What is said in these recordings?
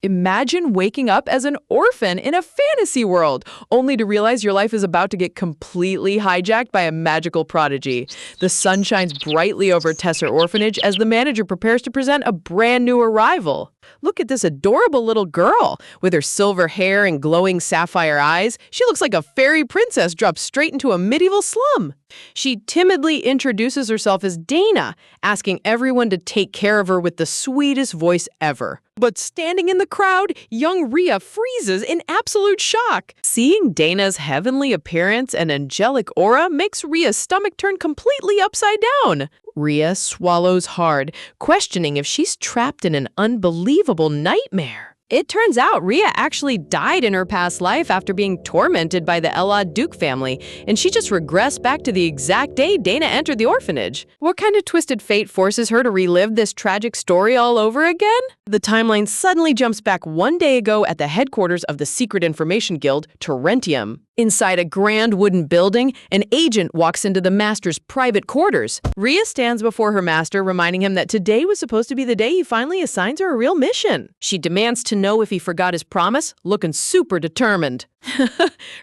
Imagine waking up as an orphan in a fantasy world, only to realize your life is about to get completely hijacked by a magical prodigy. The sun shines brightly over Tesser Orphanage as the manager prepares to present a brand new arrival. Look at this adorable little girl. With her silver hair and glowing sapphire eyes, she looks like a fairy princess dropped straight into a medieval slum. She timidly introduces herself as Dana, asking everyone to take care of her with the sweetest voice ever. But standing in the crowd, young Rhea freezes in absolute shock. Seeing Dana's heavenly appearance and angelic aura makes Rhea's stomach turn completely upside down. Rhea swallows hard, questioning if she's trapped in an unbelievable nightmare. It turns out Rhea actually died in her past life after being tormented by the Elad Duke family, and she just regressed back to the exact day Dana entered the orphanage. What kind of twisted fate forces her to relive this tragic story all over again? The timeline suddenly jumps back one day ago at the headquarters of the Secret Information Guild, Terrentium. Inside a grand wooden building, an agent walks into the master's private quarters. Rhea stands before her master, reminding him that today was supposed to be the day he finally assigns her a real mission. She demands to know if he forgot his promise, looking super determined.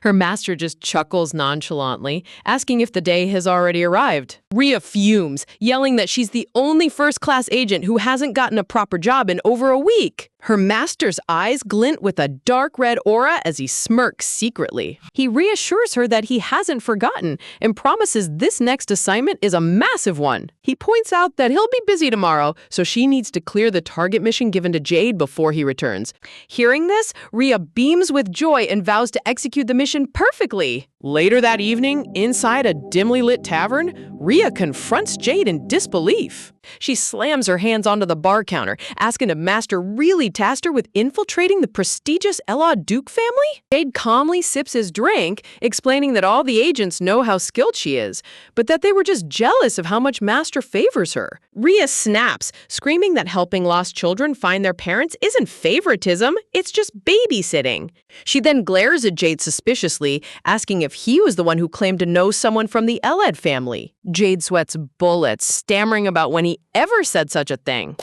Her master just chuckles nonchalantly, asking if the day has already arrived. Rhea fumes, yelling that she's the only first-class agent who hasn't gotten a proper job in over a week. Her master's eyes glint with a dark red aura as he smirks secretly. He reassures her that he hasn't forgotten and promises this next assignment is a massive one. He points out that he'll be busy tomorrow, so she needs to clear the target mission given to Jade before he returns. Hearing this, Rhea beams with joy and vows to execute the mission perfectly. Later that evening, inside a dimly lit tavern, Rhea confronts Jade in disbelief. She slams her hands onto the bar counter, asking if Master really tasked her with infiltrating the prestigious Elad Duke family. Jade calmly sips his drink, explaining that all the agents know how skilled she is, but that they were just jealous of how much Master favors her. Rhea snaps, screaming that helping lost children find their parents isn't favoritism, it's just babysitting. She then glares at Jade suspiciously, asking if he was the one who claimed to know someone from the Elad family. Jade sweats bullets, stammering about when he ever said such a thing.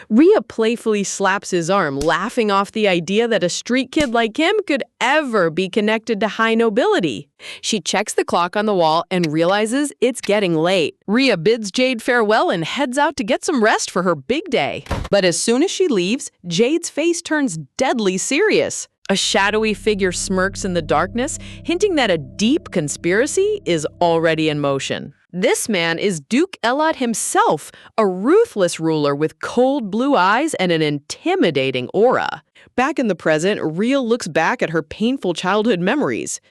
Rhea playfully slaps his arm, laughing off the idea that a street kid like him could ever be connected to high nobility. She checks the clock on the wall and realizes it's getting late. Rhea bids Jade farewell and heads out to get some rest for her big day. But as soon as she leaves, Jade's face turns deadly serious. A shadowy figure smirks in the darkness, hinting that a deep conspiracy is already in motion. This man is Duke Elad himself, a ruthless ruler with cold blue eyes and an intimidating aura. Back in the present, Rhea looks back at her painful childhood memories.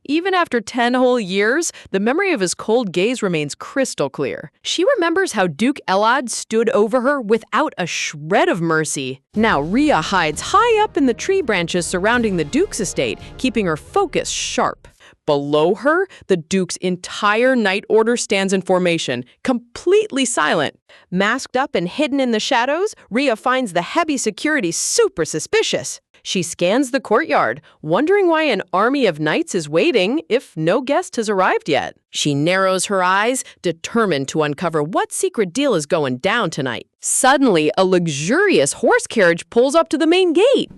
Even after 10 whole years, the memory of his cold gaze remains crystal clear. She remembers how Duke Elad stood over her without a shred of mercy. Now Rhea hides high up in the tree branches surrounding the Duke's estate, keeping her focus sharp. Below her, the Duke's entire Night Order stands in formation, completely silent. Masked up and hidden in the shadows, Rhea finds the heavy security super suspicious. She scans the courtyard, wondering why an army of knights is waiting if no guest has arrived yet. She narrows her eyes, determined to uncover what secret deal is going down tonight. Suddenly, a luxurious horse carriage pulls up to the main gate.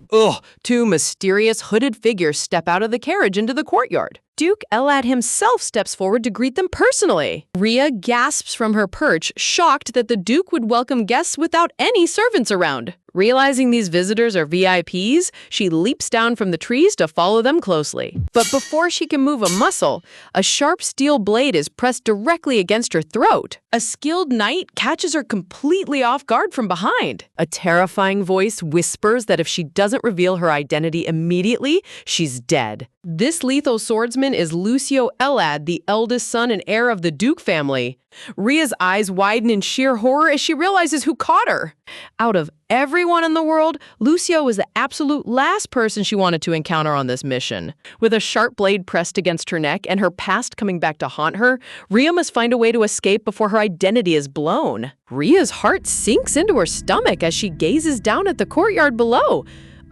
Two mysterious hooded figures step out of the carriage into the courtyard. Duke Elad himself steps forward to greet them personally. Rhea gasps from her perch, shocked that the Duke would welcome guests without any servants around. Realizing these visitors are VIPs, she leaps down from the trees to follow them closely. But before she can move a muscle, a sharp steel blade is pressed directly against her throat. A skilled knight catches her completely off guard from behind. A terrifying voice whispers that if she doesn't reveal her identity immediately, she's dead. This lethal swordsman is Lucio Elad, the eldest son and heir of the Duke family. Rhea's eyes widen in sheer horror as she realizes who caught her. Out of everyone in the world, Lucio was the absolute last person she wanted to encounter on this mission. With a sharp blade pressed against her neck and her past coming back to haunt her, Rhea must find a way to escape before her identity is blown. Rhea's heart sinks into her stomach as she gazes down at the courtyard below.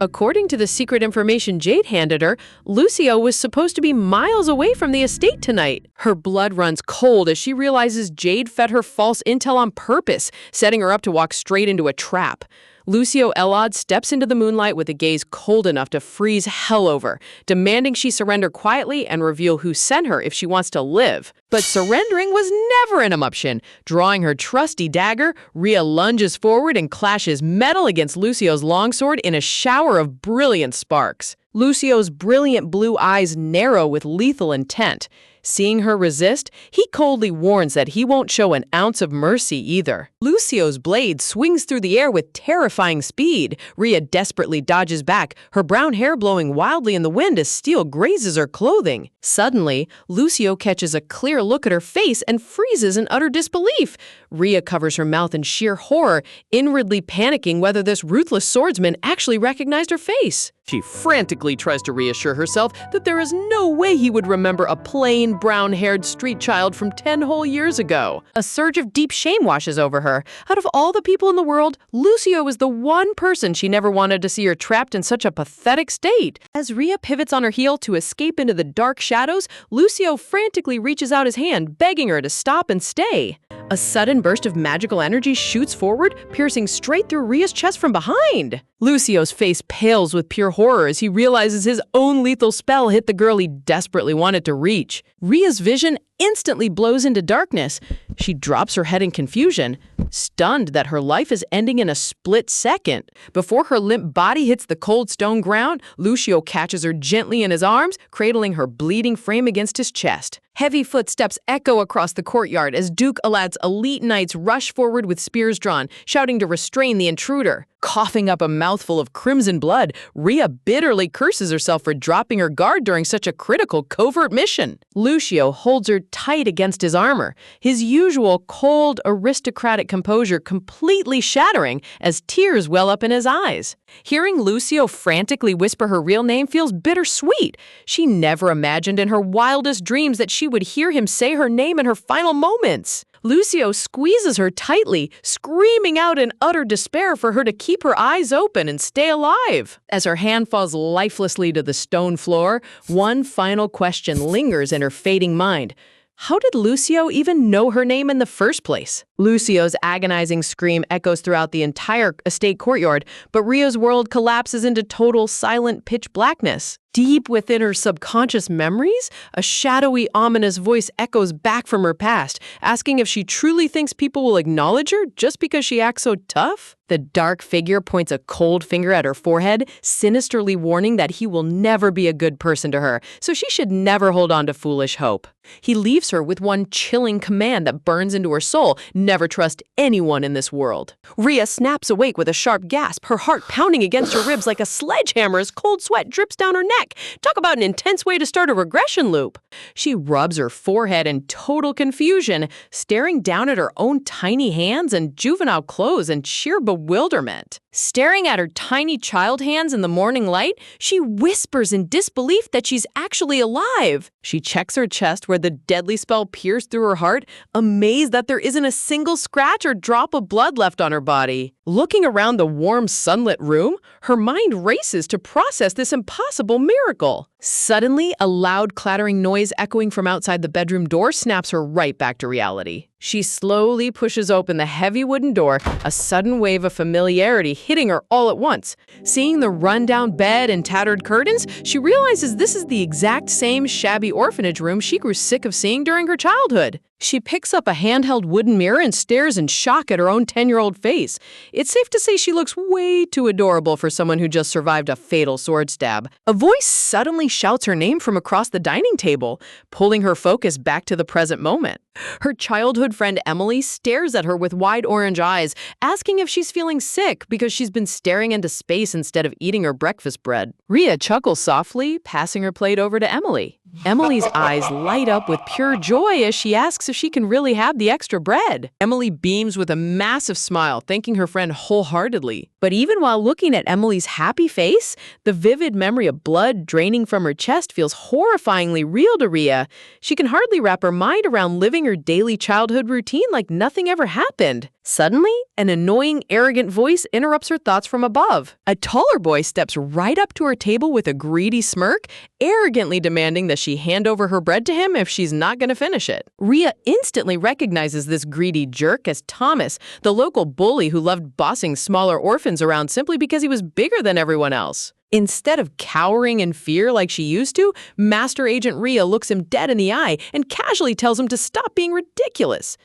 According to the secret information Jade handed her, Lucio was supposed to be miles away from the estate tonight. Her blood runs cold as she realizes Jade fed her false intel on purpose, setting her up to walk straight into a trap. Lucio Elod steps into the moonlight with a gaze cold enough to freeze hell over, demanding she surrender quietly and reveal who sent her if she wants to live. But surrendering was never an option. Drawing her trusty dagger, Rhea lunges forward and clashes metal against Lucio's longsword in a shower of brilliant sparks. Lucio's brilliant blue eyes narrow with lethal intent. Seeing her resist, he coldly warns that he won't show an ounce of mercy either. Lucio's blade swings through the air with terrifying speed. Rhea desperately dodges back, her brown hair blowing wildly in the wind as steel grazes her clothing. Suddenly, Lucio catches a clear look at her face and freezes in utter disbelief. Rhea covers her mouth in sheer horror, inwardly panicking whether this ruthless swordsman actually recognized her face. She frantically tries to reassure herself that there is no way he would remember a plain, brown-haired street child from 10 whole years ago. A surge of deep shame washes over her. Out of all the people in the world, Lucio is the one person she never wanted to see her trapped in such a pathetic state. As Rhea pivots on her heel to escape into the dark shadows, Lucio frantically reaches out his hand, begging her to stop and stay. A sudden burst of magical energy shoots forward, piercing straight through Rhea's chest from behind. Lucio's face pales with pure horror as he realizes his own lethal spell hit the girl he desperately wanted to reach. Rhea's vision instantly blows into darkness. She drops her head in confusion, stunned that her life is ending in a split second. Before her limp body hits the cold stone ground, Lucio catches her gently in his arms, cradling her bleeding frame against his chest. Heavy footsteps echo across the courtyard as Duke Alad's elite knights rush forward with spears drawn, shouting to restrain the intruder. Coughing up a mouthful of crimson blood, Rhea bitterly curses herself for dropping her guard during such a critical covert mission. Lucio holds her tight against his armor, his usual cold, aristocratic composure completely shattering as tears well up in his eyes. Hearing Lucio frantically whisper her real name feels bittersweet. She never imagined in her wildest dreams that she would hear him say her name in her final moments. Lucio squeezes her tightly, screaming out in utter despair for her to keep her eyes open and stay alive. As her hand falls lifelessly to the stone floor, one final question lingers in her fading mind. How did Lucio even know her name in the first place? Lucio's agonizing scream echoes throughout the entire estate courtyard, but Rhea's world collapses into total silent pitch blackness. Deep within her subconscious memories, a shadowy, ominous voice echoes back from her past, asking if she truly thinks people will acknowledge her just because she acts so tough. The dark figure points a cold finger at her forehead, sinisterly warning that he will never be a good person to her, so she should never hold on to foolish hope. He leaves her with one chilling command that burns into her soul: never trust anyone in this world. Rhea snaps awake with a sharp gasp, her heart pounding against her ribs like a sledgehammer as cold sweat drips down her neck. Talk about an intense way to start a regression loop. She rubs her forehead in total confusion, staring down at her own tiny hands and juvenile clothes in sheer bewilderment. Staring at her tiny child hands in the morning light, she whispers in disbelief that she's actually alive. She checks her chest where the deadly spell pierced through her heart, amazed that there isn't a single scratch or drop of blood left on her body. Looking around the warm, sunlit room, her mind races to process this impossible miracle. Suddenly, a loud clattering noise echoing from outside the bedroom door snaps her right back to reality. She slowly pushes open the heavy wooden door, a sudden wave of familiarity hitting her all at once. Seeing the rundown bed and tattered curtains, she realizes this is the exact same shabby orphanage room she grew sick of seeing during her childhood. She picks up a handheld wooden mirror and stares in shock at her own 10-year-old face. It's safe to say she looks way too adorable for someone who just survived a fatal sword stab. A voice suddenly shouts her name from across the dining table, pulling her focus back to the present moment. Her childhood friend Emily stares at her with wide orange eyes, asking if she's feeling sick because she's been staring into space instead of eating her breakfast bread. Rhea chuckles softly, passing her plate over to Emily. Emily's eyes light up with pure joy as she asks if she can really have the extra bread. Emily beams with a massive smile, thanking her friend wholeheartedly. But even while looking at Emily's happy face, the vivid memory of blood draining from her chest feels horrifyingly real to Rhea. She can hardly wrap her mind around living her daily childhood routine like nothing ever happened. Suddenly, an annoying, arrogant voice interrupts her thoughts from above. A taller boy steps right up to her table with a greedy smirk, arrogantly demanding that she hand over her bread to him if she's not going to finish it. Rhea instantly recognizes this greedy jerk as Thomas, the local bully who loved bossing smaller orphans around simply because he was bigger than everyone else. Instead of cowering in fear like she used to, Master Agent Rhea looks him dead in the eye and casually tells him to stop being ridiculous.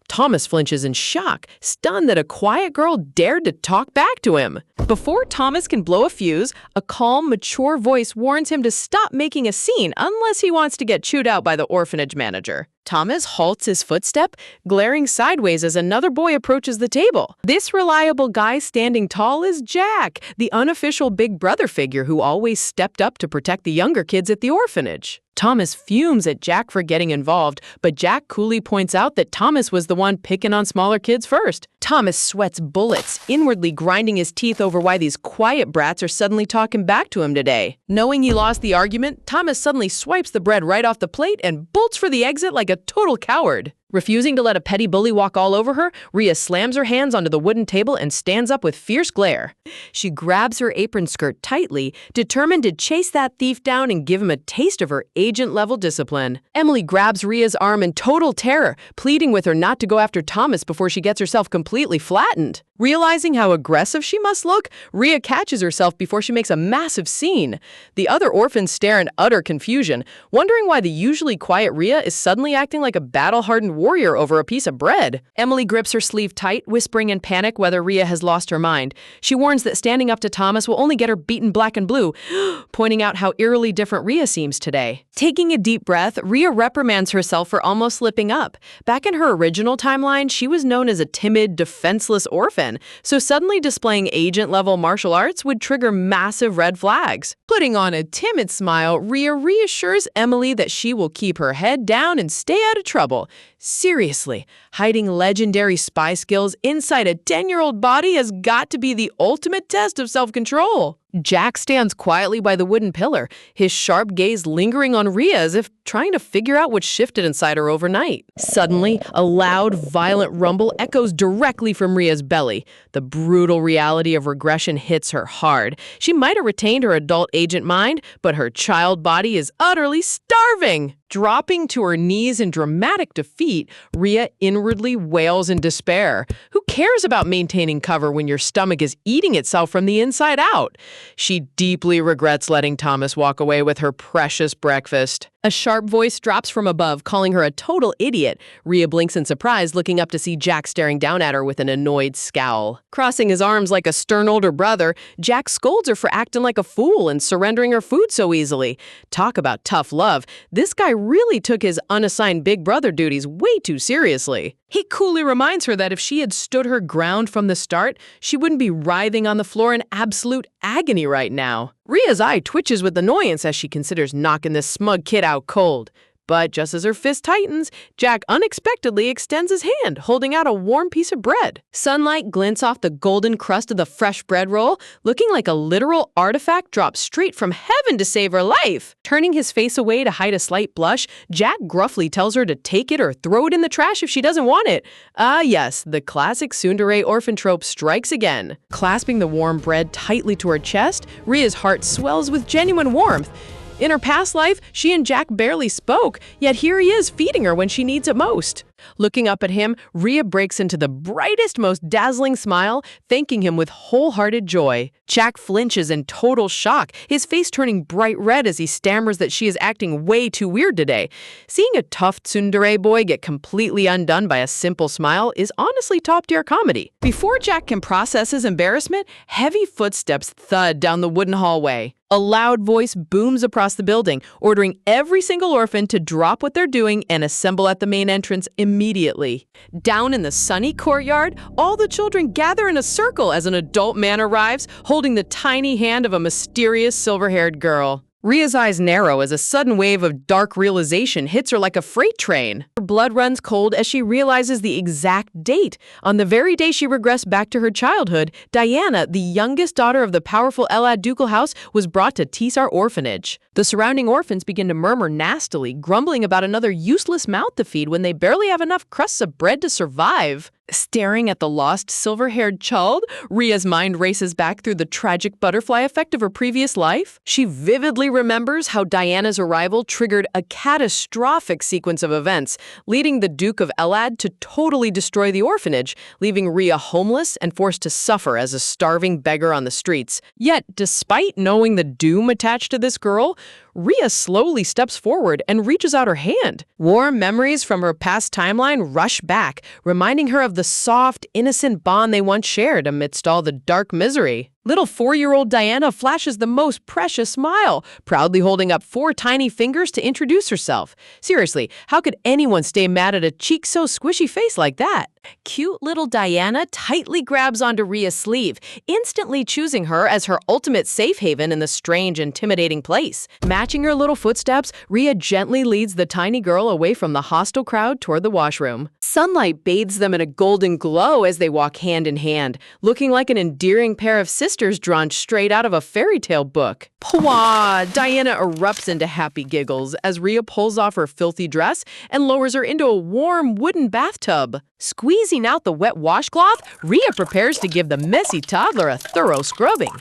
Thomas flinches in shock, stunned that a quiet girl dared to talk back to him. Before Thomas can blow a fuse, a calm, mature voice warns him to stop making a scene unless he wants to get chewed out by the orphanage manager. Thomas halts his footstep, glaring sideways as another boy approaches the table. This reliable guy standing tall is Jack, the unofficial big brother figure who always stepped up to protect the younger kids at the orphanage. Thomas fumes at Jack for getting involved, but Jack coolly points out that Thomas was the one picking on smaller kids first. Thomas sweats bullets, inwardly grinding his teeth over why these quiet brats are suddenly talking back to him today. Knowing he lost the argument, Thomas suddenly swipes the bread right off the plate and bolts for the exit like a total coward. Refusing to let a petty bully walk all over her, Rhea slams her hands onto the wooden table and stands up with fierce glare. She grabs her apron skirt tightly, determined to chase that thief down and give him a taste of her agent-level discipline. Emily grabs Rhea's arm in total terror, pleading with her not to go after Thomas before she gets herself completely flattened. Realizing how aggressive she must look, Rhea catches herself before she makes a massive scene. The other orphans stare in utter confusion, wondering why the usually quiet Rhea is suddenly acting like a battle-hardened warrior over a piece of bread. Emily grips her sleeve tight, whispering in panic whether Rhea has lost her mind. She warns that standing up to Thomas will only get her beaten black and blue, pointing out how eerily different Rhea seems today. Taking a deep breath, Rhea reprimands herself for almost slipping up. Back in her original timeline, she was known as a timid, defenseless orphan, so suddenly displaying agent-level martial arts would trigger massive red flags. Putting on a timid smile, Rhea reassures Emily that she will keep her head down and stay out of trouble. Seriously, hiding legendary spy skills inside a 10-year-old body has got to be the ultimate test of self-control. Jack stands quietly by the wooden pillar, his sharp gaze lingering on Rhea as if trying to figure out what shifted inside her overnight. Suddenly, a loud, violent rumble echoes directly from Rhea's belly. The brutal reality of regression hits her hard. She might have retained her adult agent mind, but her child body is utterly starving. Dropping to her knees in dramatic defeat, Rhea inwardly wails in despair. Who cares about maintaining cover when your stomach is eating itself from the inside out? She deeply regrets letting Thomas walk away with her precious breakfast. A sharp voice drops from above, calling her a total idiot. Rhea blinks in surprise, looking up to see Jack staring down at her with an annoyed scowl. Crossing his arms like a stern older brother, Jack scolds her for acting like a fool and surrendering her food so easily. Talk about tough love. This guy really took his unassigned big brother duties way too seriously. He coolly reminds her that if she had stood her ground from the start, she wouldn't be writhing on the floor in absolute agony right now. Rhea's eye twitches with annoyance as she considers knocking this smug kid out cold. But just as her fist tightens, Jack unexpectedly extends his hand, holding out a warm piece of bread. Sunlight glints off the golden crust of the fresh bread roll, looking like a literal artifact dropped straight from heaven to save her life. Turning his face away to hide a slight blush, Jack gruffly tells her to take it or throw it in the trash if she doesn't want it. Ah yes, the classic tsundere orphan trope strikes again. Clasping the warm bread tightly to her chest, Rhea's heart swells with genuine warmth. In her past life, she and Jack barely spoke, yet here he is feeding her when she needs it most. Looking up at him, Rhea breaks into the brightest, most dazzling smile, thanking him with wholehearted joy. Jack flinches in total shock, his face turning bright red as he stammers that she is acting way too weird today. Seeing a tough tsundere boy get completely undone by a simple smile is honestly top-tier comedy. Before Jack can process his embarrassment, heavy footsteps thud down the wooden hallway. A loud voice booms across the building, ordering every single orphan to drop what they're doing and assemble at the main entrance immediately. Down in the sunny courtyard, all the children gather in a circle as an adult man arrives, holding the tiny hand of a mysterious silver-haired girl. Rhea's eyes narrow as a sudden wave of dark realization hits her like a freight train. Her blood runs cold as she realizes the exact date. On the very day she regressed back to her childhood, Diana, the youngest daughter of the powerful Elad ducal house, was brought to Tisar orphanage. The surrounding orphans begin to murmur nastily, grumbling about another useless mouth to feed when they barely have enough crusts of bread to survive. Staring at the lost silver-haired child, Ria's mind races back through the tragic butterfly effect of her previous life. She vividly remembers how Diana's arrival triggered a catastrophic sequence of events, leading the Duke of Elad to totally destroy the orphanage, leaving Ria homeless and forced to suffer as a starving beggar on the streets. Yet, despite knowing the doom attached to this girl, Ria slowly steps forward and reaches out her hand. Warm memories from her past timeline rush back, reminding her of the soft, innocent bond they once shared amidst all the dark misery. Little 4-year-old Diana flashes the most precious smile, proudly holding up 4 tiny fingers to introduce herself. Seriously, how could anyone stay mad at a cheek-so-squishy face like that? Cute little Diana tightly grabs onto Ria's sleeve, instantly choosing her as her ultimate safe haven in the strange, intimidating place. Matching her little footsteps, Ria gently leads the tiny girl away from the hostile crowd toward the washroom. Sunlight bathes them in a golden glow as they walk hand in hand, looking like an endearing pair of sisters drawn straight out of a fairy tale book. Pwah! Diana erupts into happy giggles as Ria pulls off her filthy dress and lowers her into a warm wooden bathtub. Squeezing out the wet washcloth, Ria prepares to give the messy toddler a thorough scrubbing.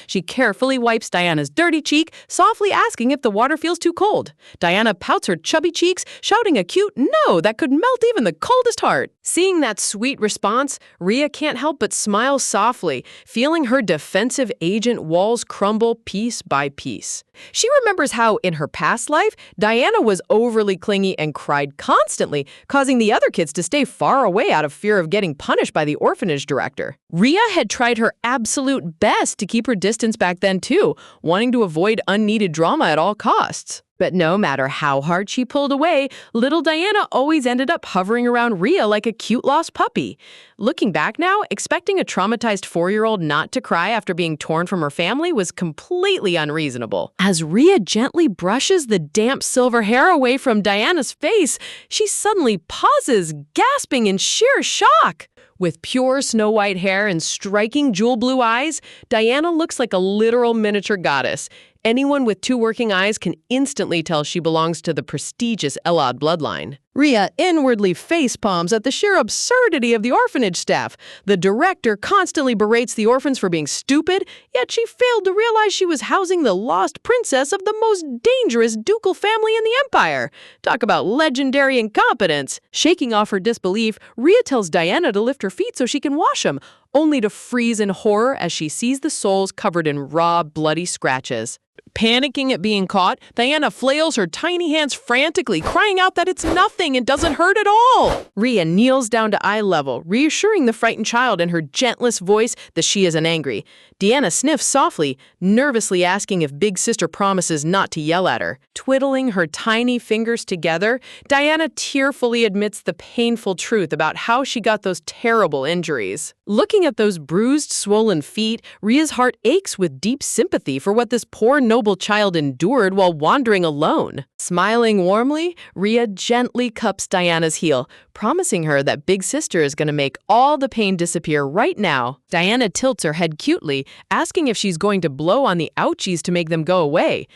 She carefully wipes Diana's dirty cheek, softly asking if the water feels too cold. Diana pouts her chubby cheeks, shouting a cute no that could melt even the coldest heart. Seeing that sweet response, Ria can't help but smile softly, feeling her defensive agent walls crumble piece by piece. She remembers how, in her past life, Diana was overly clingy and cried constantly, causing the other kids to stay far away out of fear of getting punished by the orphanage director. Ria had tried her absolute best to keep her distance back then too, wanting to avoid unneeded drama at all costs. But no matter how hard she pulled away, little Diana always ended up hovering around Ria like a cute lost puppy. Looking back now, expecting a traumatized 4-year-old not to cry after being torn from her family was completely unreasonable. As Ria gently brushes the damp silver hair away from Diana's face, she suddenly pauses, gasping in sheer shock. With pure snow-white hair and striking jewel-blue eyes, Diana looks like a literal miniature goddess. Anyone with 2 working eyes can instantly tell she belongs to the prestigious Elad bloodline. Ria inwardly facepalms at the sheer absurdity of the orphanage staff. The director constantly berates the orphans for being stupid, yet she failed to realize she was housing the lost princess of the most dangerous ducal family in the empire. Talk about legendary incompetence. Shaking off her disbelief, Ria tells Diana to lift her feet so she can wash them, only to freeze in horror as she sees the soles covered in raw, bloody scratches. Panicking at being caught, Diana flails her tiny hands frantically, crying out that it's nothing and doesn't hurt at all. Ria kneels down to eye level, reassuring the frightened child in her gentlest voice that she isn't angry. Deanna sniffs softly, nervously asking if Big Sister promises not to yell at her. Twiddling her tiny fingers together, Diana tearfully admits the painful truth about how she got those terrible injuries. Looking at those bruised, swollen feet, Ria's heart aches with deep sympathy for what this poor noble child endured while wandering alone. Smiling warmly, Ria gently cups Diana's heel, promising her that Big Sister is going to make all the pain disappear right now. Diana tilts her head cutely, asking if she's going to blow on the ouchies to make them go away.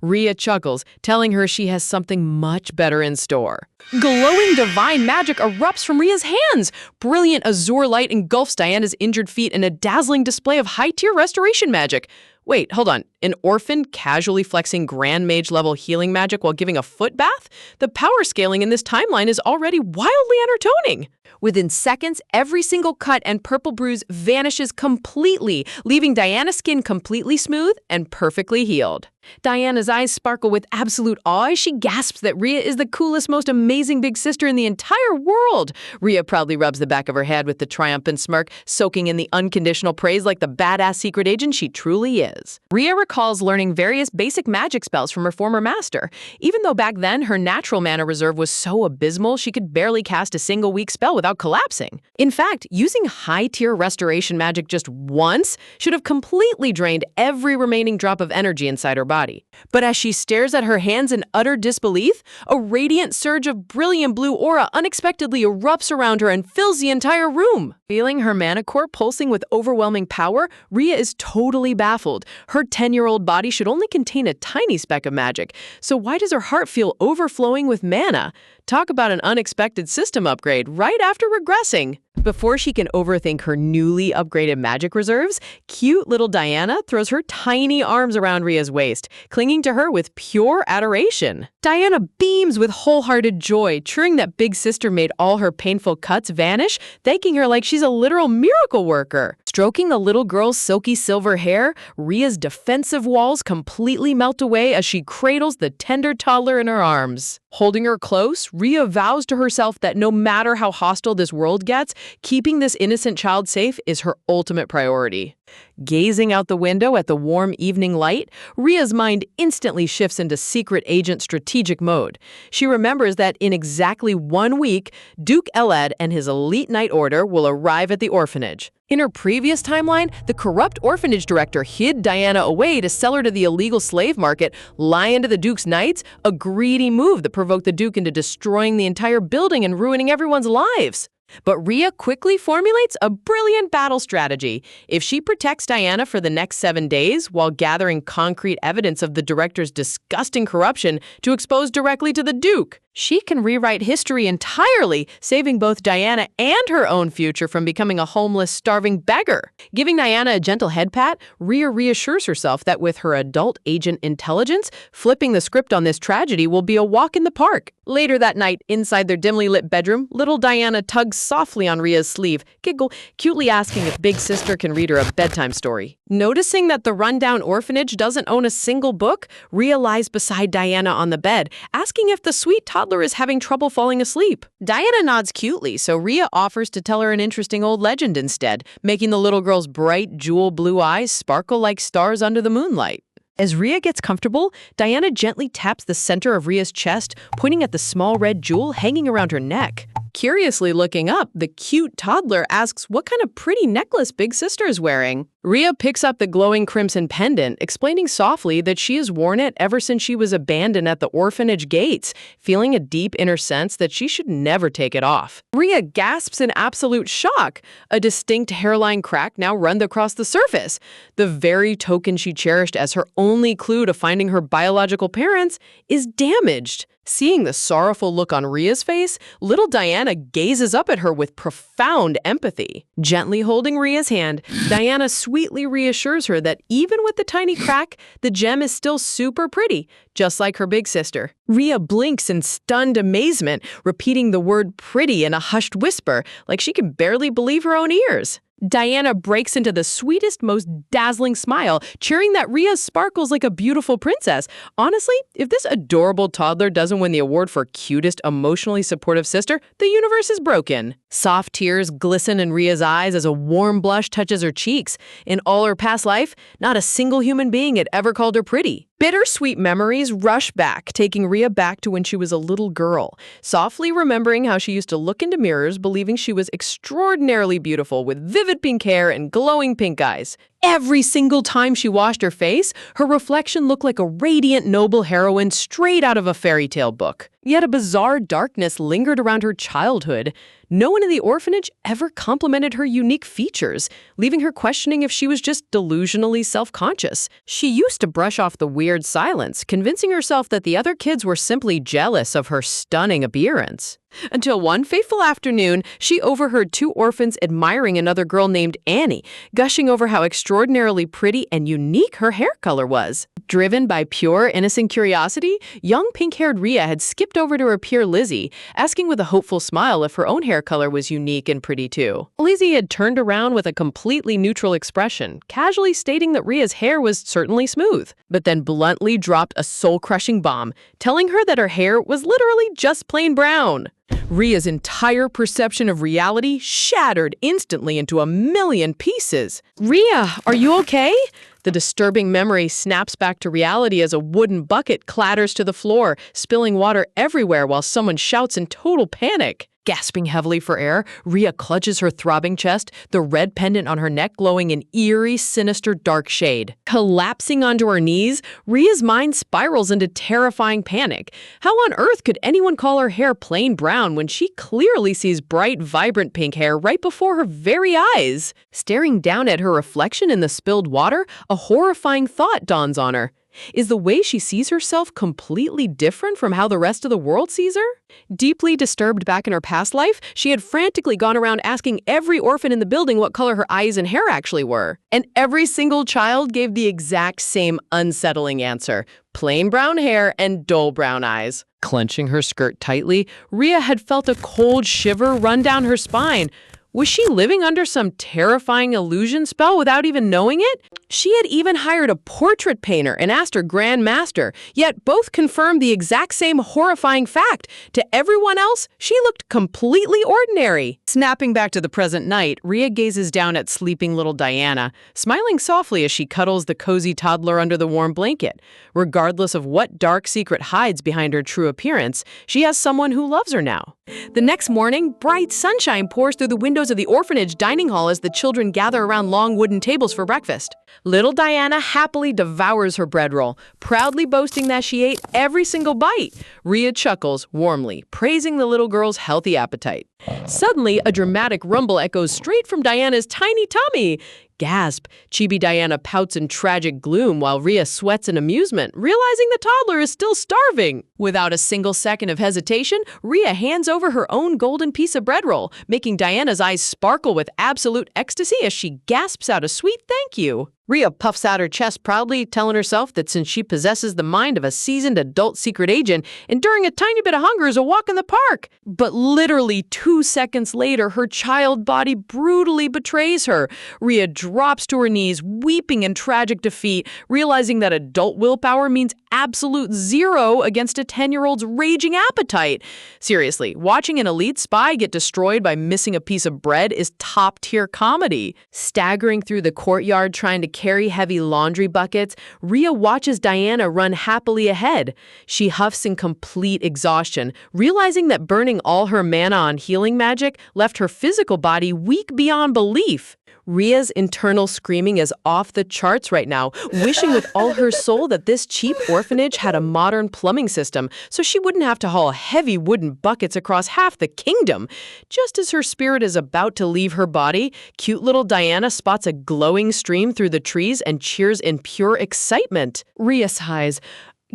Ria chuckles, telling her she has something much better in store. Glowing divine magic erupts from Ria's hands. Brilliant azure light engulfs Diana's injured feet in a dazzling display of high-tier restoration magic. Wait, hold on. An orphan casually flexing Grand Mage-level healing magic while giving a foot bath? The power scaling in this timeline is already wildly entertaining. Within seconds, every single cut and purple bruise vanishes completely, leaving Diana's skin completely smooth and perfectly healed. Diana's eyes sparkle with absolute awe as she gasps that Ria is the coolest, most amazing Big Sister in the entire world. Ria proudly rubs the back of her head with the triumphant smirk, soaking in the unconditional praise like the badass secret agent she truly is. Ria recalls learning various basic magic spells from her former master. Even though back then her natural mana reserve was so abysmal she could barely cast a single weak spell without collapsing. In fact, using high-tier restoration magic just once should have completely drained every remaining drop of energy inside her body. But as she stares at her hands in utter disbelief, a radiant surge of brilliant blue aura unexpectedly erupts around her and fills the entire room. Feeling her mana core pulsing with overwhelming power, Ria is totally baffled. Her 10-year-old body should only contain a tiny speck of magic, so why does her heart feel overflowing with mana? Talk about an unexpected system upgrade right after regressing. Before she can overthink her newly upgraded magic reserves, cute little Diana throws her tiny arms around Rhea's waist, clinging to her with pure adoration. Diana beams with wholehearted joy, cheering that big sister made all her painful cuts vanish, thanking her like she's a literal miracle worker. Stroking the little girl's silky silver hair, Rhea's defensive walls completely melt away as she cradles the tender toddler in her arms. Holding her close, Rhea vows to herself that no matter how hostile this world gets, keeping this innocent child safe is her ultimate priority. Gazing out the window at the warm evening light, Rhea's mind instantly shifts into secret agent strategic mode. She remembers that in exactly 1 week, Duke Elad and his elite night order will arrive at the orphanage. In her previous timeline, the corrupt orphanage director hid Diana away to sell her to the illegal slave market, lying to the Duke's knights, a greedy move that provoked the Duke into destroying the entire building and ruining everyone's lives. But Rhea quickly formulates a brilliant battle strategy. If she protects Diana for the next 7 days while gathering concrete evidence of the director's disgusting corruption to expose directly to the Duke, she can rewrite history entirely, saving both Diana and her own future from becoming a homeless, starving beggar. Giving Diana a gentle head pat, Rhea reassures herself that with her adult agent intelligence, flipping the script on this tragedy will be a walk in the park. Later that night, inside their dimly lit bedroom, little Diana tugs softly on Rhea's sleeve, cutely asking if Big Sister can read her a bedtime story. Noticing that the rundown orphanage doesn't own a single book, Rhea lies beside Diana on the bed, asking if the sweet toddler is having trouble falling asleep. Diana nods cutely, so Rhea offers to tell her an interesting old legend instead, making the little girl's bright jewel blue eyes sparkle like stars under the moonlight. As Rhea gets comfortable, Diana gently taps the center of Rhea's chest, pointing at the small red jewel hanging around her neck. Curiously looking up, the cute toddler asks what kind of pretty necklace Big Sister is wearing. Rhea picks up the glowing crimson pendant, explaining softly that she has worn it ever since she was abandoned at the orphanage gates, feeling a deep inner sense that she should never take it off. Rhea gasps in absolute shock. A distinct hairline crack now runs across the surface. The very token she cherished as her only clue to finding her biological parents is damaged. Seeing the sorrowful look on Rhea's face, little Diana gazes up at her with profound empathy. Gently holding Rhea's hand, Diana sweetly reassures her that even with the tiny crack, the gem is still super pretty, just like her big sister. Rhea blinks in stunned amazement, repeating the word pretty in a hushed whisper, like she can barely believe her own ears. Diana breaks into the sweetest, most dazzling smile, cheering that Rhea sparkles like a beautiful princess. Honestly, if this adorable toddler doesn't win the award for cutest, emotionally supportive sister, the universe is broken. Soft tears glisten in Rhea's eyes as a warm blush touches her cheeks. In all her past life, not a single human being had ever called her pretty. Bittersweet memories rush back, taking Rhea back to when she was a little girl, softly remembering how she used to look into mirrors, believing she was extraordinarily beautiful with vivid pink hair and glowing pink eyes. Every single time she washed her face, her reflection looked like a radiant, noble heroine straight out of a fairy tale book. Yet a bizarre darkness lingered around her childhood. No one in the orphanage ever complimented her unique features, leaving her questioning if she was just delusionally self-conscious. She used to brush off the weird silence, convincing herself that the other kids were simply jealous of her stunning appearance. Until one fateful afternoon, she overheard 2 orphans admiring another girl named Annie, gushing over how extraordinarily pretty and unique her hair color was. Driven by pure, innocent curiosity, young pink-haired Rhea had skipped over to her peer Lizzie, asking with a hopeful smile if her own hair color was unique and pretty too. Lizzie had turned around with a completely neutral expression, casually stating that Rhea's hair was certainly smooth, but then bluntly dropped a soul-crushing bomb, telling her that her hair was literally just plain brown. Rhea's entire perception of reality shattered instantly into a million pieces. "Rhea, are you okay?" The disturbing memory snaps back to reality as a wooden bucket clatters to the floor, spilling water everywhere while someone shouts in total panic. Gasping heavily for air, Rhea clutches her throbbing chest, the red pendant on her neck glowing in eerie, sinister dark shade. Collapsing onto her knees, Rhea's mind spirals into terrifying panic. How on earth could anyone call her hair plain brown when she clearly sees bright, vibrant pink hair right before her very eyes? Staring down at her reflection in the spilled water, a horrifying thought dawns on her. Is the way she sees herself completely different from how the rest of the world sees her? Deeply disturbed back in her past life, she had frantically gone around asking every orphan in the building what color her eyes and hair actually were. And every single child gave the exact same unsettling answer: plain brown hair and dull brown eyes. Clenching her skirt tightly, Rhea had felt a cold shiver run down her spine. Was she living under some terrifying illusion spell without even knowing it? She had even hired a portrait painter and asked her Grand Master, yet both confirmed the exact same horrifying fact. To everyone else, she looked completely ordinary. Snapping back to the present night, Rhea gazes down at sleeping little Diana, smiling softly as she cuddles the cozy toddler under the warm blanket. Regardless of what dark secret hides behind her true appearance, she has someone who loves her now. The next morning, bright sunshine pours through the windows of the orphanage dining hall as the children gather around long wooden tables for breakfast. Little Diana happily devours her bread roll, proudly boasting that she ate every single bite. Rhea chuckles warmly, praising the little girl's healthy appetite. Suddenly, a dramatic rumble echoes straight from Diana's tiny tummy. Gasp! Chibi Diana pouts in tragic gloom while Rhea sweats in amusement, realizing the toddler is still starving. Without a single second of hesitation, Rhea hands over her own golden piece of bread roll, making Diana's eyes sparkle with absolute ecstasy as she gasps out a sweet thank you. Rhea puffs out her chest proudly, telling herself that since she possesses the mind of a seasoned adult secret agent, enduring a tiny bit of hunger is a walk in the park. But literally 2 seconds later, her child body brutally betrays her. Rhea drops to her knees, weeping in tragic defeat, realizing that adult willpower means absolute zero against a 10-year-old's raging appetite. Seriously, watching an elite spy get destroyed by missing a piece of bread is top-tier comedy. Staggering through the courtyard trying to carry heavy laundry buckets, Rhea watches Diana run happily ahead. She huffs in complete exhaustion, realizing that burning all her mana on healing magic left her physical body weak beyond belief. Rhea's internal screaming is off the charts right now, wishing with all her soul that this cheap orphanage had a modern plumbing system so she wouldn't have to haul heavy wooden buckets across half the kingdom. Just as her spirit is about to leave her body, cute little Diana spots a glowing stream through the trees and cheers in pure excitement. Rhea sighs,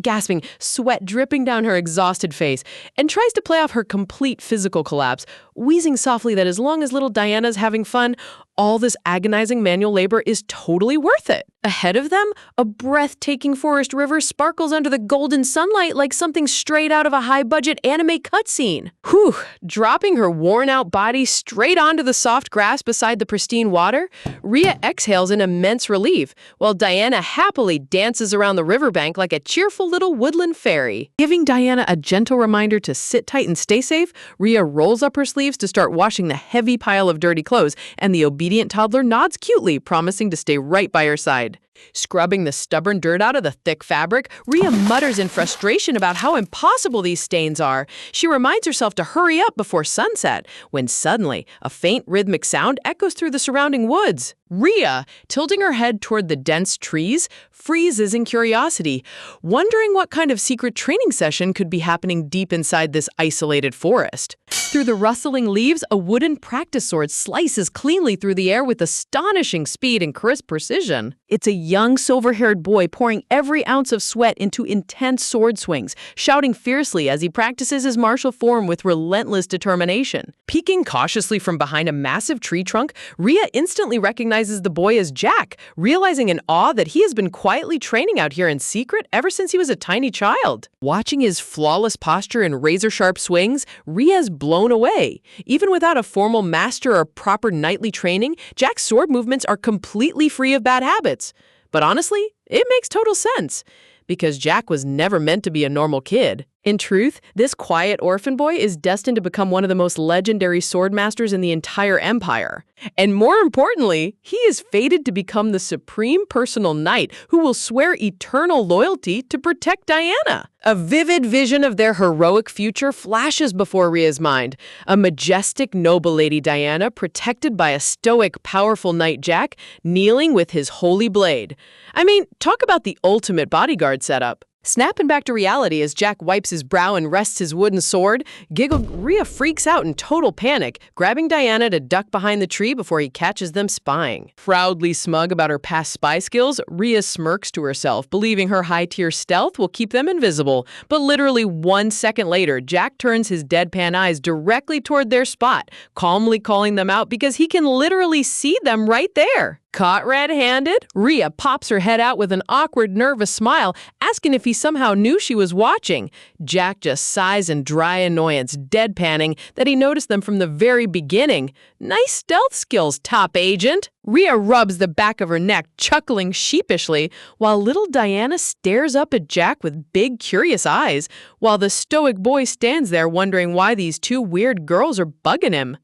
gasping, sweat dripping down her exhausted face, and tries to play off her complete physical collapse, wheezing softly that as long as little Diana's having fun, all this agonizing manual labor is totally worth it. Ahead of them, a breathtaking forest river sparkles under the golden sunlight like something straight out of a high-budget anime cutscene. Whew! Dropping her worn-out body straight onto the soft grass beside the pristine water, Rhea exhales in immense relief, while Diana happily dances around the riverbank like a cheerful little woodland fairy. Giving Diana a gentle reminder to sit tight and stay safe, Rhea rolls up her sleeves to start washing the heavy pile of dirty clothes, and the obedient toddler nods cutely, promising to stay right by her side. Scrubbing the stubborn dirt out of the thick fabric, Rhea mutters in frustration about how impossible these stains are. She reminds herself to hurry up before sunset, when suddenly a faint rhythmic sound echoes through the surrounding woods. Rhea, tilting her head toward the dense trees, freezes in curiosity, wondering what kind of secret training session could be happening deep inside this isolated forest. Through the rustling leaves, a wooden practice sword slices cleanly through the air with astonishing speed and crisp precision. It's a young silver-haired boy pouring every ounce of sweat into intense sword swings, shouting fiercely as he practices his martial form with relentless determination. Peeking cautiously from behind a massive tree trunk, Rhea instantly recognizes the boy as Jack, realizing in awe that he has been quietly training out here in secret ever since he was a tiny child. Watching his flawless posture and razor-sharp swings, Rhea's blown away. Even without a formal master or proper knightly training, Jack's sword movements are completely free of bad habits. But honestly, it makes total sense, because Jack was never meant to be a normal kid. In truth, this quiet orphan boy is destined to become one of the most legendary sword masters in the entire empire. And more importantly, he is fated to become the supreme personal knight who will swear eternal loyalty to protect Diana. A vivid vision of their heroic future flashes before Rhea's mind. A majestic, noble Lady Diana, protected by a stoic, powerful knight Jack, kneeling with his holy blade. I mean, talk about the ultimate bodyguard setup. Snapping back to reality as Jack wipes his brow and rests his wooden sword, Rhea freaks out in total panic, grabbing Diana to duck behind the tree before he catches them spying. Proudly smug about her past spy skills, Rhea smirks to herself, believing her high-tier stealth will keep them invisible. But literally 1 second later, Jack turns his deadpan eyes directly toward their spot, calmly calling them out because he can literally see them right there. Caught red-handed, Rhea pops her head out with an awkward, nervous smile, asking if he somehow knew she was watching. Jack just sighs in dry annoyance, deadpanning that he noticed them from the very beginning. Nice stealth skills, top agent. Rhea rubs the back of her neck, chuckling sheepishly, while little Diana stares up at Jack with big, curious eyes, while the stoic boy stands there wondering why these two weird girls are bugging him.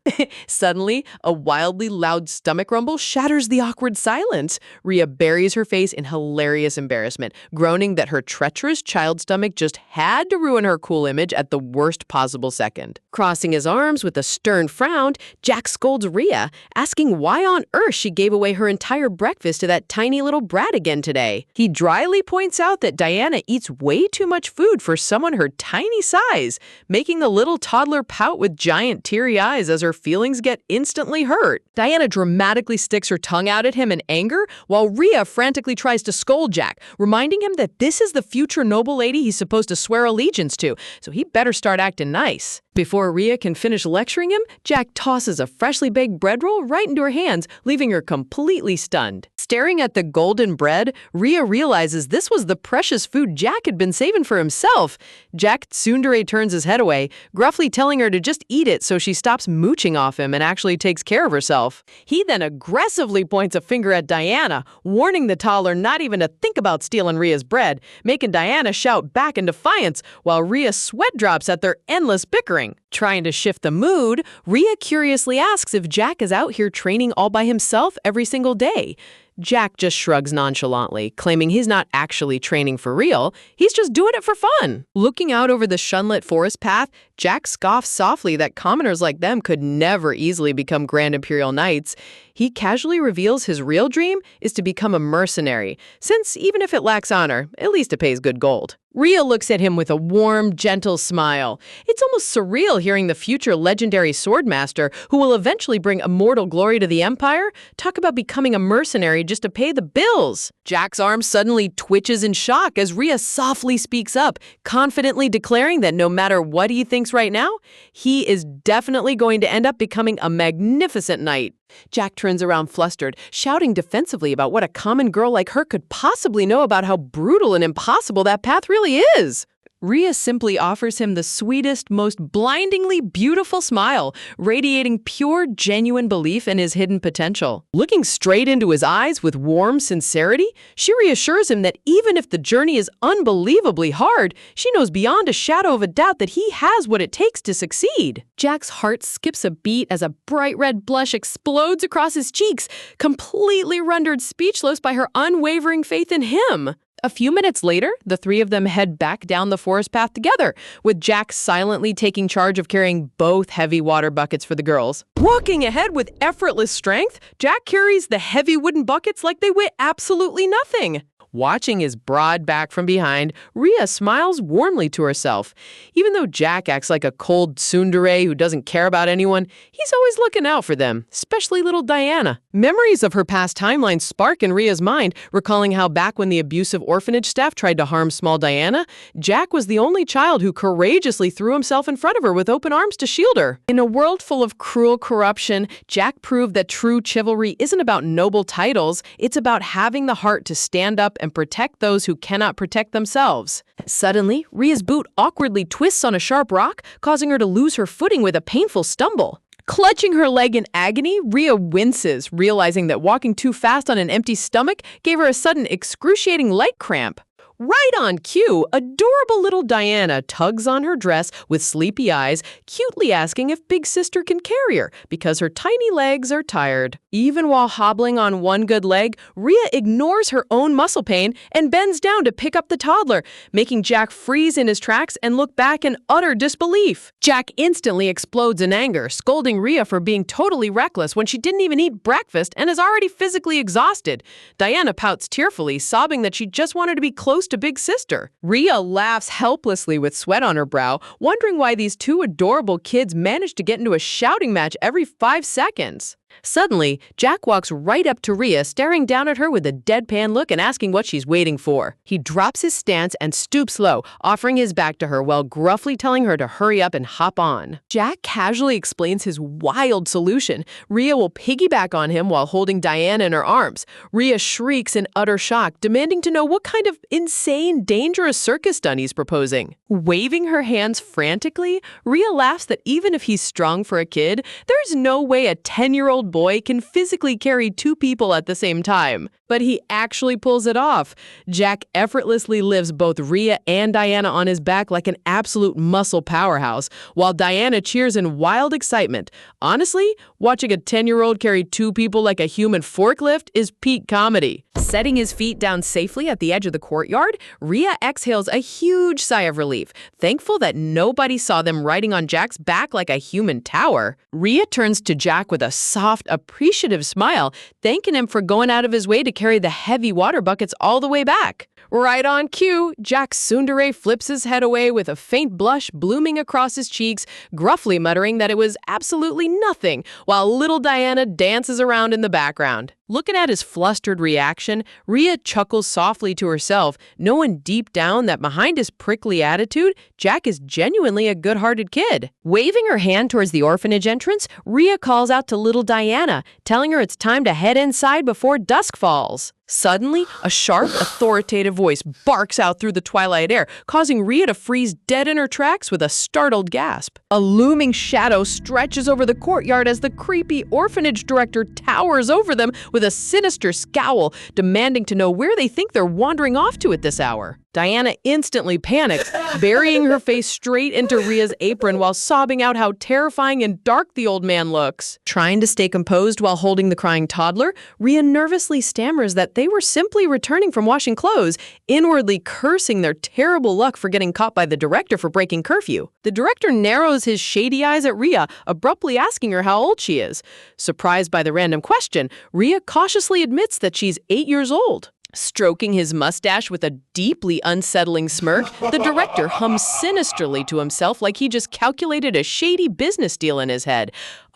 Suddenly, a wildly loud stomach rumble shatters the awkward silence. Rhea buries her face in hilarious embarrassment, groaning that her treacherous child stomach just had to ruin her cool image at the worst possible second. Crossing his arms with a stern frown, Jack scolds Rhea, asking why on earth she gave away her entire breakfast to that tiny little brat again today. He dryly points out that Diana eats way too much food for someone her tiny size, making the little toddler pout with giant teary eyes as her feelings get instantly hurt. Diana dramatically sticks her tongue out at him in anger, while Rhea frantically tries to scold Jack, reminding him that this is the future noble lady he's supposed to swear allegiance to, so he better start acting nice. Before Rhea can finish lecturing him, Jack tosses a freshly baked bread roll right into her hands, leaving her completely stunned. Staring at the golden bread, Rhea realizes this was the precious food Jack had been saving for himself. Jack tsundere turns his head away, gruffly telling her to just eat it so she stops mooching off him and actually takes care of herself. He then aggressively points a finger at Diana, warning the toddler not even to think about stealing Rhea's bread, making Diana shout back in defiance, while Rhea sweat drops at their endless bickering. Trying to shift the mood, Rhea curiously asks if Jack is out here training all by himself every single day. Jack just shrugs nonchalantly, claiming he's not actually training for real, he's just doing it for fun. Looking out over the shunlit forest path, Jack scoffs softly that commoners like them could never easily become Grand Imperial Knights. He casually reveals his real dream is to become a mercenary, since even if it lacks honor, at least it pays good gold. Rhea looks at him with a warm, gentle smile. It's almost surreal hearing the future legendary swordmaster, who will eventually bring immortal glory to the Empire, talk about becoming a mercenary just to pay the bills. Jack's arm suddenly twitches in shock as Rhea softly speaks up, confidently declaring that no matter what he thinks right now, he is definitely going to end up becoming a magnificent knight. Jack turns around flustered, shouting defensively about what a common girl like her could possibly know about how brutal and impossible that path really is. Rhea simply offers him the sweetest, most blindingly beautiful smile, radiating pure, genuine belief in his hidden potential. Looking straight into his eyes with warm sincerity, she reassures him that even if the journey is unbelievably hard, she knows beyond a shadow of a doubt that he has what it takes to succeed. Jack's heart skips a beat as a bright red blush explodes across his cheeks, completely rendered speechless by her unwavering faith in him. A few minutes later, the three of them head back down the forest path together, with Jack silently taking charge of carrying both heavy water buckets for the girls. Walking ahead with effortless strength, Jack carries the heavy wooden buckets like they weigh absolutely nothing. Watching his broad back from behind, Rhea smiles warmly to herself. Even though Jack acts like a cold tsundere who doesn't care about anyone, he's always looking out for them, especially little Diana. Memories of her past timeline spark in Rhea's mind, recalling how back when the abusive orphanage staff tried to harm small Diana, Jack was the only child who courageously threw himself in front of her with open arms to shield her. In a world full of cruel corruption, Jack proved that true chivalry isn't about noble titles, it's about having the heart to stand up and protect those who cannot protect themselves. Suddenly, Rhea's boot awkwardly twists on a sharp rock, causing her to lose her footing with a painful stumble. Clutching her leg in agony, Rhea winces, realizing that walking too fast on an empty stomach gave her a sudden excruciating leg cramp. Right on cue, adorable little Diana tugs on her dress with sleepy eyes, cutely asking if Big Sister can carry her because her tiny legs are tired. Even while hobbling on one good leg, Rhea ignores her own muscle pain and bends down to pick up the toddler, making Jack freeze in his tracks and look back in utter disbelief. Jack instantly explodes in anger, scolding Rhea for being totally reckless when she didn't even eat breakfast and is already physically exhausted. Diana pouts tearfully, sobbing that she just wanted to be close a big sister. Rhea laughs helplessly with sweat on her brow, wondering why these two adorable kids manage to get into a shouting match every 5 seconds. Suddenly, Jack walks right up to Rhea, staring down at her with a deadpan look and asking what she's waiting for. He drops his stance and stoops low, offering his back to her while gruffly telling her to hurry up and hop on. Jack casually explains his wild solution. Rhea will piggyback on him while holding Diana in her arms. Rhea shrieks in utter shock, demanding to know what kind of insane, dangerous circus stunt he's proposing. Waving her hands frantically, Rhea laughs that even if he's strong for a kid, there's no way a 10-year-old boy can physically carry two people at the same time. But he actually pulls it off. Jack effortlessly lifts both Rhea and Diana on his back like an absolute muscle powerhouse, while Diana cheers in wild excitement. Honestly, watching a 10-year-old carry two people like a human forklift is peak comedy. Setting his feet down safely at the edge of the courtyard, Rhea exhales a huge sigh of relief, thankful that nobody saw them riding on Jack's back like a human tower. Rhea turns to Jack with a soft, appreciative smile, thanking him for going out of his way to carry the heavy water buckets all the way back. Right on cue, Jack tsundere flips his head away with a faint blush blooming across his cheeks, gruffly muttering that it was absolutely nothing, while little Diana dances around in the background. Looking at his flustered reaction, Rhea chuckles softly to herself, knowing deep down that behind his prickly attitude, Jack is genuinely a good-hearted kid. Waving her hand towards the orphanage entrance, Rhea calls out to little Diana, telling her it's time to head inside before dusk falls. Suddenly, a sharp, authoritative voice barks out through the twilight air, causing Rhea to freeze dead in her tracks with a startled gasp. A looming shadow stretches over the courtyard as the creepy orphanage director towers over them with a sinister scowl, demanding to know where they think they're wandering off to at this hour. Diana instantly panics, burying her face straight into Rhea's apron while sobbing out how terrifying and dark the old man looks. Trying to stay composed while holding the crying toddler, Rhea nervously stammers that they were simply returning from washing clothes, inwardly cursing their terrible luck for getting caught by the director for breaking curfew. The director narrows his shady eyes at Rhea, abruptly asking her how old she is. Surprised by the random question, Rhea cautiously admits that she's 8 years old. Stroking his mustache with a deeply unsettling smirk, the director hums sinisterly to himself like he just calculated a shady business deal in his head.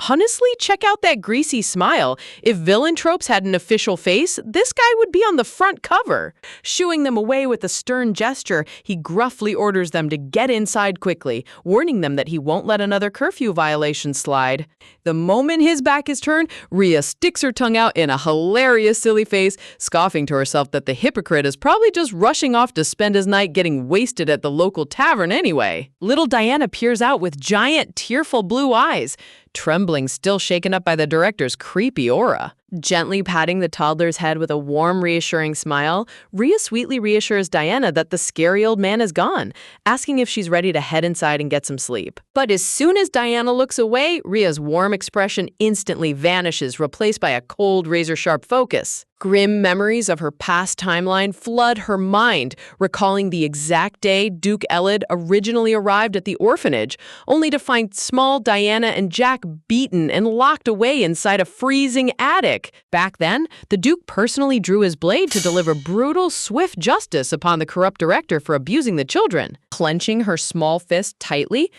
Honestly, check out that greasy smile. If villain tropes had an official face, this guy would be on the front cover. Shooing them away with a stern gesture, he gruffly orders them to get inside quickly, warning them that he won't let another curfew violation slide. The moment his back is turned, Rhea sticks her tongue out in a hilarious silly face, scoffing to herself that the hypocrite is probably just rushing off to spend his night getting wasted at the local tavern anyway. Little Diana peers out with giant, tearful blue eyes, trembling, still shaken up by the director's creepy aura. Gently patting the toddler's head with a warm, reassuring smile, Rhea sweetly reassures Diana that the scary old man is gone, asking if she's ready to head inside and get some sleep. But as soon as Diana looks away, Rhea's warm expression instantly vanishes, replaced by a cold, razor-sharp focus. Grim memories of her past timeline flood her mind, recalling the exact day Duke Elid originally arrived at the orphanage, only to find small Diana and Jack beaten and locked away inside a freezing attic. Back then, the Duke personally drew his blade to deliver brutal, swift justice upon the corrupt director for abusing the children. Clenching her small fist tightly,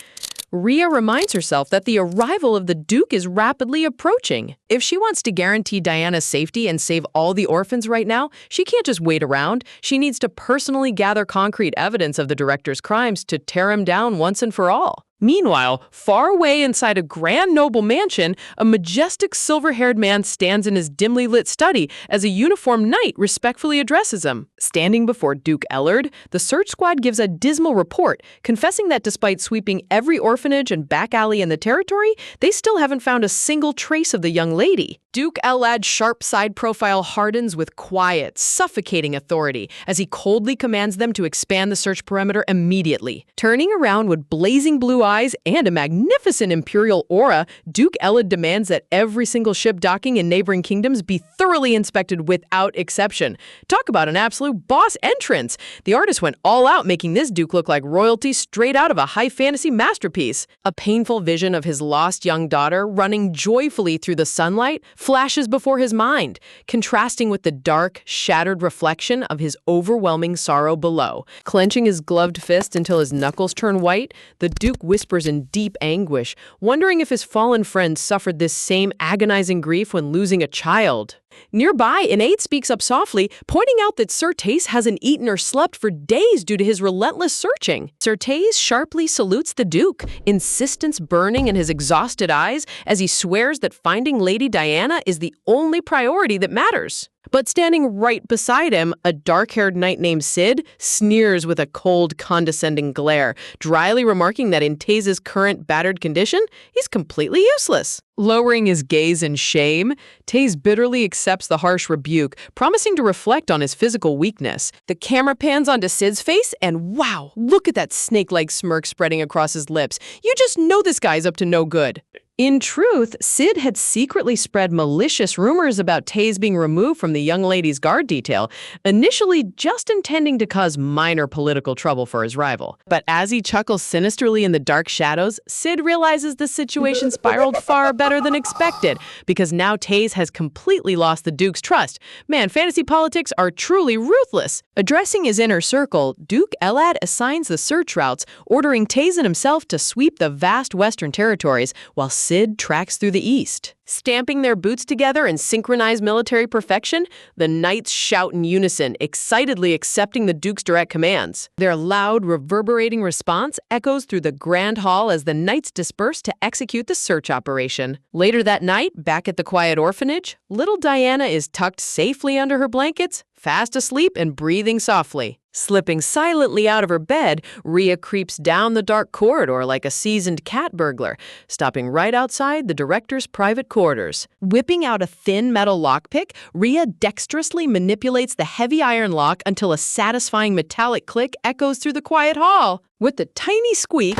Rhea reminds herself that the arrival of the Duke is rapidly approaching. If she wants to guarantee Diana's safety and save all the orphans right now, she can't just wait around. She needs to personally gather concrete evidence of the director's crimes to tear him down once and for all. Meanwhile, far away inside a grand noble mansion, a majestic silver-haired man stands in his dimly lit study as a uniformed knight respectfully addresses him. Standing before Duke Ellard, the search squad gives a dismal report, confessing that despite sweeping every orphanage and back alley in the territory, they still haven't found a single trace of the young lady. Duke Ellad's sharp side profile hardens with quiet, suffocating authority as he coldly commands them to expand the search perimeter immediately. Turning around with blazing blue eyes eyes and a magnificent imperial aura, Duke Elad demands that every single ship docking in neighboring kingdoms be thoroughly inspected without exception. Talk about an absolute boss entrance. The artist went all out, making this Duke look like royalty straight out of a high fantasy masterpiece. A painful vision of his lost young daughter running joyfully through the sunlight flashes before his mind, contrasting with the dark, shattered reflection of his overwhelming sorrow below. Clenching his gloved fist until his knuckles turn white, the Duke whispers in deep anguish, wondering if his fallen friend suffered this same agonizing grief when losing a child. Nearby, an aide speaks up softly, pointing out that Sir Tace hasn't eaten or slept for days due to his relentless searching. Sir Tace sharply salutes the Duke, insistence burning in his exhausted eyes as he swears that finding Lady Diana is the only priority that matters. But standing right beside him, a dark-haired knight named Sid sneers with a cold, condescending glare, dryly remarking that in Taze's current battered condition, he's completely useless. Lowering his gaze in shame, Taze bitterly accepts the harsh rebuke, promising to reflect on his physical weakness. The camera pans onto Sid's face, and wow, look at that snake-like smirk spreading across his lips. You just know this guy's up to no good. In truth, Sid had secretly spread malicious rumors about Taze being removed from the young lady's guard detail, initially just intending to cause minor political trouble for his rival. But as he chuckles sinisterly in the dark shadows, Sid realizes the situation spiraled far better than expected, because now Taze has completely lost the Duke's trust. Man, fantasy politics are truly ruthless. Addressing his inner circle, Duke Elad assigns the search routes, ordering Taze and himself to sweep the vast western territories, while Sid tracks through the east. Stamping their boots together in synchronized military perfection, the knights shout in unison, excitedly accepting the Duke's direct commands. Their loud, reverberating response echoes through the grand hall as the knights disperse to execute the search operation. Later that night, back at the quiet orphanage, little Diana is tucked safely under her blankets, fast asleep and breathing softly. Slipping silently out of her bed, Rhea creeps down the dark corridor like a seasoned cat burglar, stopping right outside the director's private quarters. Whipping out a thin metal lockpick, Rhea dexterously manipulates the heavy iron lock until a satisfying metallic click echoes through the quiet hall. With a tiny squeak,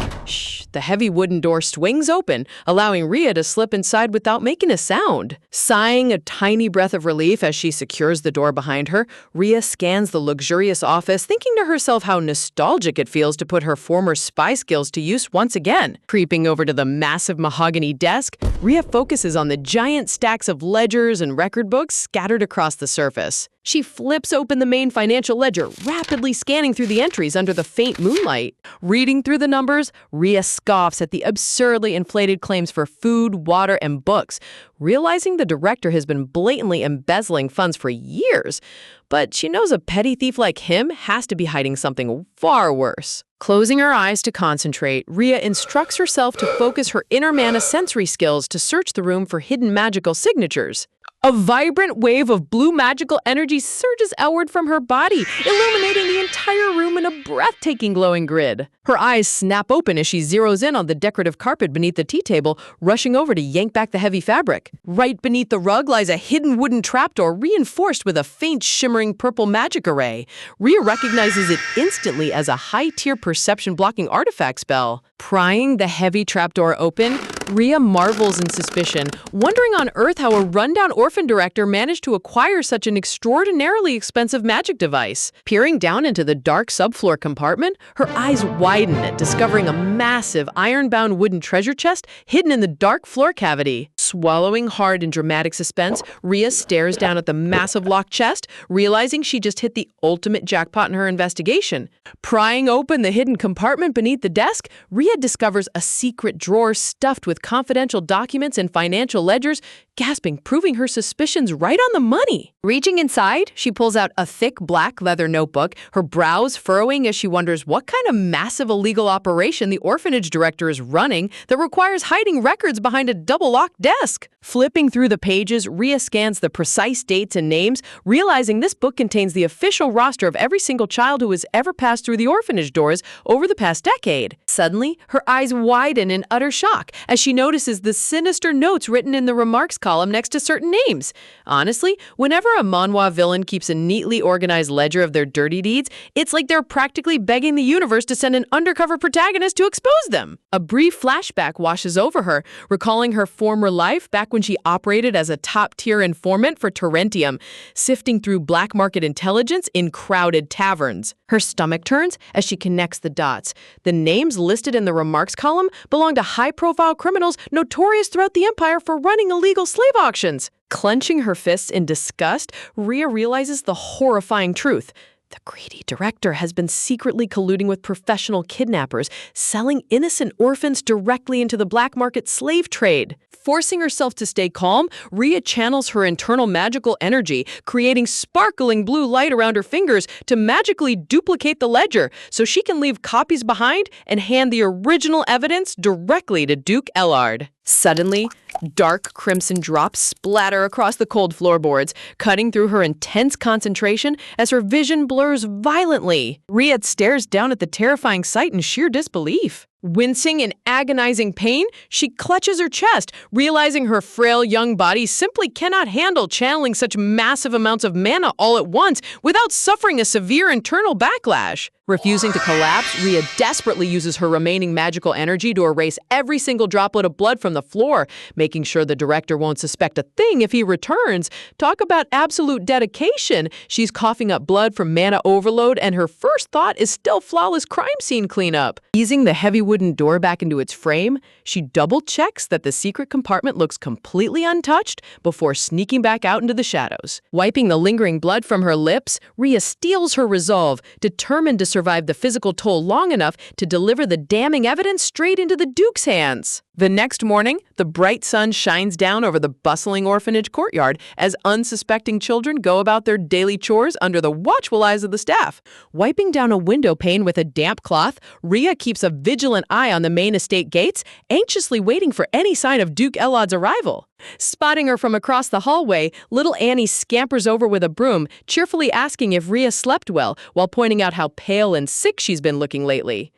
the heavy wooden door swings open, allowing Rhea to slip inside without making a sound. Sighing a tiny breath of relief as she secures the door behind her, Rhea scans the luxurious office, thinking to herself how nostalgic it feels to put her former spy skills to use once again. Creeping over to the massive mahogany desk, Rhea focuses on the giant stacks of ledgers and record books scattered across the surface. She flips open the main financial ledger, rapidly scanning through the entries under the faint moonlight. Reading through the numbers, Rhea scoffs at the absurdly inflated claims for food, water, and books, realizing the director has been blatantly embezzling funds for years. But she knows a petty thief like him has to be hiding something far worse. Closing her eyes to concentrate, Rhea instructs herself to focus her inner mana sensory skills to search the room for hidden magical signatures. A vibrant wave of blue magical energy surges outward from her body, illuminating the entire room in a breathtaking glowing grid. Her eyes snap open as she zeroes in on the decorative carpet beneath the tea table, rushing over to yank back the heavy fabric. Right beneath the rug lies a hidden wooden trapdoor reinforced with a faint shimmering purple magic array. Rhea recognizes it instantly as a high-tier perception-blocking artifact spell. Prying the heavy trapdoor open, Rhea marvels in suspicion, wondering on Earth how a rundown orphan director managed to acquire such an extraordinarily expensive magic device. Peering down into the dark subfloor compartment, her eyes widen at discovering a massive iron-bound wooden treasure chest hidden in the dark floor cavity. Swallowing hard in dramatic suspense, Rhea stares down at the massive locked chest, realizing she just hit the ultimate jackpot in her investigation. Prying open the hidden compartment beneath the desk, Rhea discovers a secret drawer stuffed with confidential documents and financial ledgers, gasping, proving her suspicions right on the money. Reaching inside, she pulls out a thick black leather notebook, her brows furrowing as she wonders what kind of massive illegal operation the orphanage director is running that requires hiding records behind a double-locked desk. Flipping through the pages, Rhea scans the precise dates and names, realizing this book contains the official roster of every single child who has ever passed through the orphanage doors over the past decade. Suddenly, her eyes widen in utter shock as she notices the sinister notes written in the remarks column next to certain names. Honestly, whenever a manhwa villain keeps a neatly organized ledger of their dirty deeds, it's like they're practically begging the universe to send an undercover protagonist to expose them. A brief flashback washes over her, recalling her former life back when she operated as a top-tier informant for Terrentium, sifting through black market intelligence in crowded taverns. Her stomach turns as she connects the dots. The names listed in the remarks column belong to high-profile criminals notorious throughout the empire for running illegal slave auctions. Clenching her fists in disgust, Rhea realizes the horrifying truth. The greedy director has been secretly colluding with professional kidnappers, selling innocent orphans directly into the black market slave trade. Forcing herself to stay calm, Rhea channels her internal magical energy, creating sparkling blue light around her fingers to magically duplicate the ledger so she can leave copies behind and hand the original evidence directly to Duke Ellard. Suddenly, dark crimson drops splatter across the cold floorboards, cutting through her intense concentration as her vision blurs violently. Rhea stares down at the terrifying sight in sheer disbelief. Wincing in agonizing pain, she clutches her chest, realizing her frail young body simply cannot handle channeling such massive amounts of mana all at once without suffering a severe internal backlash. Refusing to collapse, Rhea desperately uses her remaining magical energy to erase every single droplet of blood from the floor, making sure the director won't suspect a thing if he returns. Talk about absolute dedication. She's coughing up blood from mana overload, and her first thought is still flawless crime scene cleanup. Easing the heavy wooden door back into its frame, she double-checks that the secret compartment looks completely untouched before sneaking back out into the shadows. Wiping the lingering blood from her lips, Rhea steels her resolve, determined to survive the physical toll long enough to deliver the damning evidence straight into the Duke's hands. The next morning, the bright sun shines down over the bustling orphanage courtyard as unsuspecting children go about their daily chores under the watchful eyes of the staff. Wiping down a window pane with a damp cloth, Rhea keeps a vigilant eye on the main estate gates, anxiously waiting for any sign of Duke Ellad's arrival. Spotting her from across the hallway, little Annie scampers over with a broom, cheerfully asking if Rhea slept well, while pointing out how pale and sick she's been looking lately.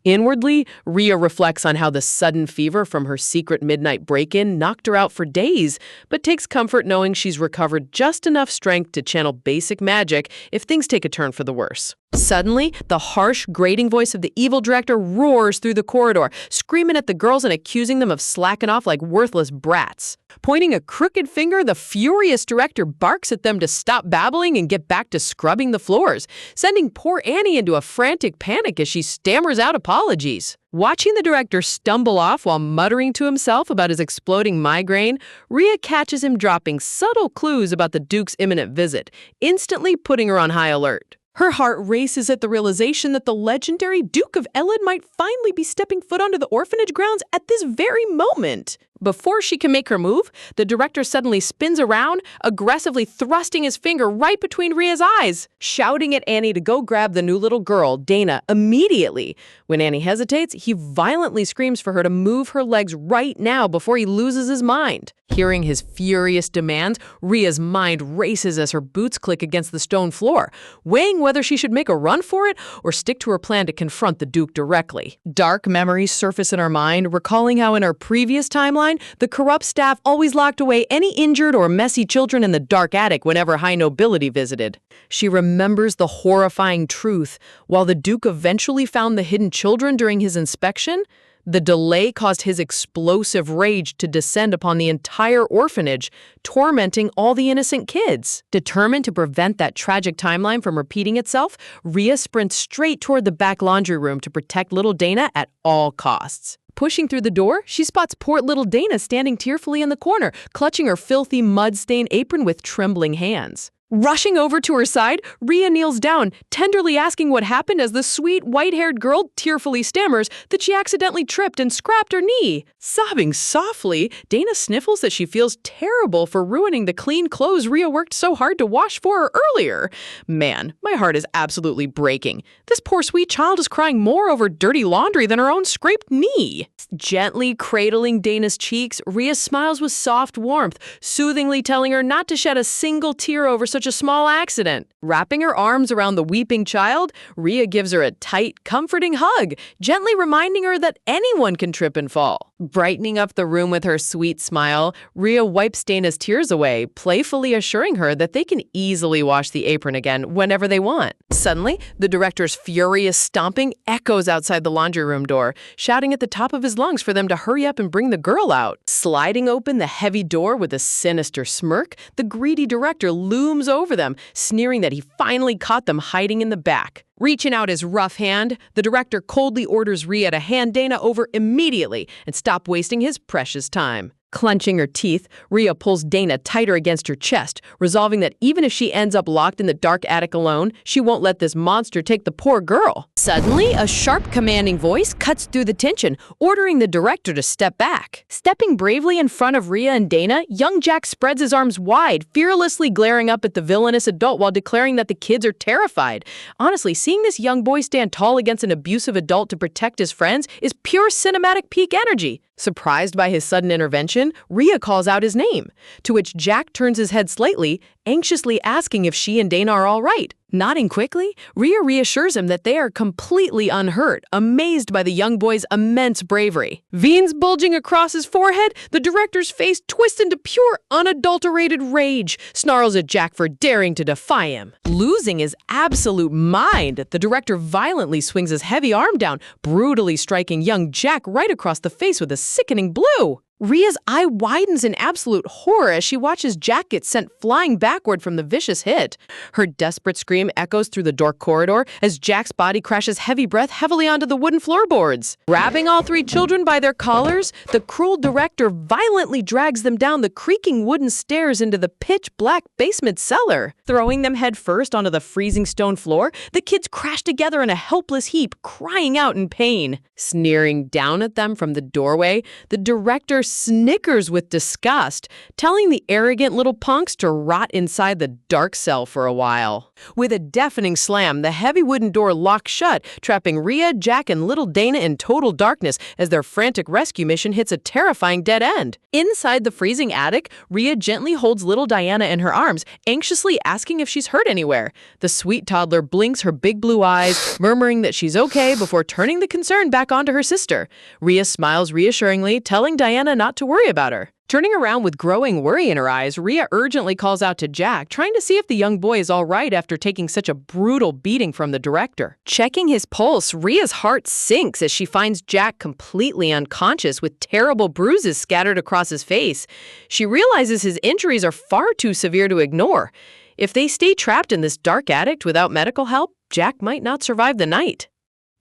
Inwardly, Rhea reflects on how the sudden fever from her secret midnight break-in knocked her out for days, but takes comfort knowing she's recovered just enough strength to channel basic magic if things take a turn for the worse. Suddenly, the harsh, grating voice of the evil director roars through the corridor, screaming at the girls and accusing them of slacking off like worthless brats. Pointing a crooked finger, the furious director barks at them to stop babbling and get back to scrubbing the floors, sending poor Annie into a frantic panic as she stammers out apologies. Watching the director stumble off while muttering to himself about his exploding migraine, Rhea catches him dropping subtle clues about the Duke's imminent visit, instantly putting her on high alert. Her heart races at the realization that the legendary Duke of Ellad might finally be stepping foot onto the orphanage grounds at this very moment. Before she can make her move, the director suddenly spins around, aggressively thrusting his finger right between Rhea's eyes, shouting at Annie to go grab the new little girl, Dana, immediately. When Annie hesitates, he violently screams for her to move her legs right now before he loses his mind. Hearing his furious demands, Rhea's mind races as her boots click against the stone floor, weighing whether she should make a run for it or stick to her plan to confront the Duke directly. Dark memories surface in her mind, recalling how in her previous timeline, the corrupt staff always locked away any injured or messy children in the dark attic whenever high nobility visited. She remembers the horrifying truth. While the Duke eventually found the hidden children during his inspection, the delay caused his explosive rage to descend upon the entire orphanage, tormenting all the innocent kids. Determined to prevent that tragic timeline from repeating itself, Rhea sprints straight toward the back laundry room to protect little Dana at all costs. Pushing through the door, she spots poor little Dana standing tearfully in the corner, clutching her filthy, mud-stained apron with trembling hands. Rushing over to her side, Rhea kneels down, tenderly asking what happened as the sweet, white-haired girl tearfully stammers that she accidentally tripped and scrapped her knee. Sobbing softly, Dana sniffles that she feels terrible for ruining the clean clothes Rhea worked so hard to wash for her earlier. Man, my heart is absolutely breaking. This poor sweet child is crying more over dirty laundry than her own scraped knee. Gently cradling Dana's cheeks, Rhea smiles with soft warmth, soothingly telling her not to shed a single tear over such a small accident. Wrapping her arms around the weeping child, Rhea gives her a tight, comforting hug, gently reminding her that anyone can trip and fall. Brightening up the room with her sweet smile, Rhea wipes Dana's tears away, playfully assuring her that they can easily wash the apron again whenever they want. Suddenly, the director's furious stomping echoes outside the laundry room door, shouting at the top of his lungs for them to hurry up and bring the girl out. Sliding open the heavy door with a sinister smirk, the greedy director looms over them, sneering that he finally caught them hiding in the back. Reaching out his rough hand, the director coldly orders Rhea to hand Dana over immediately and stop wasting his precious time. Clenching her teeth, Rhea pulls Dana tighter against her chest, resolving that even if she ends up locked in the dark attic alone, she won't let this monster take the poor girl. Suddenly, a sharp, commanding voice cuts through the tension, ordering the director to step back. Stepping bravely in front of Rhea and Dana, young Jack spreads his arms wide, fearlessly glaring up at the villainous adult while declaring that the kids are terrified. Honestly, seeing this young boy stand tall against an abusive adult to protect his friends is pure cinematic peak energy. Surprised by his sudden intervention, Rhea calls out his name, to which Jack turns his head slightly, anxiously asking if she and Dana are all right. Nodding quickly, Rhea reassures him that they are completely unhurt, amazed by the young boy's immense bravery. Veins bulging across his forehead, the director's face twists into pure, unadulterated rage, snarls at Jack for daring to defy him. Losing his absolute mind, the director violently swings his heavy arm down, brutally striking young Jack right across the face with a sickening blow. Rhea's eye widens in absolute horror as she watches Jack get sent flying backward from the vicious hit. Her desperate scream echoes through the dark corridor as Jack's body crashes heavy breath heavily onto the wooden floorboards. Grabbing all three children by their collars, the cruel director violently drags them down the creaking wooden stairs into the pitch-black basement cellar. Throwing them headfirst onto the freezing stone floor, the kids crash together in a helpless heap, crying out in pain. Sneering down at them from the doorway, the director snickers with disgust, telling the arrogant little punks to rot inside the dark cell for a while. With a deafening slam, the heavy wooden door locks shut, trapping Rhea, Jack, and little Dana in total darkness as their frantic rescue mission hits a terrifying dead end. Inside the freezing attic, Rhea gently holds little Diana in her arms, anxiously asking if she's hurt anywhere. The sweet toddler blinks her big blue eyes, murmuring that she's okay before turning the concern back onto her sister. Rhea smiles reassuringly, telling Diana not to worry about her. Turning around with growing worry in her eyes, Rhea urgently calls out to Jack, trying to see if the young boy is all right after taking such a brutal beating from the director. Checking his pulse, Rhea's heart sinks as she finds Jack completely unconscious with terrible bruises scattered across his face. She realizes his injuries are far too severe to ignore. If they stay trapped in this dark attic without medical help, Jack might not survive the night.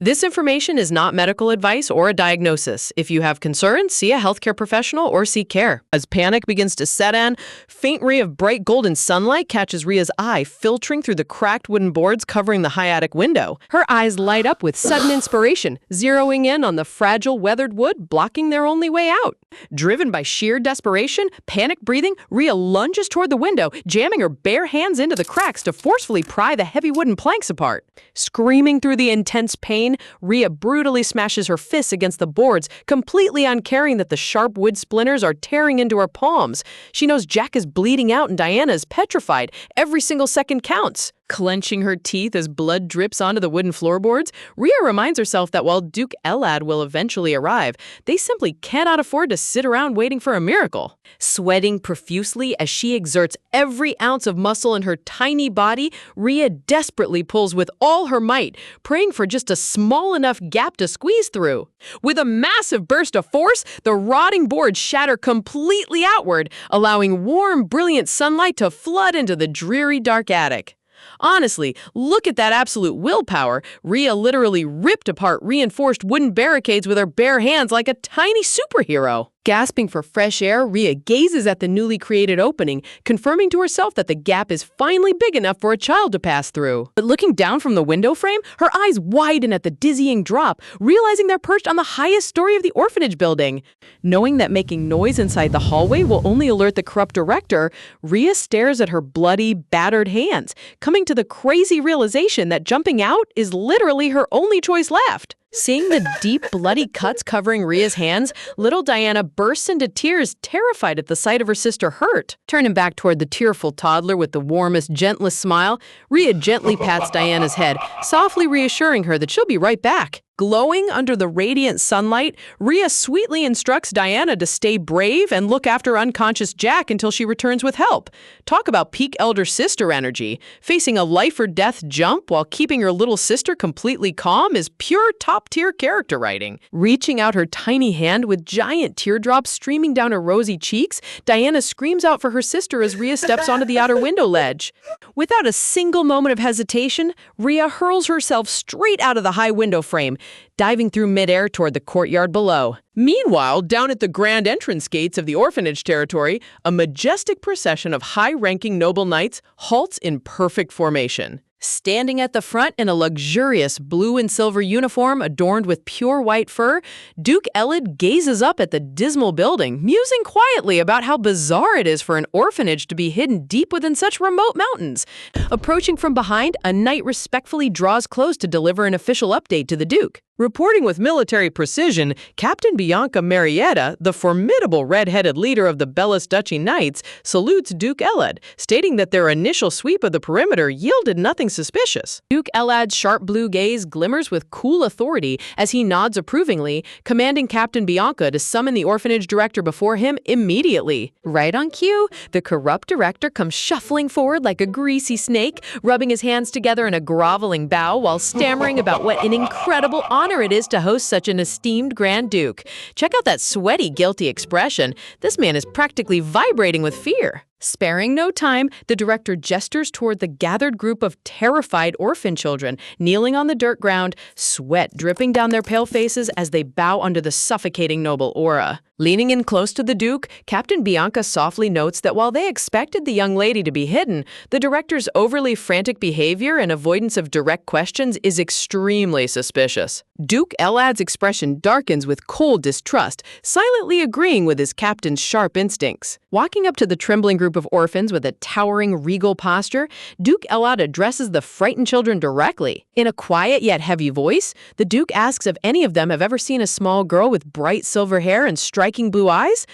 This information is not medical advice or a diagnosis. If you have concerns, see a healthcare professional or seek care. As panic begins to set in, faint ray of bright golden sunlight catches Rhea's eye, filtering through the cracked wooden boards covering the high attic window. Her eyes light up with sudden inspiration, zeroing in on the fragile weathered wood blocking their only way out. Driven by sheer desperation, panic breathing, Rhea lunges toward the window, jamming her bare hands into the cracks to forcefully pry the heavy wooden planks apart. Screaming through the intense pain, Rhea brutally smashes her fists against the boards, completely uncaring that the sharp wood splinters are tearing into her palms. She knows Jack is bleeding out and Diana is petrified. Every single second counts. Clenching her teeth as blood drips onto the wooden floorboards, Rhea reminds herself that while Duke Elad will eventually arrive, they simply cannot afford to sit around waiting for a miracle. Sweating profusely as she exerts every ounce of muscle in her tiny body, Rhea desperately pulls with all her might, praying for just a small enough gap to squeeze through. With a massive burst of force, the rotting boards shatter completely outward, allowing warm, brilliant sunlight to flood into the dreary, dark attic. Honestly, look at that absolute willpower. Rhea literally ripped apart reinforced wooden barricades with her bare hands like a tiny superhero. Gasping for fresh air, Rhea gazes at the newly created opening, confirming to herself that the gap is finally big enough for a child to pass through. But looking down from the window frame, her eyes widen at the dizzying drop, realizing they're perched on the highest story of the orphanage building. Knowing that making noise inside the hallway will only alert the corrupt director, Rhea stares at her bloody, battered hands, coming to the crazy realization that jumping out is literally her only choice left. Seeing the deep, bloody cuts covering Rhea's hands, little Diana bursts into tears, terrified at the sight of her sister hurt. Turning back toward the tearful toddler with the warmest, gentlest smile, Rhea gently pats Diana's head, softly reassuring her that she'll be right back. Glowing under the radiant sunlight, Rhea sweetly instructs Diana to stay brave and look after unconscious Jack until she returns with help. Talk about peak elder sister energy. Facing a life-or-death jump while keeping your little sister completely calm is pure top-tier character writing. Reaching out her tiny hand with giant teardrops streaming down her rosy cheeks, Diana screams out for her sister as Rhea steps onto the outer window ledge. Without a single moment of hesitation, Rhea hurls herself straight out of the high window frame, diving through midair toward the courtyard below. Meanwhile, down at the grand entrance gates of the orphanage territory, a majestic procession of high-ranking noble knights halts in perfect formation. Standing at the front in a luxurious blue and silver uniform adorned with pure white fur, Duke Elad gazes up at the dismal building, musing quietly about how bizarre it is for an orphanage to be hidden deep within such remote mountains. Approaching from behind, a knight respectfully draws close to deliver an official update to the Duke. Reporting with military precision, Captain Bianca Marietta, the formidable red-headed leader of the Bellis Duchy Knights, salutes Duke Elad, stating that their initial sweep of the perimeter yielded nothing suspicious. Duke Elad's sharp blue gaze glimmers with cool authority as he nods approvingly, commanding Captain Bianca to summon the orphanage director before him immediately. Right on cue, the corrupt director comes shuffling forward like a greasy snake, rubbing his hands together in a groveling bow while stammering about what an incredible honor it is to host such an esteemed Grand Duke. Check out that sweaty, guilty expression. This man is practically vibrating with fear. Sparing no time, the director gestures toward the gathered group of terrified orphan children, kneeling on the dirt ground, sweat dripping down their pale faces as they bow under the suffocating noble aura. Leaning in close to the Duke, Captain Bianca softly notes that while they expected the young lady to be hidden, the director's overly frantic behavior and avoidance of direct questions is extremely suspicious. Duke Elad's expression darkens with cold distrust, silently agreeing with his captain's sharp instincts. Walking up to the trembling group of orphans with a towering, regal posture, Duke Elad addresses the frightened children directly. In a quiet yet heavy voice, the Duke asks if any of them have ever seen a small girl with bright silver hair and striking blue eyes.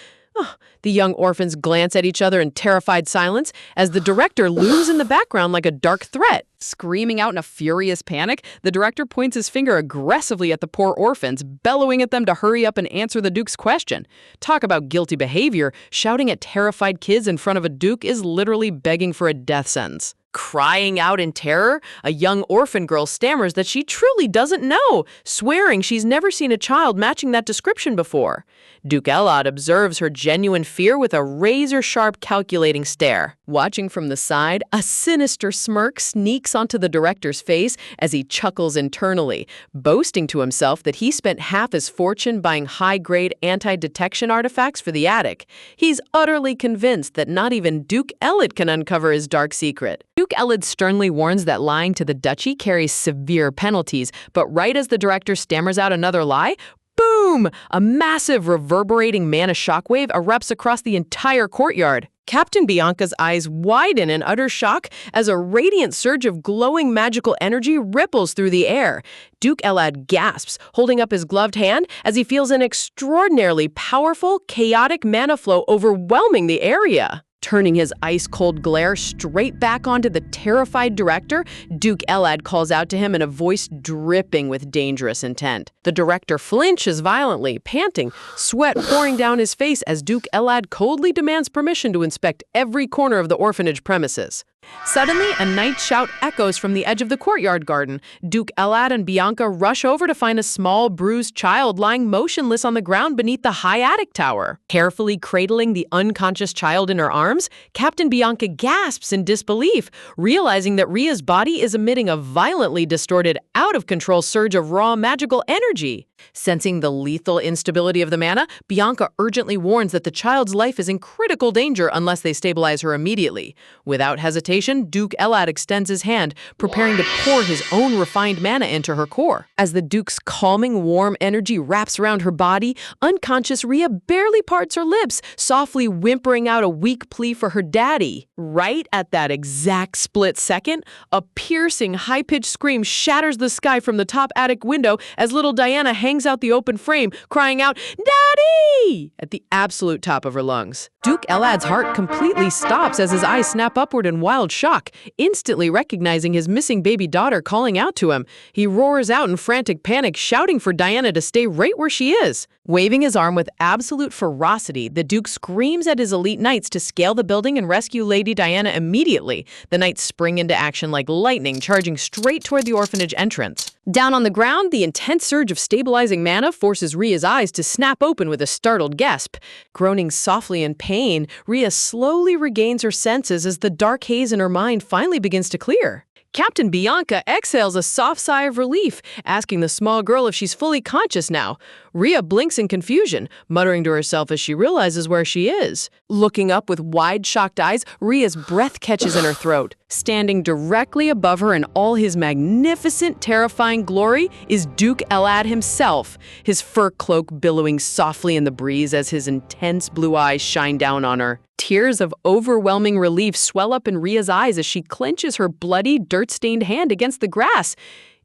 The young orphans glance at each other in terrified silence as the director looms in the background like a dark threat. Screaming out in a furious panic, the director points his finger aggressively at the poor orphans, bellowing at them to hurry up and answer the Duke's question. Talk about guilty behavior. Shouting at terrified kids in front of a Duke is literally begging for a death sentence. Crying out in terror, a young orphan girl stammers that she truly doesn't know, swearing she's never seen a child matching that description before. Duke Elad observes her genuine fear with a razor-sharp calculating stare. Watching from the side, a sinister smirk sneaks onto the director's face as he chuckles internally, boasting to himself that he spent half his fortune buying high-grade anti-detection artifacts for the attic. He's utterly convinced that not even Duke Elad can uncover his dark secret. Duke Elad sternly warns that lying to the duchy carries severe penalties, but right as the director stammers out another lie, boom! A massive reverberating mana shockwave erupts across the entire courtyard. Captain Bianca's eyes widen in utter shock as a radiant surge of glowing magical energy ripples through the air. Duke Elad gasps, holding up his gloved hand as he feels an extraordinarily powerful, chaotic mana flow overwhelming the area. Turning his ice-cold glare straight back onto the terrified director, Duke Elad calls out to him in a voice dripping with dangerous intent. The director flinches violently, panting, sweat pouring down his face as Duke Elad coldly demands permission to inspect every corner of the orphanage premises. Suddenly, a night shout echoes from the edge of the courtyard garden. Duke Elad and Bianca rush over to find a small, bruised child lying motionless on the ground beneath the high attic tower. Carefully cradling the unconscious child in her arms, Captain Bianca gasps in disbelief, realizing that Rhea's body is emitting a violently distorted, out-of-control surge of raw magical energy. Sensing the lethal instability of the mana, Bianca urgently warns that the child's life is in critical danger unless they stabilize her immediately. Without hesitation, Duke Elad extends his hand, preparing to pour his own refined mana into her core. As the Duke's calming, warm energy wraps around her body, unconscious Rhea barely parts her lips, softly whimpering out a weak plea for her daddy. Right at that exact split second, a piercing, high-pitched scream shatters the sky from the top attic window as little Diana hangs out the open frame, crying out, "Daddy!" at the absolute top of her lungs. Duke Elad's heart completely stops as his eyes snap upward in wild shock, instantly recognizing his missing baby daughter calling out to him. He roars out in frantic panic, shouting for Diana to stay right where she is. Waving his arm with absolute ferocity, the Duke screams at his elite knights to scale the building and rescue Lady Diana immediately. The knights spring into action like lightning, charging straight toward the orphanage entrance. Down on the ground, the intense surge of stabilizing mana forces Rhea's eyes to snap open with a startled gasp. Groaning softly in pain, Rhea slowly regains her senses as the dark haze in her mind finally begins to clear. Captain Bianca exhales a soft sigh of relief, asking the small girl if she's fully conscious now. Rhea blinks in confusion, muttering to herself as she realizes where she is. Looking up with wide, shocked eyes, Rhea's breath catches in her throat. Standing directly above her in all his magnificent, terrifying glory is Duke Elad himself, his fur cloak billowing softly in the breeze as his intense blue eyes shine down on her. Tears of overwhelming relief swell up in Rhea's eyes as she clenches her bloody, dirt-stained hand against the grass.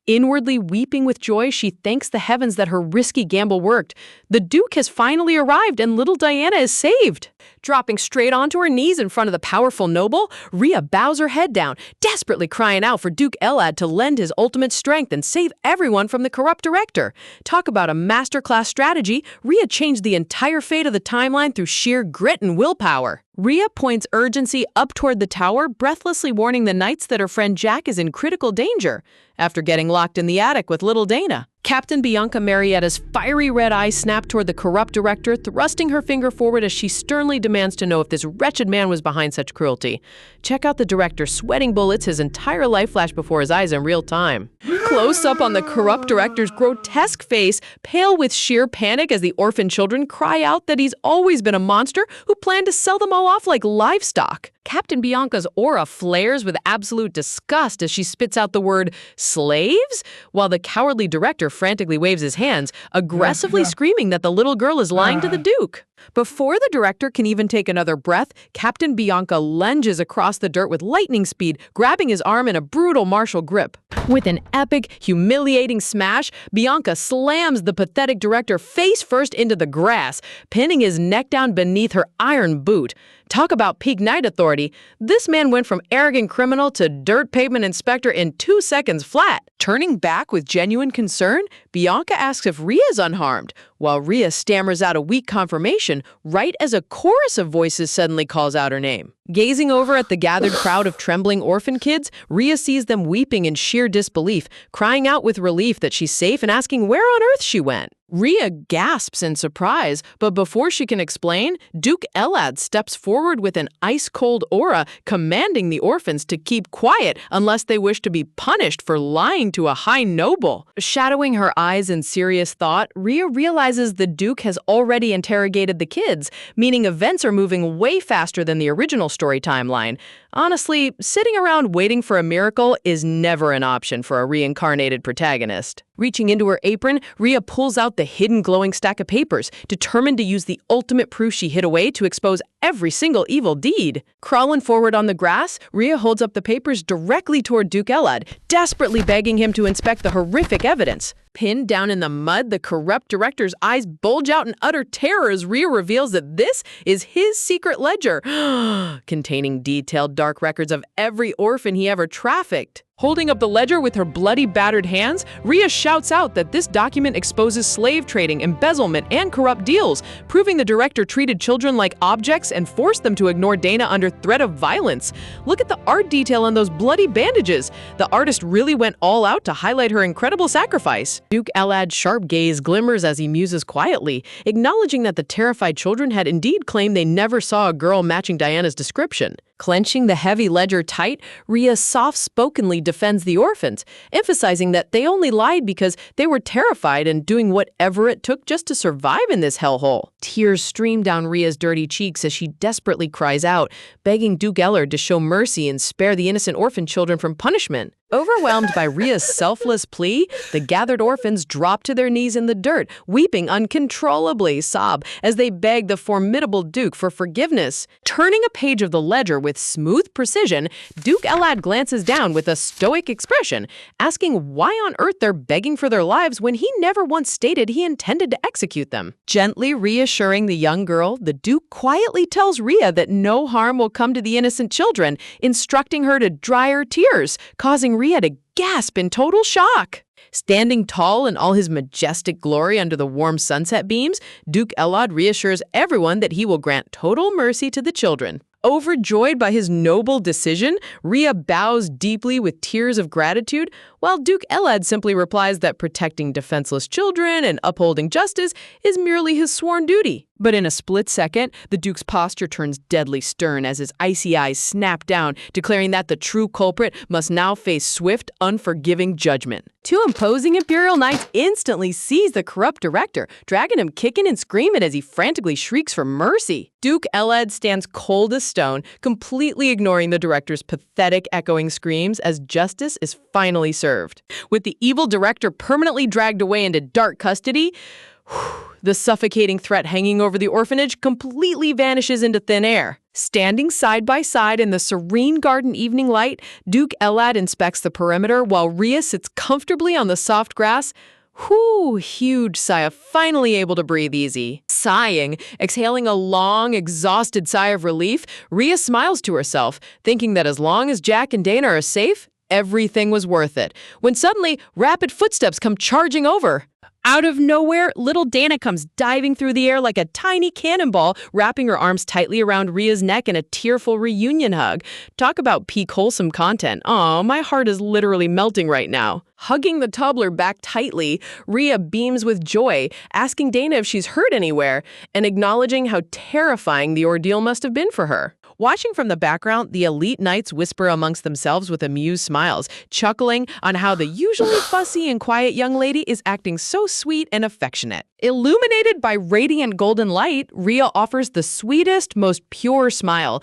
Inwardly weeping with joy, she thanks the heavens that her risky gamble worked. The Duke has finally arrived and little Diana is saved. Dropping straight onto her knees in front of the powerful noble, Rhea bows her head down, desperately crying out for Duke Elad to lend his ultimate strength and save everyone from the corrupt director. Talk about a masterclass strategy, Rhea changed the entire fate of the timeline through sheer grit and willpower. Rhea points urgency up toward the tower, breathlessly warning the knights that her friend Jack is in critical danger after getting locked in the attic with little Dana. Captain Bianca Marietta's fiery red eyes snap toward the corrupt director, thrusting her finger forward as she sternly demands to know if this wretched man was behind such cruelty. Check out the director sweating bullets, his entire life flash before his eyes in real time. Close up on the corrupt director's grotesque face, pale with sheer panic as the orphan children cry out that he's always been a monster who planned to sell them all off like livestock. Captain Bianca's aura flares with absolute disgust as she spits out the word slaves, while the cowardly director frantically waves his hands, aggressively screaming that the little girl is lying to the Duke. Before the director can even take another breath, Captain Bianca lunges across the dirt with lightning speed, grabbing his arm in a brutal martial grip. With an epic, humiliating smash, Bianca slams the pathetic director face first into the grass, pinning his neck down beneath her iron boot. Talk about peak knight authority. This man went from arrogant criminal to dirt pavement inspector in 2 seconds flat. Turning back with genuine concern, Bianca asks if Rhea's unharmed, while Rhea stammers out a weak confirmation right as a chorus of voices suddenly calls out her name. Gazing over at the gathered crowd of trembling orphan kids, Rhea sees them weeping in sheer disbelief, crying out with relief that she's safe and asking where on earth she went. Rhea gasps in surprise, but before she can explain, Duke Elad steps forward with an ice-cold aura, commanding the orphans to keep quiet unless they wish to be punished for lying to a high noble. Shadowing her eyes in serious thought, Rhea realizes the Duke has already interrogated the kids, meaning events are moving way faster than the original story timeline. Honestly, sitting around waiting for a miracle is never an option for a reincarnated protagonist. Reaching into her apron, Rhea pulls out the hidden glowing stack of papers, determined to use the ultimate proof she hid away to expose every single evil deed. Crawling forward on the grass, Rhea holds up the papers directly toward Duke Elad, desperately begging him to inspect the horrific evidence. Pinned down in the mud, the corrupt director's eyes bulge out in utter terror as Rhea reveals that this is his secret ledger, containing detailed dark records of every orphan he ever trafficked. Holding up the ledger with her bloody, battered hands, Rhea shouts out that this document exposes slave trading, embezzlement, and corrupt deals, proving the director treated children like objects and forced them to ignore Dana under threat of violence. Look at the art detail on those bloody bandages. The artist really went all out to highlight her incredible sacrifice. Duke Elad's sharp gaze glimmers as he muses quietly, acknowledging that the terrified children had indeed claimed they never saw a girl matching Diana's description. Clenching the heavy ledger tight, Rhea soft-spokenly defends the orphans, emphasizing that they only lied because they were terrified and doing whatever it took just to survive in this hellhole. Tears stream down Rhea's dirty cheeks as she desperately cries out, begging Duke Ellard to show mercy and spare the innocent orphan children from punishment. Overwhelmed by Rhea's selfless plea, the gathered orphans drop to their knees in the dirt, weeping uncontrollably, sob as they beg the formidable Duke for forgiveness. Turning a page of the ledger with smooth precision, Duke Ellard glances down with a stoic expression, asking why on earth they're begging for their lives when he never once stated he intended to execute them. Gently reassuring the young girl, the Duke quietly tells Rhea that no harm will come to the innocent children, instructing her to dry her tears, causing Rhea to gasp in total shock. Standing tall in all his majestic glory under the warm sunset beams, Duke Ellard reassures everyone that he will grant total mercy to the children. Overjoyed by his noble decision, Rhea bows deeply with tears of gratitude, while Duke Ellard simply replies that protecting defenseless children and upholding justice is merely his sworn duty. But in a split second, the Duke's posture turns deadly stern as his icy eyes snap down, declaring that the true culprit must now face swift, unforgiving judgment. Two imposing Imperial Knights instantly seize the corrupt director, dragging him kicking and screaming as he frantically shrieks for mercy. Duke Ellard stands cold as stone, completely ignoring the director's pathetic echoing screams as justice is finally served. With the evil director permanently dragged away into dark custody, the suffocating threat hanging over the orphanage completely vanishes into thin air. Standing side by side in the serene garden evening light, Duke Ellard inspects the perimeter while Rhea sits comfortably on the soft grass. Huge sigh, finally able to breathe easy. Sighing, exhaling a long, exhausted sigh of relief, Rhea smiles to herself, thinking that as long as Jack and Dana are safe, everything was worth it. When suddenly, rapid footsteps come charging over. Out of nowhere, little Dana comes diving through the air like a tiny cannonball, wrapping her arms tightly around Rhea's neck in a tearful reunion hug. Talk about peak wholesome content. Aw, my heart is literally melting right now. Hugging the toddler back tightly, Rhea beams with joy, asking Dana if she's hurt anywhere, and acknowledging how terrifying the ordeal must have been for her. Watching from the background, the elite knights whisper amongst themselves with amused smiles, chuckling on how the usually fussy and quiet young lady is acting so sweet and affectionate. Illuminated by radiant golden light, Rhea offers the sweetest, most pure smile,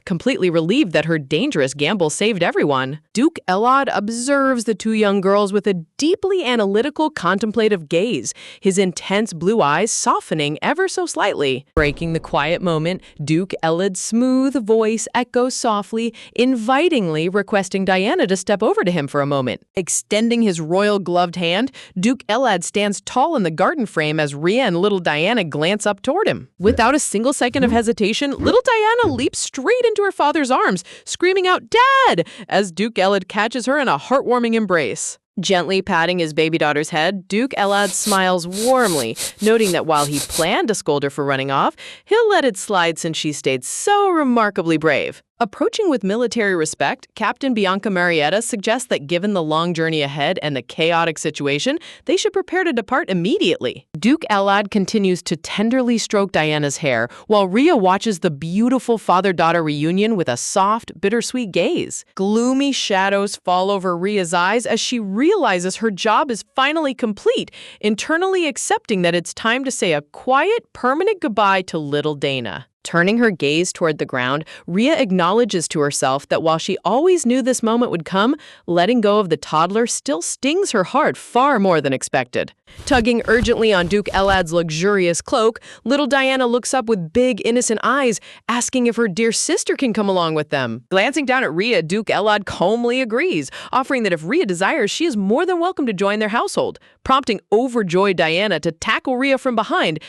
completely relieved that her dangerous gamble saved everyone. Duke Ellard observes the two young girls with a deeply analytical, contemplative gaze, his intense blue eyes softening ever so slightly. Breaking the quiet moment, Duke Ellard's smooth voice echoes softly, invitingly requesting Diana to step over to him for a moment. Extending his royal gloved hand, Duke Ellard stands tall in the garden frame as Rhea and little Diana glance up toward him. Without a single second of hesitation, little Diana leaps straight into her father's arms, screaming out, "Dad!" as Duke Ellard catches her in a heartwarming embrace. Gently patting his baby daughter's head, Duke Ellard smiles warmly, noting that while he planned to scold her for running off, he'll let it slide since she stayed so remarkably brave. Approaching with military respect, Captain Bianca Marietta suggests that given the long journey ahead and the chaotic situation, they should prepare to depart immediately. Duke Ellard continues to tenderly stroke Diana's hair, while Rhea watches the beautiful father-daughter reunion with a soft, bittersweet gaze. Gloomy shadows fall over Rhea's eyes as she realizes her job is finally complete, internally accepting that it's time to say a quiet, permanent goodbye to little Dana. Turning her gaze toward the ground, Rhea acknowledges to herself that while she always knew this moment would come, letting go of the toddler still stings her heart far more than expected. Tugging urgently on Duke Ellad's luxurious cloak, little Diana looks up with big, innocent eyes, asking if her dear sister can come along with them. Glancing down at Rhea, Duke Ellard calmly agrees, offering that if Rhea desires, she is more than welcome to join their household, prompting overjoyed Diana to tackle Rhea from behind.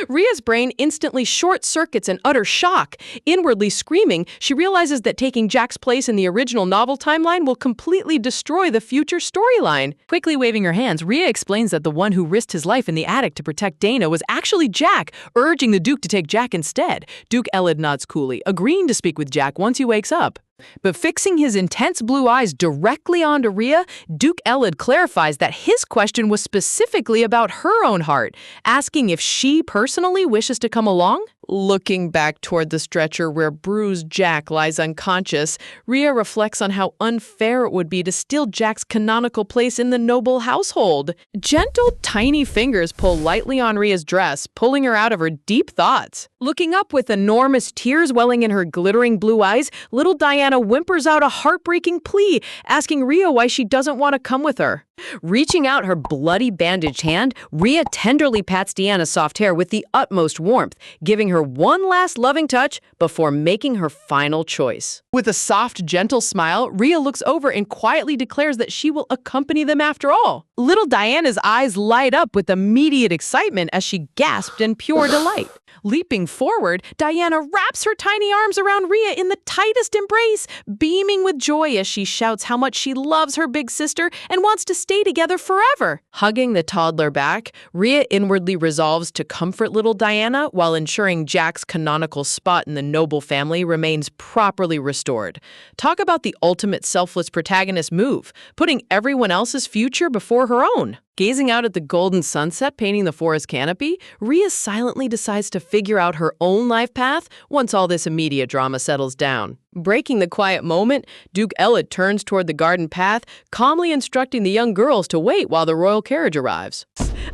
Rhea's brain instantly short-circuits in utter shock. Inwardly screaming, she realizes that taking Jack's place in the original novel timeline will completely destroy the future storyline. Quickly waving her hands, Rhea explains that the one who risked his life in the attic to protect Dana was actually Jack, urging the Duke to take Jack instead. Duke Ellard nods coolly, agreeing to speak with Jack once he wakes up. But fixing his intense blue eyes directly onto Rhea, Duke Ellard clarifies that his question was specifically about her own heart, asking if she personally wishes to come along. Looking back toward the stretcher where bruised Jack lies unconscious, Rhea reflects on how unfair it would be to steal Jack's canonical place in the noble household. Gentle, tiny fingers pull lightly on Rhea's dress, pulling her out of her deep thoughts. Looking up with enormous tears welling in her glittering blue eyes, little Diana whimpers out a heartbreaking plea, asking Rhea why she doesn't want to come with her. Reaching out her bloody bandaged hand, Rhea tenderly pats Deanna's soft hair with the utmost warmth, giving her one last loving touch before making her final choice. With a soft, gentle smile, Rhea looks over and quietly declares that she will accompany them after all. Little Diana's eyes light up with immediate excitement as she gasped in pure delight. Leaping forward, Diana wraps her tiny arms around Rhea in the tightest embrace, beaming with joy as she shouts how much she loves her big sister and wants to stay together forever. Hugging the toddler back, Rhea inwardly resolves to comfort little Diana while ensuring Jack's canonical spot in the noble family remains properly restored. Talk about the ultimate selfless protagonist move, putting everyone else's future before her own. Gazing out at the golden sunset painting the forest canopy, Rhea silently decides to figure out her own life path once all this immediate drama settles down. Breaking the quiet moment, Duke Elad turns toward the garden path, calmly instructing the young girls to wait while the royal carriage arrives.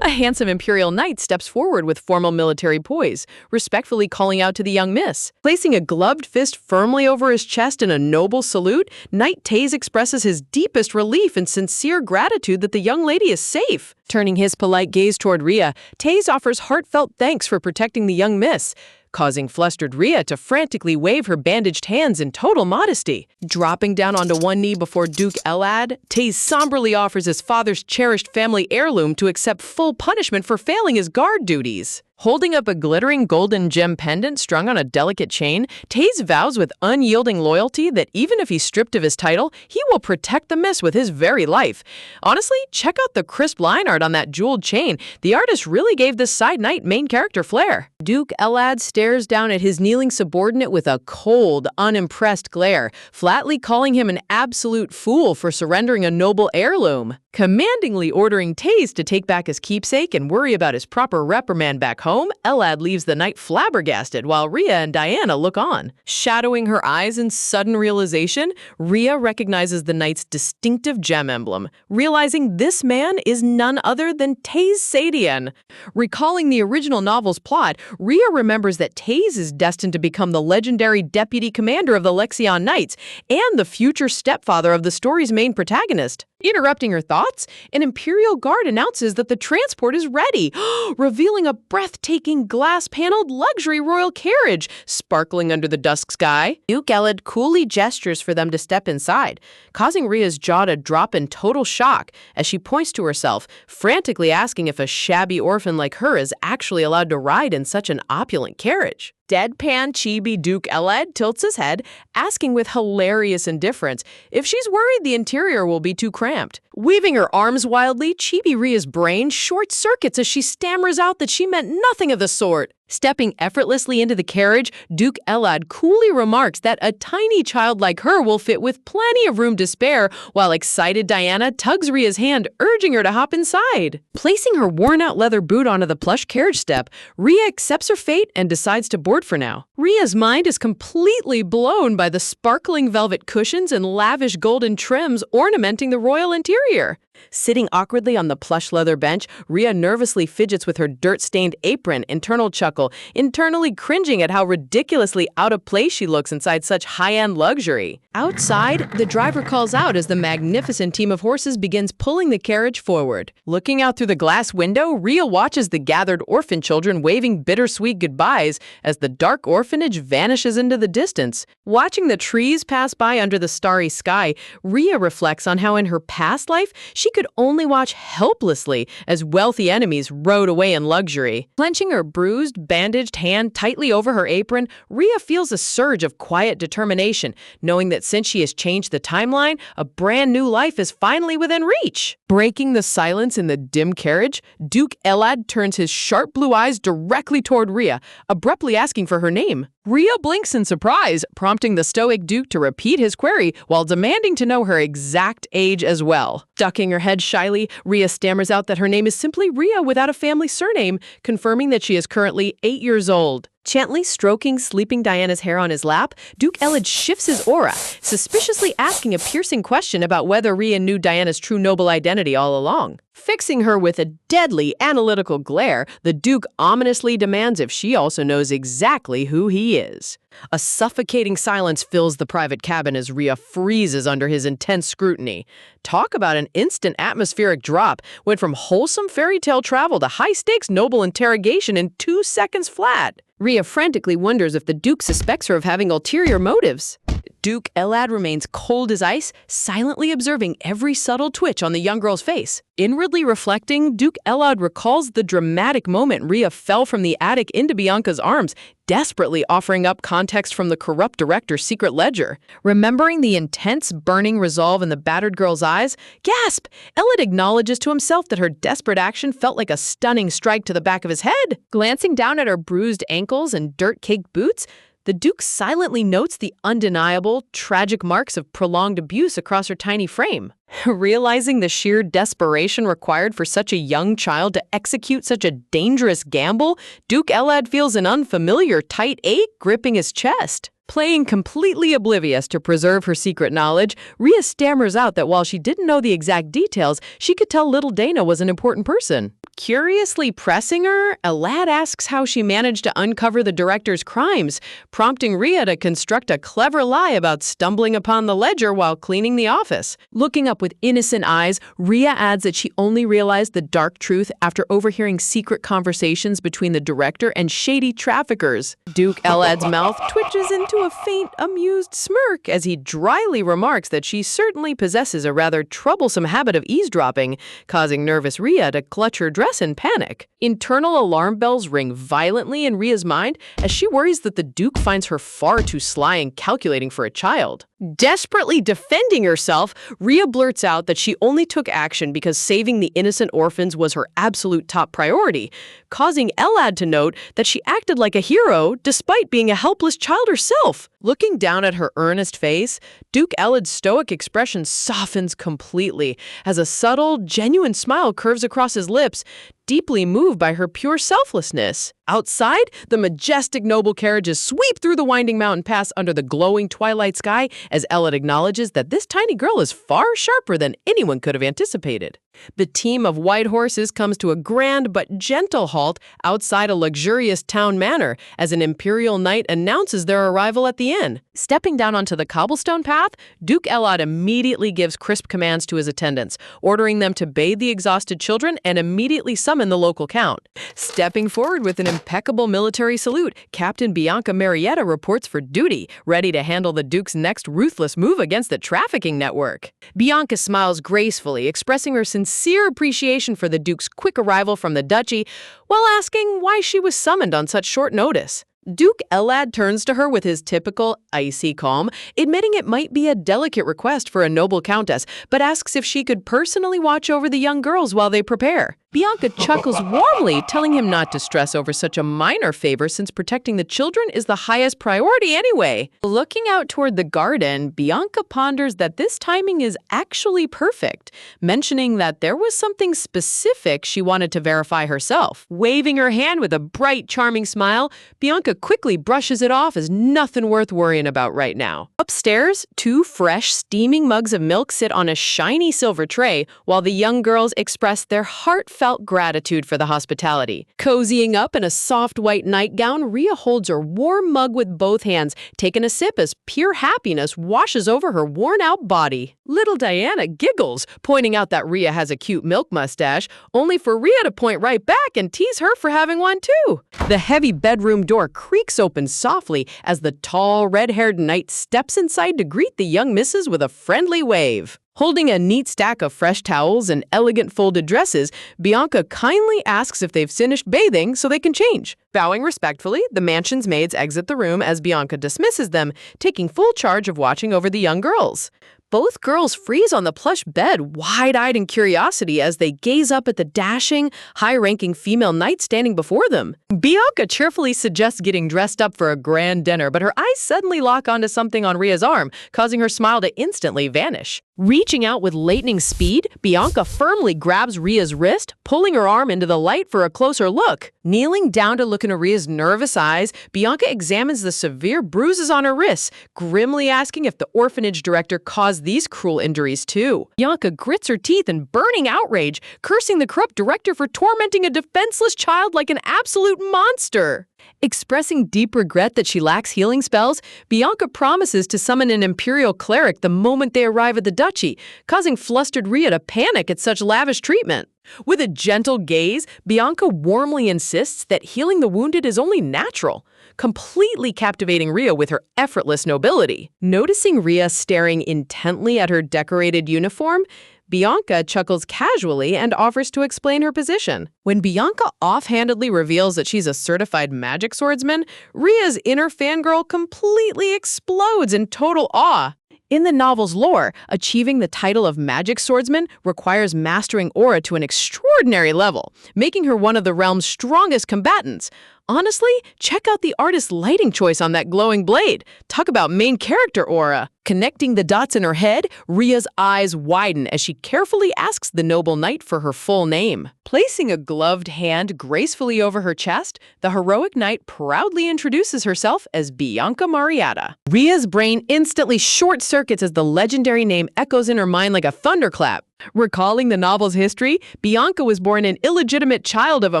A handsome imperial knight steps forward with formal military poise, respectfully calling out to the young miss. Placing a gloved fist firmly over his chest in a noble salute, Knight Taze expresses his deepest relief and sincere gratitude that the young lady is safe. Turning his polite gaze toward Rhea, Taze offers heartfelt thanks for protecting the young miss, causing flustered Rhea to frantically wave her bandaged hands in total modesty. Dropping down onto one knee before Duke Elad, Taze somberly offers his father's cherished family heirloom to accept full punishment for failing his guard duties. Holding up a glittering golden gem pendant strung on a delicate chain, Taze vows with unyielding loyalty that even if he's stripped of his title, he will protect the miss with his very life. Honestly, check out the crisp line art on that jeweled chain. The artist really gave this side knight main character flair. Duke Elad stares down at his kneeling subordinate with a cold, unimpressed glare, flatly calling him an absolute fool for surrendering a noble heirloom. Commandingly ordering Taze to take back his keepsake and worry about his proper reprimand back home, Elad leaves the knight flabbergasted while Rhea and Diana look on. Shadowing her eyes in sudden realization, Rhea recognizes the knight's distinctive gem emblem, realizing this man is none other than Taze Sadian. Recalling the original novel's plot, Rhea remembers that Taze is destined to become the legendary deputy commander of the Lexion Knights and the future stepfather of the story's main protagonist. Interrupting her thoughts, an Imperial Guard announces that the transport is ready, revealing a breathtaking glass-paneled luxury royal carriage sparkling under the dusk sky. Duke Elad coolly gestures for them to step inside, causing Rhea's jaw to drop in total shock as she points to herself, frantically asking if a shabby orphan like her is actually allowed to ride in such an opulent carriage. Deadpan chibi Duke Elad tilts his head, asking with hilarious indifference if she's worried the interior will be too cramped. Waving her arms wildly, chibi Rhea's brain short-circuits as she stammers out that she meant nothing of the sort. Stepping effortlessly into the carriage, Duke Elad coolly remarks that a tiny child like her will fit with plenty of room to spare, while excited Diana tugs Rhea's hand, urging her to hop inside. Placing her worn-out leather boot onto the plush carriage step, Rhea accepts her fate and decides to board for now. Rhea's mind is completely blown by the sparkling velvet cushions and lavish golden trims ornamenting the royal interior. Sitting awkwardly on the plush leather bench, Rhea nervously fidgets with her dirt-stained apron, internal chuckle, internally cringing at how ridiculously out of place she looks inside such high-end luxury. Outside, the driver calls out as the magnificent team of horses begins pulling the carriage forward. Looking out through the glass window, Rhea watches the gathered orphan children waving bittersweet goodbyes as the dark orphanage vanishes into the distance. Watching the trees pass by under the starry sky, Rhea reflects on how in her past life she could only watch helplessly as wealthy enemies rode away in luxury. Clenching her bruised, bandaged hand tightly over her apron, Rhea feels a surge of quiet determination, knowing that since she has changed the timeline, a brand new life is finally within reach. Breaking the silence in the dim carriage, Duke Elad turns his sharp blue eyes directly toward Rhea, abruptly asking for her name. Rhea blinks in surprise, prompting the stoic Duke to repeat his query while demanding to know her exact age as well. Ducking her head shyly, Rhea stammers out that her name is simply Rhea without a family surname, confirming that she is currently 8 years old. Gently stroking sleeping Diana's hair on his lap, Duke Elad shifts his aura, suspiciously asking a piercing question about whether Rhea knew Diana's true noble identity all along. Fixing her with a deadly analytical glare, the Duke ominously demands if she also knows exactly who he is. A suffocating silence fills the private cabin as Rhea freezes under his intense scrutiny. Talk about an instant atmospheric drop. Went from wholesome fairy tale travel to high-stakes noble interrogation in 2 seconds flat. Rhea frantically wonders if the Duke suspects her of having ulterior motives. Duke Elad remains cold as ice, silently observing every subtle twitch on the young girl's face. Inwardly reflecting, Duke Elad recalls the dramatic moment Rhea fell from the attic into Bianca's arms, desperately offering up context from the corrupt director's secret ledger. Remembering the intense, burning resolve in the battered girl's eyes, gasp! Elad acknowledges to himself that her desperate action felt like a stunning strike to the back of his head. Glancing down at her bruised ankles and dirt-caked boots, the Duke silently notes the undeniable, tragic marks of prolonged abuse across her tiny frame. Realizing the sheer desperation required for such a young child to execute such a dangerous gamble, Duke Elad feels an unfamiliar tight ache gripping his chest. Playing completely oblivious to preserve her secret knowledge, Rhea stammers out that while she didn't know the exact details, she could tell little Dana was an important person. Curiously pressing her, Elad asks how she managed to uncover the director's crimes, prompting Rhea to construct a clever lie about stumbling upon the ledger while cleaning the office. Looking up with innocent eyes, Rhea adds that she only realized the dark truth after overhearing secret conversations between the director and shady traffickers. Duke Elad's mouth twitches into a faint, amused smirk as he dryly remarks that she certainly possesses a rather troublesome habit of eavesdropping, causing nervous Rhea to clutch her dress in panic. Internal alarm bells ring violently in Rhea's mind as she worries that the Duke finds her far too sly and calculating for a child. Desperately defending herself, Rhea blurts out that she only took action because saving the innocent orphans was her absolute top priority, causing Elad to note that she acted like a hero despite being a helpless child herself. Looking down at her earnest face, Duke Elad's stoic expression softens completely as a subtle, genuine smile curves across his lips, deeply moved by her pure selflessness. Outside, the majestic noble carriages sweep through the winding mountain pass under the glowing twilight sky as Elad acknowledges that this tiny girl is far sharper than anyone could have anticipated. The team of white horses comes to a grand but gentle halt outside a luxurious town manor as an imperial knight announces their arrival at the inn. Stepping down onto the cobblestone path, Duke Elad immediately gives crisp commands to his attendants, ordering them to bathe the exhausted children and immediately summon the local count. Stepping forward with an impeccable military salute, Captain Bianca Marietta reports for duty, ready to handle the Duke's next ruthless move against the trafficking network. Bianca smiles gracefully, expressing her sincere appreciation for the Duke's quick arrival from the duchy, while asking why she was summoned on such short notice. Duke Elad turns to her with his typical icy calm, admitting it might be a delicate request for a noble countess, but asks if she could personally watch over the young girls while they prepare. Bianca chuckles warmly, telling him not to stress over such a minor favor since protecting the children is the highest priority anyway. Looking out toward the garden, Bianca ponders that this timing is actually perfect, mentioning that there was something specific she wanted to verify herself. Waving her hand with a bright, charming smile, Bianca quickly brushes it off as nothing worth worrying about right now. Upstairs, 2 fresh, steaming mugs of milk sit on a shiny silver tray, while the young girls express their heartfelt gratitude for the hospitality. Cozying up in a soft white nightgown, Rhea holds her warm mug with both hands, taking a sip as pure happiness washes over her worn-out body. Little Diana giggles, pointing out that Rhea has a cute milk mustache, only for Rhea to point right back and tease her for having one too. The heavy bedroom door creaks open softly as the tall, red-haired knight steps inside to greet the young missus with a friendly wave. Holding a neat stack of fresh towels and elegant folded dresses, Bianca kindly asks if they've finished bathing so they can change. Bowing respectfully, the mansion's maids exit the room as Bianca dismisses them, taking full charge of watching over the young girls. Both girls freeze on the plush bed, wide-eyed in curiosity as they gaze up at the dashing, high-ranking female knight standing before them. Bianca cheerfully suggests getting dressed up for a grand dinner, but her eyes suddenly lock onto something on Rhea's arm, causing her smile to instantly vanish. Reaching out with lightning speed, Bianca firmly grabs Rhea's wrist, pulling her arm into the light for a closer look. Kneeling down to look into Ria's nervous eyes, Bianca examines the severe bruises on her wrists, grimly asking if the orphanage director caused these cruel injuries too. Bianca grits her teeth in burning outrage, cursing the corrupt director for tormenting a defenseless child like an absolute monster. Expressing deep regret that she lacks healing spells, Bianca promises to summon an imperial cleric the moment they arrive at the duchy, causing flustered Ria to panic at such lavish treatment. With a gentle gaze, Bianca warmly insists that healing the wounded is only natural, completely captivating Ria with her effortless nobility. Noticing Ria staring intently at her decorated uniform, Bianca chuckles casually and offers to explain her position. When Bianca offhandedly reveals that she's a certified magic swordsman, Ria's inner fangirl completely explodes in total awe. In the novel's lore, achieving the title of magic swordsman requires mastering aura to an extraordinary level, making her one of the realm's strongest combatants. Honestly, check out the artist's lighting choice on that glowing blade. Talk about main character aura. Connecting the dots in her head, Ria's eyes widen as she carefully asks the noble knight for her full name. Placing a gloved hand gracefully over her chest, the heroic knight proudly introduces herself as Bianca Marietta. Ria's brain instantly short-circuits as the legendary name echoes in her mind like a thunderclap. Recalling the novel's history, Bianca was born an illegitimate child of a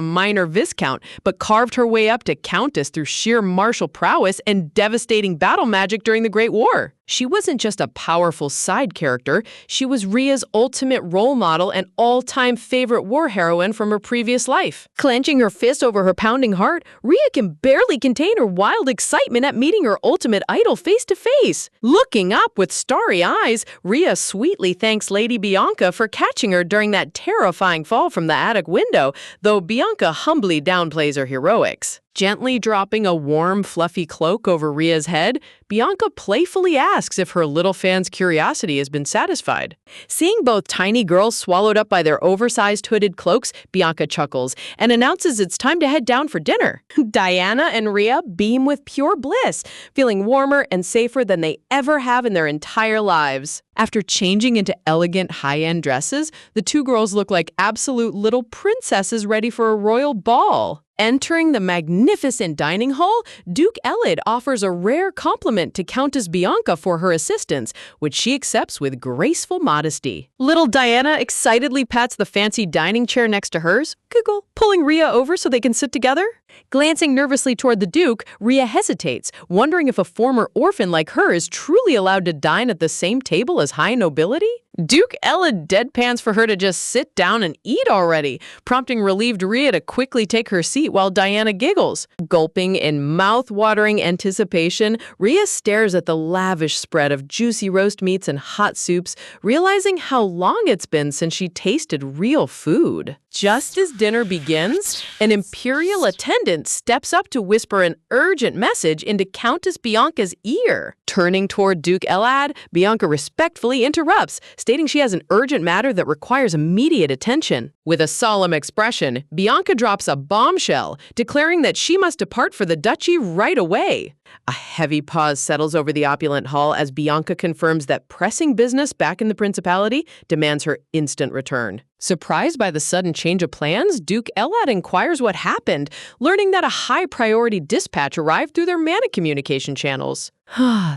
minor viscount, but carved her way up to countess through sheer martial prowess and devastating battle magic during the Great War. She wasn't just a powerful side character, she was Ria's ultimate role model and all-time favorite war heroine from her previous life. Clenching her fist over her pounding heart, Ria can barely contain her wild excitement at meeting her ultimate idol face to face. Looking up with starry eyes, Ria sweetly thanks Lady Bianca for catching her during that terrifying fall from the attic window, though Bianca humbly downplays her heroics. Gently dropping a warm, fluffy cloak over Ria's head, Bianca playfully asks if her little fan's curiosity has been satisfied. Seeing both tiny girls swallowed up by their oversized hooded cloaks, Bianca chuckles and announces it's time to head down for dinner. Diana and Ria beam with pure bliss, feeling warmer and safer than they ever have in their entire lives. After changing into elegant high-end dresses, the two girls look like absolute little princesses ready for a royal ball. Entering the magnificent dining hall, Duke Elid offers a rare compliment to Countess Bianca for her assistance, which she accepts with graceful modesty. Little Diana excitedly pats the fancy dining chair next to hers, giggle, pulling Ria over so they can sit together. Glancing nervously toward the Duke, Ria hesitates, wondering if a former orphan like her is truly allowed to dine at the same table as high nobility. Duke Elid deadpans for her to just sit down and eat already, prompting relieved Ria to quickly take her seat while Diana giggles. Gulping in mouth-watering anticipation, Ria stares at the lavish spread of juicy roast meats and hot soups, realizing how long it's been since she tasted real food. Just as dinner begins, an imperial attendant steps up to whisper an urgent message into Countess Bianca's ear. Turning toward Duke Elad, Bianca respectfully interrupts, stating she has an urgent matter that requires immediate attention. With a solemn expression, Bianca drops a bombshell, declaring that she must depart for the duchy right away. A heavy pause settles over the opulent hall as Bianca confirms that pressing business back in the principality demands her instant return. Surprised by the sudden change of plans, Duke Elad inquires what happened, learning that a high-priority dispatch arrived through their mana communication channels.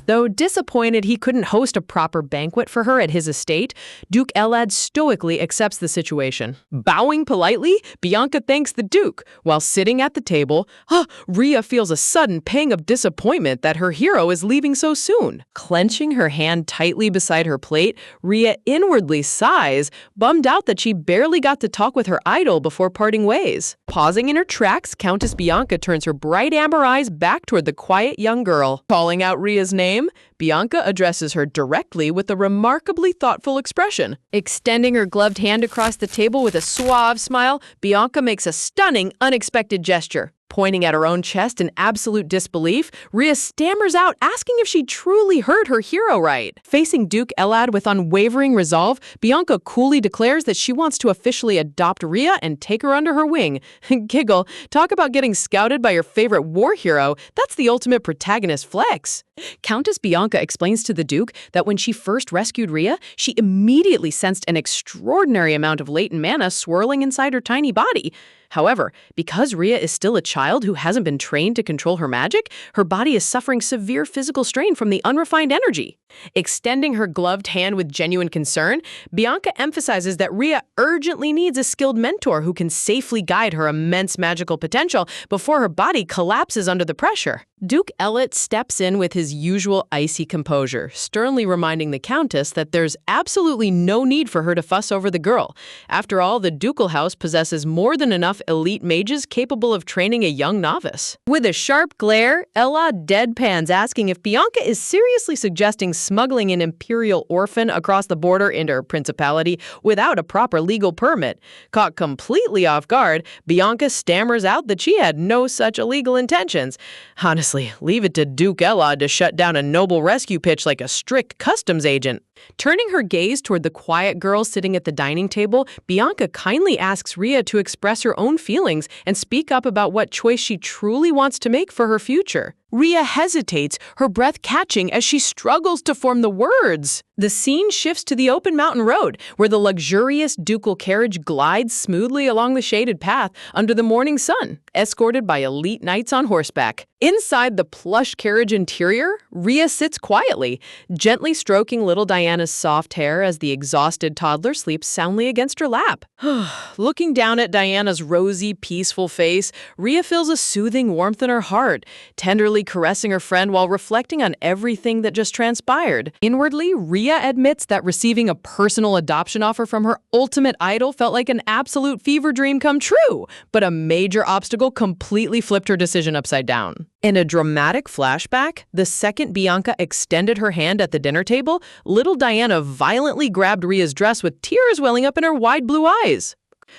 Though disappointed he couldn't host a proper banquet for her at his estate, Duke Elad stoically accepts the situation. Bowing politely, Bianca thanks the Duke. While sitting at the table, Ria feels a sudden pang of disappointment that her hero is leaving so soon. Clenching her hand tightly beside her plate, Ria inwardly sighs, bummed out that she barely got to talk with her idol before parting ways. Pausing in her tracks, Countess Bianca turns her bright amber eyes back toward the quiet young girl. Calling out Ria's name, Bianca addresses her directly with a remarkably thoughtful expression. Extending her gloved hand across the table with a suave smile, Bianca makes a stunning, unexpected gesture. Pointing at her own chest in absolute disbelief, Ria stammers out, asking if she truly heard her hero right. Facing Duke Elad with unwavering resolve, Bianca coolly declares that she wants to officially adopt Ria and take her under her wing. Giggle, talk about getting scouted by your favorite war hero, that's the ultimate protagonist flex. Countess Bianca explains to the Duke that when she first rescued Ria, she immediately sensed an extraordinary amount of latent mana swirling inside her tiny body. However, because Rhea is still a child who hasn't been trained to control her magic, her body is suffering severe physical strain from the unrefined energy. Extending her gloved hand with genuine concern, Bianca emphasizes that Rhea urgently needs a skilled mentor who can safely guide her immense magical potential before her body collapses under the pressure. Duke Ellet steps in with his usual icy composure, sternly reminding the Countess that there's absolutely no need for her to fuss over the girl. After all, the ducal house possesses more than enough elite mages capable of training a young novice. With a sharp glare, Ella deadpans, asking if Bianca is seriously suggesting smuggling an imperial orphan across the border into her principality without a proper legal permit. Caught completely off guard, Bianca stammers out that she had no such illegal intentions. Honestly, leave it to Duke Elad to shut down a noble rescue pitch like a strict customs agent. Turning her gaze toward the quiet girl sitting at the dining table, Bianca kindly asks Rhea to express her own feelings and speak up about what choice she truly wants to make for her future. Rhea hesitates, her breath catching as she struggles to form the words. The scene shifts to the open mountain road, where the luxurious ducal carriage glides smoothly along the shaded path under the morning sun, escorted by elite knights on horseback. Inside the plush carriage interior, Rhea sits quietly, gently stroking little Diana's soft hair as the exhausted toddler sleeps soundly against her lap. Looking down at Diana's rosy, peaceful face, Rhea feels a soothing warmth in her heart, tenderly caressing her friend while reflecting on everything that just transpired. Inwardly, Rhea admits that receiving a personal adoption offer from her ultimate idol felt like an absolute fever dream come true, but a major obstacle completely flipped her decision upside down. In a dramatic flashback, the second Bianca extended her hand at the dinner table, little Diana violently grabbed Rhea's dress with tears welling up in her wide blue eyes.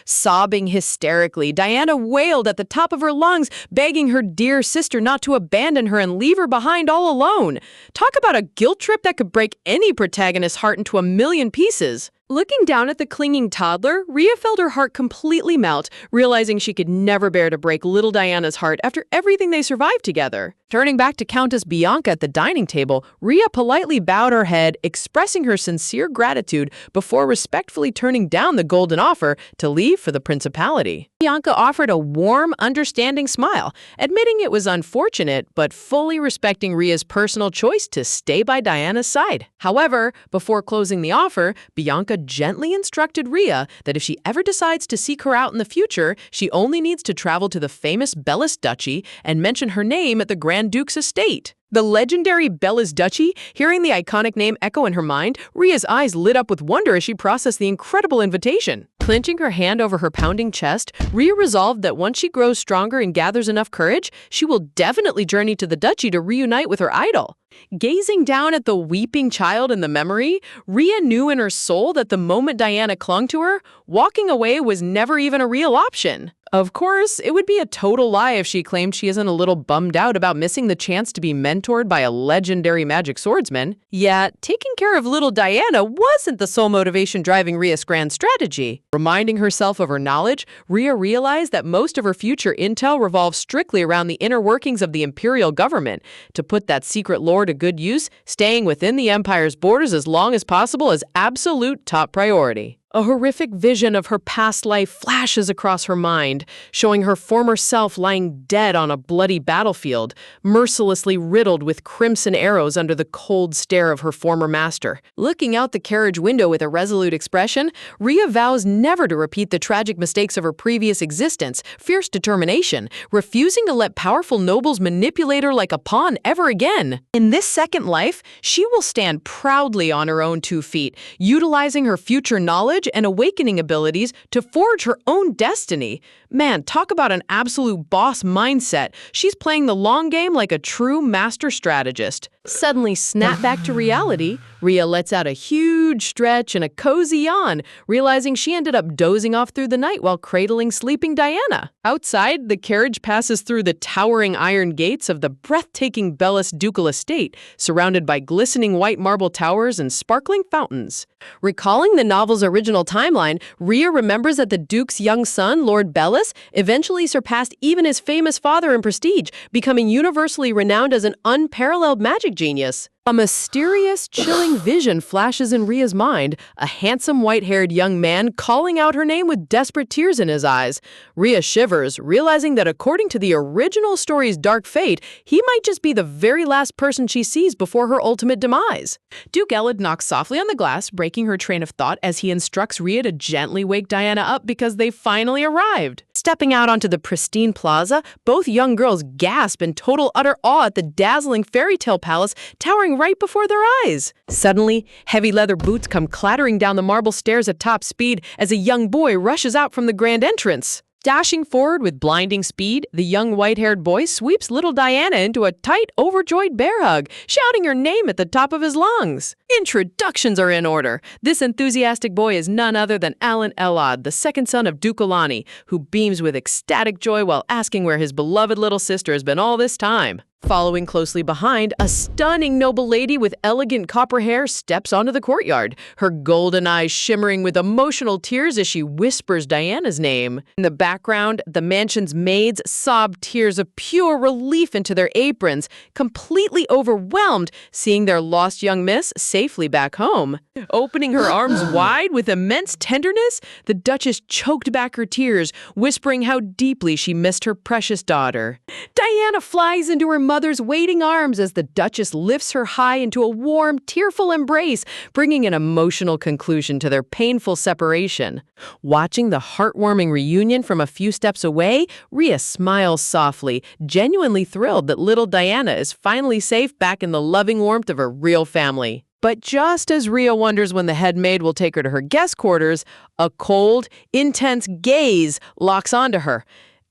Sobbing hysterically, Diana wailed at the top of her lungs, begging her dear sister not to abandon her and leave her behind all alone. Talk about a guilt trip that could break any protagonist's heart into a million pieces. Looking down at the clinging toddler, Rhea felt her heart completely melt, realizing she could never bear to break little Diana's heart after everything they survived together. Turning back to Countess Bianca at the dining table, Rhea politely bowed her head, expressing her sincere gratitude before respectfully turning down the golden offer to leave for the principality. Bianca offered a warm, understanding smile, admitting it was unfortunate, but fully respecting Rhea's personal choice to stay by Diana's side. However, before closing the offer, Bianca gently instructed Rhea that if she ever decides to seek her out in the future, she only needs to travel to the famous Bellis Duchy and mention her name at the Grand Duke's estate. The legendary Bellis Duchy, hearing the iconic name echo in her mind, Rhea's eyes lit up with wonder as she processed the incredible invitation. Clenching her hand over her pounding chest, Rhea resolved that once she grows stronger and gathers enough courage, she will definitely journey to the duchy to reunite with her idol. Gazing down at the weeping child in the memory, Rhea knew in her soul that the moment Diana clung to her, walking away was never even a real option. Of course, it would be a total lie if she claimed she isn't a little bummed out about missing the chance to be mentored by a legendary magic swordsman. Yet, taking care of little Diana wasn't the sole motivation driving Rhea's grand strategy. Reminding herself of her knowledge, Rhea realized that most of her future intel revolves strictly around the inner workings of the imperial government. To put that secret lore to good use, staying within the empire's borders as long as possible is absolute top priority. A horrific vision of her past life flashes across her mind, showing her former self lying dead on a bloody battlefield, mercilessly riddled with crimson arrows under the cold stare of her former master. Looking out the carriage window with a resolute expression, Rhea vows never to repeat the tragic mistakes of her previous existence, fierce determination, refusing to let powerful nobles manipulate her like a pawn ever again. In this second life, she will stand proudly on her own 2 feet, utilizing her future knowledge and awakening abilities to forge her own destiny. Man, talk about an absolute boss mindset. She's playing the long game like a true master strategist. Suddenly snap back to reality, Rhea lets out a huge stretch and a cozy yawn, realizing she ended up dozing off through the night while cradling sleeping Diana. Outside, the carriage passes through the towering iron gates of the breathtaking Bellis ducal estate, surrounded by glistening white marble towers and sparkling fountains. Recalling the novel's original timeline, Rhea remembers that the Duke's young son, Lord Bellis, eventually surpassed even his famous father in prestige, becoming universally renowned as an unparalleled magic genius. A mysterious, chilling vision flashes in Ria's mind, a handsome white-haired young man calling out her name with desperate tears in his eyes. Ria shivers, realizing that according to the original story's dark fate, he might just be the very last person she sees before her ultimate demise. Duke Elad knocks softly on the glass, breaking her train of thought as he instructs Ria to gently wake Diana up because they finally arrived. Stepping out onto the pristine plaza, both young girls gasp in total utter awe at the dazzling fairy tale palace towering right before their eyes. Suddenly, heavy leather boots come clattering down the marble stairs at top speed as a young boy rushes out from the grand entrance. Dashing forward with blinding speed, the young white-haired boy sweeps little Diana into a tight, overjoyed bear hug, shouting her name at the top of his lungs. Introductions are in order. This enthusiastic boy is none other than Alan Elad, the second son of Duke Alani, who beams with ecstatic joy while asking where his beloved little sister has been all this time. Following closely behind, a stunning noble lady with elegant copper hair steps onto the courtyard, her golden eyes shimmering with emotional tears as she whispers Diana's name. In the background, the mansion's maids sob tears of pure relief into their aprons, completely overwhelmed seeing their lost young miss safely back home. Opening her arms wide with immense tenderness, the Duchess choked back her tears, whispering how deeply she missed her precious daughter. Diana flies into her mother's waiting arms as the Duchess lifts her high into a warm, tearful embrace, bringing an emotional conclusion to their painful separation. Watching the heartwarming reunion from a few steps away, Ria smiles softly, genuinely thrilled that little Diana is finally safe back in the loving warmth of her real family. But just as Ria wonders when the head maid will take her to her guest quarters, a cold, intense gaze locks onto her.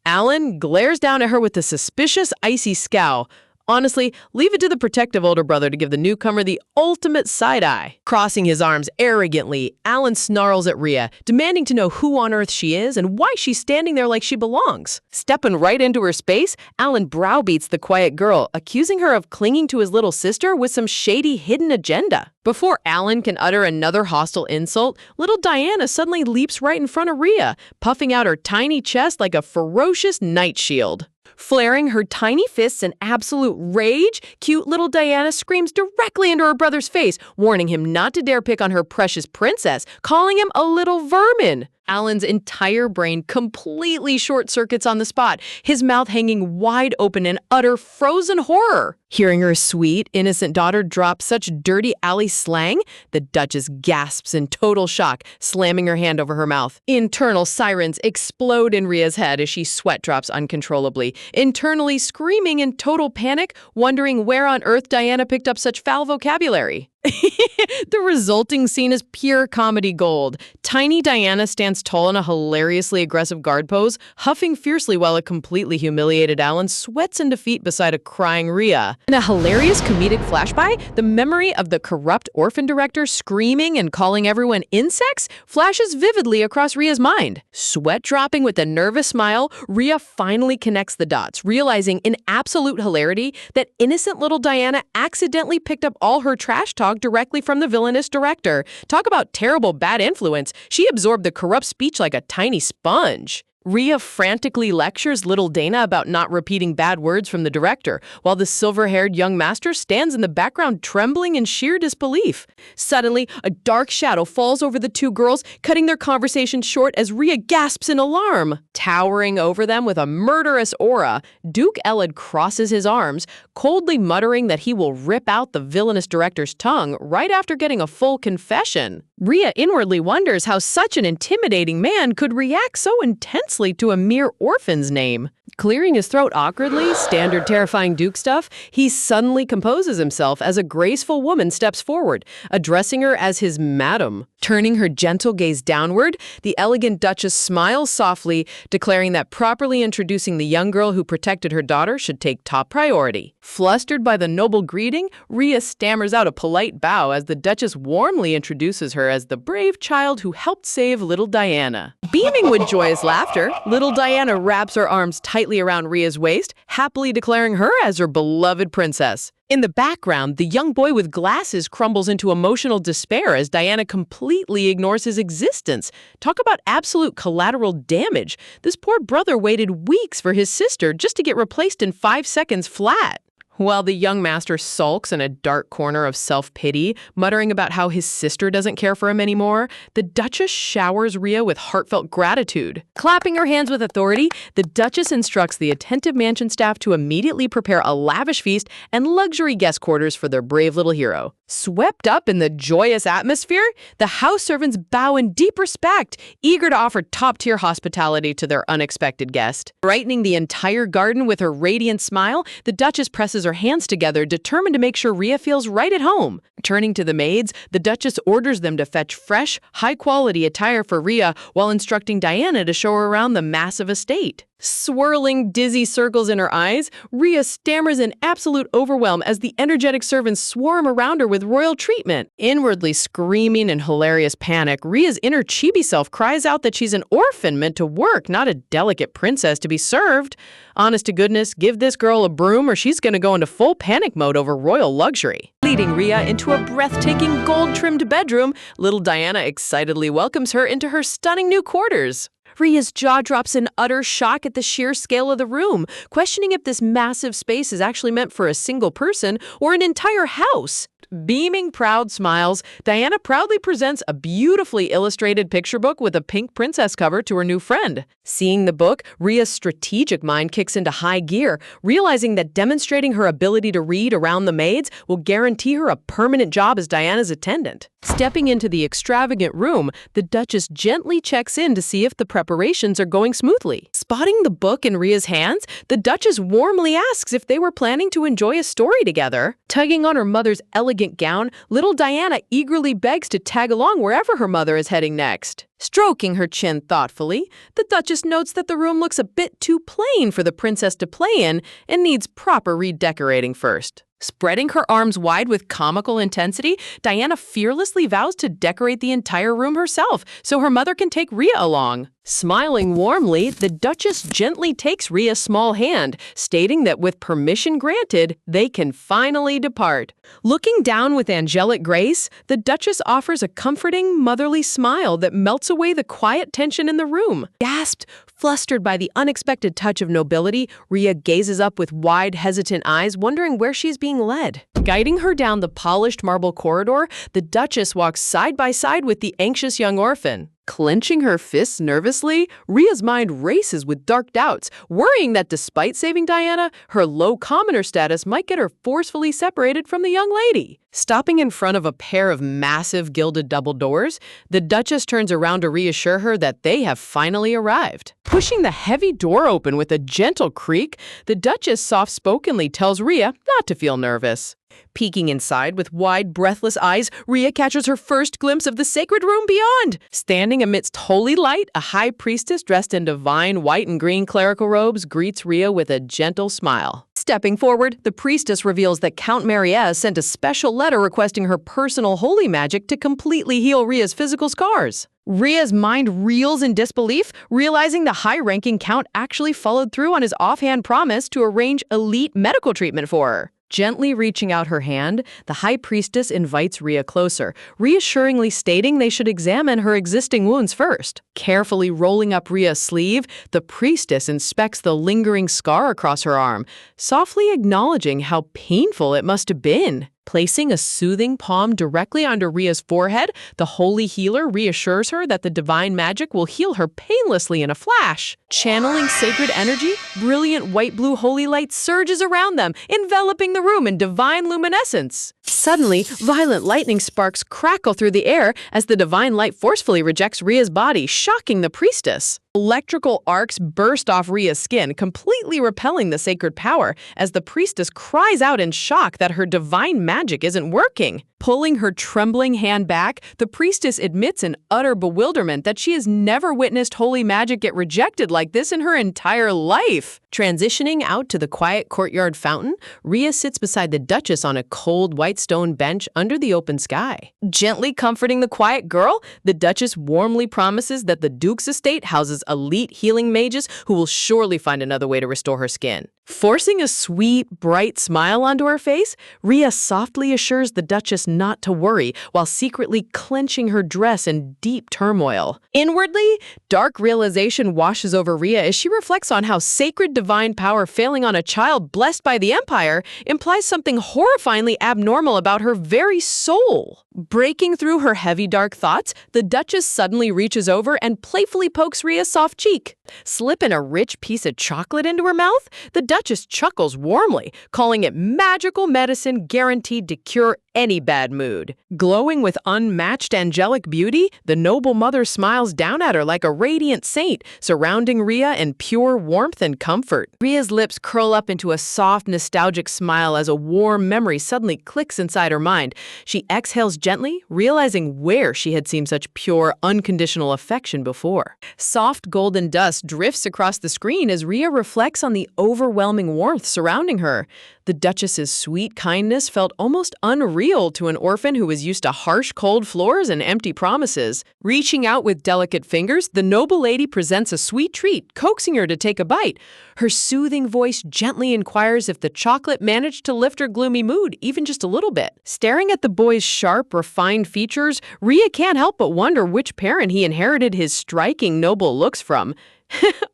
Alan glares down at her with a suspicious, icy scowl. Honestly, leave it to the protective older brother to give the newcomer the ultimate side-eye. Crossing his arms arrogantly, Alan snarls at Ria, demanding to know who on earth she is and why she's standing there like she belongs. Stepping right into her space, Alan browbeats the quiet girl, accusing her of clinging to his little sister with some shady hidden agenda. Before Alan can utter another hostile insult, little Diana suddenly leaps right in front of Ria, puffing out her tiny chest like a ferocious night shield. Flaring her tiny fists in absolute rage, cute little Diana screams directly into her brother's face, warning him not to dare pick on her precious princess, calling him a little vermin. Alan's entire brain completely short-circuits on the spot, his mouth hanging wide open in utter frozen horror. Hearing her sweet, innocent daughter drop such dirty alley slang, the Duchess gasps in total shock, slamming her hand over her mouth. Internal sirens explode in Ria's head as she sweat drops uncontrollably, internally screaming in total panic, wondering where on earth Diana picked up such foul vocabulary. The resulting scene is pure comedy gold. Tiny Diana stands tall in a hilariously aggressive guard pose, huffing fiercely while a completely humiliated Alan sweats in defeat beside a crying Ria. In a hilarious comedic flashby, the memory of the corrupt orphan director screaming and calling everyone insects flashes vividly across Ria's mind. Sweat dropping with a nervous smile, Ria finally connects the dots, realizing in absolute hilarity that innocent little Diana accidentally picked up all her trash talk directly from the villainous director. Talk about terrible bad influence. She absorbed the corrupt speech like a tiny sponge. Ria frantically lectures little Dana about not repeating bad words from the director, while the silver-haired young master stands in the background trembling in sheer disbelief. Suddenly, a dark shadow falls over the two girls, cutting their conversation short as Ria gasps in alarm. Towering over them with a murderous aura, Duke Elad crosses his arms, coldly muttering that he will rip out the villainous director's tongue right after getting a full confession. Ria inwardly wonders how such an intimidating man could react so intensely to a mere orphan's name. Clearing his throat awkwardly, standard terrifying Duke stuff, he suddenly composes himself as a graceful woman steps forward, addressing her as his madam. Turning her gentle gaze downward, the elegant Duchess smiles softly, declaring that properly introducing the young girl who protected her daughter should take top priority. Flustered by the noble greeting, Ria stammers out a polite bow as the Duchess warmly introduces her as the brave child who helped save little Diana. Beaming with joyous laughter, little Diana wraps her arms tightly around Ria's waist, happily declaring her as her beloved princess. In the background, the young boy with glasses crumbles into emotional despair as Diana completely ignores his existence. Talk about absolute collateral damage. This poor brother waited weeks for his sister just to get replaced in 5 seconds flat. While the young master sulks in a dark corner of self-pity, muttering about how his sister doesn't care for him anymore, the Duchess showers Rhea with heartfelt gratitude. Clapping her hands with authority, the Duchess instructs the attentive mansion staff to immediately prepare a lavish feast and luxury guest quarters for their brave little hero. Swept up in the joyous atmosphere, the house servants bow in deep respect, eager to offer top-tier hospitality to their unexpected guest. Brightening the entire garden with her radiant smile, the Duchess presses her hands together, determined to make sure Rhea feels right at home. Turning to the maids, the Duchess orders them to fetch fresh, high-quality attire for Rhea while instructing Diana to show her around the massive estate. Swirling dizzy circles in her eyes, Rhea stammers in absolute overwhelm as the energetic servants swarm around her with royal treatment. Inwardly screaming in hilarious panic, Rhea's inner chibi self cries out that she's an orphan meant to work, not a delicate princess to be served. Honest to goodness, give this girl a broom or she's going to go into full panic mode over royal luxury. Leading Rhea into a breathtaking gold-trimmed bedroom, little Diana excitedly welcomes her into her stunning new quarters. Rhea's jaw drops in utter shock at the sheer scale of the room, questioning if this massive space is actually meant for a single person or an entire house. Beaming proud smiles, Diana proudly presents a beautifully illustrated picture book with a pink princess cover to her new friend. Seeing the book, Rhea's strategic mind kicks into high gear, realizing that demonstrating her ability to read around the maids will guarantee her a permanent job as Diana's attendant. Stepping into the extravagant room, the Duchess gently checks in to see if the preparations are going smoothly. Spotting the book in Rhea's hands, the Duchess warmly asks if they were planning to enjoy a story together. Tugging on her mother's elegant gown, little Diana eagerly begs to tag along wherever her mother is heading next. Stroking her chin thoughtfully, the Duchess notes that the room looks a bit too plain for the princess to play in and needs proper redecorating first. Spreading her arms wide with comical intensity, Diana fearlessly vows to decorate the entire room herself so her mother can take Rhea along. Smiling warmly, the Duchess gently takes Rhea's small hand, stating that with permission granted, they can finally depart. Looking down with angelic grace, the Duchess offers a comforting, motherly smile that melts away the quiet tension in the room. Gasped, flustered by the unexpected touch of nobility, Rhea gazes up with wide, hesitant eyes, wondering where she's being led. Guiding her down the polished marble corridor, the Duchess walks side by side with the anxious young orphan. Clenching her fists nervously, Rhea's mind races with dark doubts, worrying that despite saving Diana, her low commoner status might get her forcefully separated from the young lady. Stopping in front of a pair of massive gilded double doors, the Duchess turns around to reassure her that they have finally arrived. Pushing the heavy door open with a gentle creak, the Duchess soft-spokenly tells Rhea not to feel nervous. Peeking inside with wide, breathless eyes, Rhea catches her first glimpse of the sacred room beyond. Standing amidst holy light, a high priestess dressed in divine white and green clerical robes greets Rhea with a gentle smile. Stepping forward, the priestess reveals that Count Mariez sent a special letter requesting her personal holy magic to completely heal Rhea's physical scars. Rhea's mind reels in disbelief, realizing the high-ranking count actually followed through on his offhand promise to arrange elite medical treatment for her. Gently reaching out her hand, the high priestess invites Rhea closer, reassuringly stating they should examine her existing wounds first. Carefully rolling up Rhea's sleeve, the priestess inspects the lingering scar across her arm, softly acknowledging how painful it must have been. Placing a soothing palm directly under Rhea's forehead, the holy healer reassures her that the divine magic will heal her painlessly in a flash. Channeling sacred energy, brilliant white-blue holy light surges around them, enveloping the room in divine luminescence. Suddenly, violent lightning sparks crackle through the air as the divine light forcefully rejects Rhea's body, shocking the priestess. Electrical arcs burst off Rhea's skin, completely repelling the sacred power, as the priestess cries out in shock that her divine magic isn't working. Pulling her trembling hand back, the priestess admits in utter bewilderment that she has never witnessed holy magic get rejected like this in her entire life. Transitioning out to the quiet courtyard fountain, Rhea sits beside the Duchess on a cold white stone bench under the open sky. Gently comforting the quiet girl, the Duchess warmly promises that the Duke's estate houses elite healing mages who will surely find another way to restore her skin. Forcing a sweet, bright smile onto her face, Rhea softly assures the Duchess not to worry while secretly clenching her dress in deep turmoil. Inwardly, dark realization washes over Rhea as she reflects on how sacred divine power failing on a child blessed by the Empire implies something horrifyingly abnormal about her very soul. Breaking through her heavy, dark thoughts, the Duchess suddenly reaches over and playfully pokes Rhea's soft cheek. Slipping a rich piece of chocolate into her mouth, the Duchess chuckles warmly, calling it magical medicine guaranteed to cure any bad mood. Glowing with unmatched angelic beauty, the noble mother smiles down at her like a radiant saint, surrounding Rhea in pure warmth and comfort. Rhea's lips curl up into a soft, nostalgic smile as a warm memory suddenly clicks inside her mind. She exhales gently, realizing where she had seen such pure, unconditional affection before. Soft golden dust drifts across the screen as Rhea reflects on the overwhelming warmth surrounding her. The Duchess's sweet kindness felt almost unreal to an orphan who was used to harsh, cold floors and empty promises. Reaching out with delicate fingers, the noble lady presents a sweet treat, coaxing her to take a bite. Her soothing voice gently inquires if the chocolate managed to lift her gloomy mood, even just a little bit. Staring at the boy's sharp, refined features, Rhea can't help but wonder which parent he inherited his striking, noble looks from.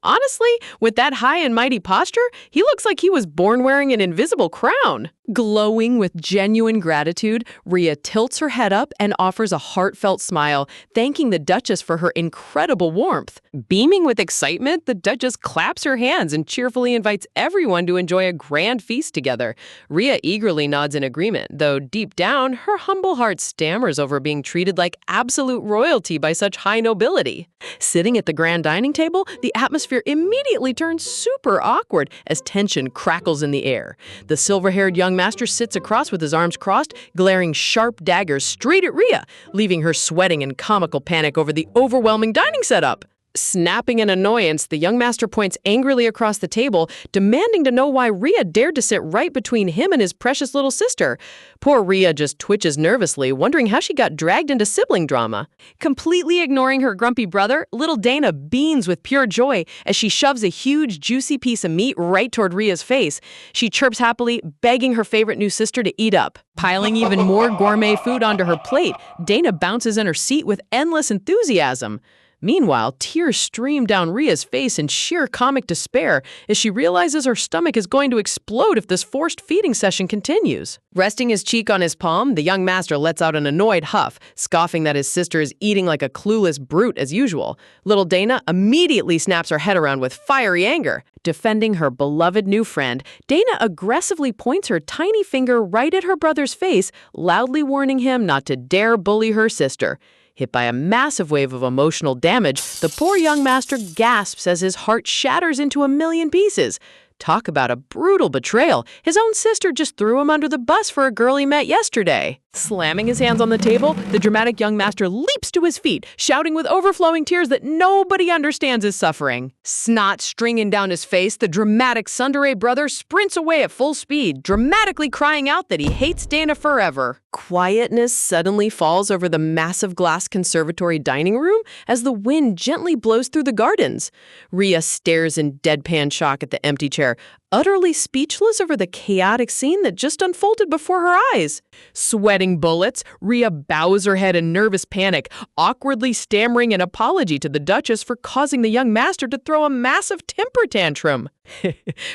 Honestly, with that high and mighty posture, he looks like he was born wearing an invisible crown. Glowing with genuine gratitude, Rhea tilts her head up and offers a heartfelt smile, thanking the Duchess for her incredible warmth. Beaming with excitement, the Duchess claps her hands and cheerfully invites everyone to enjoy a grand feast together. Rhea eagerly nods in agreement, though deep down, her humble heart stammers over being treated like absolute royalty by such high nobility. Sitting at the grand dining table, the atmosphere immediately turns super awkward as tension crackles in the air. The silver-haired young master sits across with his arms crossed, glaring sharp daggers straight at Rhea, leaving her sweating in comical panic over the overwhelming dining setup. Snapping in annoyance, the young master points angrily across the table, demanding to know why Rhea dared to sit right between him and his precious little sister. Poor Rhea just twitches nervously, wondering how she got dragged into sibling drama. Completely ignoring her grumpy brother, little Dana beams with pure joy as she shoves a huge, juicy piece of meat right toward Rhea's face. She chirps happily, begging her favorite new sister to eat up. Piling even more gourmet food onto her plate, Dana bounces in her seat with endless enthusiasm. Meanwhile, tears stream down Rhea's face in sheer comic despair as she realizes her stomach is going to explode if this forced feeding session continues. Resting his cheek on his palm, the young master lets out an annoyed huff, scoffing that his sister is eating like a clueless brute as usual. Little Dana immediately snaps her head around with fiery anger. Defending her beloved new friend, Dana aggressively points her tiny finger right at her brother's face, loudly warning him not to dare bully her sister. Hit by a massive wave of emotional damage, the poor young master gasps as his heart shatters into a million pieces. Talk about a brutal betrayal. His own sister just threw him under the bus for a girl he met yesterday. Slamming his hands on the table, the dramatic young master leaps to his feet, shouting with overflowing tears that nobody understands his suffering. Snot stringing down his face, the dramatic tsundere brother sprints away at full speed, dramatically crying out that he hates Dana forever. Quietness suddenly falls over the massive glass conservatory dining room as the wind gently blows through the gardens. Rhea stares in deadpan shock at the empty chair, utterly speechless over the chaotic scene that just unfolded before her eyes. Sweating bullets, Rhea bows her head in nervous panic, awkwardly stammering an apology to the Duchess for causing the young master to throw a massive temper tantrum.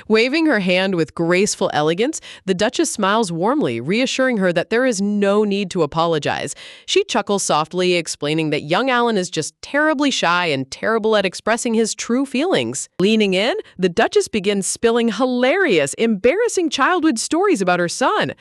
Waving her hand with graceful elegance, the Duchess smiles warmly, reassuring her that there is no need to apologize. She chuckles softly, explaining that young Alan is just terribly shy and terrible at expressing his true feelings. Leaning in, the Duchess begins spilling hilarious, embarrassing childhood stories about her son.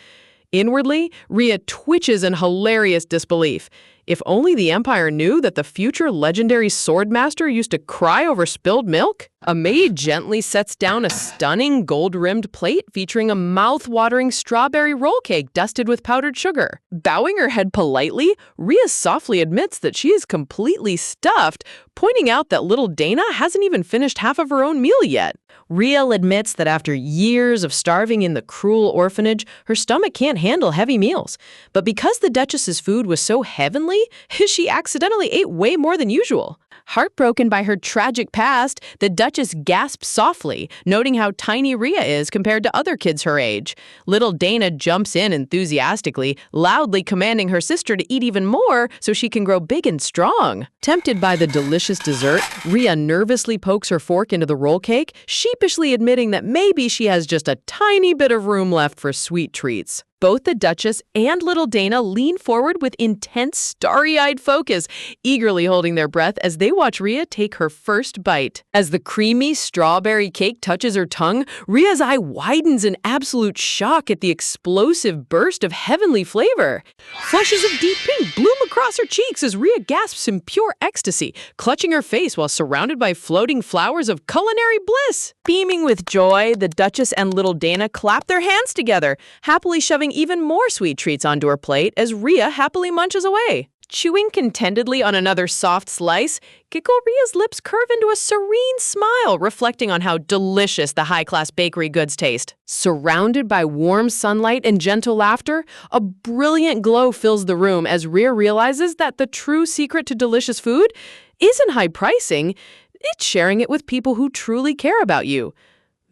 Inwardly, Rhea twitches in hilarious disbelief. If only the Empire knew that the future legendary swordmaster used to cry over spilled milk. A maid gently sets down a stunning gold-rimmed plate featuring a mouth-watering strawberry roll cake dusted with powdered sugar. Bowing her head politely, Rhea softly admits that she is completely stuffed, pointing out that little Dana hasn't even finished half of her own meal yet. Riel admits that after years of starving in the cruel orphanage, her stomach can't handle heavy meals. But because the Duchess's food was so heavenly, she accidentally ate way more than usual. Heartbroken by her tragic past, the Duchess gasps softly, noting how tiny Rhea is compared to other kids her age. Little Dana jumps in enthusiastically, loudly commanding her sister to eat even more so she can grow big and strong. Tempted by the delicious dessert, Rhea nervously pokes her fork into the roll cake, sheepishly admitting that maybe she has just a tiny bit of room left for sweet treats. Both the Duchess and little Dana lean forward with intense, starry-eyed focus, eagerly holding their breath as they watch Rhea take her first bite. As the creamy strawberry cake touches her tongue, Rhea's eye widens in absolute shock at the explosive burst of heavenly flavor. Flushes of deep pink bloom across her cheeks as Rhea gasps in pure ecstasy, clutching her face while surrounded by floating flowers of culinary bliss. Beaming with joy, the Duchess and little Dana clap their hands together, happily shoving even more sweet treats onto her plate as Rhea happily munches away. Chewing contentedly on another soft slice, Giggle Rhea's lips curve into a serene smile, reflecting on how delicious the high-class bakery goods taste. Surrounded by warm sunlight and gentle laughter, a brilliant glow fills the room as Rhea realizes that the true secret to delicious food isn't high pricing, it's sharing it with people who truly care about you.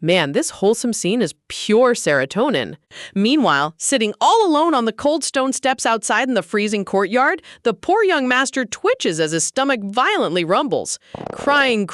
Man, this wholesome scene is pure serotonin. Meanwhile, sitting all alone on the cold stone steps outside in the freezing courtyard, the poor young master twitches as his stomach violently rumbles. Crying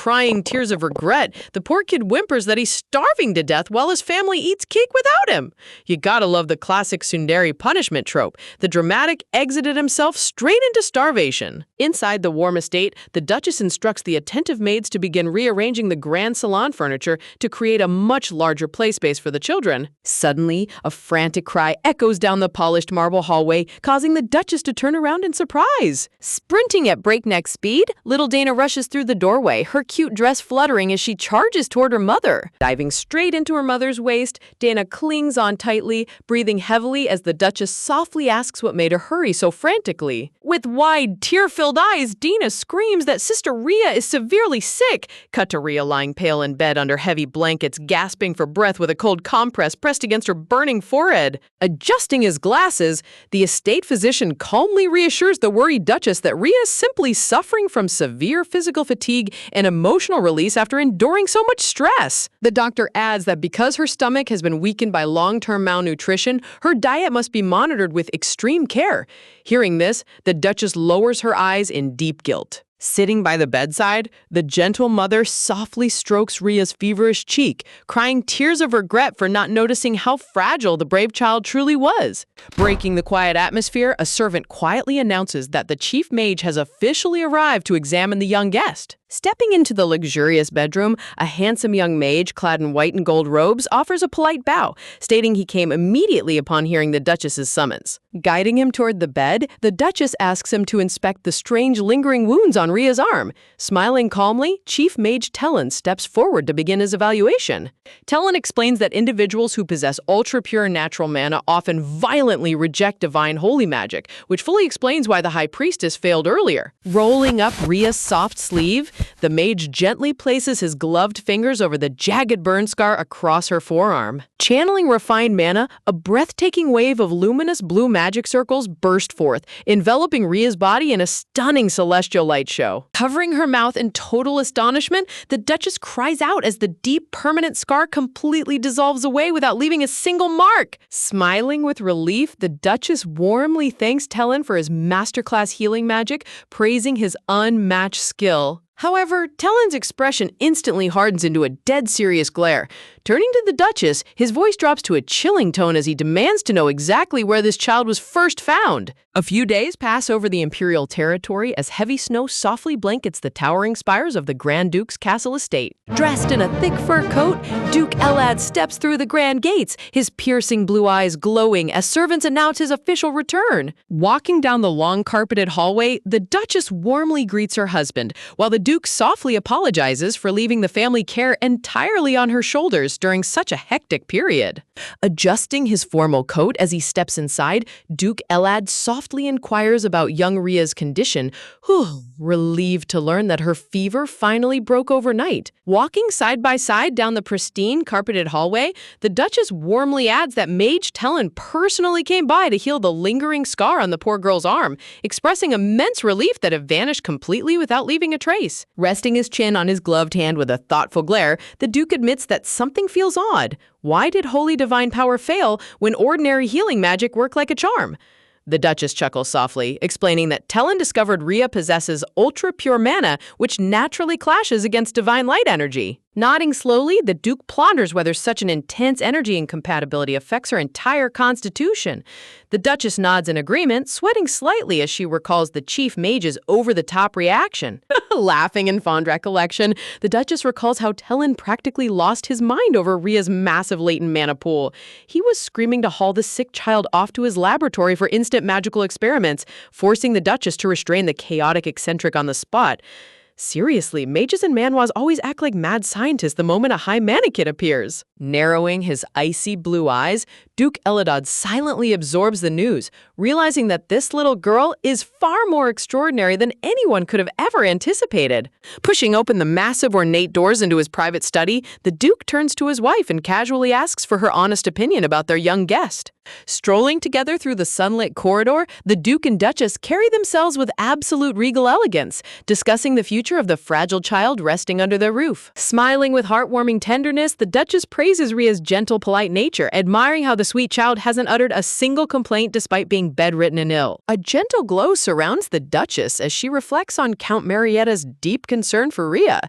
tears of regret, the poor kid whimpers that he's starving to death while his family eats cake without him. You gotta love the classic tsundere punishment trope. The dramatic exited himself straight into starvation. Inside the warm estate, the Duchess instructs the attentive maids to begin rearranging the grand salon furniture to create a much larger play space for the children. Suddenly, a frantic cry echoes down the polished marble hallway, causing the Duchess to turn around in surprise. Sprinting at breakneck speed, little Dana rushes through the doorway, her cute dress fluttering as she charges toward her mother. Diving straight into her mother's waist, Dana clings on tightly, breathing heavily as the Duchess softly asks what made her hurry so frantically. With wide, tear-filled eyes, Dana screams that Sister Rhea is severely sick. Cut to Rhea lying pale in bed under heavy blankets, gasping for breath with a cold compress pressed against her burning forehead. Adjusting his glasses, the estate physician calmly reassures the worried Duchess that Rhea is simply suffering from severe physical fatigue and emotional release after enduring so much stress. The doctor adds that because her stomach has been weakened by long-term malnutrition, her diet must be monitored with extreme care. Hearing this, the Duchess lowers her eyes in deep guilt. Sitting by the bedside, the gentle mother softly strokes Rhea's feverish cheek, crying tears of regret for not noticing how fragile the brave child truly was. Breaking the quiet atmosphere, a servant quietly announces that the chief mage has officially arrived to examine the young guest. Stepping into the luxurious bedroom, a handsome young mage clad in white and gold robes offers a polite bow, stating he came immediately upon hearing the Duchess's summons. Guiding him toward the bed, the Duchess asks him to inspect the strange lingering wounds on Rhea's arm. Smiling calmly, Chief Mage Tellan steps forward to begin his evaluation. Tellan explains that individuals who possess ultra-pure natural mana often violently reject divine holy magic, which fully explains why the High Priestess failed earlier. Rolling up Rhea's soft sleeve, the mage gently places his gloved fingers over the jagged burn scar across her forearm. Channeling refined mana, a breathtaking wave of luminous blue magic circles burst forth, enveloping Rhea's body in a stunning celestial light show. Covering her mouth in total astonishment, the Duchess cries out as the deep, permanent scar completely dissolves away without leaving a single mark. Smiling with relief, the Duchess warmly thanks Tellan for his masterclass healing magic, praising his unmatched skill. However, Tellan's expression instantly hardens into a dead serious glare. Turning to the Duchess, his voice drops to a chilling tone as he demands to know exactly where this child was first found. A few days pass over the imperial territory as heavy snow softly blankets the towering spires of the Grand Duke's castle estate. Dressed in a thick fur coat, Duke Elad steps through the grand gates, his piercing blue eyes glowing as servants announce his official return. Walking down the long carpeted hallway, the Duchess warmly greets her husband, while the Duke softly apologizes for leaving the family care entirely on her shoulders during such a hectic period. Adjusting his formal coat as he steps inside, Duke Elad softly softly inquires about young Ria's condition, relieved to learn that her fever finally broke overnight. Walking side by side down the pristine, carpeted hallway, the Duchess warmly adds that Mage Tellin personally came by to heal the lingering scar on the poor girl's arm, expressing immense relief that it vanished completely without leaving a trace. Resting his chin on his gloved hand with a thoughtful glare, the Duke admits that something feels odd. Why did holy divine power fail when ordinary healing magic worked like a charm? The Duchess chuckles softly, explaining that Tellin discovered Ria possesses ultra-pure mana, which naturally clashes against divine light energy. Nodding slowly, the Duke ponders whether such an intense energy incompatibility affects her entire constitution. The Duchess nods in agreement, sweating slightly as she recalls the Chief Mage's over-the-top reaction. Laughing in fond recollection, the Duchess recalls how Tellin practically lost his mind over Ria's massive latent mana pool. He was screaming to haul the sick child off to his laboratory for instant magical experiments, forcing the Duchess to restrain the chaotic eccentric on the spot. Seriously, mages and manwas always act like mad scientists the moment a high mana kid appears. Narrowing his icy blue eyes, Duke Eladad silently absorbs the news, realizing that this little girl is far more extraordinary than anyone could have ever anticipated. Pushing open the massive ornate doors into his private study, the Duke turns to his wife and casually asks for her honest opinion about their young guest. Strolling together through the sunlit corridor, the Duke and Duchess carry themselves with absolute regal elegance, discussing the future of the fragile child resting under their roof. Smiling with heartwarming tenderness, the Duchess praises Ria's gentle, polite nature, admiring how the sweet child hasn't uttered a single complaint despite being bedridden and ill. A gentle glow surrounds the Duchess as she reflects on Count Marietta's deep concern for Ria.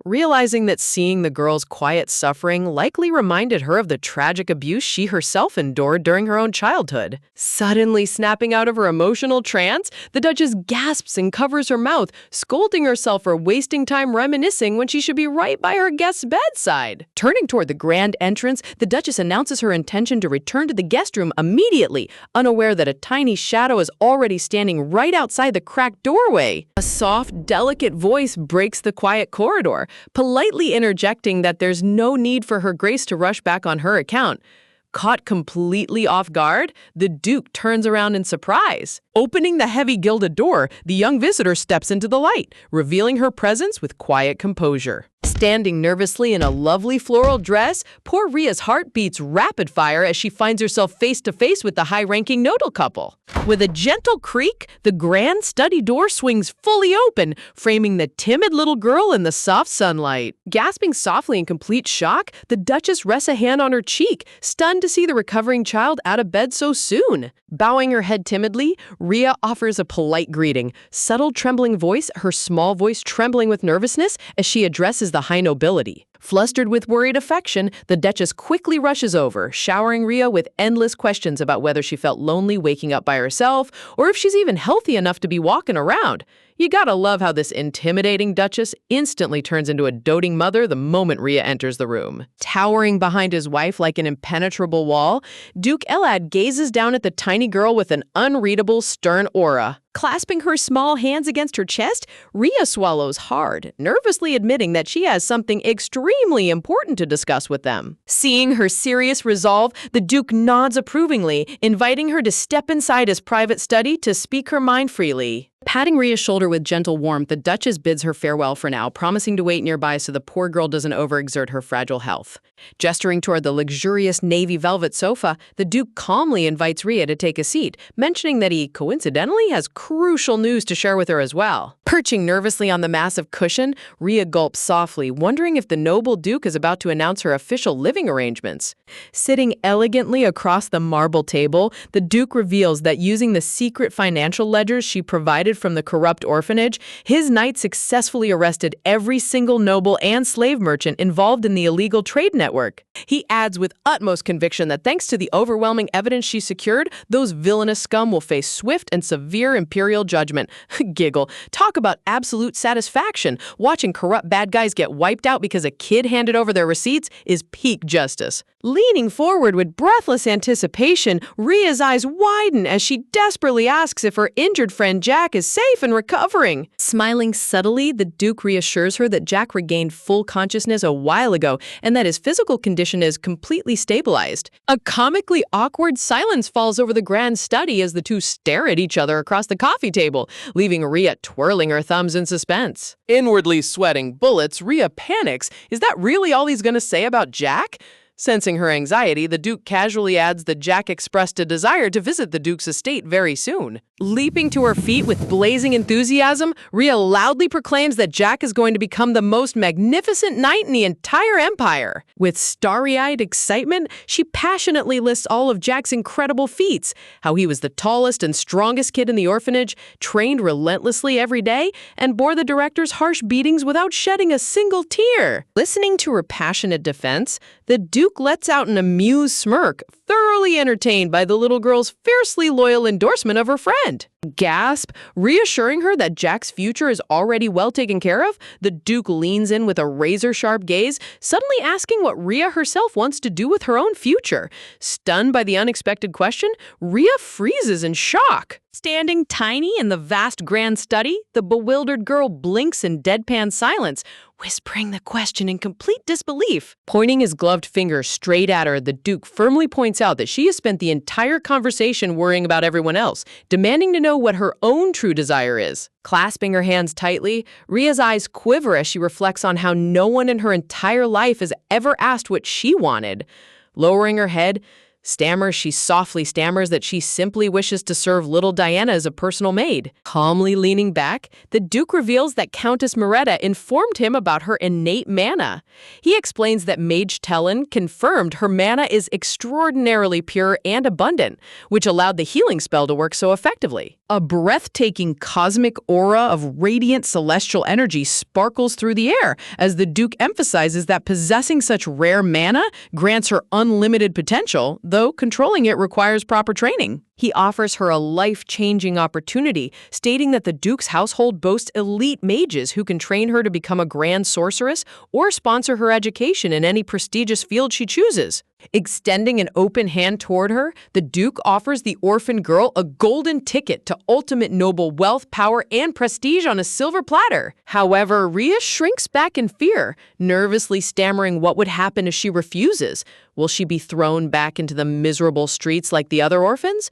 Realizing that seeing the girl's quiet suffering likely reminded her of the tragic abuse she herself endured during her own childhood. Suddenly snapping out of her emotional trance, the Duchess gasps and covers her mouth, scolding herself for wasting time reminiscing when she should be right by her guest's bedside. Turning toward the grand entrance, the Duchess announces her intention to return to the guest room immediately, unaware that a tiny shadow is already standing right outside the cracked doorway. A soft, delicate voice breaks the quiet corridor, politely interjecting that there's no need for her grace to rush back on her account. Caught completely off guard, the Duke turns around in surprise. Opening the heavy gilded door, the young visitor steps into the light, revealing her presence with quiet composure. Standing nervously in a lovely floral dress, poor Ria's heart beats rapid fire as she finds herself face to face with the high-ranking nodal couple. With a gentle creak, the grand study door swings fully open, framing the timid little girl in the soft sunlight. Gasping softly in complete shock, the Duchess rests a hand on her cheek, stunned to see the recovering child out of bed so soon. Bowing her head timidly, Ria offers a polite greeting, her small voice trembling with nervousness as she addresses the high nobility. Flustered with worried affection, the Duchess quickly rushes over, showering Ria with endless questions about whether she felt lonely waking up by herself or if she's even healthy enough to be walking around. You gotta love how this intimidating Duchess instantly turns into a doting mother the moment Ria enters the room. Towering behind his wife like an impenetrable wall, Duke Elad gazes down at the tiny girl with an unreadable, stern aura. Clasping her small hands against her chest, Ria swallows hard, nervously admitting that she has something extremely important to discuss with them. Seeing her serious resolve, the Duke nods approvingly, inviting her to step inside his private study to speak her mind freely. Patting Ria's shoulder with gentle warmth, the Duchess bids her farewell for now, promising to wait nearby so the poor girl doesn't overexert her fragile health. Gesturing toward the luxurious navy velvet sofa, the Duke calmly invites Ria to take a seat, mentioning that he coincidentally has crucial news to share with her as well. Perching nervously on the massive cushion, Ria gulps softly, wondering if the noble Duke is about to announce her official living arrangements. Sitting elegantly across the marble table, the Duke reveals that using the secret financial ledgers she provided from the corrupt orphanage, his knight successfully arrested every single noble and slave merchant involved in the illegal trade network. He adds with utmost conviction that thanks to the overwhelming evidence she secured, those villainous scum will face swift and severe imperial judgment. Giggle. Talk about absolute satisfaction. Watching corrupt bad guys get wiped out because a kid handed over their receipts is peak justice. Leaning forward with breathless anticipation, Rhea's eyes widen as she desperately asks if her injured friend Jack is safe and recovering. Smiling subtly, the Duke reassures her that Jack regained full consciousness a while ago and that his physical condition is completely stabilized. A comically awkward silence falls over the grand study as the two stare at each other across the coffee table, leaving Rhea twirling her thumbs in suspense. Inwardly sweating bullets, Rhea panics. Is that really all he's going to say about Jack? Sensing her anxiety, the Duke casually adds that Jack expressed a desire to visit the Duke's estate very soon. Leaping to her feet with blazing enthusiasm, Rhea loudly proclaims that Jack is going to become the most magnificent knight in the entire empire. With starry-eyed excitement, she passionately lists all of Jack's incredible feats, how he was the tallest and strongest kid in the orphanage, trained relentlessly every day, and bore the director's harsh beatings without shedding a single tear. Listening to her passionate defense, the Duke lets out an amused smirk, thoroughly entertained by the little girl's fiercely loyal endorsement of her friend. Gasp! Reassuring her that Jack's future is already well taken care of, the Duke leans in with a razor-sharp gaze, suddenly asking what Rhea herself wants to do with her own future. Stunned by the unexpected question, Rhea freezes in shock. Standing tiny in the vast grand study, the bewildered girl blinks in deadpan silence, whispering the question in complete disbelief. Pointing his gloved finger straight at her, the Duke firmly points out that she has spent the entire conversation worrying about everyone else, demanding to know what her own true desire is. Clasping her hands tightly, Rhea's eyes quiver as she reflects on how no one in her entire life has ever asked what she wanted. Lowering her head, she softly stammers that she simply wishes to serve little Diana as a personal maid. Calmly leaning back, the Duke reveals that Countess Moretta informed him about her innate mana. He explains that Mage Tellen confirmed her mana is extraordinarily pure and abundant, which allowed the healing spell to work so effectively. A breathtaking cosmic aura of radiant celestial energy sparkles through the air as the Duke emphasizes that possessing such rare mana grants her unlimited potential, though controlling it requires proper training. He offers her a life-changing opportunity, stating that the Duke's household boasts elite mages who can train her to become a grand sorceress or sponsor her education in any prestigious field she chooses. Extending an open hand toward her, the Duke offers the orphan girl a golden ticket to ultimate noble wealth, power, and prestige on a silver platter. However, Rhea shrinks back in fear, nervously stammering what would happen if she refuses. Will she be thrown back into the miserable streets like the other orphans?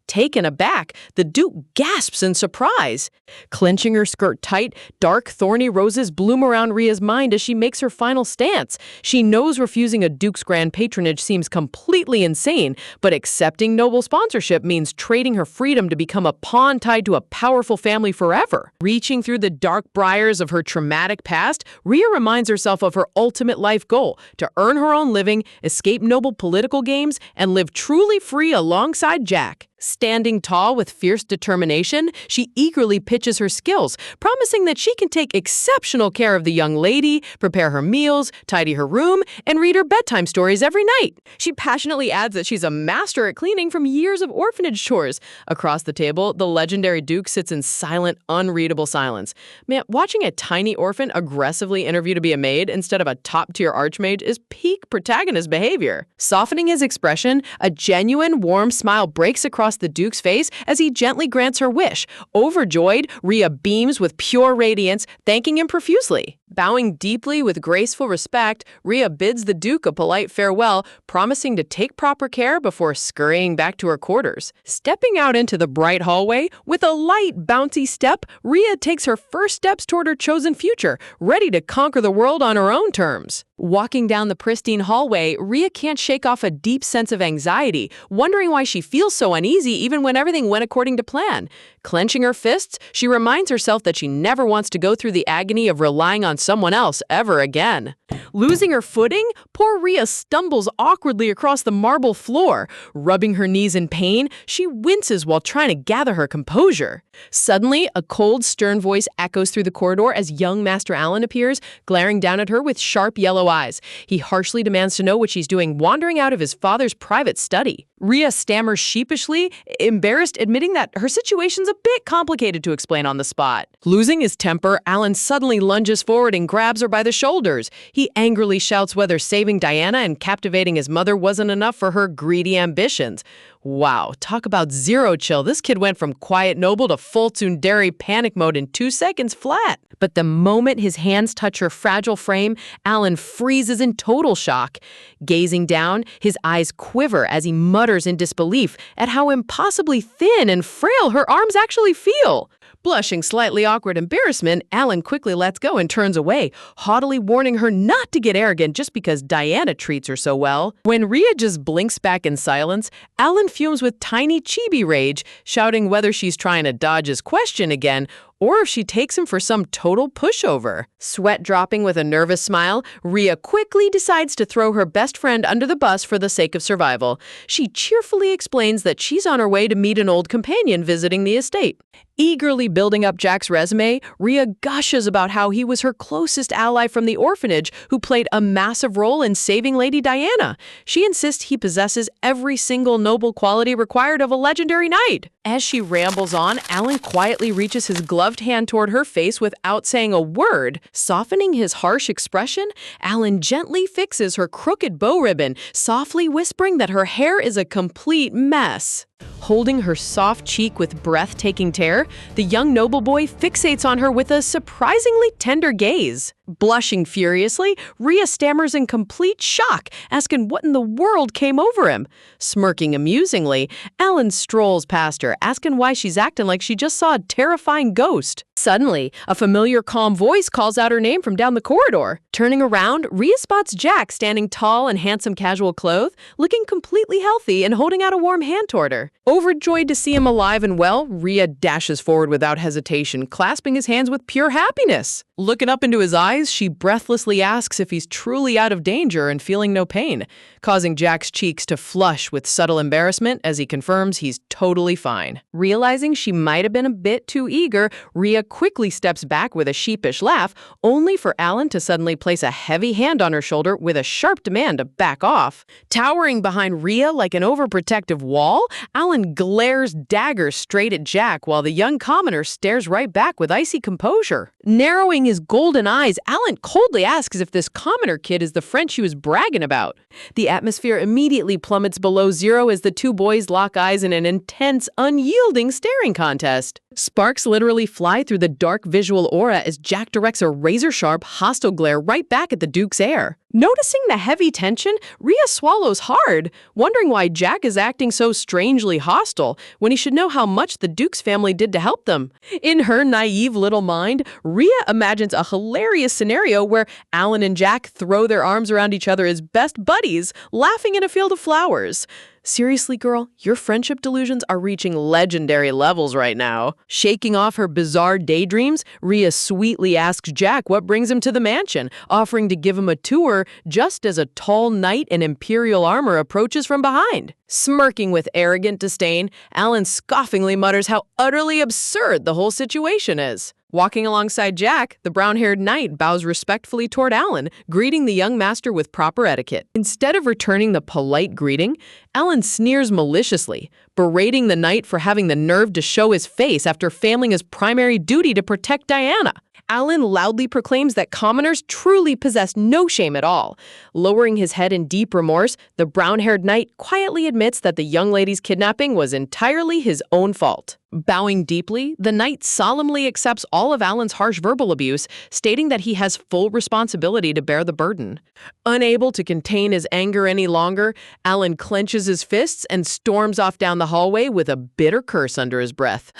Taken aback, the Duke gasps in surprise. Clenching her skirt tight, dark, thorny roses bloom around Rhea's mind as she makes her final stance. She knows refusing a Duke's grand patronage seems completely insane, but accepting noble sponsorship means trading her freedom to become a pawn tied to a powerful family forever. Reaching through the dark briars of her traumatic past, Rhea reminds herself of her ultimate life goal: to earn her own living, escape noble political games, and live truly free alongside Jack. Standing tall with fierce determination, she eagerly pitches her skills, promising that she can take exceptional care of the young lady, prepare her meals, tidy her room, and read her bedtime stories every night. She passionately adds that she's a master at cleaning from years of orphanage chores. Across the table, the legendary Duke sits in silent, unreadable silence. Man, watching a tiny orphan aggressively interview to be a maid instead of a top-tier archmage is peak protagonist behavior. Softening his expression, a genuine, warm smile breaks across the Duke's face as he gently grants her wish. Overjoyed, Rhea beams with pure radiance, thanking him profusely. Bowing deeply with graceful respect, Rhea bids the Duke a polite farewell, promising to take proper care before scurrying back to her quarters. Stepping out into the bright hallway, with a light, bouncy step, Rhea takes her first steps toward her chosen future, ready to conquer the world on her own terms. Walking down the pristine hallway, Rhea can't shake off a deep sense of anxiety, wondering why she feels so uneasy even when everything went according to plan. Clenching her fists, she reminds herself that she never wants to go through the agony of relying on someone else ever again. Losing her footing, poor Rhea stumbles awkwardly across the marble floor. Rubbing her knees in pain, she winces while trying to gather her composure. Suddenly, a cold, stern voice echoes through the corridor as young Master Allen appears, glaring down at her with sharp yellow eyes. He harshly demands to know what she's doing wandering out of his father's private study. Rhea stammers sheepishly, embarrassed, admitting that her situation's a bit complicated to explain on the spot. Losing his temper, Alan suddenly lunges forward and grabs her by the shoulders. He angrily shouts whether saving Diana and captivating his mother wasn't enough for her greedy ambitions. Wow, talk about zero chill. This kid went from quiet noble to full tsundere panic mode in 2 seconds flat. But the moment his hands touch her fragile frame, Alan freezes in total shock. Gazing down, his eyes quiver as he mutters in disbelief at how impossibly thin and frail her arms actually feel. Blushing slightly awkward embarrassment, Alan quickly lets go and turns away, haughtily warning her not to get arrogant just because Diana treats her so well. When Rhea just blinks back in silence, Alan fumes with tiny chibi rage, shouting whether she's trying to dodge his question again or if she takes him for some total pushover. Sweat dropping with a nervous smile, Rhea quickly decides to throw her best friend under the bus for the sake of survival. She cheerfully explains that she's on her way to meet an old companion visiting the estate. Eagerly building up Jack's resume, Rhea gushes about how he was her closest ally from the orphanage who played a massive role in saving Lady Diana. She insists he possesses every single noble quality required of a legendary knight. As she rambles on, Alan quietly reaches his gloved hand toward her face without saying a word. Softening his harsh expression, Alan gently fixes her crooked bow ribbon, softly whispering that her hair is a complete mess. Holding her soft cheek with breathtaking terror, the young noble boy fixates on her with a surprisingly tender gaze. Blushing furiously, Rhea stammers in complete shock, asking what in the world came over him. Smirking amusingly, Alan strolls past her, asking why she's acting like she just saw a terrifying ghost. Suddenly, a familiar calm voice calls out her name from down the corridor. Turning around, Rhea spots Jack standing tall in handsome casual clothes, looking completely healthy and holding out a warm hand toward her. Overjoyed to see him alive and well, Rhea dashes forward without hesitation, clasping his hands with pure happiness. Looking up into his eyes, she breathlessly asks if he's truly out of danger and feeling no pain, causing Jack's cheeks to flush with subtle embarrassment as he confirms he's totally fine. Realizing she might have been a bit too eager, Rhea quickly steps back with a sheepish laugh, only for Alan to suddenly place a heavy hand on her shoulder with a sharp demand to back off. Towering behind Rhea like an overprotective wall, Alan glares daggers straight at Jack while the young commoner stares right back with icy composure. Narrowing his golden eyes, Alan coldly asks if this commoner kid is the friend she was bragging about. The atmosphere immediately plummets below zero as the two boys lock eyes in an intense, unyielding staring contest. Sparks literally fly through the dark visual aura as Jack directs a razor-sharp, hostile glare right back at the Duke's heir. Noticing the heavy tension, Rhea swallows hard, wondering why Jack is acting so strangely hostile when he should know how much the Duke's family did to help them. In her naive little mind, Rhea imagines a hilarious scenario where Alan and Jack throw their arms around each other as best buddies, laughing in a field of flowers. Seriously, girl, your friendship delusions are reaching legendary levels right now. Shaking off her bizarre daydreams, Rhea sweetly asks Jack what brings him to the mansion, offering to give him a tour just as a tall knight in imperial armor approaches from behind. Smirking with arrogant disdain, Alan scoffingly mutters how utterly absurd the whole situation is. Walking alongside Jack, the brown-haired knight bows respectfully toward Alan, greeting the young master with proper etiquette. Instead of returning the polite greeting, Alan sneers maliciously, berating the knight for having the nerve to show his face after failing his primary duty to protect Diana. Alan loudly proclaims that commoners truly possess no shame at all. Lowering his head in deep remorse, the brown-haired knight quietly admits that the young lady's kidnapping was entirely his own fault. Bowing deeply, the knight solemnly accepts all of Alan's harsh verbal abuse, stating that he has full responsibility to bear the burden. Unable to contain his anger any longer, Alan clenches his fists and storms off down the hallway with a bitter curse under his breath.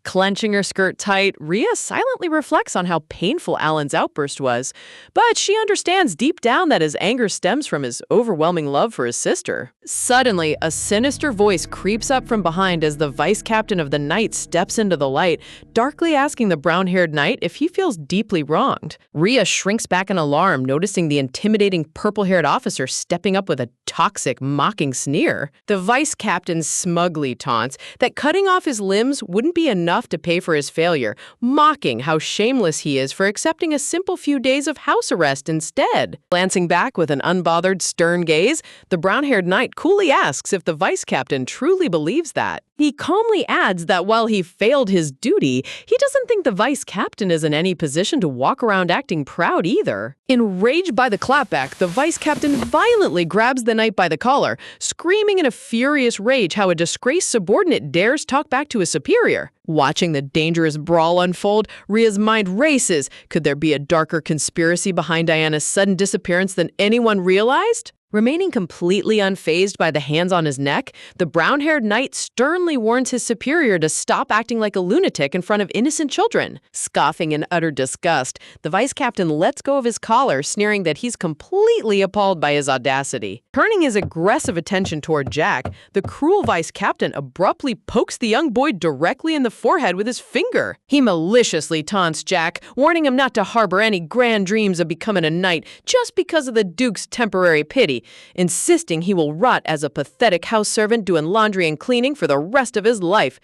Clenching her skirt tight, Rhea silently reflects on how painful Alan's outburst was, but she understands deep down that his anger stems from his overwhelming love for his sister. Suddenly, a sinister voice creeps up from behind as the vice captain of the knight steps into the light, darkly asking the brown-haired knight if he feels deeply wronged. Rhea shrinks back in alarm, noticing the intimidating purple-haired officer stepping up with a toxic, mocking sneer. sneer. The vice captain smugly taunts that cutting off his limbs wouldn't be enough to pay for his failure, mocking how shameless he is for accepting a simple few days of house arrest instead. Glancing back with an unbothered, stern gaze, the brown-haired knight coolly asks if the vice captain truly believes that. He calmly adds that while he failed his duty, he doesn't think the vice captain is in any position to walk around acting proud either. Enraged by the clapback, the vice captain violently grabs the knight by the collar, screaming in a furious rage how a disgraced subordinate dares talk back to his superior. Watching the dangerous brawl unfold, Rhea's mind races. Could there be a darker conspiracy behind Diana's sudden disappearance than anyone realized? Remaining completely unfazed by the hands on his neck, the brown-haired knight sternly warns his superior to stop acting like a lunatic in front of innocent children. Scoffing in utter disgust, the vice captain lets go of his collar, sneering that he's completely appalled by his audacity. Turning his aggressive attention toward Jack, the cruel vice captain abruptly pokes the young boy directly in the forehead with his finger. He maliciously taunts Jack, warning him not to harbor any grand dreams of becoming a knight just because of the Duke's temporary pity, insisting he will rot as a pathetic house servant doing laundry and cleaning for the rest of his life.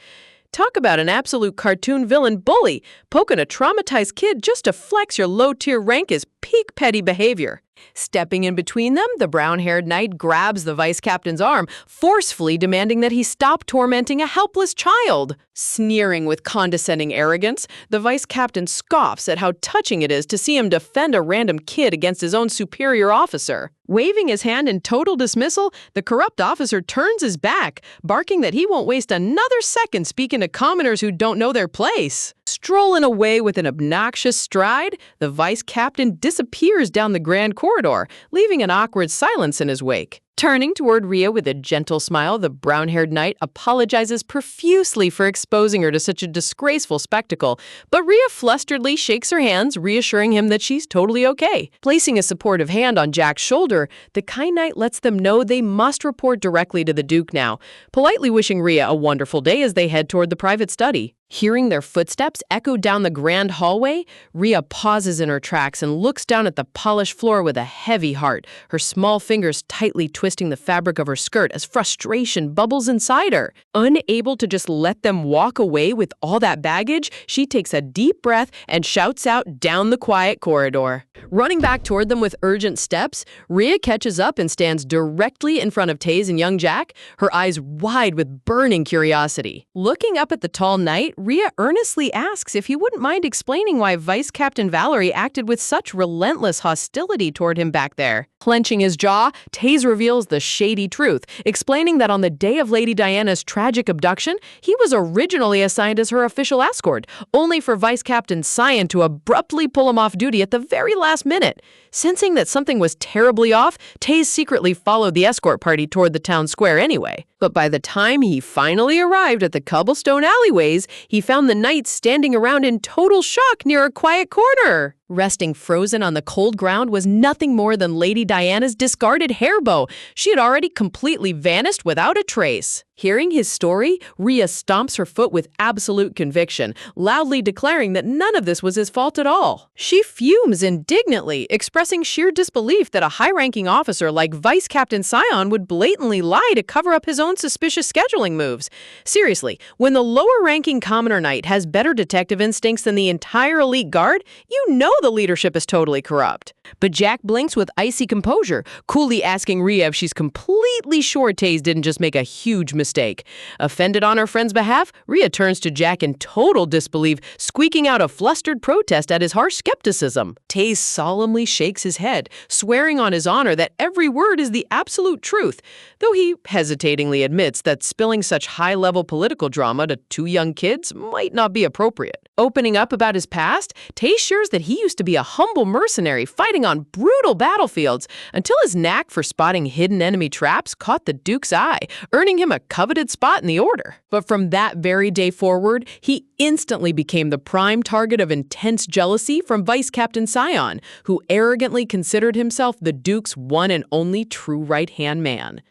Talk about an absolute cartoon villain bully. Poking a traumatized kid just to flex your low-tier rank is peak petty behavior. Stepping in between them, the brown-haired knight grabs the vice captain's arm, forcefully demanding that he stop tormenting a helpless child. Sneering with condescending arrogance, the vice captain scoffs at how touching it is to see him defend a random kid against his own superior officer. Waving his hand in total dismissal, the corrupt officer turns his back, barking that he won't waste another second speaking to commoners who don't know their place. Strolling away with an obnoxious stride, the vice captain disappears down the grand corridor, leaving an awkward silence in his wake. Turning toward Rhea with a gentle smile, the brown-haired knight apologizes profusely for exposing her to such a disgraceful spectacle, but Rhea flusteredly shakes her hands, reassuring him that she's totally okay. Placing a supportive hand on Jack's shoulder, the kind knight lets them know they must report directly to the Duke now, politely wishing Rhea a wonderful day as they head toward the private study. Hearing their footsteps echo down the grand hallway, Rhea pauses in her tracks and looks down at the polished floor with a heavy heart, her small fingers tightly twisting the fabric of her skirt as frustration bubbles inside her. Unable to just let them walk away with all that baggage, she takes a deep breath and shouts out down the quiet corridor. Running back toward them with urgent steps, Rhea catches up and stands directly in front of Taze and young Jack, her eyes wide with burning curiosity. Looking up at the tall knight, Rhea earnestly asks if he wouldn't mind explaining why Vice Captain Valerie acted with such relentless hostility toward him back there. Clenching his jaw, Taze reveals the shady truth, explaining that on the day of Lady Diana's tragic abduction, he was originally assigned as her official escort, only for Vice Captain Cyan to abruptly pull him off duty at the very last minute. Sensing that something was terribly off, Taze secretly followed the escort party toward the town square anyway. But by the time he finally arrived at the cobblestone alleyways, he found the knights standing around in total shock near a quiet corner. Resting frozen on the cold ground was nothing more than Lady Diana's discarded hair bow. She had already completely vanished without a trace. Hearing his story, Rhea stomps her foot with absolute conviction, loudly declaring that none of this was his fault at all. She fumes indignantly, expressing sheer disbelief that a high-ranking officer like Vice Captain Cyan would blatantly lie to cover up his own suspicious scheduling moves. Seriously, when the lower-ranking commoner knight has better detective instincts than the entire elite guard, you know the leadership is totally corrupt. But Jack blinks with icy composure, coolly asking Rhea if she's completely sure Taze didn't just make a huge mistake. Offended on her friend's behalf, Rhea turns to Jack in total disbelief, squeaking out a flustered protest at his harsh skepticism. Taze solemnly shakes his head, swearing on his honor that every word is the absolute truth, though he hesitatingly admits that spilling such high-level political drama to two young kids might not be appropriate. Opening up about his past, Taze shares that he used to be a humble mercenary fighting on brutal battlefields until his knack for spotting hidden enemy traps caught the Duke's eye, earning him a coveted spot in the order. But from that very day forward, he instantly became the prime target of intense jealousy from Vice Captain Cyan, who arrogantly considered himself the Duke's one and only true right-hand man.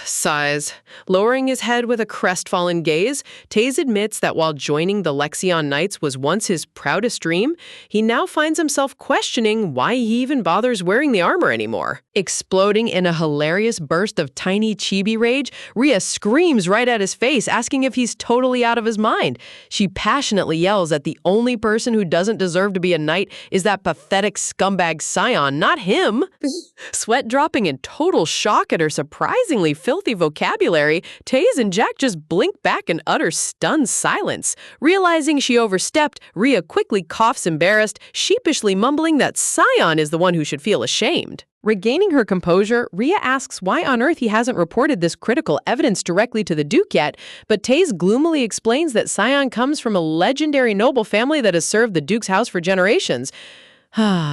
Sighs. Lowering his head with a crestfallen gaze, Taze admits that while joining the Lexion Knights was once his proudest dream, he now finds himself himself questioning why he even bothers wearing the armor anymore. Exploding in a hilarious burst of tiny chibi rage, Rhea screams right at his face, asking if he's totally out of his mind. She passionately yells that the only person who doesn't deserve to be a knight is that pathetic scumbag Scion, not him. Sweat dropping in total shock at her surprisingly filthy vocabulary, Taze and Jack just blink back in utter stunned silence. Realizing she overstepped, Rhea quickly coughs embarrassed, sheepishly mumbling that Scion is the one who should feel ashamed. Regaining her composure, Rhea asks why on earth he hasn't reported this critical evidence directly to the Duke yet, but Taze gloomily explains that Scion comes from a legendary noble family that has served the Duke's house for generations,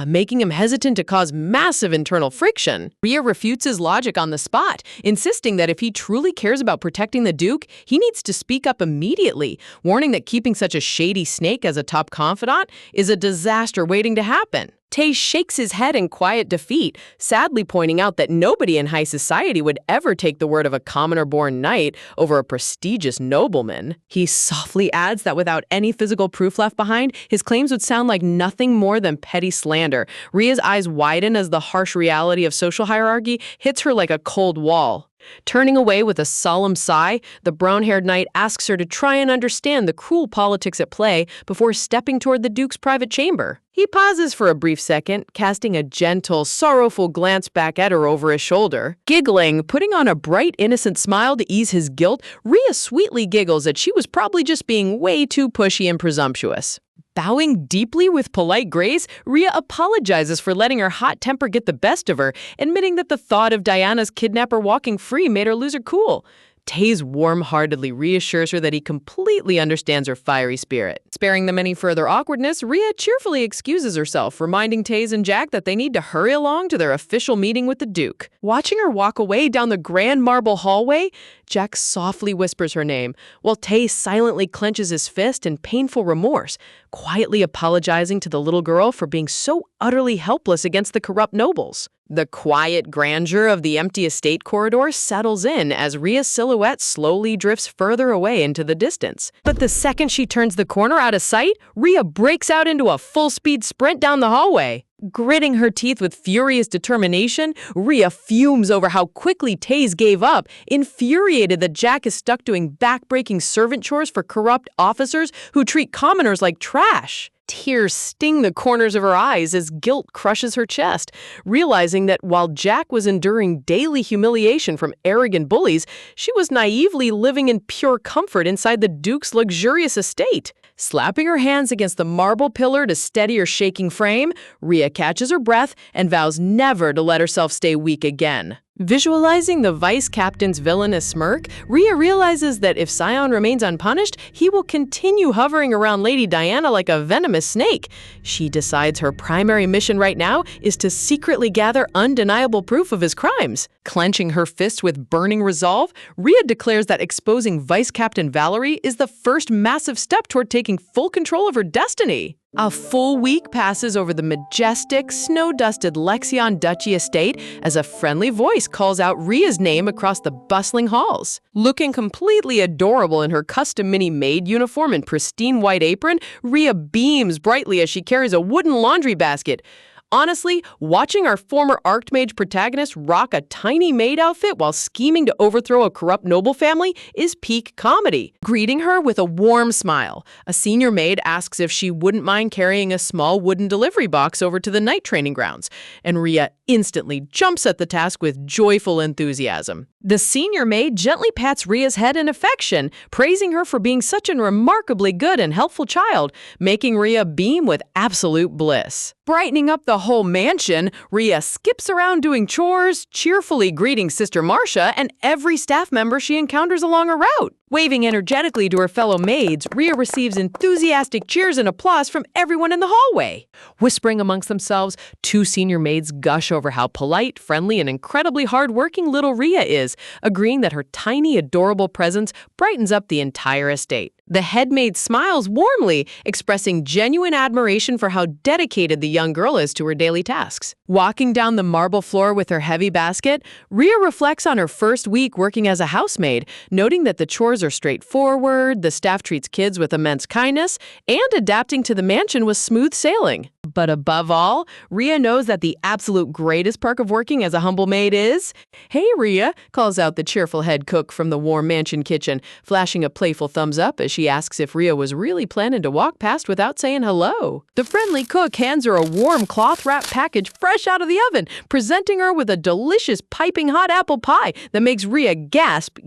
making him hesitant to cause massive internal friction. Rhea refutes his logic on the spot, insisting that if he truly cares about protecting the Duke, he needs to speak up immediately, warning that keeping such a shady snake as a top confidant is a disaster waiting to happen. Taze shakes his head in quiet defeat, sadly pointing out that nobody in high society would ever take the word of a commoner-born knight over a prestigious nobleman. He softly adds that without any physical proof left behind, his claims would sound like nothing more than petty slander. Rhea's eyes widen as the harsh reality of social hierarchy hits her like a cold wall. Turning away with a solemn sigh, the brown-haired knight asks her to try and understand the cruel politics at play before stepping toward the Duke's private chamber. He pauses for a brief second, casting a gentle, sorrowful glance back at her over his shoulder. Giggling, putting on a bright, innocent smile to ease his guilt, Rhea sweetly giggles that she was probably just being way too pushy and presumptuous. Bowing deeply with polite grace, Rhea apologizes for letting her hot temper get the best of her, admitting that the thought of Diana's kidnapper walking free made her lose her cool. Taze warm-heartedly reassures her that he completely understands her fiery spirit. Sparing them any further awkwardness, Rhea cheerfully excuses herself, reminding Taze and Jack that they need to hurry along to their official meeting with the Duke. Watching her walk away down the grand marble hallway, Jack softly whispers her name, while Taze silently clenches his fist in painful remorse, quietly apologizing to the little girl for being so utterly helpless against the corrupt nobles. The quiet grandeur of the empty estate corridor settles in as Rhea's silhouette slowly drifts further away into the distance. But the second she turns the corner out of sight, Rhea breaks out into a full-speed sprint down the hallway. Gritting her teeth with furious determination, Rhea fumes over how quickly Taze gave up, infuriated that Jack is stuck doing back-breaking servant chores for corrupt officers who treat commoners like trash. Tears sting the corners of her eyes as guilt crushes her chest, realizing that while Jack was enduring daily humiliation from arrogant bullies, she was naively living in pure comfort inside the Duke's luxurious estate. Slapping her hands against the marble pillar to steady her shaking frame, Rhea catches her breath and vows never to let herself stay weak again. Visualizing the vice captain's villainous smirk, Rhea realizes that if Scion remains unpunished, he will continue hovering around Lady Diana like a venomous snake. She decides her primary mission right now is to secretly gather undeniable proof of his crimes. Clenching her fists with burning resolve, Rhea declares that exposing Vice Captain Valerie is the first massive step toward taking full control of her destiny. A full week passes over the majestic, snow-dusted Lexion Duchy estate as a friendly voice calls out Rhea's name across the bustling halls. Looking completely adorable in her custom mini maid uniform and pristine white apron, Rhea beams brightly as she carries a wooden laundry basket. Honestly, watching our former Archmage protagonist rock a tiny maid outfit while scheming to overthrow a corrupt noble family is peak comedy. Greeting her with a warm smile, a senior maid asks if she wouldn't mind carrying a small wooden delivery box over to the night training grounds, and Rhea instantly jumps at the task with joyful enthusiasm. The senior maid gently pats Rhea's head in affection, praising her for being such a remarkably good and helpful child, making Rhea beam with absolute bliss. Brightening up the whole mansion, Rhea skips around doing chores, cheerfully greeting Sister Marcia and every staff member she encounters along her route. Waving energetically to her fellow maids, Rhea receives enthusiastic cheers and applause from everyone in the hallway. Whispering amongst themselves, two senior maids gush over how polite, friendly, and incredibly hardworking little Rhea is, agreeing that her tiny, adorable presence brightens up the entire estate. The headmaid smiles warmly, expressing genuine admiration for how dedicated the young girl is to her daily tasks. Walking down the marble floor with her heavy basket, Ria reflects on her first week working as a housemaid, noting that the chores are straightforward, the staff treats kids with immense kindness, and adapting to the mansion was smooth sailing. But above all, Ria knows that the absolute greatest perk of working as a humble maid is... "Hey, Ria," calls out the cheerful head cook from the warm mansion kitchen, flashing a playful thumbs up as she asks if Ria was really planning to walk past without saying hello. The friendly cook hands her a warm cloth-wrapped package fresh out of the oven, presenting her with a delicious piping hot apple pie that makes Ria gasp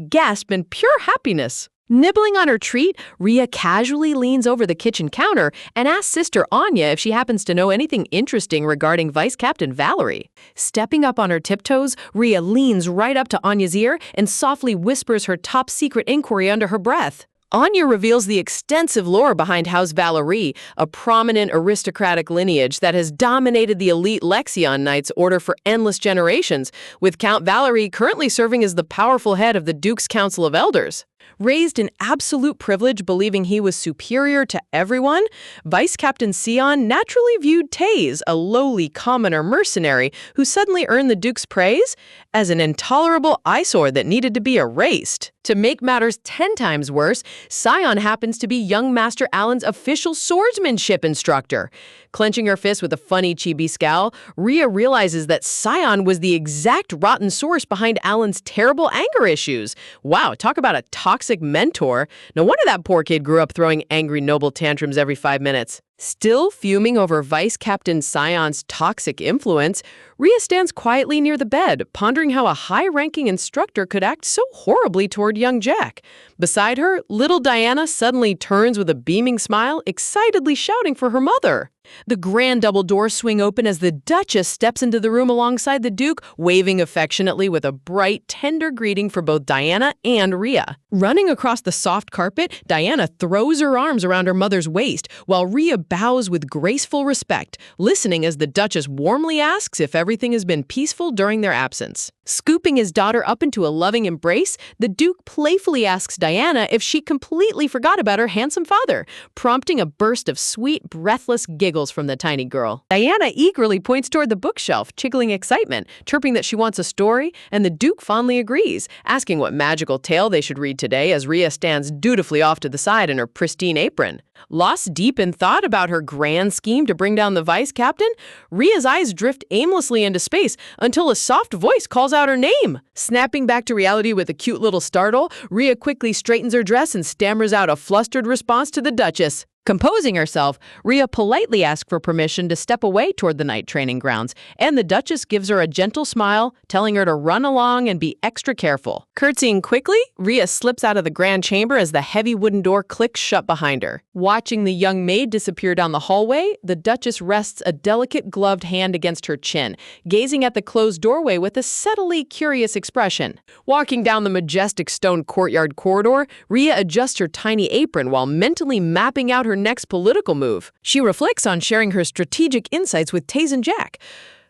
in pure happiness. Nibbling on her treat, Ria casually leans over the kitchen counter and asks Sister Anya if she happens to know anything interesting regarding Vice Captain Valerie. Stepping up on her tiptoes, Ria leans right up to Anya's ear and softly whispers her top-secret inquiry under her breath. Anya reveals the extensive lore behind House Valerie, a prominent aristocratic lineage that has dominated the elite Lexion Knights order for endless generations, with Count Valerie currently serving as the powerful head of the Duke's Council of Elders. Raised in absolute privilege, believing he was superior to everyone, Vice Captain Sion naturally viewed Taze, a lowly commoner mercenary who suddenly earned the Duke's praise, as an intolerable eyesore that needed to be erased. To make matters 10 times worse, Sion happens to be young Master Alan's official swordsmanship instructor. Clenching her fist with a funny chibi scowl, Ria realizes that Sion was the exact rotten source behind Alan's terrible anger issues. Wow, talk about a toxic mentor. No wonder that poor kid grew up throwing angry noble tantrums every 5 minutes. Still fuming over Vice Captain Sion's toxic influence, Ria stands quietly near the bed, pondering how a high-ranking instructor could act so horribly toward young Jack. Beside her, little Diana suddenly turns with a beaming smile, excitedly shouting for her mother. The grand double doors swing open as the Duchess steps into the room alongside the Duke, waving affectionately with a bright, tender greeting for both Diana and Ria. Running across the soft carpet, Diana throws her arms around her mother's waist, while Ria bows with graceful respect, listening as the Duchess warmly asks if everything has been peaceful during their absence. Scooping his daughter up into a loving embrace, the Duke playfully asks Diana if she completely forgot about her handsome father, prompting a burst of sweet, breathless giggles from the tiny girl. Diana eagerly points toward the bookshelf, chickling excitement, chirping that she wants a story, and the Duke fondly agrees, asking what magical tale they should read today as Ria stands dutifully off to the side in her pristine apron. Lost deep in thought about her grand scheme to bring down the vice captain, Ria's eyes drift aimlessly into space until a soft voice calls out her name. Snapping back to reality with a cute little startle, Ria quickly straightens her dress and stammers out a flustered response to the Duchess. Composing herself, Ria politely asks for permission to step away toward the night training grounds, and the Duchess gives her a gentle smile, telling her to run along and be extra careful. Curtsying quickly, Ria slips out of the grand chamber as the heavy wooden door clicks shut behind her. Watching the young maid disappear down the hallway, the Duchess rests a delicate gloved hand against her chin, gazing at the closed doorway with a subtly curious expression. Walking down the majestic stone courtyard corridor, Ria adjusts her tiny apron while mentally mapping out her next political move. She reflects on sharing her strategic insights with Taze and Jack,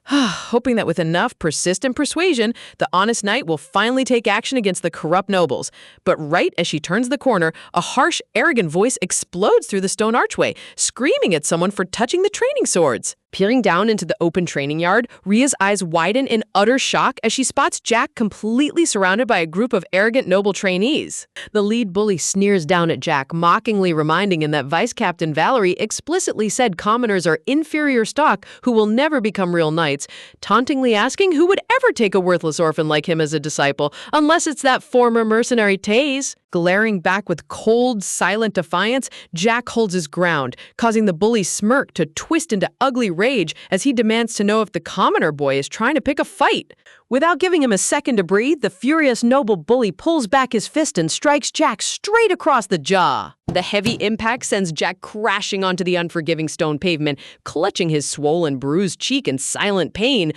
hoping that with enough persistent persuasion, the honest knight will finally take action against the corrupt nobles. But right as she turns the corner, a harsh, arrogant voice explodes through the stone archway, screaming at someone for touching the training swords. Peering down into the open training yard, Ria's eyes widen in utter shock as she spots Jack completely surrounded by a group of arrogant noble trainees. The lead bully sneers down at Jack, mockingly reminding him that Vice Captain Valerie explicitly said commoners are inferior stock who will never become real knights, tauntingly asking who would ever take a worthless orphan like him as a disciple, unless it's that former mercenary Taze. Glaring back with cold, silent defiance, Jack holds his ground, causing the bully's smirk to twist into ugly rage as he demands to know if the commoner boy is trying to pick a fight. Without giving him a second to breathe, the furious noble bully pulls back his fist and strikes Jack straight across the jaw. The heavy impact sends Jack crashing onto the unforgiving stone pavement, clutching his swollen, bruised cheek in silent pain.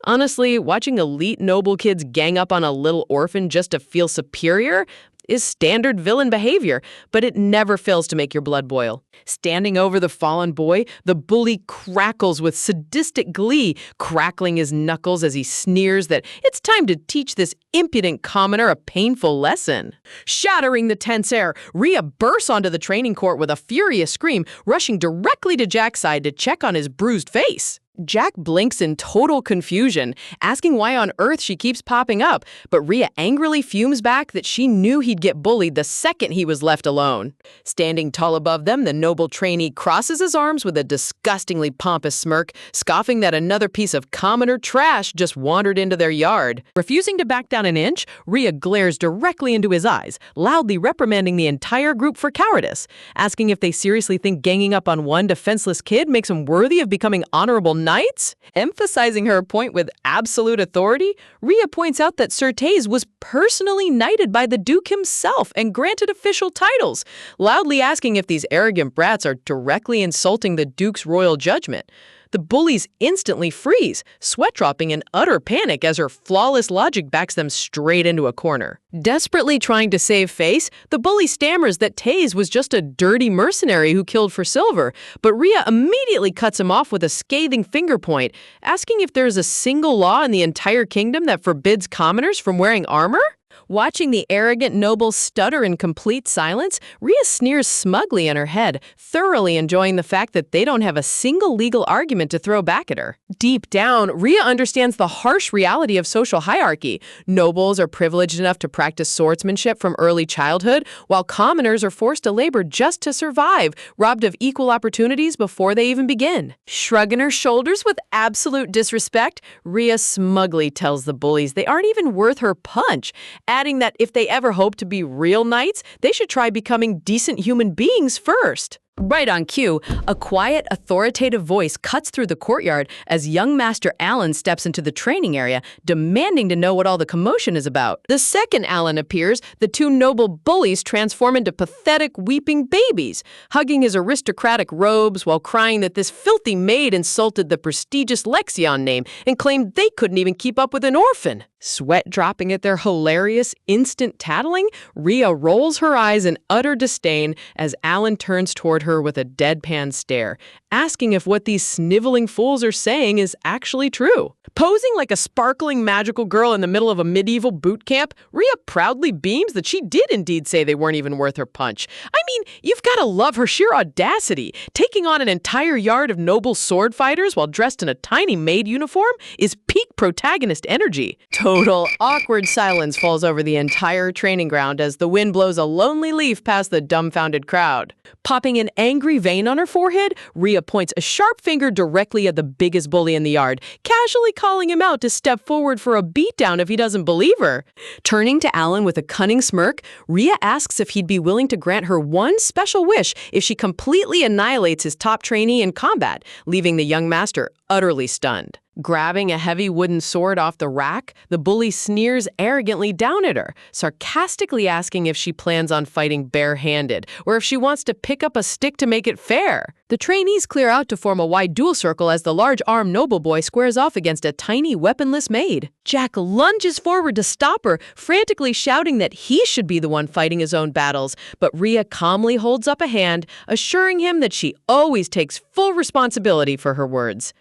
Honestly, watching elite noble kids gang up on a little orphan just to feel superior is standard villain behavior, but it never fails to make your blood boil. Standing over the fallen boy, the bully crackles with sadistic glee, crackling his knuckles as he sneers that it's time to teach this impudent commoner a painful lesson. Shattering the tense air, Rhea bursts onto the training court with a furious scream, rushing directly to Jack's side to check on his bruised face. Jack blinks in total confusion, asking why on earth she keeps popping up, but Rhea angrily fumes back that she knew he'd get bullied the second he was left alone. Standing tall above them, the noble trainee crosses his arms with a disgustingly pompous smirk, scoffing that another piece of commoner trash just wandered into their yard. Refusing to back down an inch, Rhea glares directly into his eyes, loudly reprimanding the entire group for cowardice, asking if they seriously think ganging up on one defenseless kid makes him worthy of becoming honorable knights? Emphasizing her point with absolute authority, Rhea points out that Certes was personally knighted by the Duke himself and granted official titles, loudly asking if these arrogant brats are directly insulting the Duke's royal judgment. The bullies instantly freeze, sweat-dropping in utter panic as her flawless logic backs them straight into a corner. Desperately trying to save face, the bully stammers that Taze was just a dirty mercenary who killed for silver, but Rhea immediately cuts him off with a scathing finger point, asking if there is a single law in the entire kingdom that forbids commoners from wearing armor? Watching the arrogant noble stutter in complete silence, Rhea sneers smugly in her head, thoroughly enjoying the fact that they don't have a single legal argument to throw back at her. Deep down, Rhea understands the harsh reality of social hierarchy. Nobles are privileged enough to practice swordsmanship from early childhood, while commoners are forced to labor just to survive, robbed of equal opportunities before they even begin. Shrugging her shoulders with absolute disrespect, Rhea smugly tells the bullies they aren't even worth her punch, adding that if they ever hope to be real knights, they should try becoming decent human beings first. Right on cue, a quiet, authoritative voice cuts through the courtyard as young Master Alan steps into the training area, demanding to know what all the commotion is about. The second Alan appears, the two noble bullies transform into pathetic, weeping babies, hugging his aristocratic robes while crying that this filthy maid insulted the prestigious Lexion name and claimed they couldn't even keep up with an orphan. Sweat dropping at their hilarious, instant tattling, Rhea rolls her eyes in utter disdain as Alan turns toward her with a deadpan stare, asking if what these sniveling fools are saying is actually true. Posing like a sparkling magical girl in the middle of a medieval boot camp, Rhea proudly beams that she did indeed say they weren't even worth her punch. I mean, you've got to love her sheer audacity. Taking on an entire yard of noble sword fighters while dressed in a tiny maid uniform is peak protagonist energy. Total awkward silence falls over the entire training ground as the wind blows a lonely leaf past the dumbfounded crowd. Popping an angry vein on her forehead, Rhea points a sharp finger directly at the biggest bully in the yard, casually calling him out to step forward for a beatdown if he doesn't believe her. Turning to Alan with a cunning smirk, Rhea asks if he'd be willing to grant her one special wish if she completely annihilates his top trainee in combat, leaving the young master utterly stunned. Grabbing a heavy wooden sword off the rack, the bully sneers arrogantly down at her, sarcastically asking if she plans on fighting barehanded, or if she wants to pick up a stick to make it fair. The trainees clear out to form a wide duel circle as the large-armed noble boy squares off against a tiny, weaponless maid. Jack lunges forward to stop her, frantically shouting that he should be the one fighting his own battles, but Rhea calmly holds up a hand, assuring him that she always takes full responsibility for her words.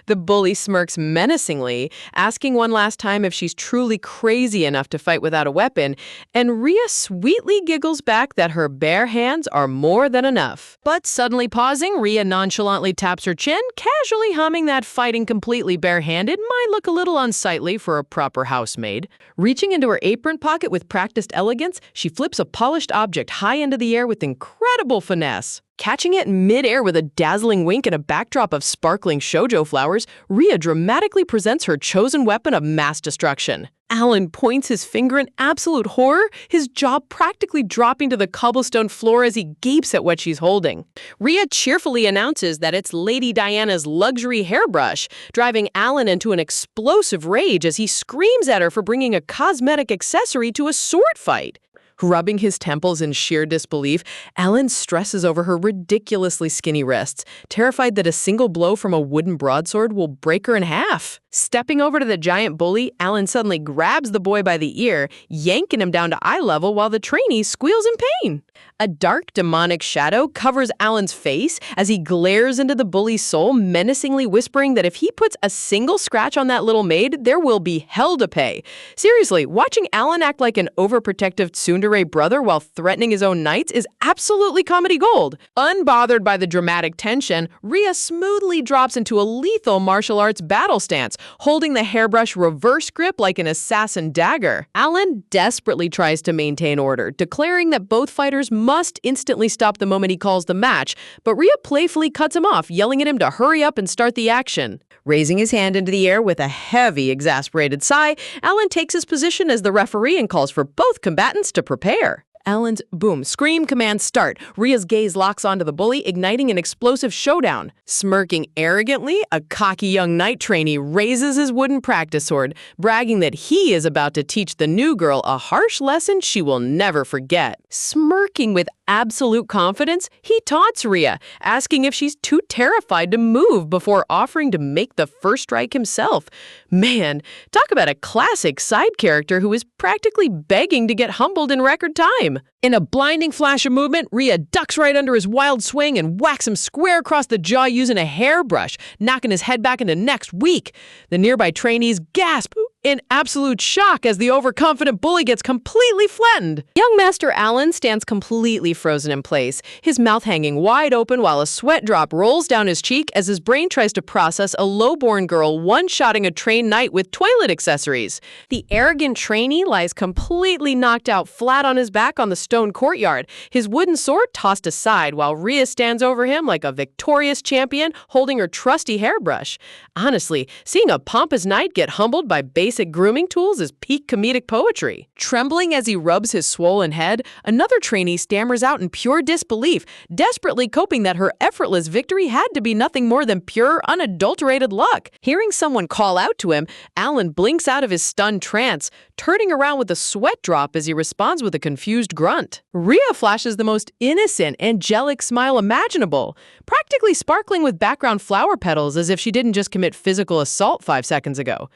The bully smirks menacingly, asking one last time if she's truly crazy enough to fight without a weapon, and Rhea sweetly giggles back that her bare hands are more than enough. But suddenly pausing, Rhea nonchalantly taps her chin, casually humming that fighting completely barehanded might look a little unsightly for a proper housemaid. Reaching into her apron pocket with practiced elegance, she flips a polished object high into the air with incredible finesse. Catching it mid-air with a dazzling wink and a backdrop of sparkling shoujo flowers, Rhea dramatically presents her chosen weapon of mass destruction. Alan points his finger in absolute horror, his jaw practically dropping to the cobblestone floor as he gapes at what she's holding. Rhea cheerfully announces that it's Lady Diana's luxury hairbrush, driving Alan into an explosive rage as he screams at her for bringing a cosmetic accessory to a sword fight. Rubbing his temples in sheer disbelief, Alan stresses over her ridiculously skinny wrists, terrified that a single blow from a wooden broadsword will break her in half. Stepping over to the giant bully, Alan suddenly grabs the boy by the ear, yanking him down to eye level while the trainee squeals in pain. A dark, demonic shadow covers Alan's face as he glares into the bully's soul, menacingly whispering that if he puts a single scratch on that little maid, there will be hell to pay. Seriously, watching Alan act like an overprotective tsundere brother while threatening his own knights is absolutely comedy gold. Unbothered by the dramatic tension, Rhea smoothly drops into a lethal martial arts battle stance, holding the hairbrush reverse grip like an assassin dagger. Alan desperately tries to maintain order, declaring that both fighters must instantly stop the moment he calls the match, but Rhea playfully cuts him off, yelling at him to hurry up and start the action. Raising his hand into the air with a heavy, exasperated sigh, Alan takes his position as the referee and calls for both combatants to prepare. Alan's boom, scream, command, start. Rhea's gaze locks onto the bully, igniting an explosive showdown. Smirking arrogantly, a cocky young knight trainee raises his wooden practice sword, bragging that he is about to teach the new girl a harsh lesson she will never forget. Smirking with absolute confidence, he taunts Rhea, asking if she's too terrified to move before offering to make the first strike himself. Man, talk about a classic side character who is practically begging to get humbled in record time. In a blinding flash of movement, Rhea ducks right under his wild swing and whacks him square across the jaw using a hairbrush, knocking his head back into next week. The nearby trainees gasp in absolute shock as the overconfident bully gets completely flattened. Young Master Alan stands completely frozen in place, his mouth hanging wide open while a sweat drop rolls down his cheek as his brain tries to process a low-born girl one-shotting a trained knight with toilet accessories. The arrogant trainee lies completely knocked out flat on his back on the stone courtyard, his wooden sword tossed aside while Rhea stands over him like a victorious champion holding her trusty hairbrush. Honestly, seeing a pompous knight get humbled by basic grooming tools is peak comedic poetry. Trembling as he rubs his swollen head, another trainee stammers out in pure disbelief, desperately coping that her effortless victory had to be nothing more than pure, unadulterated luck. Hearing someone call out to him, Alan blinks out of his stunned trance, turning around with a sweat drop as he responds with a confused grunt. Rhea flashes the most innocent, angelic smile imaginable, practically sparkling with background flower petals as if she didn't just commit physical assault 5 seconds ago.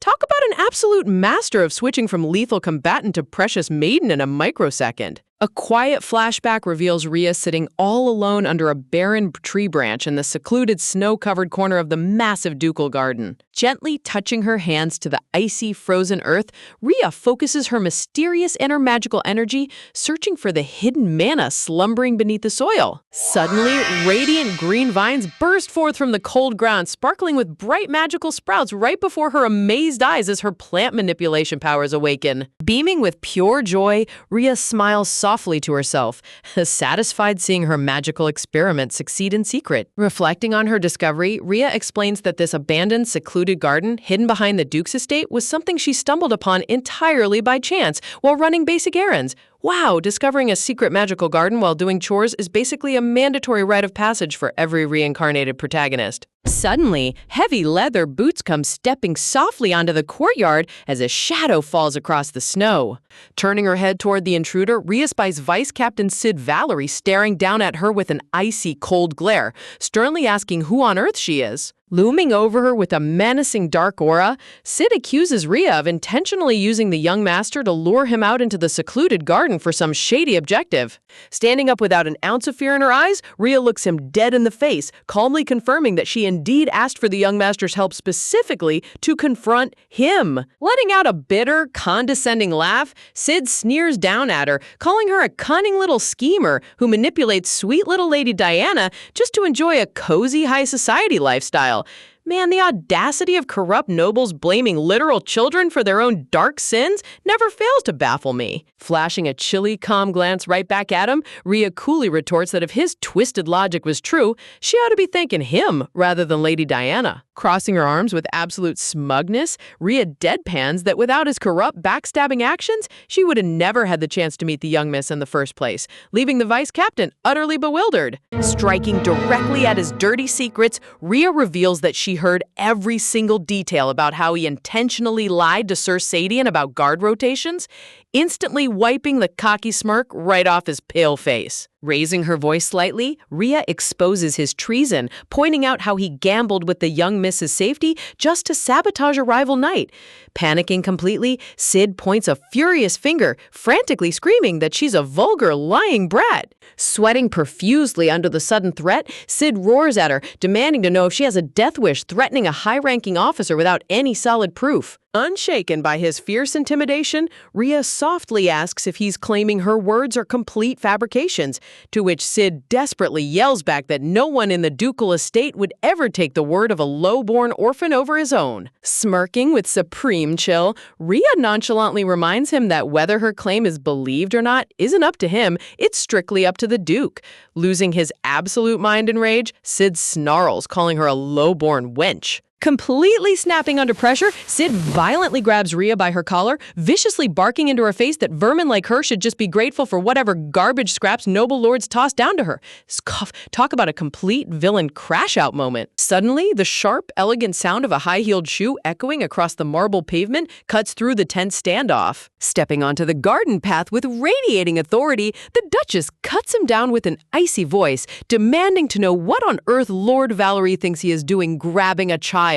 Talk about an absolute master of switching from lethal combatant to precious maiden in a microsecond. A quiet flashback reveals Rhea sitting all alone under a barren tree branch in the secluded snow-covered corner of the massive ducal garden. Gently touching her hands to the icy, frozen earth, Rhea focuses her mysterious inner magical energy, searching for the hidden mana slumbering beneath the soil. Suddenly, radiant green vines burst forth from the cold ground, sparkling with bright magical sprouts right before her amazed eyes as her plant manipulation powers awaken. Beaming with pure joy, Rhea smiles softly to herself, satisfied seeing her magical experiment succeed in secret. Reflecting on her discovery, Rhea explains that this abandoned, secluded garden hidden behind the Duke's estate was something she stumbled upon entirely by chance while running basic errands. Wow, discovering a secret magical garden while doing chores is basically a mandatory rite of passage for every reincarnated protagonist. Suddenly, heavy leather boots come stepping softly onto the courtyard as a shadow falls across the snow. Turning her head toward the intruder, Rhea spies Vice Captain Sid Valerie staring down at her with an icy, cold glare, sternly asking who on earth she is. Looming over her with a menacing dark aura, Sid accuses Rhea of intentionally using the young master to lure him out into the secluded garden for some shady objective. Standing up without an ounce of fear in her eyes, Rhea looks him dead in the face, calmly confirming that she indeed asked for the young master's help specifically to confront him. Letting out a bitter, condescending laugh, Sid sneers down at her, calling her a cunning little schemer who manipulates sweet little Lady Diana just to enjoy a cozy high society lifestyle. Man, the audacity of corrupt nobles blaming literal children for their own dark sins never fails to baffle me. Flashing a chilly, calm glance right back at him, Rhea coolly retorts that if his twisted logic was true, she ought to be thanking him rather than Lady Diana. Crossing her arms with absolute smugness, Rhea deadpans that without his corrupt, backstabbing actions, she would have never had the chance to meet the young miss in the first place, leaving the vice captain utterly bewildered. Striking directly at his dirty secrets, Rhea reveals that she heard every single detail about how he intentionally lied to Sir Sadian about guard rotations, instantly wiping the cocky smirk right off his pale face. Raising her voice slightly, Rhea exposes his treason, pointing out how he gambled with the young miss's safety just to sabotage a rival knight. Panicking completely, Sid points a furious finger, frantically screaming that she's a vulgar, lying brat. Sweating profusely under the sudden threat, Sid roars at her, demanding to know if she has a death wish, threatening a high-ranking officer without any solid proof. Unshaken by his fierce intimidation, Rhea softly asks if he's claiming her words are complete fabrications, to which Sid desperately yells back that no one in the ducal estate would ever take the word of a low-born orphan over his own. Smirking with supreme chill, Rhea nonchalantly reminds him that whether her claim is believed or not isn't up to him, it's strictly up to the Duke. Losing his absolute mind in rage, Sid snarls, calling her a low-born wench. Completely snapping under pressure, Sid violently grabs Rhea by her collar, viciously barking into her face that vermin like her should just be grateful for whatever garbage scraps noble lords toss down to her. Scoff, talk about a complete villain crash-out moment. Suddenly, the sharp, elegant sound of a high-heeled shoe echoing across the marble pavement cuts through the tense standoff. Stepping onto the garden path with radiating authority, the Duchess cuts him down with an icy voice, demanding to know what on earth Lord Valerie thinks he is doing grabbing a child.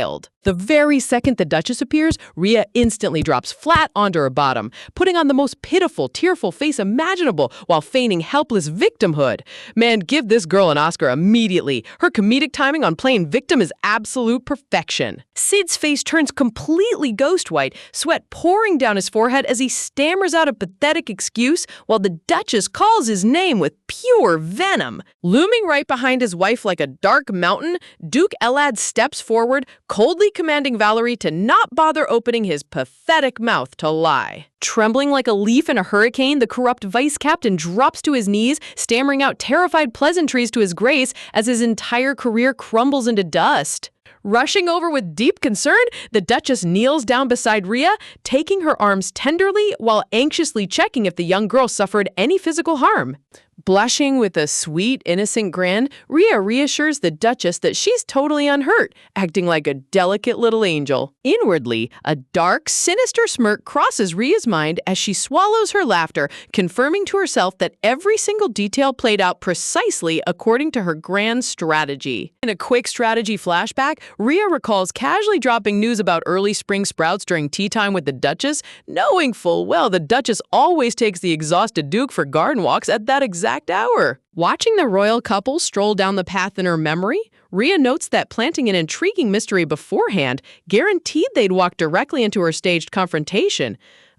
The very second the Duchess appears, Rhea instantly drops flat onto her bottom, putting on the most pitiful, tearful face imaginable while feigning helpless victimhood. Man, give this girl an Oscar immediately. Her comedic timing on playing victim is absolute perfection. Sid's face turns completely ghost white, sweat pouring down his forehead as he stammers out a pathetic excuse while the Duchess calls his name with pure venom. Looming right behind his wife like a dark mountain, Duke Elad steps forward, coldly commanding Valerie to not bother opening his pathetic mouth to lie. Trembling like a leaf in a hurricane, the corrupt vice captain drops to his knees, stammering out terrified pleasantries to his grace as his entire career crumbles into dust. Rushing over with deep concern, the Duchess kneels down beside Rhea, taking her arms tenderly while anxiously checking if the young girl suffered any physical harm. Blushing with a sweet, innocent grin, Rhea reassures the Duchess that she's totally unhurt, acting like a delicate little angel. Inwardly, a dark, sinister smirk crosses Rhea's mind as she swallows her laughter, confirming to herself that every single detail played out precisely according to her grand strategy. In a quick strategy flashback, Rhea recalls casually dropping news about early spring sprouts during tea time with the Duchess, knowing full well the Duchess always takes the exhausted Duke for garden walks at that exact hour. Watching the royal couple stroll down the path in her memory, Rhea notes that planting an intriguing mystery beforehand guaranteed they'd walk directly into her staged confrontation.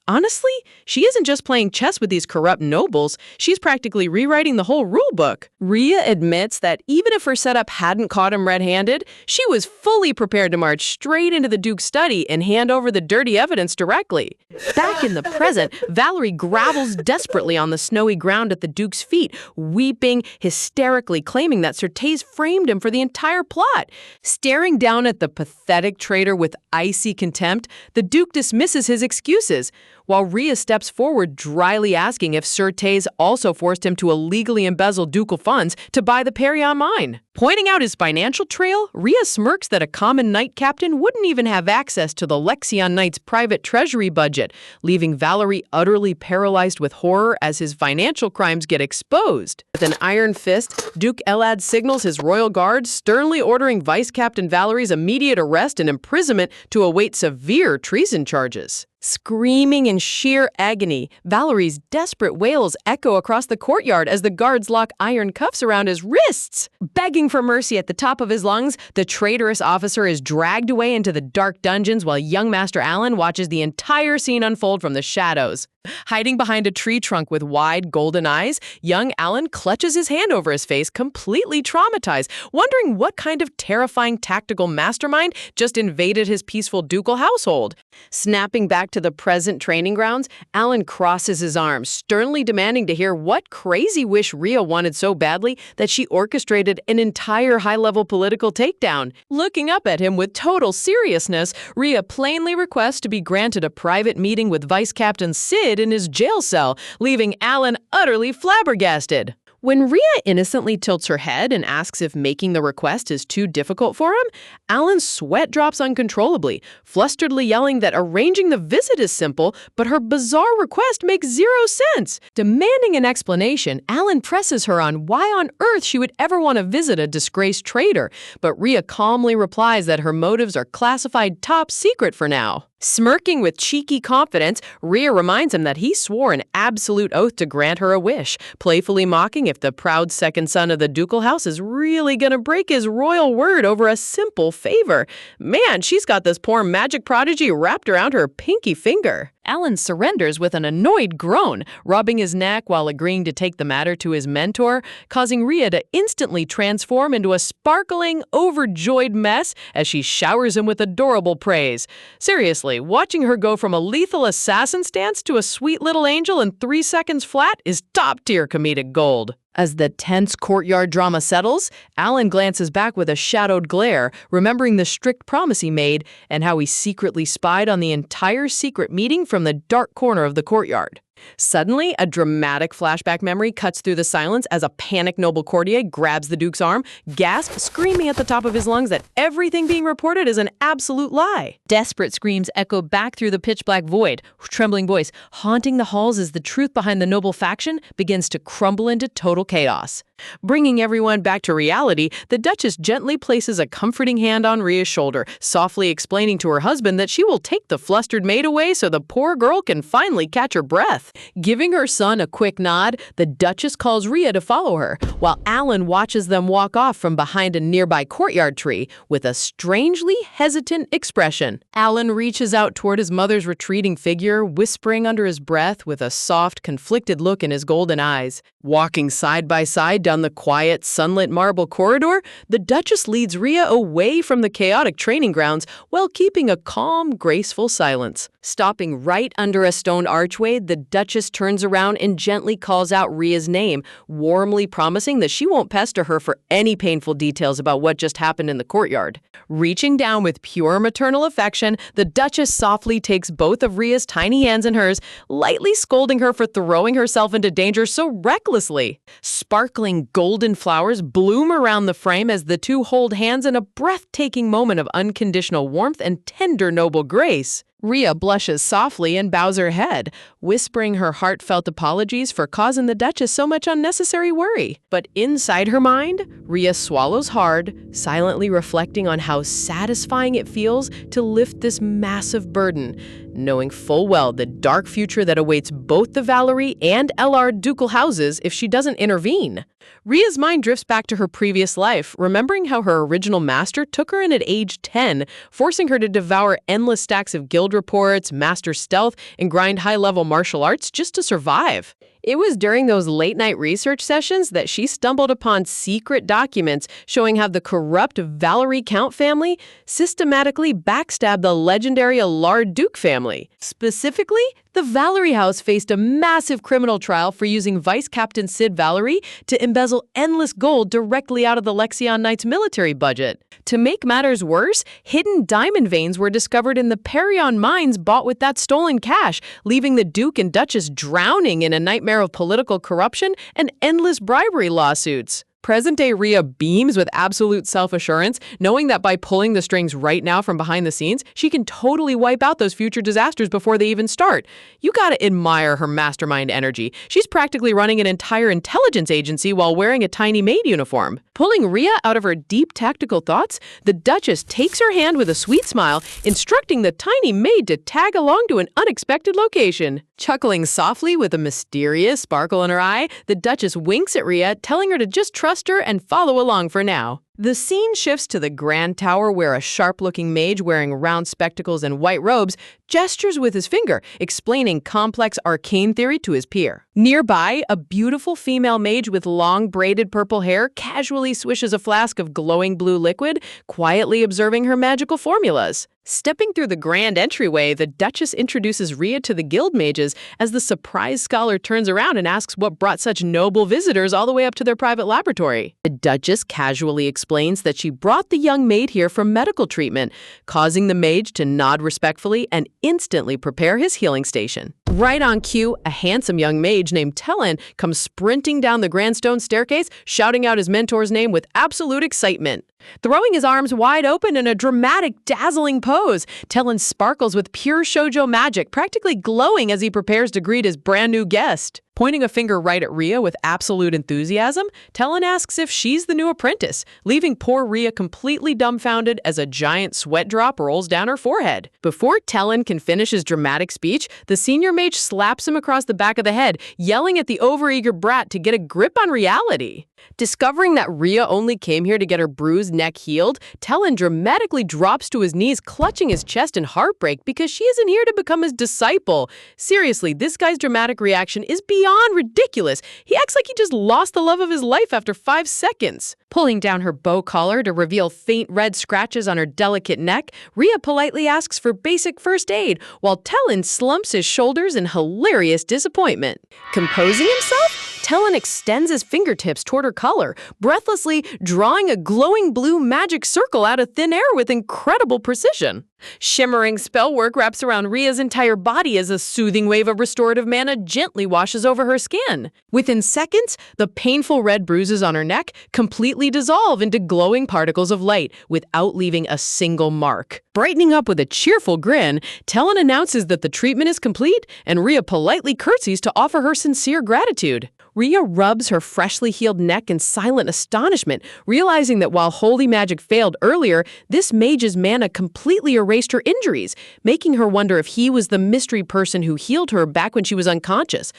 Honestly, she isn't just playing chess with these corrupt nobles, she's practically rewriting the whole rulebook. Rhea admits that even if her setup hadn't caught him red-handed, she was fully prepared to march straight into the Duke's study and hand over the dirty evidence directly. Back in the present, Valerie gravels desperately on the snowy ground at the Duke's feet, weeping, hysterically claiming that Certes framed him for the entire plot. Staring down at the pathetic traitor with icy contempt, the Duke dismisses his excuses, while Rhea steps forward, dryly asking if Certes also forced him to illegally embezzle ducal funds to buy the Perion mine. Pointing out his financial trail, Rhea smirks that a common knight captain wouldn't even have access to the Lexion Knight's private treasury budget, leaving Valerie utterly paralyzed with horror as his financial crimes get exposed. With an iron fist, Duke Elad signals his royal guard, sternly ordering Vice Captain Valerie's immediate arrest and imprisonment to await severe treason charges. Screaming in sheer agony, Valerie's desperate wails echo across the courtyard as the guards lock iron cuffs around his wrists. Begging for mercy at the top of his lungs, the traitorous officer is dragged away into the dark dungeons while young Master Alan watches the entire scene unfold from the shadows. Hiding behind a tree trunk with wide golden eyes, young Alan clutches his hand over his face, completely traumatized, wondering what kind of terrifying tactical mastermind just invaded his peaceful ducal household. Snapping back to the present training grounds, Alan crosses his arms, sternly demanding to hear what crazy wish Rhea wanted so badly that she orchestrated an entire high-level political takedown. Looking up at him with total seriousness, Rhea plainly requests to be granted a private meeting with Vice Captain Sid in his jail cell, leaving Alan utterly flabbergasted. When Rhea innocently tilts her head and asks if making the request is too difficult for him, Alan's sweat drops uncontrollably, flusteredly yelling that arranging the visit is simple, but her bizarre request makes zero sense. Demanding an explanation, Alan presses her on why on earth she would ever want to visit a disgraced traitor, but Rhea calmly replies that her motives are classified top secret for now. Smirking with cheeky confidence, Rhea reminds him that he swore an absolute oath to grant her a wish, playfully mocking if the proud second son of the ducal house is really gonna break his royal word over a simple favor. Man, she's got this poor magic prodigy wrapped around her pinky finger. Alan surrenders with an annoyed groan, rubbing his neck while agreeing to take the matter to his mentor, causing Rhea to instantly transform into a sparkling, overjoyed mess as she showers him with adorable praise. Seriously, watching her go from a lethal assassin stance to a sweet little angel in 3 seconds flat is top-tier comedic gold. As the tense courtyard drama settles, Alan glances back with a shadowed glare, remembering the strict promise he made and how he secretly spied on the entire secret meeting from the dark corner of the courtyard. Suddenly, a dramatic flashback memory cuts through the silence as a panicked noble courtier grabs the Duke's arm, gasps, screaming at the top of his lungs that everything being reported is an absolute lie. Desperate screams echo back through the pitch-black void, trembling voice haunting the halls as the truth behind the noble faction begins to crumble into total chaos. Bringing everyone back to reality, the Duchess gently places a comforting hand on Rhea's shoulder, softly explaining to her husband that she will take the flustered maid away so the poor girl can finally catch her breath. Giving her son a quick nod, the Duchess calls Rhea to follow her, while Alan watches them walk off from behind a nearby courtyard tree with a strangely hesitant expression. Alan reaches out toward his mother's retreating figure, whispering under his breath with a soft, conflicted look in his golden eyes. Walking side by side down the quiet, sunlit marble corridor, the Duchess leads Rhea away from the chaotic training grounds while keeping a calm, graceful silence. Stopping right under a stone archway, the Duchess turns around and gently calls out Rhea's name, warmly promising that she won't pester her for any painful details about what just happened in the courtyard. Reaching down with pure maternal affection, the Duchess softly takes both of Rhea's tiny hands in hers, lightly scolding her for throwing herself into danger so recklessly. Sparkling golden flowers bloom around the frame as the two hold hands in a breathtaking moment of unconditional warmth and tender noble grace. Rhea blushes softly and bows her head, whispering her heartfelt apologies for causing the Duchess so much unnecessary worry. But inside her mind, Rhea swallows hard, silently reflecting on how satisfying it feels to lift this massive burden, knowing full well the dark future that awaits both the Valerie and Ellard ducal houses if she doesn't intervene. Rhea's mind drifts back to her previous life, remembering how her original master took her in at age 10, forcing her to devour endless stacks of guild reports, master stealth, and grind high-level martial arts just to survive. It was during those late-night research sessions that she stumbled upon secret documents showing how the corrupt Valerie Count family systematically backstabbed the legendary Allard Duke family. Specifically, the Valerie house faced a massive criminal trial for using Vice Captain Sid Valerie to embezzle endless gold directly out of the Lexion Knights' military budget. To make matters worse, hidden diamond veins were discovered in the Perion mines bought with that stolen cash, leaving the Duke and Duchess drowning in a nightmare of political corruption and endless bribery lawsuits. Present-day Rhea beams with absolute self-assurance, knowing that by pulling the strings right now from behind the scenes, she can totally wipe out those future disasters before they even start. You gotta admire her mastermind energy. She's practically running an entire intelligence agency while wearing a tiny maid uniform. Pulling Rhea out of her deep tactical thoughts, the Duchess takes her hand with a sweet smile, instructing the tiny maid to tag along to an unexpected location. Chuckling softly with a mysterious sparkle in her eye, the Duchess winks at Rhea, telling her to just trust her and follow along for now. The scene shifts to the Grand Tower where a sharp-looking mage wearing round spectacles and white robes gestures with his finger, explaining complex arcane theory to his peer. Nearby, a beautiful female mage with long braided purple hair casually swishes a flask of glowing blue liquid, quietly observing her magical formulas. Stepping through the grand entryway, the Duchess introduces Rhea to the guild mages as the surprised scholar turns around and asks what brought such noble visitors all the way up to their private laboratory. The Duchess casually explains that she brought the young maid here for medical treatment, causing the mage to nod respectfully and instantly prepare his healing station. Right on cue, a handsome young mage named Tellen comes sprinting down the grand stone staircase, shouting out his mentor's name with absolute excitement. Throwing his arms wide open in a dramatic, dazzling pose, Tellen sparkles with pure shoujo magic, practically glowing as he prepares to greet his brand new guest. Pointing a finger right at Rhea with absolute enthusiasm, Tellen asks if she's the new apprentice, leaving poor Rhea completely dumbfounded as a giant sweat drop rolls down her forehead. Before Tellen can finish his dramatic speech, the senior mage slaps him across the back of the head, yelling at the overeager brat to get a grip on reality. Discovering that Rhea only came here to get her bruised neck healed, Tellen dramatically drops to his knees, clutching his chest in heartbreak because she isn't here to become his disciple. Seriously, this guy's dramatic reaction is beyond ridiculous. He acts like he just lost the love of his life after 5 seconds. Pulling down her bow collar to reveal faint red scratches on her delicate neck, Rhea politely asks for basic first aid, while Tellen slumps his shoulders in hilarious disappointment. Composing himself, Tellen extends his fingertips toward her collar, breathlessly drawing a glowing blue magic circle out of thin air with incredible precision. Shimmering spellwork wraps around Rhea's entire body as a soothing wave of restorative mana gently washes over her skin. Within seconds, the painful red bruises on her neck completely dissolve into glowing particles of light without leaving a single mark. Brightening up with a cheerful grin, Tellen announces that the treatment is complete, and Rhea politely curtsies to offer her sincere gratitude. Rhea rubs her freshly healed neck in silent astonishment, realizing that while holy magic failed earlier, this mage's mana completely erased her injuries, making her wonder if he was the mystery person who healed her back when she was unconscious.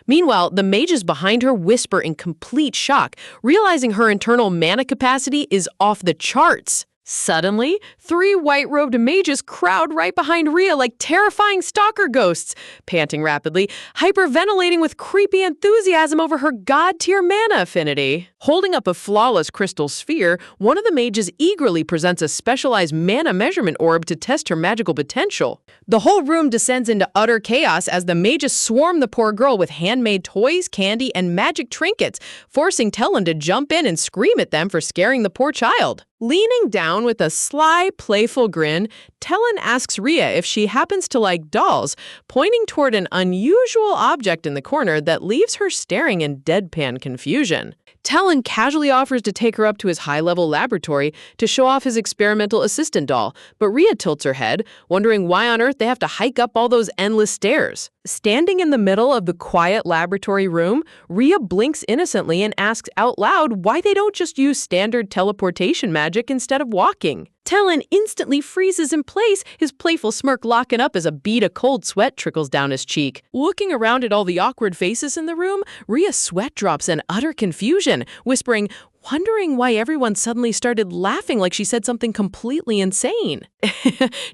Meanwhile, the mages behind her whisper in complete shock, realizing her internal mana capacity is off the charts. Suddenly, 3 white-robed mages crowd right behind Rhea like terrifying stalker ghosts, panting rapidly, hyperventilating with creepy enthusiasm over her god-tier mana affinity. Holding up a flawless crystal sphere, one of the mages eagerly presents a specialized mana measurement orb to test her magical potential. The whole room descends into utter chaos as the mages swarm the poor girl with handmade toys, candy, and magic trinkets, forcing Tellen to jump in and scream at them for scaring the poor child. Leaning down with a sly, playful grin, Tellen asks Rhea if she happens to like dolls, pointing toward an unusual object in the corner that leaves her staring in deadpan confusion. Tellen casually offers to take her up to his high-level laboratory to show off his experimental assistant doll, but Rhea tilts her head, wondering why on earth they have to hike up all those endless stairs. Standing in the middle of the quiet laboratory room, Rhea blinks innocently and asks out loud why they don't just use standard teleportation magic instead of walking. Tellen instantly freezes in place, his playful smirk locking up as a bead of cold sweat trickles down his cheek. Looking around at all the awkward faces in the room, Rhea sweat drops in utter confusion, whispering, wondering why everyone suddenly started laughing like she said something completely insane.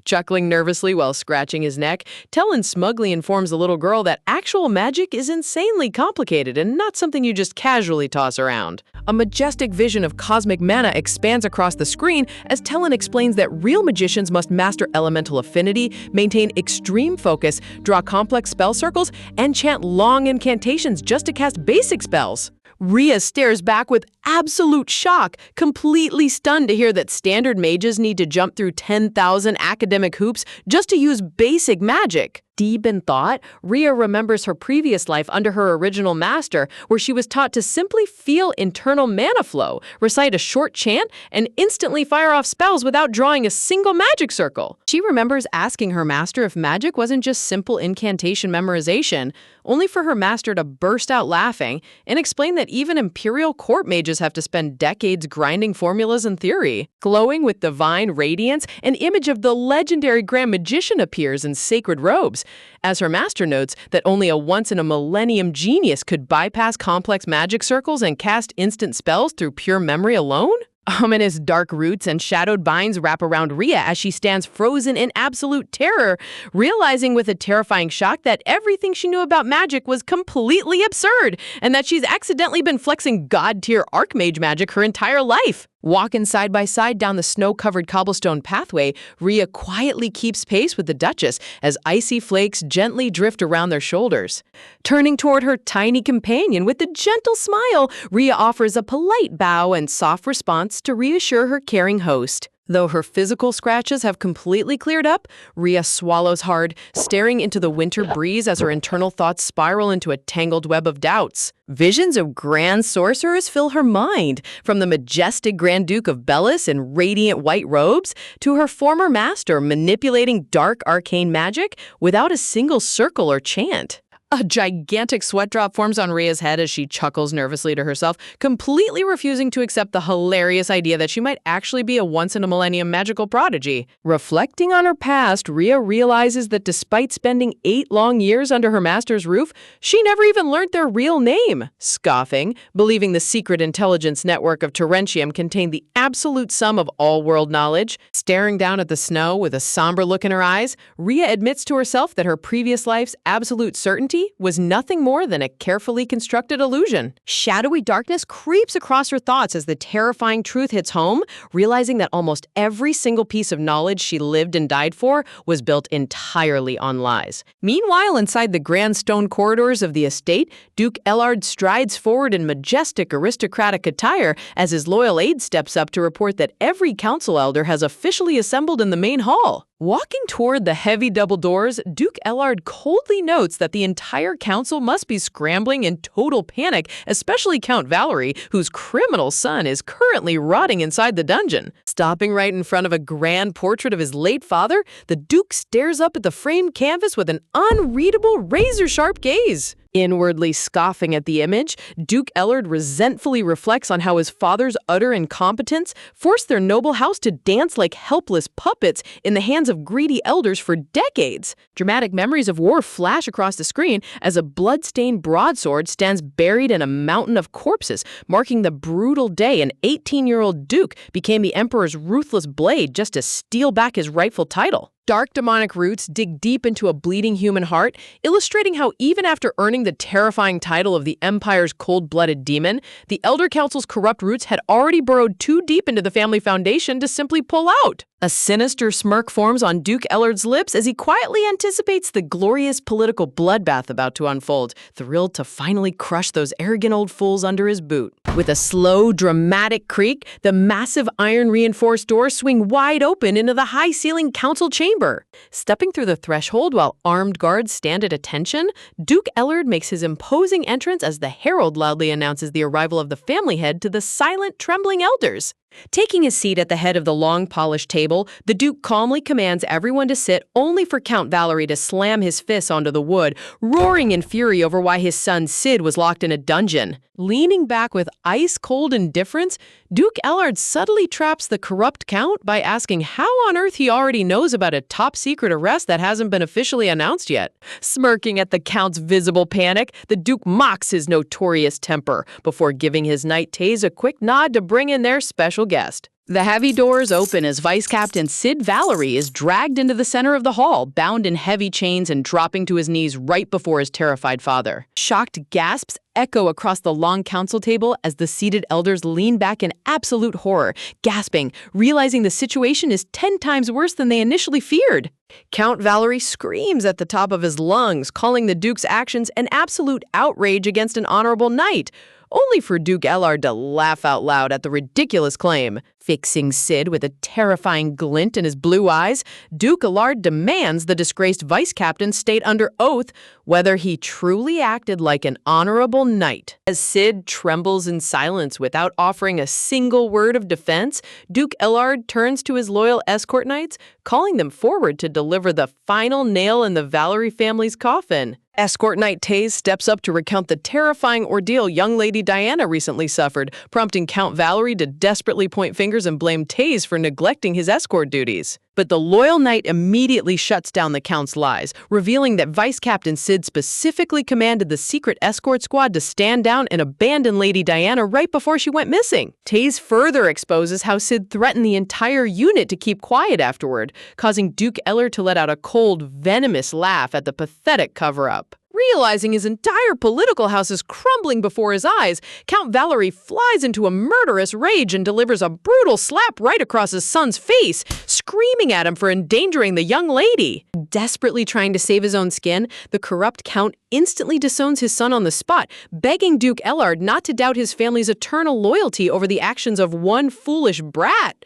Chuckling nervously while scratching his neck, Tellen smugly informs the little girl that actual magic is insanely complicated and not something you just casually toss around. A majestic vision of cosmic mana expands across the screen as Tellen explains that real magicians must master elemental affinity, maintain extreme focus, draw complex spell circles, and chant long incantations just to cast basic spells. Rhea stares back with absolute shock, completely stunned to hear that standard mages need to jump through 10,000 academic hoops just to use basic magic. Deep in thought, Rhea remembers her previous life under her original master, where she was taught to simply feel internal mana flow, recite a short chant, and instantly fire off spells without drawing a single magic circle. She remembers asking her master if magic wasn't just simple incantation memorization, only for her master to burst out laughing and explain that even imperial court mages have to spend decades grinding formulas and theory. Glowing with divine radiance, an image of the legendary Grand Magician appears in sacred robes, as her master notes that only a once-in-a-millennium genius could bypass complex magic circles and cast instant spells through pure memory alone. Ominous dark roots and shadowed vines wrap around Rhea as she stands frozen in absolute terror, realizing with a terrifying shock that everything she knew about magic was completely absurd and that she's accidentally been flexing god-tier archmage magic her entire life. Walking side by side down the snow-covered cobblestone pathway, Rhea quietly keeps pace with the Duchess as icy flakes gently drift around their shoulders. Turning toward her tiny companion with a gentle smile, Rhea offers a polite bow and soft response to reassure her caring host. Though her physical scratches have completely cleared up, Rhea swallows hard, staring into the winter breeze as her internal thoughts spiral into a tangled web of doubts. Visions of grand sorcerers fill her mind, from the majestic Grand Duke of Bellis in radiant white robes to her former master manipulating dark arcane magic without a single circle or chant. A gigantic sweat drop forms on Rhea's head as she chuckles nervously to herself, completely refusing to accept the hilarious idea that she might actually be a once-in-a-millennium magical prodigy. Reflecting on her past, Rhea realizes that despite spending 8 long years under her master's roof, she never even learned their real name. Scoffing, believing the secret intelligence network of Terentium contained the absolute sum of all world knowledge, staring down at the snow with a somber look in her eyes, Rhea admits to herself that her previous life's absolute certainty was nothing more than a carefully constructed illusion. Shadowy darkness creeps across her thoughts as the terrifying truth hits home, realizing that almost every single piece of knowledge she lived and died for was built entirely on lies. Meanwhile, inside the grand stone corridors of the estate, Duke Ellard strides forward in majestic aristocratic attire as his loyal aide steps up to report that every council elder has officially assembled in the main hall. Walking toward the heavy double doors, Duke Ellard coldly notes that the entire council must be scrambling in total panic, especially Count Valerie, whose criminal son is currently rotting inside the dungeon. Stopping right in front of a grand portrait of his late father, the Duke stares up at the framed canvas with an unreadable, razor-sharp gaze. Inwardly scoffing at the image, Duke Ellard resentfully reflects on how his father's utter incompetence forced their noble house to dance like helpless puppets in the hands of greedy elders for decades. Dramatic memories of war flash across the screen as a blood-stained broadsword stands buried in a mountain of corpses, marking the brutal day an 18-year-old Duke became the Emperor's ruthless blade just to steal back his rightful title. Dark demonic roots dig deep into a bleeding human heart, illustrating how even after earning the terrifying title of the Empire's cold-blooded demon, the Elder Council's corrupt roots had already burrowed too deep into the family foundation to simply pull out. A sinister smirk forms on Duke Ellard's lips as he quietly anticipates the glorious political bloodbath about to unfold, thrilled to finally crush those arrogant old fools under his boot. With a slow, dramatic creak, the massive iron-reinforced doors swing wide open into the high-ceilinged council chamber. Stepping through the threshold while armed guards stand at attention, Duke Ellard makes his imposing entrance as the herald loudly announces the arrival of the family head to the silent, trembling elders. Taking his seat at the head of the long, polished table, the Duke calmly commands everyone to sit, only for Count Valerie to slam his fists onto the wood, roaring in fury over why his son Sid was locked in a dungeon. Leaning back with ice-cold indifference, Duke Ellard subtly traps the corrupt Count by asking how on earth he already knows about a top-secret arrest that hasn't been officially announced yet. Smirking at the Count's visible panic, the Duke mocks his notorious temper before giving his knight Taze a quick nod to bring in their special guest. The heavy doors open as Vice Captain Sid Valerie is dragged into the center of the hall, bound in heavy chains and dropping to his knees right before his terrified father. Shocked gasps echo across the long council table as the seated elders lean back in absolute horror, gasping, realizing the situation is 10 times worse than they initially feared. Count Valerie screams at the top of his lungs, calling the Duke's actions an absolute outrage against an honorable knight, only for Duke Ellard to laugh out loud at the ridiculous claim. Fixing Sid with a terrifying glint in his blue eyes, Duke Ellard demands the disgraced vice captain state under oath whether he truly acted like an honorable knight. As Sid trembles in silence without offering a single word of defense, Duke Ellard turns to his loyal escort knights, calling them forward to deliver the final nail in the Valerie family's coffin. Escort Knight Taze steps up to recount the terrifying ordeal young Lady Diana recently suffered, prompting Count Valerie to desperately point fingers and blame Taze for neglecting his escort duties. But the loyal knight immediately shuts down the Count's lies, revealing that Vice Captain Sid specifically commanded the secret escort squad to stand down and abandon Lady Diana right before she went missing. Taze further exposes how Sid threatened the entire unit to keep quiet afterward, causing Duke Eller to let out a cold, venomous laugh at the pathetic cover-up. Realizing his entire political house is crumbling before his eyes, Count Valerie flies into a murderous rage and delivers a brutal slap right across his son's face, screaming at him for endangering the young lady. Desperately trying to save his own skin, the corrupt Count instantly disowns his son on the spot, begging Duke Ellard not to doubt his family's eternal loyalty over the actions of one foolish brat.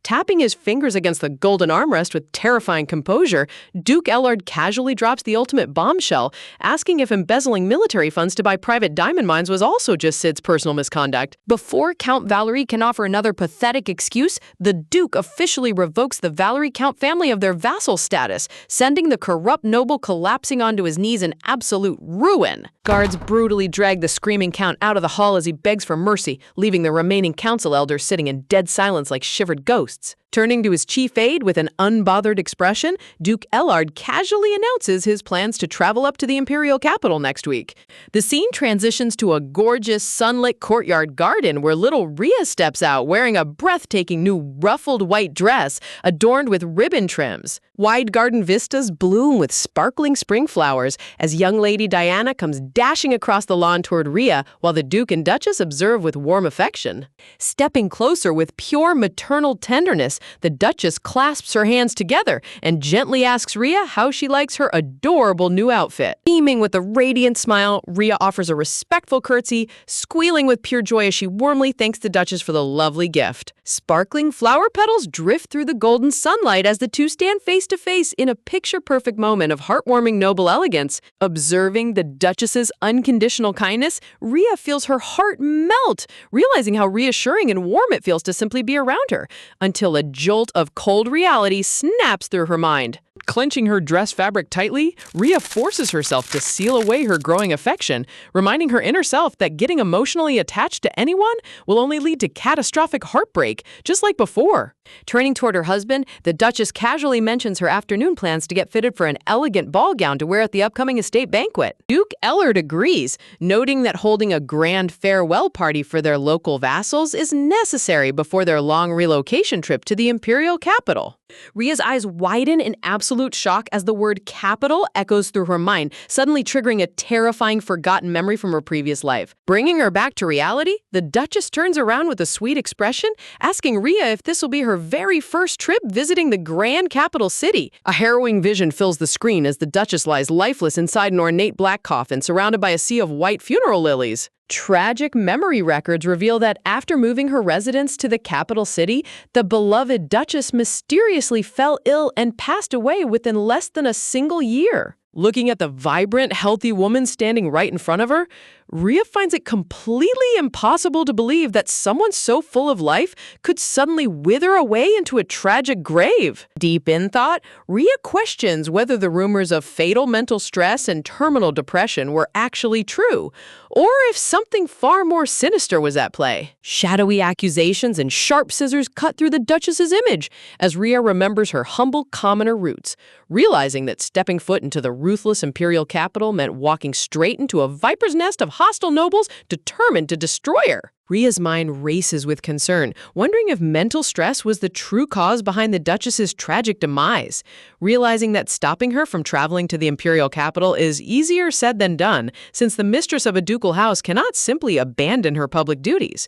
Tapping his fingers against the golden armrest with terrifying composure, Duke Ellard casually drops the ultimate bombshell, asking if embezzling military funds to buy private diamond mines was also just Sid's personal misconduct. Before Count Valerie can offer another pathetic excuse, the Duke officially revokes the Valerie Count family of their vassal status, sending the corrupt noble collapsing onto his knees in absolute ruin. Guards brutally drag the screaming Count out of the hall as he begs for mercy, leaving the remaining council elders sitting in dead silence like shivered ghosts. Turning to his chief aide with an unbothered expression, Duke Ellard casually announces his plans to travel up to the imperial capital next week. The scene transitions to a gorgeous, sunlit courtyard garden where little Rhea steps out wearing a breathtaking new ruffled white dress adorned with ribbon trims. Wide garden vistas bloom with sparkling spring flowers as young Lady Diana comes dashing across the lawn toward Rhea, while the Duke and Duchess observe with warm affection. Stepping closer with pure maternal tenderness, the Duchess clasps her hands together and gently asks Rhea how she likes her adorable new outfit. Beaming with a radiant smile, Rhea offers a respectful curtsy, squealing with pure joy as she warmly thanks the Duchess for the lovely gift. Sparkling flower petals drift through the golden sunlight as the two stand face to face in a picture-perfect moment of heartwarming noble elegance. Observing the Duchess's unconditional kindness, Rhea feels her heart melt, realizing how reassuring and warm it feels to simply be around her, until a jolt of cold reality snaps through her mind. Clenching her dress fabric tightly, Rhea forces herself to seal away her growing affection, reminding her inner self that getting emotionally attached to anyone will only lead to catastrophic heartbreak, just like before. Turning toward her husband, the Duchess casually mentions her afternoon plans to get fitted for an elegant ball gown to wear at the upcoming estate banquet. Duke Ellard agrees, noting that holding a grand farewell party for their local vassals is necessary before their long relocation trip to the imperial capital. Rhea's eyes widen in absolute shock as the word capital echoes through her mind, suddenly triggering a terrifying forgotten memory from her previous life. Bringing her back to reality, the Duchess turns around with a sweet expression, asking Rhea if this will be her very first trip visiting the grand capital city. A harrowing vision fills the screen as the Duchess lies lifeless inside an ornate black coffin surrounded by a sea of white funeral lilies. Tragic memory records reveal that after moving her residence to the capital city, the beloved Duchess mysteriously fell ill and passed away within less than a single year. Looking at the vibrant, healthy woman standing right in front of her, Rhea finds it completely impossible to believe that someone so full of life could suddenly wither away into a tragic grave. Deep in thought, Rhea questions whether the rumors of fatal mental stress and terminal depression were actually true, or if something far more sinister was at play. Shadowy accusations and sharp scissors cut through the Duchess's image as Rhea remembers her humble commoner roots, realizing that stepping foot into the ruthless imperial capital meant walking straight into a viper's nest of hostile nobles determined to destroy her. Rhea's mind races with concern, wondering if mental stress was the true cause behind the Duchess's tragic demise. Realizing that stopping her from traveling to the imperial capital is easier said than done, since the mistress of a ducal house cannot simply abandon her public duties.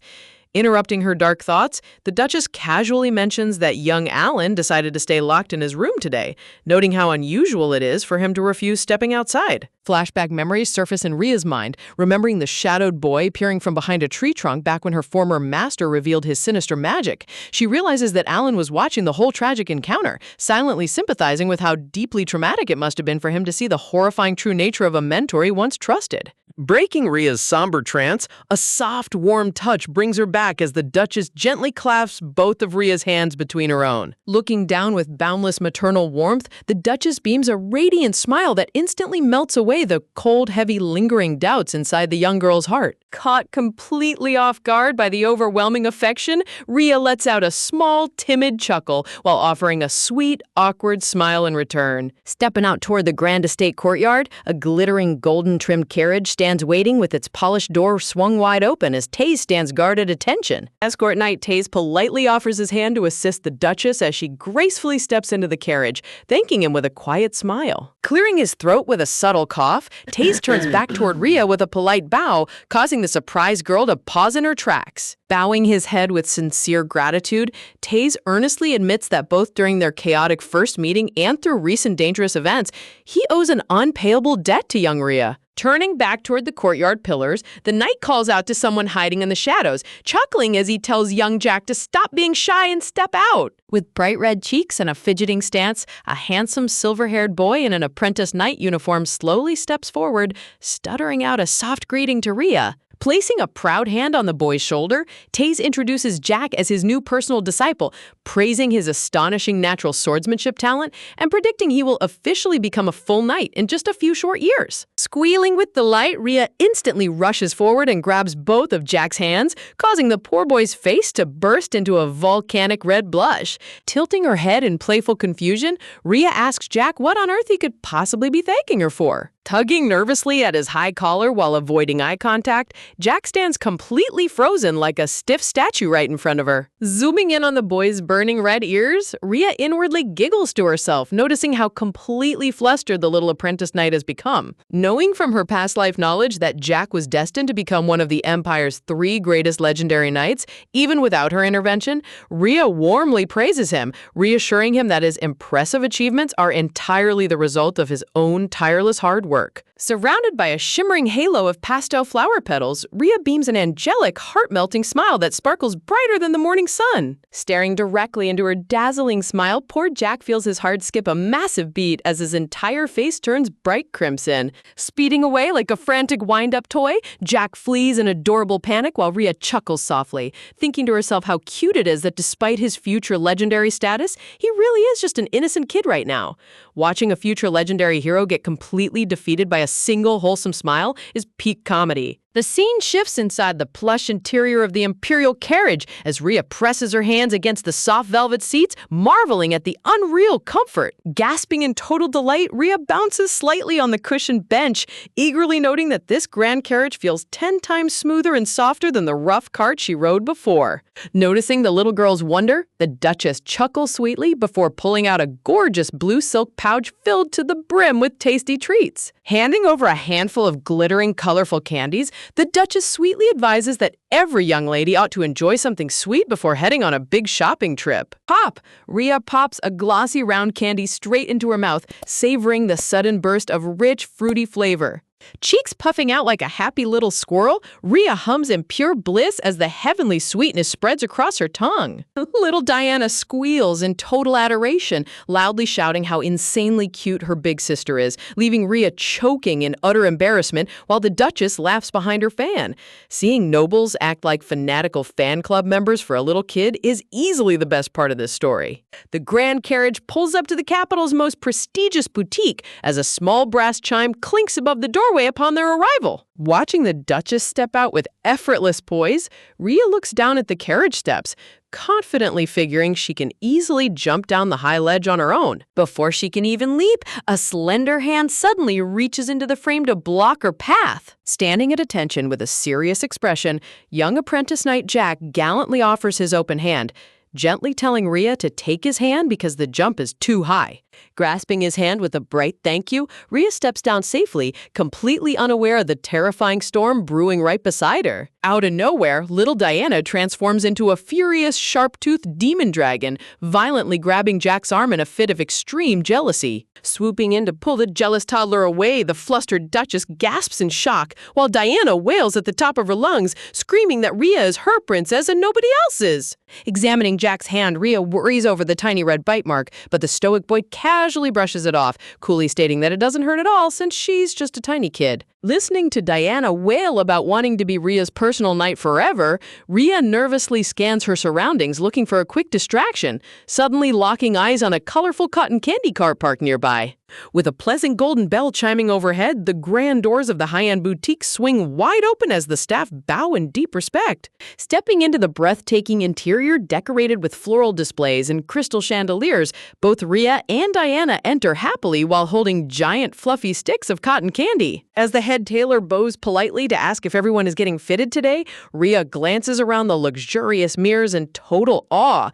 Interrupting her dark thoughts, the Duchess casually mentions that young Alan decided to stay locked in his room today, noting how unusual it is for him to refuse stepping outside. Flashback memories surface in Rhea's mind, remembering the shadowed boy peering from behind a tree trunk back when her former master revealed his sinister magic. She realizes that Alan was watching the whole tragic encounter, silently sympathizing with how deeply traumatic it must have been for him to see the horrifying true nature of a mentor he once trusted. Breaking Rhea's somber trance, a soft, warm touch brings her back as the Duchess gently clasps both of Rhea's hands between her own. Looking down with boundless maternal warmth, the Duchess beams a radiant smile that instantly melts away the cold, heavy, lingering doubts inside the young girl's heart. Caught completely off guard by the overwhelming affection, Rhea lets out a small, timid chuckle while offering a sweet, awkward smile in return. Stepping out toward the grand estate courtyard, a glittering, golden-trimmed carriage stands waiting with its polished door swung wide open as Taze stands guard at attention. Escort Knight Taze politely offers his hand to assist the Duchess as she gracefully steps into the carriage, thanking him with a quiet smile. Clearing his throat with a subtle cough, Taze turns back toward Rhea with a polite bow, causing the surprised girl to pause in her tracks. Bowing his head with sincere gratitude, Taze earnestly admits that both during their chaotic first meeting and through recent dangerous events, he owes an unpayable debt to young Rhea. Turning back toward the courtyard pillars, the knight calls out to someone hiding in the shadows, chuckling as he tells young Jack to stop being shy and step out. With bright red cheeks and a fidgeting stance, a handsome silver-haired boy in an apprentice knight uniform slowly steps forward, stuttering out a soft greeting to Rhea. Placing a proud hand on the boy's shoulder, Taze introduces Jack as his new personal disciple, praising his astonishing natural swordsmanship talent and predicting he will officially become a full knight in just a few short years. Squealing with delight, Rhea instantly rushes forward and grabs both of Jack's hands, causing the poor boy's face to burst into a volcanic red blush. Tilting her head in playful confusion, Rhea asks Jack what on earth he could possibly be thanking her for. Tugging nervously at his high collar while avoiding eye contact, Jack stands completely frozen like a stiff statue right in front of her. Zooming in on the boy's burning red ears, Rhea inwardly giggles to herself, noticing how completely flustered the little apprentice knight has become. Knowing from her past life knowledge that Jack was destined to become one of the Empire's 3 greatest legendary knights, even without her intervention, Rhea warmly praises him, reassuring him that his impressive achievements are entirely the result of his own tireless hard work. Surrounded by a shimmering halo of pastel flower petals, Rhea beams an angelic, heart-melting smile that sparkles brighter than the morning sun. Staring directly into her dazzling smile, poor Jack feels his heart skip a massive beat as his entire face turns bright crimson. Speeding away like a frantic wind-up toy, Jack flees in adorable panic while Rhea chuckles softly, thinking to herself how cute it is that despite his future legendary status, he really is just an innocent kid right now. Watching a future legendary hero get completely defeated by a single wholesome smile is peak comedy. The scene shifts inside the plush interior of the Imperial carriage as Rhea presses her hands against the soft velvet seats, marveling at the unreal comfort. Gasping in total delight, Rhea bounces slightly on the cushioned bench, eagerly noting that this grand carriage feels 10 times smoother and softer than the rough cart she rode before. Noticing the little girl's wonder, the Duchess chuckles sweetly before pulling out a gorgeous blue silk pouch filled to the brim with tasty treats. Handing over a handful of glittering, colorful candies, the Duchess sweetly advises that every young lady ought to enjoy something sweet before heading on a big shopping trip. Pop! Rhea pops a glossy round candy straight into her mouth, savoring the sudden burst of rich, fruity flavor. Cheeks puffing out like a happy little squirrel, Rhea hums in pure bliss as the heavenly sweetness spreads across her tongue. Little Diana squeals in total adoration, loudly shouting how insanely cute her big sister is, leaving Rhea choking in utter embarrassment while the Duchess laughs behind her fan. Seeing nobles act like fanatical fan club members for a little kid is easily the best part of this story. The grand carriage pulls up to the capital's most prestigious boutique as a small brass chime clinks above the doorway upon their arrival. Watching the Duchess step out with effortless poise, Rhea looks down at the carriage steps, confidently figuring she can easily jump down the high ledge on her own. Before she can even leap, a slender hand suddenly reaches into the frame to block her path. Standing at attention with a serious expression, young apprentice knight Jack gallantly offers his open hand, gently telling Rhea to take his hand because the jump is too high. Grasping his hand with a bright thank you, Rhea steps down safely, completely unaware of the terrifying storm brewing right beside her. Out of nowhere, little Diana transforms into a furious, sharp-toothed demon dragon, violently grabbing Jack's arm in a fit of extreme jealousy. Swooping in to pull the jealous toddler away, the flustered Duchess gasps in shock, while Diana wails at the top of her lungs, screaming that Rhea is her princess and nobody else's. Examining Jack's hand, Rhea worries over the tiny red bite mark, but the stoic boy casually brushes it off, coolly stating that it doesn't hurt at all since she's just a tiny kid. Listening to Diana wail about wanting to be Rhea's personal knight forever, Rhea nervously scans her surroundings looking for a quick distraction, suddenly locking eyes on a colorful cotton candy car parked nearby. With a pleasant golden bell chiming overhead, the grand doors of the high-end boutique swing wide open as the staff bow in deep respect. Stepping into the breathtaking interior decorated with floral displays and crystal chandeliers, both Rhea and Diana enter happily while holding giant fluffy sticks of cotton candy. As the head tailor bows politely to ask if everyone is getting fitted today, Rhea glances around the luxurious mirrors in total awe.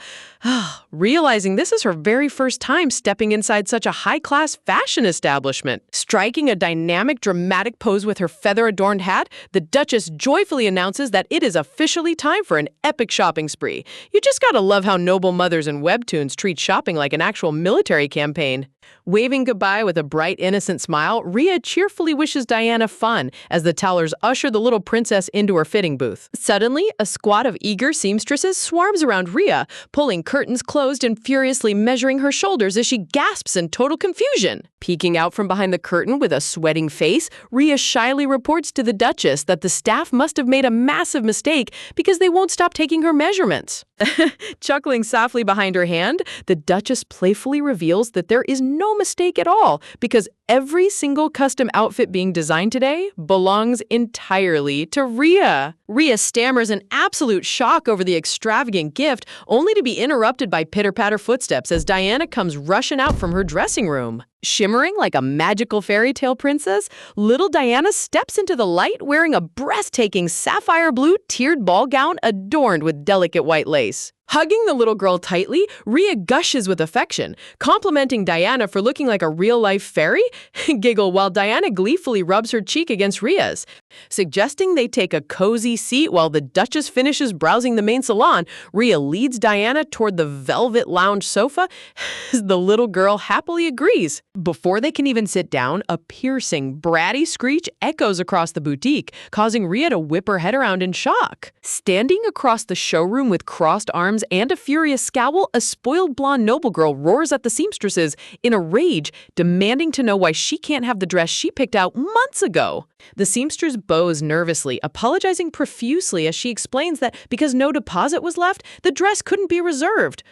Realizing this is her very first time stepping inside such a high-class fashion establishment. Striking a dynamic, dramatic pose with her feather-adorned hat, the Duchess joyfully announces that it is officially time for an epic shopping spree. You just gotta love how noble mothers in webtoons treat shopping like an actual military campaign. Waving goodbye with a bright, innocent smile, Rhea cheerfully wishes Diana fun as the tellers usher the little princess into her fitting booth. Suddenly, a squad of eager seamstresses swarms around Rhea, pulling curtains closed and furiously measuring her shoulders as she gasps in total confusion. Peeking out from behind the curtain with a sweating face, Rhea shyly reports to the Duchess that the staff must have made a massive mistake because they won't stop taking her measurements. Chuckling softly behind her hand, the Duchess playfully reveals that there is no mistake at all because every single custom outfit being designed today belongs entirely to Rhea. Rhea stammers in absolute shock over the extravagant gift, only to be interrupted by pitter-patter footsteps as Diana comes rushing out from her dressing room. Shimmering like a magical fairy tale princess, little Diana steps into the light wearing a breathtaking sapphire blue tiered ball gown adorned with delicate white lace. Hugging the little girl tightly, Rhea gushes with affection, complimenting Diana for looking like a real-life fairy, giggle while Diana gleefully rubs her cheek against Rhea's. Suggesting they take a cozy seat while the Duchess finishes browsing the main salon, Rhea leads Diana toward the velvet lounge sofa as the little girl happily agrees. Before they can even sit down, a piercing, bratty screech echoes across the boutique, causing Rhea to whip her head around in shock. Standing across the showroom with crossed arms and a furious scowl, a spoiled blonde noble girl roars at the seamstresses in a rage, demanding to know why she can't have the dress she picked out months ago. The seamstress bows nervously, apologizing profusely as she explains that because no deposit was left, the dress couldn't be reserved.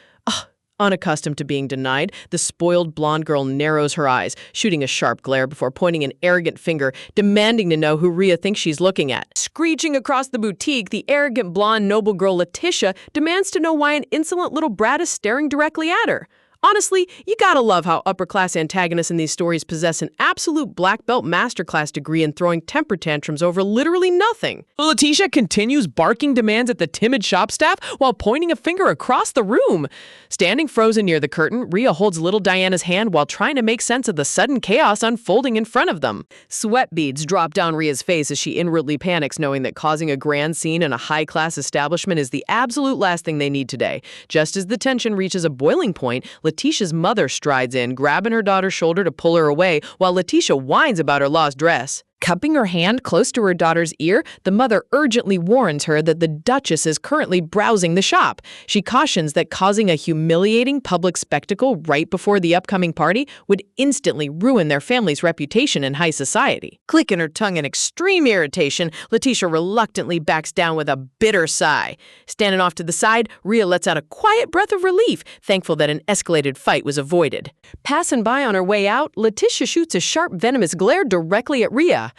Unaccustomed to being denied, the spoiled blonde girl narrows her eyes, shooting a sharp glare before pointing an arrogant finger, demanding to know who Rhea thinks she's looking at. Screeching across the boutique, the arrogant blonde noble girl Letitia demands to know why an insolent little brat is staring directly at her. Honestly, you gotta love how upper-class antagonists in these stories possess an absolute black belt masterclass degree in throwing temper tantrums over literally nothing. Letitia continues barking demands at the timid shop staff while pointing a finger across the room. Standing frozen near the curtain, Rhea holds little Diana's hand while trying to make sense of the sudden chaos unfolding in front of them. Sweat beads drop down Rhea's face as she inwardly panics, knowing that causing a grand scene in a high-class establishment is the absolute last thing they need today. Just as the tension reaches a boiling point, Letitia's mother strides in, grabbing her daughter's shoulder to pull her away, while Letitia whines about her lost dress. Cupping her hand close to her daughter's ear, the mother urgently warns her that the Duchess is currently browsing the shop. She cautions that causing a humiliating public spectacle right before the upcoming party would instantly ruin their family's reputation in high society. Clicking her tongue in extreme irritation, Letitia reluctantly backs down with a bitter sigh. Standing off to the side, Rhea lets out a quiet breath of relief, thankful that an escalated fight was avoided. Passing by on her way out, Letitia shoots a sharp, venomous glare directly at Rhea.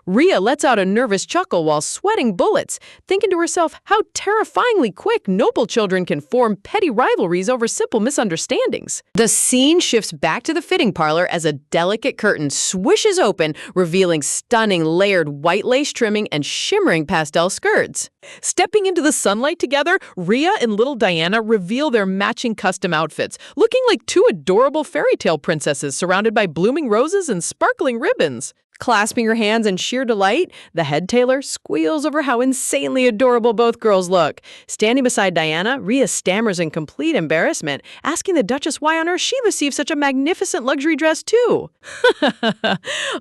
Rhea lets out a nervous chuckle while sweating bullets, thinking to herself how terrifyingly quick noble children can form petty rivalries over simple misunderstandings. The scene shifts back to the fitting parlor as a delicate curtain swishes open, revealing stunning layered white lace trimming and shimmering pastel skirts. Stepping into the sunlight together, Rhea and little Diana reveal their matching custom outfits, looking like two adorable fairy tale princesses surrounded by blooming roses and sparkling ribbons. Clasping her hands in sheer delight, the head tailor squeals over how insanely adorable both girls look. Standing beside Diana, Rhea stammers in complete embarrassment, asking the Duchess why on earth she received such a magnificent luxury dress too.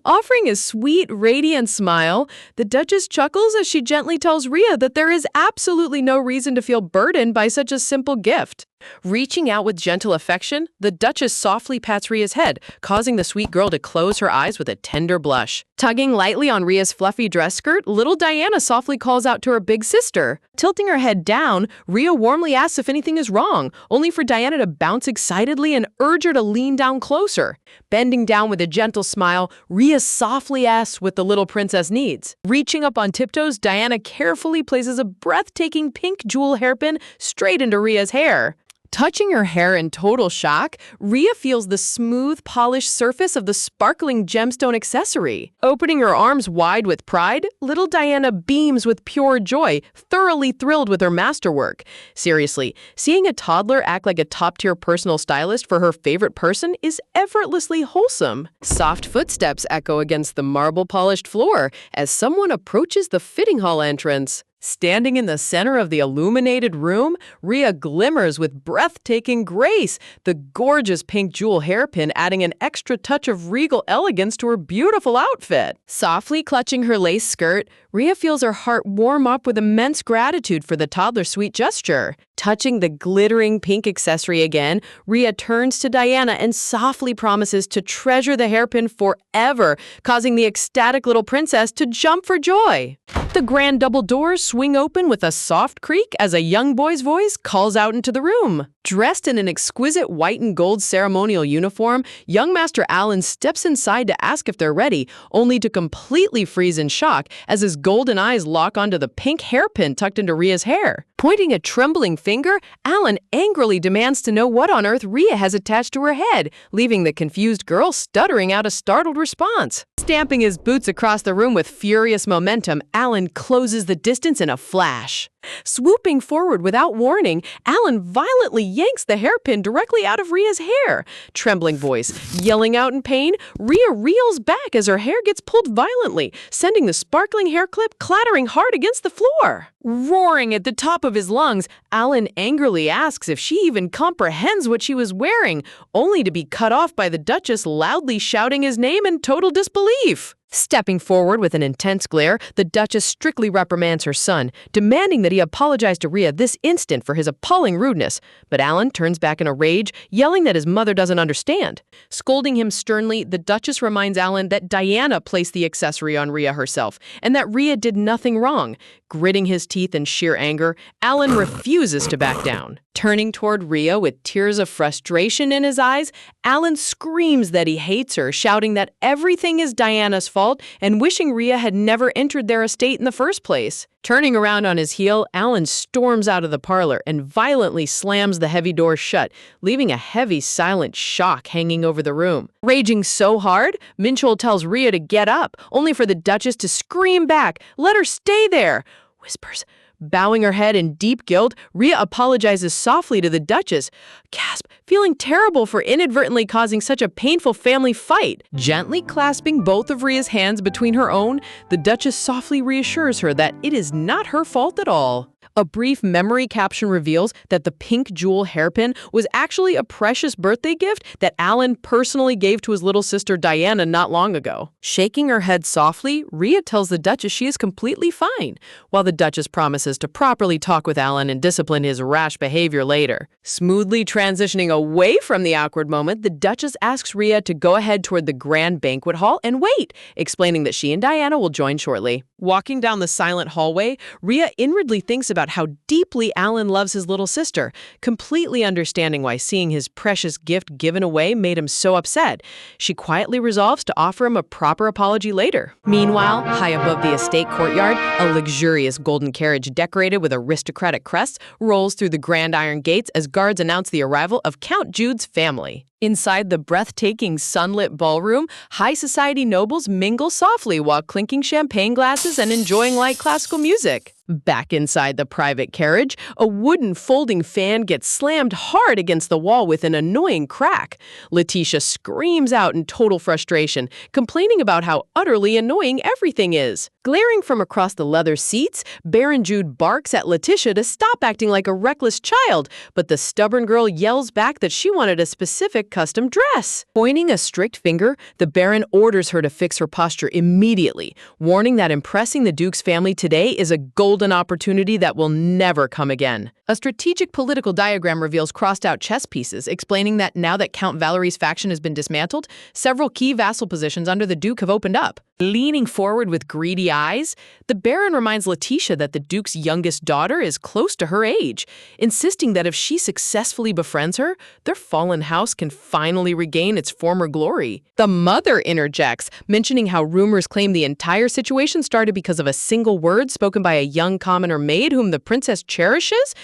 Offering a sweet, radiant smile, the Duchess chuckles as she gently tells Rhea that there is absolutely no reason to feel burdened by such a simple gift. Reaching out with gentle affection, the Duchess softly pats Rhea's head, causing the sweet girl to close her eyes with a tender blush. Tugging lightly on Rhea's fluffy dress skirt, little Diana softly calls out to her big sister. Tilting her head down, Rhea warmly asks if anything is wrong, only for Diana to bounce excitedly and urge her to lean down closer. Bending down with a gentle smile, Rhea softly asks what the little princess needs. Reaching up on tiptoes, Diana carefully places a breathtaking pink jewel hairpin straight into Rhea's hair. Touching her hair in total shock, Rhea feels the smooth, polished surface of the sparkling gemstone accessory. Opening her arms wide with pride, little Diana beams with pure joy, thoroughly thrilled with her masterwork. Seriously, seeing a toddler act like a top-tier personal stylist for her favorite person is effortlessly wholesome. Soft footsteps echo against the marble-polished floor as someone approaches the fitting hall entrance. Standing in the center of the illuminated room, Rhea glimmers with breathtaking grace, the gorgeous pink jewel hairpin adding an extra touch of regal elegance to her beautiful outfit. Softly clutching her lace skirt, Rhea feels her heart warm up with immense gratitude for the toddler's sweet gesture. Touching the glittering pink accessory again, Rhea turns to Diana and softly promises to treasure the hairpin forever, causing the ecstatic little princess to jump for joy. The grand double doors swing open with a soft creak as a young boy's voice calls out into the room. Dressed in an exquisite white and gold ceremonial uniform, young Master Alan steps inside to ask if they're ready, only to completely freeze in shock as his golden eyes lock onto the pink hairpin tucked into Rhea's hair. Pointing a trembling finger, Alan angrily demands to know what on earth Rhea has attached to her head, leaving the confused girl stuttering out a startled response. Stamping his boots across the room with furious momentum, Alan closes the distance in a flash. Swooping forward without warning, Alan violently yanks the hairpin directly out of Rhea's hair. Trembling voice, yelling out in pain, Rhea reels back as her hair gets pulled violently, sending the sparkling hair clip clattering hard against the floor. Roaring at the top of his lungs, Alan angrily asks if she even comprehends what she was wearing, only to be cut off by the Duchess loudly shouting his name in total disbelief. Stepping forward with an intense glare, the Duchess strictly reprimands her son, demanding that he apologize to Rhea this instant for his appalling rudeness. But Alan turns back in a rage, yelling that his mother doesn't understand. Scolding him sternly, the Duchess reminds Alan that Diana placed the accessory on Rhea herself, and that Rhea did nothing wrong. Gritting his teeth in sheer anger, Alan refuses to back down. Turning toward Rhea with tears of frustration in his eyes, Alan screams that he hates her, shouting that everything is Diana's fault and wishing Rhea had never entered their estate in the first place. Turning around on his heel, Alan storms out of the parlor and violently slams the heavy door shut, leaving a heavy, silent shock hanging over the room. Raging so hard, Minchol tells Rhea to get up, only for the Duchess to scream back, "Let her stay there!" Whispers. Bowing her head in deep guilt, Rhea apologizes softly to the Duchess, gasp, feeling terrible for inadvertently causing such a painful family fight. Gently clasping both of Rhea's hands between her own, the Duchess softly reassures her that it is not her fault at all. A brief memory caption reveals that the pink jewel hairpin was actually a precious birthday gift that Alan personally gave to his little sister Diana not long ago. Shaking her head softly, Rhea tells the Duchess she is completely fine, while the Duchess promises to properly talk with Alan and discipline his rash behavior later. Smoothly transitioning away from the awkward moment, the Duchess asks Rhea to go ahead toward the grand banquet hall and wait, explaining that she and Diana will join shortly. Walking down the silent hallway, Rhea inwardly thinks about how deeply Alan loves his little sister, completely understanding why seeing his precious gift given away made him so upset. She quietly resolves to offer him a proper apology later. Meanwhile, high above the estate courtyard, a luxurious golden carriage decorated with aristocratic crests rolls through the grand iron gates as guards announce the arrival of Count Jude's family. Inside the breathtaking sunlit ballroom, high society nobles mingle softly while clinking champagne glasses and enjoying light classical music. Back inside the private carriage, a wooden folding fan gets slammed hard against the wall with an annoying crack. Letitia screams out in total frustration, complaining about how utterly annoying everything is. Glaring from across the leather seats, Baron Jude barks at Letitia to stop acting like a reckless child, but the stubborn girl yells back that she wanted a specific custom dress. Pointing a strict finger, the Baron orders her to fix her posture immediately, warning that impressing the Duke's family today is a golden opportunity that will never come again. A strategic political diagram reveals crossed-out chess pieces, explaining that now that Count Valerie's faction has been dismantled, several key vassal positions under the Duke have opened up. Leaning forward with greedy eyes, the Baron reminds Letitia that the Duke's youngest daughter is close to her age, insisting that if she successfully befriends her, their fallen house can finally regain its former glory. The mother interjects, mentioning how rumors claim the entire situation started because of a single word spoken by a young commoner maid whom the princess cherishes.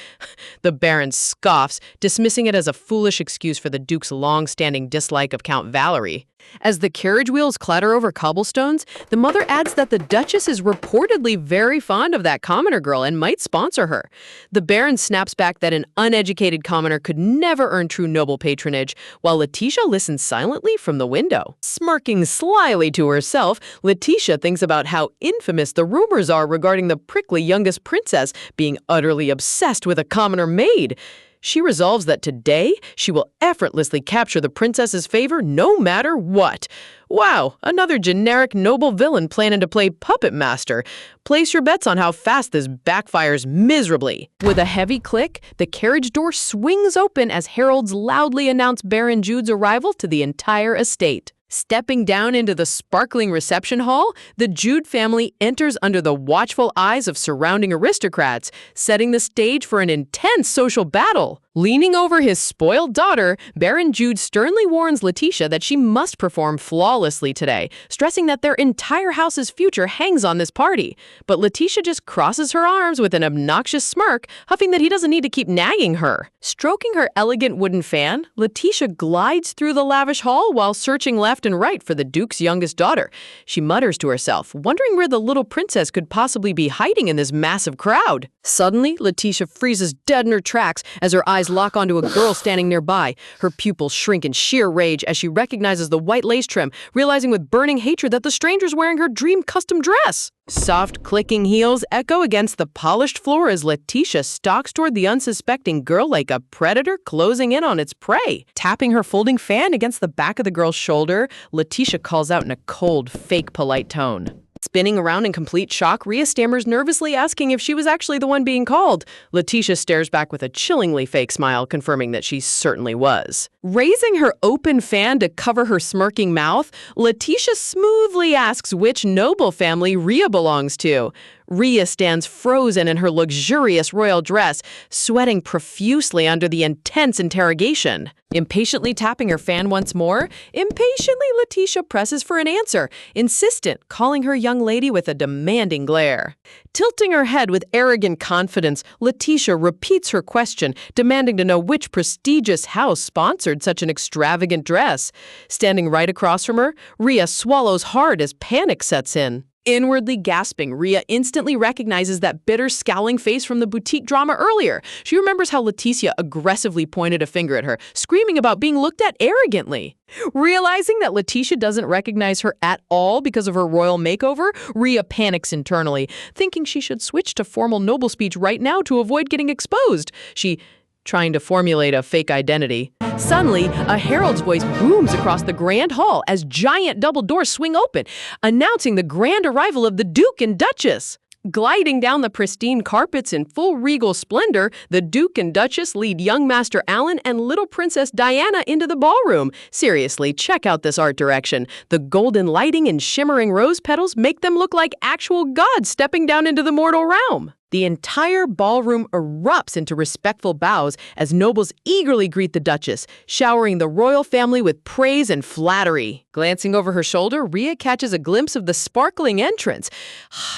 The Baron scoffs, dismissing it as a foolish excuse for the Duke's long-standing dislike of Count Valerie. As the carriage wheels clatter over cobblestones, the mother adds that the Duchess is reportedly very fond of that commoner girl and might sponsor her. The Baron snaps back that an uneducated commoner could never earn true noble patronage, while Letitia listens silently from the window. Smirking slyly to herself, Letitia thinks about how infamous the rumors are regarding the prickly youngest princess being utterly obsessed with a commoner maid. She resolves that today she will effortlessly capture the princess's favor no matter what. Wow, another generic noble villain planning to play puppet master. Place your bets on how fast this backfires miserably. With a heavy click, the carriage door swings open as heralds loudly announce Baron Jude's arrival to the entire estate. Stepping down into the sparkling reception hall, the Jude family enters under the watchful eyes of surrounding aristocrats, setting the stage for an intense social battle. Leaning over his spoiled daughter, Baron Jude sternly warns Letitia that she must perform flawlessly today, stressing that their entire house's future hangs on this party. But Letitia just crosses her arms with an obnoxious smirk, huffing that he doesn't need to keep nagging her. Stroking her elegant wooden fan, Letitia glides through the lavish hall while searching left and right for the Duke's youngest daughter. She mutters to herself, wondering where the little princess could possibly be hiding in this massive crowd. Suddenly, Letitia freezes dead in her tracks as her eyes lock onto a girl standing nearby. Her pupils shrink in sheer rage as she recognizes the white lace trim, realizing with burning hatred that the stranger's wearing her dream custom dress. Soft clicking heels echo against the polished floor as Letitia stalks toward the unsuspecting girl like a predator closing in on its prey. Tapping her folding fan against the back of the girl's shoulder, Letitia calls out in a cold, fake polite tone. Spinning around in complete shock, Rhea stammers nervously asking if she was actually the one being called. Letitia stares back with a chillingly fake smile, confirming that she certainly was. Raising her open fan to cover her smirking mouth, Letitia smoothly asks which noble family Rhea belongs to. Rhea stands frozen in her luxurious royal dress, sweating profusely under the intense interrogation. Impatiently tapping her fan once more, Letitia presses for an answer, insistent, calling her young lady with a demanding glare. Tilting her head with arrogant confidence, Letitia repeats her question, demanding to know which prestigious house sponsored such an extravagant dress. Standing right across from her, Rhea swallows hard as panic sets in. Inwardly gasping, Rhea instantly recognizes that bitter, scowling face from the boutique drama earlier. She remembers how Letitia aggressively pointed a finger at her, screaming about being looked at arrogantly. Realizing that Letitia doesn't recognize her at all because of her royal makeover, Rhea panics internally, thinking she should switch to formal noble speech right now to avoid getting exposed. She trying to formulate a fake identity. Suddenly, a herald's voice booms across the grand hall as giant double doors swing open, announcing the grand arrival of the Duke and Duchess. Gliding down the pristine carpets in full regal splendor, the Duke and Duchess lead young Master Alan and little Princess Diana into the ballroom. Seriously, check out this art direction. The golden lighting and shimmering rose petals make them look like actual gods stepping down into the mortal realm. The entire ballroom erupts into respectful bows as nobles eagerly greet the Duchess, showering the royal family with praise and flattery. Glancing over her shoulder, Rhea catches a glimpse of the sparkling entrance,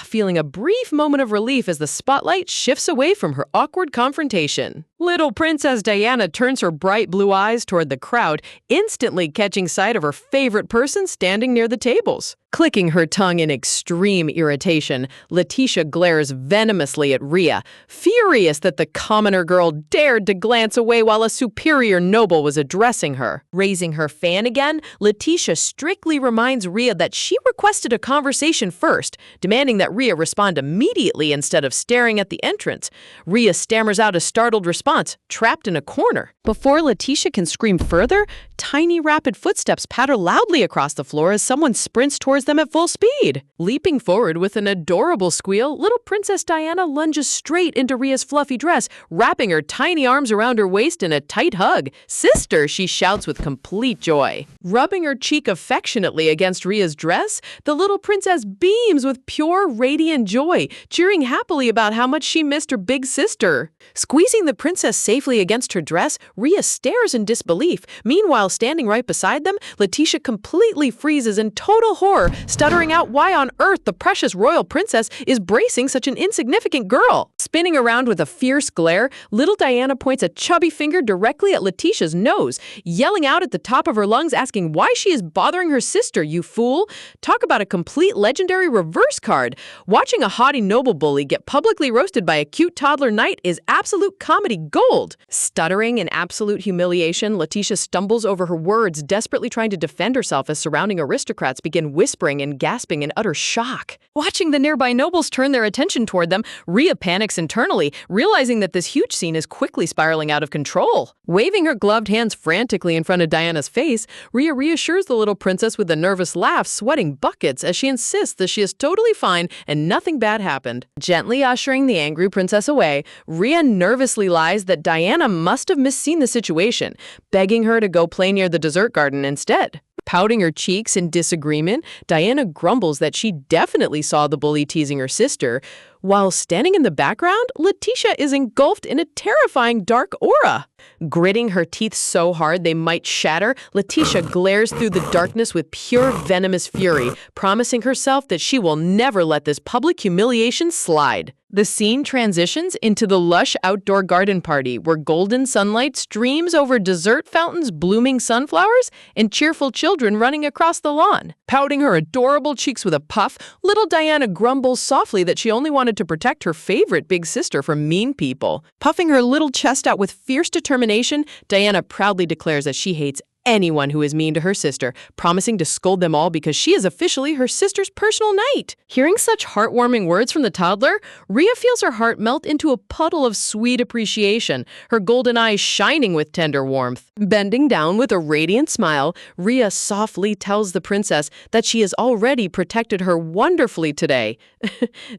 feeling a brief moment of relief as the spotlight shifts away from her awkward confrontation. Little Princess Diana turns her bright blue eyes toward the crowd, instantly catching sight of her favorite person standing near the tables. Clicking her tongue in extreme irritation, Letitia glares venomously at Rhea, furious that the commoner girl dared to glance away while a superior noble was addressing her. Raising her fan again, Letitia strictly reminds Rhea that she requested a conversation first, demanding that Rhea respond immediately instead of staring at the entrance. Rhea stammers out a startled response, response, trapped in a corner. Before Letitia can scream further, tiny rapid footsteps patter loudly across the floor as someone sprints towards them at full speed. Leaping forward with an adorable squeal, little Princess Diana lunges straight into Rhea's fluffy dress, wrapping her tiny arms around her waist in a tight hug. "Sister!" she shouts with complete joy. Rubbing her cheek affectionately against Rhea's dress, the little princess beams with pure, radiant joy, cheering happily about how much she missed her big sister. Squeezing the princess safely against her dress, Rhea stares in disbelief. Meanwhile, standing right beside them, Letitia completely freezes in total horror, stuttering out why on earth the precious royal princess is bracing such an insignificant girl. Spinning around with a fierce glare, little Diana points a chubby finger directly at Letitia's nose, yelling out at the top of her lungs, asking why she is bothering her sister, you fool. Talk about a complete legendary reverse card. Watching a haughty noble bully get publicly roasted by a cute toddler knight is absolute comedy gold. Stuttering in absolute humiliation, Letitia stumbles over her words, desperately trying to defend herself as surrounding aristocrats begin whispering and gasping in utter shock. Watching the nearby nobles turn their attention toward them, Rhea panics internally, realizing that this huge scene is quickly spiraling out of control. Waving her gloved hands frantically in front of Diana's face, Rhea reassures the little princess with a nervous laugh, sweating buckets as she insists that she is totally fine and nothing bad happened. Gently ushering the angry princess away, Rhea nervously lies that Diana must have misseen the situation, begging her to go play near the dessert garden instead. Pouting her cheeks in disagreement, Diana grumbles that she definitely saw the bully teasing her sister. While standing in the background, Letitia is engulfed in a terrifying dark aura. Gritting her teeth so hard they might shatter, Letitia glares through the darkness with pure venomous fury, promising herself that she will never let this public humiliation slide. The scene transitions into the lush outdoor garden party where golden sunlight streams over dessert fountains, blooming sunflowers, and cheerful children running across the lawn. Pouting her adorable cheeks with a puff, little Diana grumbles softly that she only wanted to protect her favorite big sister from mean people. Puffing her little chest out with fierce determination, Diana proudly declares that she hates anyone who is mean to her sister, promising to scold them all because she is officially her sister's personal knight. Hearing such heartwarming words from the toddler, Rhea feels her heart melt into a puddle of sweet appreciation, her golden eyes shining with tender warmth. Bending down with a radiant smile, Rhea softly tells the princess that she has already protected her wonderfully today.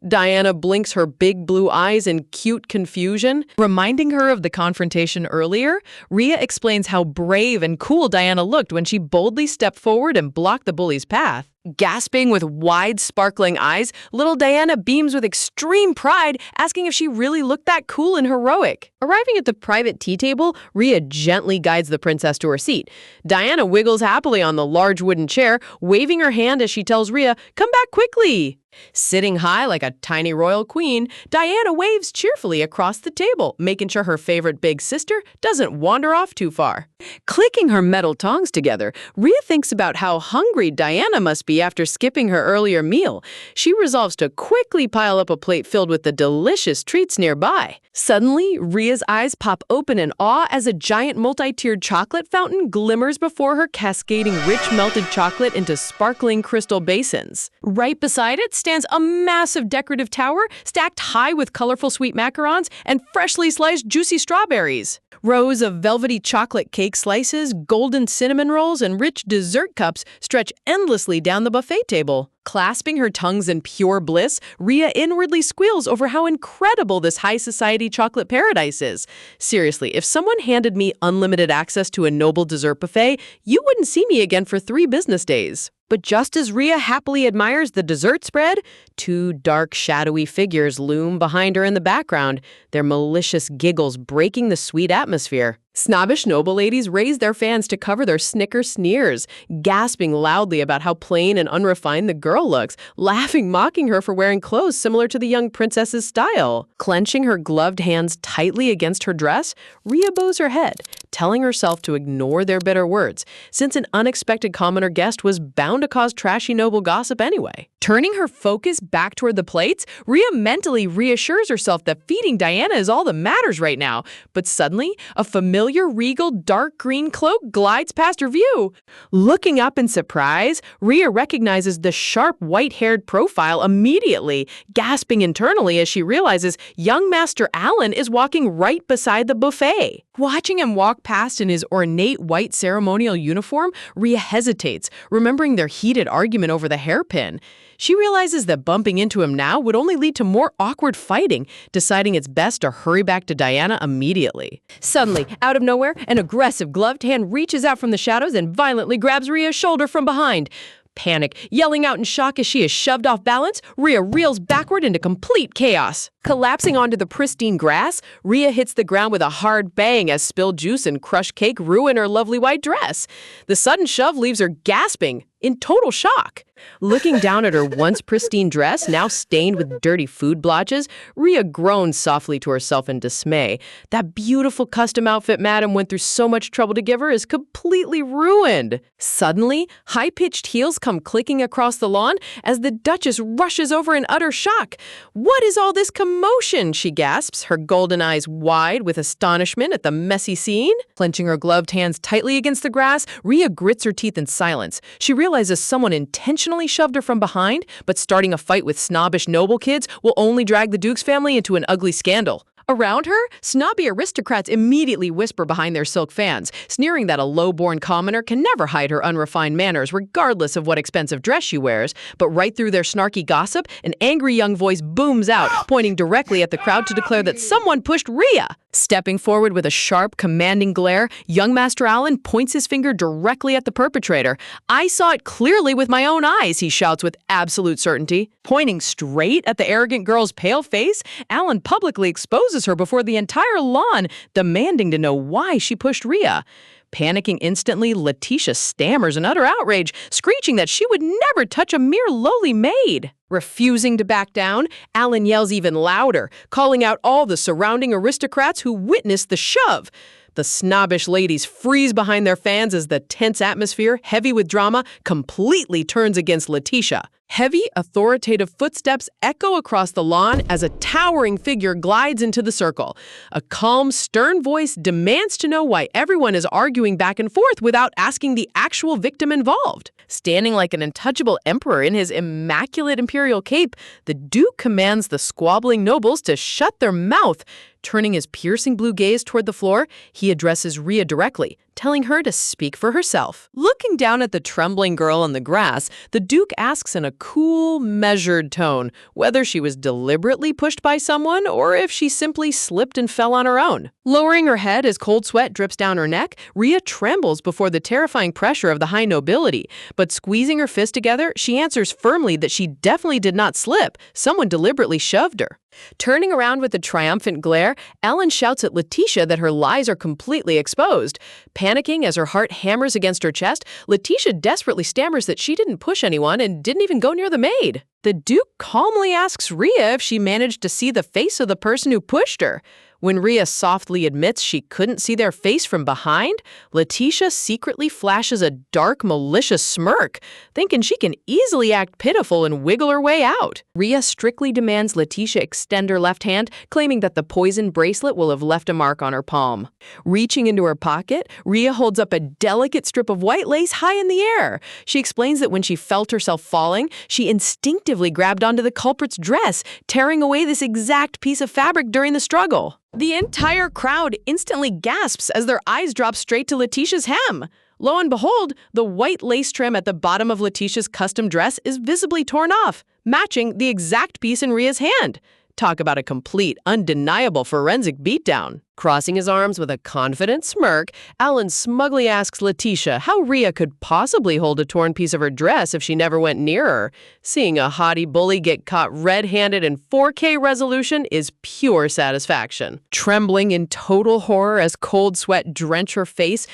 Diana blinks her big blue eyes in cute confusion. Reminding her of the confrontation earlier, Rhea explains how brave and cool Diana looked when she boldly stepped forward and blocked the bully's path. Gasping with wide, sparkling eyes, little Diana beams with extreme pride, asking if she really looked that cool and heroic. Arriving at the private tea table, Rhea gently guides the princess to her seat. Diana wiggles happily on the large wooden chair, waving her hand as she tells Rhea, "Come back quickly." Sitting high like a tiny royal queen, Diana waves cheerfully across the table, making sure her favorite big sister doesn't wander off too far. Clicking her metal tongs together, Rhea thinks about how hungry Diana must be after skipping her earlier meal. She resolves to quickly pile up a plate filled with the delicious treats nearby. Suddenly, Rhea's eyes pop open in awe as a giant multi-tiered chocolate fountain glimmers before her, cascading rich melted chocolate into sparkling crystal basins. Right beside it stands a massive decorative tower stacked high with colorful sweet macarons and freshly sliced juicy strawberries. Rows of velvety chocolate cake slices, golden cinnamon rolls, and rich dessert cups stretch endlessly down the buffet table. Clasping her tongues in pure bliss, Rhea inwardly squeals over how incredible this high society chocolate paradise is. Seriously, if someone handed me unlimited access to a noble dessert buffet, you wouldn't see me again for 3 business days. But just as Rhea happily admires the dessert spread, 2 dark, shadowy figures loom behind her in the background, their malicious giggles breaking the sweet atmosphere. Snobbish noble ladies raise their fans to cover their snicker sneers, gasping loudly about how plain and unrefined the girl looks, mocking her for wearing clothes similar to the young princess's style. Clenching her gloved hands tightly against her dress, Rhea bows her head, telling herself to ignore their bitter words, since an unexpected comment or guest was bound to cause trashy noble gossip anyway. Turning her focus back toward the plates, Rhea mentally reassures herself that feeding Diana is all that matters right now. But suddenly, a familiar, regal, dark green cloak glides past her view. Looking up in surprise, Rhea recognizes the sharp, white-haired profile immediately, gasping internally as she realizes young Master Alan is walking right beside the buffet. Watching him walk past in his ornate white ceremonial uniform, Rhea hesitates, remembering their heated argument over the hairpin. She realizes that bumping into him now would only lead to more awkward fighting, deciding it's best to hurry back to Diana immediately. Suddenly, out of nowhere, an aggressive gloved hand reaches out from the shadows and violently grabs Rhea's shoulder from behind. Panic, yelling out in shock as she is shoved off balance, Rhea reels backward into complete chaos. Collapsing onto the pristine grass, Rhea hits the ground with a hard bang as spilled juice and crushed cake ruin her lovely white dress. The sudden shove leaves her gasping, in total shock. Looking down at her once pristine dress, now stained with dirty food blotches, Rhea groans softly to herself in dismay. That beautiful custom outfit Madam went through so much trouble to give her is completely ruined. Suddenly, high-pitched heels come clicking across the lawn as the Duchess rushes over in utter shock. "What is all this commotion?" she gasps, her golden eyes wide with astonishment at the messy scene. Clenching her gloved hands tightly against the grass, Rhea grits her teeth in silence. She realizes someone intentionally shoved her from behind, but starting a fight with snobbish noble kids will only drag the Duke's family into an ugly scandal. Around her, snobby aristocrats immediately whisper behind their silk fans, sneering that a low-born commoner can never hide her unrefined manners regardless of what expensive dress she wears. But right through their snarky gossip, an angry young voice booms out, pointing directly at the crowd to declare that someone pushed Rhea. Stepping forward with a sharp, commanding glare, young Master Alan points his finger directly at the perpetrator. "I saw it clearly with my own eyes," he shouts with absolute certainty. Pointing straight at the arrogant girl's pale face, Alan publicly exposes her before the entire lawn, demanding to know why she pushed Rhea. Panicking instantly, Letitia stammers in utter outrage, screeching that she would never touch a mere lowly maid. Refusing to back down, Alan yells even louder, calling out all the surrounding aristocrats who witnessed the shove. The snobbish ladies freeze behind their fans as the tense atmosphere, heavy with drama, completely turns against Letitia. Heavy, authoritative footsteps echo across the lawn as a towering figure glides into the circle. A calm, stern voice demands to know why everyone is arguing back and forth without asking the actual victim involved. Standing like an untouchable emperor in his immaculate imperial cape, the Duke commands the squabbling nobles to shut their mouth. Turning his piercing blue gaze toward the floor, he addresses Rhea directly, telling her to speak for herself. Looking down at the trembling girl on the grass, the Duke asks in a cool, measured tone whether she was deliberately pushed by someone or if she simply slipped and fell on her own. Lowering her head as cold sweat drips down her neck, Rhea trembles before the terrifying pressure of the high nobility. But squeezing her fist together, she answers firmly that she definitely did not slip. Someone deliberately shoved her. Turning around with a triumphant glare, Ellen shouts at Letitia that her lies are completely exposed. Panicking as her heart hammers against her chest, Letitia desperately stammers that she didn't push anyone and didn't even go near the maid. The Duke calmly asks Rhea if she managed to see the face of the person who pushed her. When Rhea softly admits she couldn't see their face from behind, Letitia secretly flashes a dark, malicious smirk, thinking she can easily act pitiful and wiggle her way out. Rhea strictly demands Letitia extend her left hand, claiming that the poison bracelet will have left a mark on her palm. Reaching into her pocket, Rhea holds up a delicate strip of white lace high in the air. She explains that when she felt herself falling, she instinctively grabbed onto the culprit's dress, tearing away this exact piece of fabric during the struggle. The entire crowd instantly gasps as their eyes drop straight to Letitia's hem. Lo and behold, the white lace trim at the bottom of Letitia's custom dress is visibly torn off, matching the exact piece in Rhea's hand. Talk about a complete, undeniable forensic beatdown. Crossing his arms with a confident smirk, Alan smugly asks Letitia how Rhea could possibly hold a torn piece of her dress if she never went near her. Seeing a haughty bully get caught red-handed in 4K resolution is pure satisfaction. Trembling in total horror as cold sweat drench her face,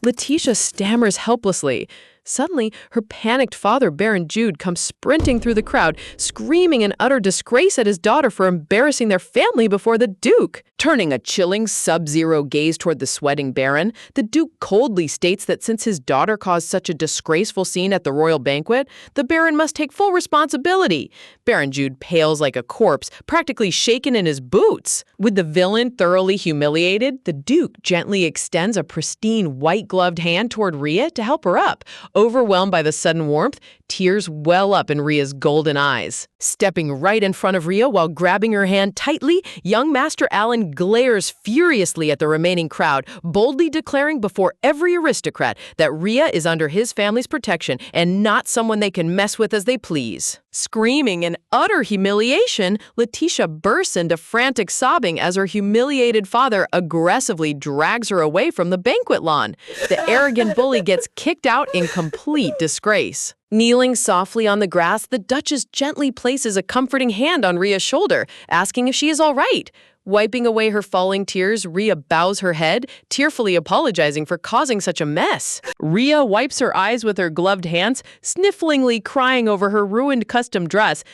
Letitia stammers helplessly. Suddenly, her panicked father, Baron Jude, comes sprinting through the crowd, screaming in utter disgrace at his daughter for embarrassing their family before the Duke. Turning a chilling sub-zero gaze toward the sweating Baron, the Duke coldly states that since his daughter caused such a disgraceful scene at the royal banquet, the Baron must take full responsibility. Baron Jude pales like a corpse, practically shaken in his boots. With the villain thoroughly humiliated, the Duke gently extends a pristine white-gloved hand toward Rhea to help her up. Overwhelmed by the sudden warmth, tears well up in Rhea's golden eyes. Stepping right in front of Rhea while grabbing her hand tightly, young Master Alan glares furiously at the remaining crowd, boldly declaring before every aristocrat that Rhea is under his family's protection and not someone they can mess with as they please. Screaming in utter humiliation, Letitia bursts into frantic sobbing as her humiliated father aggressively drags her away from the banquet lawn. The arrogant bully gets kicked out in complete disgrace. Kneeling softly on the grass, the Duchess gently places a comforting hand on Rhea's shoulder, asking if she is all right. Wiping away her falling tears, Rhea bows her head, tearfully apologizing for causing such a mess. Rhea wipes her eyes with her gloved hands, snifflingly crying over her ruined custom dress,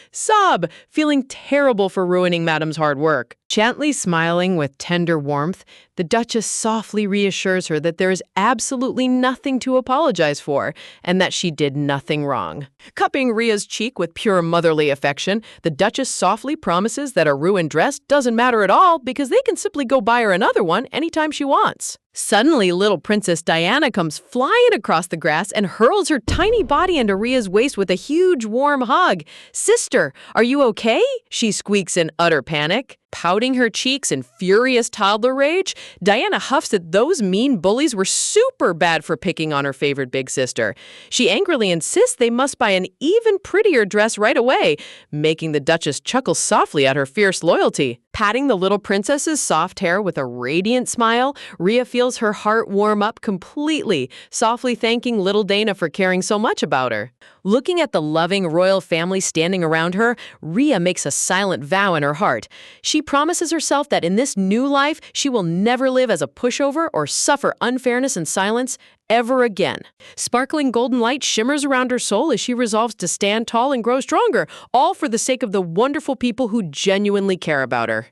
feeling terrible for ruining Madame's hard work. Gently smiling with tender warmth, the Duchess softly reassures her that there is absolutely nothing to apologize for, and that she did nothing wrong. Cupping Rhea's cheek with pure motherly affection, the Duchess softly promises that a ruined dress doesn't matter at all because they can simply go buy her another one anytime she wants. Suddenly, little Princess Diana comes flying across the grass and hurls her tiny body into Rhea's waist with a huge, warm hug. "Sister, are you okay?" she squeaks in utter panic. Pouting her cheeks in furious toddler rage, Diana huffs that those mean bullies were super bad for picking on her favorite big sister. She angrily insists they must buy an even prettier dress right away, making the Duchess chuckle softly at her fierce loyalty. Patting the little princess's soft hair with a radiant smile, Rhea feels her heart warm up completely, softly thanking little Dana for caring so much about her. Looking at the loving royal family standing around her, Rhea makes a silent vow in her heart. She promises herself that in this new life, she will never live as a pushover or suffer unfairness and silence ever again. Sparkling golden light shimmers around her soul as she resolves to stand tall and grow stronger, all for the sake of the wonderful people who genuinely care about her.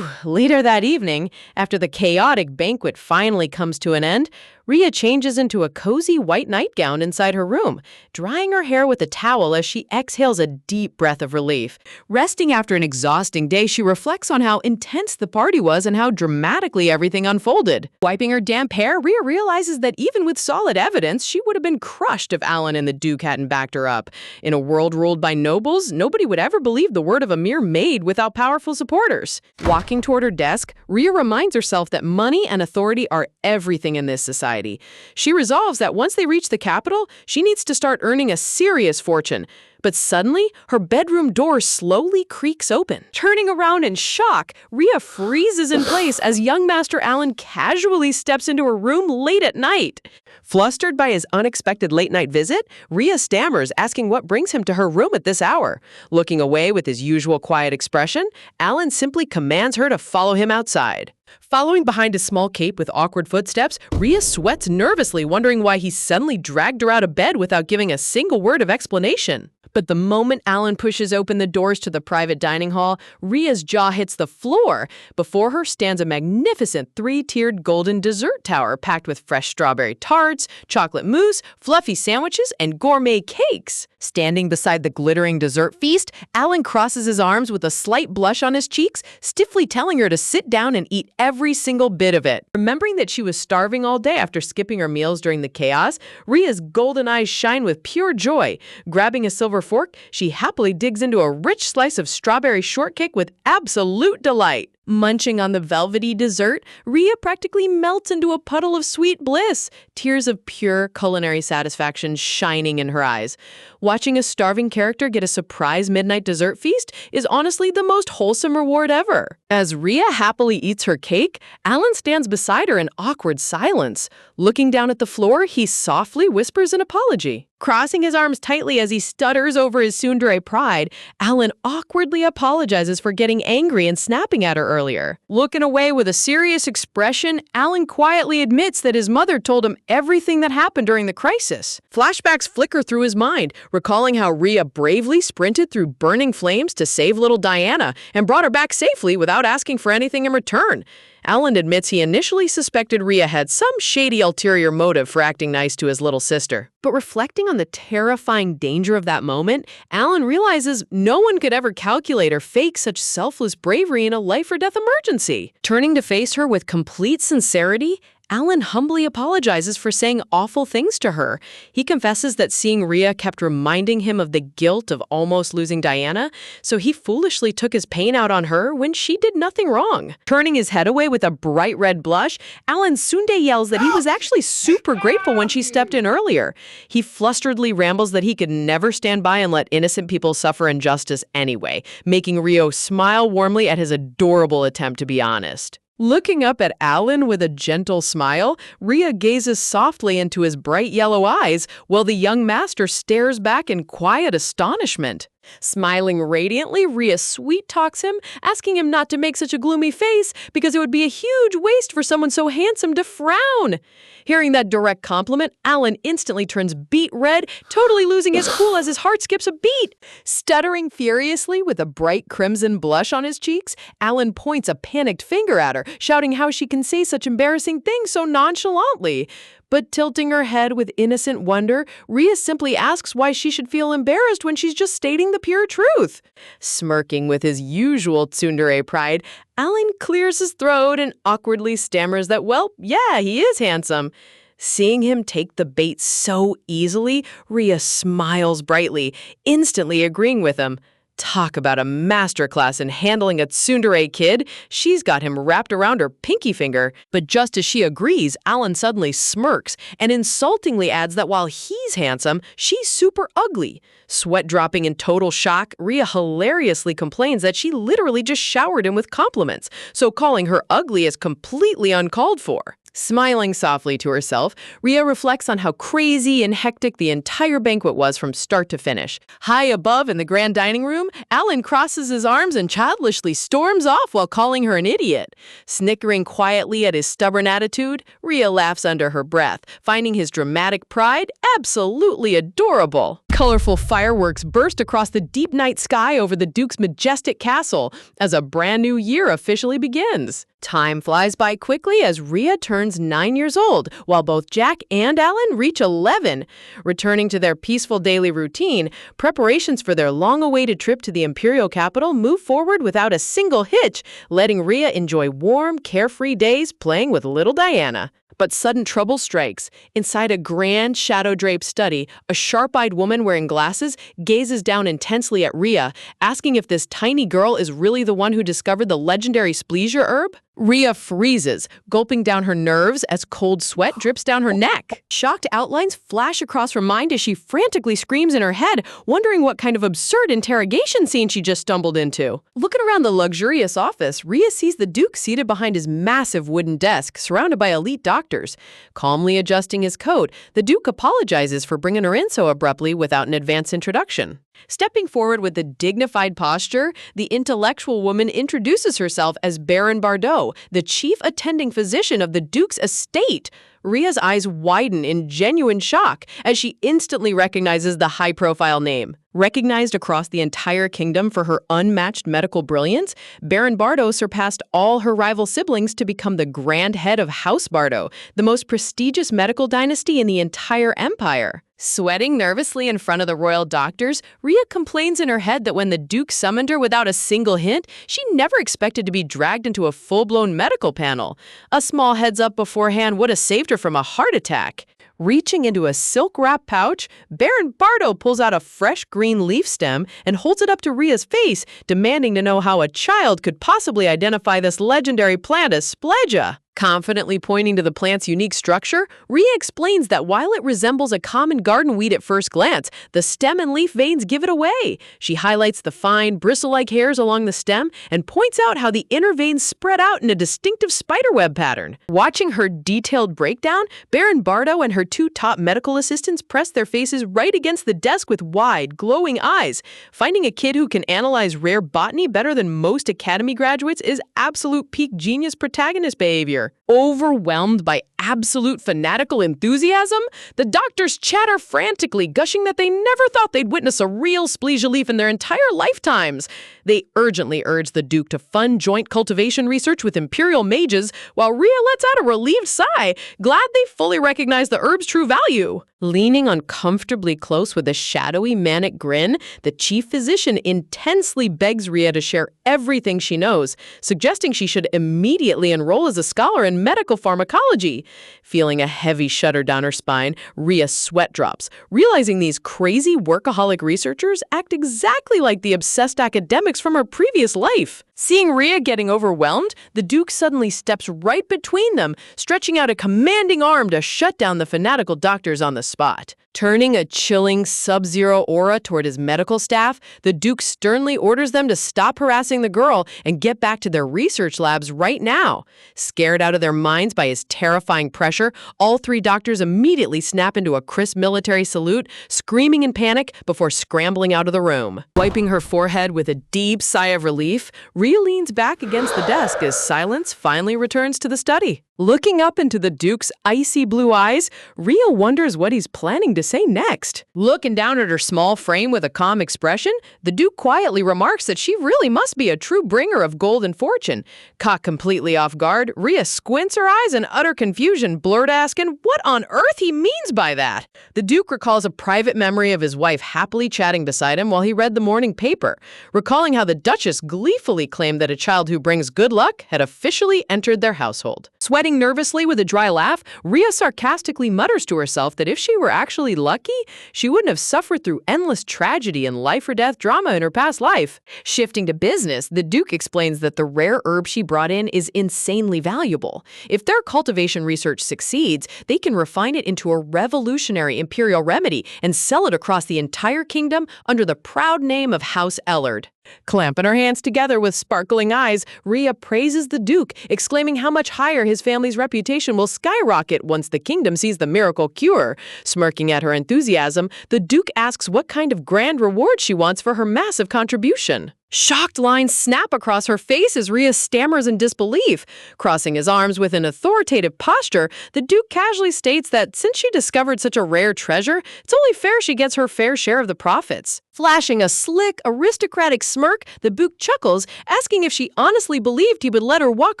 Later that evening, after the chaotic banquet finally comes to an end, Rhea changes into a cozy white nightgown inside her room, drying her hair with a towel as she exhales a deep breath of relief. Resting after an exhausting day, she reflects on how intense the party was and how dramatically everything unfolded. Wiping her damp hair, Rhea realizes that even with solid evidence, she would have been crushed if Alan and the Duke hadn't backed her up. In a world ruled by nobles, nobody would ever believe the word of a mere maid without powerful supporters. Walking toward her desk, Rhea reminds herself that money and authority are everything in this society. She resolves that once they reach the capital, she needs to start earning a serious fortune. But suddenly, her bedroom door slowly creaks open. Turning around in shock, Rhea freezes in place as young Master Alan casually steps into her room late at night. Flustered by his unexpected late-night visit, Rhea stammers, asking what brings him to her room at this hour. Looking away with his usual quiet expression, Alan simply commands her to follow him outside. Following behind a small cape with awkward footsteps, Rhea sweats nervously, wondering why he suddenly dragged her out of bed without giving a single word of explanation. But the moment Alan pushes open the doors to the private dining hall, Rhea's jaw hits the floor. Before her stands a magnificent three-tiered golden dessert tower packed with fresh strawberry tarts, chocolate mousse, fluffy sandwiches, and gourmet cakes. Standing beside the glittering dessert feast, Alan crosses his arms with a slight blush on his cheeks, stiffly telling her to sit down and eat every single bit of it. Remembering that she was starving all day after skipping her meals during the chaos, Rhea's golden eyes shine with pure joy. Grabbing a silver fork, she happily digs into a rich slice of strawberry shortcake with absolute delight. Munching on the velvety dessert, Rhea practically melts into a puddle of sweet bliss, tears of pure culinary satisfaction shining in her eyes. Watching a starving character get a surprise midnight dessert feast is honestly the most wholesome reward ever. As Rhea happily eats her cake, Alan stands beside her in awkward silence. Looking down at the floor, he softly whispers an apology. Crossing his arms tightly as he stutters over his tsundere pride, Alan awkwardly apologizes for getting angry and snapping at her earlier. Looking away with a serious expression, Alan quietly admits that his mother told him everything that happened during the crisis. Flashbacks flicker through his mind, recalling how Rhea bravely sprinted through burning flames to save little Diana and brought her back safely without asking for anything in return. Alan admits he initially suspected Rhea had some shady ulterior motive for acting nice to his little sister. But reflecting on the terrifying danger of that moment, Alan realizes no one could ever calculate or fake such selfless bravery in a life-or-death emergency. Turning to face her with complete sincerity, Alan humbly apologizes for saying awful things to her. He confesses that seeing Rhea kept reminding him of the guilt of almost losing Diana, so he foolishly took his pain out on her when she did nothing wrong. Turning his head away with a bright red blush, Alan tsundere yells that he was actually super grateful when she stepped in earlier. He flusteredly rambles that he could never stand by and let innocent people suffer injustice anyway, making Rio smile warmly at his adorable attempt to be honest. Looking up at Alan with a gentle smile, Rhea gazes softly into his bright yellow eyes while the young master stares back in quiet astonishment. Smiling radiantly, Rhea sweet-talks him, asking him not to make such a gloomy face because it would be a huge waste for someone so handsome to frown. Hearing that direct compliment, Alan instantly turns beet red, totally losing his cool as his heart skips a beat. Stuttering furiously with a bright crimson blush on his cheeks, Alan points a panicked finger at her, shouting how she can say such embarrassing things so nonchalantly. But tilting her head with innocent wonder, Rhea simply asks why she should feel embarrassed when she's just stating the pure truth. Smirking with his usual tsundere pride, Alan clears his throat and awkwardly stammers that, well, yeah, he is handsome. Seeing him take the bait so easily, Rhea smiles brightly, instantly agreeing with him. Talk about a masterclass in handling a tsundere kid. She's got him wrapped around her pinky finger. But just as she agrees, Alan suddenly smirks and insultingly adds that while he's handsome, she's super ugly. Sweat dropping in total shock, Rhea hilariously complains that she literally just showered him with compliments, so calling her ugly is completely uncalled for. Smiling softly to herself, Rhea reflects on how crazy and hectic the entire banquet was from start to finish. High above in the grand dining room, Alan crosses his arms and childishly storms off while calling her an idiot. Snickering quietly at his stubborn attitude, Rhea laughs under her breath, finding his dramatic pride absolutely adorable. Colorful fireworks burst across the deep night sky over the Duke's majestic castle as a brand new year officially begins. Time flies by quickly as Rhea turns 9 years old, while both Jack and Alan reach 11. Returning to their peaceful daily routine, preparations for their long-awaited trip to the imperial capital move forward without a single hitch, letting Rhea enjoy warm, carefree days playing with little Diana. But sudden trouble strikes. Inside a grand, shadow-draped study, a sharp-eyed woman wearing glasses gazes down intensely at Rhea, asking if this tiny girl is really the one who discovered the legendary splesia herb. Rhea freezes, gulping down her nerves as cold sweat drips down her neck. Shocked outlines flash across her mind as she frantically screams in her head, wondering what kind of absurd interrogation scene she just stumbled into. Looking around the luxurious office, Rhea sees the Duke seated behind his massive wooden desk, surrounded by elite doctors. Calmly adjusting his coat, the Duke apologizes for bringing her in so abruptly without an advance introduction. Stepping forward with a dignified posture, the intellectual woman introduces herself as Baron Bardot, the chief attending physician of the Duke's estate. Rhea's eyes widen in genuine shock as she instantly recognizes the high-profile name. Recognized across the entire kingdom for her unmatched medical brilliance, Baron Bardot surpassed all her rival siblings to become the grand head of House Bardot, the most prestigious medical dynasty in the entire empire. Sweating nervously in front of the royal doctors, Rhea complains in her head that when the Duke summoned her without a single hint, she never expected to be dragged into a full-blown medical panel. A small heads-up beforehand would have saved her from a heart attack. Reaching into a silk-wrapped pouch, Baron Bardot pulls out a fresh green leaf stem and holds it up to Rhea's face, demanding to know how a child could possibly identify this legendary plant as splegia. Confidently pointing to the plant's unique structure, Rhea explains that while it resembles a common garden weed at first glance, the stem and leaf veins give it away. She highlights the fine, bristle-like hairs along the stem and points out how the inner veins spread out in a distinctive spiderweb pattern. Watching her detailed breakdown, Baron Bardo and her two top medical assistants press their faces right against the desk with wide, glowing eyes. Finding a kid who can analyze rare botany better than most academy graduates is absolute peak genius protagonist behavior. Overwhelmed by absolute fanatical enthusiasm, the doctors chatter frantically, gushing that they never thought they'd witness a real splegia leaf in their entire lifetimes. They urgently urge the Duke to fund joint cultivation research with Imperial mages, while Rhea lets out a relieved sigh, glad they fully recognize the herb's true value. Leaning uncomfortably close with a shadowy, manic grin, the chief physician intensely begs Rhea to share everything she knows, suggesting she should immediately enroll as a scholar in medical pharmacology. Feeling a heavy shudder down her spine, Rhea sweat drops, realizing these crazy workaholic researchers act exactly like the obsessed academics from her previous life. Seeing Rhea getting overwhelmed, the Duke suddenly steps right between them, stretching out a commanding arm to shut down the fanatical doctors on the spot. Turning a chilling, sub-zero aura toward his medical staff, the Duke sternly orders them to stop harassing the girl and get back to their research labs right now. Scared out of their minds by his terrifying pressure, all three doctors immediately snap into a crisp military salute, screaming in panic before scrambling out of the room. Wiping her forehead with a deep sigh of relief, Rhea leans back against the desk as silence finally returns to the study. Looking up into the Duke's icy blue eyes, Rhea wonders what he's planning to say next. Looking down at her small frame with a calm expression, the Duke quietly remarks that she really must be a true bringer of golden fortune. Caught completely off guard, Rhea squints her eyes in utter confusion, blurt asking what on earth he means by that. The Duke recalls a private memory of his wife happily chatting beside him while he read the morning paper, recalling how the Duchess gleefully claimed that a child who brings good luck had officially entered their household. Sweating nervously with a dry laugh, Rhea sarcastically mutters to herself that if she were actually lucky, she wouldn't have suffered through endless tragedy and life-or-death drama in her past life. Shifting to business, the Duke explains that the rare herb she brought in is insanely valuable. If their cultivation research succeeds, they can refine it into a revolutionary imperial remedy and sell it across the entire kingdom under the proud name of House Ellard. Clamping her hands together with sparkling eyes, Rhea praises the Duke, exclaiming how much higher his family's reputation will skyrocket once the kingdom sees the miracle cure. Smirking at her enthusiasm, the Duke asks what kind of grand reward she wants for her massive contribution. Shocked lines snap across her face as Rhea stammers in disbelief. Crossing his arms with an authoritative posture, the Duke casually states that since she discovered such a rare treasure, it's only fair she gets her fair share of the profits. Flashing a slick, aristocratic smirk, the Duke chuckles, asking if she honestly believed he would let her walk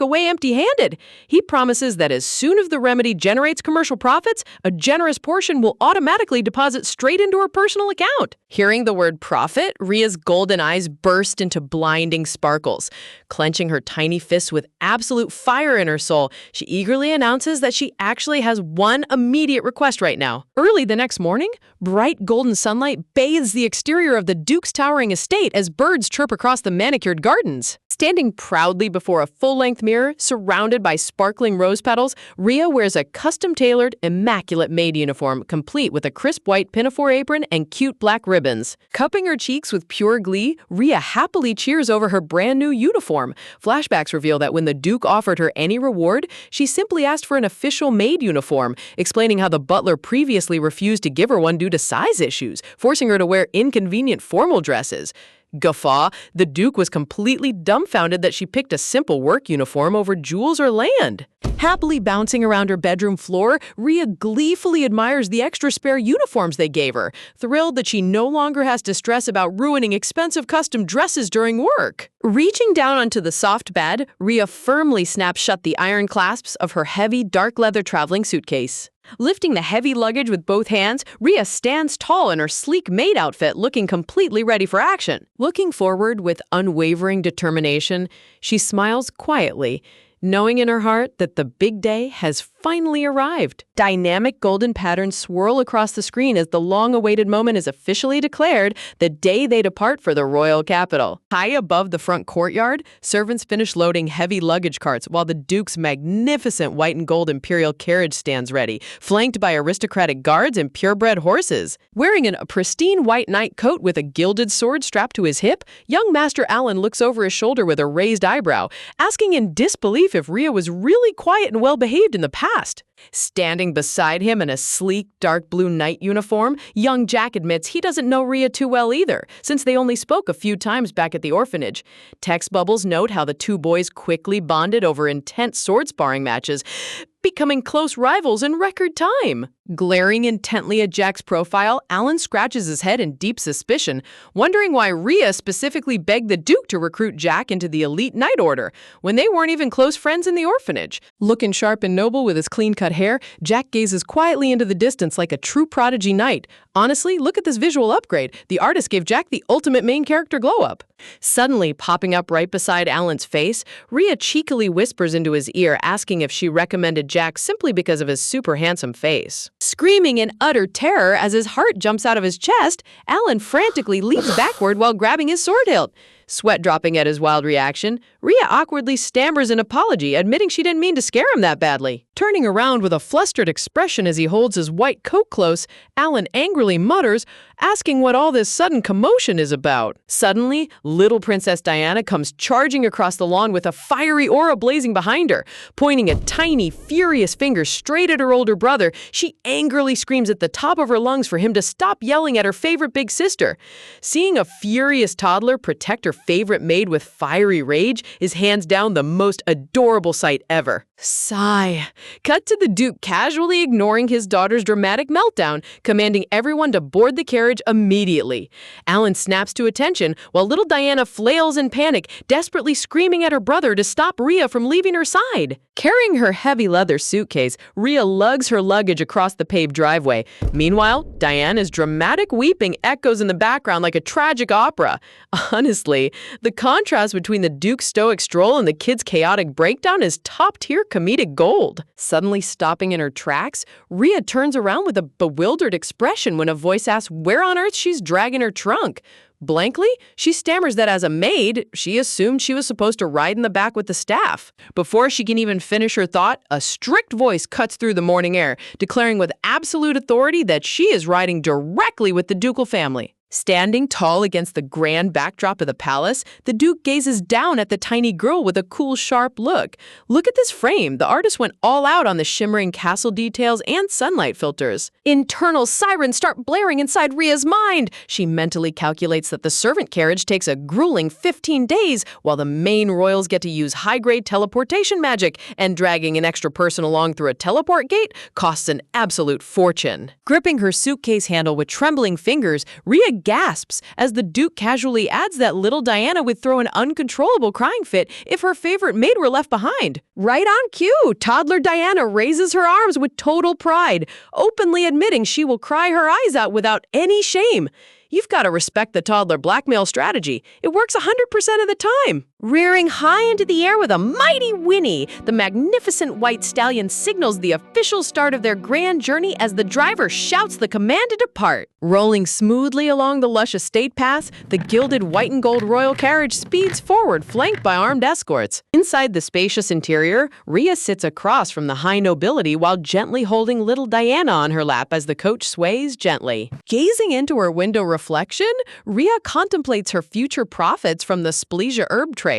away empty-handed. He promises that as soon as the remedy generates commercial profits, a generous portion will automatically deposit straight into her personal account. Hearing the word profit, Rhea's golden eyes burst into blinding sparkles. Clenching her tiny fists with absolute fire in her soul, she eagerly announces that she actually has one immediate request right now. Early the next morning, bright golden sunlight bathes the exterior of the Duke's towering estate as birds chirp across the manicured gardens. Standing proudly before a full-length mirror, surrounded by sparkling rose petals, Rhea wears a custom-tailored, immaculate maid uniform, complete with a crisp white pinafore apron and cute black ribbons. Cupping her cheeks with pure glee, Rhea happily cheers over her brand-new uniform. Flashbacks reveal that when the Duke offered her any reward, she simply asked for an official maid uniform, explaining how the butler previously refused to give her one due to size issues, forcing her to wear inconvenient formal dresses. Guffaw, the Duke was completely dumbfounded that she picked a simple work uniform over jewels or land. Happily bouncing around her bedroom floor, Rhea gleefully admires the extra spare uniforms they gave her, thrilled that she no longer has to stress about ruining expensive custom dresses during work. Reaching down onto the soft bed, Rhea firmly snaps shut the iron clasps of her heavy, dark leather traveling suitcase. Lifting the heavy luggage with both hands, Rhea stands tall in her sleek maid outfit, looking completely ready for action. Looking forward with unwavering determination, she smiles quietly, knowing in her heart that the big day has finally arrived. Dynamic golden patterns swirl across the screen as the long-awaited moment is officially declared, the day they depart for the royal capital. High above the front courtyard, servants finish loading heavy luggage carts while the Duke's magnificent white and gold imperial carriage stands ready, flanked by aristocratic guards and purebred horses. Wearing a pristine white night coat with a gilded sword strapped to his hip, young Master Alan looks over his shoulder with a raised eyebrow, asking in disbelief if Rhea was really quiet and well-behaved in the past. Standing beside him in a sleek, dark blue night uniform, young Jack admits he doesn't know Rhea too well either, since they only spoke a few times back at the orphanage. Text bubbles note how the two boys quickly bonded over intense sword sparring matches, becoming close rivals in record time. Glaring intently at Jack's profile, Alan scratches his head in deep suspicion, wondering why Rhea specifically begged the Duke to recruit Jack into the elite Knight Order, when they weren't even close friends in the orphanage. Looking sharp and noble with his clean-cut hair, Jack gazes quietly into the distance like a true prodigy knight. Honestly, look at this visual upgrade. The artist gave Jack the ultimate main character glow-up. Suddenly, popping up right beside Alan's face, Rhea cheekily whispers into his ear, asking if she recommended Jack simply because of his super handsome face. Screaming in utter terror as his heart jumps out of his chest, Alan frantically leaps backward while grabbing his sword hilt. Sweat dropping at his wild reaction, Rhea awkwardly stammers an apology, admitting she didn't mean to scare him that badly. Turning around with a flustered expression as he holds his white coat close, Alan angrily mutters, asking what all this sudden commotion is about. Suddenly, little Princess Diana comes charging across the lawn with a fiery aura blazing behind her. Pointing a tiny, furious finger straight at her older brother, she angrily screams at the top of her lungs for him to stop yelling at her favorite big sister. Seeing a furious toddler protect her favorite maid with fiery rage is hands down the most adorable sight ever. Sigh. Cut to the Duke casually ignoring his daughter's dramatic meltdown, commanding everyone to board the carriage immediately. Alan snaps to attention while little Diana flails in panic, desperately screaming at her brother to stop Rhea from leaving her side. Carrying her heavy leather suitcase, Rhea lugs her luggage across the paved driveway. Meanwhile, Diana's dramatic weeping echoes in the background like a tragic opera. Honestly, the contrast between the Duke's stoic stroll and the kid's chaotic breakdown is top-tier comedic gold. Suddenly stopping in her tracks, Rhea turns around with a bewildered expression when a voice asks where on earth she's dragging her trunk. Blankly, she stammers that as a maid, she assumed she was supposed to ride in the back with the staff. Before she can even finish her thought, a strict voice cuts through the morning air, declaring with absolute authority that she is riding directly with the ducal family. Standing tall against the grand backdrop of the palace, the Duke gazes down at the tiny girl with a cool, sharp look. Look at this frame. The artist went all out on the shimmering castle details and sunlight filters. Internal sirens start blaring inside Rhea's mind. She mentally calculates that the servant carriage takes a grueling 15 days, while the main royals get to use high-grade teleportation magic, and dragging an extra person along through a teleport gate costs an absolute fortune. Gripping her suitcase handle with trembling fingers, Rhea gasps as the Duke casually adds that little Diana would throw an uncontrollable crying fit if her favorite maid were left behind. Right on cue, toddler Diana raises her arms with total pride, openly admitting she will cry her eyes out without any shame. You've got to respect the toddler blackmail strategy. It works 100% of the time. Rearing high into the air with a mighty whinny, the magnificent white stallion signals the official start of their grand journey as the driver shouts the command to depart. Rolling smoothly along the lush estate paths, the gilded white and gold royal carriage speeds forward, flanked by armed escorts. Inside the spacious interior, Rhea sits across from the high nobility while gently holding little Diana on her lap as the coach sways gently. Gazing into her window reflection, Rhea contemplates her future profits from the Splesia herb trade.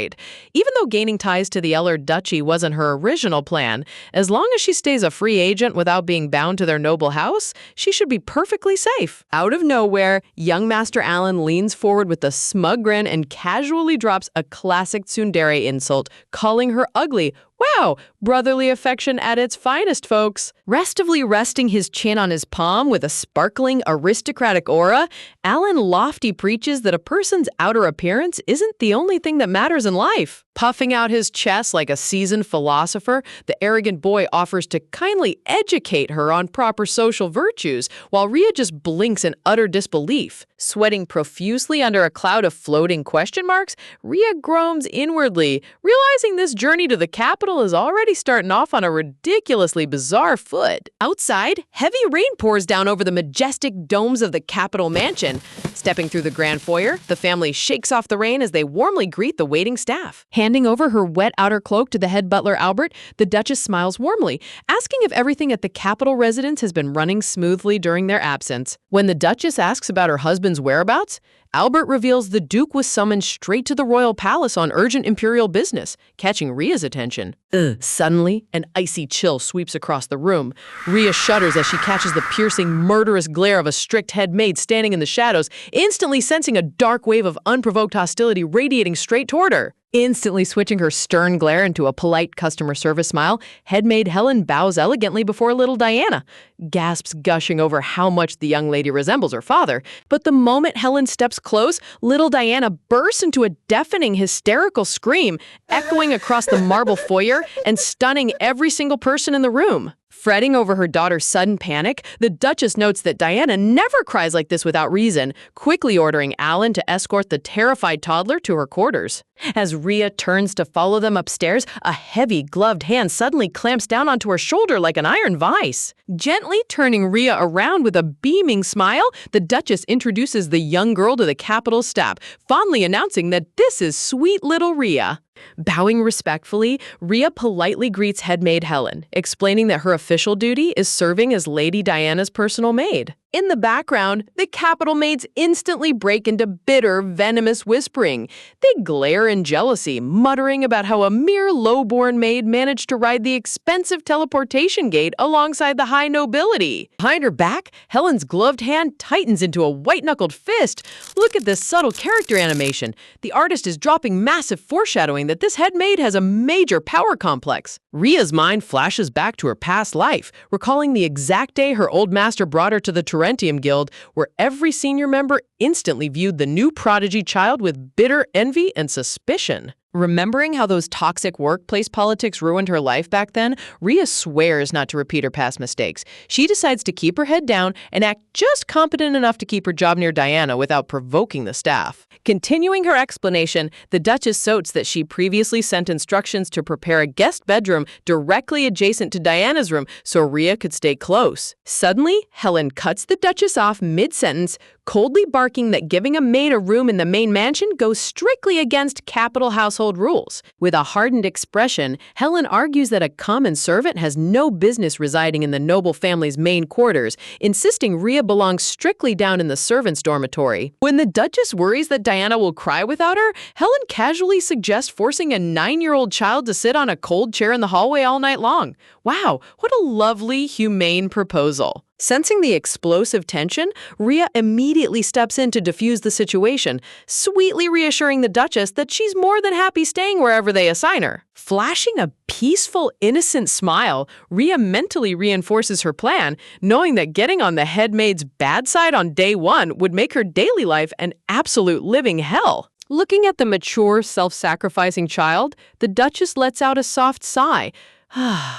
Even though gaining ties to the Eller Duchy wasn't her original plan, as long as she stays a free agent without being bound to their noble house, she should be perfectly safe. Out of nowhere, young Master Alan leans forward with a smug grin and casually drops a classic tsundere insult, calling her ugly. Wow, brotherly affection at its finest, folks. Restively resting his chin on his palm with a sparkling, aristocratic aura, Alan lofty preaches that a person's outer appearance isn't the only thing that matters in life. Puffing out his chest like a seasoned philosopher, the arrogant boy offers to kindly educate her on proper social virtues, while Rhea just blinks in utter disbelief. Sweating profusely under a cloud of floating question marks, Rhea groans inwardly, realizing this journey to the capital capital is already starting off on a ridiculously bizarre foot. Outside, heavy rain pours down over the majestic domes of the Capitol Mansion. Stepping through the grand foyer, the family shakes off the rain as they warmly greet the waiting staff. Handing over her wet outer cloak to the head butler Albert, the Duchess smiles warmly, asking if everything at the Capitol residence has been running smoothly during their absence. When the Duchess asks about her husband's whereabouts, Albert reveals the Duke was summoned straight to the royal palace on urgent imperial business, catching Rhea's attention. Suddenly, an icy chill sweeps across the room. Rhea shudders as she catches the piercing, murderous glare of a strict head maid standing in the shadows, instantly sensing a dark wave of unprovoked hostility radiating straight toward her. Instantly switching her stern glare into a polite customer service smile, headmaid Helen bows elegantly before little Diana, gasps gushing over how much the young lady resembles her father. But the moment Helen steps close, little Diana bursts into a deafening, hysterical scream, echoing across the marble foyer and stunning every single person in the room. Fretting over her daughter's sudden panic, the Duchess notes that Diana never cries like this without reason, quickly ordering Alan to escort the terrified toddler to her quarters. As Rhea turns to follow them upstairs, a heavy, gloved hand suddenly clamps down onto her shoulder like an iron vise. Gently turning Rhea around with a beaming smile, the Duchess introduces the young girl to the Capitol staff, fondly announcing that this is sweet little Rhea. Bowing respectfully, Rhea politely greets headmaid Helen, explaining that her official duty is serving as Lady Diana's personal maid. In the background, the Capitol maids instantly break into bitter, venomous whispering. They glare in jealousy, muttering about how a mere low-born maid managed to ride the expensive teleportation gate alongside the high nobility. Behind her back, Helen's gloved hand tightens into a white-knuckled fist. Look at this subtle character animation. The artist is dropping massive foreshadowing that this head maid has a major power complex. Rhea's mind flashes back to her past life, recalling the exact day her old master brought her to the Terentium Guild, where every senior member instantly viewed the new prodigy child with bitter envy and suspicion. Remembering how those toxic workplace politics ruined her life back then, Rhea swears not to repeat her past mistakes. She decides to keep her head down and act just competent enough to keep her job near Diana without provoking the staff. Continuing her explanation, the Duchess notes that she previously sent instructions to prepare a guest bedroom directly adjacent to Diana's room so Rhea could stay close. Suddenly, Helen cuts the Duchess off mid-sentence, coldly barking that giving a maid a room in the main mansion goes strictly against Capitol household rules. With a hardened expression, Helen argues that a common servant has no business residing in the noble family's main quarters, insisting Rhea belongs strictly down in the servants' dormitory. When the Duchess worries that Diana will cry without her, Helen casually suggests forcing a 9-year-old child to sit on a cold chair in the hallway all night long. Wow, what a lovely, humane proposal. Sensing the explosive tension, Rhea immediately steps in to defuse the situation, sweetly reassuring the Duchess that she's more than happy staying wherever they assign her. Flashing a peaceful, innocent smile, Rhea mentally reinforces her plan, knowing that getting on the headmaid's bad side on day one would make her daily life an absolute living hell. Looking at the mature, self-sacrificing child, the Duchess lets out a soft sigh,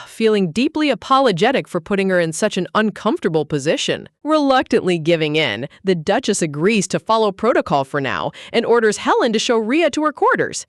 feeling deeply apologetic for putting her in such an uncomfortable position. Reluctantly giving in, the Duchess agrees to follow protocol for now and orders Helen to show Rhea to her quarters.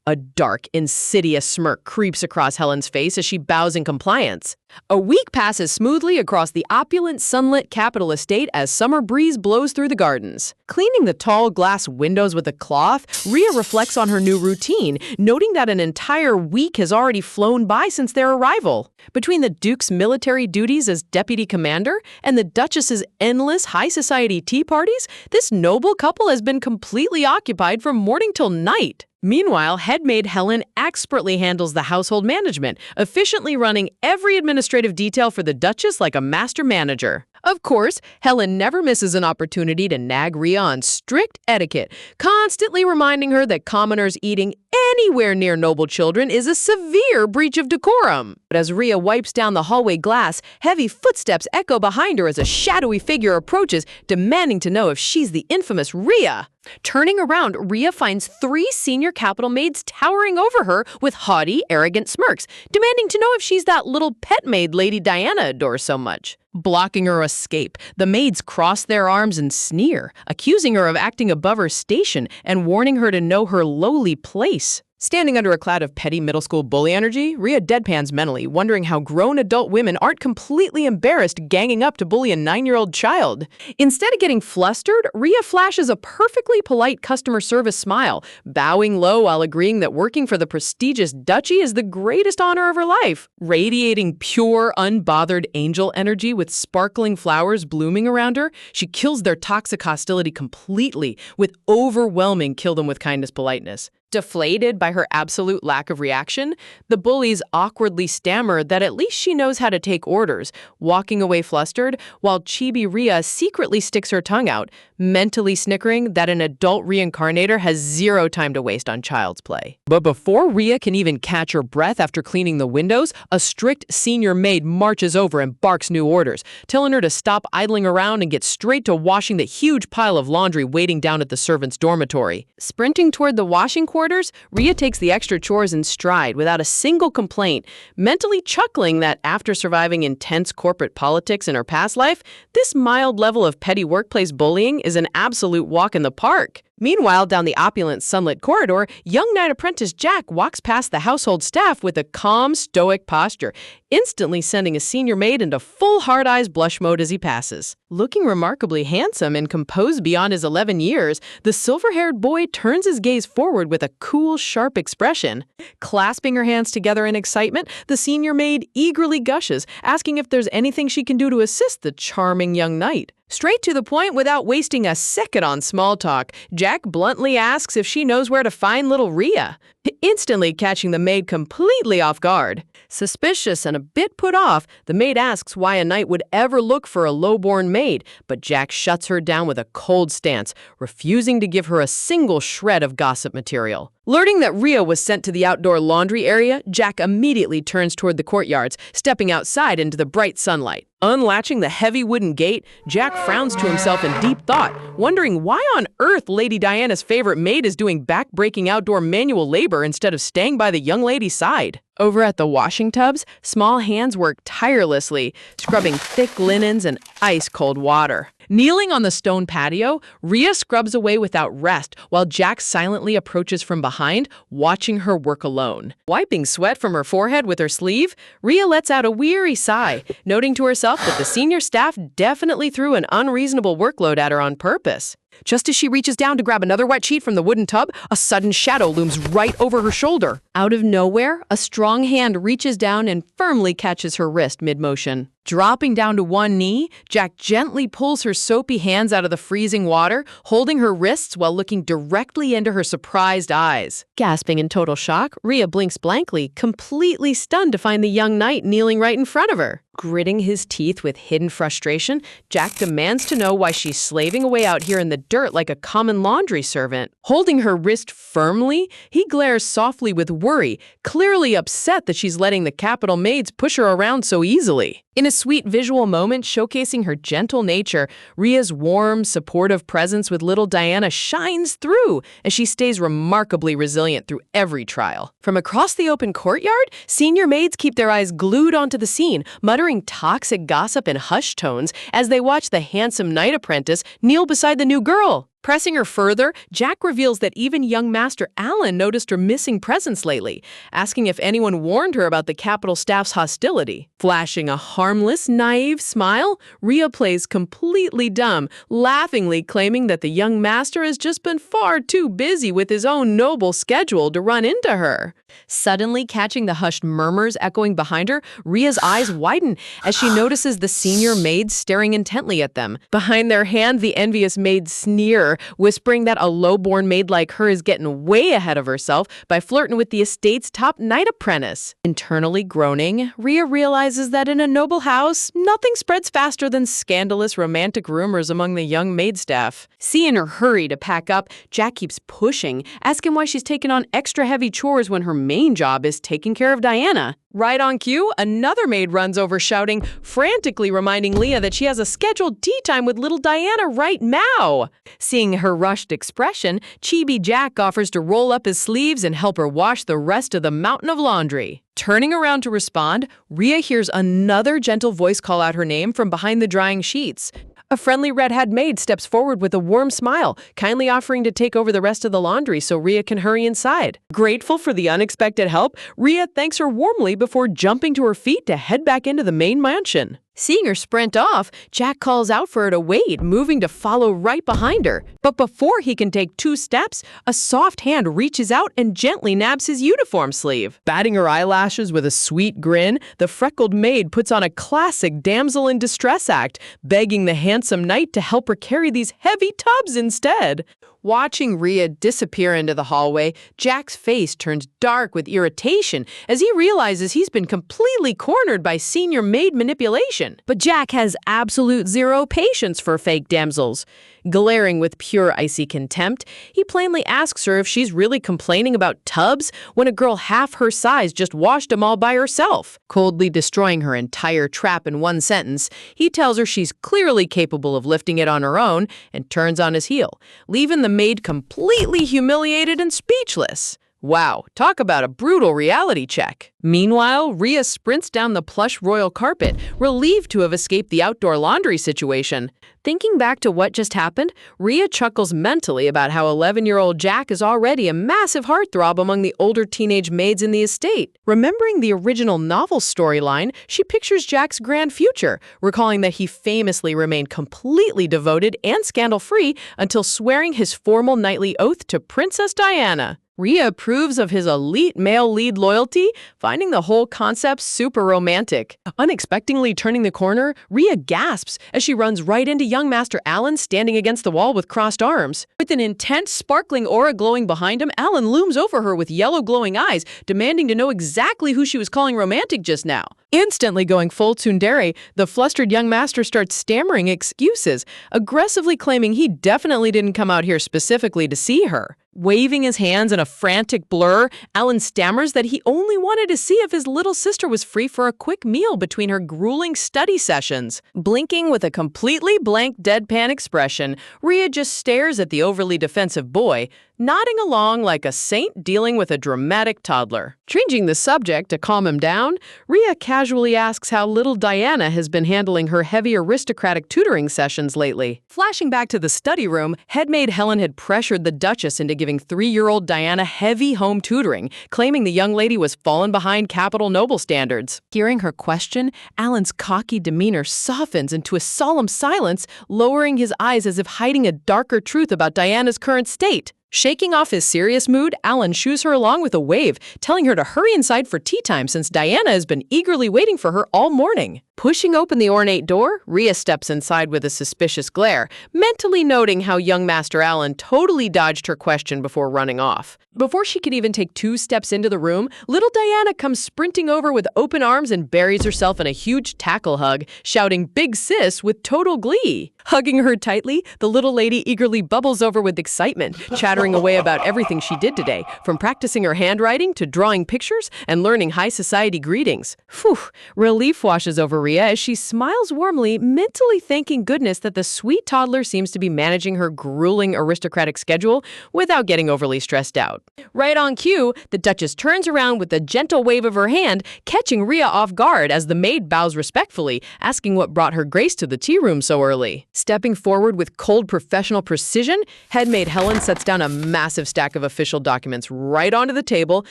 A dark, insidious smirk creeps across Helen's face as she bows in compliance. A week passes smoothly across the opulent, sunlit Capitol estate as summer breeze blows through the gardens. Cleaning the tall glass windows with a cloth, Rhea reflects on her new routine, noting that an entire week has already flown by since their arrival. Between the Duke's military duties as deputy commander and the Duchess's endless high society tea parties, this noble couple has been completely occupied from morning till night. Meanwhile, headmaid Helen expertly handles the household management, efficiently running every administrative detail for the Duchess like a master manager. Of course, Helen never misses an opportunity to nag Rhea on strict etiquette, constantly reminding her that commoners eating anywhere near noble children is a severe breach of decorum. But as Rhea wipes down the hallway glass, heavy footsteps echo behind her as a shadowy figure approaches, demanding to know if she's the infamous Rhea. Turning around, Rhea finds 3 senior Capitol maids towering over her with haughty, arrogant smirks, demanding to know if she's that little pet maid Lady Diana adores so much. Blocking her escape, the maids cross their arms and sneer, accusing her of acting above her station and warning her to know her lowly place. Standing under a cloud of petty middle school bully energy, Rhea deadpans mentally, wondering how grown adult women aren't completely embarrassed ganging up to bully a 9-year-old child. Instead of getting flustered, Rhea flashes a perfectly polite customer service smile, bowing low while agreeing that working for the prestigious duchy is the greatest honor of her life. Radiating pure, unbothered angel energy with sparkling flowers blooming around her, she kills their toxic hostility completely with overwhelming kill-them-with-kindness politeness. Deflated by her absolute lack of reaction, the bullies awkwardly stammer that at least she knows how to take orders, walking away flustered, while Chibi Rhea secretly sticks her tongue out, mentally snickering that an adult reincarnator has zero time to waste on child's play. But before Rhea can even catch her breath after cleaning the windows, a strict senior maid marches over and barks new orders, telling her to stop idling around and get straight to washing the huge pile of laundry waiting down at the servants' dormitory. Sprinting toward the washing quarters, Rhea takes the extra chores in stride without a single complaint, mentally chuckling that after surviving intense corporate politics in her past life, this mild level of petty workplace bullying is an absolute walk in the park. Meanwhile, down the opulent sunlit corridor, young knight apprentice Jack walks past the household staff with a calm, stoic posture, instantly sending a senior maid into full hard eyes blush mode as he passes. Looking remarkably handsome and composed beyond his 11 years, the silver-haired boy turns his gaze forward with a cool, sharp expression. Clasping her hands together in excitement, the senior maid eagerly gushes, asking if there's anything she can do to assist the charming young knight. Straight to the point without wasting a second on small talk, Jack bluntly asks if she knows where to find little Rhea, instantly catching the maid completely off guard. Suspicious and a bit put off, the maid asks why a knight would ever look for a low-born maid, but Jack shuts her down with a cold stance, refusing to give her a single shred of gossip material. Learning that Rhea was sent to the outdoor laundry area, Jack immediately turns toward the courtyards, stepping outside into the bright sunlight. Unlatching the heavy wooden gate, Jack frowns to himself in deep thought, wondering why on earth Lady Diana's favorite maid is doing back-breaking outdoor manual labor instead of staying by the young lady's side. Over at the washing tubs, small hands work tirelessly, scrubbing thick linens and ice-cold water. Kneeling on the stone patio, Rhea scrubs away without rest while Jack silently approaches from behind, watching her work alone. Wiping sweat from her forehead with her sleeve, Rhea lets out a weary sigh, noting to herself that the senior staff definitely threw an unreasonable workload at her on purpose. Just as she reaches down to grab another wet sheet from the wooden tub, a sudden shadow looms right over her shoulder. Out of nowhere, a strong hand reaches down and firmly catches her wrist mid-motion. Dropping down to one knee, Jack gently pulls her soapy hands out of the freezing water, holding her wrists while looking directly into her surprised eyes. Gasping in total shock, Rhea blinks blankly, completely stunned to find the young knight kneeling right in front of her. Gritting his teeth with hidden frustration, Jack demands to know why she's slaving away out here in the dirt like a common laundry servant. Holding her wrist firmly, he glares softly with worry, clearly upset that she's letting the capital maids push her around so easily. In a sweet visual moment showcasing her gentle nature, Rhea's warm, supportive presence with little Diana shines through as she stays remarkably resilient through every trial. From across the open courtyard, senior maids keep their eyes glued onto the scene, muttering toxic gossip in hushed tones as they watch the handsome knight apprentice kneel beside the new girl. Pressing her further, Jack reveals that even young Master Alan noticed her missing presence lately, asking if anyone warned her about the capital staff's hostility. Flashing a harmless, naive smile, Rhea plays completely dumb, laughingly claiming that the young master has just been far too busy with his own noble schedule to run into her. Suddenly catching the hushed murmurs echoing behind her, Rhea's eyes widen as she notices the senior maids staring intently at them. Behind their hand, the envious maids sneer, whispering that a low-born maid like her is getting way ahead of herself by flirting with the estate's top knight apprentice. Internally groaning, Rhea realizes that in a noble house, nothing spreads faster than scandalous romantic rumors among the young maid staff. Seeing her hurry to pack up, Jack keeps pushing, asking why she's taking on extra heavy chores when her main job is taking care of Diana. Right on cue, another maid runs over shouting, frantically reminding Leah that she has a scheduled tea time with little Diana right now. Seeing her rushed expression, Chibi Jack offers to roll up his sleeves and help her wash the rest of the mountain of laundry. Turning around to respond, Rhea hears another gentle voice call out her name from behind the drying sheets. A friendly redhead maid steps forward with a warm smile, kindly offering to take over the rest of the laundry so Rhea can hurry inside. Grateful for the unexpected help, Rhea thanks her warmly before jumping to her feet to head back into the main mansion. Seeing her sprint off, Jack calls out for her to wait, moving to follow right behind her. But before he can take 2 steps, a soft hand reaches out and gently nabs his uniform sleeve. Batting her eyelashes with a sweet grin, the freckled maid puts on a classic damsel in distress act, begging the handsome knight to help her carry these heavy tubs instead. Watching Rhea disappear into the hallway, Jack's face turns dark with irritation as he realizes he's been completely cornered by senior maid manipulation. But Jack has absolute zero patience for fake damsels. Glaring with pure icy contempt, he plainly asks her if she's really complaining about tubs when a girl half her size just washed them all by herself. Coldly destroying her entire trap in one sentence, he tells her she's clearly capable of lifting it on her own and turns on his heel, leaving the maid completely humiliated and speechless. Wow, talk about a brutal reality check. Meanwhile, Rhea sprints down the plush royal carpet, relieved to have escaped the outdoor laundry situation. Thinking back to what just happened, Rhea chuckles mentally about how 11-year-old Jack is already a massive heartthrob among the older teenage maids in the estate. Remembering the original novel storyline, she pictures Jack's grand future, recalling that he famously remained completely devoted and scandal-free until swearing his formal knightly oath to Princess Diana. Rhea approves of his elite male lead loyalty, finding the whole concept super romantic. Unexpectedly turning the corner, Rhea gasps as she runs right into young Master Alan standing against the wall with crossed arms. With an intense, sparkling aura glowing behind him, Alan looms over her with yellow glowing eyes, demanding to know exactly who she was calling romantic just now. Instantly going full tsundere, the flustered young master starts stammering excuses, aggressively claiming he definitely didn't come out here specifically to see her. Waving his hands in a frantic blur, Alan stammers that he only wanted to see if his little sister was free for a quick meal between her grueling study sessions. Blinking with a completely blank deadpan expression, Rhea just stares at the overly defensive boy, nodding along like a saint dealing with a dramatic toddler. Changing the subject to calm him down, Rhea casually asks how little Diana has been handling her heavy aristocratic tutoring sessions lately. Flashing back to the study room, headmaid Helen had pressured the Duchess into giving 3-year-old Diana heavy home tutoring, claiming the young lady was fallen behind capital noble standards. Hearing her question, Alan's cocky demeanor softens into a solemn silence, lowering his eyes as if hiding a darker truth about Diana's current state. Shaking off his serious mood, Alan shoos her along with a wave, telling her to hurry inside for tea time since Diana has been eagerly waiting for her all morning. Pushing open the ornate door, Rhea steps inside with a suspicious glare, mentally noting how young Master Alan totally dodged her question before running off. Before she could even take 2 steps into the room, little Diana comes sprinting over with open arms and buries herself in a huge tackle hug, shouting "Big sis" with total glee. Hugging her tightly, the little lady eagerly bubbles over with excitement, chattering away about everything she did today, from practicing her handwriting to drawing pictures and learning high society greetings. Phew, relief washes over Rhea as she smiles warmly, mentally thanking goodness that the sweet toddler seems to be managing her grueling aristocratic schedule without getting overly stressed out. Right on cue, the Duchess turns around with a gentle wave of her hand, catching Rhea off guard as the maid bows respectfully, asking what brought her grace to the tea room so early. Stepping forward with cold professional precision, headmaid Helen sets down a massive stack of official documents right onto the table,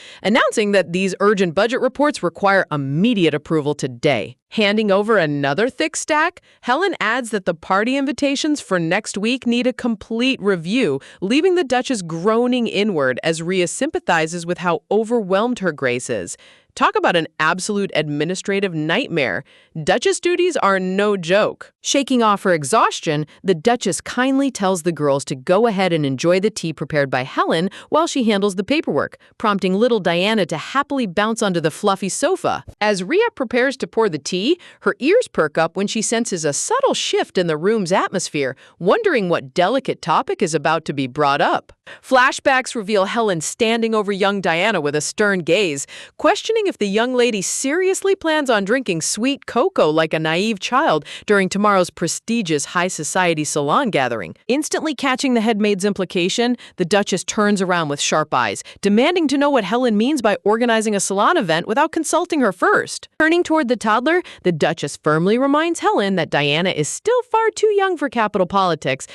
announcing that these urgent budget reports require immediate approval today. Handing over another thick stack, Helen adds that the party invitations for next week need a complete review, leaving the Duchess groaning inward as Rhea sympathizes with how overwhelmed her grace is. Talk about an absolute administrative nightmare. Duchess duties are no joke. Shaking off her exhaustion, the Duchess kindly tells the girls to go ahead and enjoy the tea prepared by Helen while she handles the paperwork, prompting little Diana to happily bounce onto the fluffy sofa. As Rhea prepares to pour the tea, her ears perk up when she senses a subtle shift in the room's atmosphere, wondering what delicate topic is about to be brought up. Flashbacks reveal Helen standing over young Diana with a stern gaze, questioning questioning if the young lady seriously plans on drinking sweet cocoa like a naive child during tomorrow's prestigious high society salon gathering. Instantly catching the headmaid's implication, the Duchess turns around with sharp eyes, demanding to know what Helen means by organizing a salon event without consulting her first. Turning toward the toddler, the Duchess firmly reminds Helen that Diana is still far too young for capital politics,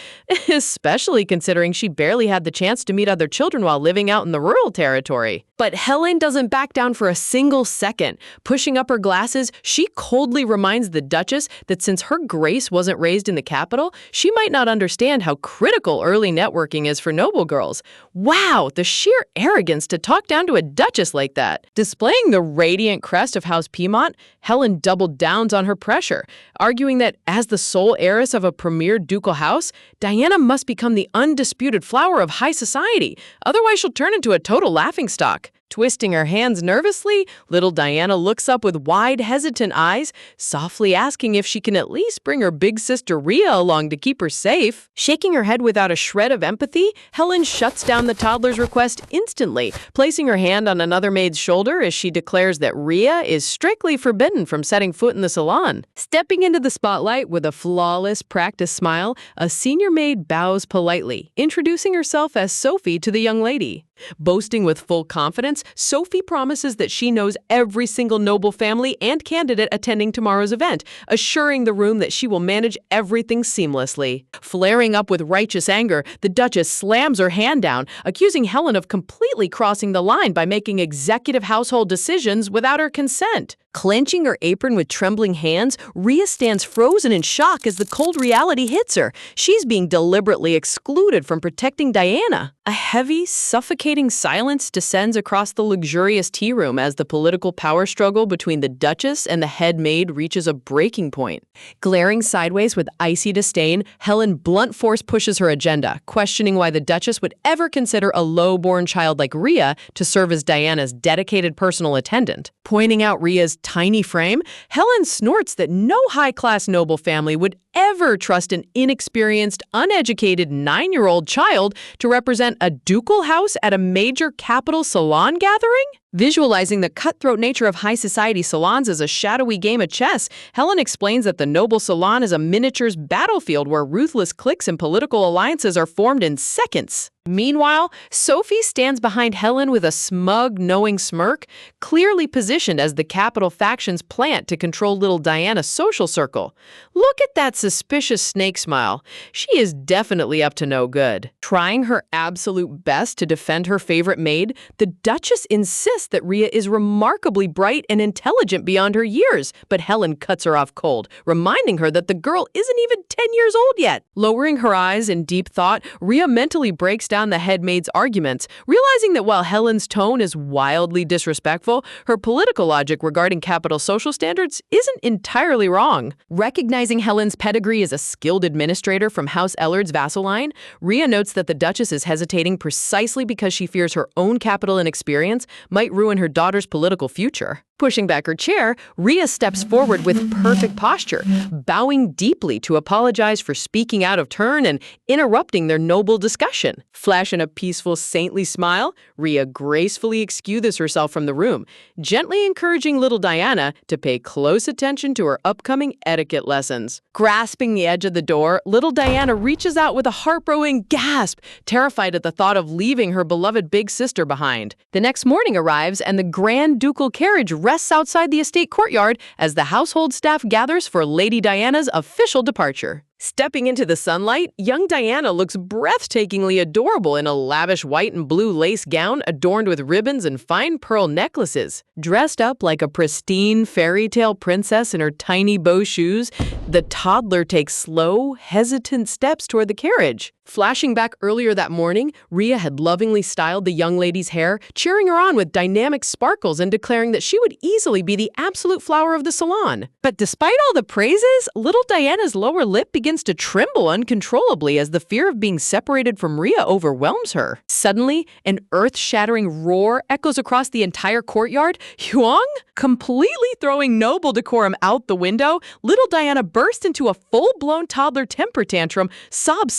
especially considering she barely had the chance to meet other children while living out in the rural territory. But Helen doesn't back down for a single second. Pushing up her glasses, she coldly reminds the Duchess that since her Grace wasn't raised in the capital, she might not understand how critical early networking is for noble girls. Wow, the sheer arrogance to talk down to a Duchess like that. Displaying the radiant crest of House Piedmont, Helen doubled down on her pressure, arguing that as the sole heiress of a premier ducal house, Diana must become the undisputed flower of high society. Otherwise, she'll turn into a total laughingstock. Twisting her hands nervously, little Diana looks up with wide, hesitant eyes, softly asking if she can at least bring her big sister Rhea along to keep her safe. Shaking her head without a shred of empathy, Helen shuts down the toddler's request instantly, placing her hand on another maid's shoulder as she declares that Rhea is strictly forbidden from setting foot in the salon. Stepping into the spotlight with a flawless, practiced smile, a senior maid bows politely, introducing herself as Sophie to the young lady. Boasting with full confidence, Sophie promises that she knows every single noble family and candidate attending tomorrow's event, assuring the room that she will manage everything seamlessly. Flaring up with righteous anger, the Duchess slams her hand down, accusing Helen of completely crossing the line by making executive household decisions without her consent. Clenching her apron with trembling hands, Rhea stands frozen in shock as the cold reality hits her. She's being deliberately excluded from protecting Diana. A heavy, suffocating silence descends across the luxurious tea room as the political power struggle between the Duchess and the head maid reaches a breaking point. Glaring sideways with icy disdain, Helen blunt force pushes her agenda, questioning why the Duchess would ever consider a low-born child like Rhea to serve as Diana's dedicated personal attendant. Pointing out Rhea's tiny frame, Helen snorts that no high-class noble family would ever trust an inexperienced, uneducated 9-year-old child to represent a ducal house at a major capital salon gathering? Visualizing the cutthroat nature of high society salons as a shadowy game of chess, Helen explains that the noble salon is a miniatures battlefield where ruthless cliques and political alliances are formed in seconds. Meanwhile, Sophie stands behind Helen with a smug, knowing smirk, clearly positioned as the capital faction's plant to control little Diana's social circle. Look at that suspicious snake smile. She is definitely up to no good. Trying her absolute best to defend her favorite maid, the Duchess insists that Rhea is remarkably bright and intelligent beyond her years, but Helen cuts her off cold, reminding her that the girl isn't even 10 years old yet. Lowering her eyes in deep thought, Rhea mentally breaks down the head maid's arguments, realizing that while Helen's tone is wildly disrespectful, her political logic regarding capital social standards isn't entirely wrong. Recognizing Helen's pedigree as a skilled administrator from House Ellard's vassal line, Rhea notes that the Duchess is hesitating precisely because she fears her own capital inexperience might ruin her daughter's political future. Pushing back her chair, Rhea steps forward with perfect posture, bowing deeply to apologize for speaking out of turn and interrupting their noble discussion. Flashing a peaceful, saintly smile, Rhea gracefully excuses herself from the room, gently encouraging little Diana to pay close attention to her upcoming etiquette lessons. Grasping the edge of the door, little Diana reaches out with a heart-broken gasp, terrified at the thought of leaving her beloved big sister behind. The next morning arrives, and the grand ducal carriage rests outside the estate courtyard as the household staff gathers for Lady Diana's official departure. Stepping into the sunlight, young Diana looks breathtakingly adorable in a lavish white and blue lace gown adorned with ribbons and fine pearl necklaces. Dressed up like a pristine fairy tale princess in her tiny bow shoes, the toddler takes slow, hesitant steps toward the carriage. Flashing back earlier that morning, Rhea had lovingly styled the young lady's hair, cheering her on with dynamic sparkles and declaring that she would easily be the absolute flower of the salon. But despite all the praises, little Diana's lower lip begins to tremble uncontrollably as the fear of being separated from Rhea overwhelms her. Suddenly, an earth-shattering roar echoes across the entire courtyard. Huang? Completely throwing noble decorum out the window, little Diana burst into a full-blown toddler temper tantrum, sob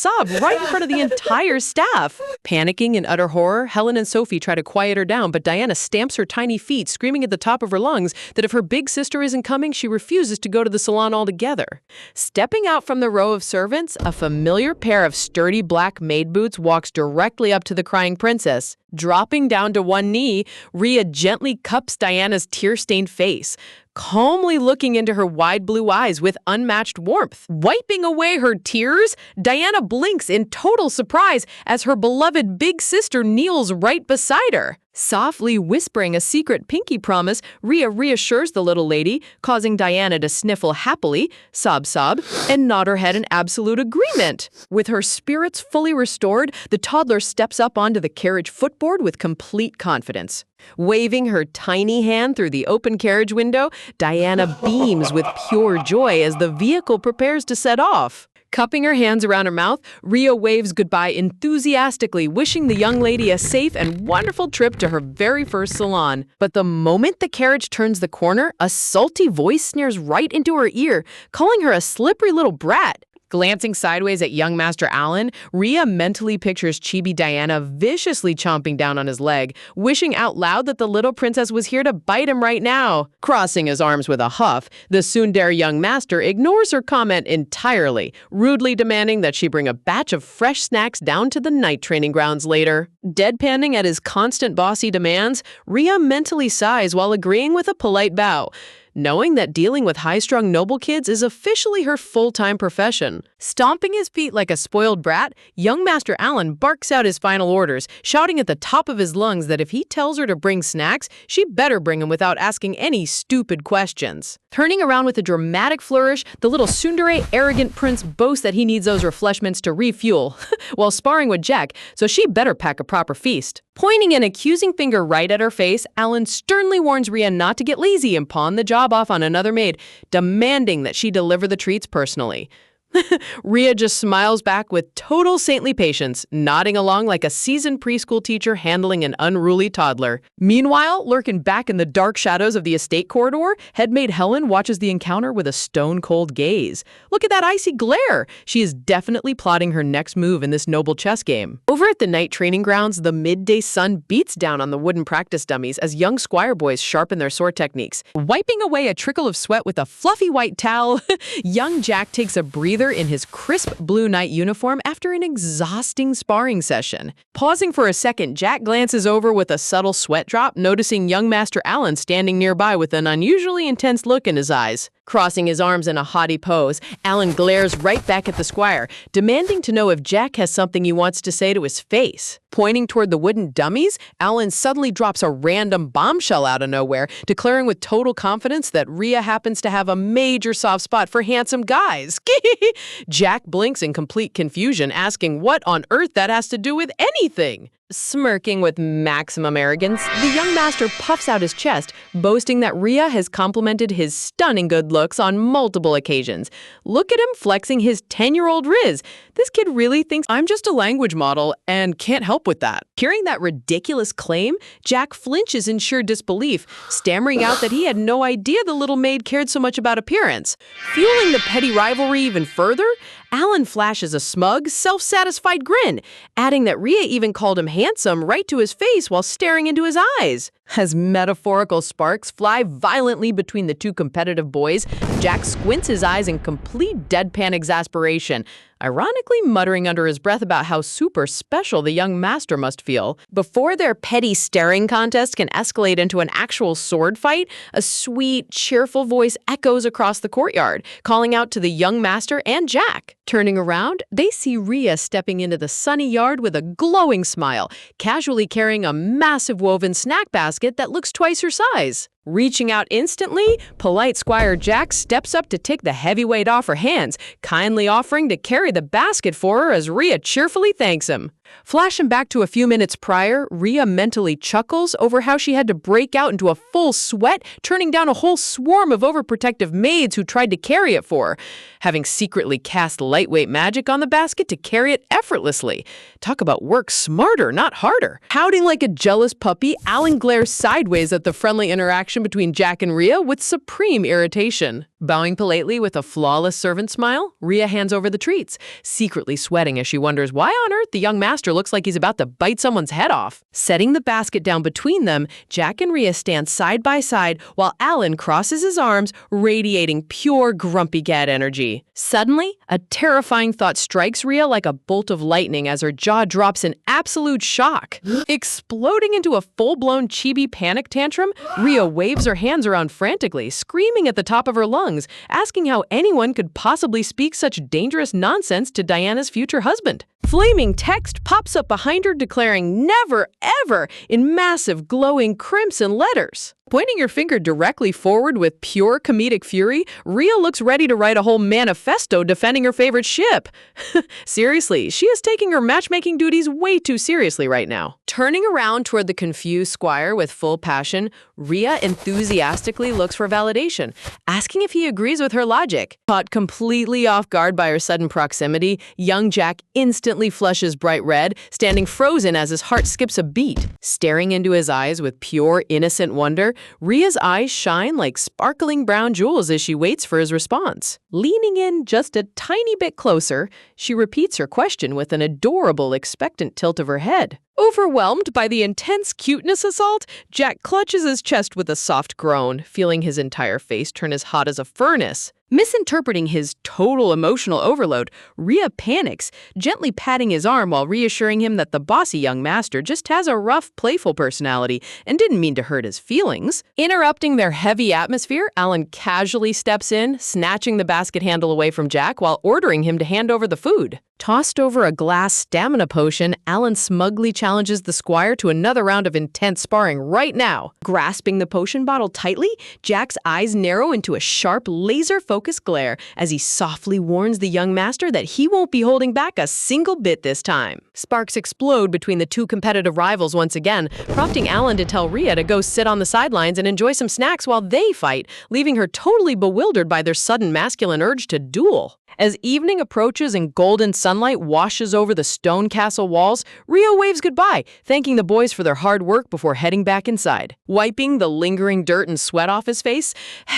right right in front of the entire staff. Panicking in utter horror, Helen and Sophie try to quiet her down, but Diana stamps her tiny feet, screaming at the top of her lungs that if her big sister isn't coming, she refuses to go to the salon altogether. Stepping out from the row of servants, a familiar pair of sturdy black maid boots walks directly up to the crying princess. Dropping down to one knee, Rhea gently cups Diana's tear-stained face, calmly looking into her wide blue eyes with unmatched warmth. Wiping away her tears, Diana blinks in total surprise as her beloved big sister kneels right beside her. Softly whispering a secret pinky promise, Rhea reassures the little lady, causing Diana to sniffle happily, sob, and nod her head in absolute agreement. With her spirits fully restored, the toddler steps up onto the carriage footboard with complete confidence. Waving her tiny hand through the open carriage window, Diana beams with pure joy as the vehicle prepares to set off. Cupping her hands around her mouth, Rhea waves goodbye enthusiastically, wishing the young lady a safe and wonderful trip to her very first salon. But the moment the carriage turns the corner, a salty voice sneers right into her ear, calling her a slippery little brat. Glancing sideways at young Master Alan, Rhea mentally pictures chibi Diana viciously chomping down on his leg, wishing out loud that the little princess was here to bite him right now. Crossing his arms with a huff, the tsundere young master ignores her comment entirely, rudely demanding that she bring a batch of fresh snacks down to the night training grounds later. Deadpanning at his constant bossy demands, Rhea mentally sighs while agreeing with a polite bow, knowing that dealing with high-strung noble kids is officially her full-time profession. Stomping his feet like a spoiled brat, young Master Alan barks out his final orders, shouting at the top of his lungs that if he tells her to bring snacks, she better bring them without asking any stupid questions. Turning around with a dramatic flourish, the little tsundere arrogant prince boasts that he needs those refreshments to refuel, while sparring with Jack, so she better pack a proper feast. Pointing an accusing finger right at her face, Alan sternly warns Rhea not to get lazy and pawn the job off on another maid, demanding that she deliver the treats personally. Rhea just smiles back with total saintly patience, nodding along like a seasoned preschool teacher handling an unruly toddler. Meanwhile, lurking back in the dark shadows of the estate corridor, headmaid Helen watches the encounter with a stone-cold gaze. Look at that icy glare! She is definitely plotting her next move in this noble chess game. Over at the night training grounds, the midday sun beats down on the wooden practice dummies as young squire boys sharpen their sword techniques. Wiping away a trickle of sweat with a fluffy white towel, young Jack takes a breather in his crisp blue knight uniform after an exhausting sparring session. Pausing for a second, Jack glances over with a subtle sweat drop, noticing young Master Alan standing nearby with an unusually intense look in his eyes. Crossing his arms in a haughty pose, Alan glares right back at the squire, demanding to know if Jack has something he wants to say to his face. Pointing toward the wooden dummies, Alan suddenly drops a random bombshell out of nowhere, declaring with total confidence that Rhea happens to have a major soft spot for handsome guys. Jack blinks in complete confusion, asking what on earth that has to do with anything. Smirking with maximum arrogance, the young master puffs out his chest, boasting that Rhea has complimented his stunning good looks on multiple occasions. Look at him flexing his 10-year-old riz. This kid really thinks I'm just a language model and can't help with that. Hearing that ridiculous claim, Jack flinches in sheer disbelief, stammering out that he had no idea the little maid cared so much about appearance. Fueling the petty rivalry even further, Alan flashes a smug, self-satisfied grin, adding that Rhea even called him handsome right to his face while staring into his eyes. As metaphorical sparks fly violently between the two competitive boys, Jack squints his eyes in complete deadpan exasperation, ironically muttering under his breath about how super special the young master must feel. Before their petty staring contest can escalate into an actual sword fight, a sweet, cheerful voice echoes across the courtyard, calling out to the young master and Jack. Turning around, they see Rhea stepping into the sunny yard with a glowing smile, casually carrying a massive woven snack basket that looks twice her size. Reaching out instantly, polite Squire Jack steps up to take the heavy weight off her hands, kindly offering to carry the basket for her as Rhea cheerfully thanks him. Flashing back to a few minutes prior, Rhea mentally chuckles over how she had to break out into a full sweat, turning down a whole swarm of overprotective maids who tried to carry it for her, having secretly cast lightweight magic on the basket to carry it effortlessly. Talk about work smarter, not harder. Pouting like a jealous puppy, Alan glares sideways at the friendly interaction between Jack and Rhea with supreme irritation. Bowing politely with a flawless servant smile, Rhea hands over the treats, secretly sweating as she wonders why on earth the young master looks like he's about to bite someone's head off. Setting the basket down between them, Jack and Rhea stand side by side while Alan crosses his arms, radiating pure grumpy cat energy. Suddenly, a terrifying thought strikes Rhea like a bolt of lightning as her jaw drops in absolute shock. Exploding into a full-blown chibi panic tantrum, Rhea waves her hands around frantically, screaming at the top of her lungs, asking how anyone could possibly speak such dangerous nonsense to Diana's future husband. Flaming text pops up behind her declaring "never, ever" in massive, glowing crimson letters. Pointing your finger directly forward with pure comedic fury, Rhea looks ready to write a whole manifesto defending her favorite ship. Seriously, she is taking her matchmaking duties way too seriously right now. Turning around toward the confused squire with full passion, Rhea enthusiastically looks for validation, asking if he agrees with her logic. Caught completely off guard by her sudden proximity, young Jack instantly flushes bright red, standing frozen as his heart skips a beat. Staring into his eyes with pure, innocent wonder, Rhea's eyes shine like sparkling brown jewels as she waits for his response. Leaning in just a tiny bit closer, she repeats her question with an adorable, expectant tilt of her head. Overwhelmed by the intense cuteness assault, Jack clutches his chest with a soft groan, feeling his entire face turn as hot as a furnace. Misinterpreting his total emotional overload, Rhea panics, gently patting his arm while reassuring him that the bossy young master just has a rough, playful personality and didn't mean to hurt his feelings. Interrupting their heavy atmosphere, Alan casually steps in, snatching the basket handle away from Jack while ordering him to hand over the food. Tossed over a glass stamina potion, Alan smugly challenges the squire to another round of intense sparring right now. Grasping the potion bottle tightly, Jack's eyes narrow into a sharp, laser-focused glare as he softly warns the young master that he won't be holding back a single bit this time. Sparks explode between the two competitive rivals once again, prompting Alan to tell Rhea to go sit on the sidelines and enjoy some snacks while they fight, leaving her totally bewildered by their sudden masculine urge to duel. As evening approaches and golden sunlight washes over the stone castle walls, Rhea waves goodbye, thanking the boys for their hard work before heading back inside. Wiping the lingering dirt and sweat off his face,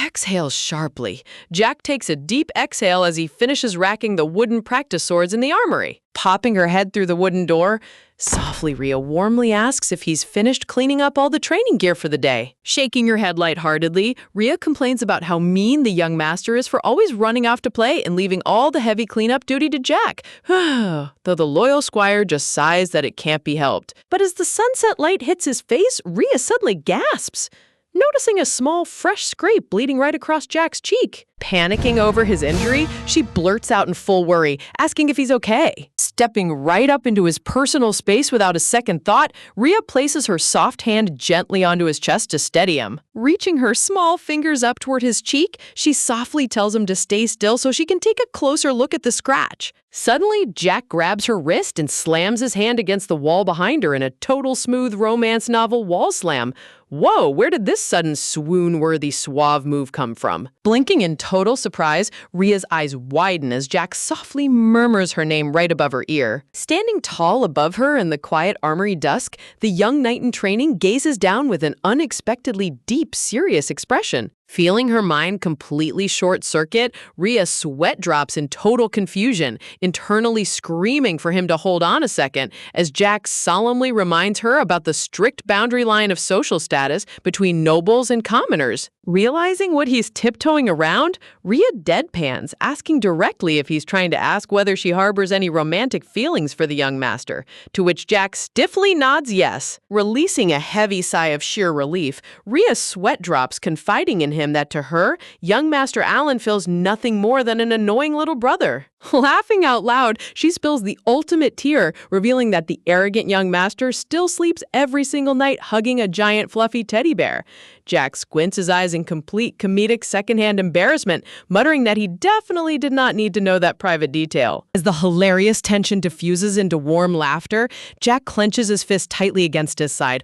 exhales sharply. Jack takes a deep exhale as he finishes racking the wooden practice swords in the armory. Popping her head through the wooden door, softly Rhea warmly asks if he's finished cleaning up all the training gear for the day. Shaking her head lightheartedly, Rhea complains about how mean the young master is for always running off to play and leaving all the heavy cleanup duty to Jack, though the loyal squire just sighs that it can't be helped. But as the sunset light hits his face, Rhea suddenly gasps, noticing a small, fresh scrape bleeding right across Jack's cheek. Panicking over his injury, she blurts out in full worry, asking if he's okay. Stepping right up into his personal space without a second thought, Rhea places her soft hand gently onto his chest to steady him. Reaching her small fingers up toward his cheek, she softly tells him to stay still so she can take a closer look at the scratch. Suddenly, Jack grabs her wrist and slams his hand against the wall behind her in a total smooth romance novel wall slam. Whoa, where did this sudden swoon-worthy suave move come from? Blinking in total surprise, Rhea's eyes widen as Jack softly murmurs her name right above her ear. Standing tall above her in the quiet armory dusk, the young knight in training gazes down with an unexpectedly deep, serious expression. Feeling her mind completely short-circuit, Rhea sweat drops in total confusion, internally screaming for him to hold on a second, as Jack solemnly reminds her about the strict boundary line of social status between nobles and commoners. Realizing what he's tiptoeing around, Rhea deadpans, asking directly if he's trying to ask whether she harbors any romantic feelings for the young master, to which Jack stiffly nods yes. Releasing a heavy sigh of sheer relief, Rhea sweat drops, confiding in him that to her, young Master Alan feels nothing more than an annoying little brother. Laughing out loud, she spills the ultimate tear, revealing that the arrogant young master still sleeps every single night hugging a giant fluffy teddy bear. Jack squints his eyes in complete comedic secondhand embarrassment, muttering that he definitely did not need to know that private detail. As the hilarious tension diffuses into warm laughter, Jack clenches his fist tightly against his side,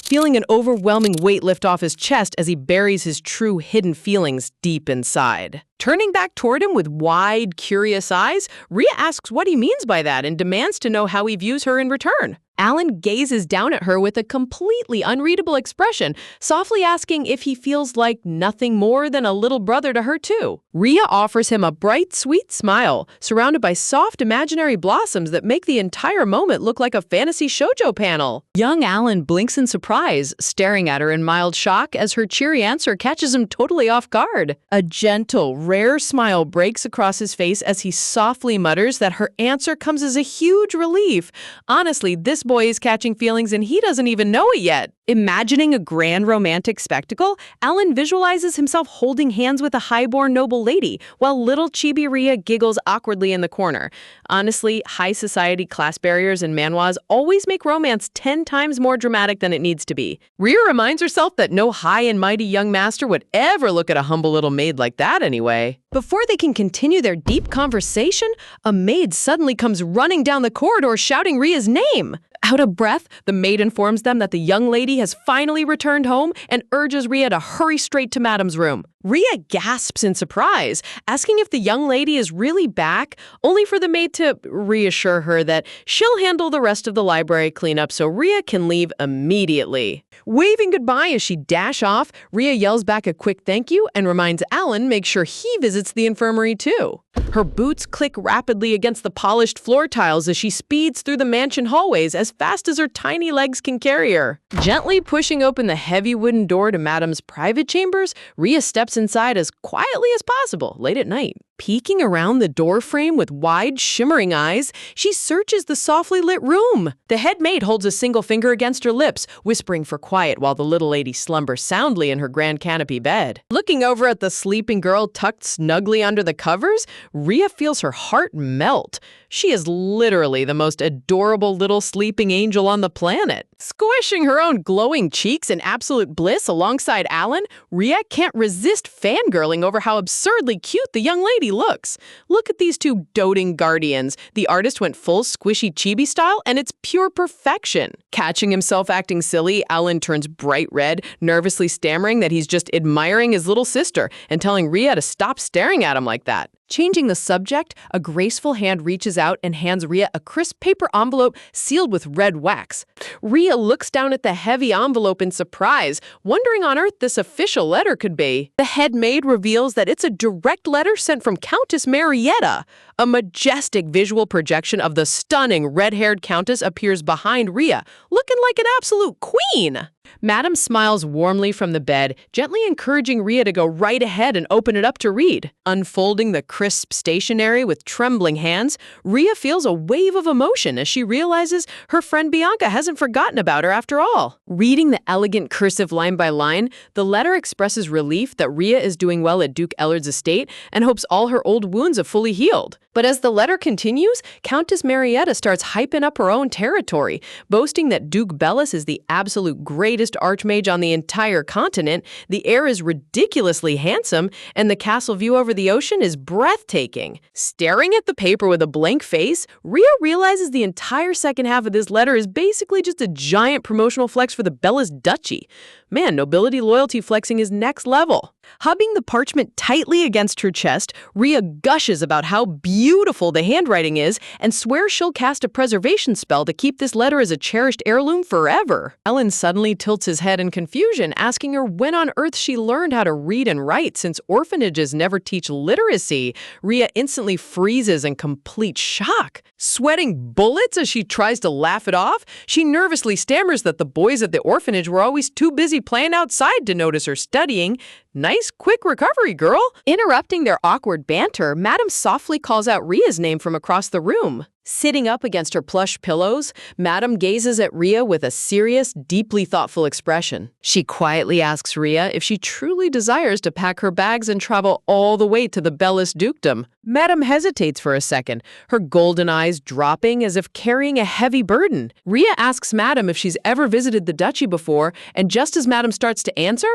feeling an overwhelming weight lift off his chest as he buries his true hidden feelings deep inside. Turning back toward him with wide, curious eyes, Rhea asks what he means by that and demands to know how he views her in return. Alan gazes down at her with a completely unreadable expression, softly asking if he feels like nothing more than a little brother to her too. Rhea offers him a bright, sweet smile, surrounded by soft imaginary blossoms that make the entire moment look like a fantasy shoujo panel. Young Alan blinks in surprise, staring at her in mild shock as her cheery answer catches him totally off guard. A gentle, rare smile breaks across his face as he softly mutters that her answer comes as a huge relief. Honestly, this boy is catching feelings and he doesn't even know it yet. Imagining a grand romantic spectacle, Alan visualizes himself holding hands with a highborn noble lady, while little chibi Rhea giggles awkwardly in the corner. Honestly, high society class barriers and manhwas always make romance 10 times more dramatic than it needs to be. Rhea reminds herself that no high and mighty young master would ever look at a humble little maid like that anyway. Before they can continue their deep conversation, a maid suddenly comes running down the corridor shouting Rhea's name. Out of breath, the maid informs them that the young lady has finally returned home and urges Rhea to hurry straight to Madam's room. Rhea gasps in surprise, asking if the young lady is really back, only for the maid to reassure her that she'll handle the rest of the library cleanup so Rhea can leave immediately. Waving goodbye as she dash off, Rhea yells back a quick thank you and reminds Alan make sure he visits the infirmary too. Her boots click rapidly against the polished floor tiles as she speeds through the mansion hallways as fast as her tiny legs can carry her. Gently pushing open the heavy wooden door to Madam's private chambers, Rhea steps inside as quietly as possible late at night. Peeking around the door frame with wide, shimmering eyes, she searches the softly lit room. The head maid holds a single finger against her lips, whispering for quiet while the little lady slumbers soundly in her grand canopy bed. Looking over at the sleeping girl tucked snugly under the covers, Rhea feels her heart melt. She is literally the most adorable little sleeping angel on the planet. Squishing her own glowing cheeks in absolute bliss alongside Alan, Rhea can't resist fangirling over how absurdly cute the young lady looks. Look at these two doting guardians. The artist went full squishy chibi style, and it's pure perfection. Catching himself acting silly, Alan turns bright red, nervously stammering that he's just admiring his little sister and telling Rhea to stop staring at him like that. Changing the subject, a graceful hand reaches out and hands Rhea a crisp paper envelope sealed with red wax. Rhea looks down at the heavy envelope in surprise, wondering on earth this official letter could be. The head maid reveals that it's a direct letter sent from Countess Marietta. A majestic visual projection of the stunning red-haired countess appears behind Rhea, looking like an absolute queen. Madam smiles warmly from the bed, gently encouraging Rhea to go right ahead and open it up to read. Unfolding the crisp stationery with trembling hands, Rhea feels a wave of emotion as she realizes her friend Bianca hasn't forgotten about her after all. Reading the elegant cursive line by line, the letter expresses relief that Rhea is doing well at Duke Ellard's estate and hopes all her old wounds have fully healed. But as the letter continues, Countess Marietta starts hyping up her own territory, boasting that Duke Bellis is the absolute greatest archmage on the entire continent, the air is ridiculously handsome, and the castle view over the ocean is breathtaking. Staring at the paper with a blank face, Rhea realizes the entire second half of this letter is basically just a giant promotional flex for the Bellis Duchy. Man, nobility loyalty flexing is next level. Hubbing the parchment tightly against her chest, Rhea gushes about how beautiful the handwriting is and swears she'll cast a preservation spell to keep this letter as a cherished heirloom forever. Alan suddenly tilts his head in confusion, asking her when on earth she learned how to read and write since orphanages never teach literacy. Rhea instantly freezes in complete shock. Sweating bullets as she tries to laugh it off, she nervously stammers that the boys at the orphanage were always too busy playing outside to notice her studying. Nice quick recovery, girl. Interrupting their awkward banter, Madam softly calls out Rhea's name from across the room. Sitting up against her plush pillows, Madam gazes at Rhea with a serious, deeply thoughtful expression. She quietly asks Rhea if she truly desires to pack her bags and travel all the way to the Bellis dukedom. Madam hesitates for a second, her golden eyes dropping as if carrying a heavy burden. Rhea asks Madam if she's ever visited the duchy before, and just as Madam starts to answer,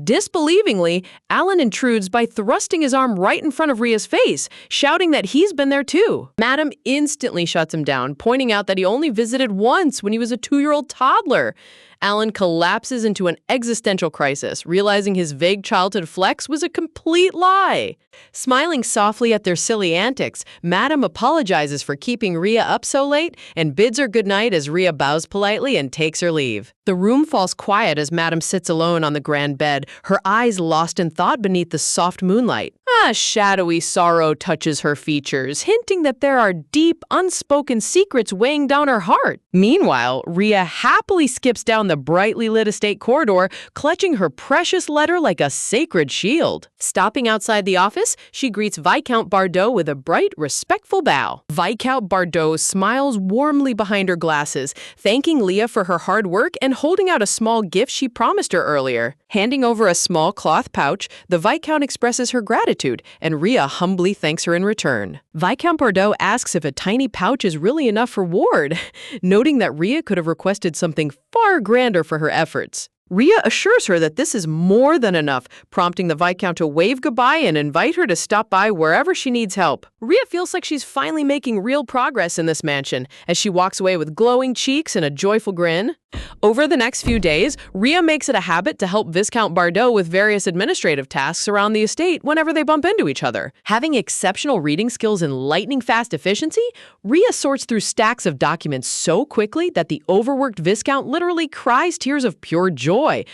disbelievingly, Alan intrudes by thrusting his arm right in front of Rhea's face, shouting that he's been there too. Madam instantly shuts him down, pointing out that he only visited once when he was a 2-year-old toddler. Alan collapses into an existential crisis, realizing his vague childhood flex was a complete lie. Smiling softly at their silly antics, Madam apologizes for keeping Rhea up so late and bids her goodnight as Rhea bows politely and takes her leave. The room falls quiet as Madam sits alone on the grand bed, her eyes lost in thought beneath the soft moonlight. A shadowy sorrow touches her features, hinting that there are deep, unspoken secrets weighing down her heart. Meanwhile, Rhea happily skips down the brightly lit estate corridor, clutching her precious letter like a sacred shield. Stopping outside the office, she greets Viscount Bardot with a bright, respectful bow. Viscount Bardot smiles warmly behind her glasses, thanking Leah for her hard work and holding out a small gift she promised her earlier. Handing over a small cloth pouch, the Viscount expresses her gratitude, and Rhea humbly thanks her in return. Viscount Bardot asks if a tiny pouch is really enough for Ward, noting that Rhea could have requested something far grander for her efforts. Rhea assures her that this is more than enough, prompting the Viscount to wave goodbye and invite her to stop by wherever she needs help. Rhea feels like she's finally making real progress in this mansion as she walks away with glowing cheeks and a joyful grin. Over the next few days, Rhea makes it a habit to help Viscount Bardot with various administrative tasks around the estate whenever they bump into each other. Having exceptional reading skills and lightning-fast efficiency, Rhea sorts through stacks of documents so quickly that the overworked Viscount literally cries tears of pure joy.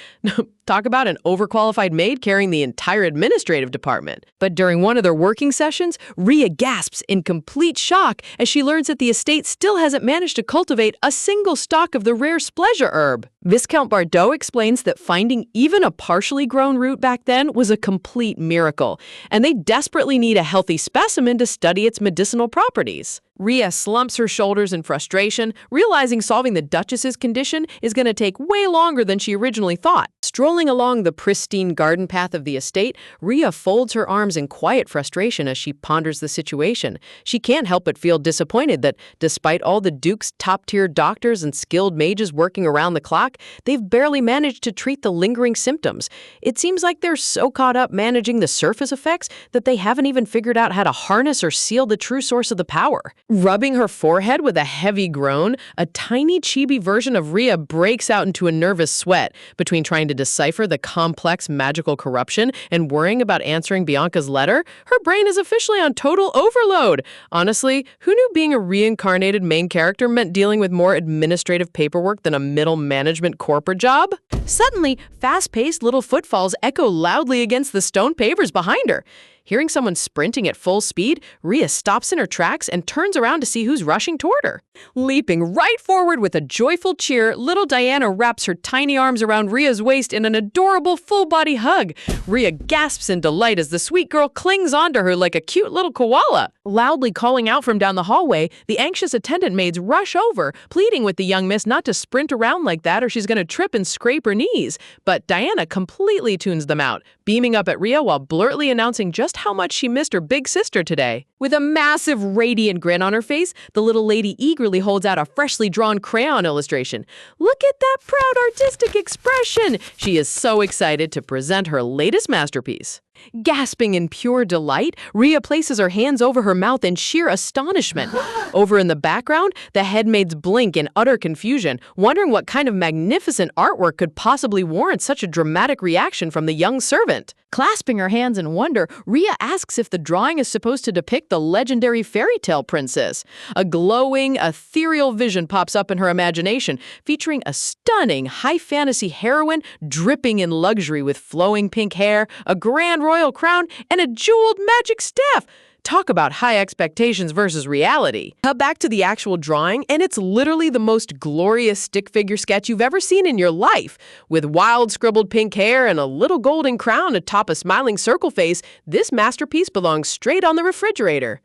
Talk about an overqualified maid carrying the entire administrative department. But during one of their working sessions, Rhea gasps in complete shock as she learns that the estate still hasn't managed to cultivate a single stalk of the rare splegia herb. Viscount Bardot explains that finding even a partially grown root back then was a complete miracle, and they desperately need a healthy specimen to study its medicinal properties. Rhea slumps her shoulders in frustration, realizing solving the Duchess's condition is going to take way longer than she originally thought. Strolling along the pristine garden path of the estate, Rhea folds her arms in quiet frustration as she ponders the situation. She can't help but feel disappointed that, despite all the Duke's top-tier doctors and skilled mages working around the clock, they've barely managed to treat the lingering symptoms. It seems like they're so caught up managing the surface effects that they haven't even figured out how to harness or seal the true source of the power. Rubbing her forehead with a heavy groan, a tiny chibi version of Rhea breaks out into a nervous sweat between trying to decipher the complex magical corruption and worrying about answering Bianca's letter. Her brain is officially on total overload. Honestly, who knew being a reincarnated main character meant dealing with more administrative paperwork than a middle management corporate job? Suddenly, fast-paced little footfalls echo loudly against the stone pavers behind her. Hearing someone sprinting at full speed, Rhea stops in her tracks and turns around to see who's rushing toward her. Leaping right forward with a joyful cheer, little Diana wraps her tiny arms around Rhea's waist in an adorable full-body hug. Rhea gasps in delight as the sweet girl clings onto her like a cute little koala. Loudly calling out from down the hallway, the anxious attendant maids rush over, pleading with the young miss not to sprint around like that or she's going to trip and scrape her knees. But Diana completely tunes them out, beaming up at Rhea while blurtly announcing just how much she missed her big sister today. With a massive, radiant grin on her face, the little lady eagerly holds out a freshly drawn crayon illustration. Look at that proud artistic expression! She is so excited to present her latest masterpiece. Gasping in pure delight, Rhea places her hands over her mouth in sheer astonishment. Over in the background, the headmaids blink in utter confusion, wondering what kind of magnificent artwork could possibly warrant such a dramatic reaction from the young servant. Clasping her hands in wonder, Rhea asks if the drawing is supposed to depict the legendary fairy tale princess. A glowing, ethereal vision pops up in her imagination, featuring a stunning high fantasy heroine dripping in luxury with flowing pink hair, a grand royal crown, and a jeweled magic staff. Talk about high expectations versus reality. Cut back to the actual drawing, and it's literally the most glorious stick figure sketch you've ever seen in your life. With wild scribbled pink hair and a little golden crown atop a smiling circle face, this masterpiece belongs straight on the refrigerator.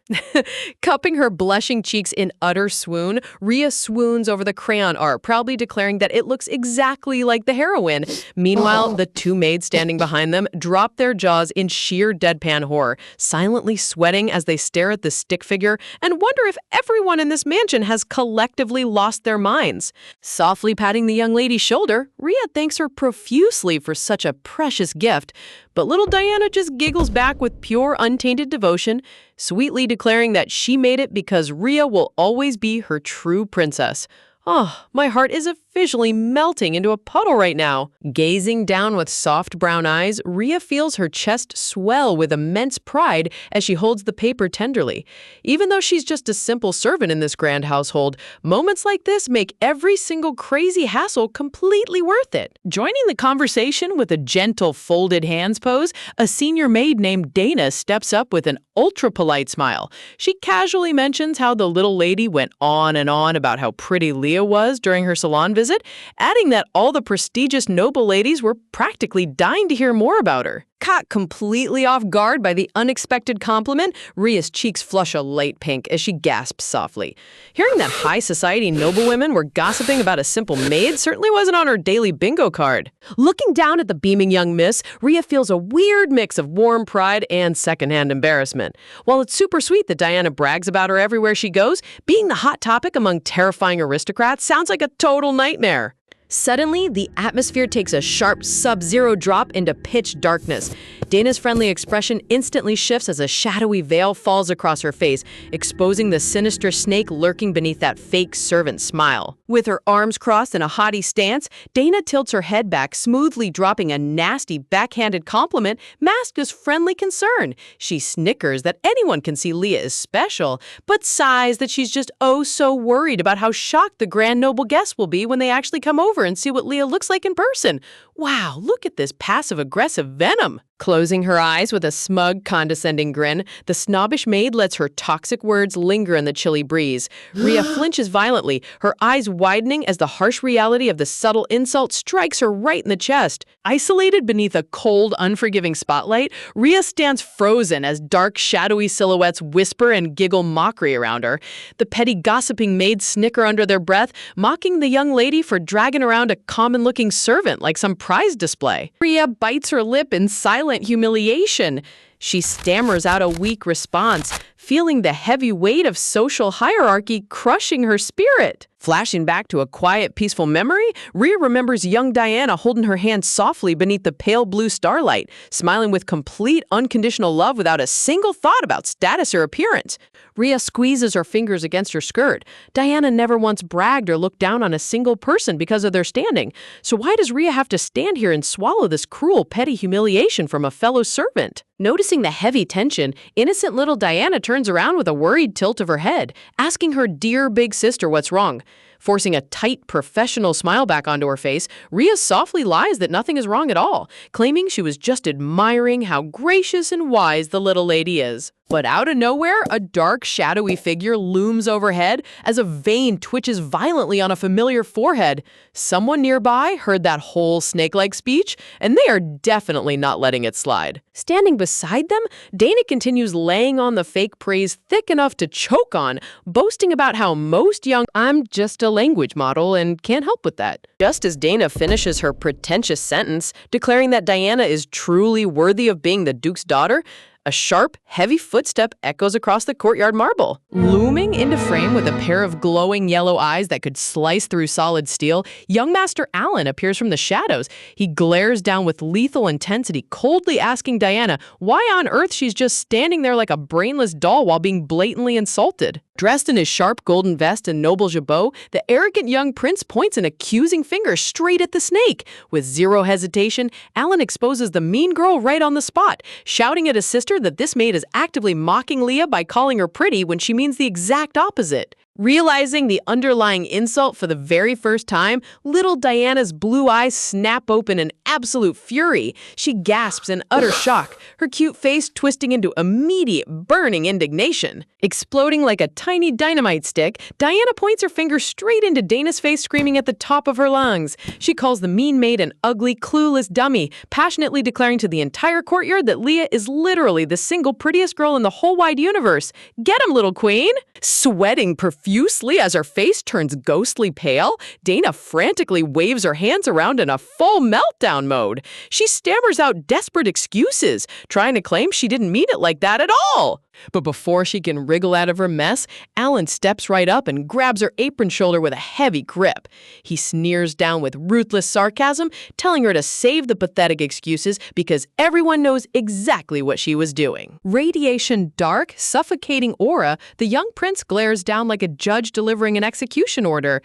Cupping her blushing cheeks in utter swoon, Rhea swoons over the crayon art, proudly declaring that it looks exactly like the heroine. Meanwhile, the two maids standing behind them drop their jaws in sheer deadpan horror, silently sweating as they stare at the stick figure and wonder if everyone in this mansion has collectively lost their minds. Softly patting the young lady's shoulder, Rhea thanks her profusely for such a precious gift, but little Diana just giggles back with pure, untainted devotion, sweetly declaring that she made it because Rhea will always be her true princess. Oh, my heart is visually melting into a puddle right now. Gazing down with soft brown eyes, Rhea feels her chest swell with immense pride as she holds the paper tenderly. Even though she's just a simple servant in this grand household, moments like this make every single crazy hassle completely worth it. Joining the conversation with a gentle folded hands pose, a senior maid named Dana steps up with an ultra-polite smile. She casually mentions how the little lady went on and on about how pretty Leah was during her salon visit, adding that all the prestigious noble ladies were practically dying to hear more about her. Caught completely off guard by the unexpected compliment, Rhea's cheeks flush a light pink as she gasps softly. Hearing that high society noblewomen were gossiping about a simple maid certainly wasn't on her daily bingo card. Looking down at the beaming young miss, Rhea feels a weird mix of warm pride and secondhand embarrassment. While it's super sweet that Diana brags about her everywhere she goes, being the hot topic among terrifying aristocrats sounds like a total nightmare. Suddenly, the atmosphere takes a sharp sub-zero drop into pitch darkness. Dana's friendly expression instantly shifts as a shadowy veil falls across her face, exposing the sinister snake lurking beneath that fake servant smile. With her arms crossed in a haughty stance, Dana tilts her head back, smoothly dropping a nasty backhanded compliment masked as friendly concern. She snickers that anyone can see Leah is special, but sighs that she's just oh so worried about how shocked the grand noble guests will be when they actually come over and see what Leah looks like in person. Wow, look at this passive-aggressive venom. Closing her eyes with a smug, condescending grin, the snobbish maid lets her toxic words linger in the chilly breeze. Rhea flinches violently, her eyes widening as the harsh reality of the subtle insult strikes her right in the chest. Isolated beneath a cold, unforgiving spotlight, Rhea stands frozen as dark, shadowy silhouettes whisper and giggle mockery around her. The petty gossiping maids snicker under their breath, mocking the young lady for dragging around a common-looking servant like some prize display. Rhea bites her lip in silence humiliation. She stammers out a weak response, feeling the heavy weight of social hierarchy crushing her spirit. Flashing back to a quiet, peaceful memory, Rhea remembers young Diana holding her hand softly beneath the pale blue starlight, smiling with complete, unconditional love without a single thought about status or appearance. Rhea squeezes her fingers against her skirt. Diana never once bragged or looked down on a single person because of their standing. So why does Rhea have to stand here and swallow this cruel, petty humiliation from a fellow servant? Noticing the heavy tension, innocent little Diana turns around with a worried tilt of her head, asking her dear big sister what's wrong. Forcing a tight, professional smile back onto her face, Rhea softly lies that nothing is wrong at all, claiming she was just admiring how gracious and wise the little lady is. But out of nowhere, a dark, shadowy figure looms overhead as a vein twitches violently on a familiar forehead. Someone nearby heard that whole snake-like speech, and they are definitely not letting it slide. Standing beside them, Dana continues laying on the fake praise thick enough to choke on, boasting about how most young I'm just a language model and can't help with that. Just as Dana finishes her pretentious sentence, declaring that Diana is truly worthy of being the Duke's daughter, a sharp, heavy footstep echoes across the courtyard marble. Looming into frame with a pair of glowing yellow eyes that could slice through solid steel, young Master Alan appears from the shadows. He glares down with lethal intensity, coldly asking Diana why on earth she's just standing there like a brainless doll while being blatantly insulted. Dressed in his sharp golden vest and noble jabot, the arrogant young prince points an accusing finger straight at the snake. With zero hesitation, Alan exposes the mean girl right on the spot, shouting at his sister that this maid is actively mocking Leah by calling her pretty when she means the exact opposite. Realizing the underlying insult for the very first time, little Diana's blue eyes snap open in absolute fury. She gasps in utter shock, her cute face twisting into immediate burning indignation. Exploding like a tiny dynamite stick, Diana points her finger straight into Dana's face, screaming at the top of her lungs. She calls the mean maid an ugly, clueless dummy, passionately declaring to the entire courtyard that Leah is literally the single prettiest girl in the whole wide universe. Get him, little queen! Sweating profusely as her face turns ghostly pale, Dana frantically waves her hands around in a full meltdown mode. She stammers out desperate excuses, trying to claim she didn't mean it like that at all. But before she can wriggle out of her mess, Alan steps right up and grabs her apron shoulder with a heavy grip. He sneers down with ruthless sarcasm, telling her to save the pathetic excuses because everyone knows exactly what she was doing. Radiation dark, suffocating aura, the young prince glares down like a judge delivering an execution order.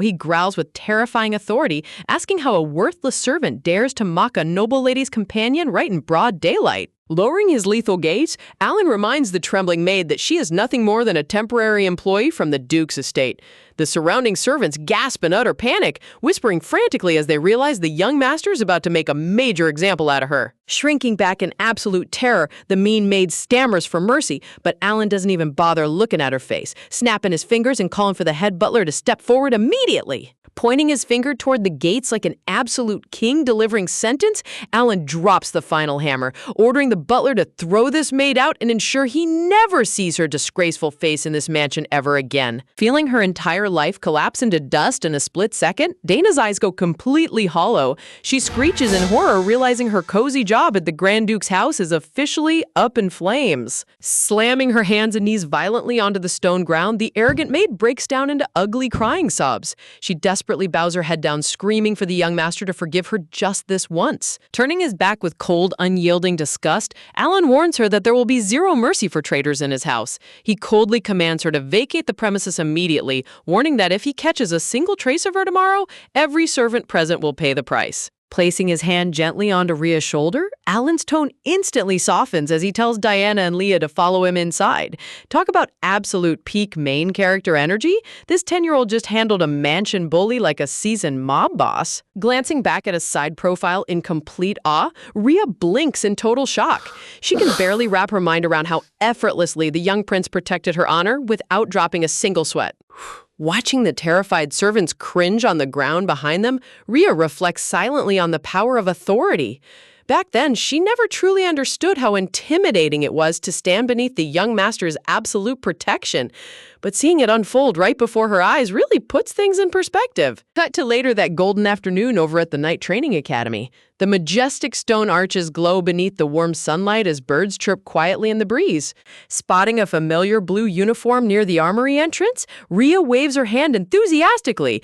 He growls with terrifying authority, asking how a worthless servant dares to mock a noble lady's companion right in broad daylight. Lowering his lethal gaze, Alan reminds the trembling maid that she is nothing more than a temporary employee from the Duke's estate. The surrounding servants gasp in utter panic, whispering frantically as they realize the young master is about to make a major example out of her. Shrinking back in absolute terror, the mean maid stammers for mercy, but Alan doesn't even bother looking at her face, snapping his fingers and calling for the head butler to step forward immediately. Pointing his finger toward the gates like an absolute king delivering sentence, Alan drops the final hammer, ordering the butler to throw this maid out and ensure he never sees her disgraceful face in this mansion ever again. Feeling her entire life collapse into dust in a split second, Dana's eyes go completely hollow. She screeches in horror, realizing her cozy job at the Grand Duke's house is officially up in flames. Slamming her hands and knees violently onto the stone ground, the arrogant maid breaks down into ugly crying sobs. She desperately bows her head down, screaming for the young master to forgive her just this once. Turning his back with cold, unyielding disgust, Alan warns her that there will be zero mercy for traitors in his house. He coldly commands her to vacate the premises immediately, warning that if he catches a single trace of her tomorrow, every servant present will pay the price. Placing his hand gently onto Rhea's shoulder, Alan's tone instantly softens as he tells Diana and Leah to follow him inside. Talk about absolute peak main character energy. This 10-year-old just handled a mansion bully like a seasoned mob boss. Glancing back at his side profile in complete awe, Rhea blinks in total shock. She can barely wrap her mind around how effortlessly the young prince protected her honor without dropping a single sweat. Watching the terrified servants cringe on the ground behind them, Rhea reflects silently on the power of authority. Back then, she never truly understood how intimidating it was to stand beneath the young master's absolute protection. But seeing it unfold right before her eyes really puts things in perspective. Cut to later that golden afternoon over at the Night Training Academy. The majestic stone arches glow beneath the warm sunlight as birds chirp quietly in the breeze. Spotting a familiar blue uniform near the armory entrance, Rhea waves her hand enthusiastically,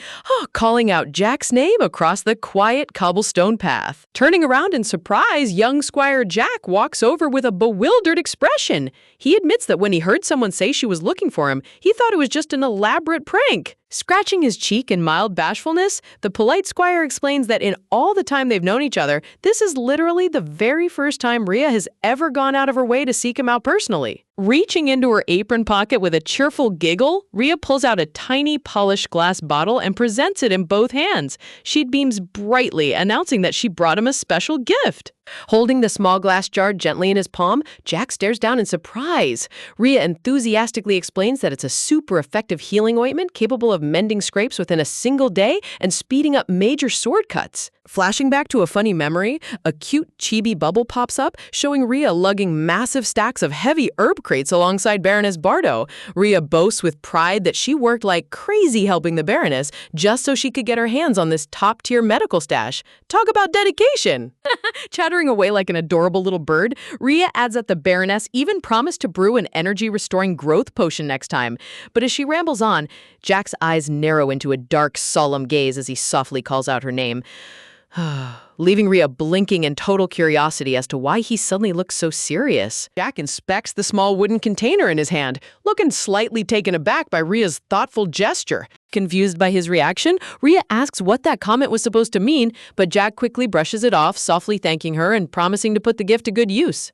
calling out Jack's name across the quiet cobblestone path. Turning around in surprise, young Squire Jack walks over with a bewildered expression. He admits that when he heard someone say she was looking for him, he thought it was just an elaborate prank. Scratching his cheek in mild bashfulness, the polite squire explains that in all the time they've known each other, this is literally the very first time Rhea has ever gone out of her way to seek him out personally. Reaching into her apron pocket with a cheerful giggle, Rhea pulls out a tiny polished glass bottle and presents it in both hands. She beams brightly, announcing that she brought him a special gift. Holding the small glass jar gently in his palm, Jack stares down in surprise. Rhea enthusiastically explains that it's a super effective healing ointment capable of mending scrapes within a single day and speeding up major sword cuts. Flashing back to a funny memory, a cute chibi bubble pops up, showing Rhea lugging massive stacks of heavy herb crates alongside Baroness Bardo. Rhea boasts with pride that she worked like crazy helping the Baroness just so she could get her hands on this top-tier medical stash. Talk about dedication! Chattering away like an adorable little bird, Rhea adds that the Baroness even promised to brew an energy-restoring growth potion next time. But as she rambles on, Jack's eyes narrow into a dark, solemn gaze as he softly calls out her name. Leaving Rhea blinking in total curiosity as to why he suddenly looks so serious. Jack inspects the small wooden container in his hand, looking slightly taken aback by Rhea's thoughtful gesture. Confused by his reaction, Rhea asks what that comment was supposed to mean, but Jack quickly brushes it off, softly thanking her and promising to put the gift to good use.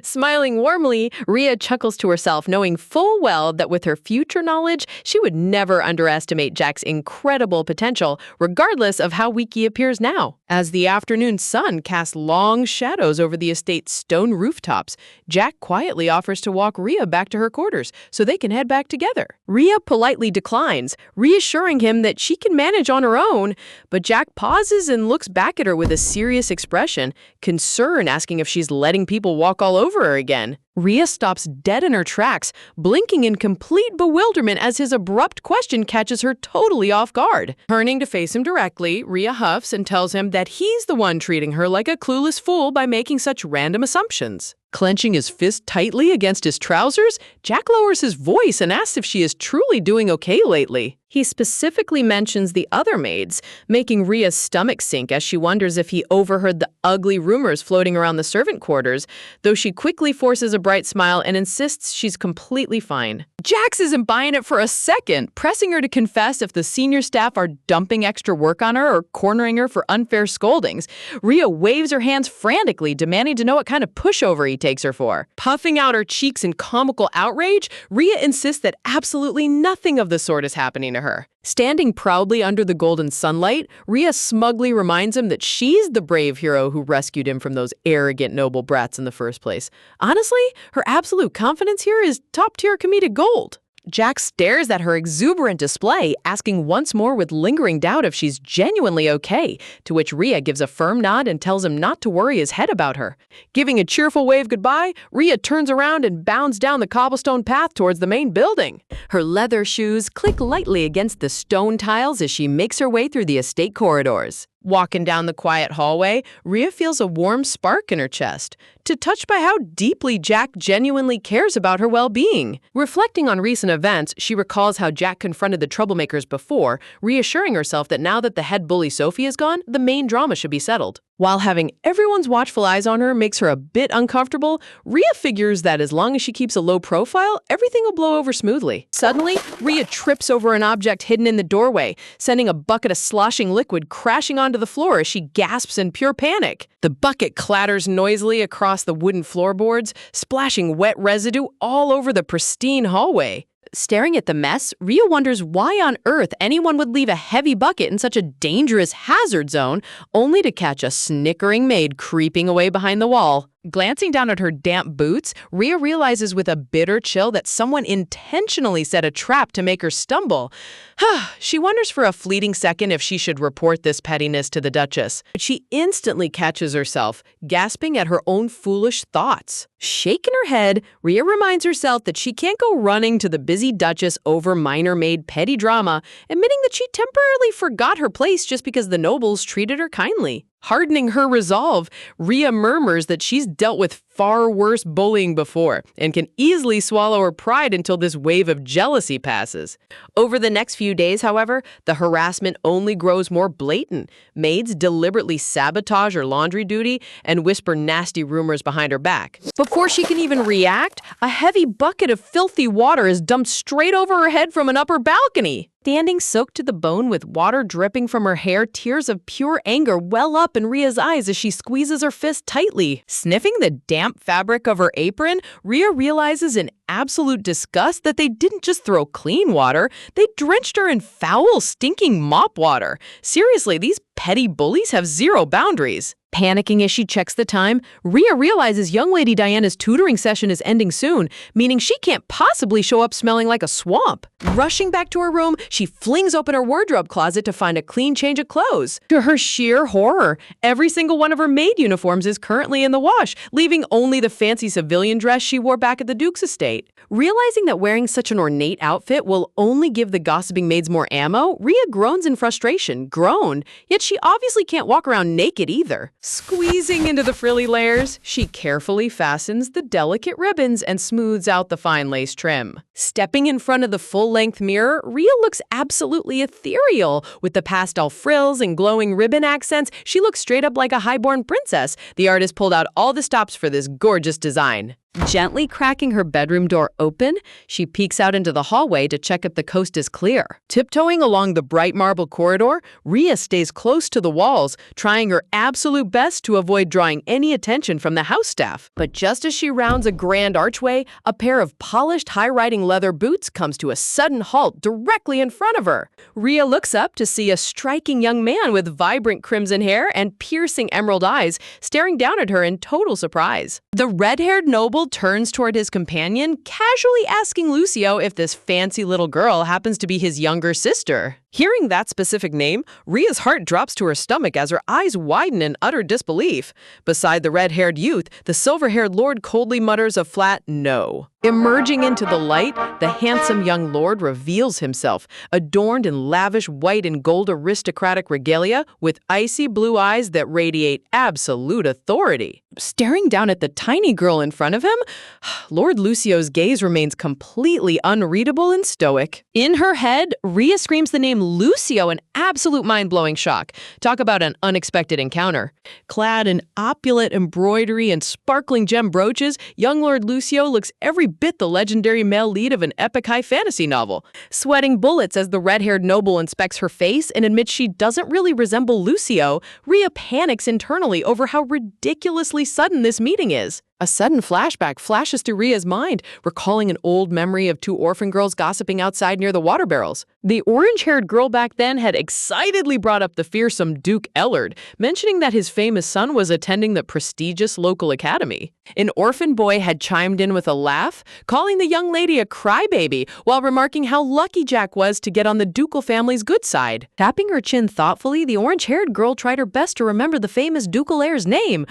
Smiling warmly, Rhea chuckles to herself, knowing full well that with her future knowledge, she would never underestimate Jack's incredible potential, regardless of how weak he appears now. As the afternoon sun casts long shadows over the estate's stone rooftops, Jack quietly offers to walk Rhea back to her quarters so they can head back together. Rhea politely declines, reassuring him that she can manage on her own, but Jack pauses and looks back at her with a serious expression, concern asking if she's letting people walk all over her again. Rhea stops dead in her tracks, blinking in complete bewilderment as his abrupt question catches her totally off guard. Turning to face him directly, Rhea huffs and tells him that he's the one treating her like a clueless fool by making such random assumptions. Clenching his fist tightly against his trousers, Jack lowers his voice and asks if she is truly doing okay lately. He specifically mentions the other maids, making Rhea's stomach sink as she wonders if he overheard the ugly rumors floating around the servant quarters, though she quickly forces a bright smile and insists she's completely fine. Jax isn't buying it for a second, pressing her to confess if the senior staff are dumping extra work on her or cornering her for unfair scoldings. Rhea waves her hands frantically, demanding to know what kind of pushover he takes her for. Puffing out her cheeks in comical outrage, Rhea insists that absolutely nothing of the sort is happening to her. Standing proudly under the golden sunlight, Rhea smugly reminds him that she's the brave hero who rescued him from those arrogant noble brats in the first place. Honestly, her absolute confidence here is top-tier comedic gold. Jack stares at her exuberant display, asking once more with lingering doubt if she's genuinely okay, to which Rhea gives a firm nod and tells him not to worry his head about her. Giving a cheerful wave goodbye, Rhea turns around and bounds down the cobblestone path towards the main building. Her leather shoes click lightly against the stone tiles as she makes her way through the estate corridors. Walking down the quiet hallway, Rhea feels a warm spark in her chest, touched by how deeply Jack genuinely cares about her well-being. Reflecting on recent events, she recalls how Jack confronted the troublemakers before, reassuring herself that now that the head bully Sophie is gone, the main drama should be settled. While having everyone's watchful eyes on her makes her a bit uncomfortable, Rhea figures that as long as she keeps a low profile, everything will blow over smoothly. Suddenly, Rhea trips over an object hidden in the doorway, sending a bucket of sloshing liquid crashing onto the floor as she gasps in pure panic. The bucket clatters noisily across the wooden floorboards, splashing wet residue all over the pristine hallway. Staring at the mess, Rhea wonders why on earth anyone would leave a heavy bucket in such a dangerous hazard zone, only to catch a snickering maid creeping away behind the wall. Glancing down at her damp boots, Rhea realizes with a bitter chill that someone intentionally set a trap to make her stumble. She wonders for a fleeting second if she should report this pettiness to the Duchess, but she instantly catches herself, gasping at her own foolish thoughts. Shaking her head, Rhea reminds herself that she can't go running to the busy Duchess over minor maid petty drama, admitting that she temporarily forgot her place just because the nobles treated her kindly. Hardening her resolve, Rhea murmurs that she's dealt with far worse bullying before and can easily swallow her pride until this wave of jealousy passes. Over the next few days, however, the harassment only grows more blatant. Maids deliberately sabotage her laundry duty and whisper nasty rumors behind her back. Before she can even react, a heavy bucket of filthy water is dumped straight over her head from an upper balcony. Standing soaked to the bone with water dripping from her hair, tears of pure anger well up in Rhea's eyes as she squeezes her fist tightly. Sniffing the damp fabric of her apron, Rhea realizes in absolute disgust that they didn't just throw clean water, they drenched her in foul, stinking mop water. Seriously, these petty bullies have zero boundaries. Panicking as she checks the time, Rhea realizes young Lady Diana's tutoring session is ending soon, meaning she can't possibly show up smelling like a swamp. Rushing back to her room, she flings open her wardrobe closet to find a clean change of clothes. To her sheer horror, every single one of her maid uniforms is currently in the wash, leaving only the fancy civilian dress she wore back at the Duke's estate. Realizing that wearing such an ornate outfit will only give the gossiping maids more ammo, Rhea groans in frustration, yet she obviously can't walk around naked either. Squeezing into the frilly layers, she carefully fastens the delicate ribbons and smooths out the fine lace trim. Stepping in front of the full-length mirror, Rhea looks absolutely ethereal. With the pastel frills and glowing ribbon accents, she looks straight up like a highborn princess. The artist pulled out all the stops for this gorgeous design. Gently cracking her bedroom door open, she peeks out into the hallway to check if the coast is clear. Tiptoeing along the bright marble corridor, Rhea stays close to the walls, trying her absolute best to avoid drawing any attention from the house staff. But just as she rounds a grand archway, a pair of polished high-riding leather boots comes to a sudden halt directly in front of her. Rhea looks up to see a striking young man with vibrant crimson hair and piercing emerald eyes staring down at her in total surprise. The red-haired noble turns toward his companion, casually asking Lucio if this fancy little girl happens to be his younger sister. Hearing that specific name, Rhea's heart drops to her stomach as her eyes widen in utter disbelief. Beside the red-haired youth, the silver-haired lord coldly mutters a flat no. Emerging into the light, the handsome young lord reveals himself, adorned in lavish white and gold aristocratic regalia with icy blue eyes that radiate absolute authority. Staring down at the tiny girl in front of him, Lord Lucio's gaze remains completely unreadable and stoic. In her head, Rhea screams the name Lucio in absolute mind-blowing shock. Talk about an unexpected encounter. Clad in opulent embroidery and sparkling gem brooches, young Lord Lucio looks every bit the legendary male lead of an epic high fantasy novel. Sweating bullets as the red-haired noble inspects her face and admits she doesn't really resemble Lucio, Rhea panics internally over how ridiculously sudden this meeting is. A sudden flashback flashes through Rhea's mind, recalling an old memory of two orphan girls gossiping outside near the water barrels. The orange-haired girl back then had excitedly brought up the fearsome Duke Ellard, mentioning that his famous son was attending the prestigious local academy. An orphan boy had chimed in with a laugh, calling the young lady a crybaby, while remarking how lucky Jack was to get on the ducal family's good side. Tapping her chin thoughtfully, the orange-haired girl tried her best to remember the famous ducal heir's name,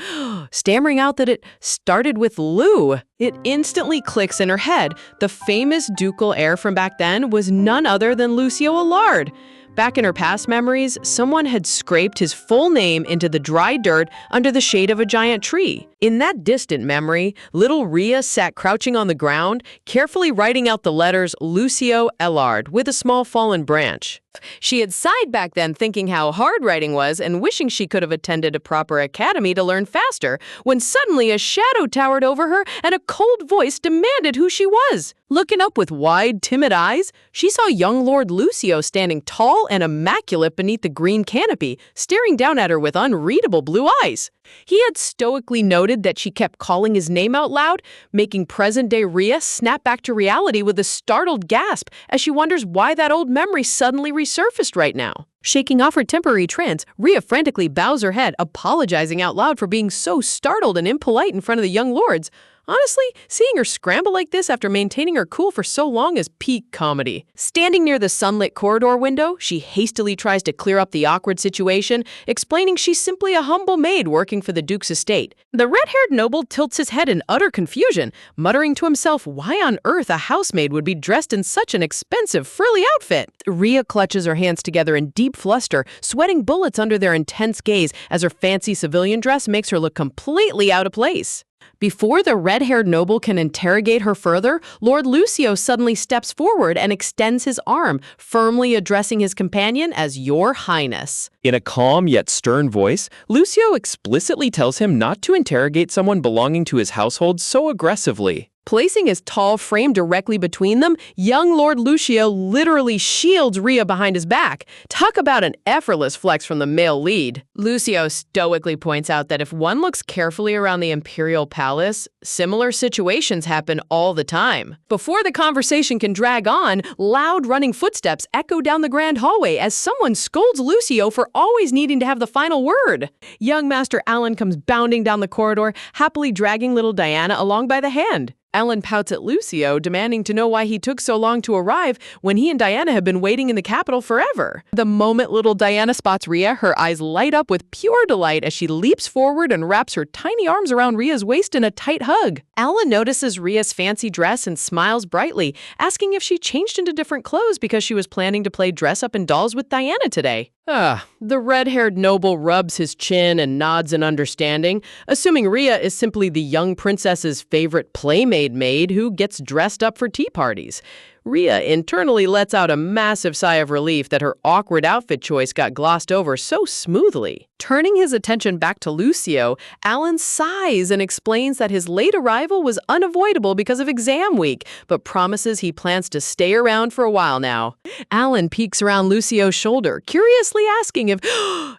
stammering out that it started with Lou. It instantly clicks in her head. The famous ducal heir from back then was none other than Lucio Ellard. Back in her past memories, someone had scraped his full name into the dry dirt under the shade of a giant tree. In that distant memory, little Rhea sat crouching on the ground, carefully writing out the letters Lucio Ellard with a small fallen branch. She had sighed back then, thinking how hard writing was and wishing she could have attended a proper academy to learn faster, when suddenly a shadow towered over her and a cold voice demanded who she was. Looking up with wide, timid eyes, she saw young Lord Lucio standing tall and immaculate beneath the green canopy, staring down at her with unreadable blue eyes. He had stoically noted that she kept calling his name out loud, making present-day Rhea snap back to reality with a startled gasp as she wonders why that old memory suddenly resurfaced right now. Shaking off her temporary trance, Rhea frantically bows her head, apologizing out loud for being so startled and impolite in front of the young lords. Honestly, seeing her scramble like this after maintaining her cool for so long is peak comedy. Standing near the sunlit corridor window, she hastily tries to clear up the awkward situation, explaining she's simply a humble maid working for the Duke's estate. The red-haired noble tilts his head in utter confusion, muttering to himself why on earth a housemaid would be dressed in such an expensive, frilly outfit. Rhea clutches her hands together in deep fluster, sweating bullets under their intense gaze as her fancy civilian dress makes her look completely out of place. Before the red-haired noble can interrogate her further, Lord Lucio suddenly steps forward and extends his arm, firmly addressing his companion as Your Highness. In a calm yet stern voice, Lucio explicitly tells him not to interrogate someone belonging to his household so aggressively. Placing his tall frame directly between them, young Lord Lucio literally shields Rhea behind his back. Talk about an effortless flex from the male lead. Lucio stoically points out that if one looks carefully around the imperial palace, similar situations happen all the time. Before the conversation can drag on, loud running footsteps echo down the grand hallway as someone scolds Lucio for always needing to have the final word. Young Master Alan comes bounding down the corridor, happily dragging little Diana along by the hand. Alan pouts at Lucio, demanding to know why he took so long to arrive when he and Diana have been waiting in the capital forever. The moment little Diana spots Rhea, her eyes light up with pure delight as she leaps forward and wraps her tiny arms around Rhea's waist in a tight hug. Alan notices Rhea's fancy dress and smiles brightly, asking if she changed into different clothes because she was planning to play dress-up in dolls with Diana today. The red-haired noble rubs his chin and nods in understanding, assuming Rhea is simply the young princess's favorite playmate maid who gets dressed up for tea parties. Rhea internally lets out a massive sigh of relief that her awkward outfit choice got glossed over so smoothly. Turning his attention back to Lucio, Alan sighs and explains that his late arrival was unavoidable because of exam week, but promises he plans to stay around for a while now. Alan peeks around Lucio's shoulder, curiously asking if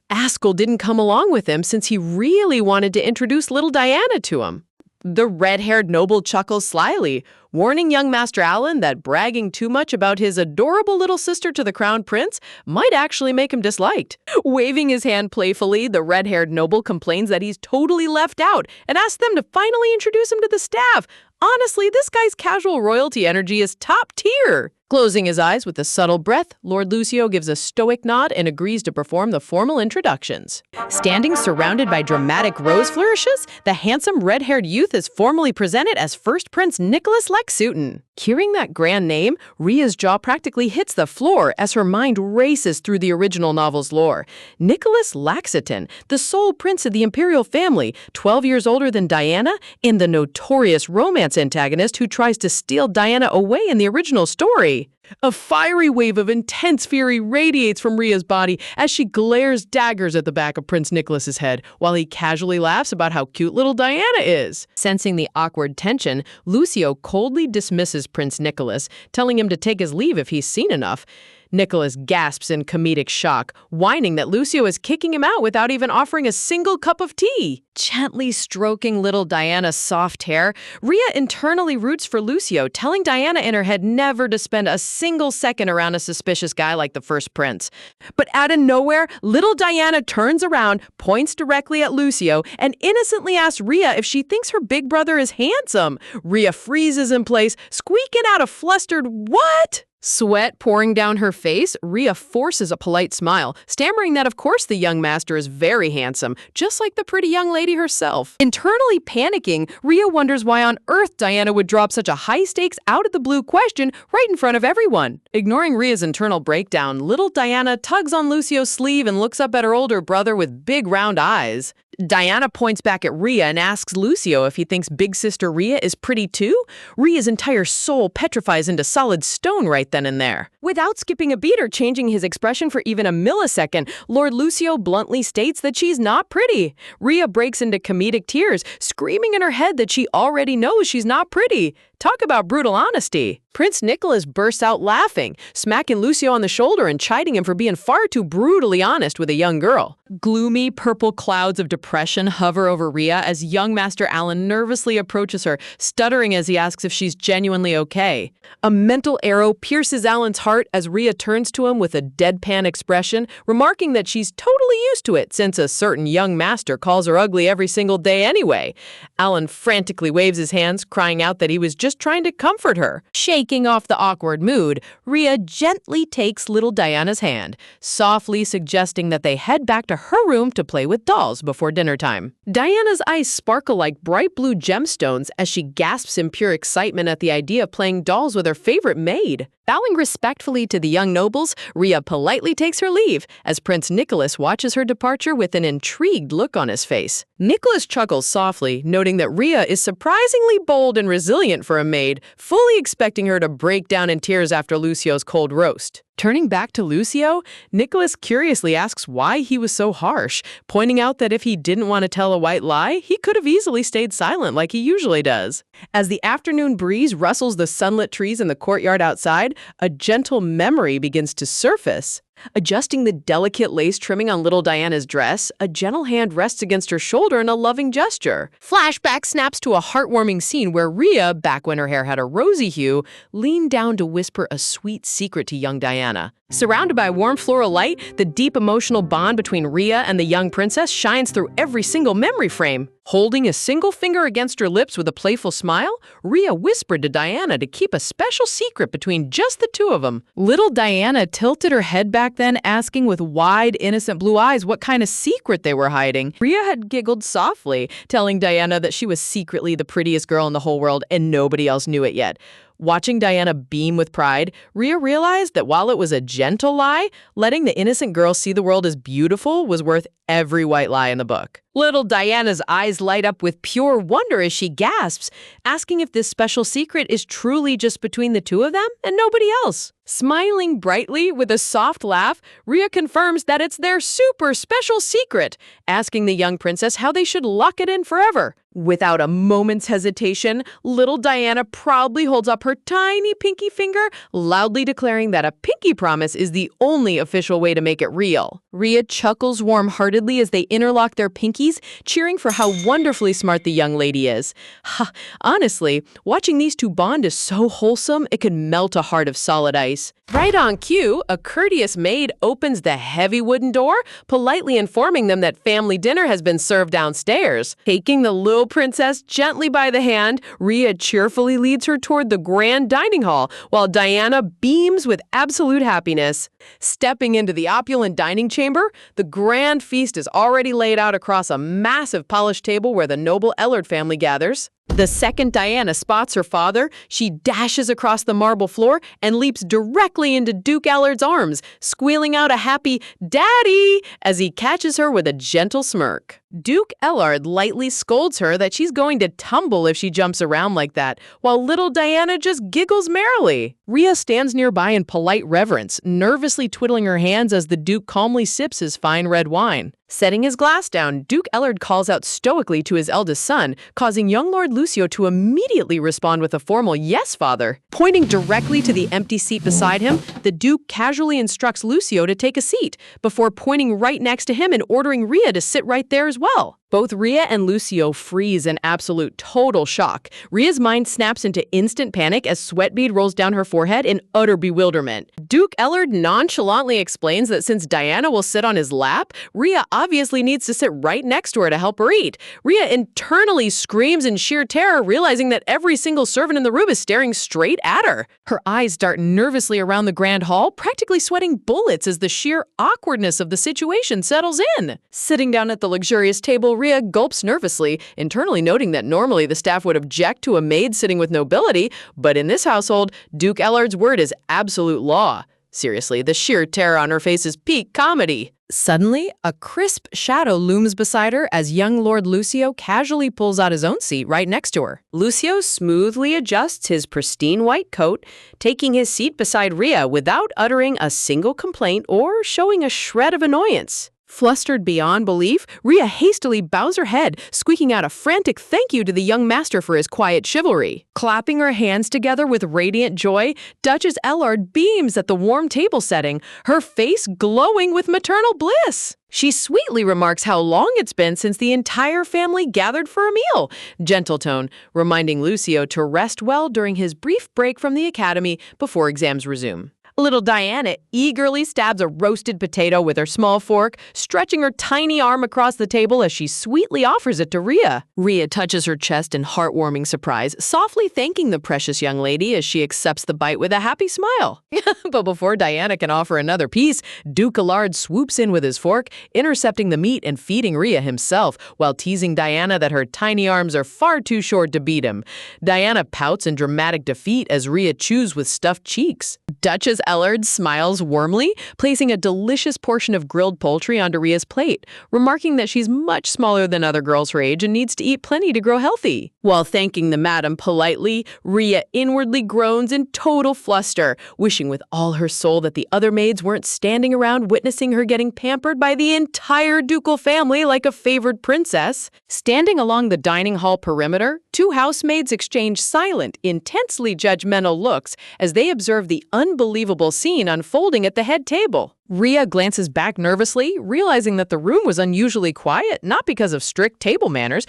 Askell didn't come along with him since he really wanted to introduce little Diana to him. The red-haired noble chuckles slyly, warning young Master Alan that bragging too much about his adorable little sister to the crown prince might actually make him disliked. Waving his hand playfully, the red-haired noble complains that he's totally left out and asks them to finally introduce him to the staff, Honestly, this guy's casual royalty energy is top tier. Closing his eyes with a subtle breath, Lord Lucio gives a stoic nod and agrees to perform the formal introductions. Standing surrounded by dramatic rose flourishes, the handsome red-haired youth is formally presented as First Prince Nicholas Lexington. Hearing that grand name, Rhea's jaw practically hits the floor as her mind races through the original novel's lore. Nicholas Lexington, the sole prince of the imperial family, 12 years older than Diana, and the notorious romance antagonist who tries to steal Diana away in the original story. A fiery wave of intense fury radiates from Rhea's body as she glares daggers at the back of Prince Nicholas's head, while he casually laughs about how cute little Diana is. Sensing the awkward tension, Lucio coldly dismisses Prince Nicholas, telling him to take his leave if he's seen enough. Nicholas gasps in comedic shock, whining that Lucio is kicking him out without even offering a single cup of tea. Gently stroking little Diana's soft hair, Rhea internally roots for Lucio, telling Diana in her head never to spend a single second around a suspicious guy like the first prince. But out of nowhere, little Diana turns around, points directly at Lucio, and innocently asks Rhea if she thinks her big brother is handsome. Rhea freezes in place, squeaking out a flustered, "What?" Sweat pouring down her face, Rhea forces a polite smile, stammering that of course the young master is very handsome, just like the pretty young lady herself. Internally panicking, Rhea wonders why on earth Diana would drop such a high-stakes, out-of-the-blue question right in front of everyone. Ignoring Rhea's internal breakdown, little Diana tugs on Lucio's sleeve and looks up at her older brother with big round eyes. Diana points back at Rhea and asks Lucio if he thinks big sister Rhea is pretty too. Rhea's entire soul petrifies into solid stone right then and there. Without skipping a beat or changing his expression for even a millisecond, Lord Lucio bluntly states that she's not pretty. Rhea breaks into comedic tears, screaming in her head that she already knows she's not pretty. Talk about brutal honesty. Prince Nicholas bursts out laughing, smacking Lucio on the shoulder and chiding him for being far too brutally honest with a young girl. Gloomy purple clouds of depression hover over Rhea as young Master Alan nervously approaches her, stuttering as he asks if she's genuinely okay. A mental arrow pierces Alan's heart as Rhea turns to him with a deadpan expression, remarking that she's totally used to it since a certain young master calls her ugly every single day anyway. Alan frantically waves his hands, crying out that he was just trying to comfort her. Shaking off the awkward mood, Rhea gently takes little Diana's hand, softly suggesting that they head back to her room to play with dolls before dinner time. Diana's eyes sparkle like bright blue gemstones as she gasps in pure excitement at the idea of playing dolls with her favorite maid. Bowing respectfully to the young nobles, Rhea politely takes her leave as Prince Nicholas watches her departure with an intrigued look on his face. Nicholas chuckles softly, noting that Rhea is surprisingly bold and resilient for a maid, fully expecting her to break down in tears after Lucio's cold roast. Turning back to Lucio, Nicholas curiously asks why he was so harsh, pointing out that if he didn't want to tell a white lie, he could have easily stayed silent like he usually does. As the afternoon breeze rustles the sunlit trees in the courtyard outside, a gentle memory begins to surface. Adjusting the delicate lace trimming on little Diana's dress, a gentle hand rests against her shoulder in a loving gesture. Flashback snaps to a heartwarming scene where Rhea, back when her hair had a rosy hue, leaned down to whisper a sweet secret to young Diana. Surrounded by warm floral light, the deep emotional bond between Rhea and the young princess shines through every single memory frame. Holding a single finger against her lips with a playful smile, Rhea whispered to Diana to keep a special secret between just the two of them. Little Diana tilted her head back then, asking with wide, innocent blue eyes what kind of secret they were hiding. Rhea had giggled softly, telling Diana that she was secretly the prettiest girl in the whole world and nobody else knew it yet. Watching Diana beam with pride, Rhea realized that while it was a gentle lie, letting the innocent girl see the world as beautiful was worth every white lie in the book. Little Diana's eyes light up with pure wonder as she gasps, asking if this special secret is truly just between the two of them and nobody else. Smiling brightly with a soft laugh, Rhea confirms that it's their super special secret, asking the young princess how they should lock it in forever. Without a moment's hesitation, little Diana proudly holds up her tiny pinky finger, loudly declaring that a pinky promise is the only official way to make it real. Rhea chuckles warm-heartedly as they interlock their pinkies lackeys, cheering for how wonderfully smart the young lady is. Ha, honestly, watching these two bond is so wholesome, it could melt a heart of solid ice. Right on cue, a courteous maid opens the heavy wooden door, politely informing them that family dinner has been served downstairs. Taking the little princess gently by the hand, Rhea cheerfully leads her toward the grand dining hall, while Diana beams with absolute happiness. Stepping into the opulent dining chamber, the grand feast is already laid out across a massive polished table where the noble Ellard family gathers. The second Diana spots her father, she dashes across the marble floor and leaps directly into Duke Ellard's arms, squealing out a happy "Daddy" as he catches her with a gentle smirk. Duke Ellard lightly scolds her that she's going to tumble if she jumps around like that, while little Diana just giggles merrily. Rhea stands nearby in polite reverence, nervously twiddling her hands as the Duke calmly sips his fine red wine. Setting his glass down, Duke Ellard calls out stoically to his eldest son, causing young Lord Lucio to immediately respond with a formal "Yes, father." Pointing directly to the empty seat beside him, the Duke casually instructs Lucio to take a seat, before pointing right next to him and ordering Rhea to sit right there as well. Both Rhea and Lucio freeze in absolute total shock. Rhea's mind snaps into instant panic as sweat bead rolls down her forehead in utter bewilderment. Duke Ellard nonchalantly explains that since Diana will sit on his lap, Rhea obviously needs to sit right next to her to help her eat. Rhea internally screams in sheer terror, realizing that every single servant in the room is staring straight at her. Her eyes dart nervously around the grand hall, practically sweating bullets as the sheer awkwardness of the situation settles in. Sitting down at the luxurious table, Rhea gulps nervously, internally noting that normally the staff would object to a maid sitting with nobility, but in this household, Duke Ellard's word is absolute law. Seriously, the sheer terror on her face is peak comedy. Suddenly, a crisp shadow looms beside her as young Lord Lucio casually pulls out his own seat right next to her. Lucio smoothly adjusts his pristine white coat, taking his seat beside Rhea without uttering a single complaint or showing a shred of annoyance. Flustered beyond belief, Rhea hastily bows her head, squeaking out a frantic thank you to the young master for his quiet chivalry. Clapping her hands together with radiant joy, Duchess Ellard beams at the warm table setting, her face glowing with maternal bliss. She sweetly remarks how long it's been since the entire family gathered for a meal, gentle tone, reminding Lucio to rest well during his brief break from the academy before exams resume. Little Diana eagerly stabs a roasted potato with her small fork, stretching her tiny arm across the table as she sweetly offers it to Rhea. Rhea touches her chest in heartwarming surprise, softly thanking the precious young lady as she accepts the bite with a happy smile. But before Diana can offer another piece, Duke Ellard swoops in with his fork, intercepting the meat and feeding Rhea himself, while teasing Diana that her tiny arms are far too short to beat him. Diana pouts in dramatic defeat as Rhea chews with stuffed cheeks. Duchess Ellard smiles warmly, placing a delicious portion of grilled poultry onto Rhea's plate, remarking that she's much smaller than other girls her age and needs to eat plenty to grow healthy. While thanking the madam politely, Rhea inwardly groans in total fluster, wishing with all her soul that the other maids weren't standing around witnessing her getting pampered by the entire ducal family like a favored princess. Standing along the dining hall perimeter, two housemaids exchange silent, intensely judgmental looks as they observe the unbelievable scene unfolding at the head table. Rhea glances back nervously, realizing that the room was unusually quiet, not because of strict table manners,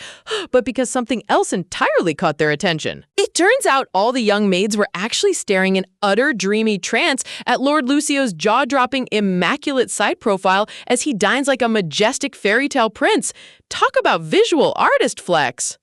but because something else entirely caught their attention. It turns out all the young maids were actually staring in utter dreamy trance at Lord Lucio's jaw-dropping, immaculate side profile as he dines like a majestic fairy tale prince. Talk about visual artist flex.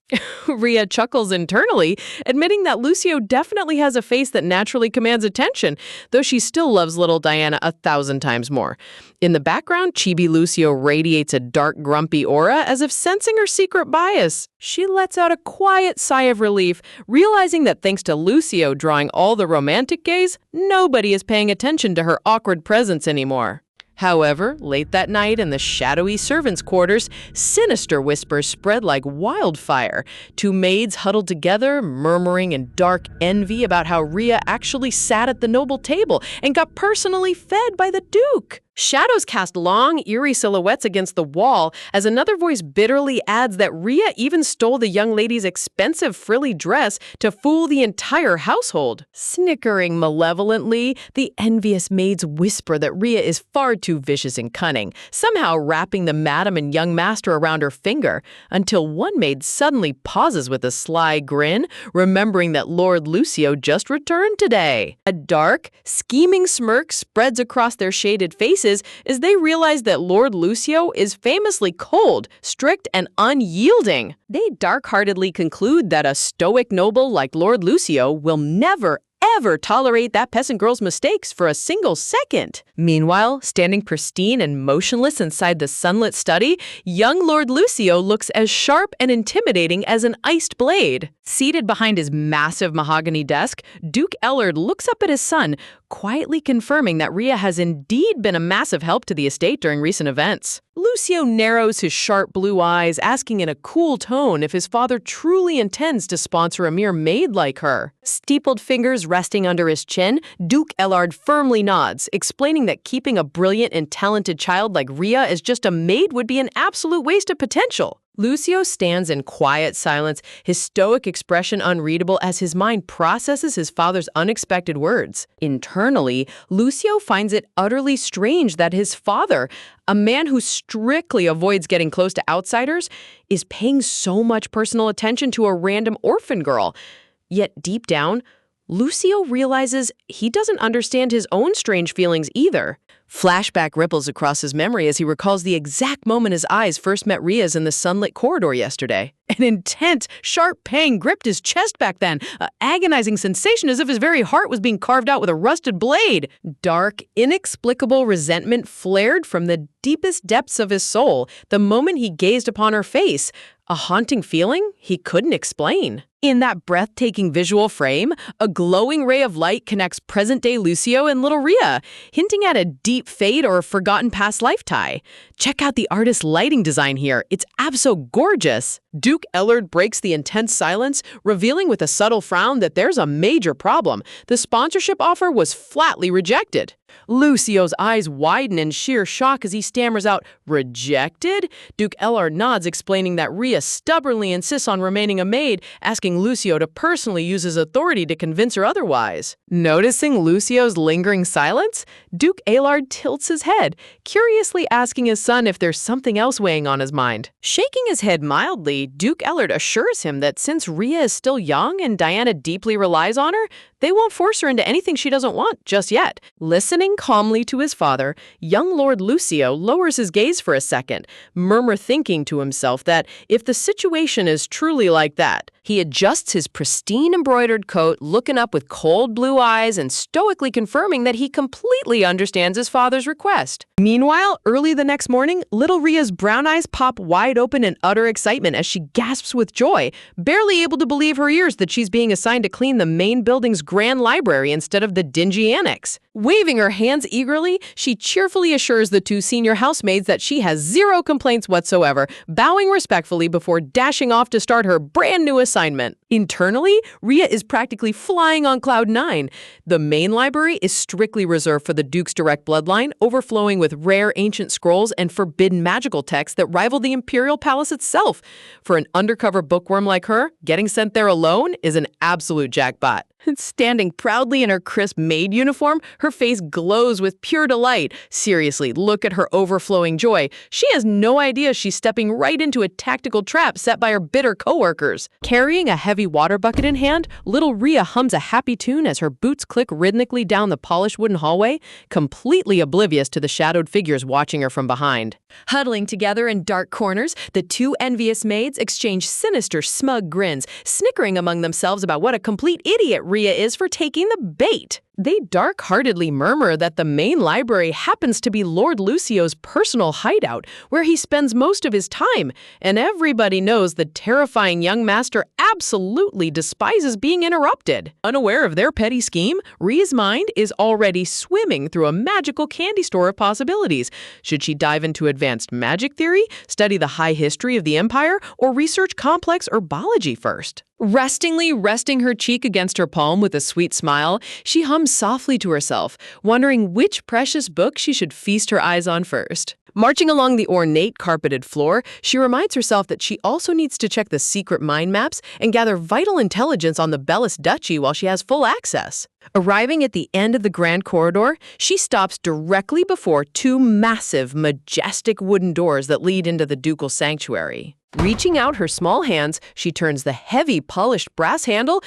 Rhea chuckles internally, admitting that Lucio definitely has a face that naturally commands attention, though she still loves little Diana 1,000 times more. In the background, Chibi Lucio radiates a dark, grumpy aura as if sensing her secret bias. She lets out a quiet sigh of relief, realizing that thanks to Lucio drawing all the romantic gaze, nobody is paying attention to her awkward presence anymore. However, late that night in the shadowy servants' quarters, sinister whispers spread like wildfire. Two maids huddled together, murmuring in dark envy about how Rhea actually sat at the noble table and got personally fed by the Duke. Shadows cast long, eerie silhouettes against the wall as another voice bitterly adds that Rhea even stole the young lady's expensive frilly dress to fool the entire household. Snickering malevolently, the envious maids whisper that Rhea is far too vicious and cunning, somehow wrapping the madam and young master around her finger, until one maid suddenly pauses with a sly grin, remembering that Lord Lucio just returned today. A dark, scheming smirk spreads across their shaded faces as they realize that Lord Lucio is famously cold, strict, and unyielding. They dark-heartedly conclude that a stoic noble like Lord Lucio will never, ever tolerate that peasant girl's mistakes for a single second. Meanwhile, standing pristine and motionless inside the sunlit study, young Lord Lucio looks as sharp and intimidating as an iced blade. Seated behind his massive mahogany desk, Duke Ellard looks up at his son, quietly confirming that Rhea has indeed been a massive help to the estate during recent events. Lucio narrows his sharp blue eyes, asking in a cool tone if his father truly intends to sponsor a mere maid like her. Steepled fingers resting under his chin, Duke Ellard firmly nods, explaining that keeping a brilliant and talented child like Rhea as just a maid would be an absolute waste of potential. Lucio stands in quiet silence, his stoic expression unreadable as his mind processes his father's unexpected words. Internally, Lucio finds it utterly strange that his father, a man who strictly avoids getting close to outsiders, is paying so much personal attention to a random orphan girl. Yet deep down, Lucio realizes he doesn't understand his own strange feelings either. Flashback ripples across his memory as he recalls the exact moment his eyes first met Rhea's in the sunlit corridor yesterday. An intense, sharp pang gripped his chest back then, an agonizing sensation as if his very heart was being carved out with a rusted blade. Dark, inexplicable resentment flared from the deepest depths of his soul the moment he gazed upon her face, a haunting feeling he couldn't explain. In that breathtaking visual frame, a glowing ray of light connects present-day Lucio and little Rhea, hinting at a deep fate or a forgotten past life tie. Check out the artist's lighting design here. It's abso-gorgeous. Duke Ellard breaks the intense silence, revealing with a subtle frown that there's a major problem. The sponsorship offer was flatly rejected. Lucio's eyes widen in sheer shock as he stammers out, "Rejected?" Duke Ellard nods, explaining that Rhea stubbornly insists on remaining a maid, asking Lucio to personally use his authority to convince her otherwise. Noticing Lucio's lingering silence, Duke Ellard tilts his head, curiously asking his son if there's something else weighing on his mind. Shaking his head mildly, Duke Ellard assures him that since Rhea is still young and Diana deeply relies on her, they won't force her into anything she doesn't want just yet. Listening calmly to his father, young Lord Lucio lowers his gaze for a second, thinking to himself that if the situation is truly like that, he adjusts his pristine embroidered coat, looking up with cold blue eyes and stoically confirming that he completely understands his father's request. Meanwhile, early the next morning, little Rhea's brown eyes pop wide open in utter excitement as she gasps with joy, barely able to believe her ears that she's being assigned to clean the main building's grand library instead of the dingy annex. Waving her hands eagerly, she cheerfully assures the two senior housemaids that she has zero complaints whatsoever, bowing respectfully before dashing off to start her brand new assignment. Internally, Rhea is practically flying on cloud nine. The main library is strictly reserved for the Duke's direct bloodline, overflowing with rare ancient scrolls and forbidden magical texts that rival the Imperial Palace itself. For an undercover bookworm like her, getting sent there alone is an absolute jackpot. Standing proudly in her crisp maid uniform, her face glows with pure delight. Seriously, look at her overflowing joy. She has no idea she's stepping right into a tactical trap set by her bitter coworkers. Carrying a heavy water bucket in hand, little Rhea hums a happy tune as her boots click rhythmically down the polished wooden hallway, completely oblivious to the shadowed figures watching her from behind. Huddling together in dark corners, the two envious maids exchange sinister, smug grins, snickering among themselves about what a complete idiot Rhea is for taking the bait. They dark-heartedly murmur that the main library happens to be Lord Lucio's personal hideout, where he spends most of his time, and everybody knows the terrifying young master absolutely despises being interrupted. Unaware of their petty scheme, Rhea's mind is already swimming through a magical candy store of possibilities. Should she dive into advanced magic theory, study the high history of the Empire, or research complex herbology first? Resting her cheek against her palm with a sweet smile, she hums hums softly to herself, wondering which precious book she should feast her eyes on first. Marching along the ornate carpeted floor, she reminds herself that she also needs to check the secret mind maps and gather vital intelligence on the Bellis Duchy while she has full access. Arriving at the end of the grand corridor, she stops directly before two massive, majestic wooden doors that lead into the ducal sanctuary. Reaching out her small hands, she turns the heavy, polished brass handle,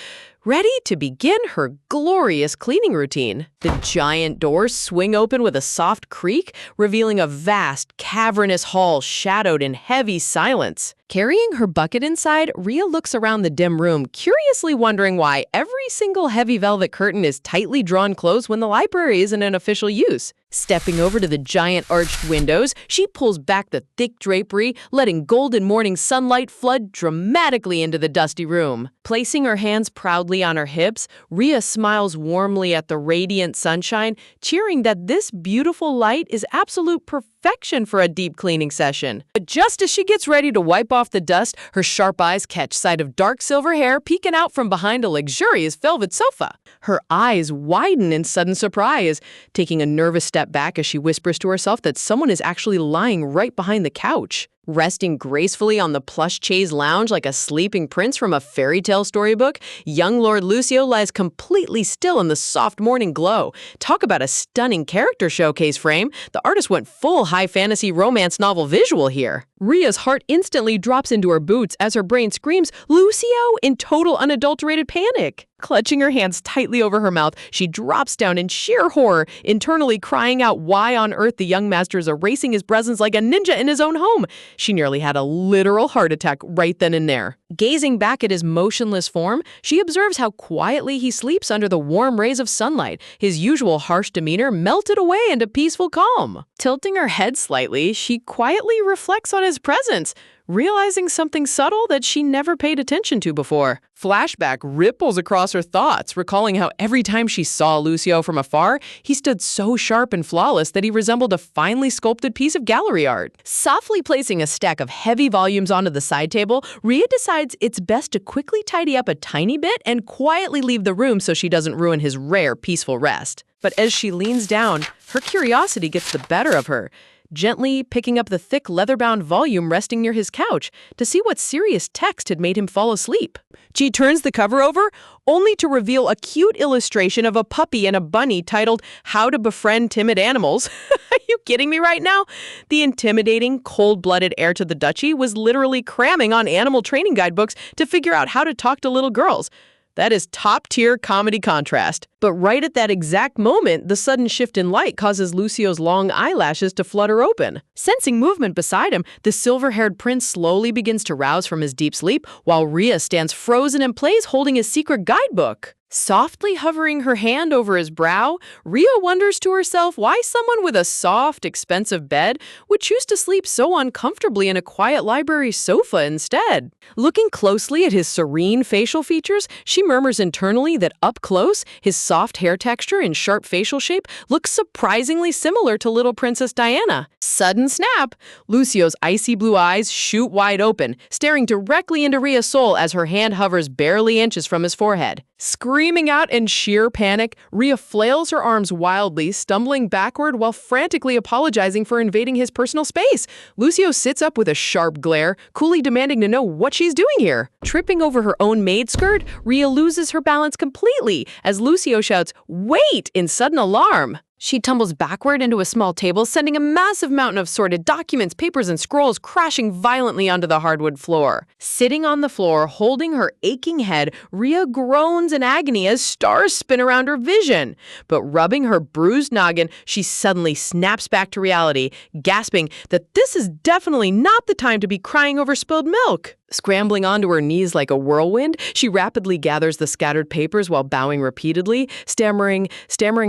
ready to begin her glorious cleaning routine. The giant doors swing open with a soft creak, revealing a vast, cavernous hall shadowed in heavy silence. Carrying her bucket inside, Rhea looks around the dim room, curiously wondering why every single heavy velvet curtain is tightly drawn close when the library isn't in official use. Stepping over to the giant arched windows, she pulls back the thick drapery, letting golden morning sunlight flood dramatically into the dusty room. Placing her hands proudly on her hips, Rhea smiles warmly at the radiant sunshine, cheering that this beautiful light is absolute perfection for a deep cleaning session. But just as she gets ready to wipe off the dust, her sharp eyes catch sight of dark silver hair peeking out from behind a luxurious velvet sofa. Her eyes widen in sudden surprise, taking a nervous step back as she whispers to herself that someone is actually lying right behind the couch. Resting gracefully on the plush chaise lounge like a sleeping prince from a fairy tale storybook, young Lord Lucio lies completely still in the soft morning glow. Talk about a stunning character showcase frame. The artist went full high fantasy romance novel visual here. Rhea's heart instantly drops into her boots as her brain screams, "Lucio!" in total unadulterated panic. Clutching her hands tightly over her mouth, she drops down in sheer horror, internally crying out why on earth the young master is erasing his presence like a ninja in his own home. She nearly had a literal heart attack right then and there. Gazing back at his motionless form, she observes how quietly he sleeps under the warm rays of sunlight, his usual harsh demeanor melted away into peaceful calm. Tilting her head slightly, she quietly reflects on his presence, realizing something subtle that she never paid attention to before. Flashback ripples across her thoughts, recalling how every time she saw Lucio from afar, he stood so sharp and flawless that he resembled a finely sculpted piece of gallery art. Softly placing a stack of heavy volumes onto the side table, Rhea decides it's best to quickly tidy up a tiny bit and quietly leave the room so she doesn't ruin his rare, peaceful rest. But as she leans down, her curiosity gets the better of her, gently picking up the thick leather-bound volume resting near his couch to see what serious text had made him fall asleep. She turns the cover over, only to reveal a cute illustration of a puppy and a bunny titled "How to Befriend Timid Animals." Are you kidding me right now? The intimidating, cold-blooded heir to the duchy was literally cramming on animal training guidebooks to figure out how to talk to little girls. That is top-tier comedy contrast. But right at that exact moment, the sudden shift in light causes Lucio's long eyelashes to flutter open. Sensing movement beside him, the silver-haired prince slowly begins to rouse from his deep sleep, while Rhea stands frozen in place holding his secret guidebook. Softly hovering her hand over his brow, Rhea wonders to herself why someone with a soft, expensive bed would choose to sleep so uncomfortably in a quiet library sofa instead. Looking closely at his serene facial features, she murmurs internally that up close, his soft hair texture and sharp facial shape looks surprisingly similar to little Princess Diana. Sudden snap! Lucio's icy blue eyes shoot wide open, staring directly into Rhea's soul as her hand hovers barely inches from his forehead. Screaming out in sheer panic, Rhea flails her arms wildly, stumbling backward while frantically apologizing for invading his personal space. Lucio sits up with a sharp glare, coolly demanding to know what she's doing here. Tripping over her own maid skirt, Rhea loses her balance completely as Lucio shouts, "Wait!" in sudden alarm. She tumbles backward into a small table, sending a massive mountain of sorted documents, papers, and scrolls crashing violently onto the hardwood floor. Sitting on the floor, holding her aching head, Rhea groans in agony as stars spin around her vision. But rubbing her bruised noggin, she suddenly snaps back to reality, gasping that this is definitely not the time to be crying over spilled milk. Scrambling onto her knees like a whirlwind, she rapidly gathers the scattered papers while bowing repeatedly, stammering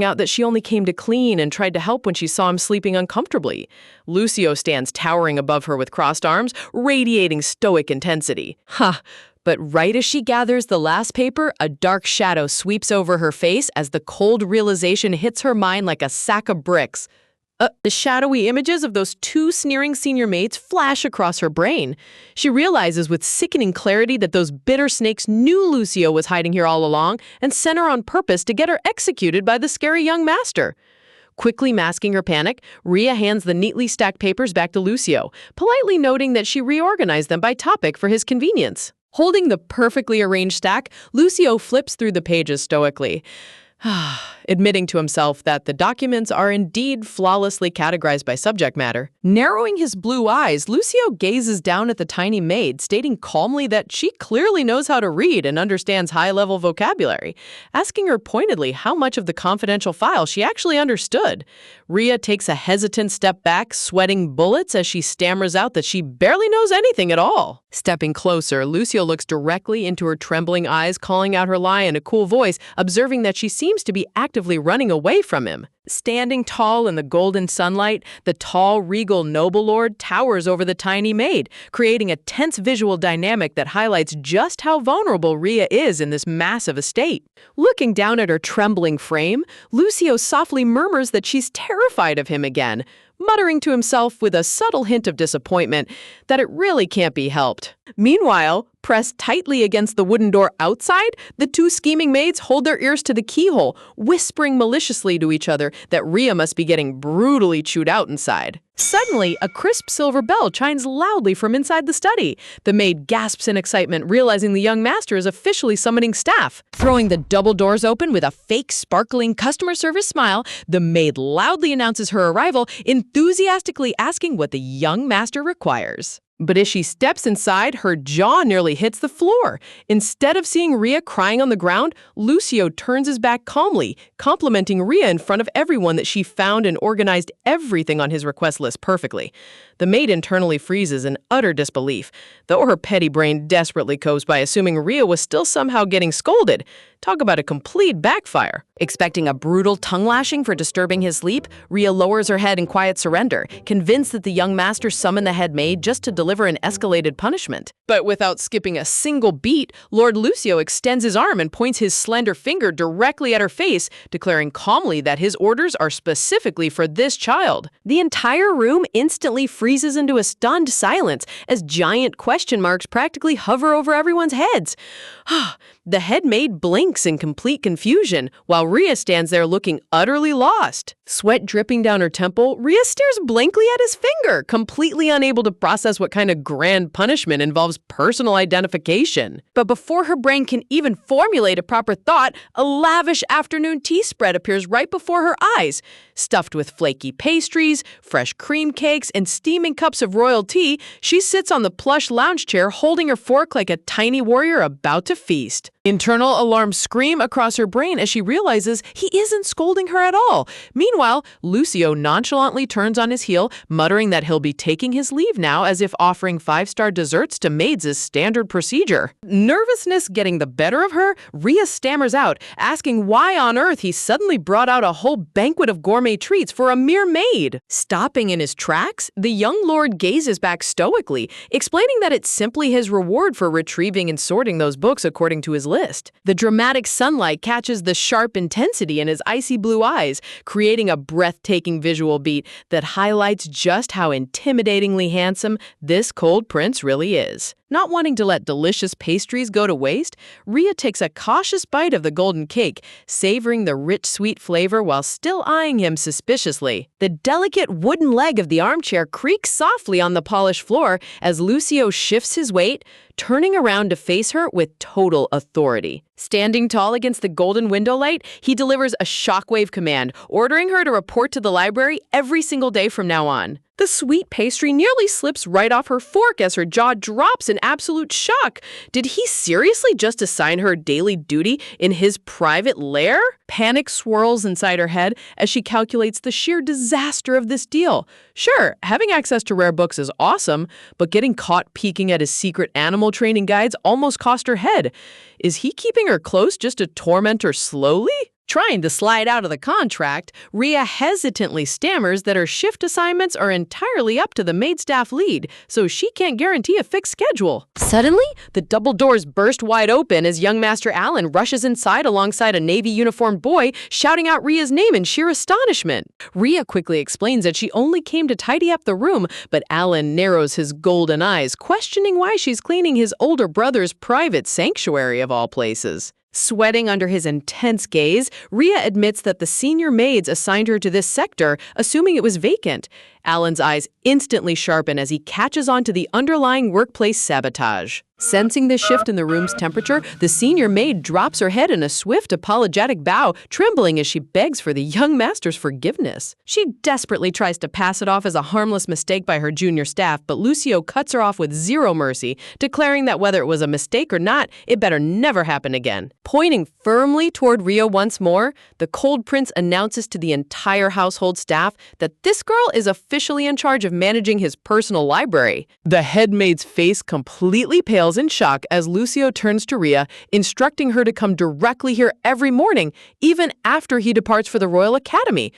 out that she only came to clean and tried to help when she saw him sleeping uncomfortably. Lucio stands towering above her with crossed arms, radiating stoic intensity. But right as she gathers the last paper, a dark shadow sweeps over her face as the cold realization hits her mind like a sack of bricks. The shadowy images of those two sneering senior maids flash across her brain. She realizes with sickening clarity that those bitter snakes knew Lucio was hiding here all along and sent her on purpose to get her executed by the scary young master. Quickly masking her panic, Rhea hands the neatly stacked papers back to Lucio, politely noting that she reorganized them by topic for his convenience. Holding the perfectly arranged stack, Lucio flips through the pages stoically, admitting to himself that the documents are indeed flawlessly categorized by subject matter. Narrowing his blue eyes, Lucio gazes down at the tiny maid, stating calmly that she clearly knows how to read and understands high-level vocabulary, asking her pointedly how much of the confidential file she actually understood. Rhea takes a hesitant step back, sweating bullets as she stammers out that she barely knows anything at all. Stepping closer, Lucio looks directly into her trembling eyes, calling out her lie in a cool voice, observing that she seems to be actively running away from him. Standing tall in the golden sunlight, the tall, regal noble lord towers over the tiny maid, creating a tense visual dynamic that highlights just how vulnerable Rhea is in this massive estate. Looking down at her trembling frame, Lucio softly murmurs that she's terrified of him again, muttering to himself with a subtle hint of disappointment that it really can't be helped. Meanwhile, pressed tightly against the wooden door outside, the two scheming maids hold their ears to the keyhole, whispering maliciously to each other that Rhea must be getting brutally chewed out inside. Suddenly, a crisp silver bell chimes loudly from inside the study. The maid gasps in excitement, realizing the young master is officially summoning staff. Throwing the double doors open with a fake, sparkling customer service smile, the maid loudly announces her arrival, enthusiastically asking what the young master requires. But as she steps inside, her jaw nearly hits the floor. Instead of seeing Rhea crying on the ground, Lucio turns his back calmly, complimenting Rhea in front of everyone that she found and organized everything on his request list perfectly. The maid internally freezes in utter disbelief, though her petty brain desperately copes by assuming Rhea was still somehow getting scolded. Talk about a complete backfire. Expecting a brutal tongue lashing for disturbing his sleep, Rhea lowers her head in quiet surrender, convinced that the young master summoned the head maid just to deliver an escalated punishment. But without skipping a single beat, Lord Lucio extends his arm and points his slender finger directly at her face, declaring calmly that his orders are specifically for this child. The entire room instantly freezes into a stunned silence as giant question marks practically hover over everyone's heads. The head maid blinks in complete confusion, while Rhea stands there looking utterly lost. Sweat dripping down her temple, Rhea stares blankly at his finger, completely unable to process what kind of grand punishment involves personal identification. But before her brain can even formulate a proper thought, a lavish afternoon tea spread appears right before her eyes. Stuffed with flaky pastries, fresh cream cakes, and steaming cups of royal tea, she sits on the plush lounge chair holding her fork like a tiny warrior about to feast. Internal alarms scream across her brain as she realizes he isn't scolding her at all. Meanwhile, Lucio nonchalantly turns on his heel, muttering that he'll be taking his leave now, as if offering five-star desserts to maids is standard procedure. Nervousness getting the better of her, Rhea stammers out, asking why on earth he suddenly brought out a whole banquet of gourmet treats for a mere maid. Stopping in his tracks, the young lord gazes back stoically, explaining that it's simply his reward for retrieving and sorting those books according to his list. The dramatic sunlight catches the sharp intensity in his icy blue eyes, creating a breathtaking visual beat that highlights just how intimidatingly handsome this cold prince really is. Not wanting to let delicious pastries go to waste, Rhea takes a cautious bite of the golden cake, savoring the rich, sweet flavor while still eyeing him suspiciously. The delicate wooden leg of the armchair creaks softly on the polished floor as Lucio shifts his weight, turning around to face her with total authority. Standing tall against the golden window light, he delivers a shockwave command, ordering her to report to the library every single day from now on. The sweet pastry nearly slips right off her fork as her jaw drops in absolute shock. Did he seriously just assign her daily duty in his private lair? Panic swirls inside her head as she calculates the sheer disaster of this deal. Sure, having access to rare books is awesome, but getting caught peeking at his secret animal training guides almost cost her head. Is he keeping her close just to torment her slowly? Trying to slide out of the contract, Rhea hesitantly stammers that her shift assignments are entirely up to the maid staff lead, so she can't guarantee a fixed schedule. Suddenly, the double doors burst wide open as young Master Alan rushes inside alongside a navy uniformed boy, shouting out Rhea's name in sheer astonishment. Rhea quickly explains that she only came to tidy up the room, but Alan narrows his golden eyes, questioning why she's cleaning his older brother's private sanctuary of all places. Sweating under his intense gaze, Rhea admits that the senior maids assigned her to this sector, assuming it was vacant. Alan's eyes instantly sharpen as he catches on to the underlying workplace sabotage. Sensing the shift in the room's temperature, the senior maid drops her head in a swift, apologetic bow, trembling as she begs for the young master's forgiveness. She desperately tries to pass it off as a harmless mistake by her junior staff, but Lucio cuts her off with zero mercy, declaring that whether it was a mistake or not, it better never happen again. Pointing firmly toward Rio once more, the Cold Prince announces to the entire household staff that this girl is officially in charge of managing his personal library. The head maid's face completely pales in shock as Lucio turns to Rhea, instructing her to come directly here every morning, even after he departs for the Royal Academy.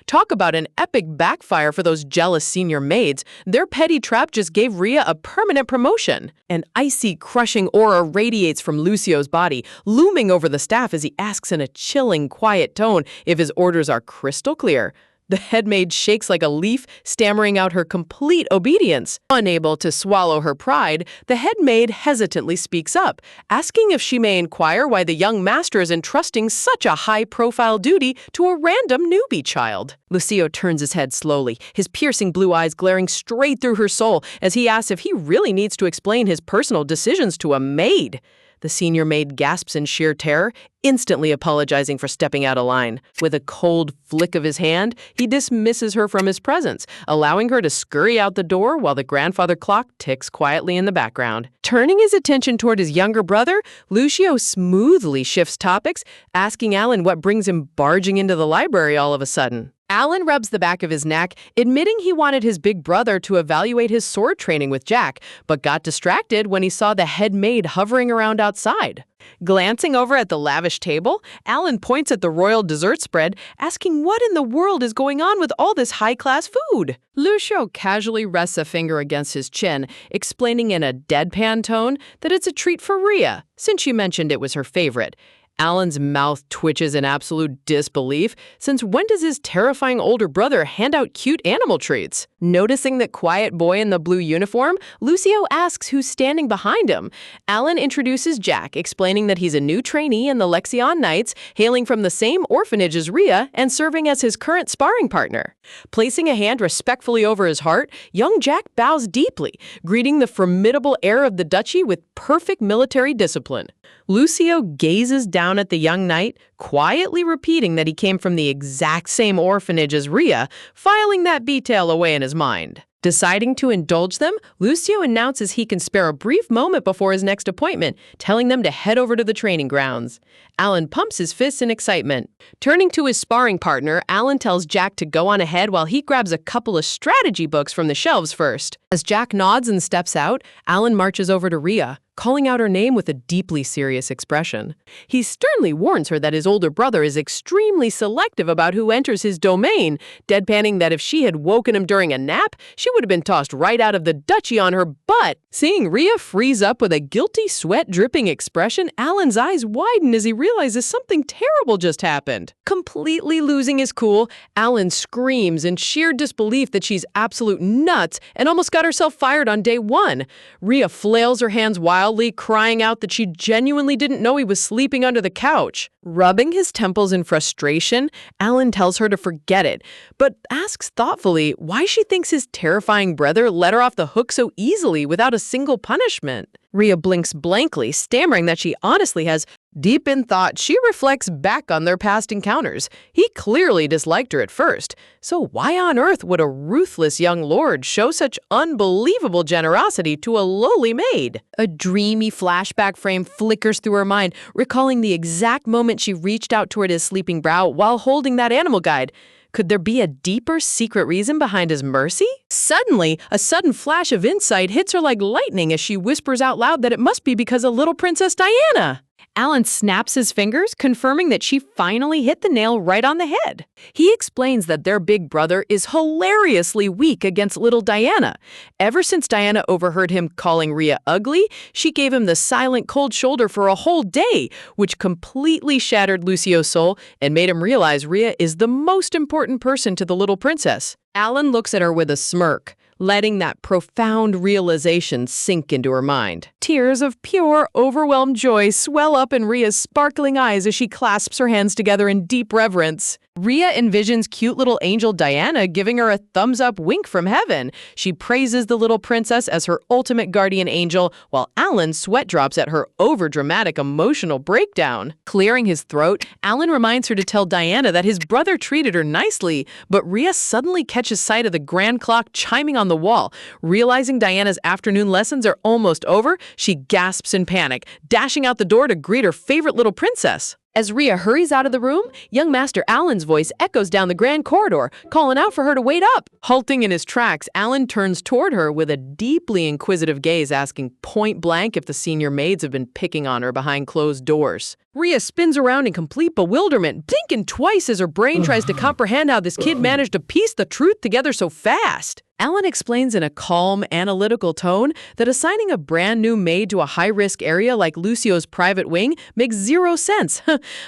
Talk about an epic backfire for those jealous senior maids. Their petty trap just gave Rhea a permanent promotion. An icy, crushing aura radiates from Lucio's body, looming over the staff as he asks in a chilling, quiet tone if his orders are crystal clear. The head maid shakes like a leaf, stammering out her complete obedience. Unable to swallow her pride, the head maid hesitantly speaks up, asking if she may inquire why the young master is entrusting such a high-profile duty to a random newbie child. Lucio turns his head slowly, his piercing blue eyes glaring straight through her soul as he asks if he really needs to explain his personal decisions to a maid. The senior maid gasps in sheer terror, instantly apologizing for stepping out of line. With a cold flick of his hand, he dismisses her from his presence, allowing her to scurry out the door while the grandfather clock ticks quietly in the background. Turning his attention toward his younger brother, Lucio smoothly shifts topics, asking Alan what brings him barging into the library all of a sudden. Alan rubs the back of his neck, admitting he wanted his big brother to evaluate his sword training with Jack, but got distracted when he saw the head maid hovering around outside. Glancing over at the lavish table, Alan points at the royal dessert spread, asking what in the world is going on with all this high-class food. Lucio casually rests a finger against his chin, explaining in a deadpan tone that it's a treat for Rhea, since she mentioned it was her favorite. Alan's mouth twitches in absolute disbelief, since when does his terrifying older brother hand out cute animal treats? Noticing the quiet boy in the blue uniform, Lucio asks who's standing behind him. Alan introduces Jack, explaining that he's a new trainee in the Lexion Knights, hailing from the same orphanage as Rhea and serving as his current sparring partner. Placing a hand respectfully over his heart, young Jack bows deeply, greeting the formidable heir of the duchy with perfect military discipline. Lucio gazes down at the young knight, quietly repeating that he came from the exact same orphanage as Rhea, filing that detail away in his mind. Deciding to indulge them, Lucio announces he can spare a brief moment before his next appointment, telling them to head over to the training grounds. Alan pumps his fists in excitement. Turning to his sparring partner, Alan tells Jack to go on ahead while he grabs a couple of strategy books from the shelves first. As Jack nods and steps out, Alan marches over to Rhea, calling out her name with a deeply serious expression. He sternly warns her that his older brother is extremely selective about who enters his domain, deadpanning that if she had woken him during a nap, she would have been tossed right out of the duchy on her butt. Seeing Rhea freeze up with a guilty, sweat-dripping expression, Alan's eyes widen as he realizes something terrible just happened. Completely losing his cool, Alan screams in sheer disbelief that she's absolute nuts and almost got herself fired on day one. Rhea flails her hands wildly, crying out that she genuinely didn't know he was sleeping under the couch. Rubbing his temples in frustration, Alan tells her to forget it, but asks thoughtfully why she thinks his terrifying brother let her off the hook so easily without a single punishment. Rhea blinks blankly, stammering that she honestly has. Deep in thought, she reflects back on their past encounters. He clearly disliked her at first, so why on earth would a ruthless young lord show such unbelievable generosity to a lowly maid? A dreamy flashback frame flickers through her mind, recalling the exact moment she reached out toward his sleeping brow while holding that animal guide. Could there be a deeper, secret reason behind his mercy? Suddenly, a sudden flash of insight hits her like lightning as she whispers out loud that it must be because of little Princess Diana. Alan snaps his fingers, confirming that she finally hit the nail right on the head. He explains that their big brother is hilariously weak against little Diana. Ever since Diana overheard him calling Rhea ugly, she gave him the silent cold shoulder for a whole day, which completely shattered Lucio's soul and made him realize Rhea is the most important person to the little princess. Alan looks at her with a smirk, letting that profound realization sink into her mind. Tears of pure, overwhelmed joy swell up in Rhea's sparkling eyes as she clasps her hands together in deep reverence. Rhea envisions cute little angel Diana giving her a thumbs-up wink from heaven. She praises the little princess as her ultimate guardian angel, while Alan sweat drops at her overdramatic emotional breakdown. Clearing his throat, Alan reminds her to tell Diana that his brother treated her nicely, but Rhea suddenly catches sight of the grand clock chiming on the wall. Realizing Diana's afternoon lessons are almost over, she gasps in panic, dashing out the door to greet her favorite little princess. As Rhea hurries out of the room, young Master Alan's voice echoes down the grand corridor, calling out for her to wait up. Halting in his tracks, Alan turns toward her with a deeply inquisitive gaze, asking point blank if the senior maids have been picking on her behind closed doors. Rhea spins around in complete bewilderment, blinking twice as her brain tries to comprehend how this kid managed to piece the truth together so fast. Alan explains in a calm, analytical tone that assigning a brand new maid to a high-risk area like Lucio's private wing makes zero sense,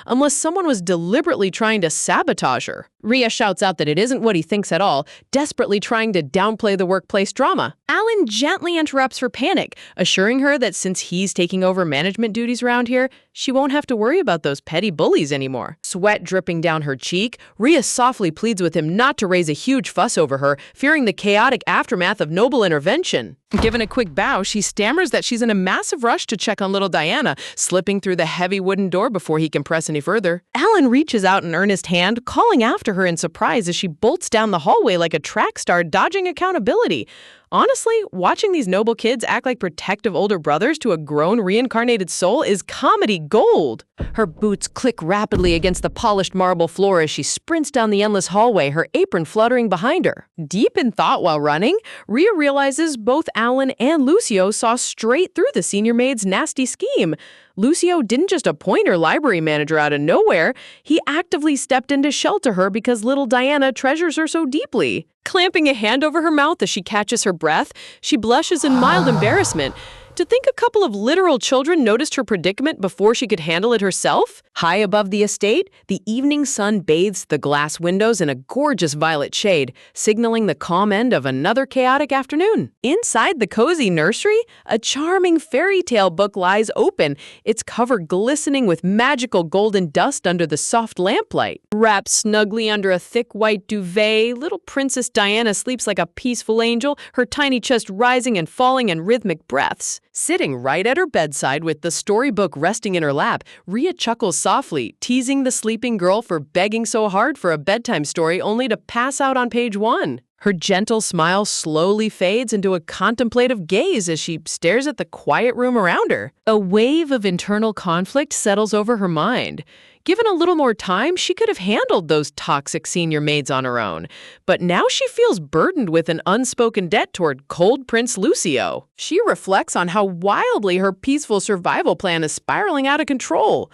unless someone was deliberately trying to sabotage her. Rhea shouts out that it isn't what he thinks at all, desperately trying to downplay the workplace drama. Alan gently interrupts her panic, assuring her that since he's taking over management duties around here, she won't have to worry about those petty bullies anymore. Sweat dripping down her cheek, Rhea softly pleads with him not to raise a huge fuss over her, fearing the chaotic aftermath of noble intervention. Given a quick bow, she stammers that she's in a massive rush to check on little Diana, slipping through the heavy wooden door before he can press any further. Alan reaches out an earnest hand, calling after her in surprise as she bolts down the hallway like a track star dodging accountability. Honestly, watching these noble kids act like protective older brothers to a grown reincarnated soul is comedy gold. Her boots click rapidly against the polished marble floor as she sprints down the endless hallway, her apron fluttering behind her. Deep in thought while running, Rhea realizes both Alan and Lucio saw straight through the senior maid's nasty scheme. Lucio didn't just appoint her library manager out of nowhere, he actively stepped in to shelter her because little Diana treasures her so deeply. Clamping a hand over her mouth as she catches her breath, she blushes in mild embarrassment. To think a couple of literal children noticed her predicament before she could handle it herself? High above the estate, the evening sun bathes the glass windows in a gorgeous violet shade, signaling the calm end of another chaotic afternoon. Inside the cozy nursery, a charming fairy tale book lies open, its cover glistening with magical golden dust under the soft lamplight. Wrapped snugly under a thick white duvet, little Princess Diana sleeps like a peaceful angel, her tiny chest rising and falling in rhythmic breaths. Sitting right at her bedside with the storybook resting in her lap, Rhea chuckles softly, teasing the sleeping girl for begging so hard for a bedtime story only to pass out on page 1. Her gentle smile slowly fades into a contemplative gaze as she stares at the quiet room around her. A wave of internal conflict settles over her mind. Given a little more time, she could have handled those toxic senior maids on her own. But now she feels burdened with an unspoken debt toward cold Prince Lucio. She reflects on how wildly her peaceful survival plan is spiraling out of control.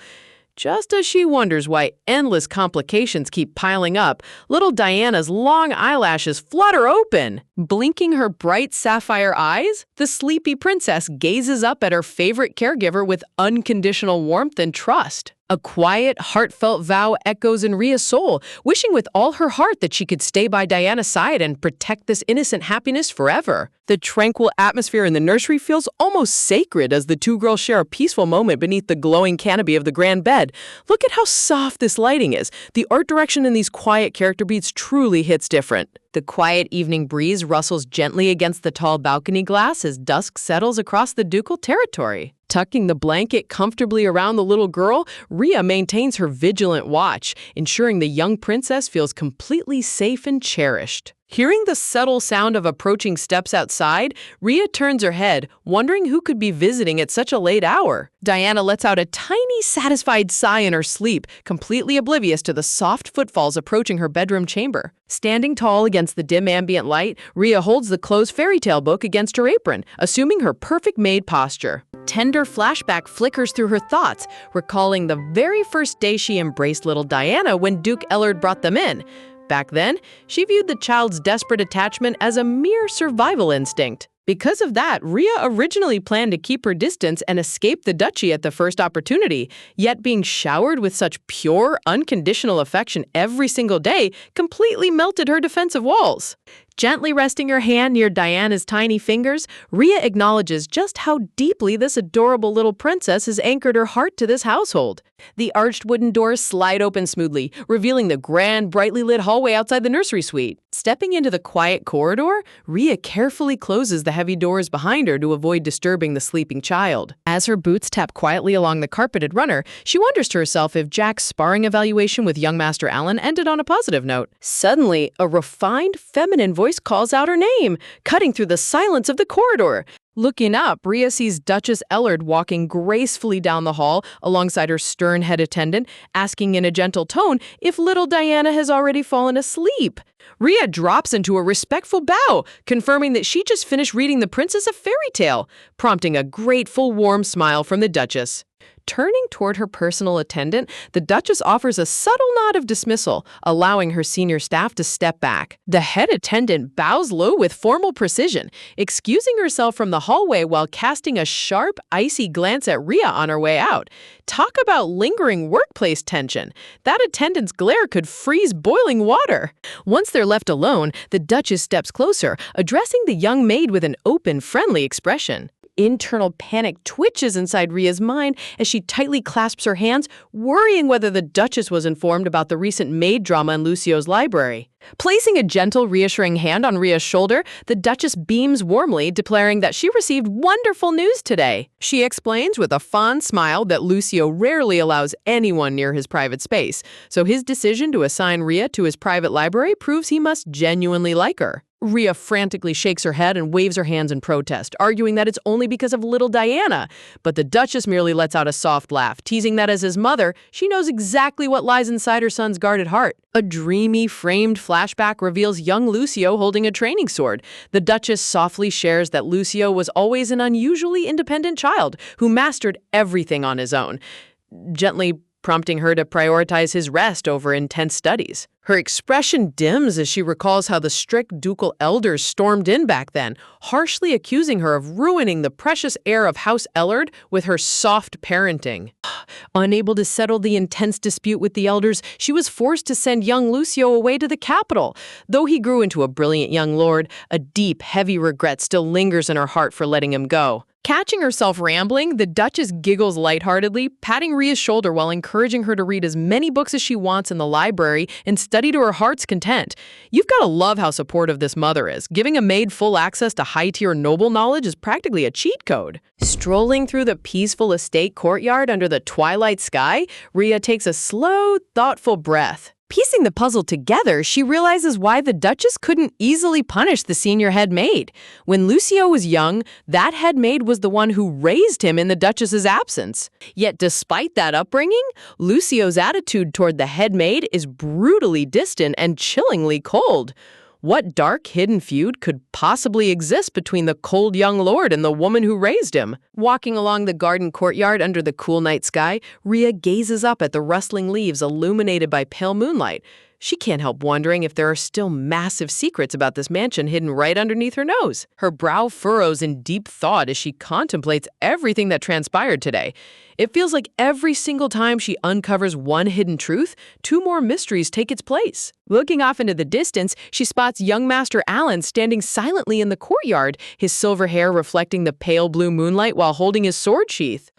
Just as she wonders why endless complications keep piling up, little Diana's long eyelashes flutter open. Blinking her bright sapphire eyes, the sleepy princess gazes up at her favorite caregiver with unconditional warmth and trust. A quiet, heartfelt vow echoes in Rhea's soul, wishing with all her heart that she could stay by Diana's side and protect this innocent happiness forever. The tranquil atmosphere in the nursery feels almost sacred as the two girls share a peaceful moment beneath the glowing canopy of the grand bed. Look at how soft this lighting is. The art direction in these quiet character beats truly hits different. The quiet evening breeze rustles gently against the tall balcony glass as dusk settles across the ducal territory. Tucking the blanket comfortably around the little girl, Rhea maintains her vigilant watch, ensuring the young princess feels completely safe and cherished. Hearing the subtle sound of approaching steps outside, Rhea turns her head, wondering who could be visiting at such a late hour. Diana lets out a tiny, satisfied sigh in her sleep, completely oblivious to the soft footfalls approaching her bedroom chamber. Standing tall against the dim ambient light, Rhea holds the closed fairy tale book against her apron, assuming her perfect maid posture. tender flashback flickers through her thoughts, recalling the very first day she embraced little Diana when Duke Ellard brought them in. Back then, she viewed the child's desperate attachment as a mere survival instinct. Because of that, Rhea originally planned to keep her distance and escape the duchy at the first opportunity, yet being showered with such pure, unconditional affection every single day completely melted her defensive walls. Gently resting her hand near Diana's tiny fingers, Rhea acknowledges just how deeply this adorable little princess has anchored her heart to this household. The arched wooden doors slide open smoothly, revealing the grand, brightly lit hallway outside the nursery suite. Stepping into the quiet corridor, Rhea carefully closes the heavy doors behind her to avoid disturbing the sleeping child. As her boots tap quietly along the carpeted runner, she wonders to herself if Jack's sparring evaluation with young Master Alan ended on a positive note. Suddenly, a refined, feminine voice calls out her name, cutting through the silence of the corridor. Looking up, Rhea sees Duchess Ellard walking gracefully down the hall alongside her stern head attendant, asking in a gentle tone if little Diana has already fallen asleep. Rhea drops into a respectful bow, confirming that she just finished reading the princess a fairy tale, prompting a grateful, warm smile from the Duchess. Turning toward her personal attendant, the Duchess offers a subtle nod of dismissal, allowing her senior staff to step back. The head attendant bows low with formal precision, excusing herself from the hallway while casting a sharp, icy glance at Rhea on her way out. Talk about lingering workplace tension. That attendant's glare could freeze boiling water. Once they're left alone, the Duchess steps closer, addressing the young maid with an open, friendly expression. Internal panic twitches inside Rhea's mind as she tightly clasps her hands, worrying whether the Duchess was informed about the recent maid drama in Lucio's library. Placing a gentle, reassuring hand on Rhea's shoulder, the Duchess beams warmly, declaring that she received wonderful news today. She explains with a fond smile that Lucio rarely allows anyone near his private space, so his decision to assign Rhea to his private library proves he must genuinely like her. Rhea frantically shakes her head and waves her hands in protest, arguing that it's only because of little Diana. But the Duchess merely lets out a soft laugh, teasing that as his mother, she knows exactly what lies inside her son's guarded heart. A dreamy, framed flashback reveals young Lucio holding a training sword. The Duchess softly shares that Lucio was always an unusually independent child who mastered everything on his own, gently prompting her to prioritize his rest over intense studies. Her expression dims as she recalls how the strict ducal elders stormed in back then, harshly accusing her of ruining the precious heir of House Ellard with her soft parenting. Unable to settle the intense dispute with the elders, she was forced to send young Lucio away to the capital. Though he grew into a brilliant young lord, a deep, heavy regret still lingers in her heart for letting him go. Catching herself rambling, the Duchess giggles lightheartedly, patting Rhea's shoulder while encouraging her to read as many books as she wants in the library and study to her heart's content. You've got to love how supportive this mother is. Giving a maid full access to high-tier noble knowledge is practically a cheat code. Strolling through the peaceful estate courtyard under the twilight sky, Rhea takes a slow, thoughtful breath. Piecing the puzzle together, she realizes why the Duchess couldn't easily punish the senior head maid. When Lucio was young, that head maid was the one who raised him in the Duchess's absence. Yet despite that upbringing, Lucio's attitude toward the head maid is brutally distant and chillingly cold. What dark, hidden feud could possibly exist between the cold young lord and the woman who raised him? Walking along the garden courtyard under the cool night sky, Rhea gazes up at the rustling leaves illuminated by pale moonlight. She can't help wondering if there are still massive secrets about this mansion hidden right underneath her nose. Her brow furrows in deep thought as she contemplates everything that transpired today. It feels like every single time she uncovers one hidden truth, two more mysteries take its place. Looking off into the distance, she spots young Master Alan standing silently in the courtyard, his silver hair reflecting the pale blue moonlight while holding his sword sheath.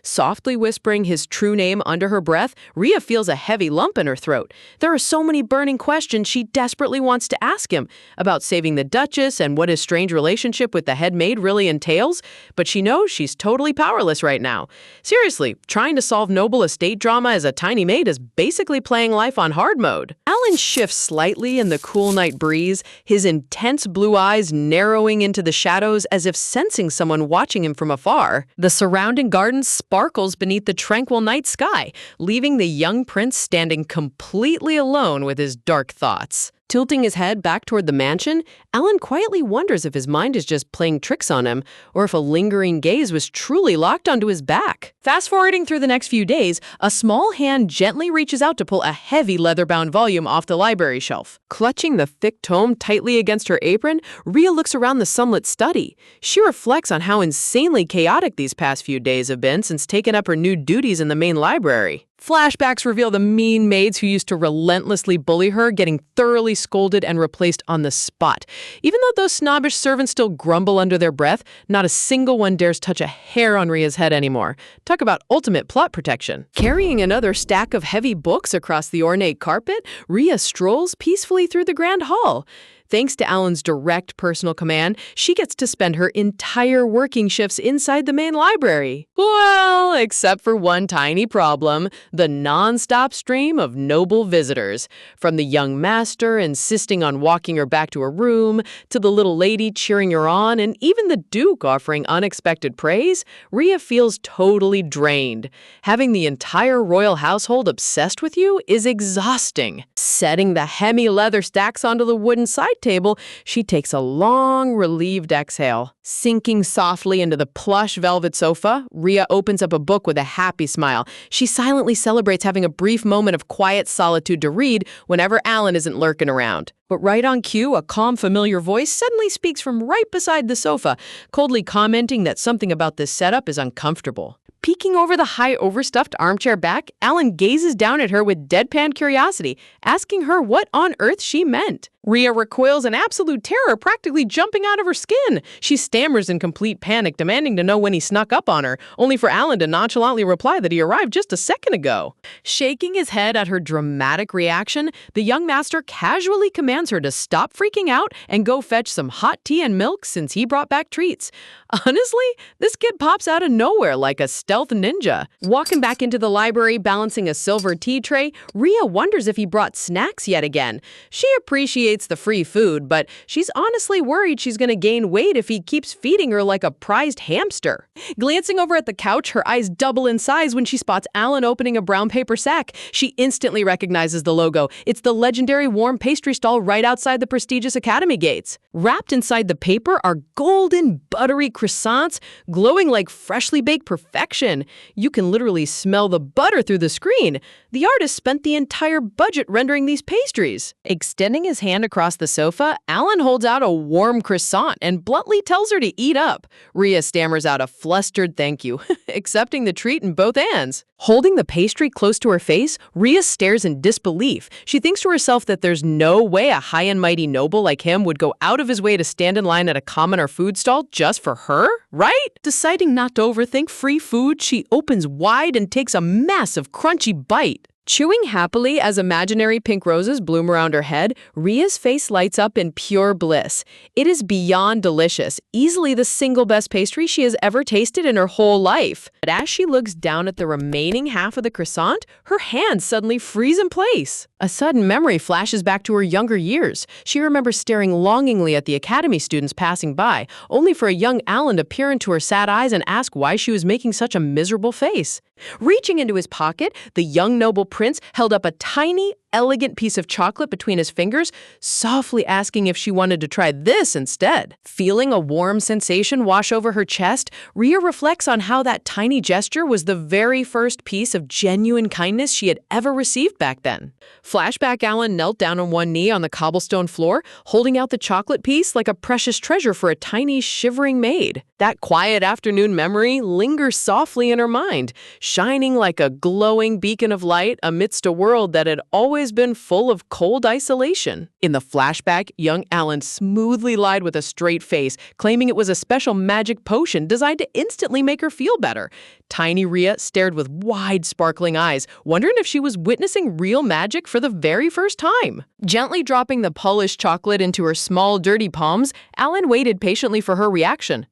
Softly whispering his true name under her breath, Rhea feels a heavy lump in her throat. There are so many burning questions she desperately wants to ask him about saving the Duchess and what his strange relationship with the head maid really entails, but she knows she's totally powerless right now. Seriously, trying to solve noble estate drama as a tiny maid is basically playing life on hard mode. Alan shifts slightly in the cool night breeze, his intense blue eyes narrowing into the shadows as if sensing someone watching him from afar. The surrounding garden sparkles beneath the tranquil night sky, leaving the young prince standing completely alone with his dark thoughts. Tilting his head back toward the mansion, Alan quietly wonders if his mind is just playing tricks on him, or if a lingering gaze was truly locked onto his back. Fast forwarding through the next few days, a small hand gently reaches out to pull a heavy leather-bound volume off the library shelf. Clutching the thick tome tightly against her apron, Rhea looks around the sunlit study. She reflects on how insanely chaotic these past few days have been since taking up her new duties in the main library. Flashbacks reveal the mean maids who used to relentlessly bully her getting thoroughly scolded and replaced on the spot. Even though those snobbish servants still grumble under their breath, not a single one dares touch a hair on Rhea's head anymore. Talk about ultimate plot protection. Carrying another stack of heavy books across the ornate carpet, Rhea strolls peacefully through the grand hall. Thanks to Alan's direct personal command, she gets to spend her entire working shifts inside the main library. Well, except for one tiny problem, the non-stop stream of noble visitors. From the young master insisting on walking her back to her room, to the little lady cheering her on, and even the Duke offering unexpected praise, Rhea feels totally drained. Having the entire royal household obsessed with you is exhausting. Setting the heavy leather stacks onto the wooden side table, she takes a long, relieved exhale. Sinking softly into the plush velvet sofa, Rhea opens up a book with a happy smile. She silently celebrates having a brief moment of quiet solitude to read whenever Alan isn't lurking around. But right on cue, a calm, familiar voice suddenly speaks from right beside the sofa, coldly commenting that something about this setup is uncomfortable. Peeking over the high overstuffed armchair back, Alan gazes down at her with deadpan curiosity, asking her what on earth she meant. Rhea recoils in absolute terror, practically jumping out of her skin. She stammers in complete panic, demanding to know when he snuck up on her, only for Alan to nonchalantly reply that he arrived just a second ago. Shaking his head at her dramatic reaction, the young master casually commands her to stop freaking out and go fetch some hot tea and milk since he brought back treats. Honestly, this kid pops out of nowhere like a stealth ninja. Walking back into the library, balancing a silver tea tray, Rhea wonders if he brought snacks yet again. She appreciates the free food, but she's honestly worried she's going to gain weight if he keeps feeding her like a prized hamster. Glancing over at the couch, her eyes double in size when she spots Alan opening a brown paper sack. She instantly recognizes the logo. It's the legendary warm pastry stall right outside the prestigious academy gates. Wrapped inside the paper are golden, buttery croissants, glowing like freshly baked perfection. You can literally smell the butter through the screen. The artist spent the entire budget rendering these pastries. Extending his hand across the sofa, Alan holds out a warm croissant and bluntly tells her to eat up. Rhea stammers out a flustered thank you, accepting the treat in both hands. Holding the pastry close to her face, Rhea stares in disbelief. She thinks to herself that there's no way a high and mighty noble like him would go out of his way to stand in line at a commoner food stall just for her, right? Deciding not to overthink free food, she opens wide and takes a massive crunchy bite. Chewing happily as imaginary pink roses bloom around her head, Rhea's face lights up in pure bliss. It is beyond delicious, easily the single best pastry she has ever tasted in her whole life. But as she looks down at the remaining half of the croissant, her hands suddenly freeze in place. A sudden memory flashes back to her younger years. She remembers staring longingly at the academy students passing by, only for a young Alan to peer into her sad eyes and ask why she was making such a miserable face. Reaching into his pocket, the young noble prince held up a tiny, elegant piece of chocolate between his fingers, softly asking if she wanted to try this instead. Feeling a warm sensation wash over her chest, Rhea reflects on how that tiny gesture was the very first piece of genuine kindness she had ever received back then. Flashback, Alan knelt down on one knee on the cobblestone floor, holding out the chocolate piece like a precious treasure for a tiny, shivering maid. That quiet afternoon memory lingers softly in her mind, shining like a glowing beacon of light amidst a world that had always been full of cold isolation. In the flashback, young Alan smoothly lied with a straight face, claiming it was a special magic potion designed to instantly make her feel better. Tiny Rhea stared with wide, sparkling eyes, wondering if she was witnessing real magic for the very first time. Gently dropping the polished chocolate into her small, dirty palms, Alan waited patiently for her reaction.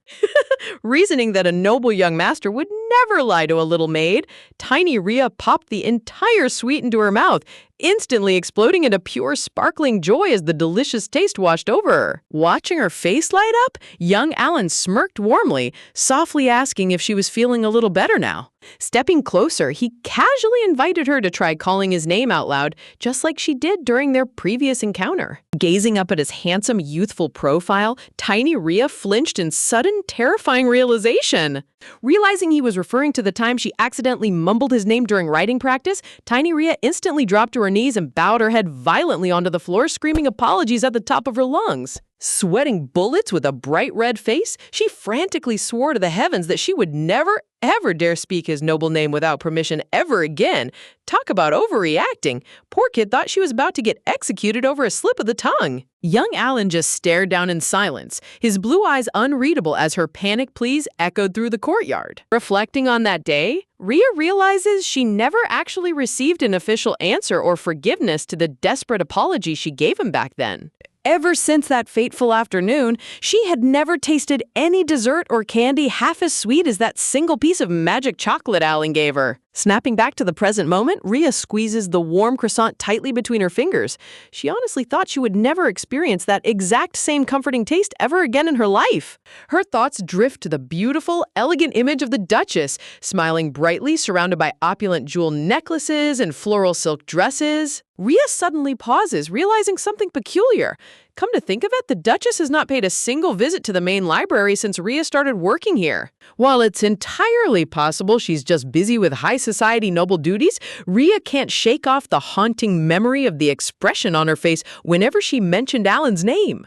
Reasoning that a noble young master would never lie to a little maid, Tiny Rhea popped the entire sweet into her mouth, instantly exploding into pure sparkling joy as the delicious taste washed over her. Watching her face light up, young Alan smirked warmly, softly asking if she was feeling a little better now. Stepping closer, he casually invited her to try calling his name out loud, just like she did during their previous encounter. Gazing up at his handsome, youthful profile, tiny Rhea flinched in sudden, terrifying realization. Realizing he was referring to the time she accidentally mumbled his name during writing practice, tiny Rhea instantly dropped to her knees and bowed her head violently onto the floor, screaming apologies at the top of her lungs. Sweating bullets with a bright red face, she frantically swore to the heavens that she would never, ever dare speak his noble name without permission ever again. Talk about overreacting. Poor kid thought she was about to get executed over a slip of the tongue. Young Alan just stared down in silence, his blue eyes unreadable as her panic pleas echoed through the courtyard. Reflecting on that day, Rhea realizes she never actually received an official answer or forgiveness to the desperate apology she gave him back then. Ever since that fateful afternoon, she had never tasted any dessert or candy half as sweet as that single piece of magic chocolate Alan gave her. Snapping back to the present moment, Rhea squeezes the warm croissant tightly between her fingers. She honestly thought she would never experience that exact same comforting taste ever again in her life. Her thoughts drift to the beautiful, elegant image of the Duchess, smiling brightly, surrounded by opulent jewel necklaces and floral silk dresses. Rhea suddenly pauses, realizing something peculiar. Come to think of it, the Duchess has not paid a single visit to the main library since Rhea started working here. While it's entirely possible she's just busy with high society noble duties, Rhea can't shake off the haunting memory of the expression on her face whenever she mentioned Alan's name.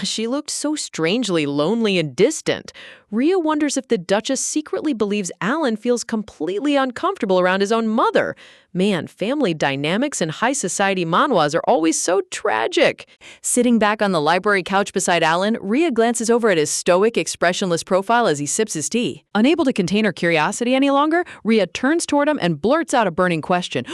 She looked so strangely lonely and distant. Rhea wonders if the Duchess secretly believes Alan feels completely uncomfortable around his own mother. Man, family dynamics in high society manhwas are always so tragic. Sitting back on the library couch beside Alan, Rhea glances over at his stoic, expressionless profile as he sips his tea. Unable to contain her curiosity any longer, Rhea turns toward him and blurts out a burning question,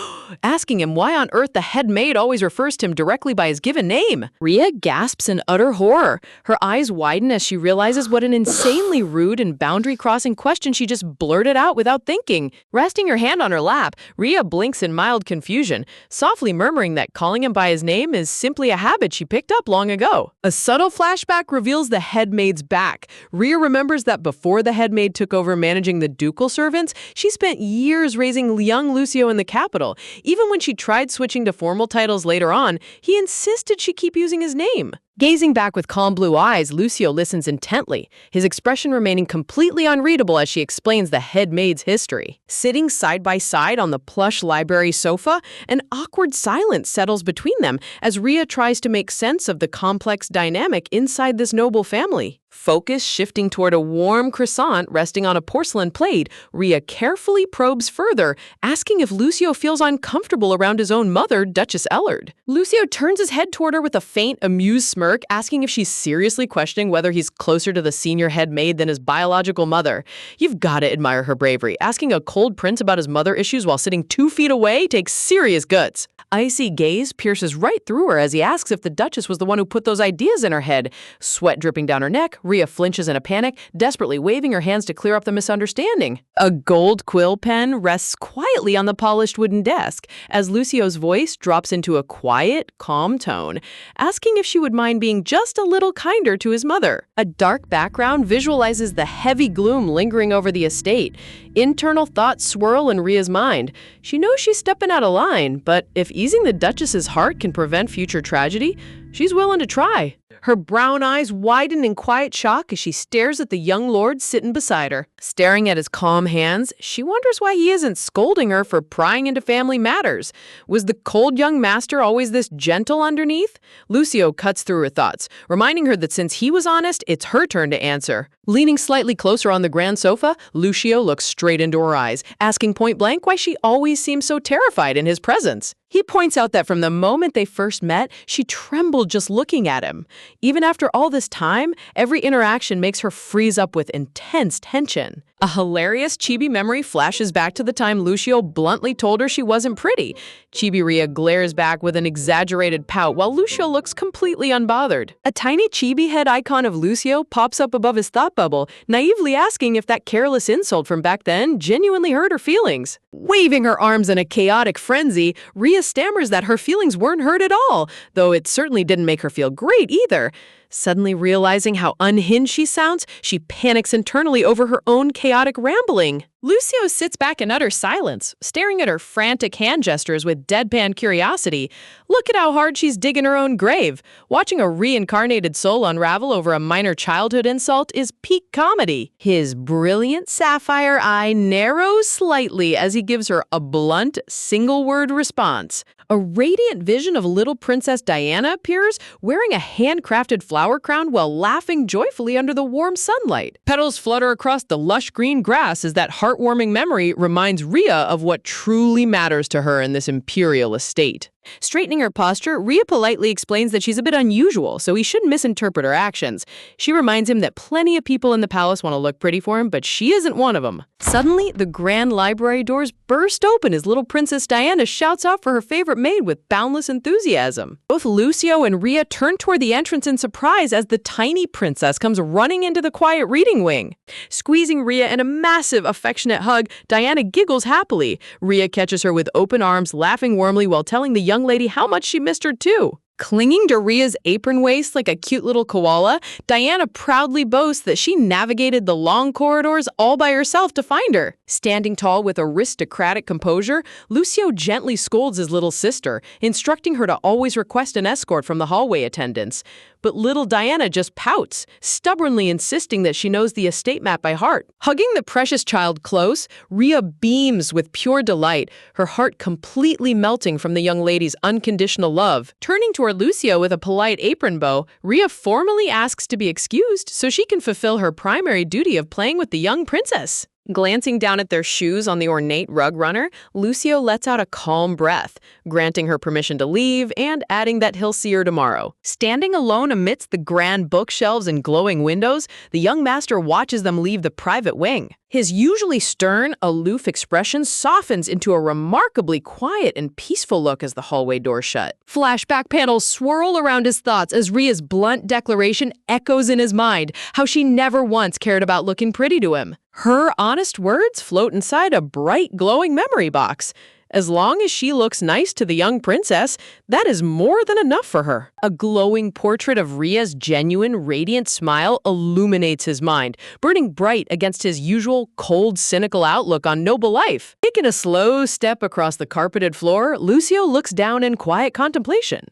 asking him why on earth the head maid always refers to him directly by his given name. Rhea gasps in utter horror. Her eyes widen as she realizes what an insanely rude and boundary-crossing question she just blurted out without thinking. Resting her hand on her lap, Rhea blinks in mild confusion, softly murmuring that calling him by his name is simply a habit she picked up long ago. A subtle flashback reveals the head maid's back. Rhea remembers that before the head maid took over managing the ducal servants, she spent years raising young Lucio in the capital. Even when she tried switching to formal titles later on, he insisted she keep using his name. Gazing back with calm blue eyes, Lucio listens intently, his expression remaining completely unreadable as she explains the head maid's history. Sitting side by side on the plush library sofa, an awkward silence settles between them as Rhea tries to make sense of the complex dynamic inside this noble family. Focus shifting toward a warm croissant resting on a porcelain plate, Rhea carefully probes further, asking if Lucio feels uncomfortable around his own mother, Duchess Ellard. Lucio turns his head toward her with a faint, amused smirk, asking if she's seriously questioning whether he's closer to the senior head maid than his biological mother. You've got to admire her bravery. Asking a cold prince about his mother issues while sitting 2 feet away takes serious guts. Icy gaze pierces right through her as he asks if the Duchess was the one who put those ideas in her head. Sweat dripping down her neck, Rhea flinches in a panic, desperately waving her hands to clear up the misunderstanding. A gold quill pen rests quietly on the polished wooden desk as Lucio's voice drops into a quiet, calm tone, asking if she would mind being just a little kinder to his mother. A dark background visualizes the heavy gloom lingering over the estate. Internal thoughts swirl in Rhea's mind. She knows she's stepping out of line, but if easing the Duchess's heart can prevent future tragedy, she's willing to try. Her brown eyes widen in quiet shock as she stares at the young lord sitting beside her. Staring at his calm hands, she wonders why he isn't scolding her for prying into family matters. Was the cold young master always this gentle underneath? Lucio cuts through her thoughts, reminding her that since he was honest, it's her turn to answer. Leaning slightly closer on the grand sofa, Lucio looks straight into her eyes, asking point blank why she always seems so terrified in his presence. He points out that from the moment they first met, she trembled just looking at him. Even after all this time, every interaction makes her freeze up with intense tension. A hilarious Chibi memory flashes back to the time Lucio bluntly told her she wasn't pretty. Chibi Rhea glares back with an exaggerated pout while Lucio looks completely unbothered. A tiny Chibi head icon of Lucio pops up above his thought bubble, naively asking if that careless insult from back then genuinely hurt her feelings. Waving her arms in a chaotic frenzy, Rhea stammers that her feelings weren't hurt at all, though it certainly didn't make her feel great either. Suddenly realizing how unhinged she sounds, she panics internally over her own chaotic rambling. Lucio sits back in utter silence, staring at her frantic hand gestures with deadpan curiosity. Look at how hard she's digging her own grave. Watching a reincarnated soul unravel over a minor childhood insult is peak comedy. His brilliant sapphire eye narrows slightly as he gives her a blunt, single-word response. A radiant vision of little Princess Diana appears, wearing a handcrafted flower crown while laughing joyfully under the warm sunlight. Petals flutter across the lush green grass as that heartwarming memory reminds Rhea of what truly matters to her in this imperial estate. Straightening her posture, Rhea politely explains that she's a bit unusual, so he shouldn't misinterpret her actions. She reminds him that plenty of people in the palace want to look pretty for him, but she isn't one of them. Suddenly, the grand library doors burst open as little Princess Diana shouts out for her favorite maid with boundless enthusiasm. Both Lucio and Rhea turn toward the entrance in surprise as the tiny princess comes running into the quiet reading wing. Squeezing Rhea in a massive, affectionate hug, Diana giggles happily. Rhea catches her with open arms, laughing warmly while telling the young lady how much she missed her too. Clinging to Rhea's apron waist like a cute little koala, Diana proudly boasts that she navigated the long corridors all by herself to find her. Standing tall with aristocratic composure, Lucio gently scolds his little sister, instructing her to always request an escort from the hallway attendants. But little Diana just pouts, stubbornly insisting that she knows the estate map by heart. Hugging the precious child close, Rhea beams with pure delight, her heart completely melting from the young lady's unconditional love. Turning toward Lucio with a polite apron bow, Rhea formally asks to be excused so she can fulfill her primary duty of playing with the young princess. Glancing down at their shoes on the ornate rug runner, Lucio lets out a calm breath, granting her permission to leave and adding that he'll see her tomorrow. Standing alone amidst the grand bookshelves and glowing windows, the young master watches them leave the private wing. His usually stern, aloof expression softens into a remarkably quiet and peaceful look as the hallway doors shut. Flashback panels swirl around his thoughts as Rhea's blunt declaration echoes in his mind, how she never once cared about looking pretty to him. Her honest words float inside a bright, glowing memory box. As long as she looks nice to the young princess, that is more than enough for her. A glowing portrait of Rhea's genuine, radiant smile illuminates his mind, burning bright against his usual cold, cynical outlook on noble life. Taking a slow step across the carpeted floor, Lucio looks down in quiet contemplation.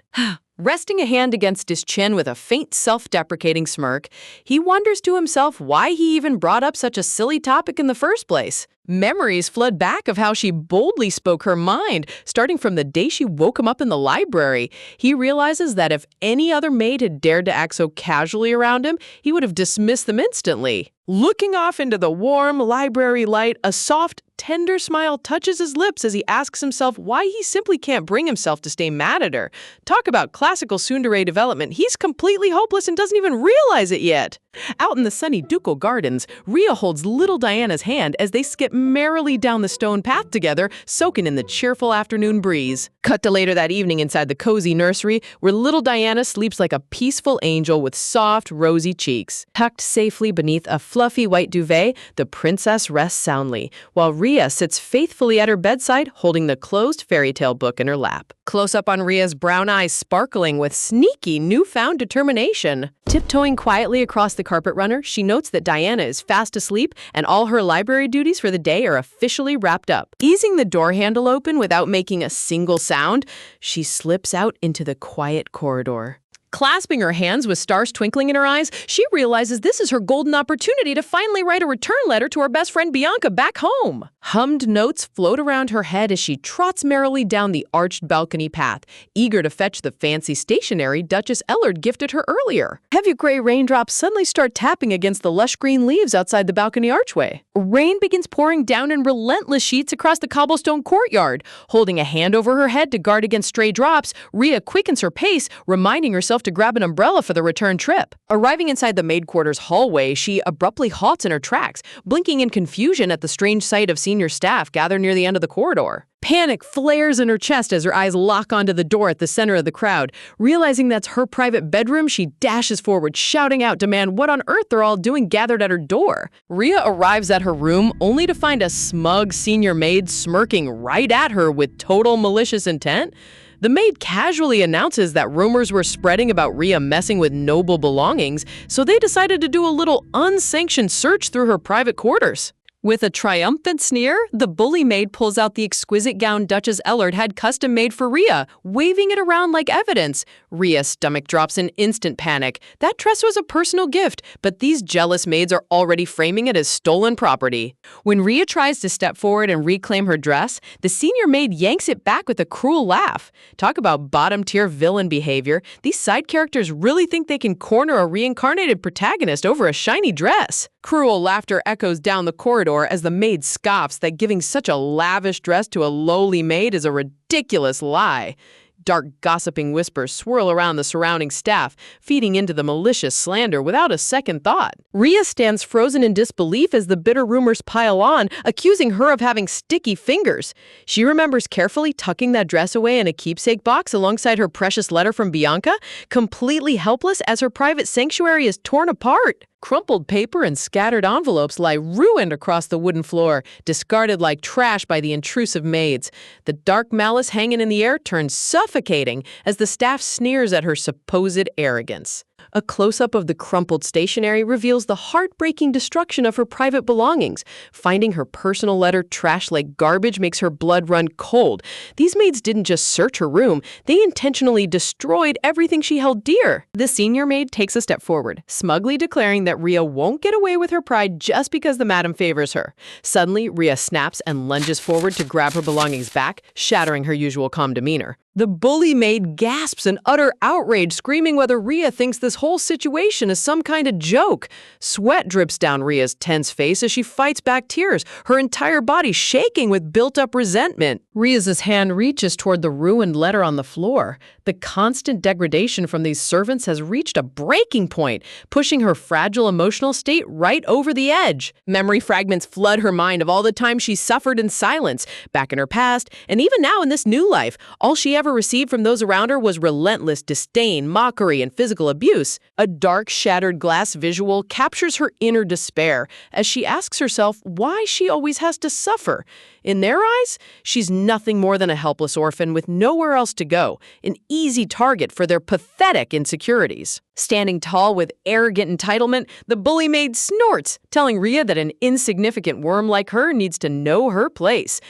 Resting a hand against his chin with a faint self-deprecating smirk, he wonders to himself why he even brought up such a silly topic in the first place. Memories flood back of how she boldly spoke her mind, starting from the day she woke him up in the library. He realizes that if any other maid had dared to act so casually around him, he would have dismissed them instantly. Looking off into the warm library light, a soft, tender smile touches his lips as he asks himself why he simply can't bring himself to stay mad at her. Talk about classical tsundere development. He's completely hopeless and doesn't even realize it yet. Out in the sunny ducal gardens, Rhea holds little Diana's hand as they skip merrily down the stone path together, soaking in the cheerful afternoon breeze. Cut to later that evening inside the cozy nursery, where little Diana sleeps like a peaceful angel with soft, rosy cheeks. Tucked safely beneath a fluffy white duvet, the princess rests soundly, while Rhea sits faithfully at her bedside, holding the closed fairy tale book in her lap. Close up on Rhea's brown eyes sparkling with sneaky, newfound determination. Tiptoeing quietly across the carpet runner, she notes that Diana is fast asleep and all her library duties for the day are officially wrapped up. Easing the door handle open without making a single sound, she slips out into the quiet corridor. Clasping her hands with stars twinkling in her eyes, she realizes this is her golden opportunity to finally write a return letter to her best friend Bianca back home. Hummed notes float around her head as she trots merrily down the arched balcony path, eager to fetch the fancy stationery Duchess Ellard gifted her earlier. Heavy gray raindrops suddenly start tapping against the lush green leaves outside the balcony archway. Rain begins pouring down in relentless sheets across the cobblestone courtyard. Holding a hand over her head to guard against stray drops, Rhea quickens her pace, reminding herself to grab an umbrella for the return trip. Arriving inside the maid quarters hallway, she abruptly halts in her tracks, blinking in confusion at the strange sight of senior staff gathered near the end of the corridor. Panic flares in her chest as her eyes lock onto the door at the center of the crowd. Realizing that's her private bedroom, she dashes forward, shouting out demand what on earth they're all doing gathered at her door. Rhea arrives at her room only to find a smug senior maid smirking right at her with total malicious intent. The maid casually announces that rumors were spreading about Rhea messing with noble belongings, so they decided to do a little unsanctioned search through her private quarters. With a triumphant sneer, the bully maid pulls out the exquisite gown Duchess Ellard had custom made for Rhea, waving it around like evidence. Rhea's stomach drops in instant panic. That dress was a personal gift, but these jealous maids are already framing it as stolen property. When Rhea tries to step forward and reclaim her dress, the senior maid yanks it back with a cruel laugh. Talk about bottom-tier villain behavior. These side characters really think they can corner a reincarnated protagonist over a shiny dress. Cruel laughter echoes down the corridor as the maid scoffs that giving such a lavish dress to a lowly maid is a ridiculous lie. Dark gossiping whispers swirl around the surrounding staff, feeding into the malicious slander without a second thought. Rhea stands frozen in disbelief as the bitter rumors pile on, accusing her of having sticky fingers. She remembers carefully tucking that dress away in a keepsake box alongside her precious letter from Bianca, completely helpless as her private sanctuary is torn apart. Crumpled paper and scattered envelopes lie ruined across the wooden floor, discarded like trash by the intrusive maids. The dark malice hanging in the air turns suffocating as the staff sneers at her supposed arrogance. A close-up of the crumpled stationery reveals the heartbreaking destruction of her private belongings. Finding her personal letter trashed like garbage makes her blood run cold. These maids didn't just search her room, they intentionally destroyed everything she held dear. The senior maid takes a step forward, smugly declaring that Rhea won't get away with her pride just because the madam favors her. Suddenly, Rhea snaps and lunges forward to grab her belongings back, shattering her usual calm demeanor. The bully maid gasps in utter outrage, screaming whether Rhea thinks this whole situation is some kind of joke. Sweat drips down Rhea's tense face as she fights back tears, her entire body shaking with built-up resentment. Rhea's hand reaches toward the ruined letter on the floor. The constant degradation from these servants has reached a breaking point, pushing her fragile emotional state right over the edge. Memory fragments flood her mind of all the time she suffered in silence, back in her past, and even now in this new life. All she ever received from those around her was relentless disdain, mockery, and physical abuse. A dark, shattered glass visual captures her inner despair as she asks herself why she always has to suffer. In their eyes, she's nothing more than a helpless orphan with nowhere else to go, an easy target for their pathetic insecurities. Standing tall with arrogant entitlement, the bully maid snorts, telling Rhea that an insignificant worm like her needs to know her place.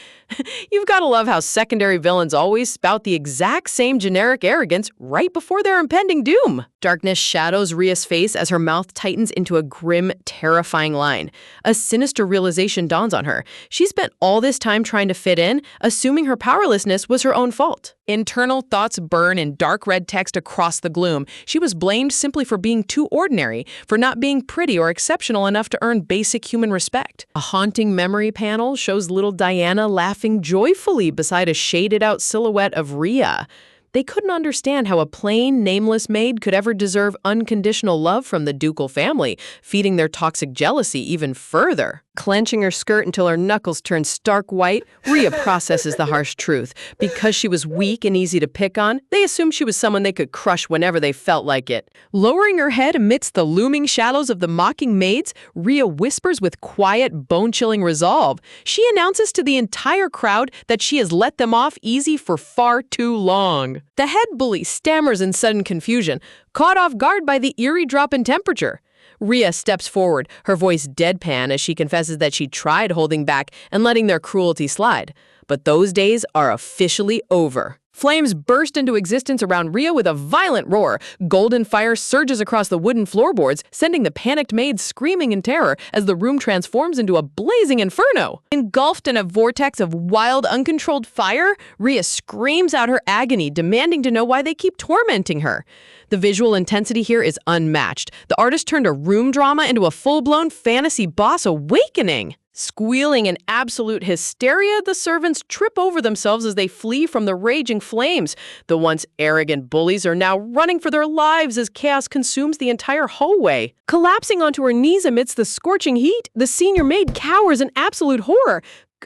You've got to love how secondary villains always spout the exact same generic arrogance right before their impending doom. Darkness shadows Rhea's face as her mouth tightens into a grim, terrifying line. A sinister realization dawns on her. She spent all this time trying to fit in, assuming her powerlessness was her own fault. Internal thoughts burn in dark red text across the gloom. She was blamed simply for being too ordinary, for not being pretty or exceptional enough to earn basic human respect. A haunting memory panel shows little Diana laughing joyfully beside a shaded-out silhouette of Rhea. They couldn't understand how a plain, nameless maid could ever deserve unconditional love from the ducal family, feeding their toxic jealousy even further. Clenching her skirt until her knuckles turn stark white, Rhea processes the harsh truth. Because she was weak and easy to pick on, they assumed she was someone they could crush whenever they felt like it. Lowering her head amidst the looming shadows of the mocking maids, Rhea whispers with quiet, bone-chilling resolve. She announces to the entire crowd that she has let them off easy for far too long. The head bully stammers in sudden confusion, caught off guard by the eerie drop in temperature. Rhea steps forward, her voice deadpan as she confesses that she tried holding back and letting their cruelty slide. But those days are officially over. Flames burst into existence around Rhea with a violent roar. Golden fire surges across the wooden floorboards, sending the panicked maids screaming in terror as the room transforms into a blazing inferno. Engulfed in a vortex of wild, uncontrolled fire, Rhea screams out her agony, demanding to know why they keep tormenting her. The visual intensity here is unmatched. The artist turned a room drama into a full-blown fantasy boss awakening. Squealing in absolute hysteria, the servants trip over themselves as they flee from the raging flames. The once arrogant bullies are now running for their lives as chaos consumes the entire hallway. Collapsing onto her knees amidst the scorching heat, the senior maid cowers in absolute horror,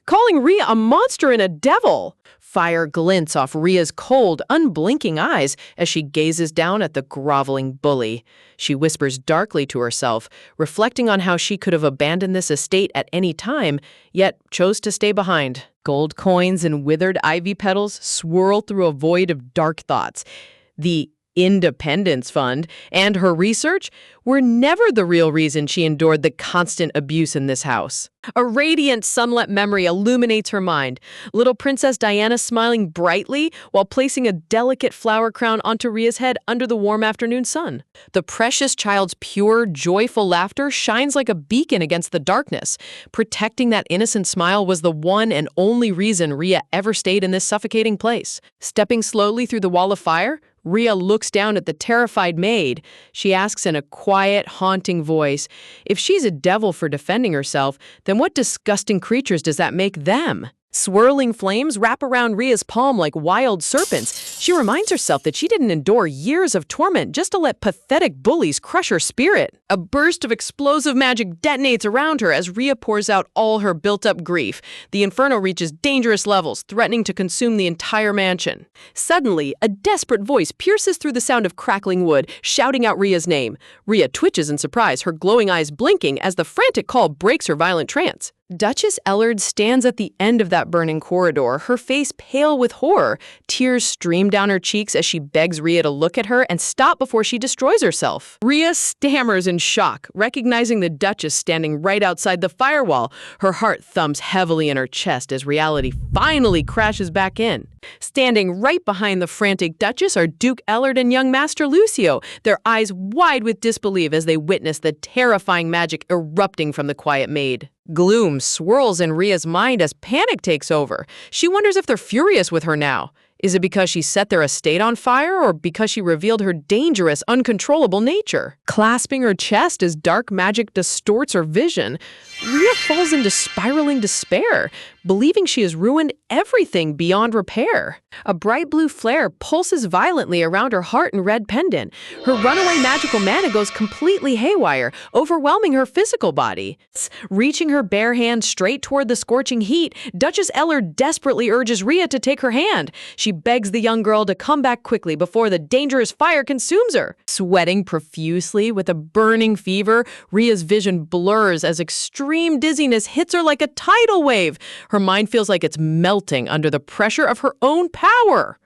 calling Rhea a monster and a devil. Fire glints off Ria's cold, unblinking eyes as she gazes down at the groveling bully. She whispers darkly to herself, reflecting on how she could have abandoned this estate at any time, yet chose to stay behind. Gold coins and withered ivy petals swirl through a void of dark thoughts. The Independence Fund and her research were never the real reason she endured the constant abuse in this house. A radiant sunlit memory illuminates her mind. Little Princess Diana smiling brightly while placing a delicate flower crown onto Ria's head under the warm afternoon sun. The precious child's pure, joyful laughter shines like a beacon against the darkness. Protecting that innocent smile was the one and only reason Ria ever stayed in this suffocating place. Stepping slowly through the wall of fire, Ria looks down at the terrified maid. She asks in a quiet, haunting voice, if she's a devil for defending herself, then what disgusting creatures does that make them? Swirling flames wrap around Ria's palm like wild serpents. She reminds herself that she didn't endure years of torment just to let pathetic bullies crush her spirit. A burst of explosive magic detonates around her as Ria pours out all her built-up grief. The inferno reaches dangerous levels, threatening to consume the entire mansion. Suddenly, a desperate voice pierces through the sound of crackling wood, shouting out Ria's name. Ria twitches in surprise, her glowing eyes blinking as the frantic call breaks her violent trance. Duchess Ellard stands at the end of that burning corridor, her face pale with horror. Tears stream down her cheeks as she begs Ria to look at her and stop before she destroys herself. Ria stammers in shock, recognizing the Duchess standing right outside the firewall. Her heart thumps heavily in her chest as reality finally crashes back in. Standing right behind the frantic Duchess are Duke Ellard and young Master Lucio, their eyes wide with disbelief as they witness the terrifying magic erupting from the quiet maid. Gloom swirls in Ria's mind as panic takes over. She wonders if they're furious with her now. Is it because she set their estate on fire or because she revealed her dangerous, uncontrollable nature? Clasping her chest as dark magic distorts her vision, Ria falls into spiraling despair, believing she has ruined everything beyond repair. A bright blue flare pulses violently around her heart and red pendant. Her runaway magical mana goes completely haywire, overwhelming her physical body. Reaching her bare hand straight toward the scorching heat, Duchess Ellard desperately urges Ria to take her hand. She begs the young girl to come back quickly before the dangerous fire consumes her. Sweating profusely with a burning fever, Ria's vision blurs as extreme dizziness hits her like a tidal wave. Her mind feels like it's melting under the pressure of her own power.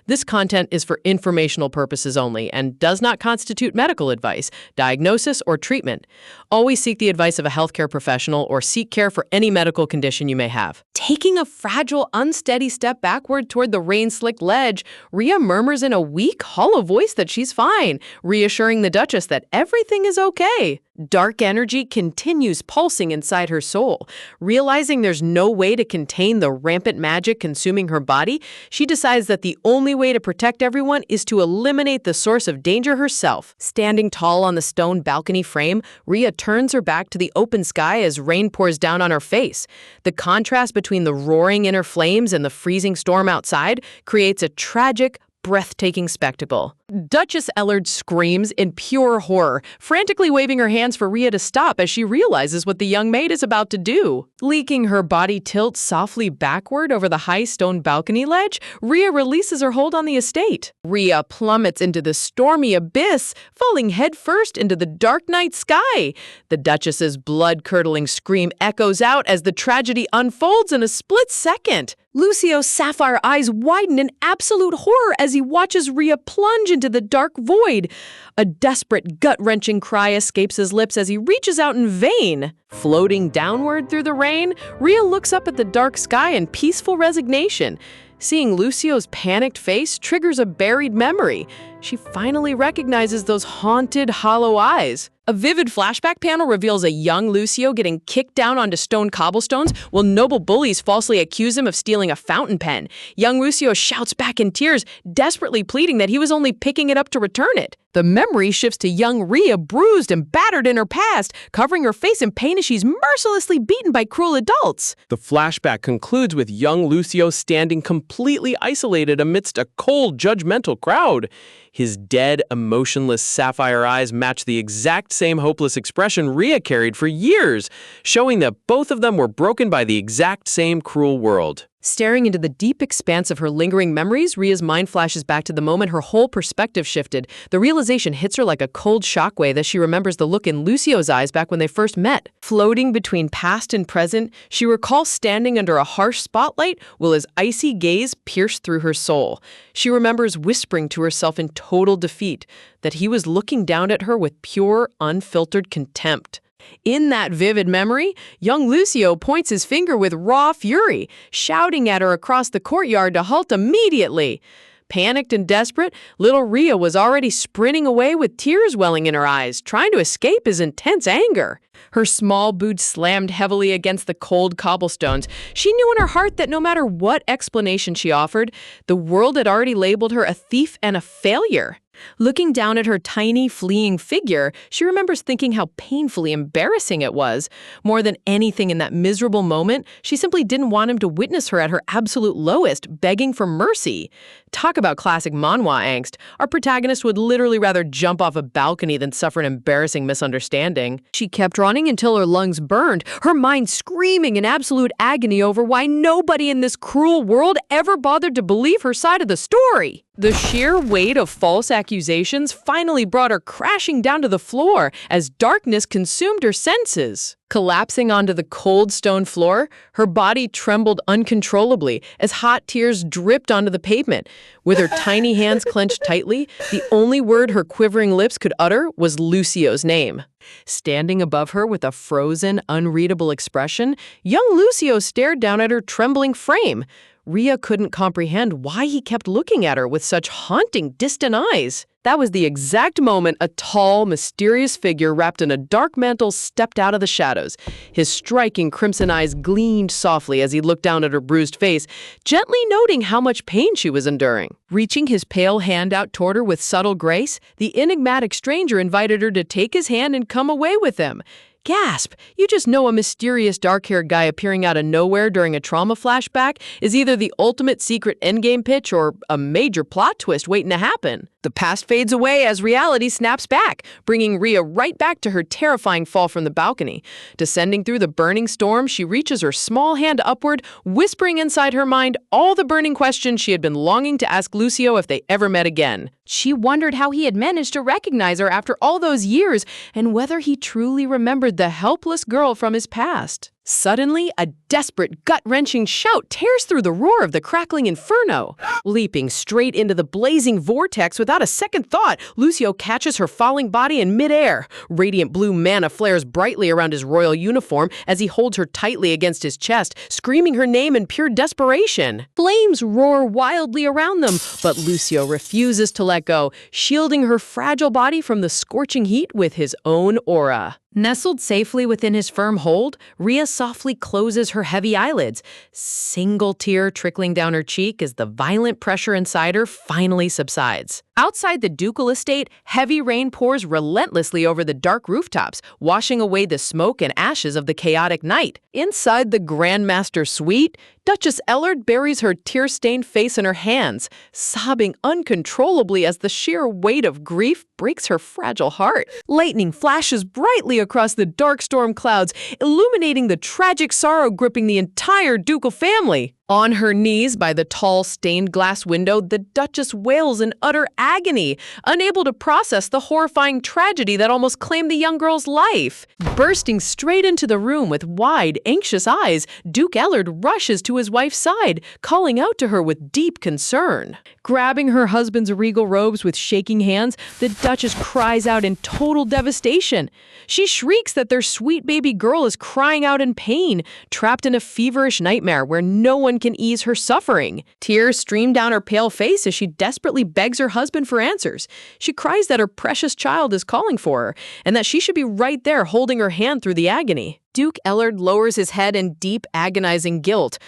This content is for informational purposes only and does not constitute medical advice, diagnosis, or treatment. Always seek the advice of a healthcare professional or seek care for any medical condition you may have. Taking a fragile, unsteady step backward toward the rain-slicked ledge, Ria murmurs in a weak, hollow voice that she's fine, reassuring the Duchess that everything is okay. Dark energy continues pulsing inside her soul. Realizing there's no way to contain the rampant magic consuming her body, she decides that the only way to protect everyone is to eliminate the source of danger herself. Standing tall on the stone balcony frame, Ria turns her back to the open sky as rain pours down on her face. The contrast between the roaring inner flames and the freezing storm outside creates a tragic, breathtaking spectacle. Duchess Ellard screams in pure horror, frantically waving her hands for Ria to stop as she realizes what the young maid is about to do. Leaking her body tilts softly backward over the high stone balcony ledge, Ria releases her hold on the estate. Ria plummets into the stormy abyss, falling headfirst into the dark night sky. The Duchess's blood-curdling scream echoes out as the tragedy unfolds in a split second. Lucio's sapphire eyes widen in absolute horror as he watches Ria plunge into the dark void. A desperate, gut-wrenching cry escapes his lips as he reaches out in vain. Floating downward through the rain, Ria looks up at the dark sky in peaceful resignation. Seeing Lucio's panicked face triggers a buried memory. She finally recognizes those haunted, hollow eyes. A vivid flashback panel reveals a young Lucio getting kicked down onto stone cobblestones while noble bullies falsely accuse him of stealing a fountain pen. Young Lucio shouts back in tears, desperately pleading that he was only picking it up to return it. The memory shifts to young Ria, bruised and battered in her past, covering her face in pain as she's mercilessly beaten by cruel adults. The flashback concludes with young Lucio standing completely isolated amidst a cold, judgmental crowd. His dead, emotionless sapphire eyes match the exact same hopeless expression Ria carried for years, showing that both of them were broken by the exact same cruel world. Staring into the deep expanse of her lingering memories, Ria's mind flashes back to the moment her whole perspective shifted. The realization hits her like a cold shockwave as she remembers the look in Lucio's eyes back when they first met. Floating between past and present, she recalls standing under a harsh spotlight while his icy gaze pierced through her soul. She remembers whispering to herself in total defeat that he was looking down at her with pure, unfiltered contempt. In that vivid memory, young Lucio points his finger with raw fury, shouting at her across the courtyard to halt immediately. Panicked and desperate, little Ria was already sprinting away with tears welling in her eyes, trying to escape his intense anger. Her small boots slammed heavily against the cold cobblestones. She knew in her heart that no matter what explanation she offered, the world had already labeled her a thief and a failure. Looking down at her tiny, fleeing figure, she remembers thinking how painfully embarrassing it was. More than anything in that miserable moment, she simply didn't want him to witness her at her absolute lowest, begging for mercy. Talk about classic manhwa angst. Our protagonist would literally rather jump off a balcony than suffer an embarrassing misunderstanding. She kept running until her lungs burned, her mind screaming in absolute agony over why nobody in this cruel world ever bothered to believe her side of the story. The sheer weight of false accusations finally brought her crashing down to the floor as darkness consumed her senses. Collapsing onto the cold stone floor, her body trembled uncontrollably as hot tears dripped onto the pavement. With her tiny hands clenched tightly, the only word her quivering lips could utter was Lucio's name. Standing above her with a frozen, unreadable expression, young Lucio stared down at her trembling frame. Ria couldn't comprehend why he kept looking at her with such haunting, distant eyes. That was the exact moment a tall, mysterious figure wrapped in a dark mantle stepped out of the shadows. His striking crimson eyes gleamed softly as he looked down at her bruised face, gently noting how much pain she was enduring. Reaching his pale hand out toward her with subtle grace, the enigmatic stranger invited her to take his hand and come away with him. Gasp! You just know a mysterious dark-haired guy appearing out of nowhere during a trauma flashback is either the ultimate secret endgame pitch or a major plot twist waiting to happen. The past fades away as reality snaps back, bringing Ria right back to her terrifying fall from the balcony. Descending through the burning storm, she reaches her small hand upward, whispering inside her mind all the burning questions she had been longing to ask Lucio if they ever met again. She wondered how he had managed to recognize her after all those years and whether he truly remembered the helpless girl from his past. Suddenly, a desperate, gut-wrenching shout tears through the roar of the crackling inferno. Leaping straight into the blazing vortex without a second thought, Lucio catches her falling body in midair. Radiant blue mana flares brightly around his royal uniform as he holds her tightly against his chest, screaming her name in pure desperation. Flames roar wildly around them, but Lucio refuses to let go, shielding her fragile body from the scorching heat with his own aura. Nestled safely within his firm hold, Ria softly closes her heavy eyelids, single tear trickling down her cheek as the violent pressure inside her finally subsides. Outside the ducal estate, heavy rain pours relentlessly over the dark rooftops, washing away the smoke and ashes of the chaotic night. Inside the Grandmaster suite, Duchess Ellard buries her tear-stained face in her hands, sobbing uncontrollably as the sheer weight of grief breaks her fragile heart. Lightning flashes brightly across the dark storm clouds, illuminating the tragic sorrow gripping the entire ducal family. On her knees by the tall stained glass window, the Duchess wails in utter agony, unable to process the horrifying tragedy that almost claimed the young girl's life. Bursting straight into the room with wide, anxious eyes, Duke Ellard rushes to his wife's side, calling out to her with deep concern. Grabbing her husband's regal robes with shaking hands, the Duchess cries out in total devastation. She shrieks that their sweet baby girl is crying out in pain, trapped in a feverish nightmare where no one can ease her suffering. Tears stream down her pale face as she desperately begs her husband for answers. She cries that her precious child is calling for her, and that she should be right there holding her hand through the agony. Duke Ellard lowers his head in deep, agonizing guilt.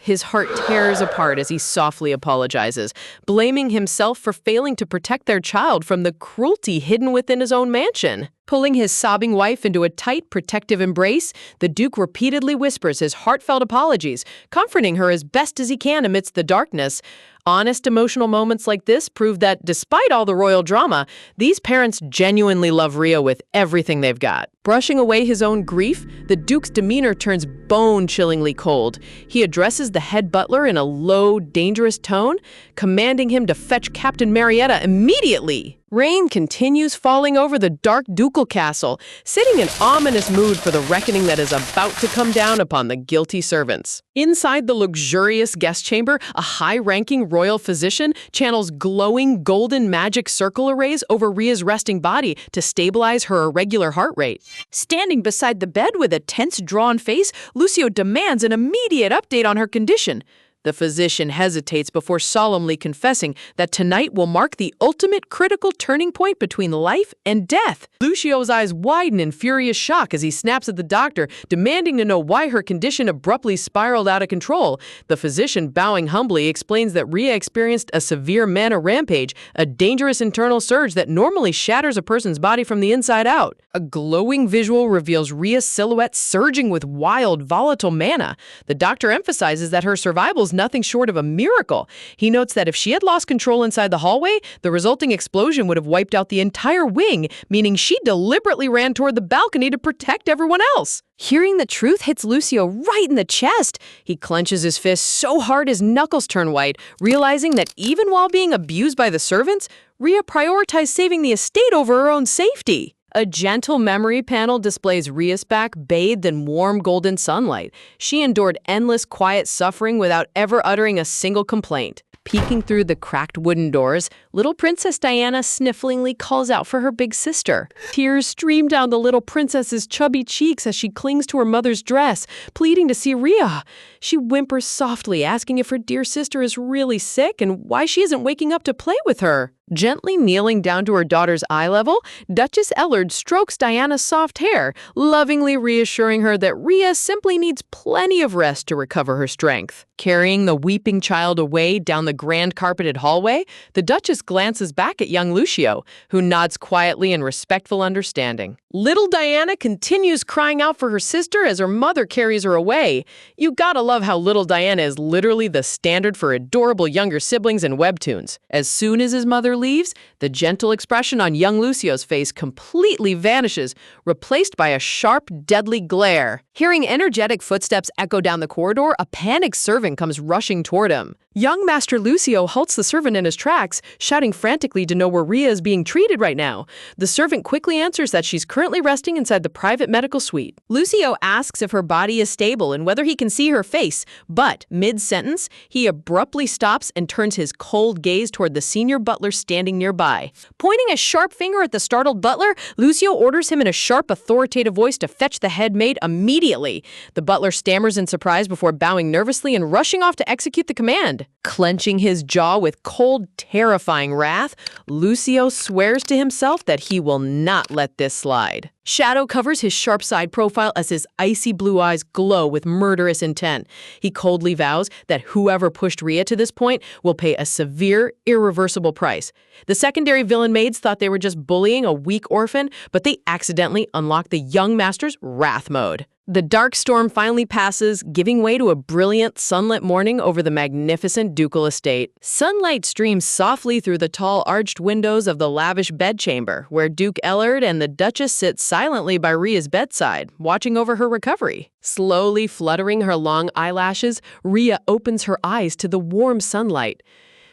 His heart tears apart as he softly apologizes, blaming himself for failing to protect their child from the cruelty hidden within his own mansion. Pulling his sobbing wife into a tight, protective embrace, the Duke repeatedly whispers his heartfelt apologies, comforting her as best as he can amidst the darkness. Honest emotional moments like this prove that despite all the royal drama, these parents genuinely love Rhea with everything they've got. Brushing away his own grief, the Duke's demeanor turns bone-chillingly cold. He addresses the head butler in a low, dangerous tone, commanding him to fetch Captain Marietta immediately. Rain continues falling over the dark ducal castle, setting an ominous mood for the reckoning that is about to come down upon the guilty servants. Inside the luxurious guest chamber, a high-ranking royal physician channels glowing golden magic circle arrays over Rhea's resting body to stabilize her irregular heart rate. Standing beside the bed with a tense, drawn face, Lucio demands an immediate update on her condition. The physician hesitates before solemnly confessing that tonight will mark the ultimate critical turning point between life and death. Lucio's eyes widen in furious shock as he snaps at the doctor, demanding to know why her condition abruptly spiraled out of control. The physician, bowing humbly, explains that Rhea experienced a severe mana rampage, a dangerous internal surge that normally shatters a person's body from the inside out. A glowing visual reveals Rhea's silhouette surging with wild, volatile mana. The doctor emphasizes that her survival is nothing short of a miracle. He notes that if she had lost control inside the hallway, the resulting explosion would have wiped out the entire wing, meaning she deliberately ran toward the balcony to protect everyone else. Hearing the truth hits Lucio right in the chest. He clenches his fist so hard his knuckles turn white, realizing that even while being abused by the servants, Rhea prioritized saving the estate over her own safety. A gentle memory panel displays Rhea's back bathed in warm golden sunlight. She endured endless quiet suffering without ever uttering a single complaint. Peeking through the cracked wooden doors, little Princess Diana snifflingly calls out for her big sister. Tears stream down the little princess's chubby cheeks as she clings to her mother's dress, pleading to see Rhea. She whimpers softly, asking if her dear sister is really sick and why she isn't waking up to play with her. Gently kneeling down to her daughter's eye level, Duchess Ellard strokes Diana's soft hair, lovingly reassuring her that Rhea simply needs plenty of rest to recover her strength. Carrying the weeping child away down the grand carpeted hallway, the Duchess glances back at young Lucio, who nods quietly in respectful understanding. Little Diana continues crying out for her sister as her mother carries her away. You gotta love how little Diana is literally the standard for adorable younger siblings in webtoons. As soon as his mother leaves, the gentle expression on young Lucio's face completely vanishes, replaced by a sharp, deadly glare. Hearing energetic footsteps echo down the corridor, a panicked servant comes rushing toward him. Young Master Lucio halts the servant in his tracks, shouting frantically to know where Rhea is being treated right now. The servant quickly answers that she's currently resting inside the private medical suite. Lucio asks if her body is stable and whether he can see her face, but mid-sentence, he abruptly stops and turns his cold gaze toward the senior butler standing nearby. Pointing a sharp finger at the startled butler, Lucio orders him in a sharp, authoritative voice to fetch the head maid immediately. The butler stammers in surprise before bowing nervously and rushing off to execute the command. Clenching his jaw with cold, terrifying wrath, Lucio swears to himself that he will not let this slide. Shadow covers his sharp side profile as his icy blue eyes glow with murderous intent. He coldly vows that whoever pushed Rhea to this point will pay a severe, irreversible price. The secondary villain maids thought they were just bullying a weak orphan, but they accidentally unlocked the young master's wrath mode. The dark storm finally passes, giving way to a brilliant, sunlit morning over the magnificent ducal estate. Sunlight streams softly through the tall, arched windows of the lavish bedchamber, where Duke Ellard and the Duchess sit silently by Rhea's bedside, watching over her recovery. Slowly fluttering her long eyelashes, Rhea opens her eyes to the warm sunlight.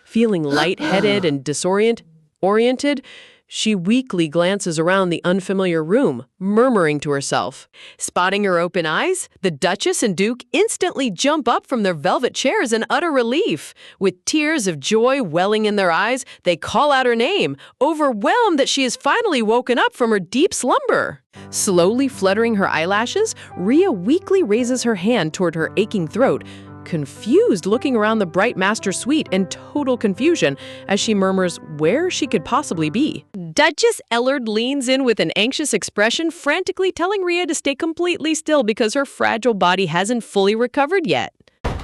Feeling lightheaded and disoriented, she weakly glances around the unfamiliar room, murmuring to herself. Spotting her open eyes, the Duchess and Duke instantly jump up from their velvet chairs in utter relief. With tears of joy welling in their eyes, they call out her name, overwhelmed that she has finally woken up from her deep slumber. Slowly fluttering her eyelashes, Rhea weakly raises her hand toward her aching throat, confused looking around the bright master suite in total confusion as she murmurs where she could possibly be. Duchess Ellard leans in with an anxious expression, frantically telling Rhea to stay completely still because her fragile body hasn't fully recovered yet.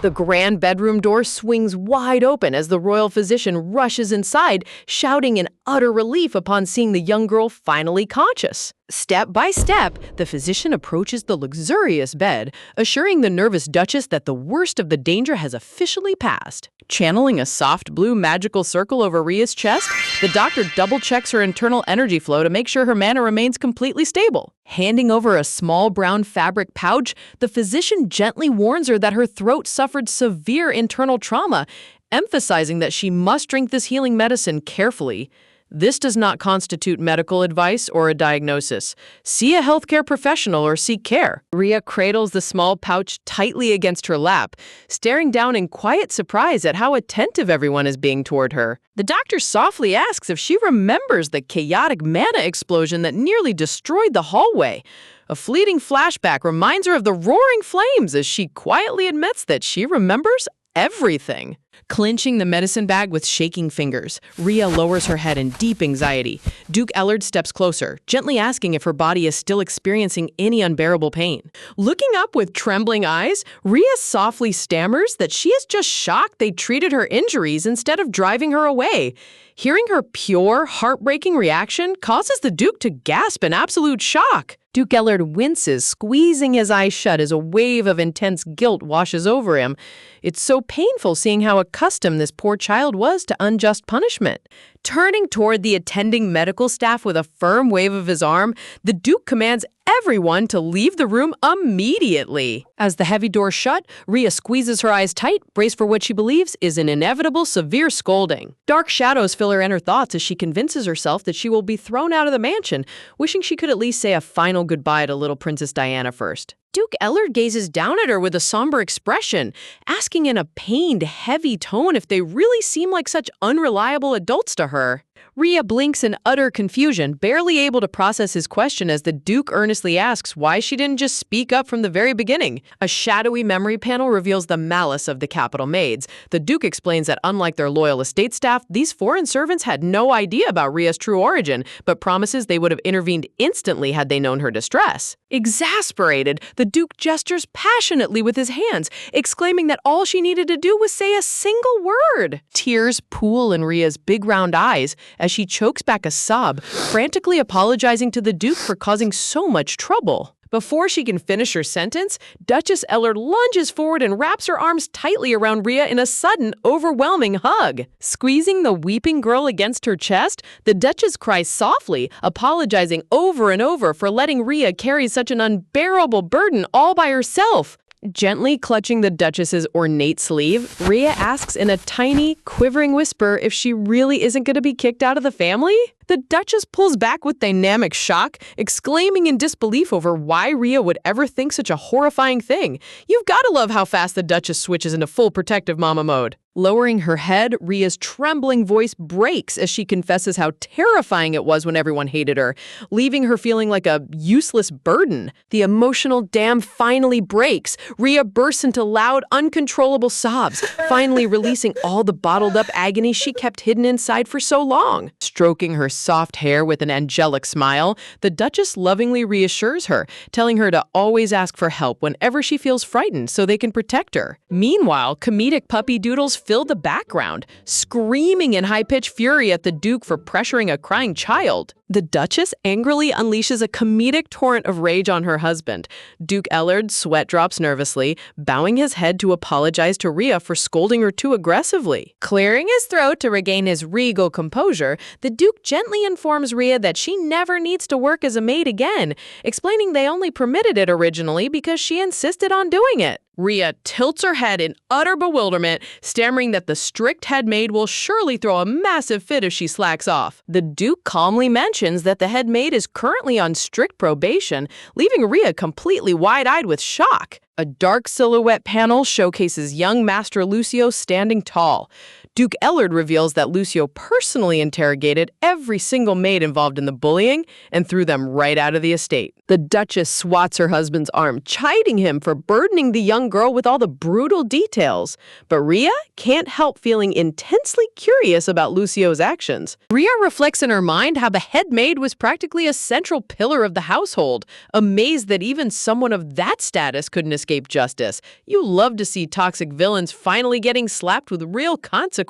The grand bedroom door swings wide open as the royal physician rushes inside, shouting in utter relief upon seeing the young girl finally conscious. Step by step, the physician approaches the luxurious bed, assuring the nervous Duchess that the worst of the danger has officially passed. Channeling a soft blue magical circle over Rhea's chest, the doctor double-checks her internal energy flow to make sure her mana remains completely stable. Handing over a small brown fabric pouch, the physician gently warns her that her throat suffered severe internal trauma, emphasizing that she must drink this healing medicine carefully. This does not constitute medical advice or a diagnosis. See a healthcare professional or seek care. Rhea cradles the small pouch tightly against her lap, staring down in quiet surprise at how attentive everyone is being toward her. The doctor softly asks if she remembers the chaotic mana explosion that nearly destroyed the hallway. A fleeting flashback reminds her of the roaring flames as she quietly admits that she remembers everything. Clenching the medicine bag with shaking fingers, Rhea lowers her head in deep anxiety. Duke Ellard steps closer, gently asking if her body is still experiencing any unbearable pain. Looking up with trembling eyes, Rhea softly stammers that she is just shocked they treated her injuries instead of driving her away. Hearing her pure, heartbreaking reaction causes the Duke to gasp in absolute shock. Duke Ellard winces, squeezing his eyes shut as a wave of intense guilt washes over him. It's so painful seeing how accustomed this poor child was to unjust punishment. Turning toward the attending medical staff with a firm wave of his arm, the Duke commands everyone to leave the room immediately. As the heavy door shut, Rhea squeezes her eyes tight, braced for what she believes is an inevitable severe scolding. Dark shadows fill her inner thoughts as she convinces herself that she will be thrown out of the mansion, wishing she could at least say a final goodbye to little Princess Diana first. Duke Ellard gazes down at her with a somber expression, asking in a pained, heavy tone if they really seem like such unreliable adults to her. Rhea blinks in utter confusion, barely able to process his question as the Duke earnestly asks why she didn't just speak up from the very beginning. A shadowy memory panel reveals the malice of the capital maids. The Duke explains that unlike their loyal estate staff, these foreign servants had no idea about Rhea's true origin, but promises they would have intervened instantly had they known her distress. Exasperated, the Duke gestures passionately with his hands, exclaiming that all she needed to do was say a single word. Tears pool in Rhea's big round eyes as she chokes back a sob, frantically apologizing to the Duke for causing so much trouble. Before she can finish her sentence, Duchess Ellard lunges forward and wraps her arms tightly around Rhea in a sudden, overwhelming hug. Squeezing the weeping girl against her chest, the Duchess cries softly, apologizing over and over for letting Rhea carry such an unbearable burden all by herself. Gently clutching the Duchess's ornate sleeve, Rhea asks in a tiny, quivering whisper if she really isn't going to be kicked out of the family. The Duchess pulls back with dynamic shock, exclaiming in disbelief over why Rhea would ever think such a horrifying thing. You've got to love how fast the Duchess switches into full protective mama mode. Lowering her head, Rhea's trembling voice breaks as she confesses how terrifying it was when everyone hated her, leaving her feeling like a useless burden. The emotional dam finally breaks. Rhea bursts into loud, uncontrollable sobs, finally releasing all the bottled-up agony she kept hidden inside for so long. Stroking her soft hair with an angelic smile, the Duchess lovingly reassures her, telling her to always ask for help whenever she feels frightened so they can protect her. Meanwhile, comedic puppy doodles fill the background, screaming in high-pitched fury at the Duke for pressuring a crying child. The Duchess angrily unleashes a comedic torrent of rage on her husband. Duke Ellard sweat drops nervously, bowing his head to apologize to Rhea for scolding her too aggressively. Clearing his throat to regain his regal composure, the Duke gently informs Rhea that she never needs to work as a maid again, explaining they only permitted it originally because she insisted on doing it. Rhea tilts her head in utter bewilderment, stammering that the strict head maid will surely throw a massive fit if she slacks off. The Duke calmly mentions that the head maid is currently on strict probation, leaving Rhea completely wide-eyed with shock. A dark silhouette panel showcases young Master Lucio standing tall. Duke Ellard reveals that Lucio personally interrogated every single maid involved in the bullying and threw them right out of the estate. The Duchess swats her husband's arm, chiding him for burdening the young girl with all the brutal details. But Rhea can't help feeling intensely curious about Lucio's actions. Rhea reflects in her mind how the head maid was practically a central pillar of the household, amazed that even someone of that status couldn't escape justice. You love to see toxic villains finally getting slapped with real consequences.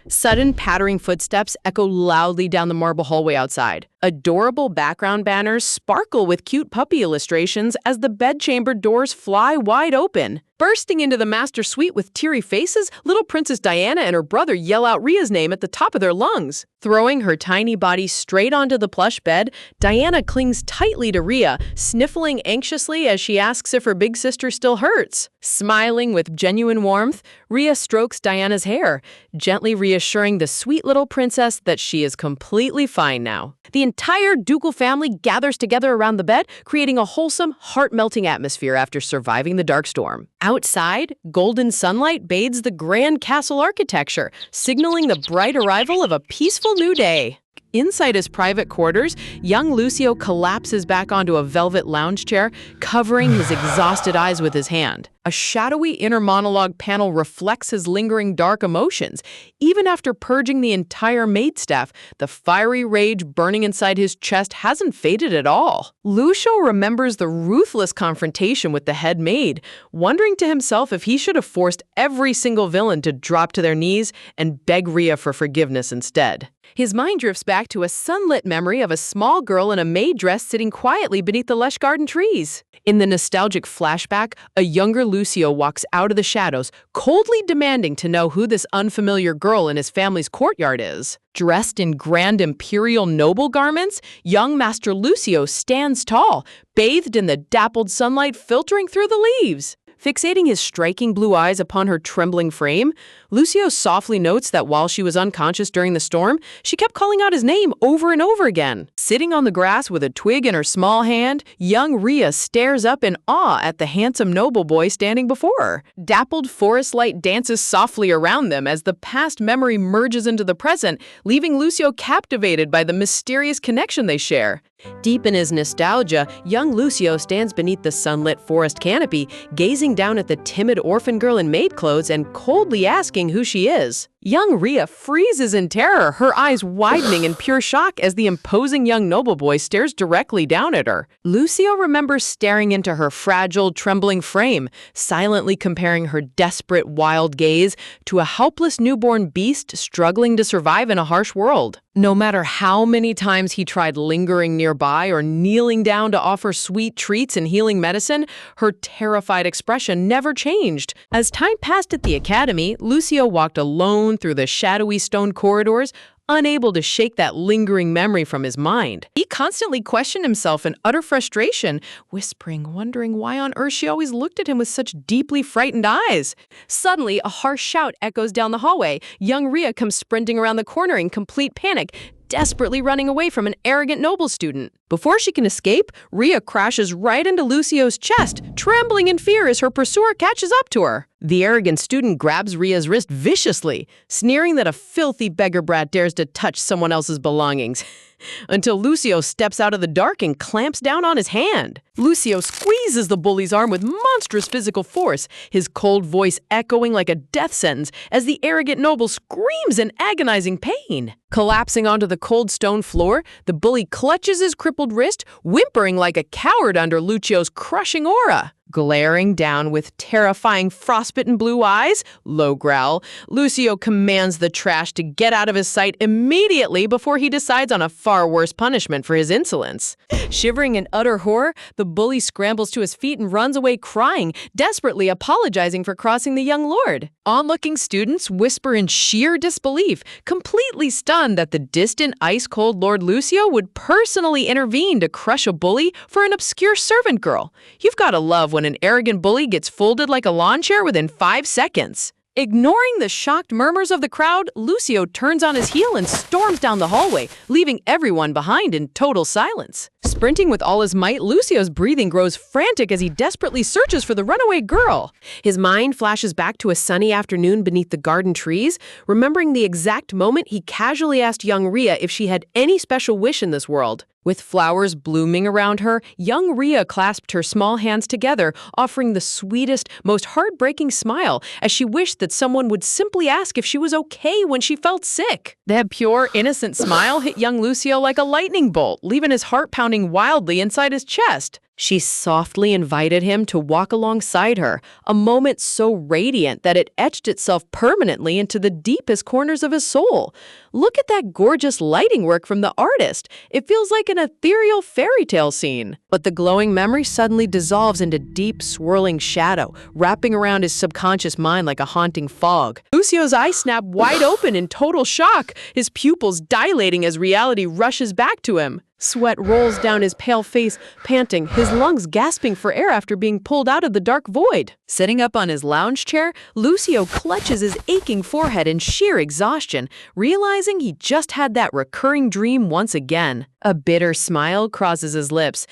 Sudden pattering footsteps echo loudly down the marble hallway outside. Adorable background banners sparkle with cute puppy illustrations as the bedchamber doors fly wide open. Bursting into the master suite with teary faces, little Princess Diana and her brother yell out Ria's name at the top of their lungs. Throwing her tiny body straight onto the plush bed, Diana clings tightly to Ria, sniffling anxiously as she asks if her big sister still hurts. Smiling with genuine warmth, Ria strokes Diana's hair, gently reassuring the sweet little princess that she is completely fine now. The entire ducal family gathers together around the bed, creating a wholesome, heart-melting atmosphere after surviving the dark storm. Outside, golden sunlight bathes the grand castle architecture, signaling the bright arrival of a peaceful new day. Inside his private quarters, young Lucio collapses back onto a velvet lounge chair, covering his exhausted eyes with his hand. A shadowy inner monologue panel reflects his lingering dark emotions. Even after purging the entire maid staff, the fiery rage burning inside his chest hasn't faded at all. Lucio remembers the ruthless confrontation with the head maid, wondering to himself if he should have forced every single villain to drop to their knees and beg Ria for forgiveness instead. His mind drifts back to a sunlit memory of a small girl in a maid dress sitting quietly beneath the lush garden trees. In the nostalgic flashback, a younger Lucio walks out of the shadows, coldly demanding to know who this unfamiliar girl in his family's courtyard is. Dressed in grand imperial noble garments, young Master Lucio stands tall, bathed in the dappled sunlight filtering through the leaves. Fixating his striking blue eyes upon her trembling frame, Lucio softly notes that while she was unconscious during the storm, she kept calling out his name over and over again. Sitting on the grass with a twig in her small hand, young Ria stares up in awe at the handsome noble boy standing before her. Dappled forest light dances softly around them as the past memory merges into the present, leaving Lucio captivated by the mysterious connection they share. Deep in his nostalgia, young Lucio stands beneath the sunlit forest canopy, gazing down at the timid orphan girl in maid clothes and coldly asking who she is. Young Ria freezes in terror, her eyes widening in pure shock as the imposing young noble boy stares directly down at her. Lucio remembers staring into her fragile, trembling frame, silently comparing her desperate, wild gaze to a helpless newborn beast struggling to survive in a harsh world. No matter how many times he tried lingering nearby or kneeling down to offer sweet treats and healing medicine, her terrified expression never changed. As time passed at the academy, Lucio walked alone through the shadowy stone corridors, unable to shake that lingering memory from his mind. He constantly questioned himself in utter frustration, wondering why on earth she always looked at him with such deeply frightened eyes. Suddenly, a harsh shout echoes down the hallway. Young Ria comes sprinting around the corner in complete panic, desperately running away from an arrogant noble student. Before she can escape, Ria crashes right into Lucio's chest, trembling in fear as her pursuer catches up to her. The arrogant student grabs Ria's wrist viciously, sneering that a filthy beggar brat dares to touch someone else's belongings. Until Lucio steps out of the dark and clamps down on his hand. Lucio squeezes the bully's arm with monstrous physical force, his cold voice echoing like a death sentence as the arrogant noble screams in agonizing pain. Collapsing onto the cold stone floor, the bully clutches his crippled wrist, whimpering like a coward under Lucio's crushing aura. Glaring down with terrifying frostbitten blue eyes, low growl, Lucio commands the trash to get out of his sight immediately before he decides on a far worse punishment for his insolence. Shivering in utter horror, the bully scrambles to his feet and runs away crying, desperately apologizing for crossing the young lord. Onlooking students whisper in sheer disbelief, completely stunned that the distant, ice-cold Lord Lucio would personally intervene to crush a bully for an obscure servant girl. You've got to love when an arrogant bully gets folded like a lawn chair within 5 seconds. Ignoring the shocked murmurs of the crowd, Lucio turns on his heel and storms down the hallway, leaving everyone behind in total silence. Sprinting with all his might, Lucio's breathing grows frantic as he desperately searches for the runaway girl. His mind flashes back to a sunny afternoon beneath the garden trees, remembering the exact moment he casually asked young Ria if she had any special wish in this world. With flowers blooming around her, young Ria clasped her small hands together, offering the sweetest, most heartbreaking smile as she wished that someone would simply ask if she was okay when she felt sick. That pure, innocent smile hit young Lucio like a lightning bolt, leaving his heart pounding wildly inside his chest. She softly invited him to walk alongside her, a moment so radiant that it etched itself permanently into the deepest corners of his soul. Look at that gorgeous lighting work from the artist. It feels like an ethereal fairy tale scene. But the glowing memory suddenly dissolves into deep, swirling shadow, wrapping around his subconscious mind like a haunting fog. Lucio's eyes snap wide open in total shock, his pupils dilating as reality rushes back to him. Sweat rolls down his pale face, panting, his lungs gasping for air after being pulled out of the dark void. Sitting up on his lounge chair, Lucio clutches his aching forehead in sheer exhaustion, realizing he just had that recurring dream once again. A bitter smile crosses his lips,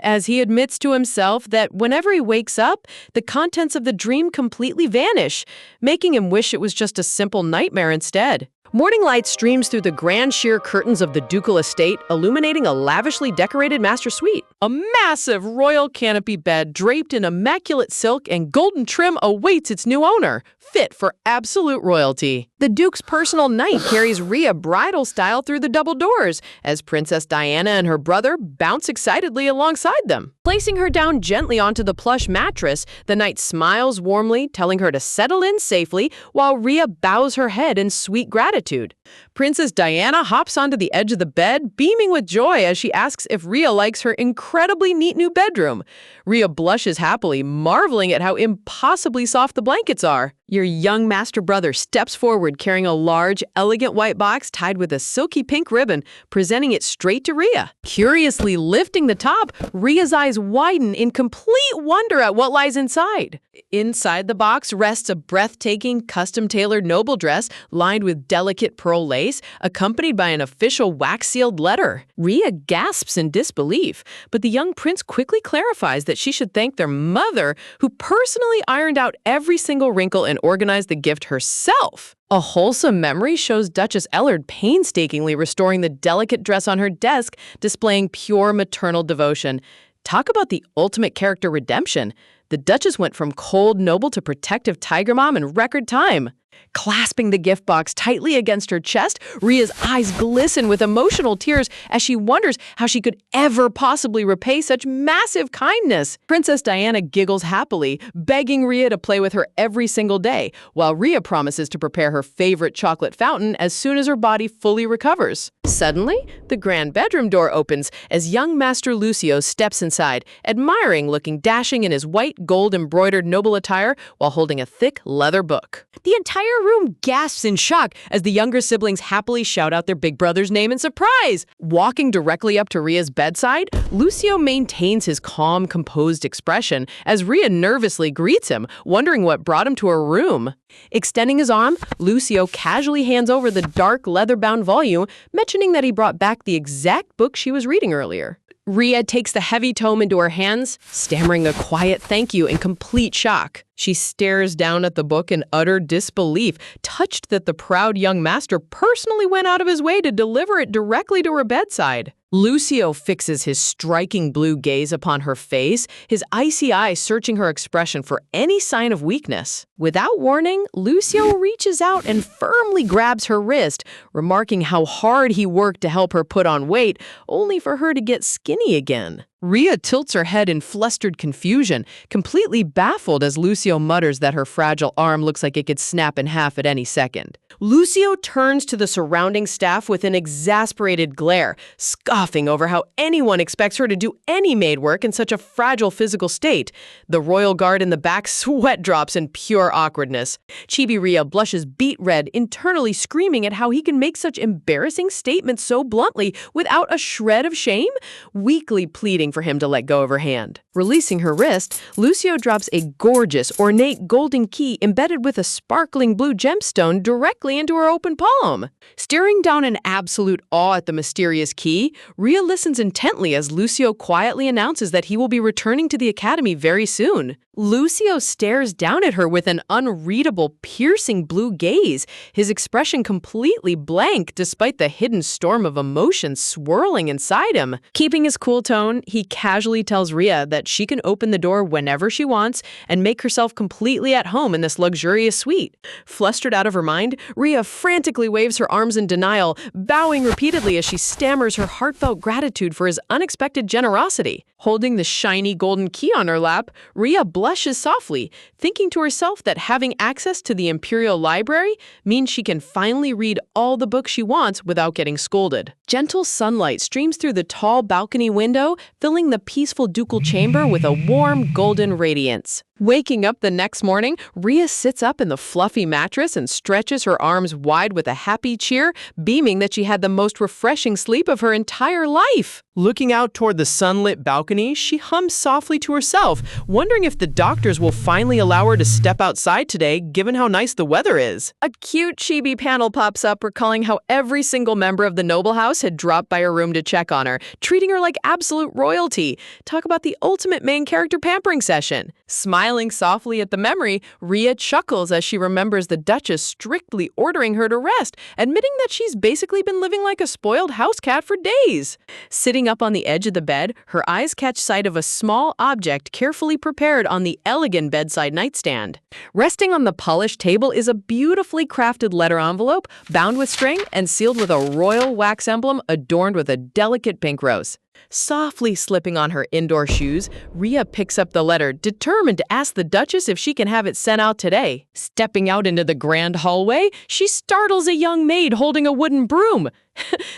as he admits to himself that whenever he wakes up, the contents of the dream completely vanish, making him wish it was just a simple nightmare instead. Morning light streams through the grand sheer curtains of the ducal estate, illuminating a lavishly decorated master suite. A massive royal canopy bed draped in immaculate silk and golden trim awaits its new owner, fit for absolute royalty. The Duke's personal knight carries Rhea bridal style through the double doors, as Princess Diana and her brother bounce excitedly alongside them. Placing her down gently onto the plush mattress, the knight smiles warmly, telling her to settle in safely, while Rhea bows her head in sweet gratitude. Princess Diana hops onto the edge of the bed, beaming with joy as she asks if Rhea likes her incredibly neat new bedroom. Rhea blushes happily, marveling at how impossibly soft the blankets are. Your young master brother steps forward carrying a large, elegant white box tied with a silky pink ribbon, presenting it straight to Rhea. Curiously lifting the top, Rhea's eyes widen in complete wonder at what lies inside. Inside the box rests a breathtaking, custom-tailored noble dress lined with delicate pearl lace, accompanied by an official wax-sealed letter. Rhea gasps in disbelief, but the young prince quickly clarifies that she should thank their mother, who personally ironed out every single wrinkle and organized the gift herself. A wholesome memory shows Duchess Ellard painstakingly restoring the delicate dress on her desk, displaying pure maternal devotion. Talk about the ultimate character redemption. The Duchess went from cold noble to protective tiger mom in record time. Clasping the gift box tightly against her chest, Rhea's eyes glisten with emotional tears as she wonders how she could ever possibly repay such massive kindness. Princess Diana giggles happily, begging Rhea to play with her every single day, while Rhea promises to prepare her favorite chocolate fountain as soon as her body fully recovers. Suddenly, the grand bedroom door opens as young Master Lucio steps inside, admiring looking dashing in his white, gold-embroidered noble attire while holding a thick leather book. The entire room gasps in shock as the younger siblings happily shout out their big brother's name in surprise. Walking directly up to Rhea's bedside, Lucio maintains his calm, composed expression as Rhea nervously greets him, wondering what brought him to her room. Extending his arm, Lucio casually hands over the dark, leather-bound volume, mentioning that he brought back the exact book she was reading earlier. Rhea takes the heavy tome into her hands, stammering a quiet thank you in complete shock. She stares down at the book in utter disbelief, touched that the proud young master personally went out of his way to deliver it directly to her bedside. Lucio fixes his striking blue gaze upon her face, his icy eyes searching her expression for any sign of weakness. Without warning, Lucio reaches out and firmly grabs her wrist, remarking how hard he worked to help her put on weight, only for her to get skinny again. Rhea tilts her head in flustered confusion, completely baffled as Lucio mutters that her fragile arm looks like it could snap in half at any second. Lucio turns to the surrounding staff with an exasperated glare, scoffing over how anyone expects her to do any maid work in such a fragile physical state. The royal guard in the back sweat drops in pure awkwardness. Chibi Rhea blushes beet red, internally screaming at how he can make such embarrassing statements so bluntly without a shred of shame, weakly pleading for him to let go of her hand. Releasing her wrist, Lucio drops a gorgeous, ornate golden key embedded with a sparkling blue gemstone directly into her open palm. Staring down in absolute awe at the mysterious key, Rhea listens intently as Lucio quietly announces that he will be returning to the academy very soon. Lucio stares down at her with an unreadable, piercing blue gaze, his expression completely blank despite the hidden storm of emotion swirling inside him. Keeping his cool tone, he he casually tells Rhea that she can open the door whenever she wants and make herself completely at home in this luxurious suite. Flustered out of her mind, Rhea frantically waves her arms in denial, bowing repeatedly as she stammers her heartfelt gratitude for his unexpected generosity. Holding the shiny golden key on her lap, Rhea blushes softly, thinking to herself that having access to the Imperial Library means she can finally read all the books she wants without getting scolded. Gentle sunlight streams through the tall balcony window, filling the peaceful ducal chamber with a warm golden radiance. Waking up the next morning, Rhea sits up in the fluffy mattress and stretches her arms wide with a happy cheer, beaming that she had the most refreshing sleep of her entire life. Looking out toward the sunlit balcony, she hums softly to herself, wondering if the doctors will finally allow her to step outside today, given how nice the weather is. A cute chibi panel pops up recalling how every single member of the noble house had dropped by her room to check on her, treating her like absolute royalty. Talk about the ultimate main character pampering session. Smiling softly at the memory, Rhea chuckles as she remembers the Duchess strictly ordering her to rest, admitting that she's basically been living like a spoiled house cat for days. Sitting up on the edge of the bed, her eyes catch sight of a small object carefully prepared on the elegant bedside nightstand. Resting on the polished table is a beautifully crafted letter envelope, bound with string and sealed with a royal wax emblem adorned with a delicate pink rose. Softly slipping on her indoor shoes, Rhea picks up the letter, determined to ask the Duchess if she can have it sent out today. Stepping out into the grand hallway, she startles a young maid holding a wooden broom.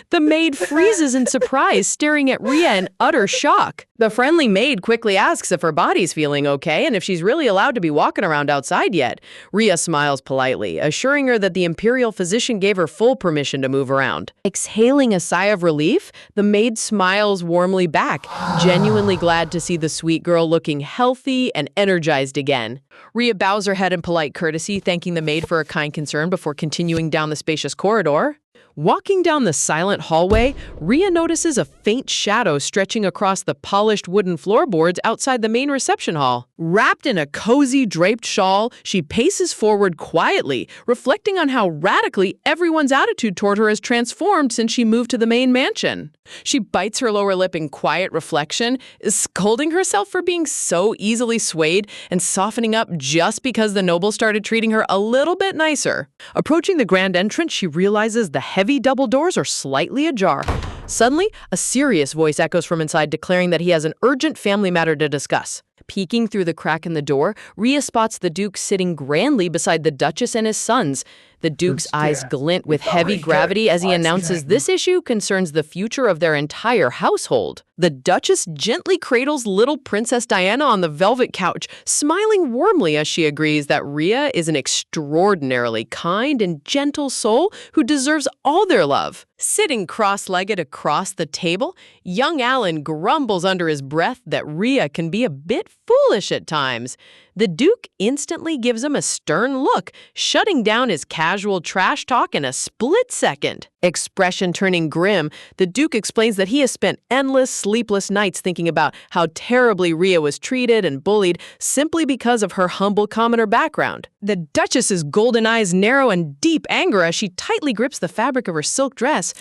The maid freezes in surprise, staring at Rhea in utter shock. The friendly maid quickly asks if her body's feeling okay and if she's really allowed to be walking around outside yet. Rhea smiles politely, assuring her that the imperial physician gave her full permission to move around. Exhaling a sigh of relief, the maid smiles warmly back, genuinely glad to see the sweet girl looking healthy and energized again. Rhea bows her head in polite courtesy, thanking the maid for her kind concern before continuing down the spacious corridor. Walking down the silent hallway, Rhea notices a faint shadow stretching across the polished wooden floorboards outside the main reception hall. Wrapped in a cozy draped shawl, she paces forward quietly, reflecting on how radically everyone's attitude toward her has transformed since she moved to the main mansion. She bites her lower lip in quiet reflection, scolding herself for being so easily swayed and softening up just because the nobles started treating her a little bit nicer. Approaching the grand entrance, she realizes the heavy double doors are slightly ajar. Suddenly, a serious voice echoes from inside, declaring that he has an urgent family matter to discuss. Peeking through the crack in the door, Rhea spots the Duke sitting grandly beside the Duchess and his sons. The Duke's eyes glint with heavy gravity as he announces this issue concerns the future of their entire household. The Duchess gently cradles little Princess Diana on the velvet couch, smiling warmly as she agrees that Rhea is an extraordinarily kind and gentle soul who deserves all their love. Sitting cross-legged across the table, young Alan grumbles under his breath that Rhea can be a bit foolish at times. The Duke instantly gives him a stern look, shutting down his casual trash talk in a split second. Expression turning grim, the Duke explains that he has spent endless, sleepless nights thinking about how terribly Rhea was treated and bullied simply because of her humble commoner background. The Duchess's golden eyes narrow in deep anger as she tightly grips the fabric of her silk dress.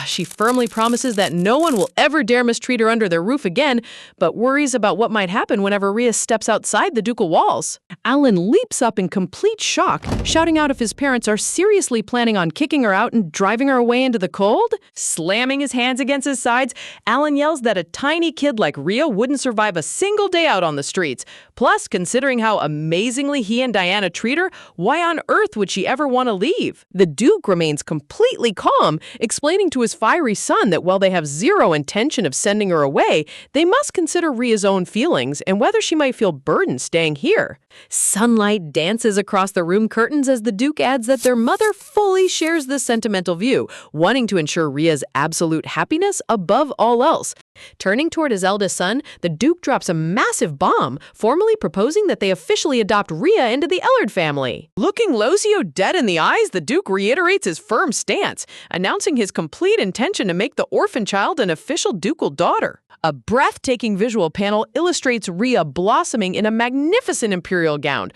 She firmly promises that no one will ever dare mistreat her under their roof again, but worries about what might happen whenever Rhea steps outside the ducal walls. Alan leaps up in complete shock, shouting out if his parents are seriously planning on kicking her out and driving her away into the cold. Slamming his hands against his sides, Alan yells that a tiny kid like Rhea wouldn't survive a single day out on the streets. Plus, considering how amazingly he and Diana treat her, why on earth would she ever want to leave? The Duke remains completely calm, explaining to his fiery son that while they have zero intention of sending her away, they must consider Rhea's own feelings and whether she might feel burdened staying here. Sunlight dances across the room curtains as the Duke adds that their mother fully shares this sentimental view, wanting to ensure Rhea's absolute happiness above all else. Turning toward his eldest son, the Duke drops a massive bomb, formally proposing that they officially adopt Rhea into the Ellard family. Looking Losio dead in the eyes, the Duke reiterates his firm stance, announcing his complete intention to make the orphan child an official ducal daughter. A breathtaking visual panel illustrates Rhea blossoming in a magnificent imperial gown,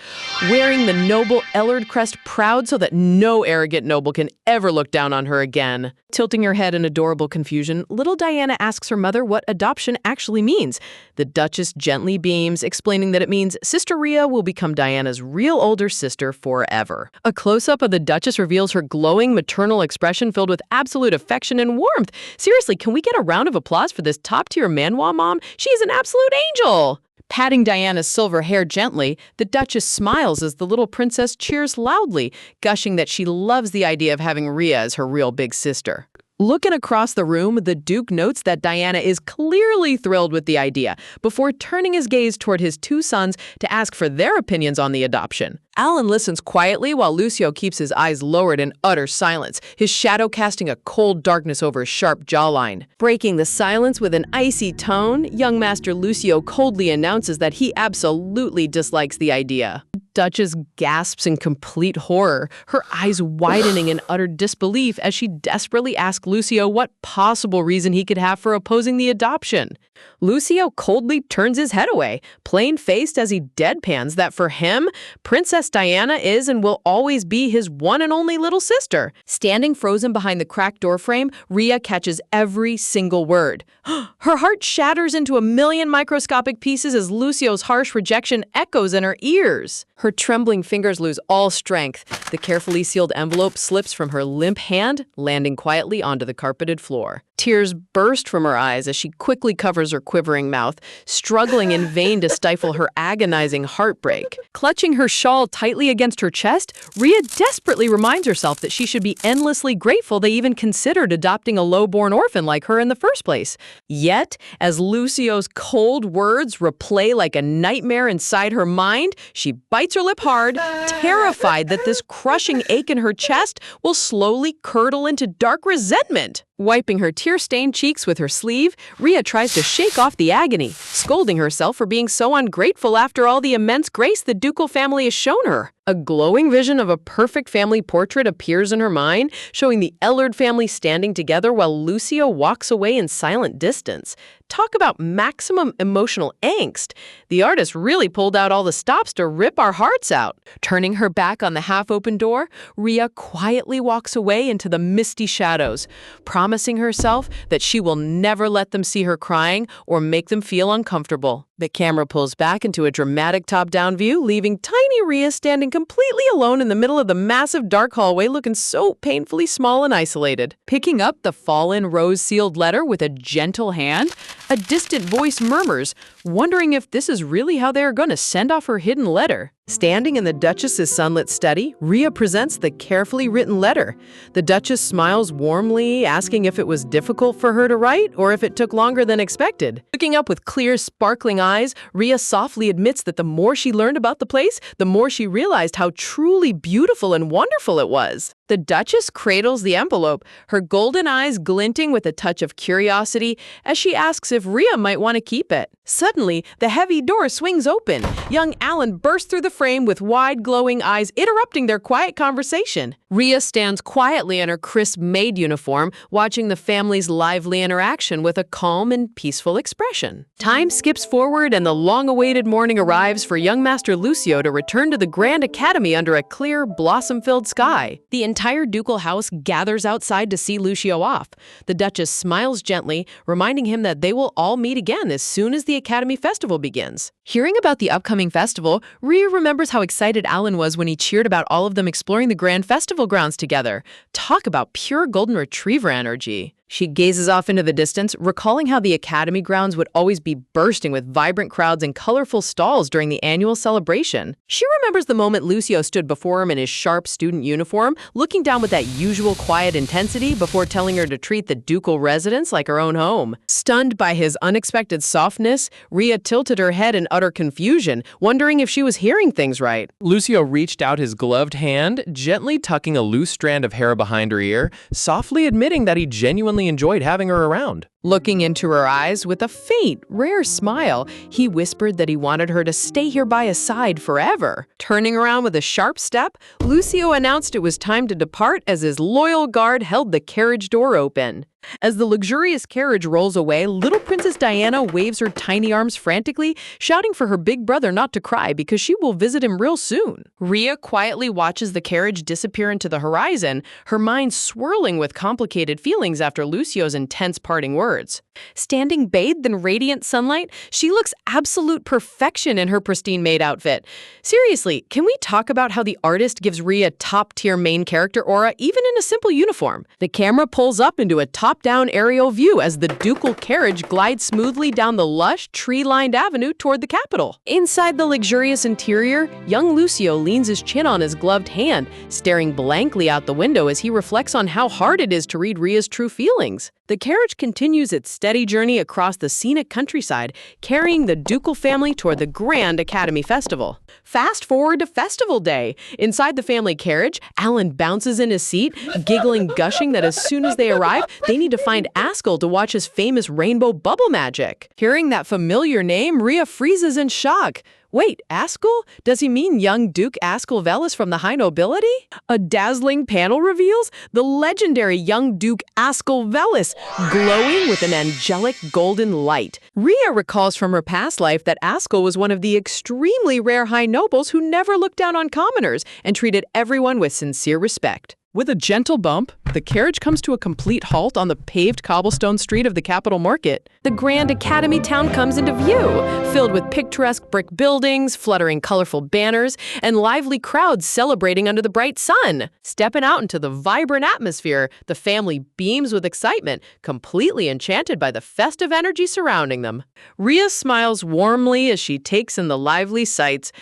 wearing the noble Ellard crest proud so that no arrogant noble can ever look down on her again. Tilting her head in adorable confusion, little Diana asks her mother what adoption actually means. The Duchess gently beams, explaining that it means Sister Rhea will become Diana's real older sister forever. A close-up of the Duchess reveals her glowing maternal expression filled with absolute affection and warmth. Seriously, can we get a round of applause for this top-tier manhwa mom? She is an absolute angel! Patting Diana's silver hair gently, the Duchess smiles as the little princess cheers loudly, gushing that she loves the idea of having Rhea as her real big sister. Looking across the room, the Duke notes that Diana is clearly thrilled with the idea, before turning his gaze toward his two sons to ask for their opinions on the adoption. Alan listens quietly while Lucio keeps his eyes lowered in utter silence, his shadow casting a cold darkness over his sharp jawline. Breaking the silence with an icy tone, young Master Lucio coldly announces that he absolutely dislikes the idea. Duchess gasps in complete horror, her eyes widening in utter disbelief as she desperately asks Lucio what possible reason he could have for opposing the adoption. Lucio coldly turns his head away, plain-faced as he deadpans that for him, Princess Diana is and will always be his one and only little sister. Standing frozen behind the cracked doorframe, Rhea catches every single word. Her heart shatters into a million microscopic pieces as Lucio's harsh rejection echoes in her ears. Her trembling fingers lose all strength. The carefully sealed envelope slips from her limp hand, landing quietly onto the carpeted floor. Tears burst from her eyes as she quickly covers her quivering mouth, struggling in vain to stifle her agonizing heartbreak. Clutching her shawl tightly against her chest, Rhea desperately reminds herself that she should be endlessly grateful they even considered adopting a low-born orphan like her in the first place. Yet, as Lucio's cold words replay like a nightmare inside her mind, she bites her lip hard, terrified that this crushing ache in her chest will slowly curdle into dark resentment. Wiping her tear-stained cheeks with her sleeve, Rhea tries to shake off the agony, scolding herself for being so ungrateful after all the immense grace the ducal family has shown her. A glowing vision of a perfect family portrait appears in her mind, showing the Ellard family standing together while Lucio walks away in silent distance. Talk about maximum emotional angst. The artist really pulled out all the stops to rip our hearts out. Turning her back on the half-open door, Rhea quietly walks away into the misty shadows, promising herself that she will never let them see her crying or make them feel uncomfortable. The camera pulls back into a dramatic top-down view, leaving tiny Rhea standing completely alone in the middle of the massive dark hallway, looking so painfully small and isolated. Picking up the fallen rose-sealed letter with a gentle hand, a distant voice murmurs, wondering if this is really how they are going to send off her hidden letter. Standing in the Duchess's sunlit study, Rhea presents the carefully written letter. The Duchess smiles warmly, asking if it was difficult for her to write or if it took longer than expected. Looking up with clear, sparkling eyes, Rhea softly admits that the more she learned about the place, the more she realized how truly beautiful and wonderful it was. The Duchess cradles the envelope, her golden eyes glinting with a touch of curiosity as she asks if Rhea might want to keep it. Suddenly, the heavy door swings open. Young Alan bursts through the frame with wide, glowing eyes, interrupting their quiet conversation. Rhea stands quietly in her crisp maid uniform, watching the family's lively interaction with a calm and peaceful expression. Time skips forward and the long-awaited morning arrives for young Master Lucio to return to the Grand Academy under a clear, blossom-filled sky. The entire ducal house gathers outside to see Lucio off. The Duchess smiles gently, reminding him that they will all meet again as soon as the Academy Festival begins. Hearing about the upcoming festival, Rhea remembers how excited Alan was when he cheered about all of them exploring the Grand Festival grounds together. Talk about pure golden retriever energy. She gazes off into the distance, recalling how the Academy grounds would always be bursting with vibrant crowds and colorful stalls during the annual celebration. She remembers the moment Lucio stood before him in his sharp student uniform, looking down with that usual quiet intensity before telling her to treat the ducal residence like her own home. Stunned by his unexpected softness, Rhea tilted her head in utter confusion, wondering if she was hearing things right. Lucio reached out his gloved hand, gently tucking a loose strand of hair behind her ear, softly admitting that he genuinely enjoyed having her around. Looking into her eyes with a faint, rare smile, he whispered that he wanted her to stay here by his side forever. Turning around with a sharp step, Lucio announced it was time to depart as his loyal guard held the carriage door open. As the luxurious carriage rolls away, little Princess Diana waves her tiny arms frantically, shouting for her big brother not to cry because she will visit him real soon. Rhea quietly watches the carriage disappear into the horizon, her mind swirling with complicated feelings after Lucio's intense parting words. Standing bathed in radiant sunlight, she looks absolute perfection in her pristine maid outfit. Seriously, can we talk about how the artist gives Rhea top-tier main character aura even in a simple uniform? The camera pulls up into a top-down aerial view as the ducal carriage glides smoothly down the lush, tree-lined avenue toward the capital. Inside the luxurious interior, young Lucio leans his chin on his gloved hand, staring blankly out the window as he reflects on how hard it is to read Rhea's true feelings. The carriage continues its steady journey across the scenic countryside, carrying the ducal family toward the grand Academy Festival. Fast forward to Festival Day. Inside the family carriage, Alan bounces in his seat, giggling, gushing that as soon as they arrive, they need to find Askell to watch his famous rainbow bubble magic. Hearing that familiar name, Rhea freezes in shock. Wait, Askell? Does he mean young Duke Askell Velis from the high nobility? A dazzling panel reveals the legendary young Duke Askell Velis, glowing with an angelic golden light. Rhea recalls from her past life that Askell was one of the extremely rare high nobles who never looked down on commoners and treated everyone with sincere respect. With a gentle bump, the carriage comes to a complete halt on the paved cobblestone street of the capital market. The grand Academy town comes into view, filled with picturesque brick buildings, fluttering colorful banners, and lively crowds celebrating under the bright sun. Stepping out into the vibrant atmosphere, the family beams with excitement, completely enchanted by the festive energy surrounding them. Rhea smiles warmly as she takes in the lively sights,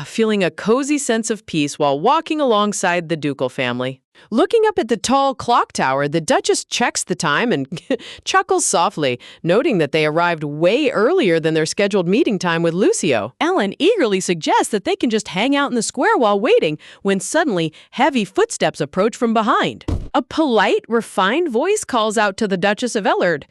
feeling a cozy sense of peace while walking alongside the ducal family. Looking up at the tall clock tower, the Duchess checks the time and chuckles softly, noting that they arrived way earlier than their scheduled meeting time with Lucio. Ellen eagerly suggests that they can just hang out in the square while waiting, when suddenly heavy footsteps approach from behind. A polite, refined voice calls out to the Duchess of Ellard.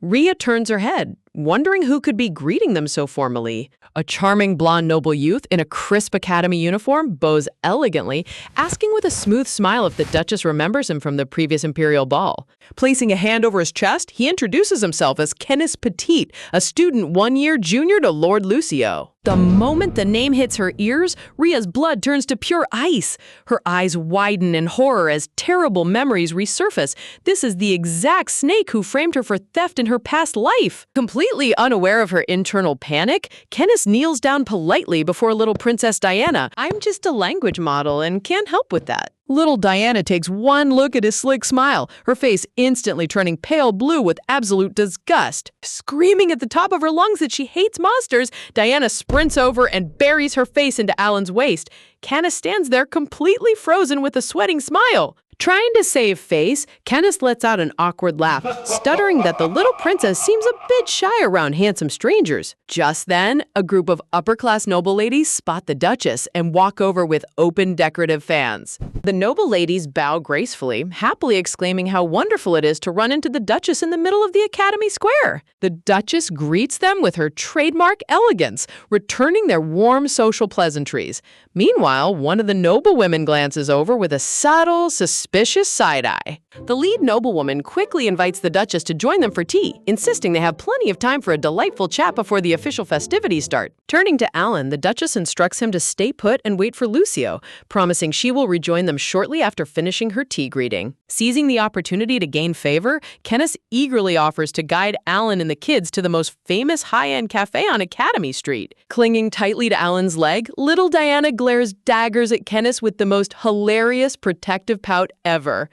Rhea turns her head, wondering who could be greeting them so formally. A charming blonde noble youth in a crisp academy uniform bows elegantly, asking with a smooth smile if the Duchess remembers him from the previous imperial ball. Placing a hand over his chest, he introduces himself as Kenneth Petit, a student 1 year junior to Lord Lucio. The moment the name hits her ears, Rhea's blood turns to pure ice. Her eyes widen in horror as terrible memories resurface. This is the exact snake who framed her for theft in her past life. Completely unaware of her internal panic, Kenneth kneels down politely before little Princess Diana. "I'm just a language model and can't help with that." Little Diana takes one look at his slick smile, her face instantly turning pale blue with absolute disgust. Screaming at the top of her lungs that she hates monsters, Diana sprints over and buries her face into Alan's waist. Kenneth stands there completely frozen with a sweating smile. Trying to save face, Kenneth lets out an awkward laugh, stuttering that the little princess seems a bit shy around handsome strangers. Just then, a group of upper-class noble ladies spot the Duchess and walk over with open decorative fans. The noble ladies bow gracefully, happily exclaiming how wonderful it is to run into the Duchess in the middle of the Academy Square. The Duchess greets them with her trademark elegance, returning their warm social pleasantries. Meanwhile, one of the noblewomen glances over with a subtle, suspicious side-eye. The lead noblewoman quickly invites the Duchess to join them for tea, insisting they have plenty of time for a delightful chat before the official festivities start. Turning to Alan, the Duchess instructs him to stay put and wait for Lucio, promising she will rejoin them shortly after finishing her tea greeting. Seizing the opportunity to gain favor, Kenneth eagerly offers to guide Alan and the kids to the most famous high-end cafe on Academy Street. Clinging tightly to Alan's leg, little Diana glares daggers at Kenneth with the most hilarious protective pout ever.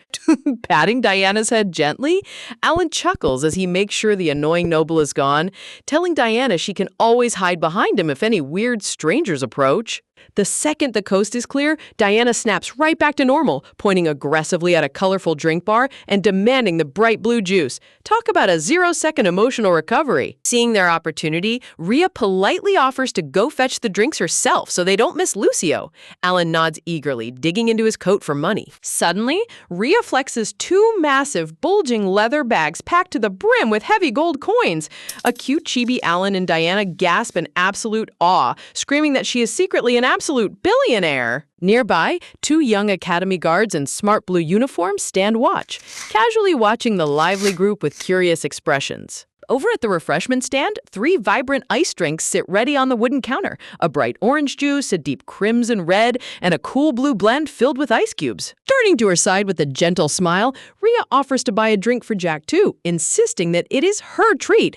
Patting Diana's head gently, Alan chuckles as he makes sure the annoying noble is gone, telling Diana she can always hide behind him if any weird strangers approach. The second the coast is clear, Diana snaps right back to normal, pointing aggressively at a colorful drink bar and demanding the bright blue juice. Talk about a 0-second emotional recovery. Seeing their opportunity, Rhea politely offers to go fetch the drinks herself so they don't miss Lucio. Alan nods eagerly, digging into his coat for money. Suddenly, Rhea flexes 2 massive, bulging leather bags packed to the brim with heavy gold coins. A cute chibi Alan and Diana gasp in absolute awe, screaming that she is secretly an absolute billionaire. Nearby, 2 young academy guards in smart blue uniforms stand watch, casually watching the lively group with curious expressions. Over at the refreshment stand, 3 vibrant ice drinks sit ready on the wooden counter. A bright orange juice, a deep crimson red, and a cool blue blend filled with ice cubes. Turning to her side with a gentle smile, Rhea offers to buy a drink for Jack too, insisting that it is her treat.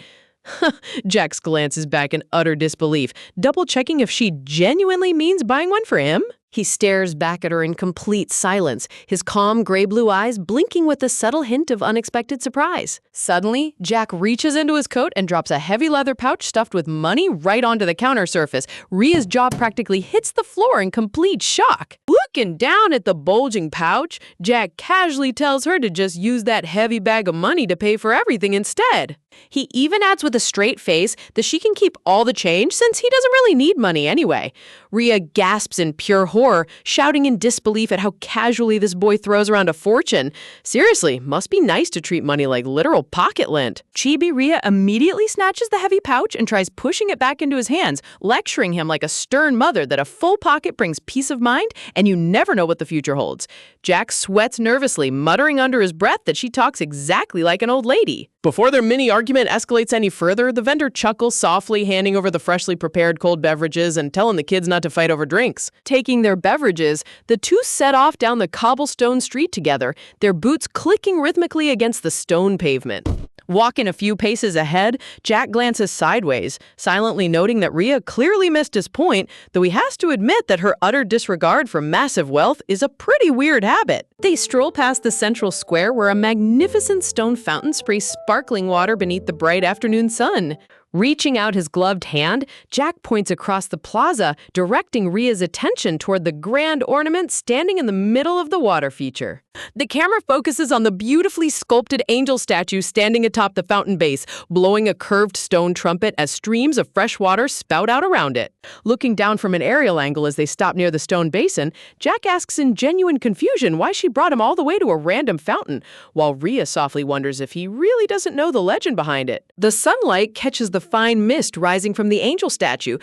Jax glances back in utter disbelief, double-checking if she genuinely means buying one for him. He stares back at her in complete silence, his calm gray-blue eyes blinking with a subtle hint of unexpected surprise. Suddenly, Jack reaches into his coat and drops a heavy leather pouch stuffed with money right onto the counter surface. Rhea's jaw practically hits the floor in complete shock. Looking down at the bulging pouch, Jack casually tells her to just use that heavy bag of money to pay for everything instead. He even adds with a straight face that she can keep all the change since he doesn't really need money anyway. Rhea gasps in pure horror, shouting in disbelief at how casually this boy throws around a fortune. Seriously, must be nice to treat money like literal pocket lint. Chibi Rhea immediately snatches the heavy pouch and tries pushing it back into his hands, lecturing him like a stern mother that a full pocket brings peace of mind and you never know what the future holds. Jack sweats nervously, muttering under his breath that she talks exactly like an old lady. Before their mini argument escalates any further, the vendor chuckles softly, handing over the freshly prepared cold beverages and telling the kids not to fight over drinks. Taking their beverages, the 2 set off down the cobblestone street together, their boots clicking rhythmically against the stone pavement. Walking a few paces ahead, Jack glances sideways, silently noting that Rhea clearly missed his point, though he has to admit that her utter disregard for massive wealth is a pretty weird habit. They stroll past the central square where a magnificent stone fountain sprays sparkling water beneath the bright afternoon sun. Reaching out his gloved hand, Jack points across the plaza, directing Rhea's attention toward the grand ornament standing in the middle of the water feature. The camera focuses on the beautifully sculpted angel statue standing atop the fountain base, blowing a curved stone trumpet as streams of fresh water spout out around it. Looking down from an aerial angle as they stop near the stone basin, Jack asks in genuine confusion why she brought him all the way to a random fountain, while Rhea softly wonders if he really doesn't know the legend behind it. The sunlight catches the fine mist rising from the angel statue,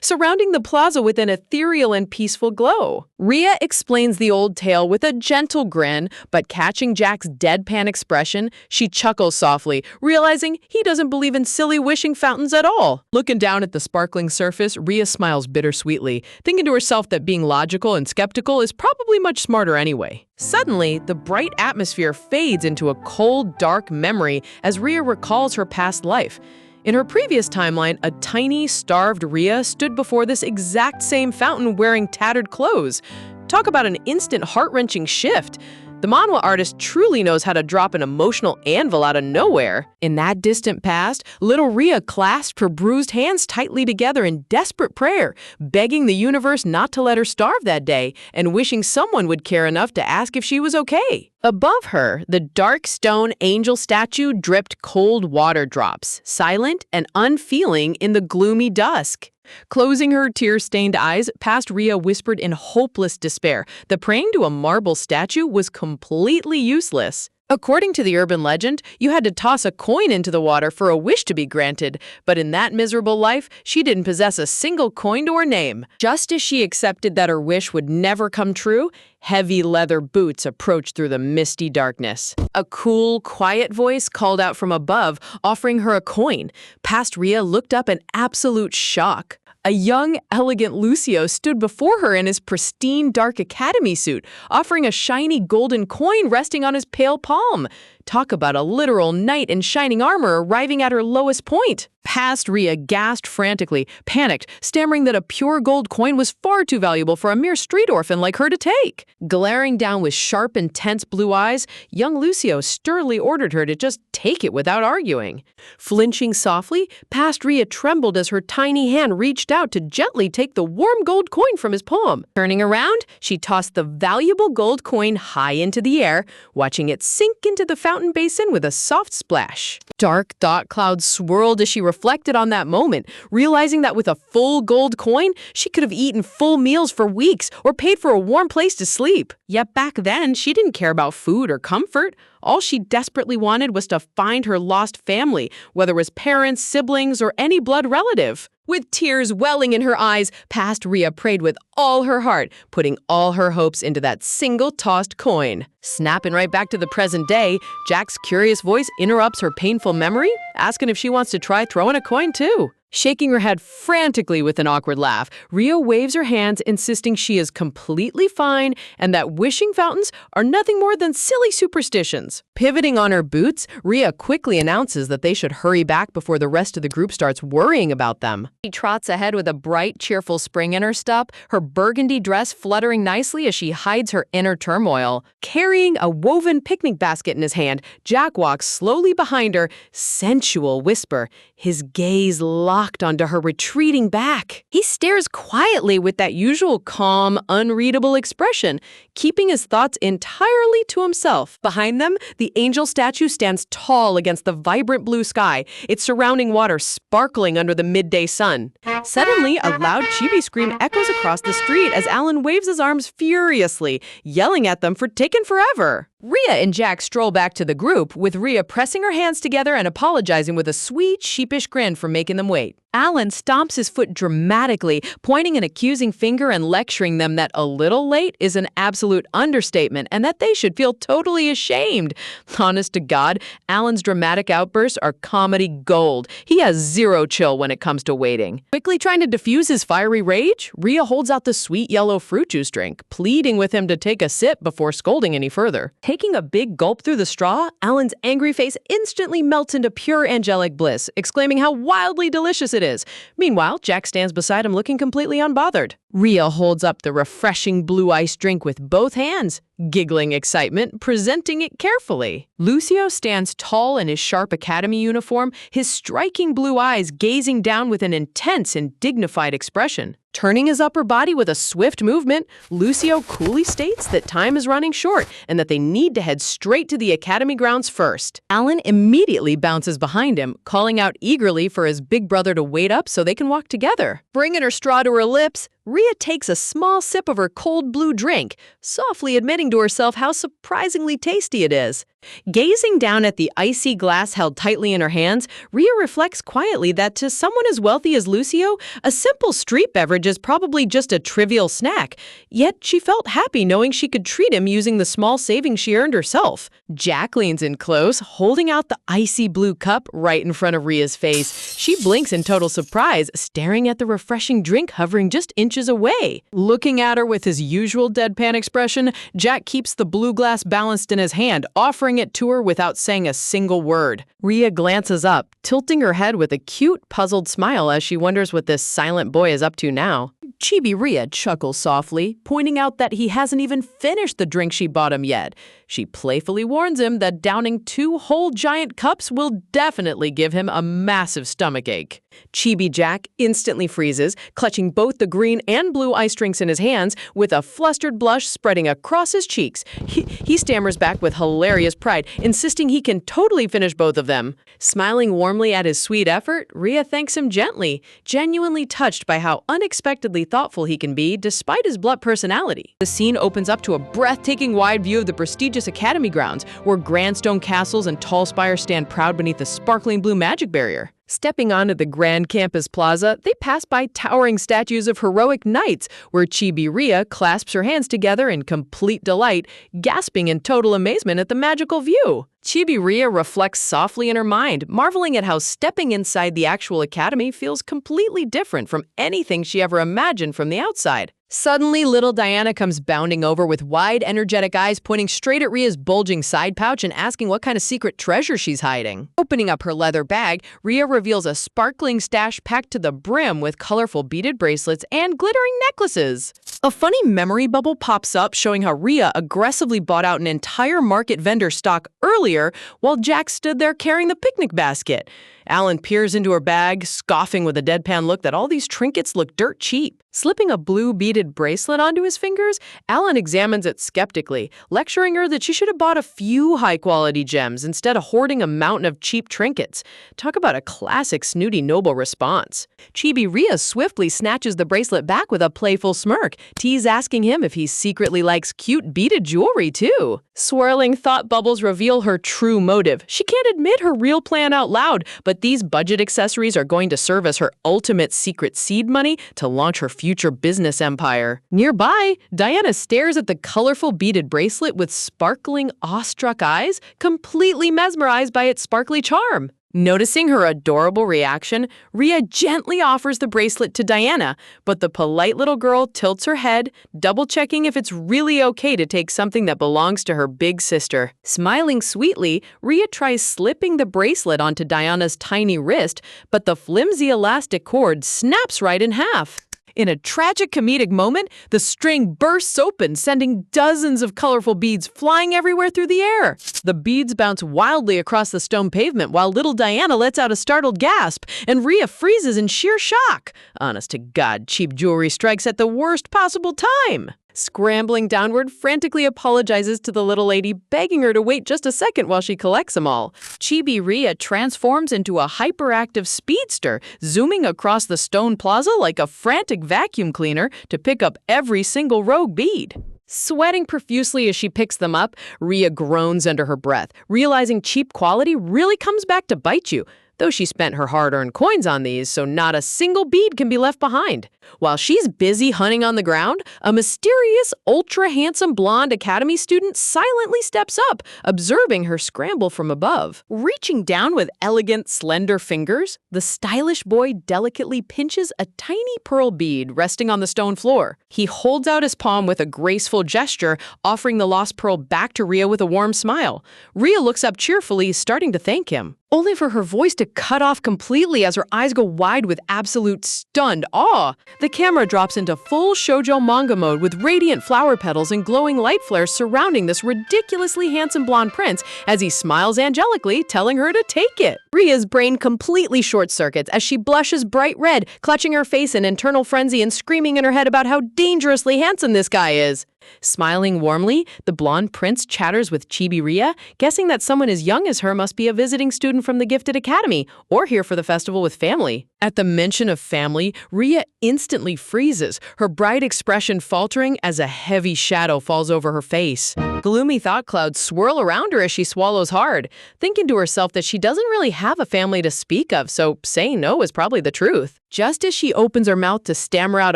surrounding the plaza with an ethereal and peaceful glow. Rhea explains the old tale with a gentle grin, but catching Jack's deadpan expression, she chuckles softly, realizing he doesn't believe in silly wishing fountains at all. Looking down at the sparkling surface, Rhea smiles bittersweetly, thinking to herself that being logical and skeptical is probably much smarter anyway. Suddenly, the bright atmosphere fades into a cold, dark memory as Rhea recalls her past life. In her previous timeline, a tiny, starved Rhea stood before this exact same fountain wearing tattered clothes. Talk about an instant heart-wrenching shift. The manhwa artist truly knows how to drop an emotional anvil out of nowhere. In that distant past, little Rhea clasped her bruised hands tightly together in desperate prayer, begging the universe not to let her starve that day, and wishing someone would care enough to ask if she was okay. Above her, the dark stone angel statue dripped cold water drops, silent and unfeeling in the gloomy dusk. Closing her tear-stained eyes, past Rhea whispered in hopeless despair that praying to a marble statue was completely useless. According to the urban legend, you had to toss a coin into the water for a wish to be granted, but in that miserable life, she didn't possess a single coin to her name. Just as she accepted that her wish would never come true, heavy leather boots approached through the misty darkness. A cool, quiet voice called out from above, offering her a coin. Past Rhea looked up in absolute shock. A young, elegant Lucio stood before her in his pristine dark academy suit, offering a shiny golden coin resting on his pale palm. Talk about a literal knight in shining armor arriving at her lowest point. Past Rhea gasped frantically, panicked, stammering that a pure gold coin was far too valuable for a mere street orphan like her to take. Glaring down with sharp, intense blue eyes, young Lucio sternly ordered her to just take it without arguing. Flinching softly, past Rhea trembled as her tiny hand reached out to gently take the warm gold coin from his palm. Turning around, she tossed the valuable gold coin high into the air, watching it sink into the fountain basin with a soft splash. Dark thought clouds swirled as she reflected on that moment, realizing that with a full gold coin, she could have eaten full meals for weeks or paid for a warm place to sleep. Yet back then, she didn't care about food or comfort. All she desperately wanted was to find her lost family, whether it was parents, siblings, or any blood relative. With tears welling in her eyes, past Rhea prayed with all her heart, putting all her hopes into that single tossed coin. Snapping right back to the present day, Jack's curious voice interrupts her painful memory, asking if she wants to try throwing a coin too. Shaking her head frantically with an awkward laugh, Rhea waves her hands, insisting she is completely fine and that wishing fountains are nothing more than silly superstitions. Pivoting on her boots, Rhea quickly announces that they should hurry back before the rest of the group starts worrying about them. She trots ahead with a bright, cheerful spring in her step, her burgundy dress fluttering nicely as she hides her inner turmoil. Carrying a woven picnic basket in his hand, Jack walks slowly behind her, sensual whisper, his gaze locked onto her retreating back. He stares quietly with that usual calm, unreadable expression, keeping his thoughts entirely to himself. Behind them, the angel statue stands tall against the vibrant blue sky, its surrounding water sparkling under the midday sun. Suddenly, a loud chibi scream echoes across the street as Alan waves his arms furiously, yelling at them for taking forever. Rhea and Jack stroll back to the group, with Rhea pressing her hands together and apologizing with a sweet, sheepish grin for making them wait. Alan stomps his foot dramatically, pointing an accusing finger and lecturing them that a little late is an absolute understatement and that they should feel totally ashamed. Honest to God, Alan's dramatic outbursts are comedy gold. He has zero chill when it comes to waiting. Quickly trying to diffuse his fiery rage, Rhea holds out the sweet yellow fruit juice drink, pleading with him to take a sip before scolding any further. Taking a big gulp through the straw, Alan's angry face instantly melts into pure angelic bliss, exclaiming how wildly delicious it is. Meanwhile, Jack stands beside him looking completely unbothered. Rhea holds up the refreshing blue ice drink with both hands, giggling excitement, presenting it carefully. Lucio stands tall in his sharp academy uniform, his striking blue eyes gazing down with an intense and dignified expression. Turning his upper body with a swift movement, Lucio coolly states that time is running short and that they need to head straight to the academy grounds first. Alan immediately bounces behind him, calling out eagerly for his big brother to wait up so they can walk together. Bringing her straw to her lips, Rhea takes a small sip of her cold blue drink, softly admitting to herself how surprisingly tasty it is. Gazing down at the icy glass held tightly in her hands, Rhea reflects quietly that to someone as wealthy as Lucio, a simple street beverage is probably just a trivial snack. Yet she felt happy knowing she could treat him using the small savings she earned herself. Jack leans in close, holding out the icy blue cup right in front of Rhea's face. She blinks in total surprise, staring at the refreshing drink hovering just inches away. Looking at her with his usual deadpan expression, Jack keeps the blue glass balanced in his hand, offering it to her without saying a single word. Rhea glances up, tilting her head with a cute, puzzled smile as she wonders what this silent boy is up to now. Chibi Rhea chuckles softly, pointing out that he hasn't even finished the drink she bought him yet. She playfully warns him that downing 2 whole giant cups will definitely give him a massive stomachache. Chibi Jack instantly freezes, clutching both the green and blue ice drinks in his hands, with a flustered blush spreading across his cheeks. He stammers back with hilarious pride, insisting he can totally finish both of them. Smiling warmly at his sweet effort, Rhea thanks him gently, genuinely touched by how unexpectedly thoughtful he can be despite his blunt personality. The scene opens up to a breathtaking wide view of the prestigious academy grounds, where grand stone castles and tall spires stand proud beneath the sparkling blue magic barrier. Stepping onto the grand campus plaza, they pass by towering statues of heroic knights, where Chibi Rhea clasps her hands together in complete delight, gasping in total amazement at the magical view. Chibi Rhea reflects softly in her mind, marveling at how stepping inside the actual academy feels completely different from anything she ever imagined from the outside. Suddenly, little Diana comes bounding over with wide, energetic eyes pointing straight at Rhea's bulging side pouch and asking what kind of secret treasure she's hiding. Opening up her leather bag, Rhea reveals a sparkling stash packed to the brim with colorful beaded bracelets and glittering necklaces. A funny memory bubble pops up showing how Rhea aggressively bought out an entire market vendor stock earlier while Jack stood there carrying the picnic basket. Alan peers into her bag, scoffing with a deadpan look that all these trinkets look dirt cheap. Slipping a blue beaded bracelet onto his fingers, Alan examines it skeptically, lecturing her that she should have bought a few high-quality gems instead of hoarding a mountain of cheap trinkets. Talk about a classic snooty noble response. Chibi Rhea swiftly snatches the bracelet back with a playful smirk, tease asking him if he secretly likes cute beaded jewelry too. Swirling thought bubbles reveal her true motive. She can't admit her real plan out loud, but these budget accessories are going to serve as her ultimate secret seed money to launch her future business empire. Nearby, Diana stares at the colorful beaded bracelet with sparkling, awestruck eyes, completely mesmerized by its sparkly charm. Noticing her adorable reaction, Rhea gently offers the bracelet to Diana, but the polite little girl tilts her head, double-checking if it's really okay to take something that belongs to her big sister. Smiling sweetly, Rhea tries slipping the bracelet onto Diana's tiny wrist, but the flimsy elastic cord snaps right in half. In a tragic comedic moment, the string bursts open, sending dozens of colorful beads flying everywhere through the air. The beads bounce wildly across the stone pavement while little Diana lets out a startled gasp, and Rhea freezes in sheer shock. Honest to God, cheap jewelry strikes at the worst possible time. Scrambling downward, frantically apologizes to the little lady, begging her to wait just a second while she collects them all. Chibi Rhea transforms into a hyperactive speedster, zooming across the stone plaza like a frantic vacuum cleaner to pick up every single rogue bead. Sweating profusely as she picks them up, Rhea groans under her breath, realizing cheap quality really comes back to bite you. Though she spent her hard-earned coins on these, so not a single bead can be left behind. While she's busy hunting on the ground, a mysterious, ultra-handsome blonde academy student silently steps up, observing her scramble from above. Reaching down with elegant, slender fingers, the stylish boy delicately pinches a tiny pearl bead resting on the stone floor. He holds out his palm with a graceful gesture, offering the lost pearl back to Rhea with a warm smile. Rhea looks up cheerfully, starting to thank him, only for her voice to cut off completely as her eyes go wide with absolute stunned awe. The camera drops into full shoujo manga mode with radiant flower petals and glowing light flares surrounding this ridiculously handsome blonde prince as he smiles angelically, telling her to take it. Rhea's brain completely short-circuits as she blushes bright red, clutching her face in internal frenzy and screaming in her head about how dangerously handsome this guy is. Smiling warmly, the blonde prince chatters with Chibi Rhea, guessing that someone as young as her must be a visiting student from the Gifted Academy or here for the festival with family. At the mention of family, Rhea instantly freezes, her bright expression faltering as a heavy shadow falls over her face. Gloomy thought clouds swirl around her as she swallows hard, thinking to herself that she doesn't really have a family to speak of, so saying no is probably the truth. Just as she opens her mouth to stammer out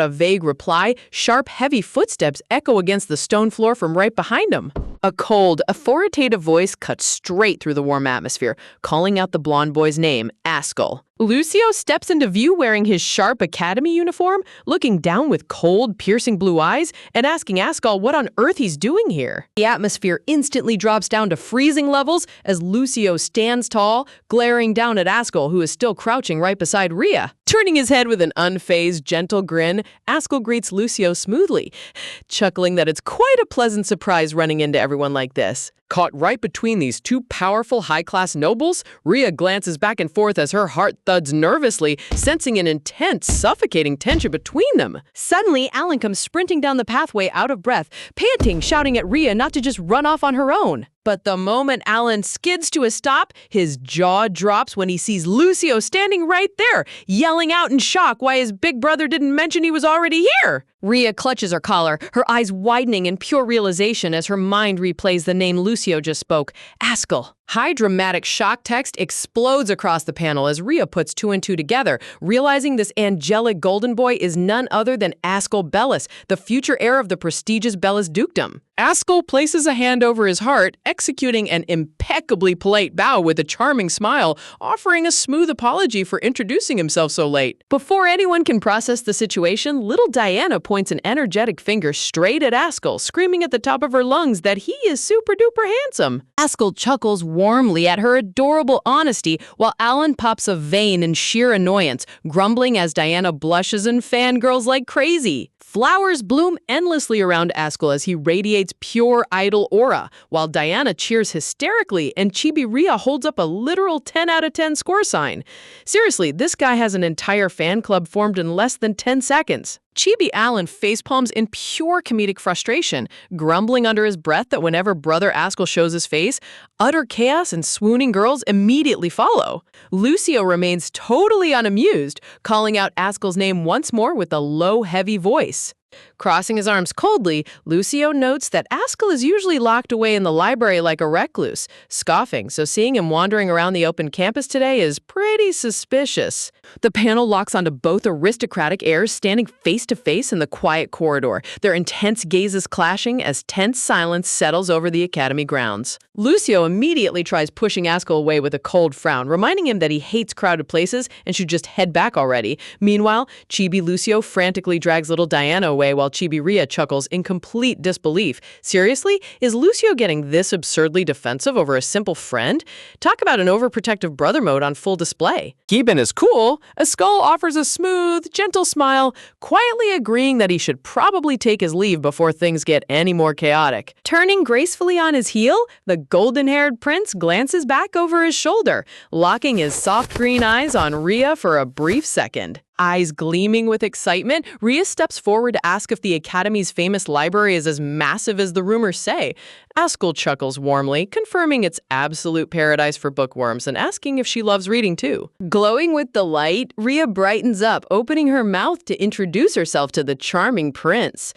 a vague reply, sharp, heavy footsteps echo against the stone floor from right behind them. A cold, authoritative voice cuts straight through the warm atmosphere, calling out the blonde boy's name, Askell. Lucio steps into view wearing his sharp academy uniform, looking down with cold, piercing blue eyes, and asking Askell what on earth he's doing here. The atmosphere instantly drops down to freezing levels as Lucio stands tall, glaring down at Askell, who is still crouching right beside Rhea. Turning his head with an unfazed, gentle grin, Askell greets Lucio smoothly, chuckling that it's quite a pleasant surprise running into everyone like this. Caught right between these two powerful high-class nobles, Rhea glances back and forth as her heart thuds nervously, sensing an intense, suffocating tension between them. Suddenly, Alan comes sprinting down the pathway out of breath, panting, shouting at Rhea not to just run off on her own. But the moment Alan skids to a stop, his jaw drops when he sees Lucio standing right there, yelling out in shock why his big brother didn't mention he was already here. Rhea clutches her collar, her eyes widening in pure realization as her mind replays the name Lucio just spoke, Askell. High dramatic shock text explodes across the panel as Rhea puts two and two together, realizing this angelic golden boy is none other than Askell Bellis, the future heir of the prestigious Bellis dukedom. Askell places a hand over his heart, executing an impeccably polite bow with a charming smile, offering a smooth apology for introducing himself so late. Before anyone can process the situation, little Diana points an energetic finger straight at Askell, screaming at the top of her lungs that he is super-duper handsome. Askell chuckles warmly at her adorable honesty, while Alan pops a vein in sheer annoyance, grumbling as Diana blushes and fangirls like crazy. Flowers bloom endlessly around Askell as he radiates pure idol aura, while Diana cheers hysterically and Chibi Rhea holds up a literal 10 out of 10 score sign. Seriously, this guy has an entire fan club formed in less than 10 seconds. Chibi Allen facepalms in pure comedic frustration, grumbling under his breath that whenever Brother Askell shows his face, utter chaos and swooning girls immediately follow. Lucio remains totally unamused, calling out Askell's name once more with a low, heavy voice. Crossing his arms coldly, Lucio notes that Askell is usually locked away in the library like a recluse, scoffing, so seeing him wandering around the open campus today is pretty suspicious. The panel locks onto both aristocratic heirs standing face to face in the quiet corridor, their intense gazes clashing as tense silence settles over the academy grounds. Lucio immediately tries pushing Askell away with a cold frown, reminding him that he hates crowded places and should just head back already. Meanwhile, Chibi Lucio frantically drags little Diana away while Chibi Rhea chuckles in complete disbelief. Seriously? Is Lucio getting this absurdly defensive over a simple friend? Talk about an overprotective brother mode on full display. Keeping is cool. Askell offers a smooth, gentle smile, quietly agreeing that he should probably take his leave before things get any more chaotic. Turning gracefully on his heel, the golden-haired prince glances back over his shoulder, locking his soft green eyes on Rhea for a brief second. Eyes gleaming with excitement, Rhea steps forward to ask if the Academy's famous library is as massive as the rumors say. Askell chuckles warmly, confirming it's absolute paradise for bookworms and asking if she loves reading too. Glowing with delight, Rhea brightens up, opening her mouth to introduce herself to the charming prince.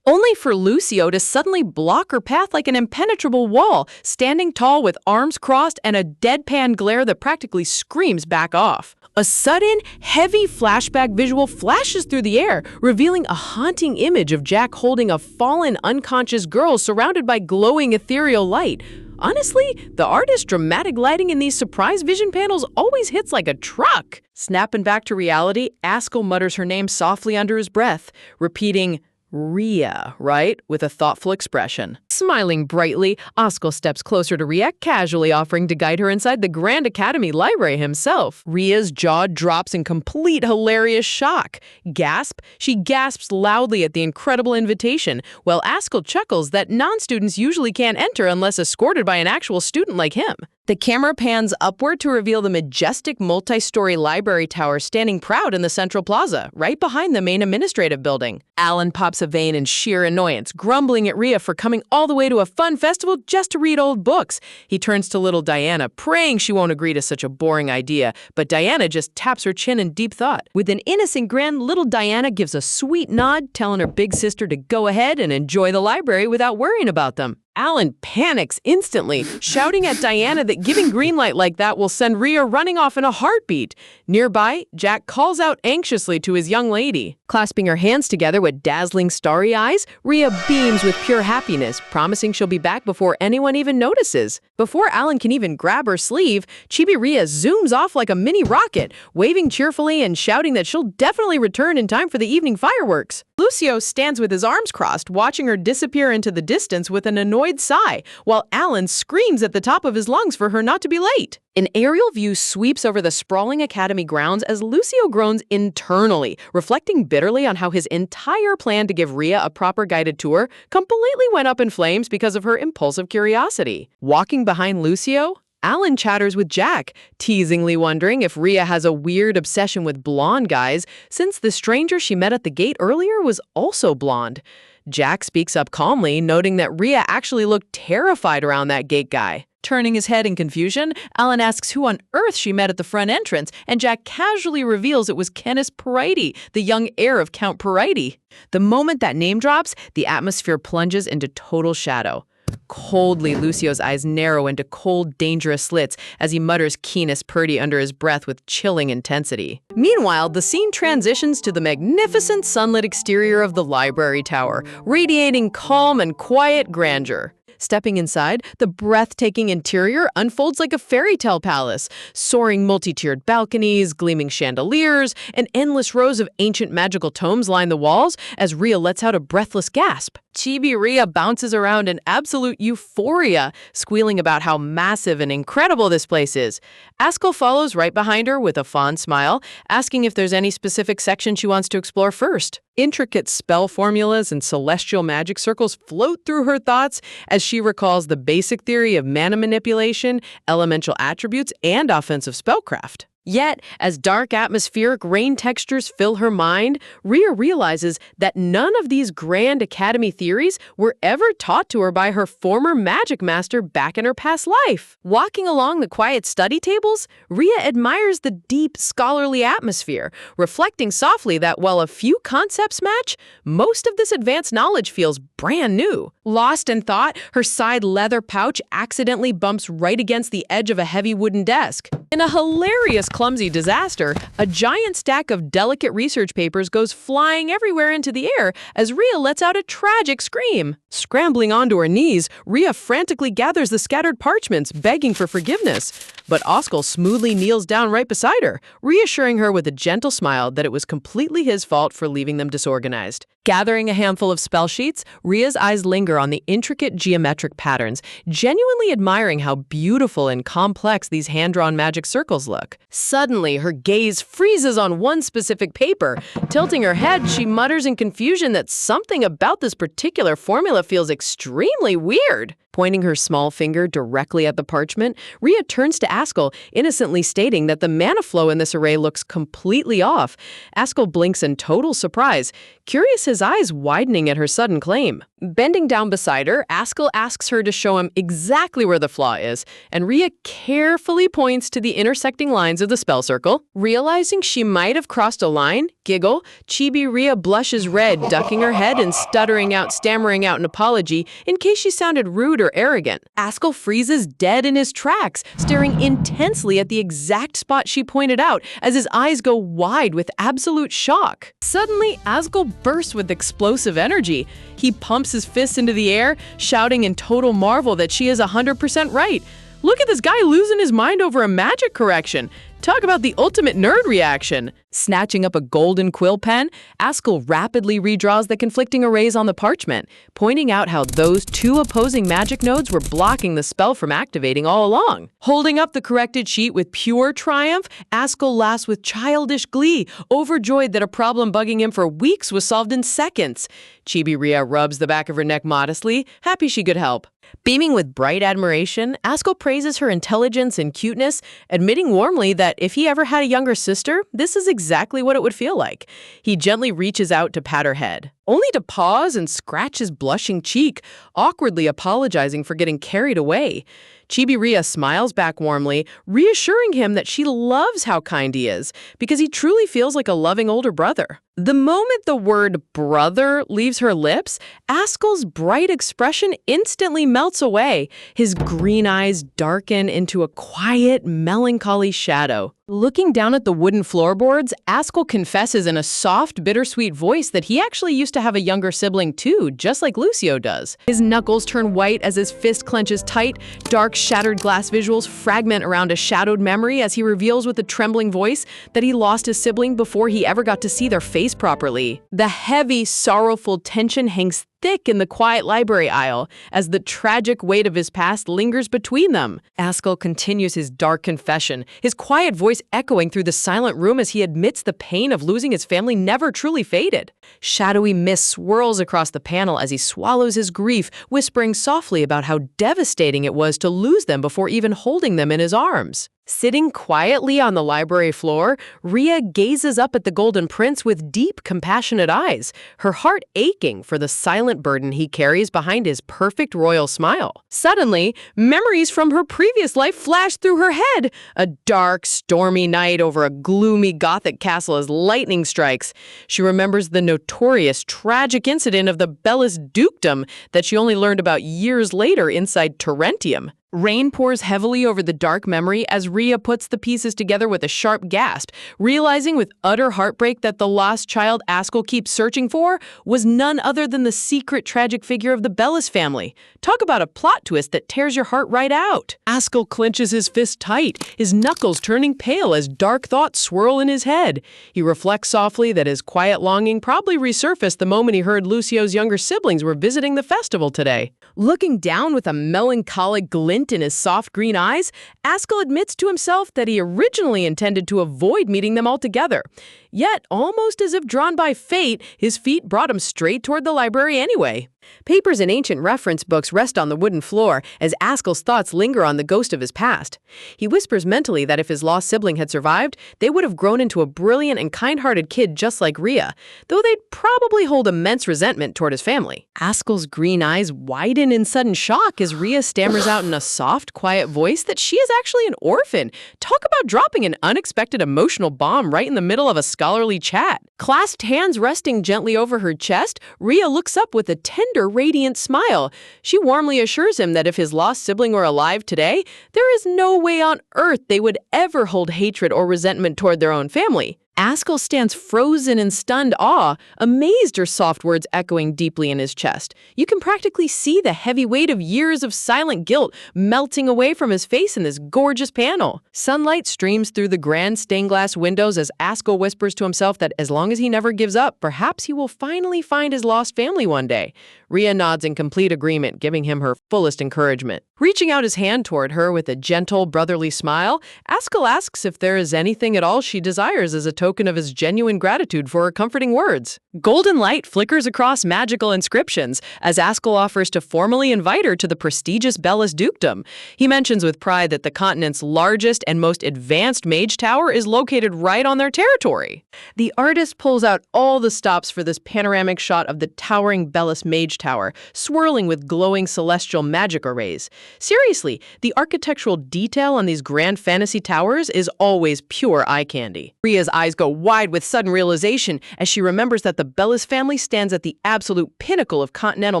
Only for Lucio to suddenly block her path like an impenetrable wall, standing tall with arms crossed and a deadpan glare that practically screams back off. A sudden, heavy flashback visual flashes through the air, revealing a haunting image of Jack holding a fallen, unconscious girl surrounded by glowing ethereal light. Honestly, the artist's dramatic lighting in these surprise vision panels always hits like a truck. Snapping back to reality, Askell mutters her name softly under his breath, repeating, Rhea, right? With a thoughtful expression. Smiling brightly, Askell steps closer to Rhea, casually offering to guide her inside the Grand Academy Library himself. Rhea's jaw drops in complete hilarious shock. Gasp! She gasps loudly at the incredible invitation, while Askell chuckles that non-students usually can't enter unless escorted by an actual student like him. The camera pans upward to reveal the majestic multi-story library tower standing proud in the central plaza, right behind the main administrative building. Alan pops a vein in sheer annoyance, grumbling at Rhea for coming all the way to a fun festival just to read old books. He turns to little Diana, praying she won't agree to such a boring idea, but Diana just taps her chin in deep thought. With an innocent grin, little Diana gives a sweet nod, telling her big sister to go ahead and enjoy the library without worrying about them. Alan panics instantly, shouting at Diana that giving green light like that will send Rhea running off in a heartbeat. Nearby, Jack calls out anxiously to his young lady. Clasping her hands together with dazzling starry eyes, Rhea beams with pure happiness, promising she'll be back before anyone even notices. Before Alan can even grab her sleeve, Chibi Rhea zooms off like a mini rocket, waving cheerfully and shouting that she'll definitely return in time for the evening fireworks. Lucio stands with his arms crossed, watching her disappear into the distance with an annoyed sigh, while Alan screams at the top of his lungs for her not to be late. An aerial view sweeps over the sprawling academy grounds as Lucio groans internally, reflecting bitterly on how his entire plan to give Rhea a proper guided tour completely went up in flames because of her impulsive curiosity. Walking behind Lucio, Alan chatters with Jack, teasingly wondering if Rhea has a weird obsession with blonde guys, since the stranger she met at the gate earlier was also blonde. Jack speaks up calmly, noting that Rhea actually looked terrified around that gate guy. Turning his head in confusion, Alan asks who on earth she met at the front entrance, and Jack casually reveals it was Kenneth Pariti, the young heir of Count Pariti. The moment that name drops, the atmosphere plunges into total shadow. Coldly, Lucio's eyes narrow into cold, dangerous slits as he mutters Keenest Purdy under his breath with chilling intensity. Meanwhile, the scene transitions to the magnificent sunlit exterior of the library tower, radiating calm and quiet grandeur. Stepping inside, the breathtaking interior unfolds like a fairy tale palace. Soaring multi-tiered balconies, gleaming chandeliers, and endless rows of ancient magical tomes line the walls as Rhea lets out a breathless gasp. Chibi Rhea bounces around in absolute euphoria, squealing about how massive and incredible this place is. Askell follows right behind her with a fond smile, asking if there's any specific section she wants to explore first. Intricate spell formulas and celestial magic circles float through her thoughts as she recalls the basic theory of mana manipulation, elemental attributes, and offensive spellcraft. Yet, as dark atmospheric rain textures fill her mind, Rhea realizes that none of these grand academy theories were ever taught to her by her former magic master back in her past life. Walking along the quiet study tables, Rhea admires the deep, scholarly atmosphere, reflecting softly that while a few concepts match, most of this advanced knowledge feels brand new. Lost in thought, her side leather pouch accidentally bumps right against the edge of a heavy wooden desk. In a hilarious clumsy disaster, a giant stack of delicate research papers goes flying everywhere into the air as Rhea lets out a tragic scream. Scrambling onto her knees, Rhea frantically gathers the scattered parchments, begging for forgiveness. But Askell smoothly kneels down right beside her, reassuring her with a gentle smile that it was completely his fault for leaving them disorganized. Gathering a handful of spell sheets, Rhea's eyes linger on the intricate geometric patterns, genuinely admiring how beautiful and complex these hand-drawn magic circles look. Suddenly, her gaze freezes on one specific paper. Tilting her head, she mutters in confusion that something about this particular formula feels extremely weird. Pointing her small finger directly at the parchment, Rhea turns to Askell, innocently stating that the mana flow in this array looks completely off. Askell blinks in total surprise, curious, his eyes widening at her sudden claim. Bending down beside her, Askell asks her to show him exactly where the flaw is, and Rhea carefully points to the intersecting lines of the spell circle. Realizing she might have crossed a line, Chibi Rhea blushes red, ducking her head and stammering out an apology in case she sounded rude or arrogant. Askell freezes dead in his tracks, staring intensely at the exact spot she pointed out as his eyes go wide with absolute shock. Suddenly, Askell bursts with explosive energy. He pumps his fists into the air, shouting in total marvel that she is 100% right. Look at this guy losing his mind over a magic correction. Talk about the ultimate nerd reaction. Snatching up a golden quill pen, Askell rapidly redraws the conflicting arrays on the parchment, pointing out how those two opposing magic nodes were blocking the spell from activating all along. Holding up the corrected sheet with pure triumph, Askell laughs with childish glee, overjoyed that a problem bugging him for weeks was solved in seconds. Chibi Rhea rubs the back of her neck modestly, happy she could help. Beaming with bright admiration, Askell praises her intelligence and cuteness, admitting warmly that if he ever had a younger sister, this is exactly what it would feel like. He gently reaches out to pat her head, only to pause and scratch his blushing cheek, awkwardly apologizing for getting carried away. Chibi Rhea smiles back warmly, reassuring him that she loves how kind he is, because he truly feels like a loving older brother. The moment the word brother leaves her lips, Askell's bright expression instantly melts away. His green eyes darken into a quiet, melancholy shadow. Looking down at the wooden floorboards, Askell confesses in a soft, bittersweet voice that he actually used to have a younger sibling too, just like Lucio does. His knuckles turn white as his fist clenches tight, dark, shattered glass visuals fragment around a shadowed memory as he reveals with a trembling voice that he lost his sibling before he ever got to see their face properly. The heavy, sorrowful tension hangs thick in the quiet library aisle as the tragic weight of his past lingers between them. Askell continues his dark confession, his quiet voice echoing through the silent room as he admits the pain of losing his family never truly faded. Shadowy mist swirls across the panel as he swallows his grief, whispering softly about how devastating it was to lose them before even holding them in his arms. Sitting quietly on the library floor, Rhea gazes up at the Golden Prince with deep, compassionate eyes, her heart aching for the silent burden he carries behind his perfect royal smile. Suddenly, memories from her previous life flash through her head. A dark, stormy night over a gloomy Gothic castle as lightning strikes. She remembers the notorious, tragic incident of the Bellis Dukedom that she only learned about years later inside Terrentium. Rain pours heavily over the dark memory as Rhea puts the pieces together with a sharp gasp, realizing with utter heartbreak that the lost child Askell keeps searching for was none other than the secret tragic figure of the Bellis family. Talk about a plot twist that tears your heart right out. Askell clenches his fist tight, his knuckles turning pale as dark thoughts swirl in his head. He reflects softly that his quiet longing probably resurfaced the moment he heard Lucio's younger siblings were visiting the festival today. Looking down with a melancholic glint in his soft green eyes, Askell admits to himself that he originally intended to avoid meeting them altogether. Yet, almost as if drawn by fate, his feet brought him straight toward the library anyway. Papers and ancient reference books rest on the wooden floor as Askell's thoughts linger on the ghost of his past. He whispers mentally that if his lost sibling had survived, they would have grown into a brilliant and kind-hearted kid just like Rhea, though they'd probably hold immense resentment toward his family. Askell's green eyes widen in sudden shock as Rhea stammers out in a soft, quiet voice that she is actually an orphan. Talk about dropping an unexpected emotional bomb right in the middle of a scholarly chat. Clasped hands resting gently over her chest, Rhea looks up with a tender, radiant smile. She warmly assures him that if his lost sibling were alive today, there is no way on earth they would ever hold hatred or resentment toward their own family. Askell stands frozen in stunned awe, amazed her soft words echoing deeply in his chest. You can practically see the heavy weight of years of silent guilt melting away from his face in this gorgeous panel. Sunlight streams through the grand stained glass windows as Askell whispers to himself that as long as he never gives up, perhaps he will finally find his lost family one day. Rhea nods in complete agreement, giving him her fullest encouragement. Reaching out his hand toward her with a gentle, brotherly smile, Askell asks if there is anything at all she desires as a token of his genuine gratitude for her comforting words. Golden light flickers across magical inscriptions as Askell offers to formally invite her to the prestigious Bellis dukedom. He mentions with pride that the continent's largest and most advanced mage tower is located right on their territory. The artist pulls out all the stops for this panoramic shot of the towering Bellis mage tower, swirling with glowing celestial magic arrays. Seriously, the architectural detail on these grand fantasy towers is always pure eye candy. Rhea's eyes go wide with sudden realization as she remembers that the Bellis family stands at the absolute pinnacle of continental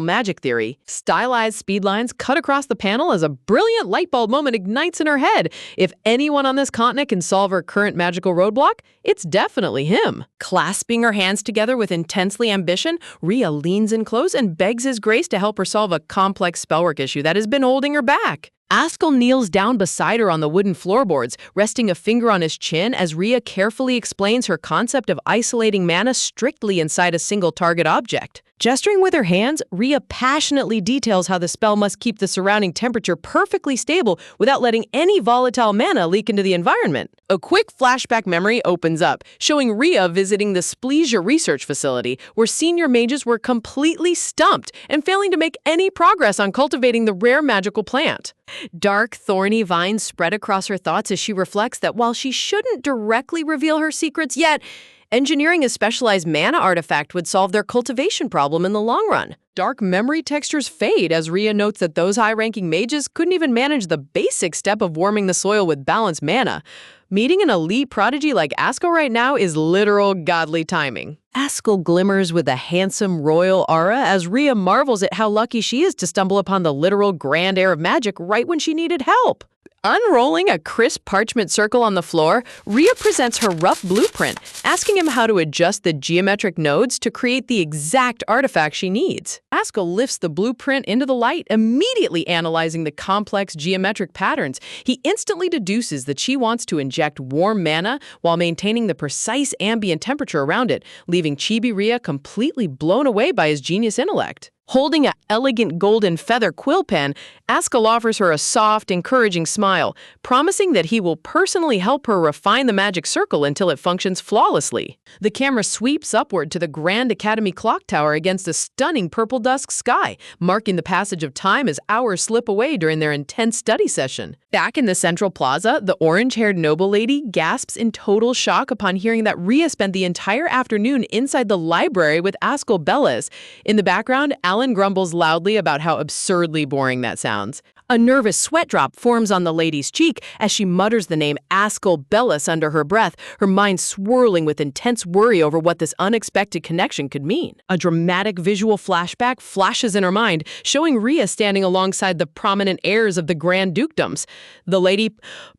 magic theory. Stylized speed lines cut across the panel as a brilliant light bulb moment ignites in her head. If anyone on this continent can solve her current magical roadblock, it's definitely him. Clasping her hands together with intensely ambition, Rhea leans in close and begs his grace to help her solve a complex spellwork issue that has been holding her back. Askell kneels down beside her on the wooden floorboards, resting a finger on his chin as Rhea carefully explains her concept of isolating mana strictly inside a single target object. Gesturing with her hands, Rhea passionately details how the spell must keep the surrounding temperature perfectly stable without letting any volatile mana leak into the environment. A quick flashback memory opens up, showing Rhea visiting the Splesia research facility, where senior mages were completely stumped and failing to make any progress on cultivating the rare magical plant. Dark, thorny vines spread across her thoughts as she reflects that while she shouldn't directly reveal her secrets yet, engineering a specialized mana artifact would solve their cultivation problem in the long run. Dark memory textures fade as Rhea notes that those high-ranking mages couldn't even manage the basic step of warming the soil with balanced mana. Meeting an elite prodigy like Askell right now is literal godly timing. Askell glimmers with a handsome royal aura as Rhea marvels at how lucky she is to stumble upon the literal grand air of magic right when she needed help. Unrolling a crisp parchment circle on the floor, Rhea presents her rough blueprint, asking him how to adjust the geometric nodes to create the exact artifact she needs. Askell lifts the blueprint into the light, immediately analyzing the complex geometric patterns. He instantly deduces that she wants to inject warm mana while maintaining the precise ambient temperature around it, leaving Chibi Rhea completely blown away by his genius intellect. Holding an elegant golden feather quill pen, Askell offers her a soft, encouraging smile, promising that he will personally help her refine the magic circle until it functions flawlessly. The camera sweeps upward to the Grand Academy clock tower against a stunning purple dusk sky, marking the passage of time as hours slip away during their intense study session. Back in the central plaza, the orange-haired noble lady gasps in total shock upon hearing that Rhea spent the entire afternoon inside the library with Askell Bellis. In the background, Alan grumbles loudly about how absurdly boring that sounds. A nervous sweat drop forms on the lady's cheek as she mutters the name Askell Bellis under her breath, her mind swirling with intense worry over what this unexpected connection could mean. A dramatic visual flashback flashes in her mind, showing Rhea standing alongside the prominent heirs of the Grand Dukedoms. The lady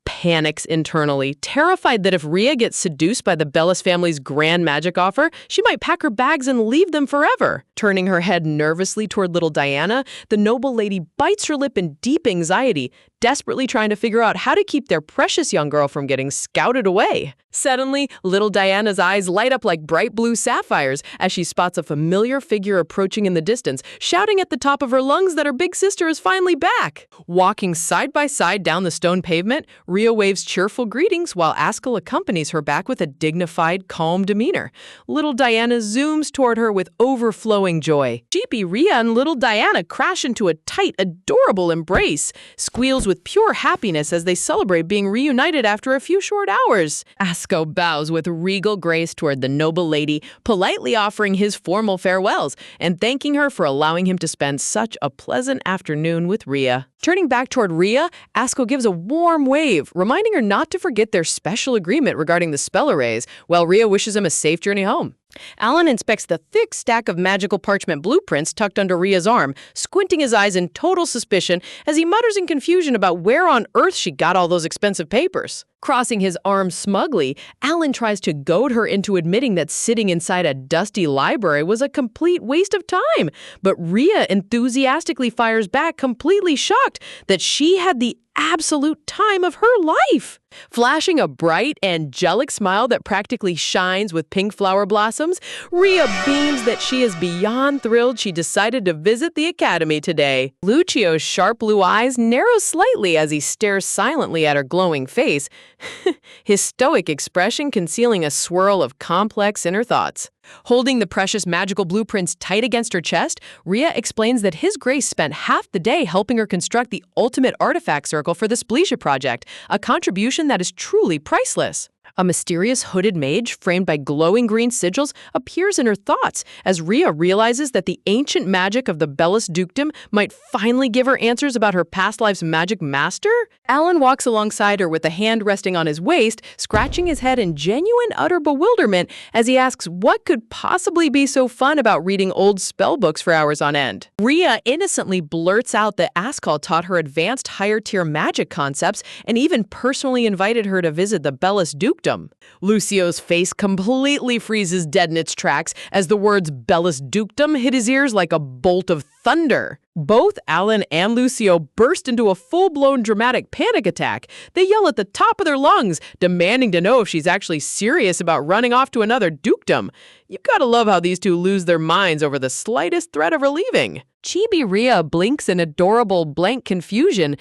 panics internally, terrified that if Rhea gets seduced by the Bellis family's grand magic offer, she might pack her bags and leave them forever. Turning her head nervously toward little Diana, the noble lady bites her lip in deep anxiety, desperately trying to figure out how to keep their precious young girl from getting scouted away. Suddenly, little Diana's eyes light up like bright blue sapphires as she spots a familiar figure approaching in the distance, shouting at the top of her lungs that her big sister is finally back. Walking side by side down the stone pavement, Rhea waves cheerful greetings while Askell accompanies her back with a dignified, calm demeanor. Little Diana zooms toward her with overflowing joy. Sheepy Rhea and little Diana crash into a tight, adorable embrace, squeals with pure happiness as they celebrate being reunited after a few short hours. Askell bows with regal grace toward the noble lady, politely offering his formal farewells and thanking her for allowing him to spend such a pleasant afternoon with Rhea. Turning back toward Rhea, Askell gives a warm wave, reminding her not to forget their special agreement regarding the spell arrays, while Rhea wishes him a safe journey home. Alan inspects the thick stack of magical parchment blueprints tucked under Rhea's arm, squinting his eyes in total suspicion as he mutters in confusion about where on earth she got all those expensive papers. Crossing his arms smugly, Alan tries to goad her into admitting that sitting inside a dusty library was a complete waste of time, but Rhea enthusiastically fires back, completely shocked that she had the absolute time of her life. Flashing a bright, angelic smile that practically shines with pink flower blossoms, Rhea beams that she is beyond thrilled she decided to visit the academy today. Lucio's sharp blue eyes narrow slightly as he stares silently at her glowing face, his stoic expression concealing a swirl of complex inner thoughts. Holding the precious magical blueprints tight against her chest, Rhea explains that His Grace spent half the day helping her construct the ultimate artifact circle for the Spletia project, a contribution that is truly priceless. A mysterious hooded mage framed by glowing green sigils appears in her thoughts as Rhea realizes that the ancient magic of the Bellis dukedom might finally give her answers about her past life's magic master. Alan walks alongside her with a hand resting on his waist, scratching his head in genuine utter bewilderment as he asks what could possibly be so fun about reading old spell books for hours on end. Rhea innocently blurts out that Askell taught her advanced higher-tier magic concepts and even personally invited her to visit the Bellis dukedom. Lucio's face completely freezes dead in its tracks as the words Bellis dukedom hit his ears like a bolt of thunder. Both Alan and Lucio burst into a full-blown dramatic panic attack. They yell at the top of their lungs, demanding to know if she's actually serious about running off to another dukedom. You gotta love how these two lose their minds over the slightest threat of her leaving. Chibi Rhea blinks in adorable blank confusion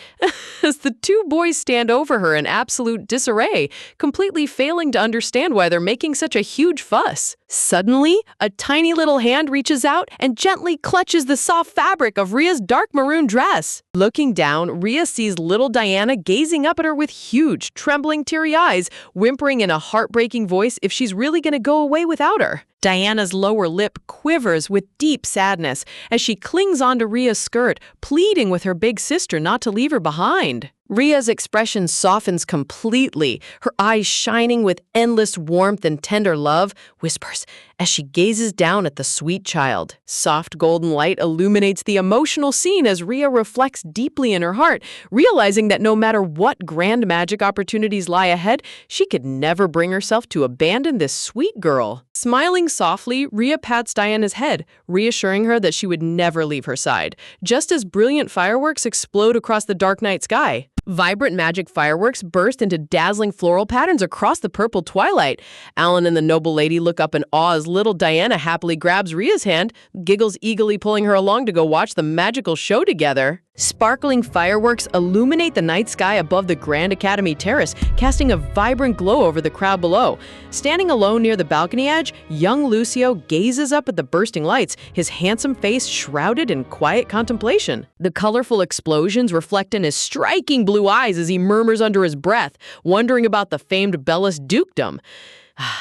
as the two boys stand over her in absolute disarray, completely failing to understand why they're making such a huge fuss. Suddenly, a tiny little hand reaches out and gently clutches the soft fabric of Rhea's dark maroon dress. Looking down, Rhea sees little Diana gazing up at her with huge, trembling, teary eyes, whimpering in a heartbreaking voice if she's really going to go away without her. Diana's lower lip quivers with deep sadness as she clings onto Rhea's skirt, pleading with her big sister not to leave her behind. Rhea's expression softens completely, her eyes shining with endless warmth and tender love, whispers as she gazes down at the sweet child. Soft golden light illuminates the emotional scene as Rhea reflects deeply in her heart, realizing that no matter what grand magic opportunities lie ahead, she could never bring herself to abandon this sweet girl. Smiling softly, Rhea pats Diana's head, reassuring her that she would never leave her side, just as brilliant fireworks explode across the dark night sky. Vibrant magic fireworks burst into dazzling floral patterns across the purple twilight. Alan and the noble lady look up in awe as little Diana happily grabs Rhea's hand, giggles eagerly pulling her along to go watch the magical show together. Sparkling fireworks illuminate the night sky above the Grand Academy Terrace, casting a vibrant glow over the crowd below. Standing alone near the balcony edge, young Lucio gazes up at the bursting lights, his handsome face shrouded in quiet contemplation. The colorful explosions reflect in his striking blue eyes as he murmurs under his breath, wondering about the famed Bellis dukedom.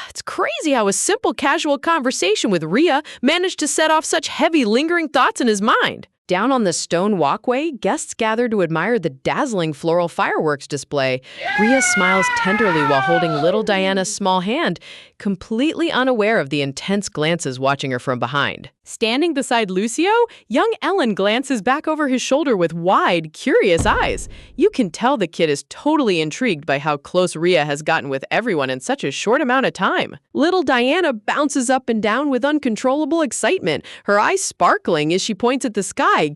It's crazy how a simple, casual conversation with Rhea managed to set off such heavy, lingering thoughts in his mind. Down on the stone walkway, guests gather to admire the dazzling floral fireworks display. Rhea smiles tenderly while holding little Diana's small hand, completely unaware of the intense glances watching her from behind. Standing beside Lucio, young Ellen glances back over his shoulder with wide, curious eyes. You can tell the kid is totally intrigued by how close Rhea has gotten with everyone in such a short amount of time. Little Diana bounces up and down with uncontrollable excitement, her eyes sparkling as she points at the sky.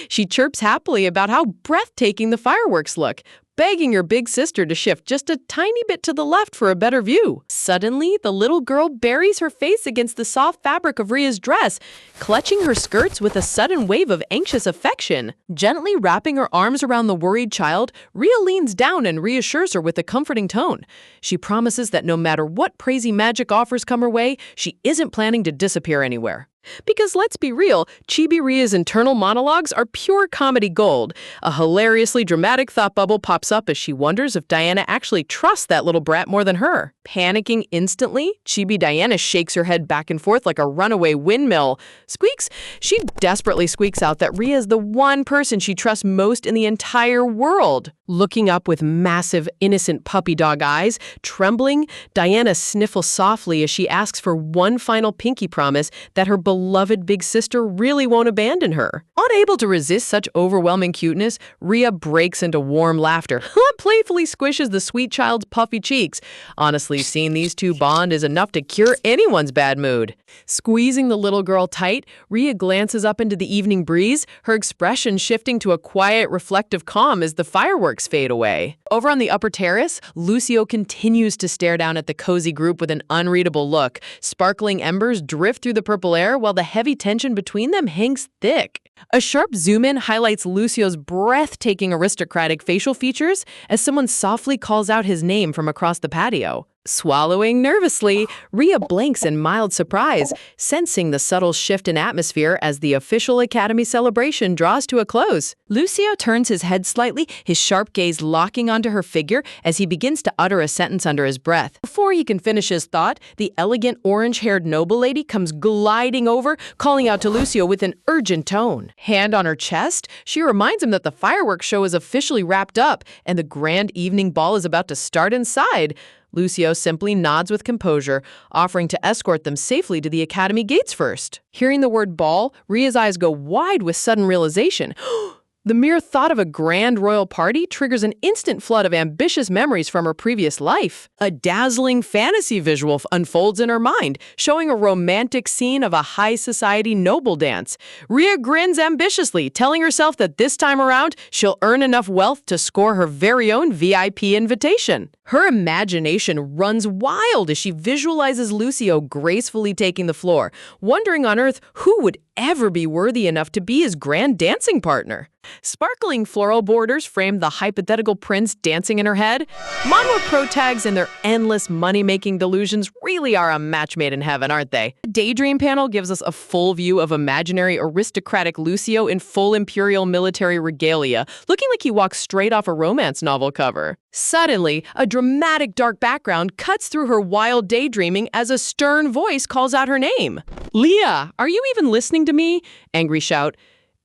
She chirps happily about how breathtaking the fireworks look, begging her big sister to shift just a tiny bit to the left for a better view. Suddenly, the little girl buries her face against the soft fabric of Rhea's dress, clutching her skirts with a sudden wave of anxious affection. Gently wrapping her arms around the worried child, Rhea leans down and reassures her with a comforting tone. She promises that no matter what crazy magic offers come her way, she isn't planning to disappear anywhere. Because let's be real, Chibi Rhea's internal monologues are pure comedy gold. A hilariously dramatic thought bubble pops up as she wonders if Diana actually trusts that little brat more than her. Panicking instantly, Chibi Diana shakes her head back and forth like a runaway windmill. Squeaks! She desperately squeaks out that Rhea is the one person she trusts most in the entire world. Looking up with massive, innocent puppy dog eyes, trembling, Diana sniffles softly as she asks for one final pinky promise that her beloved big sister really won't abandon her. Unable to resist such overwhelming cuteness, Rhea breaks into warm laughter, playfully squishes the sweet child's puffy cheeks. Honestly, seeing these two bond is enough to cure anyone's bad mood. Squeezing the little girl tight, Rhea glances up into the evening breeze, her expression shifting to a quiet, reflective calm as the fireworks fade away. Over on the upper terrace, Lucio continues to stare down at the cozy group with an unreadable look. Sparkling embers drift through the purple air while the heavy tension between them hangs thick. A sharp zoom-in highlights Lucio's breathtaking aristocratic facial features as someone softly calls out his name from across the patio. Swallowing nervously, Rhea blinks in mild surprise, sensing the subtle shift in atmosphere as the official Academy celebration draws to a close. Lucio turns his head slightly, his sharp gaze locking onto her figure as he begins to utter a sentence under his breath. Before he can finish his thought, the elegant orange-haired noble lady comes gliding over, calling out to Lucio with an urgent tone. Hand on her chest, she reminds him that the fireworks show is officially wrapped up and the grand evening ball is about to start inside. Lucio simply nods with composure, offering to escort them safely to the Academy gates first. Hearing the word ball, Rhea's eyes go wide with sudden realization. The mere thought of a grand royal party triggers an instant flood of ambitious memories from her previous life. A dazzling fantasy visual unfolds in her mind, showing a romantic scene of a high society noble dance. Rhea grins ambitiously, telling herself that this time around, she'll earn enough wealth to score her very own VIP invitation. Her imagination runs wild as she visualizes Lucio gracefully taking the floor, wondering on Earth who would ever be worthy enough to be his grand dancing partner. Sparkling floral borders frame the hypothetical prince dancing in her head. Manhwa pro tags and their endless money-making delusions really are a match made in heaven, aren't they? The Daydream panel gives us a full view of imaginary aristocratic Lucio in full imperial military regalia, looking like he walks straight off a romance novel cover. Suddenly, a dramatic dark background cuts through her wild daydreaming as a stern voice calls out her name. "Leah, are you even listening to me?" Angry shout.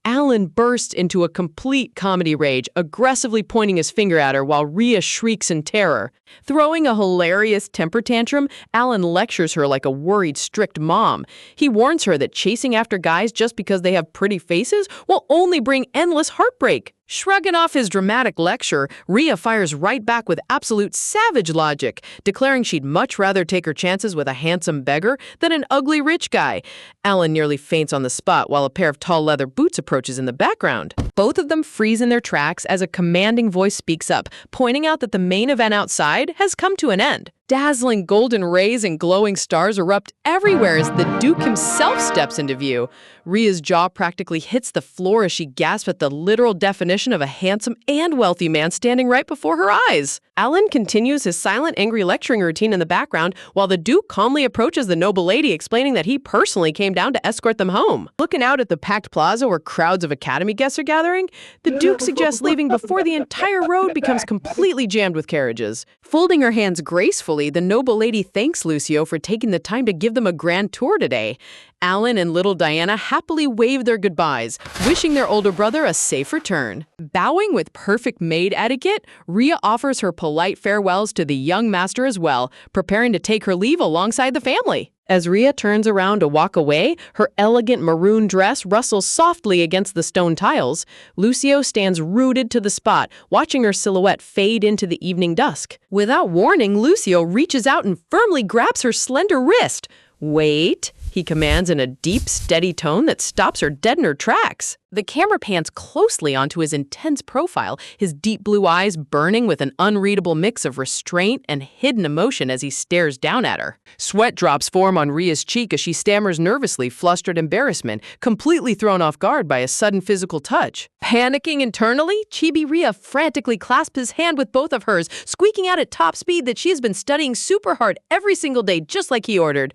Alan bursts into a complete comedy rage, aggressively pointing his finger at her while Rhea shrieks in terror. Throwing a hilarious temper tantrum, Alan lectures her like a worried, strict mom. He warns her that chasing after guys just because they have pretty faces will only bring endless heartbreak. Shrugging off his dramatic lecture, Rhea fires right back with absolute savage logic, declaring she'd much rather take her chances with a handsome beggar than an ugly rich guy. Alan nearly faints on the spot while a pair of tall leather boots approaches in the background. Both of them freeze in their tracks as a commanding voice speaks up, pointing out that the main event outside has come to an end. Dazzling golden rays and glowing stars erupt everywhere as the Duke himself steps into view. Rhea's jaw practically hits the floor as she gasps at the literal definition of a handsome and wealthy man standing right before her eyes. Alan continues his silent, angry lecturing routine in the background while the Duke calmly approaches the noble lady, explaining that he personally came down to escort them home. Looking out at the packed plaza where crowds of Academy guests are gathering, the Duke suggests leaving before the entire road becomes completely jammed with carriages. Folding her hands gracefully, Thankfully, the noble lady thanks Lucio for taking the time to give them a grand tour today. Alan and little Diana happily wave their goodbyes, wishing their older brother a safe return. Bowing with perfect maid etiquette, Rhea offers her polite farewells to the young master as well, preparing to take her leave alongside the family. As Rhea turns around to walk away, her elegant maroon dress rustles softly against the stone tiles. Lucio stands rooted to the spot, watching her silhouette fade into the evening dusk. Without warning, Lucio reaches out and firmly grabs her slender wrist. "Wait," he commands in a deep, steady tone that stops her dead in her tracks. The camera pans closely onto his intense profile, his deep blue eyes burning with an unreadable mix of restraint and hidden emotion as he stares down at her. Sweat drops form on Rhea's cheek as she stammers nervously, flustered embarrassment, completely thrown off guard by a sudden physical touch. Panicking internally, Chibi Rhea frantically clasps his hand with both of hers, squeaking out at top speed that she has been studying super hard every single day, just like he ordered.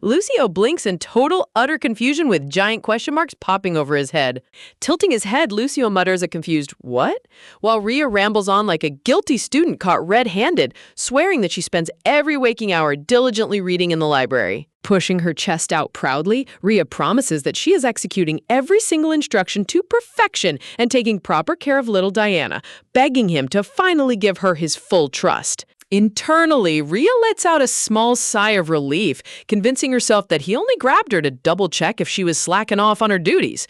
Lucio blinks in total, utter confusion with giant question marks popping over his head. Tilting his head, Lucio mutters a confused, "What?" while Rhea rambles on like a guilty student caught red-handed, swearing that she spends every waking hour diligently reading in the library. Pushing her chest out proudly, Rhea promises that she is executing every single instruction to perfection and taking proper care of little Diana, begging him to finally give her his full trust. Internally, Rhea lets out a small sigh of relief, convincing herself that he only grabbed her to double-check if she was slacking off on her duties.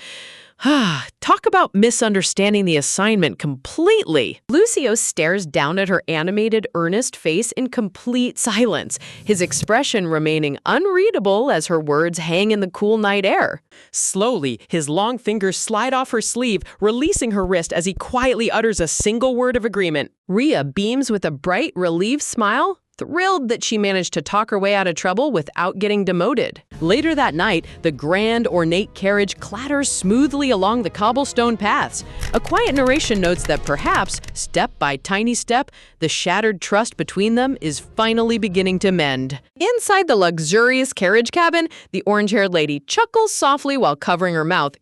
Talk about misunderstanding the assignment completely. Lucio stares down at her animated, earnest face in complete silence, his expression remaining unreadable as her words hang in the cool night air. Slowly, his long fingers slide off her sleeve, releasing her wrist as he quietly utters a single word of agreement. Rhea beams with a bright, relieved smile, thrilled that she managed to talk her way out of trouble without getting demoted. Later that night, the grand, ornate carriage clatters smoothly along the cobblestone paths. A quiet narration notes that perhaps, step by tiny step, the shattered trust between them is finally beginning to mend. Inside the luxurious carriage cabin, the orange-haired lady chuckles softly while covering her mouth,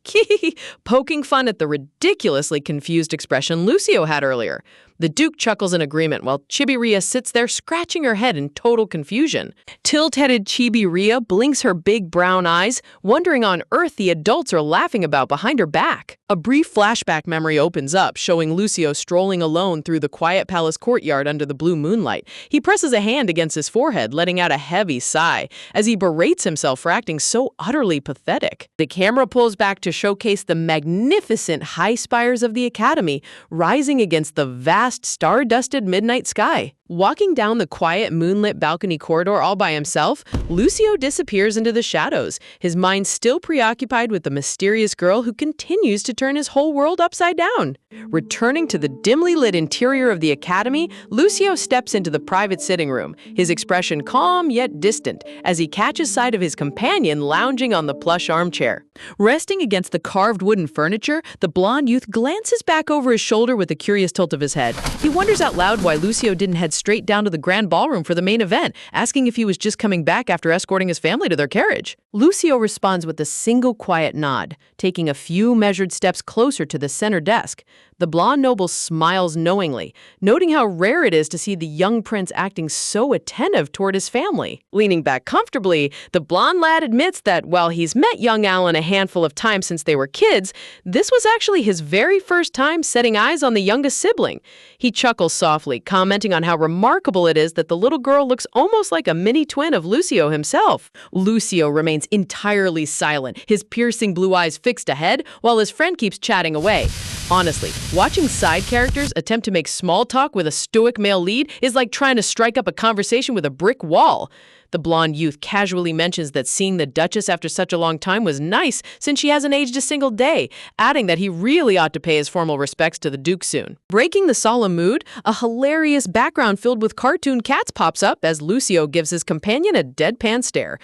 poking fun at the ridiculously confused expression Lucio had earlier. The Duke chuckles in agreement while Chibi Rhea sits there scratching her head in total confusion. Tilt-headed Chibi Rhea blinks her big brown eyes, wondering on earth the adults are laughing about behind her back. A brief flashback memory opens up, showing Lucio strolling alone through the quiet palace courtyard under the blue moonlight. He presses a hand against his forehead, letting out a heavy sigh, as he berates himself for acting so utterly pathetic. The camera pulls back to showcase the magnificent high spires of the academy, rising against the vast star-dusted midnight sky. Walking down the quiet moonlit balcony corridor all by himself, Lucio disappears into the shadows, his mind still preoccupied with the mysterious girl who continues to turn his whole world upside down. Returning to the dimly lit interior of the academy, Lucio steps into the private sitting room, his expression calm yet distant, as he catches sight of his companion lounging on the plush armchair. Resting against the carved wooden furniture, the blonde youth glances back over his shoulder with a curious tilt of his head. He wonders out loud why Lucio didn't head straight down to the grand ballroom for the main event, asking if he was just coming back after escorting his family to their carriage. Lucio responds with a single quiet nod, taking a few measured steps closer to the center desk. The blonde noble smiles knowingly, noting how rare it is to see the young prince acting so attentive toward his family. Leaning back comfortably, the blonde lad admits that while he's met young Alan a handful of times since they were kids, this was actually his very first time setting eyes on the youngest sibling. He chuckles softly, commenting on how remarkable it is that the little girl looks almost like a mini twin of Lucio himself. Lucio remains entirely silent, his piercing blue eyes fixed ahead, while his friend keeps chatting away. Honestly, watching side characters attempt to make small talk with a stoic male lead is like trying to strike up a conversation with a brick wall. The blonde youth casually mentions that seeing the Duchess after such a long time was nice since she hasn't aged a single day, adding that he really ought to pay his formal respects to the Duke soon. Breaking the solemn mood, a hilarious background filled with cartoon cats pops up as Lucio gives his companion a deadpan stare.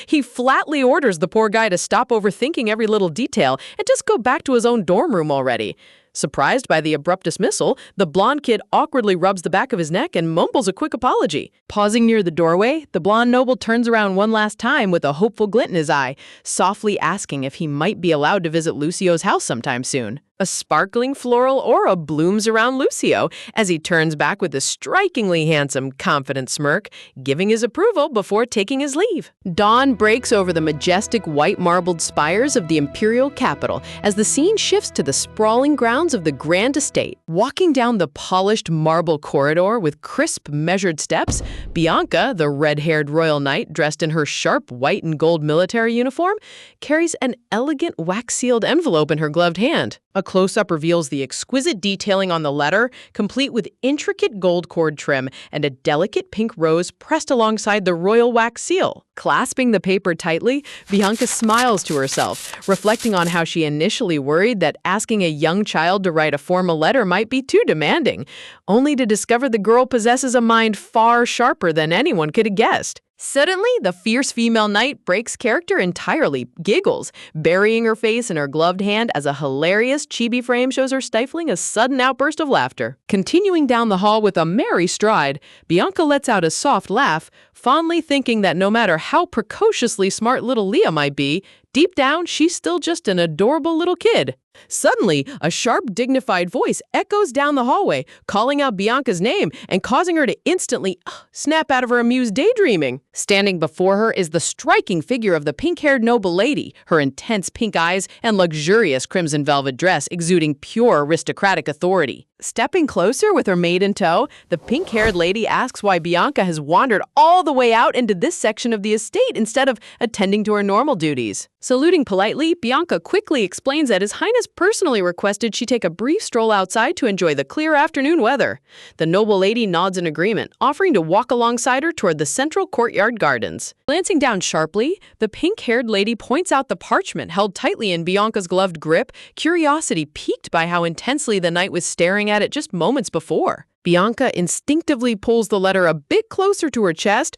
He flatly orders the poor guy to stop overthinking every little detail and just go back to his own dorm room already. Surprised by the abrupt dismissal, the blonde kid awkwardly rubs the back of his neck and mumbles a quick apology. Pausing near the doorway, the blonde noble turns around one last time with a hopeful glint in his eye, softly asking if he might be allowed to visit Lucio's house sometime soon. A sparkling floral aura blooms around Lucio as he turns back with a strikingly handsome, confident smirk, giving his approval before taking his leave. Dawn breaks over the majestic white marbled spires of the imperial capital as the scene shifts to the sprawling grounds of the grand estate. Walking down the polished marble corridor with crisp, measured steps, Bianca, the red-haired royal knight dressed in her sharp white and gold military uniform, carries an elegant wax-sealed envelope in her gloved hand. A close-up reveals the exquisite detailing on the letter, complete with intricate gold cord trim and a delicate pink rose pressed alongside the royal wax seal. Clasping the paper tightly, Bianca smiles to herself, reflecting on how she initially worried that asking a young child to write a formal letter might be too demanding, only to discover the girl possesses a mind far sharper than anyone could have guessed. Suddenly, the fierce female knight breaks character entirely, giggles, burying her face in her gloved hand as a hilarious chibi frame shows her stifling a sudden outburst of laughter. Continuing down the hall with a merry stride, Bianca lets out a soft laugh, fondly thinking that no matter how precociously smart little Leah might be, deep down, she's still just an adorable little kid. Suddenly, a sharp, dignified voice echoes down the hallway, calling out Bianca's name and causing her to instantly snap out of her amused daydreaming. Standing before her is the striking figure of the pink-haired noble lady, her intense pink eyes and luxurious crimson velvet dress exuding pure aristocratic authority. Stepping closer with her maid in tow, the pink-haired lady asks why Bianca has wandered all the way out into this section of the estate instead of attending to her normal duties. Saluting politely, Bianca quickly explains that His Highness personally requested she take a brief stroll outside to enjoy the clear afternoon weather. The noble lady nods in agreement, offering to walk alongside her toward the central courtyard gardens. Glancing down sharply, the pink-haired lady points out the parchment held tightly in Bianca's gloved grip, curiosity piqued by how intensely the knight was staring at it just moments before. Bianca instinctively pulls the letter a bit closer to her chest,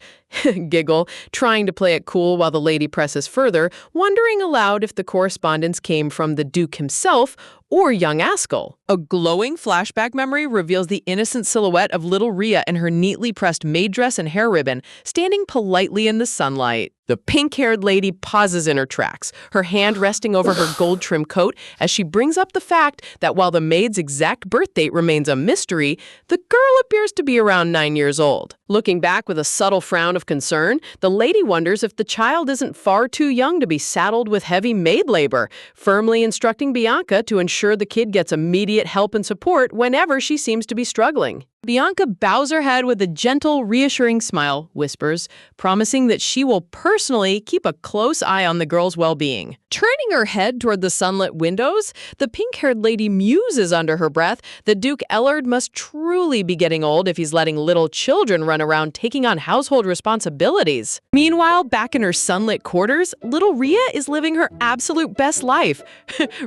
giggle, trying to play it cool while the lady presses further, wondering aloud if the correspondence came from the Duke himself or young Askell. A glowing flashback memory reveals the innocent silhouette of little Rhea in her neatly pressed maid dress and hair ribbon, standing politely in the sunlight. The pink-haired lady pauses in her tracks, her hand resting over her gold-trimmed coat as she brings up the fact that while the maid's exact birth date remains a mystery, the girl appears to be around 9 years old. Looking back with a subtle frown of concern, the lady wonders if the child isn't far too young to be saddled with heavy maid labor, firmly instructing Bianca to ensure the kid gets immediate help and support whenever she seems to be struggling. Bianca bows her head with a gentle, reassuring smile, whispers, promising that she will personally keep a close eye on the girl's well-being. Turning her head toward the sunlit windows, the pink-haired lady muses under her breath that Duke Ellard must truly be getting old if he's letting little children run around taking on household responsibilities. Meanwhile, back in her sunlit quarters, little Rhea is living her absolute best life.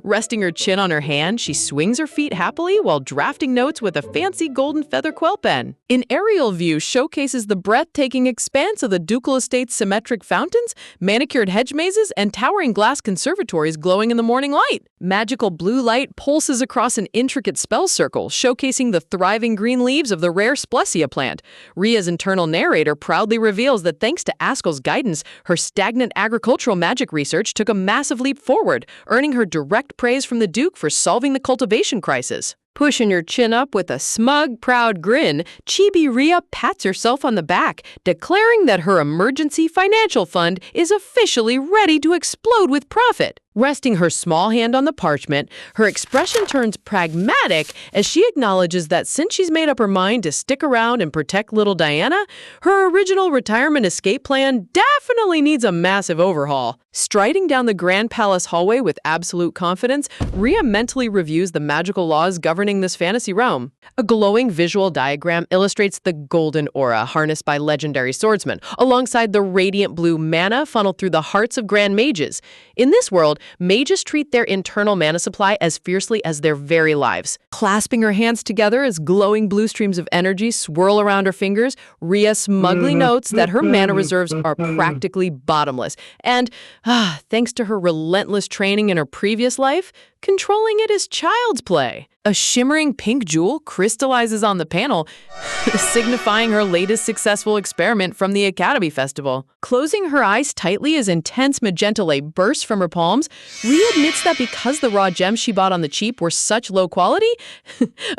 Resting her chin on her hand, she swings her feet happily while drafting notes with a fancy golden feather quill pen. An aerial view showcases the breathtaking expanse of the ducal estate's symmetric fountains, manicured hedge mazes, and towering glass conservatories glowing in the morning light. Magical blue light pulses across an intricate spell circle, showcasing the thriving green leaves of the rare Splecia plant. Rhea's internal narrator proudly reveals that thanks to Askell's guidance, her stagnant agricultural magic research took a massive leap forward, earning her direct praise from the Duke for solving the cultivation crisis. Pushing her chin up with a smug, proud grin, Chibi Rhea pats herself on the back, declaring that her emergency financial fund is officially ready to explode with profit. Resting her small hand on the parchment, her expression turns pragmatic as she acknowledges that since she's made up her mind to stick around and protect little Diana, her original retirement escape plan definitely needs a massive overhaul. Striding down the Grand Palace hallway with absolute confidence, Rhea mentally reviews the magical laws governing this fantasy realm. A glowing visual diagram illustrates the golden aura harnessed by legendary swordsmen, alongside the radiant blue mana funneled through the hearts of grand mages. In this world, mages treat their internal mana supply as fiercely as their very lives. Clasping her hands together as glowing blue streams of energy swirl around her fingers, Rhea smugly notes that her mana reserves are practically bottomless. And, thanks to her relentless training in her previous life, controlling it is child's play. A shimmering pink jewel crystallizes on the panel, signifying her latest successful experiment from the Academy Festival. Closing her eyes tightly as intense magenta light bursts from her palms, Rhea admits that because the raw gems she bought on the cheap were such low quality,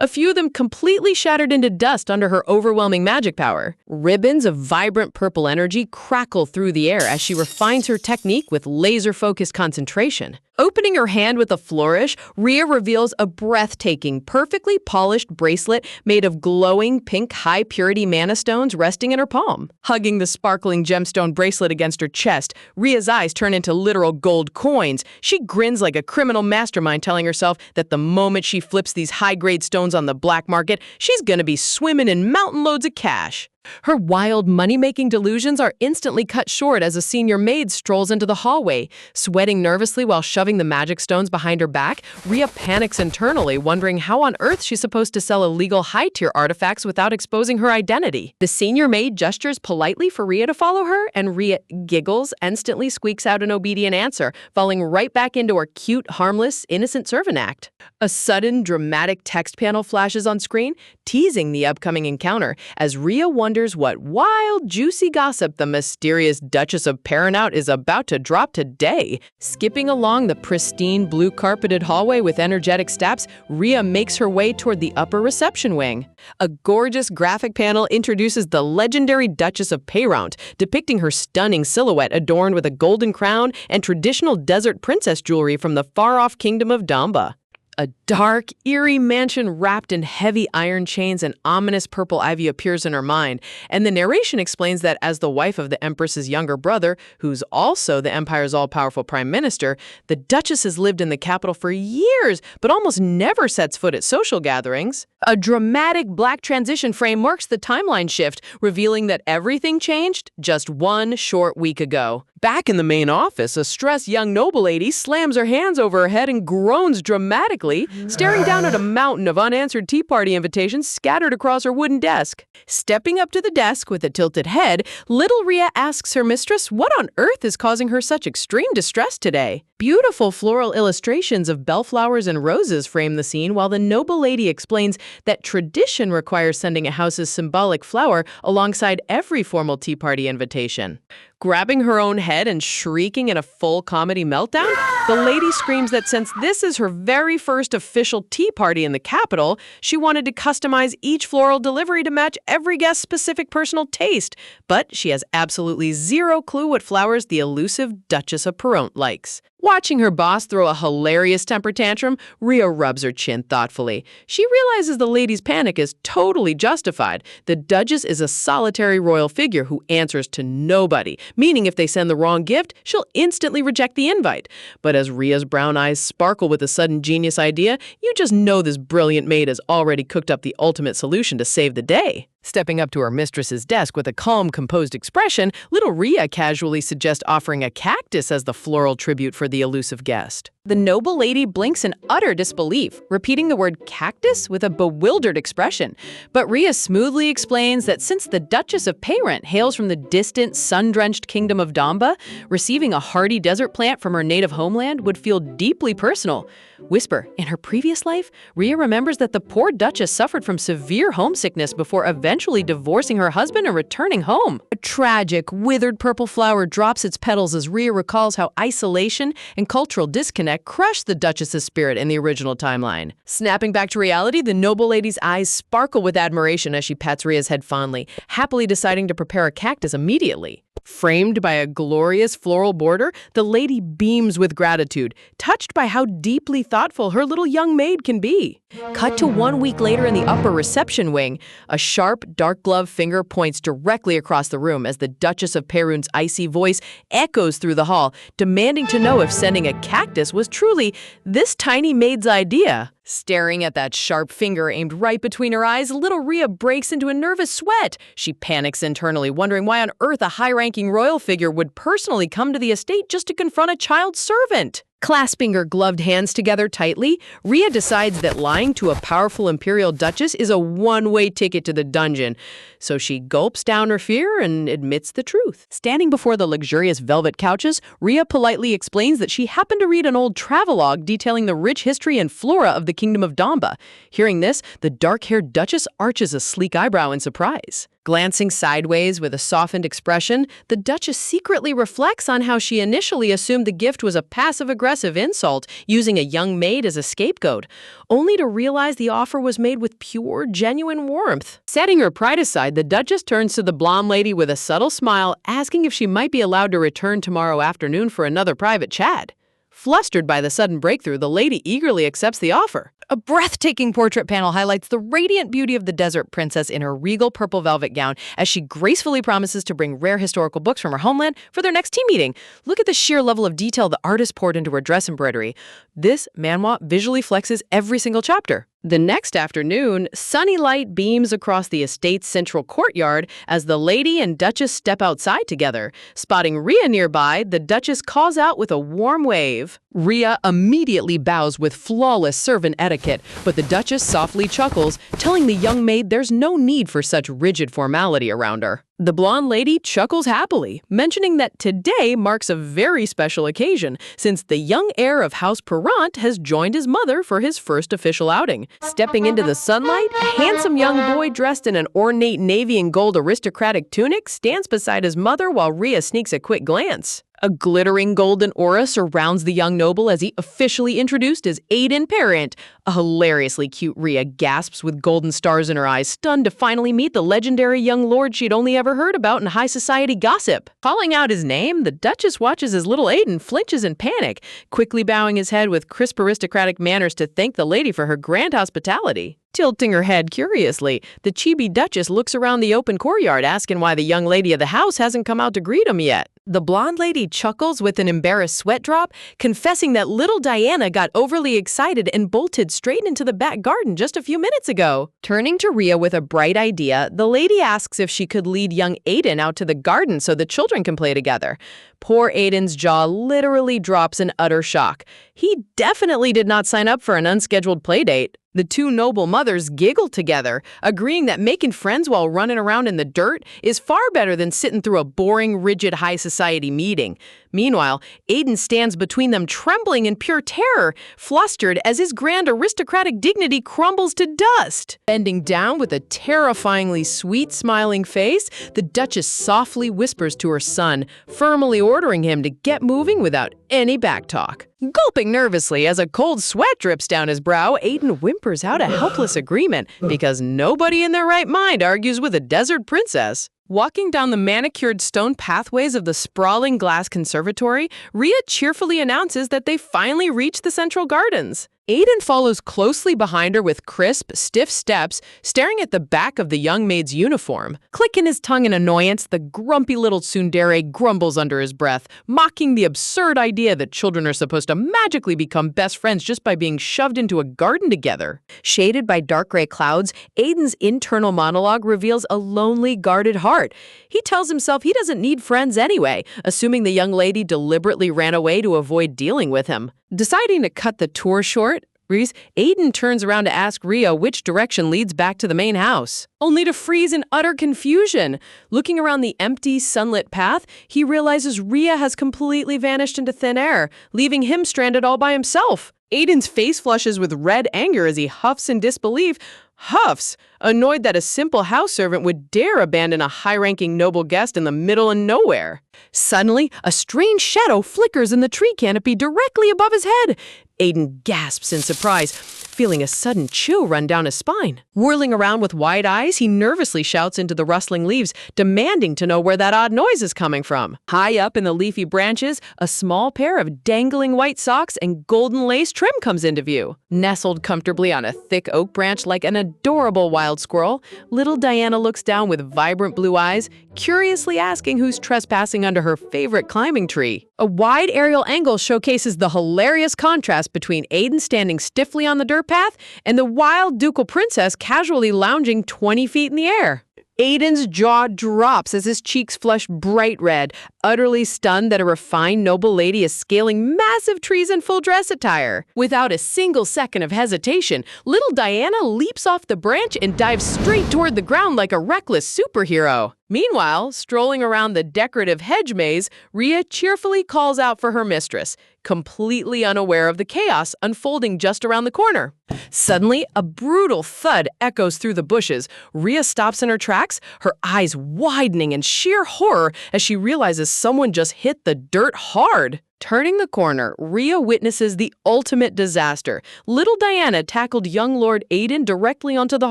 a few of them completely shattered into dust under her overwhelming magic power. Ribbons of vibrant purple energy crackle through the air as she refines her technique with laser-focused concentration. Opening her hand with a flourish, Rhea reveals a breathtaking, perfectly polished bracelet made of glowing pink high-purity mana stones resting in her palm. Hugging the sparkling gemstone bracelet against her chest, Rhea's eyes turn into literal gold coins. She grins like a criminal mastermind, telling herself that the moment she flips these high-grade stones on the black market, she's gonna be swimming in mountain loads of cash. Her wild money-making delusions are instantly cut short as a senior maid strolls into the hallway. Sweating nervously while shoving the magic stones behind her back, Rhea panics internally, wondering how on earth she's supposed to sell illegal high-tier artifacts without exposing her identity. The senior maid gestures politely for Rhea to follow her, and Rhea giggles, instantly squeaks out an obedient answer, falling right back into her cute, harmless, innocent servant act. A sudden, dramatic text panel flashes on screen, teasing the upcoming encounter, as Rhea wonders what wild, juicy gossip the mysterious Duchess of Paramount is about to drop today. Skipping along the pristine blue-carpeted hallway with energetic steps, Rhea makes her way toward the upper reception wing. A gorgeous graphic panel introduces the legendary Duchess of Paramount, depicting her stunning silhouette adorned with a golden crown and traditional desert princess jewelry from the far-off kingdom of Damba. A dark, eerie mansion wrapped in heavy iron chains and ominous purple ivy appears in her mind, and the narration explains that as the wife of the Empress's younger brother, who's also the Empire's all-powerful prime minister, the Duchess has lived in the capital for years, but almost never sets foot at social gatherings. A dramatic black transition frame marks the timeline shift, revealing that everything changed just one short week ago. Back in the main office, a stressed young noble lady slams her hands over her head and groans dramatically, staring down at a mountain of unanswered tea party invitations scattered across her wooden desk. Stepping up to the desk with a tilted head, little Rhea asks her mistress what on earth is causing her such extreme distress today. Beautiful floral illustrations of bellflowers and roses frame the scene, while the noble lady explains that tradition requires sending a house's symbolic flower alongside every formal tea party invitation. Grabbing her own head and shrieking in a full comedy meltdown, the lady screams that since this is her very first official tea party in the capital, she wanted to customize each floral delivery to match every guest's specific personal taste. But she has absolutely zero clue what flowers the elusive Duchess of Paramount likes. Watching her boss throw a hilarious temper tantrum, Rhea rubs her chin thoughtfully. She realizes the lady's panic is totally justified. The Duchess is a solitary royal figure who answers to nobody, meaning if they send the wrong gift, she'll instantly reject the invite. But as Rhea's brown eyes sparkle with a sudden genius idea, you just know this brilliant maid has already cooked up the ultimate solution to save the day. Stepping up to her mistress's desk with a calm, composed expression, little Rhea casually suggests offering a cactus as the floral tribute for the elusive guest. The noble lady blinks in utter disbelief, repeating the word cactus with a bewildered expression. But Rhea smoothly explains that since the Duchess of Paramount hails from the distant, sun-drenched kingdom of Damba, receiving a hardy desert plant from her native homeland would feel deeply personal. Whisper, in her previous life, Rhea remembers that the poor Duchess suffered from severe homesickness before eventually divorcing her husband and returning home. A tragic, withered purple flower drops its petals as Rhea recalls how isolation and cultural disconnect crushed the Duchess's spirit in the original timeline. Snapping back to reality, the noble lady's eyes sparkle with admiration as she pats Rhea's head fondly, happily deciding to prepare a cactus immediately. Framed by a glorious floral border, the lady beams with gratitude, touched by how deeply thoughtful her little young maid can be. Cut to 1 week later in the upper reception wing, a sharp, dark-gloved finger points directly across the room as the Duchess of Paramount's icy voice echoes through the hall, demanding to know if sending a cactus was truly this tiny maid's idea. Staring at that sharp finger aimed right between her eyes, little Rhea breaks into a nervous sweat. She panics internally, wondering why on earth a high-ranking royal figure would personally come to the estate just to confront a child servant. Clasping her gloved hands together tightly, Rhea decides that lying to a powerful imperial duchess is a one-way ticket to the dungeon. So she gulps down her fear and admits the truth. Standing before the luxurious velvet couches, Rhea politely explains that she happened to read an old travelogue detailing the rich history and flora of the kingdom of Damba. Hearing this, the dark-haired duchess arches a sleek eyebrow in surprise. Glancing sideways with a softened expression, the Duchess secretly reflects on how she initially assumed the gift was a passive-aggressive insult, using a young maid as a scapegoat, only to realize the offer was made with pure, genuine warmth. Setting her pride aside, the Duchess turns to the blonde lady with a subtle smile, asking if she might be allowed to return tomorrow afternoon for another private chat. Flustered by the sudden breakthrough, the lady eagerly accepts the offer. A breathtaking portrait panel highlights the radiant beauty of the desert princess in her regal purple velvet gown as she gracefully promises to bring rare historical books from her homeland for their next team meeting. Look at the sheer level of detail the artist poured into her dress embroidery. This manhwa visually flexes every single chapter. The next afternoon, sunny light beams across the estate's central courtyard as the lady and Duchess step outside together. Spotting Rhea nearby, the Duchess calls out with a warm wave. Rhea immediately bows with flawless servant etiquette, but the Duchess softly chuckles, telling the young maid there's no need for such rigid formality around her. The blonde lady chuckles happily, mentioning that today marks a very special occasion, since the young heir of House Perrant has joined his mother for his first official outing. Stepping into the sunlight, a handsome young boy dressed in an ornate navy and gold aristocratic tunic stands beside his mother while Rhea sneaks a quick glance. A glittering golden aura surrounds the young noble as he officially introduced as Aiden Parent. A hilariously cute Rhea gasps with golden stars in her eyes, stunned to finally meet the legendary young lord she'd only ever heard about in high society gossip. Calling out his name, the Duchess watches as little Aiden flinches in panic, quickly bowing his head with crisp aristocratic manners to thank the lady for her grand hospitality. Tilting her head curiously, the chibi Duchess looks around the open courtyard asking why the young lady of the house hasn't come out to greet him yet. The blonde lady chuckles with an embarrassed sweat drop, confessing that little Diana got overly excited and bolted straight into the back garden just a few minutes ago. Turning to Rhea with a bright idea, the lady asks if she could lead young Aiden out to the garden so the children can play together. Poor Aiden's jaw literally drops in utter shock. He definitely did not sign up for an unscheduled playdate. The two noble mothers giggle together, agreeing that making friends while running around in the dirt is far better than sitting through a boring, rigid high society meeting. Meanwhile, Aiden stands between them trembling in pure terror, flustered as his grand aristocratic dignity crumbles to dust. Bending down with a terrifyingly sweet, smiling face, the Duchess softly whispers to her son, firmly ordering him to get moving without any backtalk. Gulping nervously as a cold sweat drips down his brow, Aiden whimpers out a helpless agreement because nobody in their right mind argues with a desert princess. Walking down the manicured stone pathways of the sprawling glass conservatory, Rhea cheerfully announces that they finally reached the central gardens. Aiden follows closely behind her with crisp, stiff steps, staring at the back of the young maid's uniform. Clicking his tongue in annoyance, the grumpy little tsundere grumbles under his breath, mocking the absurd idea that children are supposed to magically become best friends just by being shoved into a garden together. Shaded by dark gray clouds, Aiden's internal monologue reveals a lonely, guarded heart. He tells himself he doesn't need friends anyway, assuming the young lady deliberately ran away to avoid dealing with him. Deciding to cut the tour short, Aiden turns around to ask Rhea which direction leads back to the main house, only to freeze in utter confusion. Looking around the empty, sunlit path, he realizes Rhea has completely vanished into thin air, leaving him stranded all by himself. Aiden's face flushes with red anger as he huffs in disbelief. Huffs, annoyed that a simple house servant would dare abandon a high-ranking noble guest in the middle of nowhere. Suddenly, a strange shadow flickers in the tree canopy directly above his head. Aiden gasps in surprise, feeling a sudden chill run down his spine. Whirling around with wide eyes, he nervously shouts into the rustling leaves, demanding to know where that odd noise is coming from. High up in the leafy branches, a small pair of dangling white socks and golden lace trim comes into view. Nestled comfortably on a thick oak branch like an adorable wild squirrel, little Diana looks down with vibrant blue eyes, curiously asking who's trespassing under her favorite climbing tree. A wide aerial angle showcases the hilarious contrast between Aiden standing stiffly on the dirt path and the wild ducal princess casually lounging 20 feet in the air. Aiden's jaw drops as his cheeks flush bright red, utterly stunned that a refined noble lady is scaling massive trees in full dress attire. Without a single second of hesitation, little Diana leaps off the branch and dives straight toward the ground like a reckless superhero. Meanwhile, strolling around the decorative hedge maze, Rhea cheerfully calls out for her mistress, completely unaware of the chaos unfolding just around the corner. Suddenly, a brutal thud echoes through the bushes. Rhea stops in her tracks, her eyes widening in sheer horror as she realizes someone just hit the dirt hard. Turning the corner, Rhea witnesses the ultimate disaster. Little Diana tackled young Lord Aiden directly onto the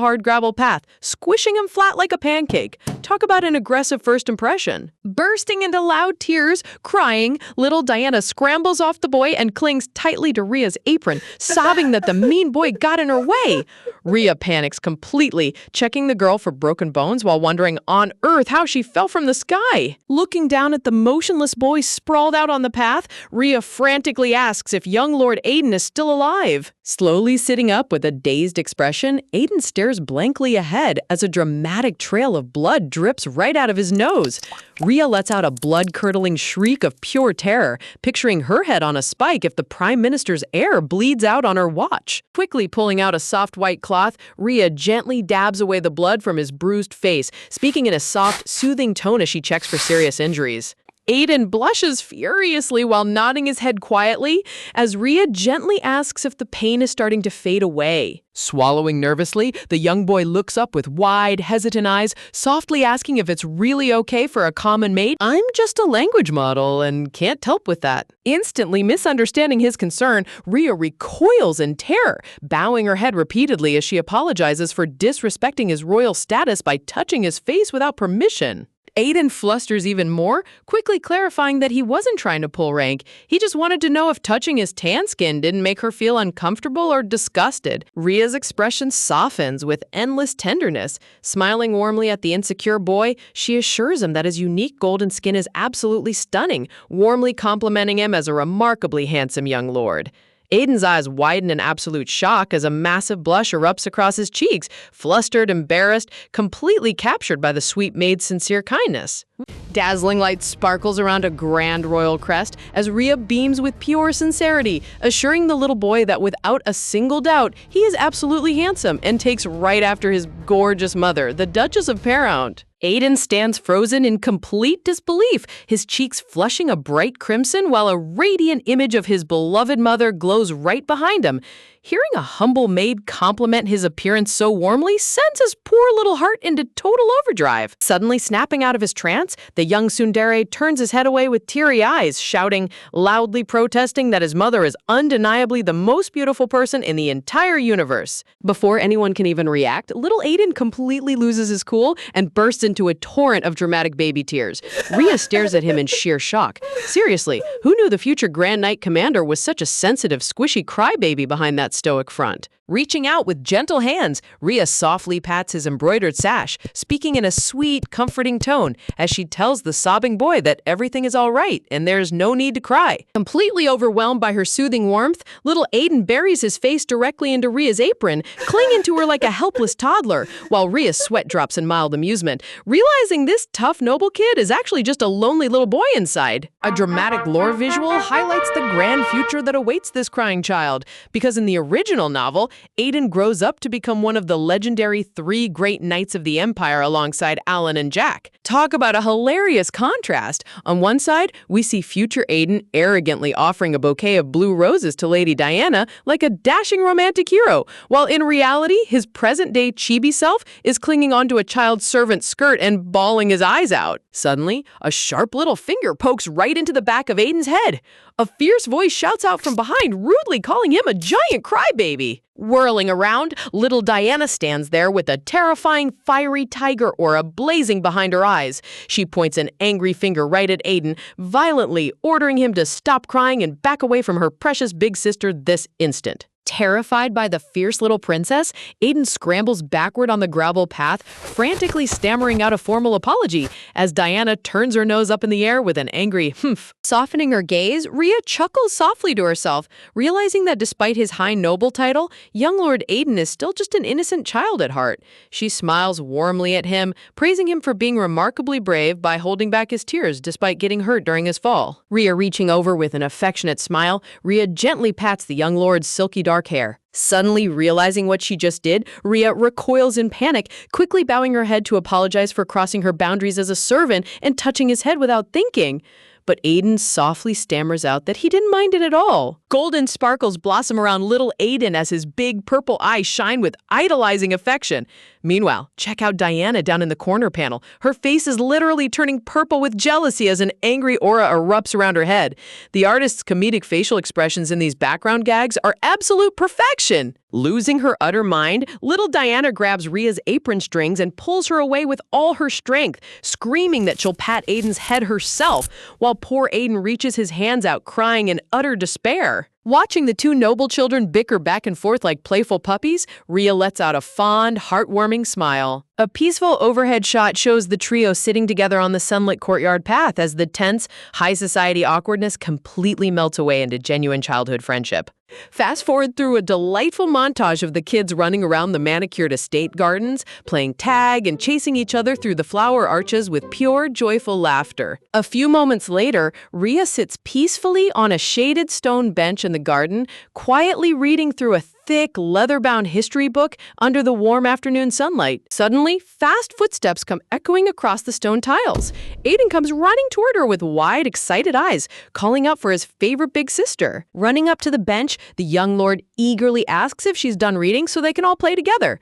hard gravel path, squishing him flat like a pancake. Talk about an aggressive first impression. Bursting into loud tears, crying, little Diana scrambles off the boy and clings tightly to Rhea's apron, sobbing that the mean boy got in her way. Rhea panics completely, checking the girl for broken bones while wondering on earth how she fell from the sky. Looking down at the motionless boy sprawled out on the path, Rhea frantically asks if young Lord Aiden is still alive. Slowly sitting up with a dazed expression, Aiden stares blankly ahead as a dramatic trail of blood drips right out of his nose. Rhea lets out a blood-curdling shriek of pure terror, picturing her head on a spike if the Prime Minister's heir bleeds out on her watch. Quickly pulling out a soft white cloth, Rhea gently dabs away the blood from his bruised face, speaking in a soft, soothing tone as she checks for serious injuries. Aiden blushes furiously while nodding his head quietly as Rhea gently asks if the pain is starting to fade away. Swallowing nervously, the young boy looks up with wide, hesitant eyes, softly asking if it's really okay for a common maid. "I'm just a language model and can't help with that." Instantly misunderstanding his concern, Rhea recoils in terror, bowing her head repeatedly as she apologizes for disrespecting his royal status by touching his face without permission. Aiden flusters even more, quickly clarifying that he wasn't trying to pull rank. He just wanted to know if touching his tan skin didn't make her feel uncomfortable or disgusted. Rhea's expression softens with endless tenderness. Smiling warmly at the insecure boy, she assures him that his unique golden skin is absolutely stunning, warmly complimenting him as a remarkably handsome young lord. Aiden's eyes widen in absolute shock as a massive blush erupts across his cheeks, flustered, embarrassed, completely captured by the sweet maid's sincere kindness. Dazzling light sparkles around a grand royal crest as Rhea beams with pure sincerity, assuring the little boy that without a single doubt, he is absolutely handsome and takes right after his gorgeous mother, the Duchess of Paramount. Aiden stands frozen in complete disbelief, his cheeks flushing a bright crimson while a radiant image of his beloved mother glows right behind him. Hearing a humble maid compliment his appearance so warmly sends his poor little heart into total overdrive. Suddenly snapping out of his trance, the young tsundere turns his head away with teary eyes, shouting, loudly protesting that his mother is undeniably the most beautiful person in the entire universe. Before anyone can even react, little Aiden completely loses his cool and bursts into a torrent of dramatic baby tears. Rhea stares at him in sheer shock. Seriously, who knew the future Grand Knight Commander was such a sensitive, squishy crybaby behind that stoic front? Reaching out with gentle hands, Rhea softly pats his embroidered sash, speaking in a sweet, comforting tone as she tells the sobbing boy that everything is all right and there's no need to cry. Completely overwhelmed by her soothing warmth, little Aiden buries his face directly into Rhea's apron, clinging to her like a helpless toddler, while Rhea sweat drops in mild amusement, realizing this tough, noble kid is actually just a lonely little boy inside. A dramatic lore visual highlights the grand future that awaits this crying child, because in the original novel, Aiden grows up to become one of the legendary 3 great knights of the Empire alongside Alan and Jack. Talk about a hilarious contrast. On one side, we see future Aiden arrogantly offering a bouquet of blue roses to Lady Diana like a dashing romantic hero, while in reality, his present-day chibi self is clinging onto a child's servant's skirt and bawling his eyes out. Suddenly, a sharp little finger pokes right into the back of Aiden's head. A fierce voice shouts out from behind, rudely calling him a giant crybaby. Whirling around, little Diana stands there with a terrifying fiery tiger aura blazing behind her eyes. She points an angry finger right at Aiden, violently ordering him to stop crying and back away from her precious big sister this instant. Terrified by the fierce little princess, Aiden scrambles backward on the gravel path, frantically stammering out a formal apology as Diana turns her nose up in the air with an angry humph. Softening her gaze, Rhea chuckles softly to herself, realizing that despite his high noble title, young Lord Aiden is still just an innocent child at heart. She smiles warmly at him, praising him for being remarkably brave by holding back his tears despite getting hurt during his fall. Rhea reaching over with an affectionate smile, Rhea gently pats the young lord's silky dark hair. Suddenly realizing what she just did, Rhea recoils in panic, quickly bowing her head to apologize for crossing her boundaries as a servant and touching his head without thinking. But Aiden softly stammers out that he didn't mind it at all. Golden sparkles blossom around little Aiden as his big purple eyes shine with idolizing affection. Meanwhile, check out Diana down in the corner panel. Her face is literally turning purple with jealousy as an angry aura erupts around her head. The artist's comedic facial expressions in these background gags are absolute perfection. Losing her utter mind, little Diana grabs Rhea's apron strings and pulls her away with all her strength, screaming that she'll pat Aiden's head herself, while poor Aiden reaches his hands out crying in utter despair. Watching the two noble children bicker back and forth like playful puppies, Rhea lets out a fond, heartwarming smile. A peaceful overhead shot shows the trio sitting together on the sunlit courtyard path as the tense, high society awkwardness completely melts away into genuine childhood friendship. Fast forward through a delightful montage of the kids running around the manicured estate gardens, playing tag and chasing each other through the flower arches with pure, joyful laughter. A few moments later, Rhea sits peacefully on a shaded stone bench in the garden, quietly reading through a thick, leather-bound history book under the warm afternoon sunlight. Suddenly, fast footsteps come echoing across the stone tiles. Aiden comes running toward her with wide, excited eyes, calling out for his favorite big sister. Running up to the bench, the young lord eagerly asks if she's done reading so they can all play together.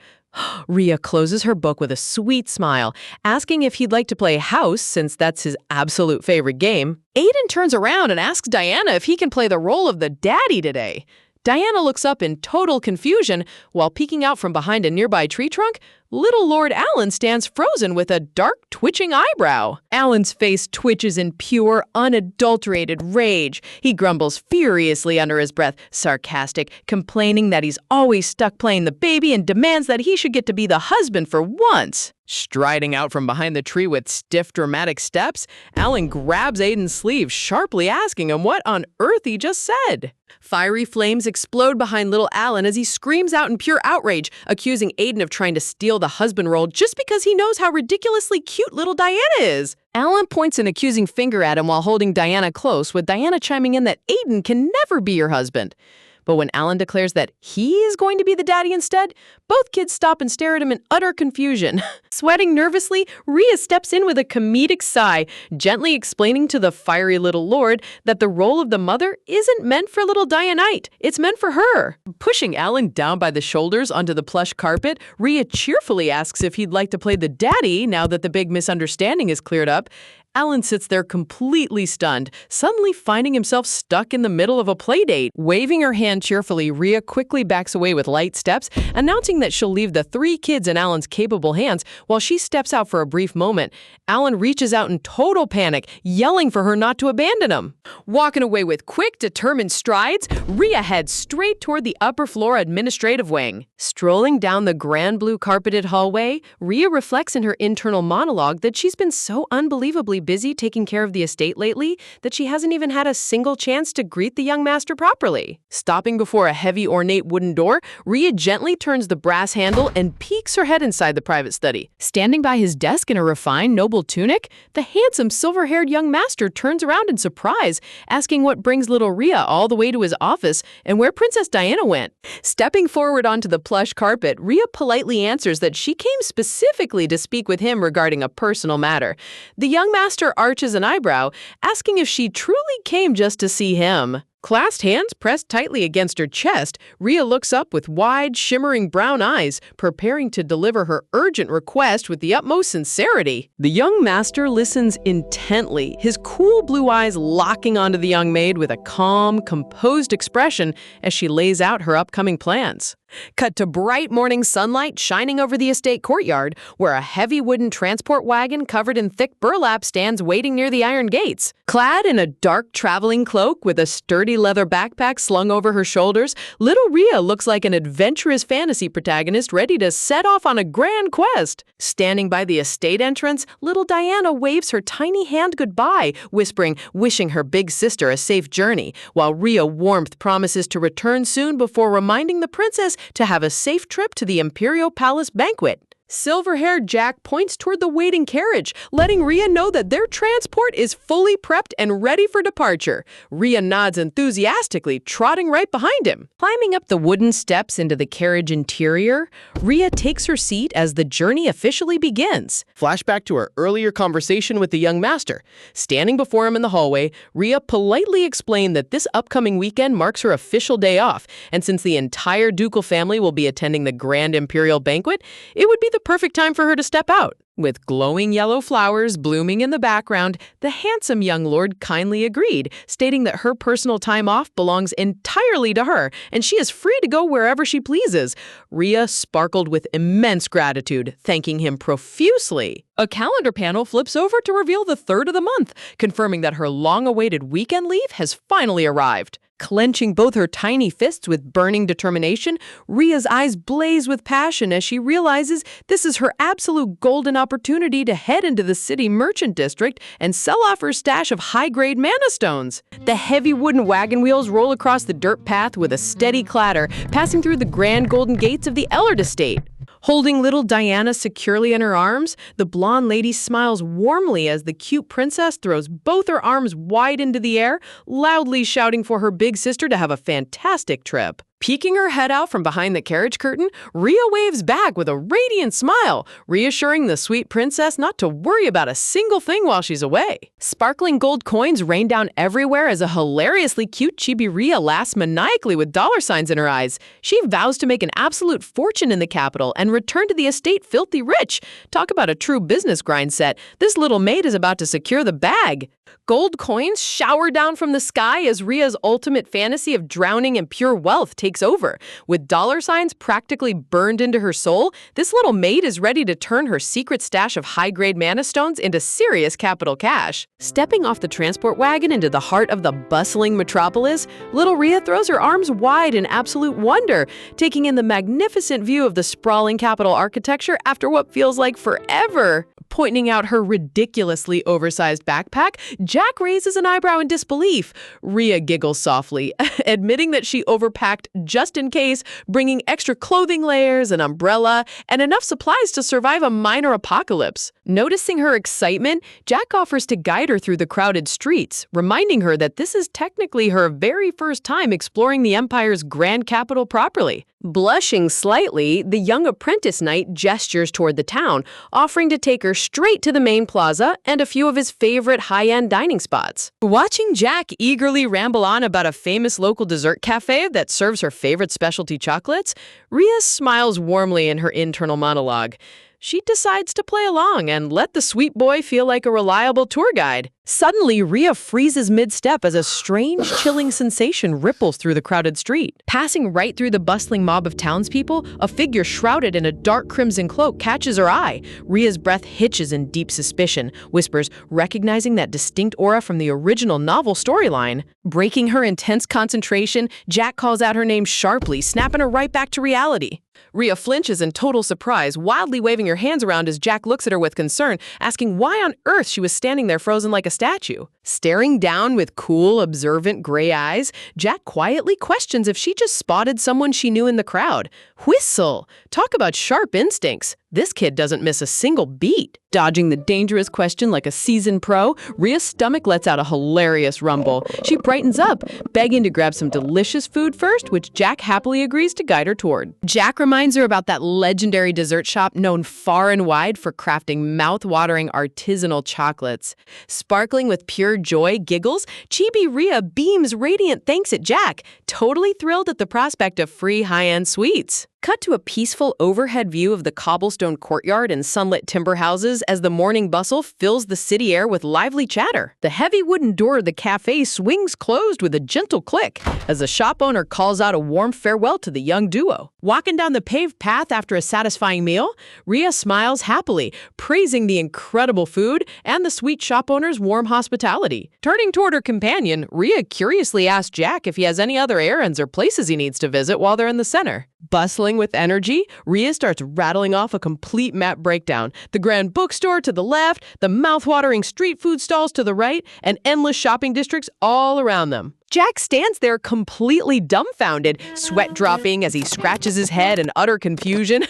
Rhea closes her book with a sweet smile, asking if he'd like to play house since that's his absolute favorite game. Aiden turns around and asks Diana if he can play the role of the daddy today. Diana looks up in total confusion while peeking out from behind a nearby tree trunk. Little Lord Alan stands frozen with a dark, twitching eyebrow. Alan's face twitches in pure, unadulterated rage. He grumbles furiously under his breath, sarcastic, complaining that he's always stuck playing the baby and demands that he should get to be the husband for once. Striding out from behind the tree with stiff, dramatic steps, Alan grabs Aiden's sleeve, sharply asking him what on earth he just said. Fiery flames explode behind little Alan as he screams out in pure outrage, accusing Aiden of trying to steal the husband role just because he knows how ridiculously cute little Diana is. Alan points an accusing finger at him while holding Diana close, with Diana chiming in that Aiden can never be your husband. But when Alan declares that he is going to be the daddy instead, both kids stop and stare at him in utter confusion. Sweating nervously, Rhea steps in with a comedic sigh, gently explaining to the fiery little lord that the role of the mother isn't meant for little Dianite, it's meant for her. Pushing Alan down by the shoulders onto the plush carpet, Rhea cheerfully asks if he'd like to play the daddy now that the big misunderstanding is cleared up. Alan sits there completely stunned, suddenly finding himself stuck in the middle of a playdate. Waving her hand cheerfully, Rhea quickly backs away with light steps, announcing that she'll leave the three kids in Alan's capable hands while she steps out for a brief moment. Alan reaches out in total panic, yelling for her not to abandon him. Walking away with quick, determined strides, Rhea heads straight toward the upper floor administrative wing. Strolling down the grand blue carpeted hallway, Rhea reflects in her internal monologue that she's been so unbelievably busy taking care of the estate lately that she hasn't even had a single chance to greet the young master properly. Stopping before a heavy, ornate wooden door, Rhea gently turns the brass handle and peeks her head inside the private study. Standing by his desk in a refined, noble tunic, the handsome, silver-haired young master turns around in surprise, asking what brings little Rhea all the way to his office and where Princess Diana went. Stepping forward onto the plush carpet, Rhea politely answers that she came specifically to speak with him regarding a personal matter. The young master arches an eyebrow, asking if she truly came just to see him. Clasped hands pressed tightly against her chest, Rhea looks up with wide, shimmering brown eyes, preparing to deliver her urgent request with the utmost sincerity. The young master listens intently, his cool blue eyes locking onto the young maid with a calm, composed expression as she lays out her upcoming plans. Cut to bright morning sunlight shining over the estate courtyard, where a heavy wooden transport wagon covered in thick burlap stands waiting near the iron gates. Clad in a dark traveling cloak with a sturdy leather backpack slung over her shoulders, little Rhea looks like an adventurous fantasy protagonist ready to set off on a grand quest. Standing by the estate entrance, little Diana waves her tiny hand goodbye, wishing her big sister a safe journey, while Rhea warmth promises to return soon before reminding the princess to have a safe trip to the Imperial Palace banquet. Silver-haired Jack points toward the waiting carriage, letting Rhea know that their transport is fully prepped and ready for departure. Rhea nods enthusiastically, trotting right behind him. Climbing up the wooden steps into the carriage interior, Rhea takes her seat as the journey officially begins. Flashback to her earlier conversation with the young master. Standing before him in the hallway, Rhea politely explained that this upcoming weekend marks her official day off, and since the entire ducal family will be attending the grand imperial banquet, it would be the perfect time for her to step out. With glowing yellow flowers blooming in the background, the handsome young lord kindly agreed, stating that her personal time off belongs entirely to her, and she is free to go wherever she pleases. Rhea sparkled with immense gratitude, thanking him profusely. A calendar panel flips over to reveal the 3rd of the month, confirming that her long-awaited weekend leave has finally arrived. Clenching both her tiny fists with burning determination, Rhea's eyes blaze with passion as she realizes this is her absolute golden opportunity to head into the city merchant district and sell off her stash of high-grade mana stones. The heavy wooden wagon wheels roll across the dirt path with a steady clatter, passing through the grand golden gates of the Ellard estate. Holding little Diana securely in her arms, the blonde lady smiles warmly as the cute princess throws both her arms wide into the air, loudly shouting for her big sister to have a fantastic trip. Peeking her head out from behind the carriage curtain, Rhea waves back with a radiant smile, reassuring the sweet princess not to worry about a single thing while she's away. Sparkling gold coins rain down everywhere as a hilariously cute chibi Rhea laughs maniacally with dollar signs in her eyes. She vows to make an absolute fortune in the capital and return to the estate filthy rich. Talk about a true business grind set. This little maid is about to secure the bag. Gold coins shower down from the sky as Rhea's ultimate fantasy of drowning in pure wealth takes over. With dollar signs practically burned into her soul, this little maid is ready to turn her secret stash of high-grade mana stones into serious capital cash. Stepping off the transport wagon into the heart of the bustling metropolis, little Rhea throws her arms wide in absolute wonder, taking in the magnificent view of the sprawling capital architecture after what feels like forever. Pointing out her ridiculously oversized backpack, Jack raises an eyebrow in disbelief. Rhea giggles softly, admitting that she overpacked just in case, bringing extra clothing layers, an umbrella, and enough supplies to survive a minor apocalypse. Noticing her excitement, Jack offers to guide her through the crowded streets, reminding her that this is technically her very first time exploring the Empire's grand capital properly. Blushing slightly, the young apprentice knight gestures toward the town, offering to take her straight to the main plaza and a few of his favorite high-end dining spots. Watching Jack eagerly ramble on about a famous local dessert cafe that serves her favorite specialty chocolates, Rhea smiles warmly in her internal monologue. She decides to play along and let the sweet boy feel like a reliable tour guide. Suddenly, Rhea freezes mid-step as a strange, chilling sensation ripples through the crowded street. Passing right through the bustling mob of townspeople, a figure shrouded in a dark crimson cloak catches her eye. Rhea's breath hitches in deep suspicion, whispers, recognizing that distinct aura from the original novel storyline. Breaking her intense concentration, Jack calls out her name sharply, snapping her right back to reality. Rhea flinches in total surprise, wildly waving her hands around as Jack looks at her with concern, asking why on earth she was standing there frozen like a statue. Staring down with cool, observant gray eyes, Jack quietly questions if she just spotted someone she knew in the crowd. Whistle! Talk about sharp instincts. This kid doesn't miss a single beat. Dodging the dangerous question like a seasoned pro, Rhea's stomach lets out a hilarious rumble. She brightens up, begging to grab some delicious food first, which Jack happily agrees to guide her toward. Jack reminds her about that legendary dessert shop known far and wide for crafting mouth-watering artisanal chocolates. Sparkling with pure joy giggles, chibi Rhea beams radiant thanks at Jack, totally thrilled at the prospect of free high-end sweets. Cut to a peaceful overhead view of the cobblestone courtyard and sunlit timber houses as the morning bustle fills the city air with lively chatter. The heavy wooden door of the cafe swings closed with a gentle click as the shop owner calls out a warm farewell to the young duo. Walking down the paved path after a satisfying meal, Rhea smiles happily, praising the incredible food and the sweet shop owner's warm hospitality. Turning toward her companion, Rhea curiously asks Jack if he has any other errands or places he needs to visit while they're in the center. Bustling with energy, Rhea starts rattling off a complete map breakdown. The grand bookstore to the left, the mouth-watering street food stalls to the right, and endless shopping districts all around them. Jack stands there completely dumbfounded, sweat dropping as he scratches his head in utter confusion.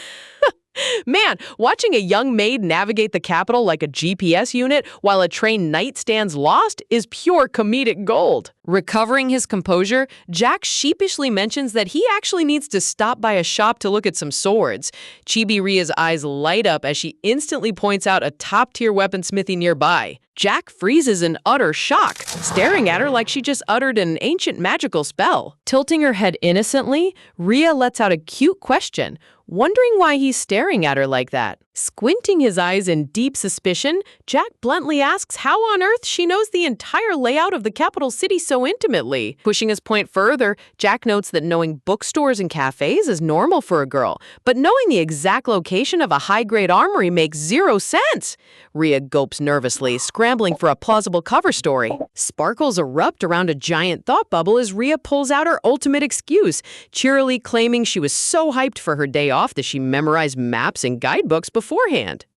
Man, watching a young maid navigate the capital like a GPS unit while a trained knight stands lost is pure comedic gold. Recovering his composure, Jack sheepishly mentions that he actually needs to stop by a shop to look at some swords. Chibi Rhea's eyes light up as she instantly points out a top-tier weaponsmithy nearby. Jack freezes in utter shock, staring at her like she just uttered an ancient magical spell. Tilting her head innocently, Rhea lets out a cute question, wondering why he's staring at her like that. Squinting his eyes in deep suspicion, Jack bluntly asks how on earth she knows the entire layout of the capital city so intimately. Pushing his point further, Jack notes that knowing bookstores and cafes is normal for a girl, but knowing the exact location of a high-grade armory makes zero sense. Rhea gulps nervously, scrambling for a plausible cover story. Sparkles erupt around a giant thought bubble as Rhea pulls out her ultimate excuse, cheerily claiming she was so hyped for her day off that she memorized maps and guidebooks beforehand.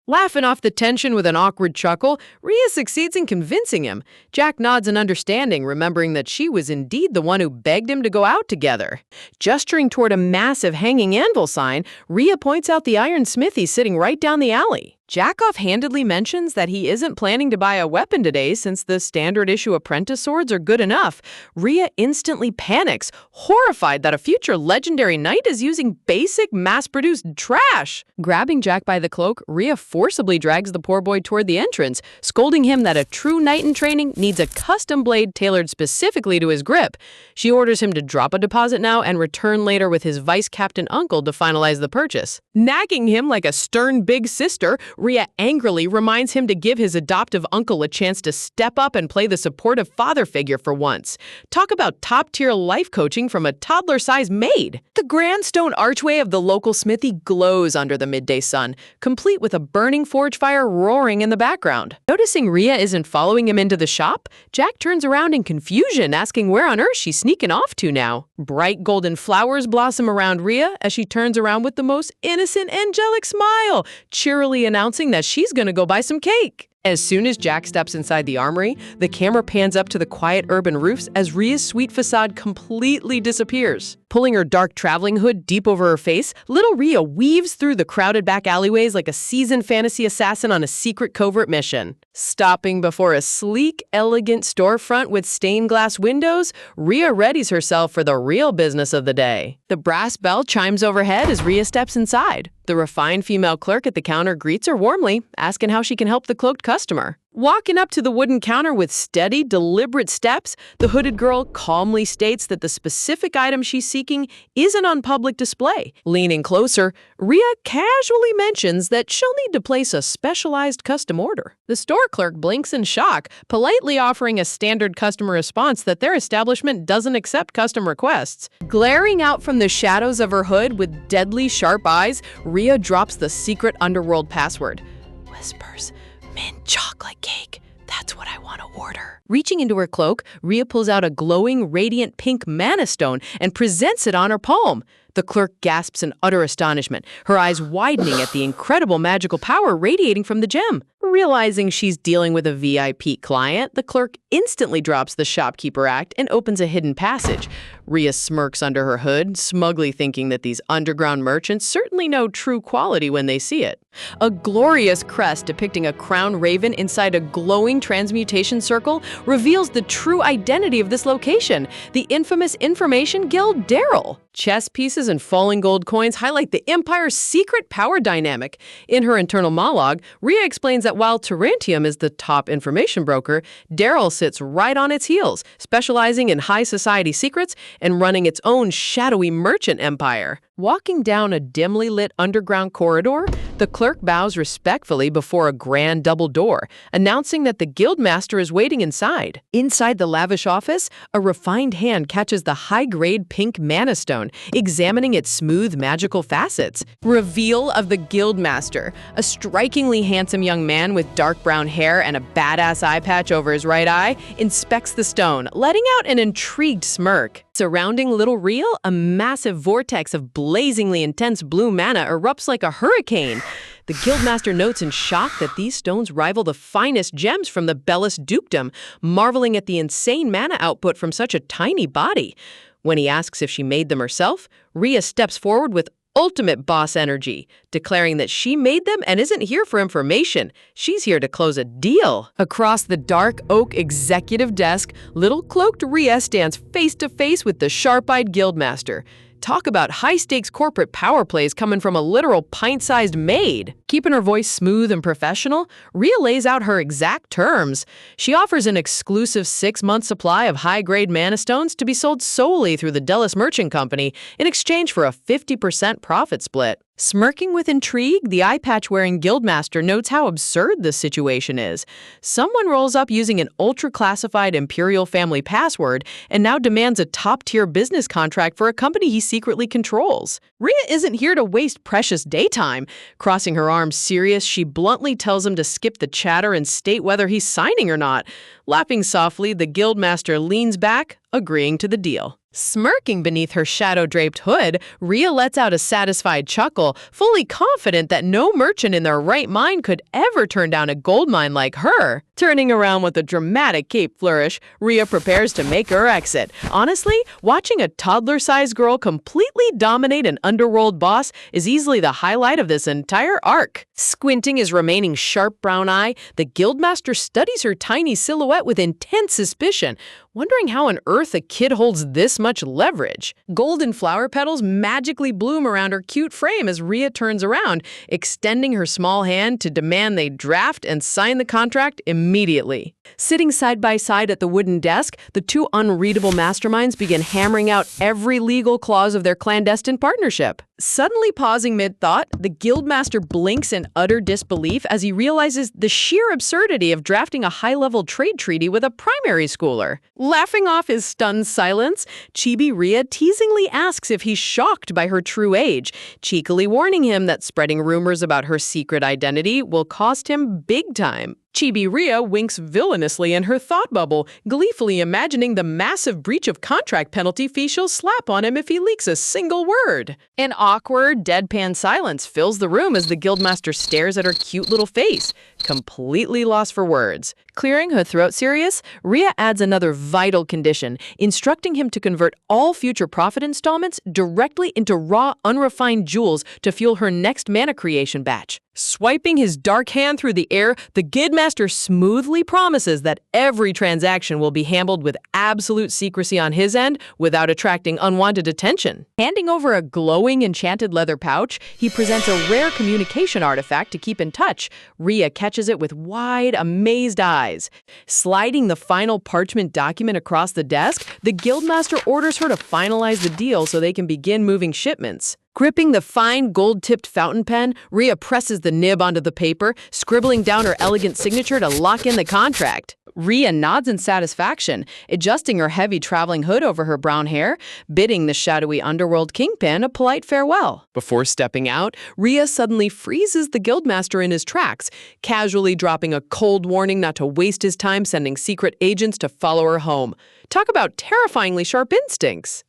Laughing off the tension with an awkward chuckle, Rhea succeeds in convincing him. Jack nods in understanding, remembering that she was indeed the one who begged him to go out together. Gesturing toward a massive hanging anvil sign, Rhea points out the iron smithy sitting right down the alley. Jack offhandedly mentions that he isn't planning to buy a weapon today since the standard issue apprentice swords are good enough. Rhea instantly panics, horrified that a future legendary knight is using basic mass-produced trash. Grabbing Jack by the cloak, Rhea forcibly drags the poor boy toward the entrance, scolding him that a true knight in training needs a custom blade tailored specifically to his grip. She orders him to drop a deposit now and return later with his vice captain uncle to finalize the purchase. Nagging him like a stern big sister, Rhea angrily reminds him to give his adoptive uncle a chance to step up and play the supportive father figure for once. Talk about top-tier life coaching from a toddler-sized maid. The grand stone archway of the local smithy glows under the midday sun, complete with a burning forge fire roaring in the background. Noticing Rhea isn't following him into the shop, Jack turns around in confusion, asking where on earth she's sneaking off to now. Bright golden flowers blossom around Rhea as she turns around with the most innocent, angelic smile, cheerily announcing that she's gonna go buy some cake. As soon as Jack steps inside the armory, the camera pans up to the quiet urban roofs as Rhea's sweet facade completely disappears. Pulling her dark traveling hood deep over her face, little Rhea weaves through the crowded back alleyways like a seasoned fantasy assassin on a secret covert mission. Stopping before a sleek, elegant storefront with stained glass windows, Rhea readies herself for the real business of the day. The brass bell chimes overhead as Rhea steps inside. The refined female clerk at the counter greets her warmly, asking how she can help the cloaked customer. Walking up to the wooden counter with steady, deliberate steps, the hooded girl calmly states that the specific item she's seeking isn't on public display. Leaning closer, Rhea casually mentions that she'll need to place a specialized custom order. The store clerk blinks in shock, politely offering a standard customer response that their establishment doesn't accept custom requests. Glaring out from the shadows of her hood with deadly sharp eyes, Rhea drops the secret underworld password. Whispers, mint chocolate cake. That's what I want to order. Reaching into her cloak, Rhea pulls out a glowing, radiant pink mana stone and presents it on her palm. The clerk gasps in utter astonishment, her eyes widening at the incredible magical power radiating from the gem. Realizing she's dealing with a VIP client, the clerk instantly drops the shopkeeper act and opens a hidden passage. Rhea smirks under her hood, smugly thinking that these underground merchants certainly know true quality when they see it. A glorious crest depicting a crowned raven inside a glowing transmutation circle reveals the true identity of this location, the infamous Information Guild Daryl. Chess pieces and falling gold coins highlight the Empire's secret power dynamic. In her internal monologue, Rhea explains that while Tarantium is the top information broker, Daryl sits right on its heels, specializing in high society secrets and running its own shadowy merchant empire. Walking down a dimly lit underground corridor, the clerk bows respectfully before a grand double door, announcing that the guildmaster is waiting inside. Inside the lavish office, a refined hand catches the high-grade pink mana stone, examining its smooth magical facets. Reveal of the guildmaster, a strikingly handsome young man with dark brown hair and a badass eye patch over his right eye, inspects the stone, letting out an intrigued smirk. Surrounding little Rhea, a massive vortex of blazingly intense blue mana erupts like a hurricane. The guildmaster notes in shock that these stones rival the finest gems from the Bellis dukedom, marveling at the insane mana output from such a tiny body. When he asks if she made them herself, Rhea steps forward with ultimate boss energy, declaring that she made them and isn't here for information. She's here to close a deal. Across the dark oak executive desk, little cloaked Rhea stands face to face with the sharp-eyed guildmaster. Talk about high-stakes corporate power plays coming from a literal pint-sized maid. Keeping her voice smooth and professional, Rhea lays out her exact terms. She offers an exclusive 6-month supply of high-grade mana stones to be sold solely through the Dellis Merchant Company in exchange for a 50% profit split. Smirking with intrigue, the eye patch-wearing guildmaster notes how absurd this situation is. Someone rolls up using an ultra-classified Imperial family password and now demands a top-tier business contract for a company he secretly controls. Rhea isn't here to waste precious daytime. Crossing her arms serious, she bluntly tells him to skip the chatter and state whether he's signing or not. Laughing softly, the guildmaster leans back, agreeing to the deal. Smirking beneath her shadow-draped hood, Rhea lets out a satisfied chuckle, fully confident that no merchant in their right mind could ever turn down a gold mine like her. Turning around with a dramatic cape flourish, Rhea prepares to make her exit. Honestly, watching a toddler-sized girl completely dominate an underworld boss is easily the highlight of this entire arc. Squinting his remaining sharp brown eye, the guildmaster studies her tiny silhouette with intense suspicion, wondering how on earth a kid holds this much leverage. Golden flower petals magically bloom around her cute frame as Rhea turns around, extending her small hand to demand they draft and sign the contract immediately. Sitting side by side at the wooden desk, the two unreadable masterminds begin hammering out every legal clause of their clandestine partnership. Suddenly pausing mid-thought, the guildmaster blinks in utter disbelief as he realizes the sheer absurdity of drafting a high-level trade treaty with a primary schooler. Laughing off his stunned silence, Chibi Rhea teasingly asks if he's shocked by her true age, cheekily warning him that spreading rumors about her secret identity will cost him big time. Chibi Rhea winks villainously in her thought bubble, gleefully imagining the massive breach of contract penalty fee she'll slap on him if he leaks a single word. An awkward, deadpan silence fills the room as the guildmaster stares at her cute little face, completely lost for words. Clearing her throat serious, Rhea adds another vital condition, instructing him to convert all future profit installments directly into raw, unrefined jewels to fuel her next mana creation batch. Swiping his dark hand through the air, the guildmaster smoothly promises that every transaction will be handled with absolute secrecy on his end without attracting unwanted attention. Handing over a glowing enchanted leather pouch, he presents a rare communication artifact to keep in touch. Rhea catches it with wide, amazed eyes. Sliding the final parchment document across the desk, the guildmaster orders her to finalize the deal so they can begin moving shipments. Gripping the fine gold-tipped fountain pen, Rhea presses the nib onto the paper, scribbling down her elegant signature to lock in the contract. Rhea nods in satisfaction, adjusting her heavy traveling hood over her brown hair, bidding the shadowy underworld kingpin a polite farewell. Before stepping out, Rhea suddenly freezes the guildmaster in his tracks, casually dropping a cold warning not to waste his time sending secret agents to follow her home. Talk about terrifyingly sharp instincts.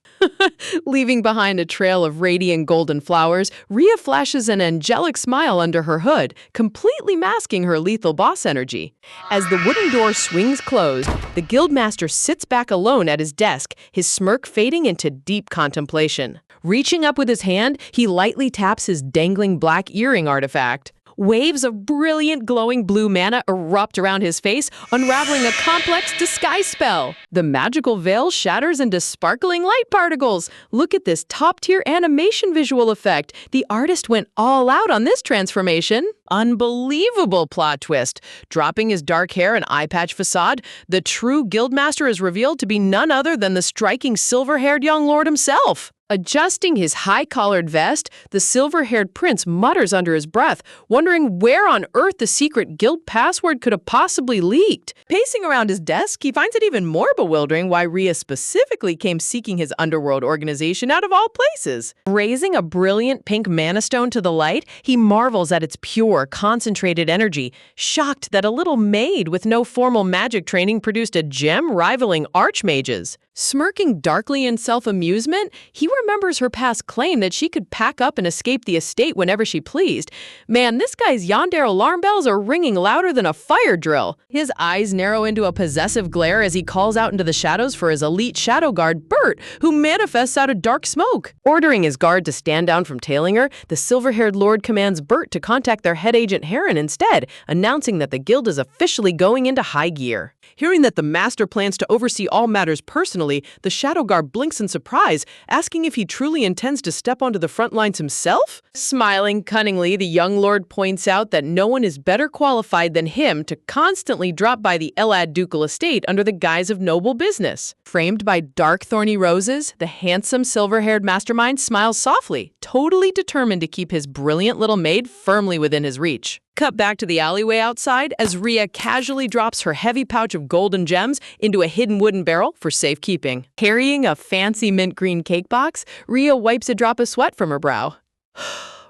Leaving behind a trail of radiant golden flowers, Rhea flashes an angelic smile under her hood, completely masking her lethal boss energy. As the wooden door swings closed, the guildmaster sits back alone at his desk, his smirk fading into deep contemplation. Reaching up with his hand, he lightly taps his dangling black earring artifact. Waves of brilliant glowing blue mana erupt around his face, unraveling a complex disguise spell. The magical veil shatters into sparkling light particles. Look at this top-tier animation visual effect. The artist went all out on this transformation. Unbelievable plot twist. Dropping his dark hair and eye patch facade, the true guildmaster is revealed to be none other than the striking silver-haired young lord himself. Adjusting his high-collared vest, the silver-haired prince mutters under his breath, wondering where on earth the secret guild password could have possibly leaked. Pacing around his desk, he finds it even more bewildering why Rhea specifically came seeking his underworld organization out of all places. Raising a brilliant pink mana stone to the light, he marvels at its pure, concentrated energy, shocked that a little maid with no formal magic training produced a gem rivaling archmages. Smirking darkly in self-amusement, he remembers her past claim that she could pack up and escape the estate whenever she pleased. Man, this guy's yandere alarm bells are ringing louder than a fire drill. His eyes narrow into a possessive glare as he calls out into the shadows for his elite shadow guard, Bert, who manifests out of dark smoke. Ordering his guard to stand down from tailing her, the silver-haired lord commands Bert to contact their head agent Heron instead, announcing that the guild is officially going into high gear. Hearing that the master plans to oversee all matters personally, the shadow guard blinks in surprise, asking if he truly intends to step onto the front lines himself. Smiling cunningly, the young lord points out that no one is better qualified than him to constantly drop by the Elad ducal estate under the guise of noble business. Framed by dark thorny roses, the handsome silver-haired mastermind smiles softly, totally determined to keep his brilliant little maid firmly within his reach. Cut back to the alleyway outside as Rhea casually drops her heavy pouch of gold and gems into a hidden wooden barrel for safekeeping. Carrying a fancy mint green cake box, Rhea wipes a drop of sweat from her brow,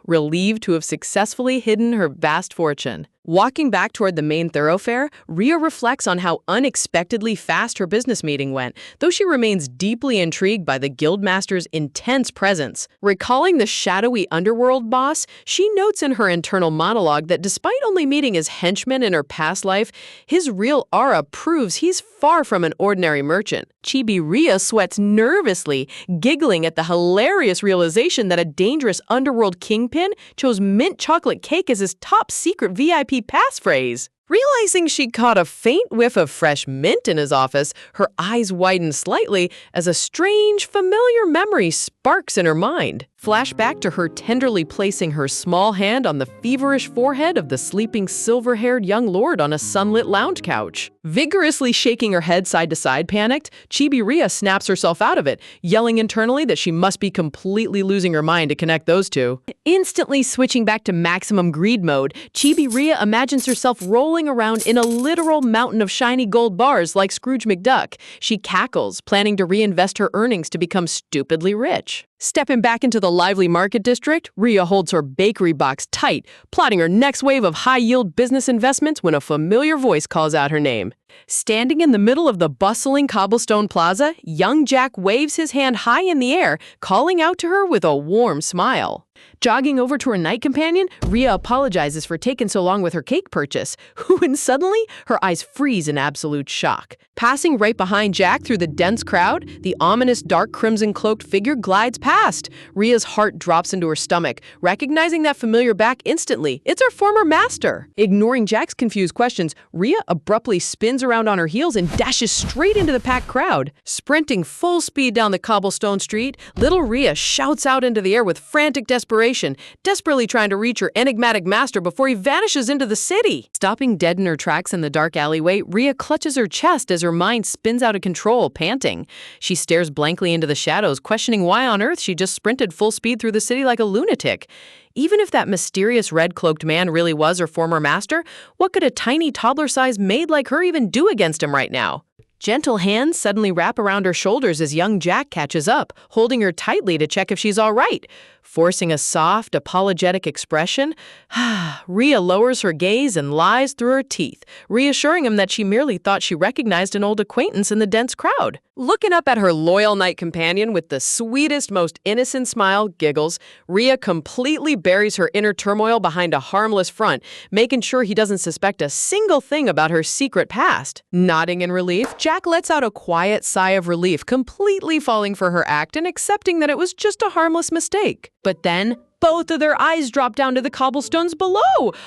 relieved to have successfully hidden her vast fortune. Walking back toward the main thoroughfare, Rhea reflects on how unexpectedly fast her business meeting went, though she remains deeply intrigued by the guildmaster's intense presence. Recalling the shadowy underworld boss, she notes in her internal monologue that despite only meeting his henchman in her past life, his real aura proves he's far from an ordinary merchant. Chibi Rhea sweats nervously, giggling at the hilarious realization that a dangerous underworld kingpin chose mint chocolate cake as his top secret VIP passphrase. Realizing she caught a faint whiff of fresh mint in his office, her eyes widen slightly as a strange, familiar memory sparks in her mind. Flashback to her tenderly placing her small hand on the feverish forehead of the sleeping silver-haired young lord on a sunlit lounge couch. Vigorously shaking her head side to side, panicked, Chibi Rhea snaps herself out of it, yelling internally that she must be completely losing her mind to connect those two. Instantly switching back to maximum greed mode, Chibi Rhea imagines herself rolling around in a literal mountain of shiny gold bars like Scrooge McDuck. She cackles, planning to reinvest her earnings to become stupidly rich. Stepping back into the lively market district, Rhea holds her bakery box tight, plotting her next wave of high-yield business investments when a familiar voice calls out her name. Standing in the middle of the bustling cobblestone plaza, young Jack waves his hand high in the air, calling out to her with a warm smile. Jogging over to her night companion, Rhea apologizes for taking so long with her cake purchase, when suddenly her eyes freeze in absolute shock. Passing right behind Jack through the dense crowd, the ominous dark crimson-cloaked figure glides past. Rhea's heart drops into her stomach, recognizing that familiar back instantly. It's her former master. Ignoring Jack's confused questions, Rhea abruptly spins around on her heels and dashes straight into the packed crowd. Sprinting full speed down the cobblestone street, little Rhea shouts out into the air with frantic desperation, desperately trying to reach her enigmatic master before he vanishes into the city. Stopping dead in her tracks in the dark alleyway, Rhea clutches her chest as her mind spins out of control, panting. She stares blankly into the shadows, questioning why on earth she just sprinted full speed through the city like a lunatic. Even if that mysterious red-cloaked man really was her former master, what could a tiny toddler-sized maid like her even do against him right now? Gentle hands suddenly wrap around her shoulders as young Jack catches up, holding her tightly to check if she's all right. Forcing a soft, apologetic expression, Rhea lowers her gaze and lies through her teeth, reassuring him that she merely thought she recognized an old acquaintance in the dense crowd. Looking up at her loyal night companion with the sweetest, most innocent smile, giggles, Rhea completely buries her inner turmoil behind a harmless front, making sure he doesn't suspect a single thing about her secret past. Nodding in relief, Jack lets out a quiet sigh of relief, completely falling for her act and accepting that it was just a harmless mistake. But then, both of their eyes drop down to the cobblestones below.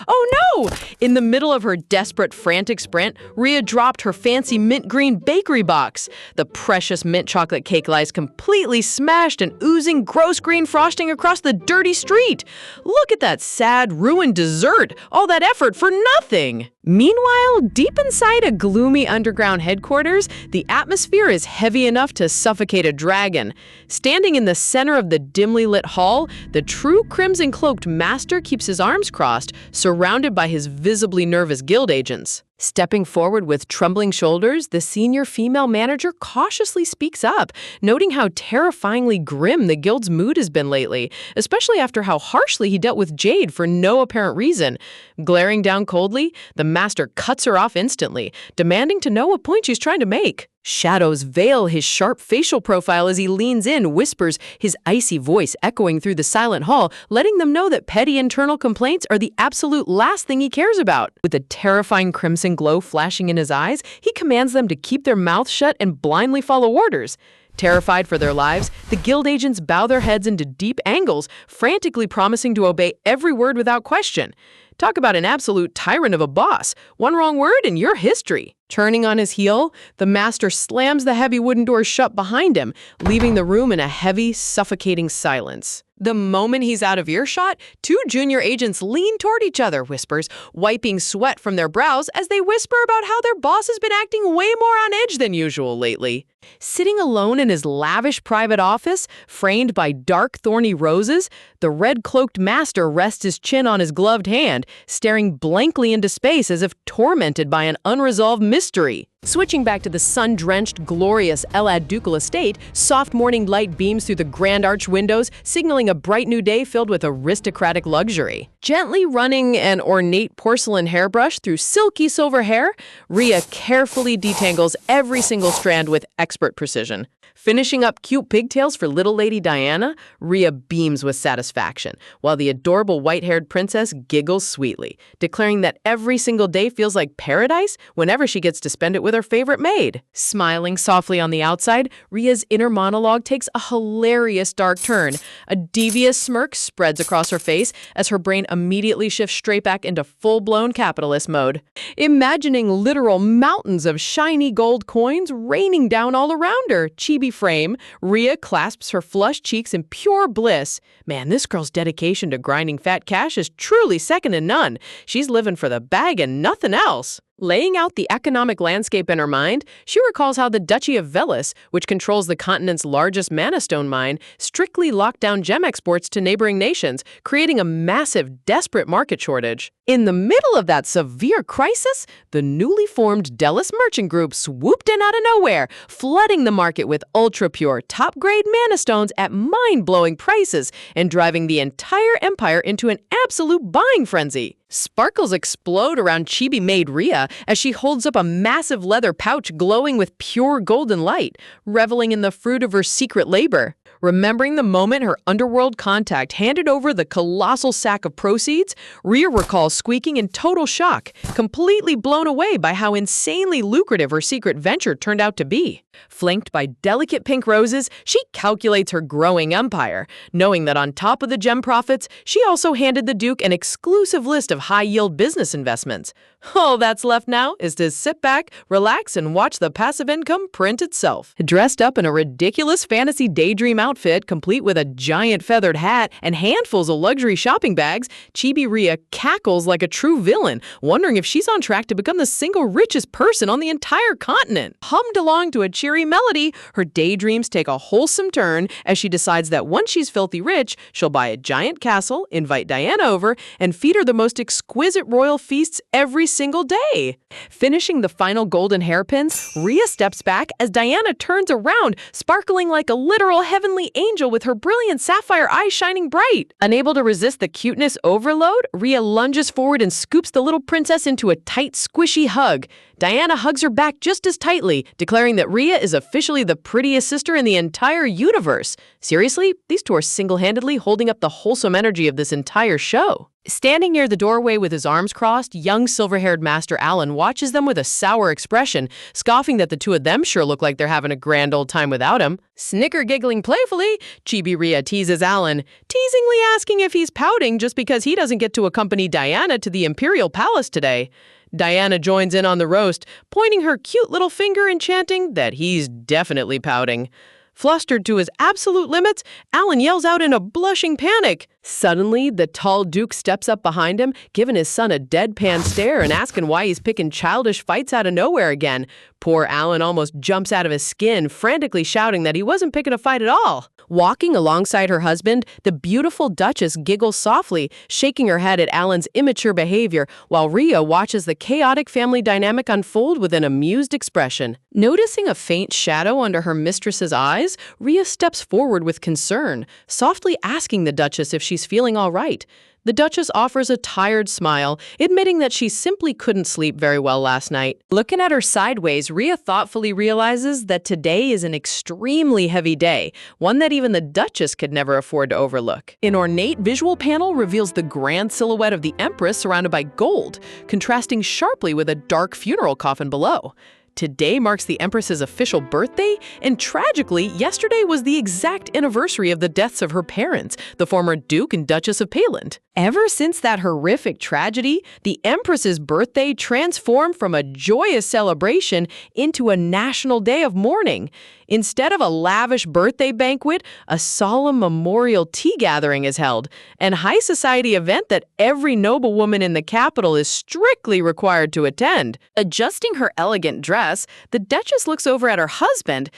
Oh no! In the middle of her desperate, frantic sprint, Rhea dropped her fancy mint green bakery box. The precious mint chocolate cake lies completely smashed and oozing gross green frosting across the dirty street. Look at that sad, ruined dessert. All that effort for nothing. Meanwhile, deep inside a gloomy underground headquarters, the atmosphere is heavy enough to suffocate a dragon. Standing in the center of the dimly lit hall, the true crimson-cloaked master keeps his arms crossed, surrounded by his visibly nervous guild agents. Stepping forward with trembling shoulders, the senior female manager cautiously speaks up, noting how terrifyingly grim the guild's mood has been lately, especially after how harshly he dealt with Jade for no apparent reason. Glaring down coldly, the master cuts her off instantly, demanding to know what point she's trying to make. Shadows veil his sharp facial profile as he leans in, whispers, his icy voice echoing through the silent hall, letting them know that petty internal complaints are the absolute last thing he cares about. With a terrifying crimson glow flashing in his eyes, he commands them to keep their mouths shut and blindly follow orders. Terrified for their lives, the guild agents bow their heads into deep angles, frantically promising to obey every word without question. Talk about an absolute tyrant of a boss. One wrong word and you're history. Turning on his heel, the master slams the heavy wooden door shut behind him, leaving the room in a heavy, suffocating silence. The moment he's out of earshot, two junior agents lean toward each other, whispers, wiping sweat from their brows as they whisper about how their boss has been acting way more on edge than usual lately. Sitting alone in his lavish private office, framed by dark, thorny roses, the red-cloaked master rests his chin on his gloved hand, staring blankly into space as if tormented by an unresolved mystery. Switching back to the sun-drenched, glorious Elad Ducal estate, soft morning light beams through the grand arch windows, signaling a bright new day filled with aristocratic luxury. Gently running an ornate porcelain hairbrush through silky silver hair, Rhea carefully detangles every single strand with expert precision. Finishing up cute pigtails for little Lady Diana, Rhea beams with satisfaction, while the adorable white-haired princess giggles sweetly, declaring that every single day feels like paradise whenever she gets to spend it with her favorite maid. Smiling softly on the outside, Rhea's inner monologue takes a hilarious dark turn. A devious smirk spreads across her face as her brain immediately shifts straight back into full-blown capitalist mode. Imagining literal mountains of shiny gold coins raining down all around her, chibi frame, Rhea clasps her flushed cheeks in pure bliss. Man, this girl's dedication to grinding fat cash is truly second to none. She's living for the bag and nothing else. Laying out the economic landscape in her mind, she recalls how the Duchy of Velis, which controls the continent's largest mana stone mine, strictly locked down gem exports to neighboring nations, creating a massive, desperate market shortage. In the middle of that severe crisis, the newly formed Delis Merchant Group swooped in out of nowhere, flooding the market with ultra-pure, top-grade mana stones at mind-blowing prices and driving the entire empire into an absolute buying frenzy. Sparkles explode around chibi-maid Rhea as she holds up a massive leather pouch glowing with pure golden light, reveling in the fruit of her secret labor. Remembering the moment her underworld contact handed over the colossal sack of proceeds, Rhea recalls squeaking in total shock, completely blown away by how insanely lucrative her secret venture turned out to be. Flanked by delicate pink roses, she calculates her growing empire, knowing that on top of the gem profits, she also handed the Duke an exclusive list of high-yield business investments. All that's left now is to sit back, relax, and watch the passive income print itself. Dressed up in a ridiculous fantasy daydream outfit, complete with a giant feathered hat and handfuls of luxury shopping bags, Chibi Rhea cackles like a true villain, wondering if she's on track to become the single richest person on the entire continent. Hummed along to a cheery melody, her daydreams take a wholesome turn as she decides that once she's filthy rich, she'll buy a giant castle, invite Diana over, and feed her the most exquisite royal feasts every single day. Finishing the final golden hairpins, Rhea steps back as Diana turns around, sparkling like a literal heavenly angel with her brilliant sapphire eyes shining bright. Unable to resist the cuteness overload, Rhea lunges forward and scoops the little princess into a tight, squishy hug. Diana hugs her back just as tightly, declaring that Rhea is officially the prettiest sister in the entire universe. Seriously, these two are single-handedly holding up the wholesome energy of this entire show. Standing near the doorway with his arms crossed, young silver-haired Master Alan watches them with a sour expression, scoffing that the two of them sure look like they're having a grand old time without him. Snicker-giggling playfully, Chibi Rhea teases Alan, teasingly asking if he's pouting just because he doesn't get to accompany Diana to the Imperial Palace today. Diana joins in on the roast, pointing her cute little finger and chanting that he's definitely pouting. Flustered to his absolute limits, Alan yells out in a blushing panic. Suddenly, the tall Duke steps up behind him, giving his son a deadpan stare and asking why he's picking childish fights out of nowhere again. Poor Alan almost jumps out of his skin, frantically shouting that he wasn't picking a fight at all. Walking alongside her husband, the beautiful Duchess giggles softly, shaking her head at Alan's immature behavior, while Rhea watches the chaotic family dynamic unfold with an amused expression. Noticing a faint shadow under her mistress's eyes, Rhea steps forward with concern, softly asking the Duchess if she's feeling all right. The Duchess offers a tired smile, admitting that she simply couldn't sleep very well last night. Looking at her sideways, Rhea thoughtfully realizes that today is an extremely heavy day, one that even the Duchess could never afford to overlook. An ornate visual panel reveals the grand silhouette of the Empress surrounded by gold, contrasting sharply with a dark funeral coffin below. Today marks the Empress's official birthday, and tragically, yesterday was the exact anniversary of the deaths of her parents, the former Duke and Duchess of Payland. Ever since that horrific tragedy, the Empress's birthday transformed from a joyous celebration into a national day of mourning. Instead of a lavish birthday banquet, a solemn memorial tea gathering is held, an high society event that every noblewoman in the capital is strictly required to attend. Adjusting her elegant dress, the Duchess looks over at her husband,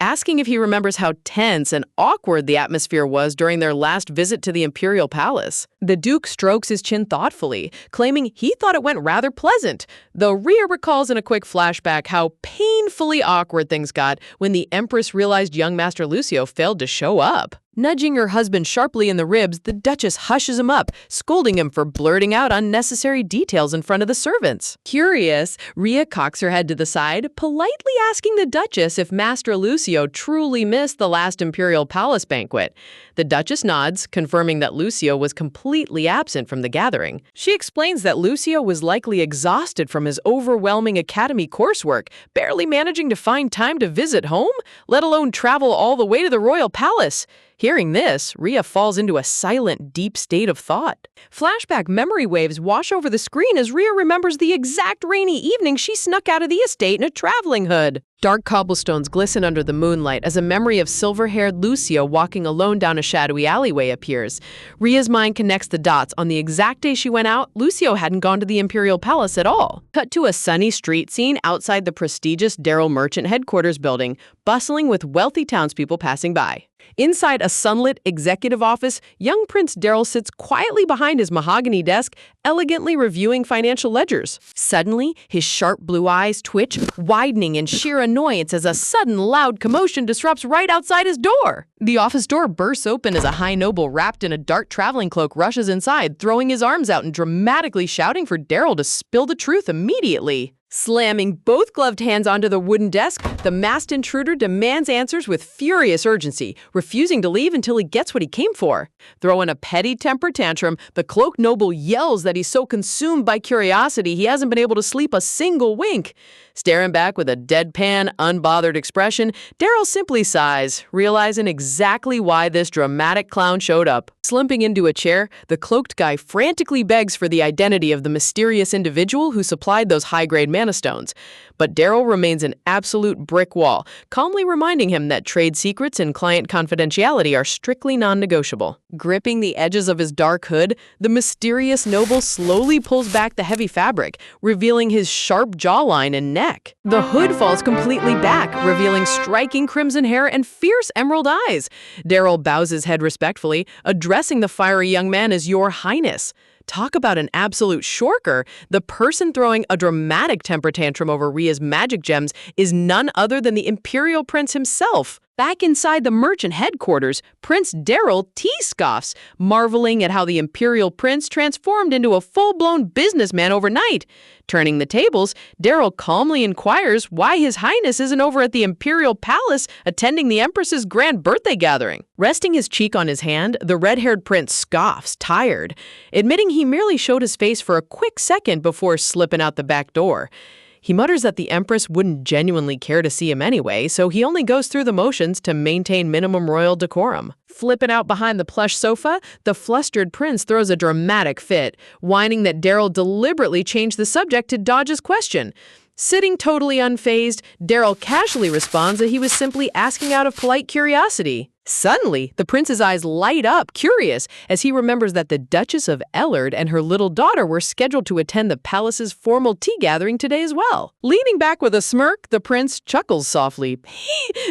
asking if he remembers how tense and awkward the atmosphere was during their last visit to the Imperial Palace. The Duke strokes his chin thoughtfully, claiming he thought it went rather pleasant, though Rhea recalls in a quick flashback how painfully awkward things got when the Empress realized young Master Lucio failed to show up. Nudging her husband sharply in the ribs, the Duchess hushes him up, scolding him for blurting out unnecessary details in front of the servants. Curious, Rhea cocks her head to the side, politely asking the Duchess if Master Lucio truly missed the last Imperial Palace banquet. The Duchess nods, confirming that Lucio was completely absent from the gathering. She explains that Lucio was likely exhausted from his overwhelming academy coursework, barely managing to find time to visit home, let alone travel all the way to the royal palace. Hearing this, Rhea falls into a silent, deep state of thought. Flashback memory waves wash over the screen as Rhea remembers the exact rainy evening she snuck out of the estate in a traveling hood. Dark cobblestones glisten under the moonlight as a memory of silver-haired Lucio walking alone down a shadowy alleyway appears. Rhea's mind connects the dots. On the exact day she went out, Lucio hadn't gone to the Imperial Palace at all. Cut to a sunny street scene outside the prestigious Darrell Merchant headquarters building, bustling with wealthy townspeople passing by. Inside a sunlit executive office, young Prince Darrell sits quietly behind his mahogany desk, elegantly reviewing financial ledgers. Suddenly, his sharp blue eyes twitch, widening in sheer annoyance as a sudden loud commotion disrupts right outside his door. The office door bursts open as a high noble wrapped in a dark traveling cloak rushes inside, throwing his arms out and dramatically shouting for Darrell to spill the truth immediately. Slamming both gloved hands onto the wooden desk, the masked intruder demands answers with furious urgency, refusing to leave until he gets what he came for. Throwing a petty temper tantrum, the cloaked noble yells that he's so consumed by curiosity he hasn't been able to sleep a single wink. Staring back with a deadpan, unbothered expression, Darrell simply sighs, realizing exactly why this dramatic clown showed up. Slumping into a chair, the cloaked guy frantically begs for the identity of the mysterious individual who supplied those high-grade mana stones. But Darrell remains an absolute brick wall, calmly reminding him that trade secrets and client confidentiality are strictly non-negotiable. Gripping the edges of his dark hood, the mysterious noble slowly pulls back the heavy fabric, revealing his sharp jawline and neck. The hood falls completely back, revealing striking crimson hair and fierce emerald eyes. Darrell bows his head respectfully, addressing the fiery young man as Your Highness. Talk about an absolute shorker. The person throwing a dramatic temper tantrum over Rhea's magic gems is none other than the Imperial Prince himself. Back inside the merchant headquarters, Prince Daryl tea-scoffs, marveling at how the imperial prince transformed into a full-blown businessman overnight. Turning the tables, Daryl calmly inquires why His Highness isn't over at the imperial palace attending the Empress's grand birthday gathering. Resting his cheek on his hand, the red-haired prince scoffs, tired, admitting he merely showed his face for a quick second before slipping out the back door. He mutters that the Empress wouldn't genuinely care to see him anyway, so he only goes through the motions to maintain minimum royal decorum. Flipping out behind the plush sofa, the flustered prince throws a dramatic fit, whining that Daryl deliberately changed the subject to dodge his question. Sitting totally unfazed, Daryl casually responds that he was simply asking out of polite curiosity. Suddenly, the prince's eyes light up, curious, as he remembers that the Duchess of Ellard and her little daughter were scheduled to attend the palace's formal tea gathering today as well. Leaning back with a smirk, the prince chuckles softly,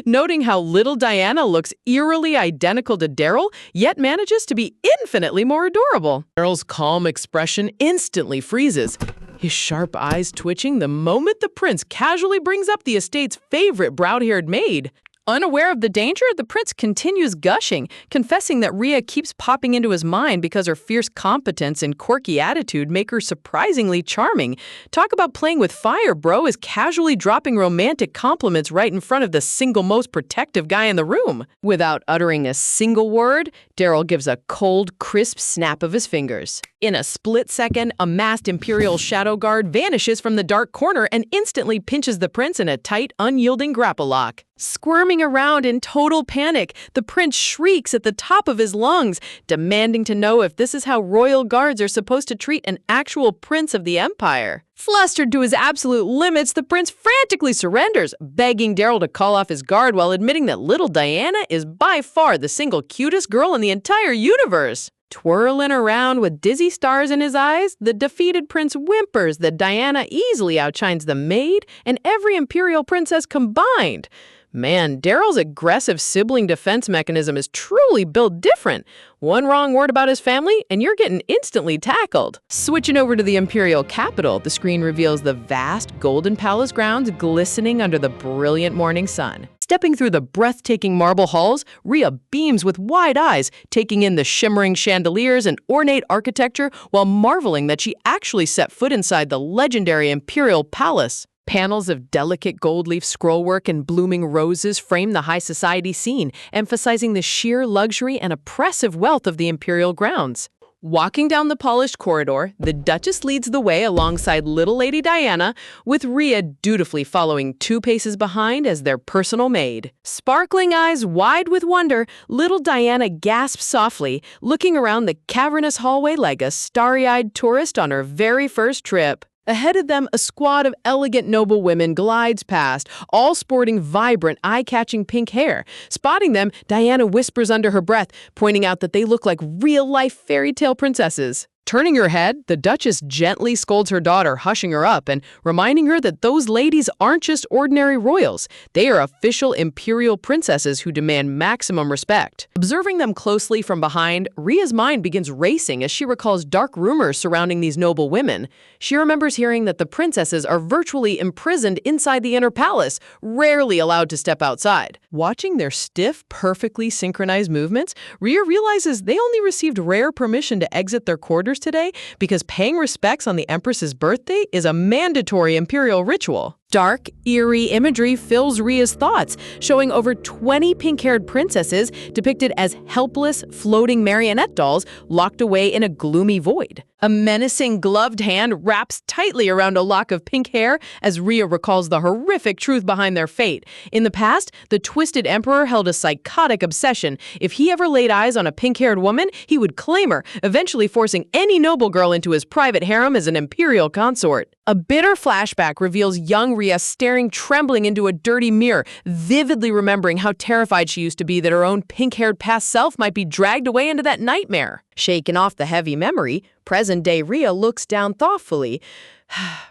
noting how little Diana looks eerily identical to Daryl, yet manages to be infinitely more adorable. Daryl's calm expression instantly freezes, his sharp eyes twitching the moment the prince casually brings up the estate's favorite brown-haired maid. Unaware of the danger, the prince continues gushing, confessing that Rhea keeps popping into his mind because her fierce competence and quirky attitude make her surprisingly charming. Talk about playing with fire, bro, is casually dropping romantic compliments right in front of the single most protective guy in the room. Without uttering a single word, Daryl gives a cold, crisp snap of his fingers. In a split second, a masked Imperial Shadow Guard vanishes from the dark corner and instantly pinches the prince in a tight, unyielding grapple lock. Squirming around in total panic, the prince shrieks at the top of his lungs, demanding to know if this is how royal guards are supposed to treat an actual prince of the empire. Flustered to his absolute limits, the prince frantically surrenders, begging Daryl to call off his guard while admitting that little Diana is by far the single cutest girl in the entire universe. Twirling around with dizzy stars in his eyes, the defeated prince whimpers that Diana easily outshines the maid and every imperial princess combined. Man, Daryl's aggressive sibling defense mechanism is truly built different. One wrong word about his family, and you're getting instantly tackled. Switching over to the imperial capital, the screen reveals the vast golden palace grounds glistening under the brilliant morning sun. Stepping through the breathtaking marble halls, Rhea beams with wide eyes, taking in the shimmering chandeliers and ornate architecture while marveling that she actually set foot inside the legendary imperial palace. Panels of delicate gold leaf scrollwork and blooming roses frame the high society scene, emphasizing the sheer luxury and oppressive wealth of the imperial grounds. Walking down the polished corridor, the Duchess leads the way alongside little Lady Diana, with Rhea dutifully following 2 paces behind as their personal maid. Sparkling eyes wide with wonder, little Diana gasps softly, looking around the cavernous hallway like a starry-eyed tourist on her very first trip. Ahead of them, a squad of elegant noble women glides past, all sporting vibrant, eye-catching pink hair. Spotting them, Diana whispers under her breath, pointing out that they look like real-life fairy tale princesses. Turning her head, the Duchess gently scolds her daughter, hushing her up and reminding her that those ladies aren't just ordinary royals. They are official imperial princesses who demand maximum respect. Observing them closely from behind, Rhea's mind begins racing as she recalls dark rumors surrounding these noble women. She remembers hearing that the princesses are virtually imprisoned inside the inner palace, rarely allowed to step outside. Watching their stiff, perfectly synchronized movements, Rhea realizes they only received rare permission to exit their quarters today because paying respects on the Empress's birthday is a mandatory imperial ritual. Dark, eerie imagery fills Rhea's thoughts, showing over 20 pink-haired princesses depicted as helpless, floating marionette dolls locked away in a gloomy void. A menacing gloved hand wraps tightly around a lock of pink hair as Rhea recalls the horrific truth behind their fate. In the past, the twisted emperor held a psychotic obsession. If he ever laid eyes on a pink-haired woman, he would claim her, eventually forcing any noble girl into his private harem as an imperial consort. A bitter flashback reveals young Rhea staring trembling into a dirty mirror, vividly remembering how terrified she used to be that her own pink-haired past self might be dragged away into that nightmare. Shaken off the heavy memory, present-day Rhea looks down thoughtfully,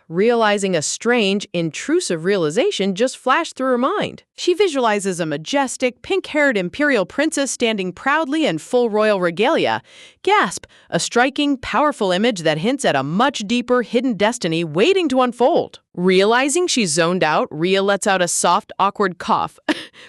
realizing a strange, intrusive realization just flashed through her mind. She visualizes a majestic, pink-haired imperial princess standing proudly in full royal regalia. Gasp! A striking, powerful image that hints at a much deeper, hidden destiny waiting to unfold. Realizing she's zoned out, Rhea lets out a soft, awkward cough,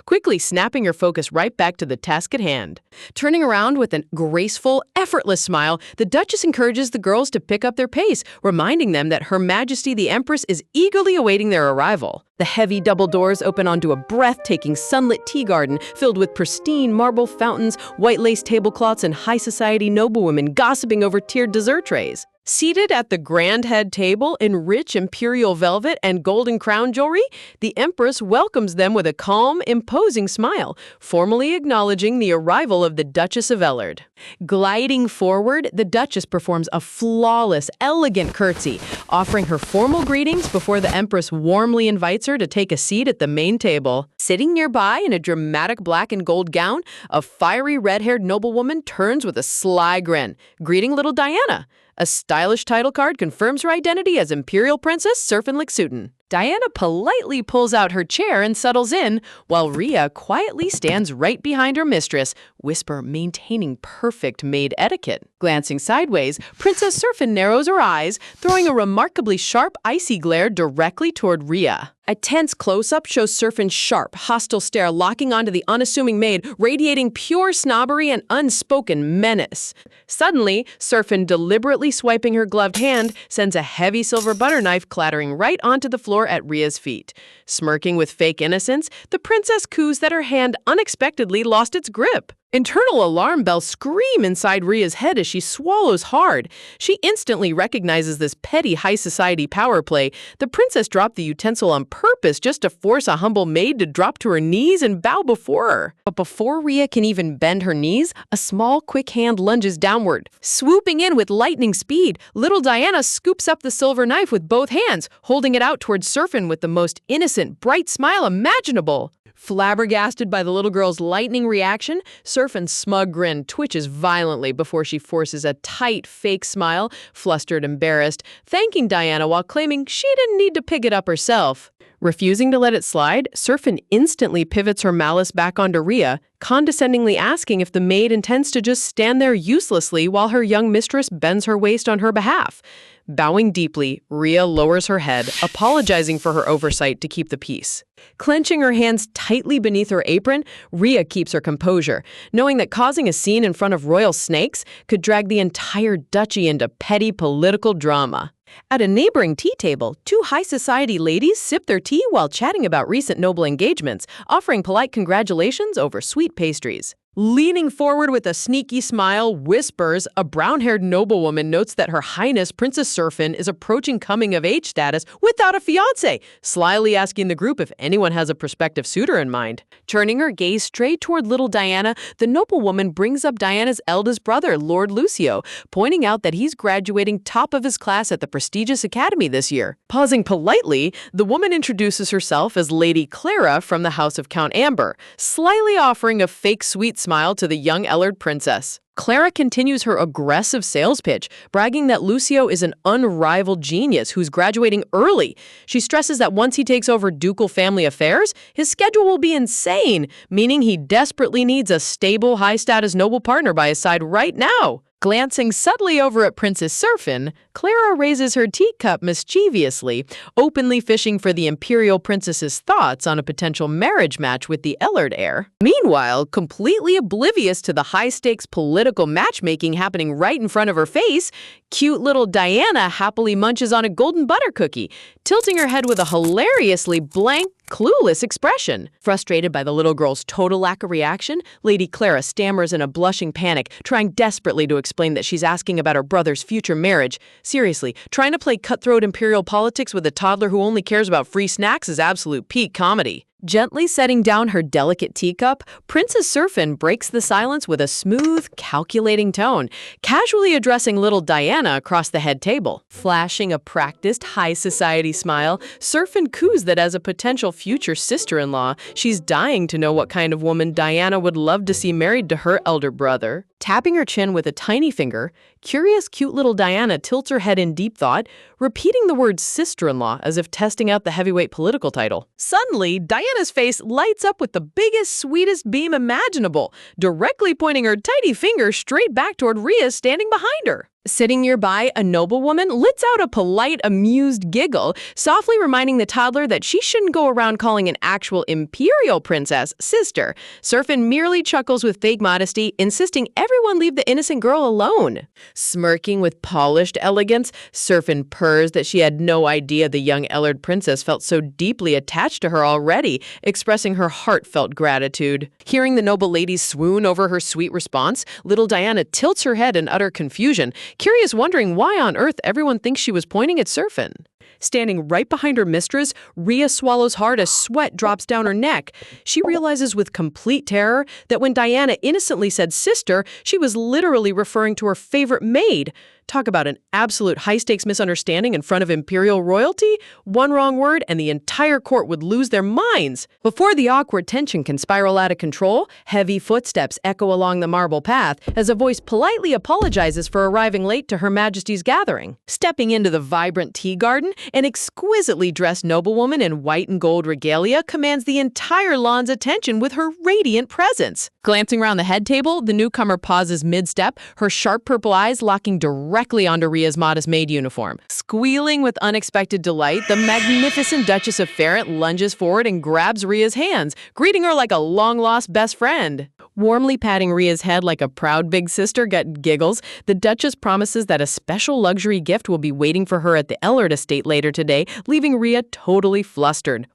quickly snapping her focus right back to the task at hand. Turning around with a graceful, effortless smile, the Duchess encourages the girls to pick up their pace, reminding them that Her Majesty the Empress is eagerly awaiting their arrival. The heavy double doors open onto a breathtaking sunlit tea garden filled with pristine marble fountains, white lace tablecloths, and high society noblewomen gossiping over tiered dessert trays. Seated at the grand head table in rich imperial velvet and golden crown jewelry, the Empress welcomes them with a calm, imposing smile, formally acknowledging the arrival of the Duchess of Ellard. Gliding forward, the Duchess performs a flawless, elegant curtsy, offering her formal greetings before the Empress warmly invites her to take a seat at the main table. Sitting nearby in a dramatic black and gold gown, a fiery red-haired noblewoman turns with a sly grin, greeting little Diana. A stylish title card confirms her identity as Imperial Princess Serphin Lixuten. Diana politely pulls out her chair and settles in, while Rhea quietly stands right behind her mistress, whisper maintaining perfect maid etiquette. Glancing sideways, Princess Serphin narrows her eyes, throwing a remarkably sharp, icy glare directly toward Rhea. A tense close-up shows Serphin's sharp, hostile stare locking onto the unassuming maid, radiating pure snobbery and unspoken menace. Suddenly, Serphin, deliberately swiping her gloved hand, sends a heavy silver butter knife clattering right onto the floor at Rhea's feet. Smirking with fake innocence, the princess coos that her hand unexpectedly lost its grip. Internal alarm bells scream inside Rhea's head as she swallows hard. She instantly recognizes this petty high society power play. The princess dropped the utensil on purpose just to force a humble maid to drop to her knees and bow before her. But before Rhea can even bend her knees, a small, quick hand lunges downward. Swooping in with lightning speed, little Diana scoops up the silver knife with both hands, holding it out towards Serphin with the most innocent, bright smile imaginable. Flabbergasted by the little girl's lightning reaction, Serphin's smug grin twitches violently before she forces a tight, fake smile, flustered, embarrassed, thanking Diana while claiming she didn't need to pick it up herself. Refusing to let it slide, Serphin instantly pivots her malice back onto Rhea, condescendingly asking if the maid intends to just stand there uselessly while her young mistress bends her waist on her behalf. Bowing deeply, Rhea lowers her head, apologizing for her oversight to keep the peace. Clenching her hands tightly beneath her apron, Rhea keeps her composure, knowing that causing a scene in front of royal snakes could drag the entire duchy into petty political drama. At a neighboring tea table, two high society ladies sip their tea while chatting about recent noble engagements, offering polite congratulations over sweet pastries. Leaning forward with a sneaky smile, whispers, a brown-haired noblewoman notes that Her Highness Princess Serphin is approaching coming-of-age status without a fiancé, slyly asking the group if anyone has a prospective suitor in mind. Turning her gaze straight toward little Diana, the noblewoman brings up Diana's eldest brother, Lord Lucio, pointing out that he's graduating top of his class at the prestigious academy this year. Pausing politely, the woman introduces herself as Lady Clara from the house of Count Amber, slyly offering a fake sweet smile to the young Ellard princess. Clara continues her aggressive sales pitch, bragging that Lucio is an unrivaled genius who's graduating early. She stresses that once he takes over ducal family affairs, his schedule will be insane, meaning he desperately needs a stable, high-status noble partner by his side right now. Glancing subtly over at Princess Serphin, Clara raises her teacup mischievously, openly fishing for the imperial princess's thoughts on a potential marriage match with the Ellard heir. Meanwhile, completely oblivious to the high-stakes political matchmaking happening right in front of her face, cute little Diana happily munches on a golden butter cookie, tilting her head with a hilariously blank, clueless expression. Frustrated by the little girl's total lack of reaction, Lady Clara stammers in a blushing panic, trying desperately to explain that she's asking about her brother's future marriage. Seriously, trying to play cutthroat imperial politics with a toddler who only cares about free snacks is absolute peak comedy. Gently setting down her delicate teacup, Princess Serphin breaks the silence with a smooth, calculating tone, casually addressing little Diana across the head table. Flashing a practiced, high society smile, Serphin coos that as a potential future sister-in-law, she's dying to know what kind of woman Diana would love to see married to her elder brother. Tapping her chin with a tiny finger, curious, cute little Diana tilts her head in deep thought, repeating the word sister-in-law as if testing out the heavyweight political title. Suddenly, Diana's face lights up with the biggest, sweetest beam imaginable, directly pointing her tiny finger straight back toward Rhea standing behind her. Sitting nearby, a noblewoman lets out a polite, amused giggle, softly reminding the toddler that she shouldn't go around calling an actual imperial princess sister. Surfin merely chuckles with fake modesty, insisting everyone leave the innocent girl alone. Smirking with polished elegance, Surfin purrs that she had no idea the young Ellard princess felt so deeply attached to her already, expressing her heartfelt gratitude. Hearing the noble lady swoon over her sweet response, little Diana tilts her head in utter confusion, curious wondering why on earth everyone thinks she was pointing at Surfin. Standing right behind her mistress, Rhea swallows hard as sweat drops down her neck. She realizes with complete terror that when Diana innocently said sister, she was literally referring to her favorite maid. Talk about an absolute high-stakes misunderstanding in front of imperial royalty. One wrong word and the entire court would lose their minds. Before the awkward tension can spiral out of control, heavy footsteps echo along the marble path as a voice politely apologizes for arriving late to Her Majesty's gathering. Stepping into the vibrant tea garden, an exquisitely dressed noblewoman in white and gold regalia commands the entire lawn's attention with her radiant presence. Glancing around the head table, the newcomer pauses mid-step, her sharp purple eyes locking directly onto Rhea's modest maid uniform. Squealing with unexpected delight, the magnificent Duchess of Ferrant lunges forward and grabs Rhea's hands, greeting her like a long-lost best friend. Warmly patting Rhea's head like a proud big sister giggles, the Duchess promises that a special luxury gift will be waiting for her at the Ellard estate later today, leaving Rhea totally flustered,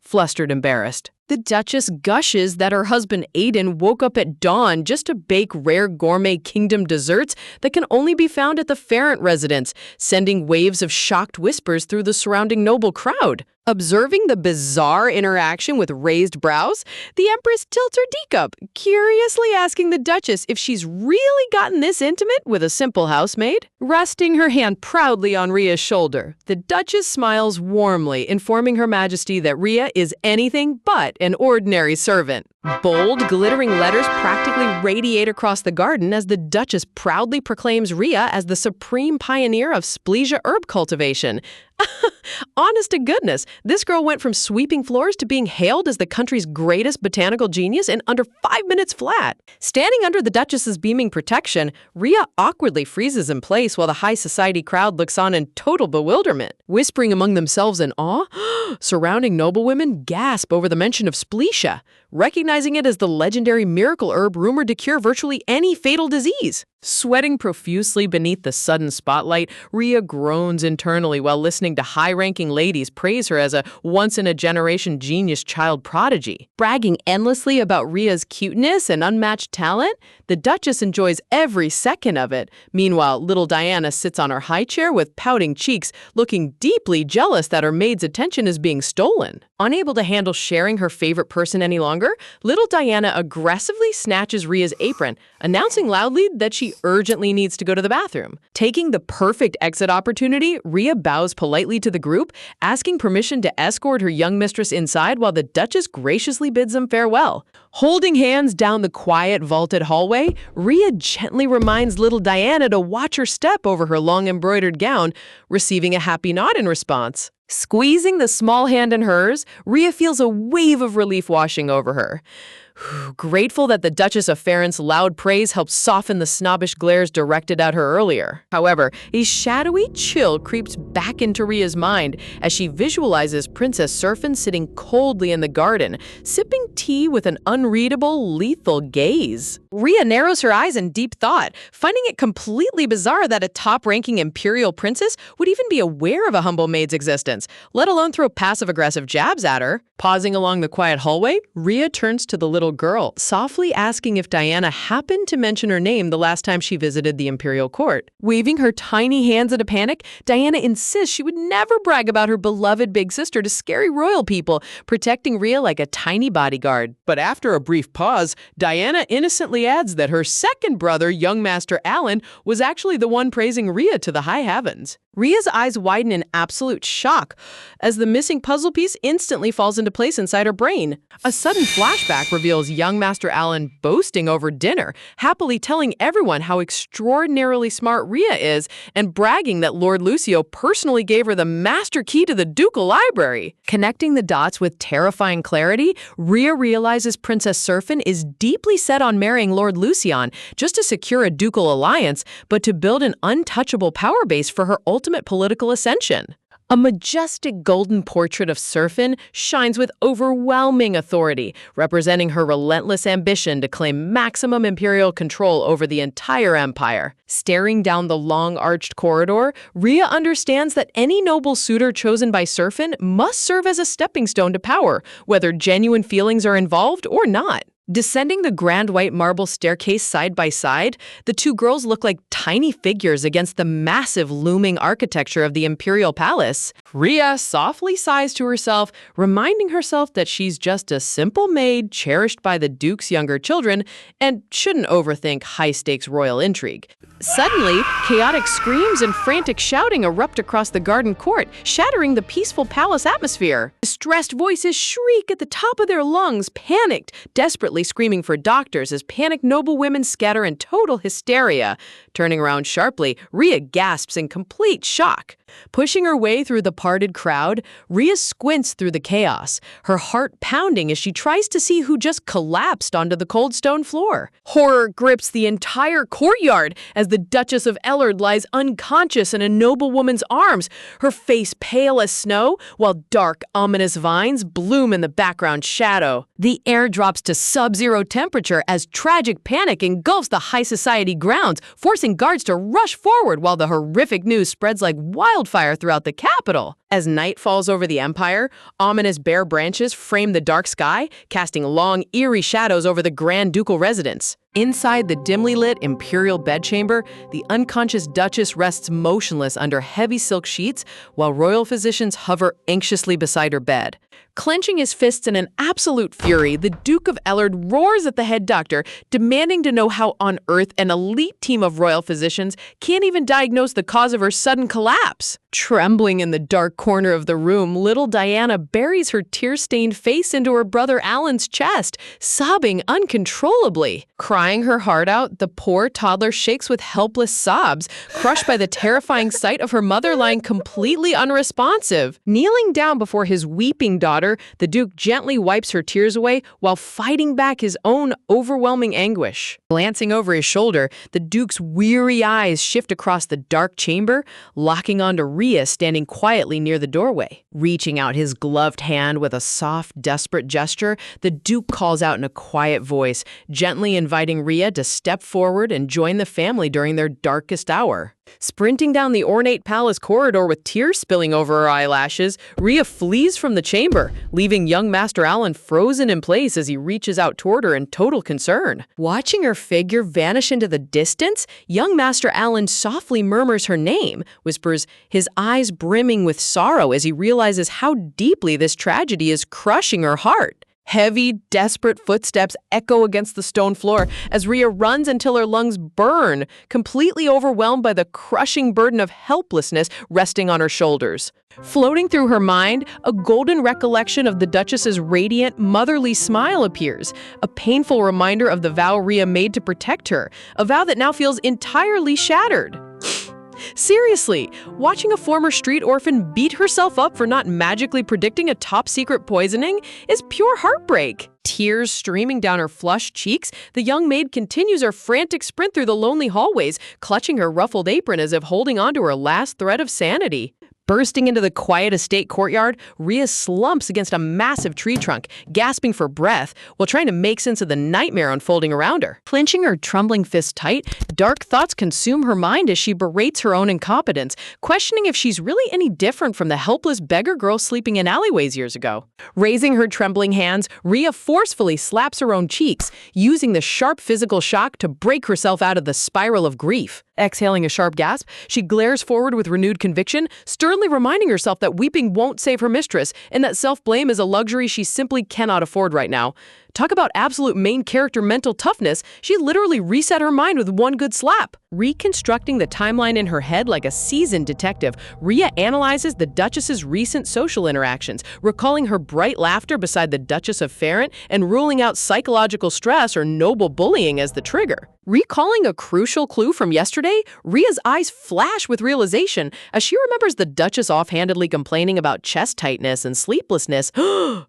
embarrassed. The Duchess gushes that her husband Aidan woke up at dawn just to bake rare gourmet kingdom desserts that can only be found at the Ferrant residence, sending waves of shocked whispers through the surrounding noble crowd. Observing the bizarre interaction with raised brows, the Empress tilts her teacup, curiously asking the Duchess if she's really gotten this intimate with a simple housemaid. Resting her hand proudly on Rhea's shoulder, the Duchess smiles warmly, informing Her Majesty that Rhea is anything but an ordinary servant. Bold, glittering letters practically radiate across the garden as the Duchess proudly proclaims Rhea as the supreme pioneer of Splesia herb cultivation. Honest to goodness, this girl went from sweeping floors to being hailed as the country's greatest botanical genius in under 5 minutes flat. Standing under the Duchess's beaming protection, Rhea awkwardly freezes in place while the high society crowd looks on in total bewilderment. Whispering among themselves in awe, surrounding noblewomen gasp over the mention of Splesia, recognizing it as the legendary miracle herb rumored to cure virtually any fatal disease. Sweating profusely beneath the sudden spotlight, Rhea groans internally while listening to high-ranking ladies praise her as a once-in-a-generation genius child prodigy. Bragging endlessly about Rhea's cuteness and unmatched talent, the Duchess enjoys every second of it. Meanwhile, little Diana sits on her high chair with pouting cheeks, looking deeply jealous that her maid's attention is being stolen. Unable to handle sharing her favorite person any longer, little Diana aggressively snatches Rhea's apron, announcing loudly that she urgently needs to go to the bathroom. Taking the perfect exit opportunity, Rhea bows politely to the group, asking permission to escort her young mistress inside while the Duchess graciously bids them farewell. Holding hands down the quiet, vaulted hallway, Rhea gently reminds little Diana to watch her step over her long embroidered gown, receiving a happy nod in response. Squeezing the small hand in hers, Rhea feels a wave of relief washing over her. Grateful that the Duchess of Ferrant's loud praise helped soften the snobbish glares directed at her earlier. However, a shadowy chill creeps back into Rhea's mind as she visualizes Princess Surfin sitting coldly in the garden, sipping tea with an unreadable, lethal gaze. Rhea narrows her eyes in deep thought, finding it completely bizarre that a top-ranking imperial princess would even be aware of a humble maid's existence, let alone throw passive-aggressive jabs at her. Pausing along the quiet hallway, Rhea turns to the little girl, softly asking if Diana happened to mention her name the last time she visited the imperial court. Waving her tiny hands in a panic, Diana insists she would never brag about her beloved big sister to scary royal people, protecting Rhea like a tiny bodyguard. But after a brief pause, Diana innocently adds that her second brother, young Master Alan, was actually the one praising Rhea to the high heavens. Ria's eyes widen in absolute shock as the missing puzzle piece instantly falls into place inside her brain. A sudden flashback reveals young Master Alan boasting over dinner, happily telling everyone how extraordinarily smart Ria is and bragging that Lord Lucio personally gave her the master key to the ducal library. Connecting the dots with terrifying clarity, Ria realizes Princess Serphin is deeply set on marrying Lord Lucian just to secure a ducal alliance, but to build an untouchable power base for her ultimate political ascension. A majestic golden portrait of Serphin shines with overwhelming authority, representing her relentless ambition to claim maximum imperial control over the entire empire. Staring down the long arched corridor, Ria understands that any noble suitor chosen by Serphin must serve as a stepping stone to power, whether genuine feelings are involved or not. Descending the grand white marble staircase side by side, the two girls look like tiny figures against the massive looming architecture of the imperial palace. Ria softly sighs to herself, reminding herself that she's just a simple maid cherished by the Duke's younger children and shouldn't overthink high-stakes royal intrigue. Suddenly, chaotic screams and frantic shouting erupt across the garden court, shattering the peaceful palace atmosphere. Distressed voices shriek at the top of their lungs, panicked, desperately screaming for doctors as panicked noble women scatter in total hysteria. Turning around sharply, Ria gasps in complete shock. Pushing her way through the parted crowd, Ria squints through the chaos, her heart pounding as she tries to see who just collapsed onto the cold stone floor. Horror grips the entire courtyard as the Duchess of Ellard lies unconscious in a noblewoman's arms, her face pale as snow, while dark, ominous vines bloom in the background shadow. The air drops to sub-zero temperature as tragic panic engulfs the high society grounds, forcing guards to rush forward while the horrific news spreads like wildfire throughout the capital. As night falls over the empire, ominous bare branches frame the dark sky, casting long, eerie shadows over the grand ducal residence. Inside the dimly lit imperial bedchamber, the unconscious Duchess rests motionless under heavy silk sheets, while royal physicians hover anxiously beside her bed. Clenching his fists in an absolute fury, the Duke of Ellard roars at the head doctor, demanding to know how on earth an elite team of royal physicians can't even diagnose the cause of her sudden collapse. Trembling in the dark corner of the room, little Diana buries her tear-stained face into her brother Alan's chest, sobbing uncontrollably. Crying her heart out, the poor toddler shakes with helpless sobs, crushed by the terrifying sight of her mother lying completely unresponsive. Kneeling down before his weeping daughter, the Duke gently wipes her tears away while fighting back his own overwhelming anguish. Glancing over his shoulder, the Duke's weary eyes shift across the dark chamber, locking onto Ria standing quietly near the doorway. Reaching out his gloved hand with a soft, desperate gesture, the Duke calls out in a quiet voice, gently inviting Ria to step forward and join the family during their darkest hour. Sprinting down the ornate palace corridor with tears spilling over her eyelashes, Ria flees from the chamber, leaving young Master Alan frozen in place as he reaches out toward her in total concern. Watching her figure vanish into the distance, young Master Alan softly murmurs her name, whispers, his eyes brimming with sorrow as he realizes how deeply this tragedy is crushing her heart. Heavy, desperate footsteps echo against the stone floor as Ria runs until her lungs burn, completely overwhelmed by the crushing burden of helplessness resting on her shoulders. Floating through her mind, a golden recollection of the Duchess's radiant, motherly smile appears, a painful reminder of the vow Ria made to protect her, a vow that now feels entirely shattered. Seriously, watching a former street orphan beat herself up for not magically predicting a top-secret poisoning is pure heartbreak. Tears streaming down her flushed cheeks, the young maid continues her frantic sprint through the lonely hallways, clutching her ruffled apron as if holding on to her last thread of sanity. Bursting into the quiet estate courtyard, Ria slumps against a massive tree trunk, gasping for breath while trying to make sense of the nightmare unfolding around her. Clenching her trembling fists tight, dark thoughts consume her mind as she berates her own incompetence, questioning if she's really any different from the helpless beggar girl sleeping in alleyways years ago. Raising her trembling hands, Ria forcefully slaps her own cheeks, using the sharp physical shock to break herself out of the spiral of grief. Exhaling a sharp gasp, she glares forward with renewed conviction, sternly reminding herself that weeping won't save her mistress and that self-blame is a luxury she simply cannot afford right now. Talk about absolute main character mental toughness, she literally reset her mind with one good slap. Reconstructing the timeline in her head like a seasoned detective, Rhea analyzes the Duchess's recent social interactions, recalling her bright laughter beside the Duchess of Ferrant and ruling out psychological stress or noble bullying as the trigger. Recalling a crucial clue from yesterday, Rhea's eyes flash with realization as she remembers the Duchess offhandedly complaining about chest tightness and sleeplessness,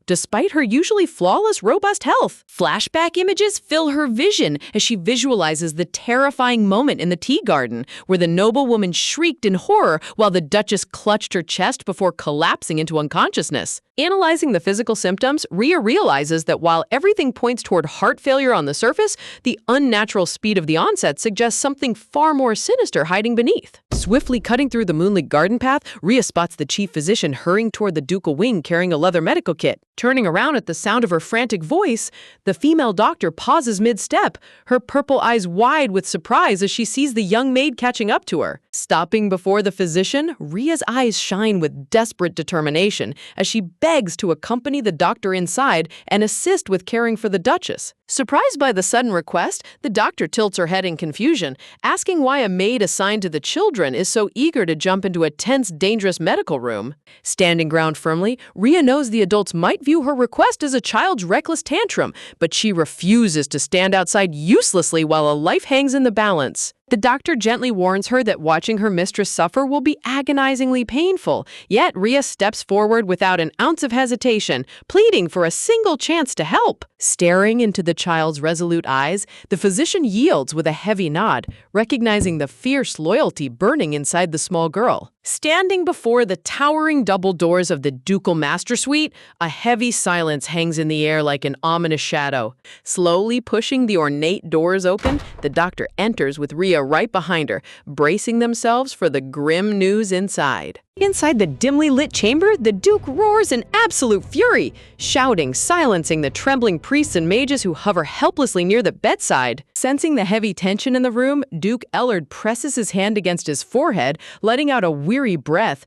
despite her usually flawless, robust health. Flashback images fill her vision as she visualizes the terrifying moment in the tea garden, where the noblewoman shrieked in horror while the Duchess clutched her chest before collapsing into unconsciousness. Analyzing the physical symptoms, Rhea realizes that while everything points toward heart failure on the surface, the unnatural speed of the onset suggests something far more sinister hiding beneath. Swiftly cutting through the moonlit garden path, Rhea spots the chief physician hurrying toward the ducal wing carrying a leather medical kit. Turning around at the sound of her frantic voice, the female doctor pauses mid-step, her purple eyes wide with surprise as she sees the young maid catching up to her. Stopping before the physician, Rhea's eyes shine with desperate determination as she begs to accompany the doctor inside and assist with caring for the Duchess. Surprised by the sudden request, the doctor tilts her head in confusion, asking why a maid assigned to the children is so eager to jump into a tense, dangerous medical room. Standing ground firmly, Rhea knows the adults might view her request as a child's reckless tantrum, but she refuses to stand outside uselessly while a life hangs in the balance. The doctor gently warns her that watching her mistress suffer will be agonizingly painful, yet Rhea steps forward without an ounce of hesitation, pleading for a single chance to help. Staring into the child's resolute eyes, the physician yields with a heavy nod, recognizing the fierce loyalty burning inside the small girl. Standing before the towering double doors of the ducal master suite, a heavy silence hangs in the air like an ominous shadow. Slowly pushing the ornate doors open, the doctor enters with Rhea right behind her, bracing themselves for the grim news inside. Inside the dimly lit chamber, the Duke roars in absolute fury, shouting, silencing the trembling priests and mages who hover helplessly near the bedside. Sensing the heavy tension in the room, Duke Ellard presses his hand against his forehead, letting out a weary breath,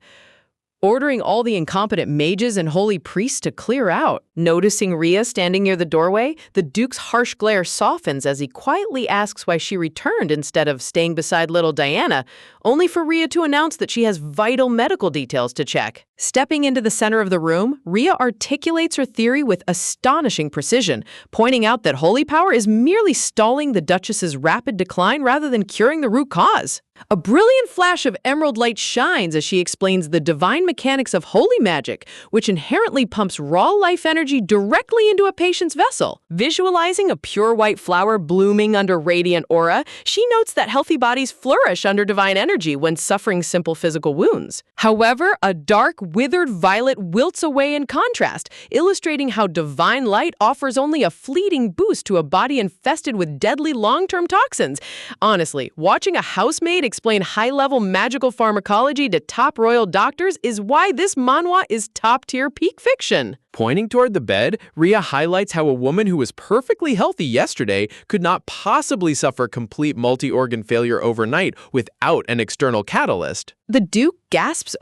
ordering all the incompetent mages and holy priests to clear out. Noticing Rhea standing near the doorway, the Duke's harsh glare softens as he quietly asks why she returned instead of staying beside little Diana, only for Rhea to announce that she has vital medical details to check. Stepping into the center of the room, Rhea articulates her theory with astonishing precision, pointing out that holy power is merely stalling the Duchess's rapid decline rather than curing the root cause. A brilliant flash of emerald light shines as she explains the divine mechanics of holy magic, which inherently pumps raw life energy directly into a patient's vessel. Visualizing a pure white flower blooming under radiant aura, she notes that healthy bodies flourish under divine energy when suffering simple physical wounds. However, a dark, withered violet wilts away in contrast, illustrating how divine light offers only a fleeting boost to a body infested with deadly long-term toxins. Honestly, watching a housemaid explain high-level magical pharmacology to top royal doctors is why this manhwa is top-tier peak fiction. Pointing toward the bed, Rhea highlights how a woman who was perfectly healthy yesterday could not possibly suffer complete multi-organ failure overnight without an external catalyst. The Duke gasps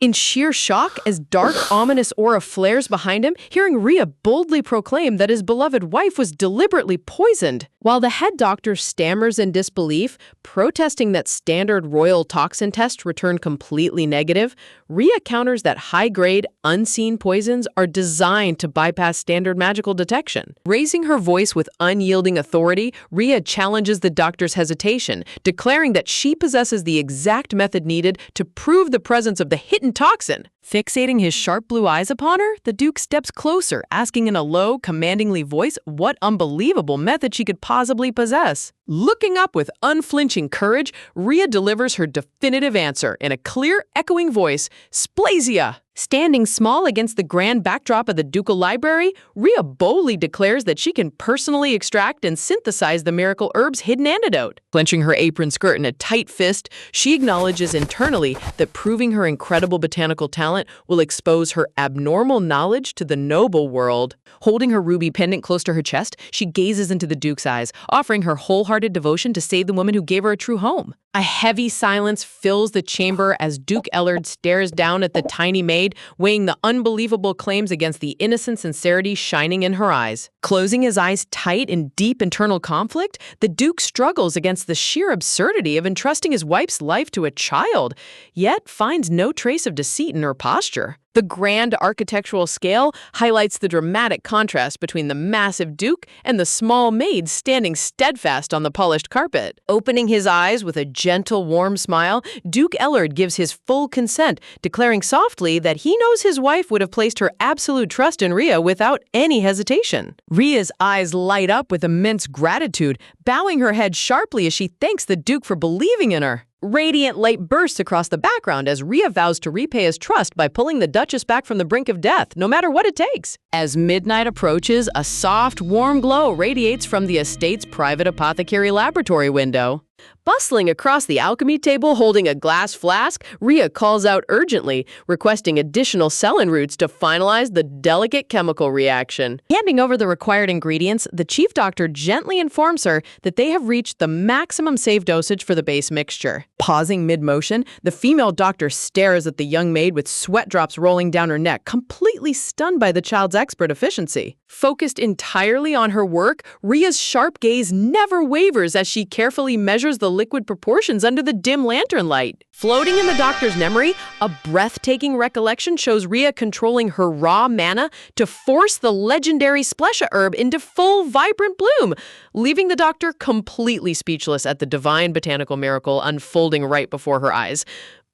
in sheer shock as dark, ominous aura flares behind him, hearing Rhea boldly proclaim that his beloved wife was deliberately poisoned. While the head doctor stammers in disbelief, protesting that standard royal toxin tests return completely negative, Rhea counters that high-grade, unseen poisons are designed to bypass standard magical detection. Raising her voice with unyielding authority, Rhea challenges the doctor's hesitation, declaring that she possesses the exact method needed to prove the presence of the hidden toxin. Fixating his sharp blue eyes upon her, the Duke steps closer, asking in a low, commandingly voice what unbelievable method she could possibly possess. Looking up with unflinching courage, Rhea delivers her definitive answer in a clear, echoing voice, Splasia! Standing small against the grand backdrop of the ducal library, Rhea boldly declares that she can personally extract and synthesize the miracle herb's hidden antidote. Clenching her apron skirt in a tight fist, she acknowledges internally that proving her incredible botanical talent will expose her abnormal knowledge to the noble world. Holding her ruby pendant close to her chest, she gazes into the Duke's eyes, offering her wholehearted wholehearted devotion to save the woman who gave her a true home. A heavy silence fills the chamber as Duke Ellard stares down at the tiny maid, weighing the unbelievable claims against the innocent sincerity shining in her eyes. Closing his eyes tight in deep internal conflict, the Duke struggles against the sheer absurdity of entrusting his wife's life to a child, yet finds no trace of deceit in her posture. The grand architectural scale highlights the dramatic contrast between the massive Duke and the small maid standing steadfast on the polished carpet. Opening his eyes with a gentle, warm smile, Duke Ellard gives his full consent, declaring softly that he knows his wife would have placed her absolute trust in Rhea without any hesitation. Rhea's eyes light up with immense gratitude, bowing her head sharply as she thanks the Duke for believing in her. Radiant light bursts across the background as Rhea vows to repay his trust by pulling the Duchess back from the brink of death, no matter what it takes. As midnight approaches, a soft, warm glow radiates from the estate's private apothecary laboratory window. Bustling across the alchemy table holding a glass flask, Rhea calls out urgently, requesting additional Cellin roots to finalize the delicate chemical reaction. Handing over the required ingredients, the chief doctor gently informs her that they have reached the maximum safe dosage for the base mixture. Pausing mid-motion, the female doctor stares at the young maid with sweat drops rolling down her neck, completely stunned by the child's expert efficiency. Focused entirely on her work, Rhea's sharp gaze never wavers as she carefully measures the liquid proportions under the dim lantern light. Floating in the doctor's memory, a breathtaking recollection shows Rhea controlling her raw mana to force the legendary Splesha herb into full, vibrant bloom, leaving the doctor completely speechless at the divine botanical miracle unfolding right before her eyes.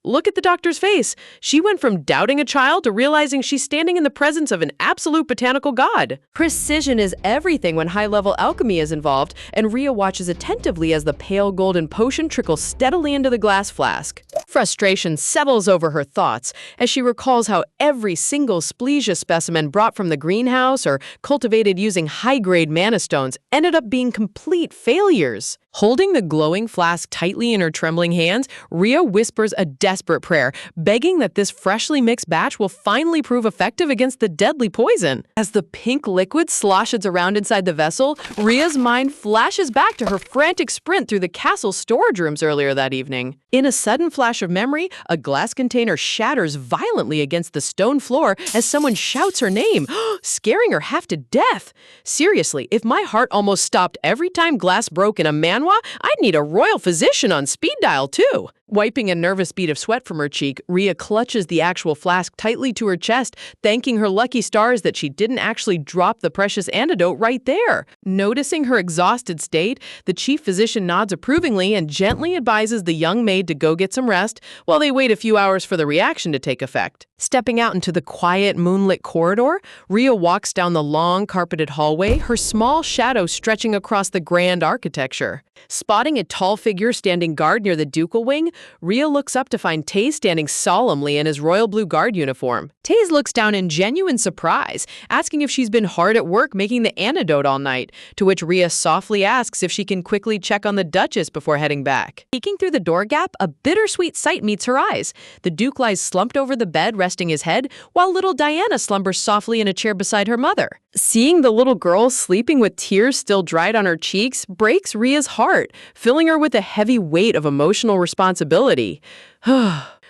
Look at the doctor's face. She went from doubting a child to realizing she's standing in the presence of an absolute botanical god. Precision is everything when high-level alchemy is involved, and Rhea watches attentively as the pale golden potion trickles steadily into the glass flask. Frustration settles over her thoughts as she recalls how every single Splesia specimen brought from the greenhouse or cultivated using high-grade mana stones ended up being complete failures. Holding the glowing flask tightly in her trembling hands, Rhea whispers a desperate prayer, begging that this freshly mixed batch will finally prove effective against the deadly poison. As the pink liquid sloshes around inside the vessel, Rhea's mind flashes back to her frantic sprint through the castle's storage rooms earlier that evening. In a sudden flash of memory, a glass container shatters violently against the stone floor as someone shouts her name, scaring her half to death. Seriously, if my heart almost stopped every time glass broke in a manhwa, I'd need a royal physician on speed dial too. Wiping a nervous bead of sweat from her cheek, Rhea clutches the actual flask tightly to her chest, thanking her lucky stars that she didn't actually drop the precious antidote right there. Noticing her exhausted state, the chief physician nods approvingly and gently advises the young maid to go get some rest while they wait a few hours for the reaction to take effect. Stepping out into the quiet, moonlit corridor, Rhea walks down the long, carpeted hallway, her small shadow stretching across the grand architecture. Spotting a tall figure standing guard near the ducal wing, Rhea looks up to find Taze standing solemnly in his royal blue guard uniform. Taze looks down in genuine surprise, asking if she's been hard at work making the antidote all night, to which Rhea softly asks if she can quickly check on the Duchess before heading back. Peeking through the door gap, a bittersweet sight meets her eyes. The Duke lies slumped over the bed, resting his head, while little Diana slumbers softly in a chair beside her mother. Seeing the little girl sleeping with tears still dried on her cheeks breaks Rhea's heart, filling her with a heavy weight of emotional responsibility.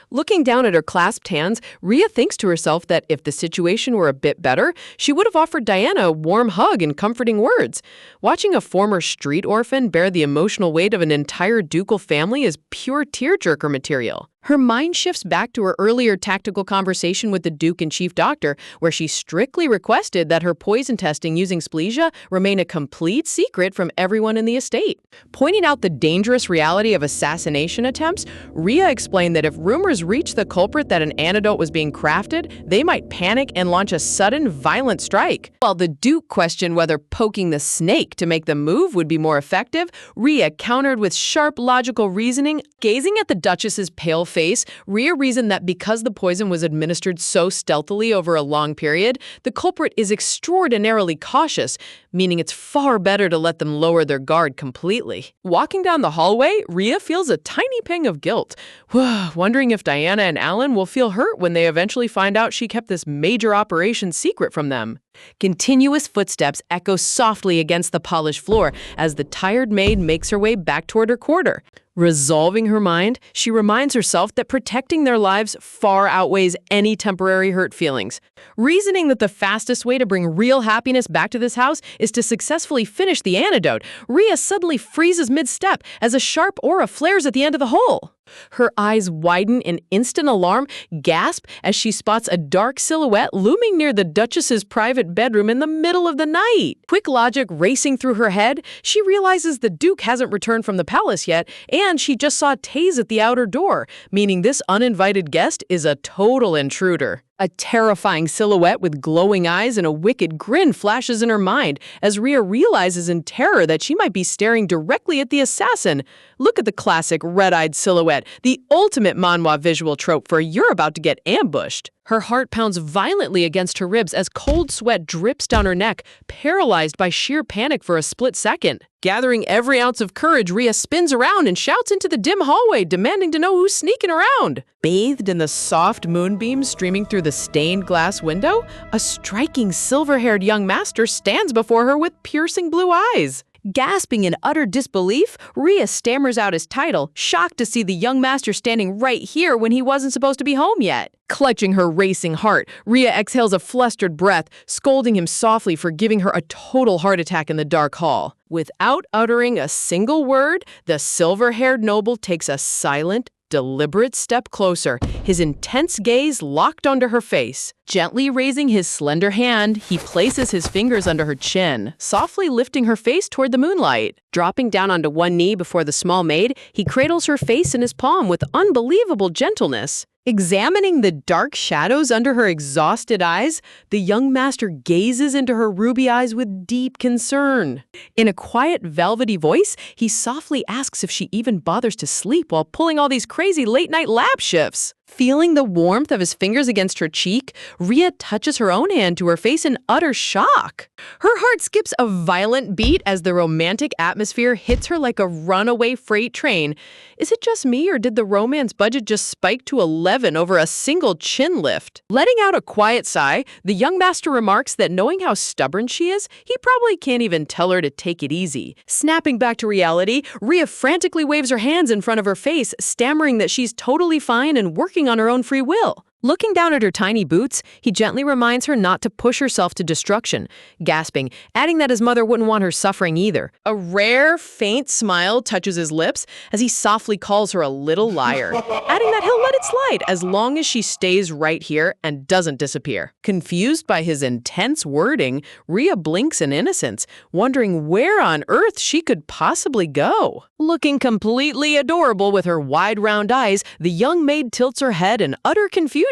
Looking down at her clasped hands, Rhea thinks to herself that if the situation were a bit better, she would have offered Diana a warm hug and comforting words. Watching a former street orphan bear the emotional weight of an entire ducal family is pure tearjerker material. Her mind shifts back to her earlier tactical conversation with the Duke and Chief Doctor, where she strictly requested that her poison testing using Splesia remain a complete secret from everyone in the estate. Pointing out the dangerous reality of assassination attempts, Rhea explained that if rumors reached the culprit that an antidote was being crafted, they might panic and launch a sudden, violent strike. While the Duke questioned whether poking the snake to make the move would be more effective, Rhea countered with sharp, logical reasoning. Gazing at the Duchess's pale face, Rhea reasoned that because the poison was administered so stealthily over a long period, the culprit is extraordinarily cautious, meaning it's far better to let them lower their guard completely. Walking down the hallway, Rhea feels a tiny pang of guilt, wondering if Diana and Alan will feel hurt when they eventually find out she kept this major operation secret from them. Continuous footsteps echo softly against the polished floor as the tired maid makes her way back toward her quarter. Resolving her mind, she reminds herself that protecting their lives far outweighs any temporary hurt feelings. Reasoning that the fastest way to bring real happiness back to this house is to successfully finish the antidote, Rhea suddenly freezes mid-step as a sharp aura flares at the end of the hole. Her eyes widen in instant alarm, gasp as she spots a dark silhouette looming near the Duchess's private bedroom in the middle of the night. Quick logic racing through her head, she realizes the Duke hasn't returned from the palace yet, and she just saw Taze at the outer door, meaning this uninvited guest is a total intruder. A terrifying silhouette with glowing eyes and a wicked grin flashes in her mind as Rhea realizes in terror that she might be staring directly at the assassin. Look at the classic red-eyed silhouette, the ultimate manhwa visual trope for you're about to get ambushed. Her heart pounds violently against her ribs as cold sweat drips down her neck, paralyzed by sheer panic for a split second. Gathering every ounce of courage, Rhea spins around and shouts into the dim hallway, demanding to know who's sneaking around. Bathed in the soft moonbeams streaming through the stained glass window, a striking silver-haired young master stands before her with piercing blue eyes. Gasping in utter disbelief, Rhea stammers out his title, shocked to see the young master standing right here when he wasn't supposed to be home yet. Clutching her racing heart, Rhea exhales a flustered breath, scolding him softly for giving her a total heart attack in the dark hall. Without uttering a single word, the silver-haired noble takes a silent, deliberate step closer, his intense gaze locked onto her face. Gently raising his slender hand, he places his fingers under her chin, softly lifting her face toward the moonlight. Dropping down onto one knee before the small maid, he cradles her face in his palm with unbelievable gentleness. Examining the dark shadows under her exhausted eyes, the young master gazes into her ruby eyes with deep concern. In a quiet, velvety voice, he softly asks if she even bothers to sleep while pulling all these crazy late-night lab shifts. Feeling the warmth of his fingers against her cheek, Rhea touches her own hand to her face in utter shock. Her heart skips a violent beat as the romantic atmosphere hits her like a runaway freight train. Is it just me, or did the romance budget just spike to 11 over a single chin lift? Letting out a quiet sigh, the young master remarks that knowing how stubborn she is, he probably can't even tell her to take it easy. Snapping back to reality, Rhea frantically waves her hands in front of her face, stammering that she's totally fine and working on her own free will. Looking down at her tiny boots, he gently reminds her not to push herself to destruction, gasping, adding that his mother wouldn't want her suffering either. A rare, faint smile touches his lips as he softly calls her a little liar, adding that he'll let it slide as long as she stays right here and doesn't disappear. Confused by his intense wording, Rhea blinks in innocence, wondering where on earth she could possibly go. Looking completely adorable with her wide round eyes, the young maid tilts her head in utter confusion.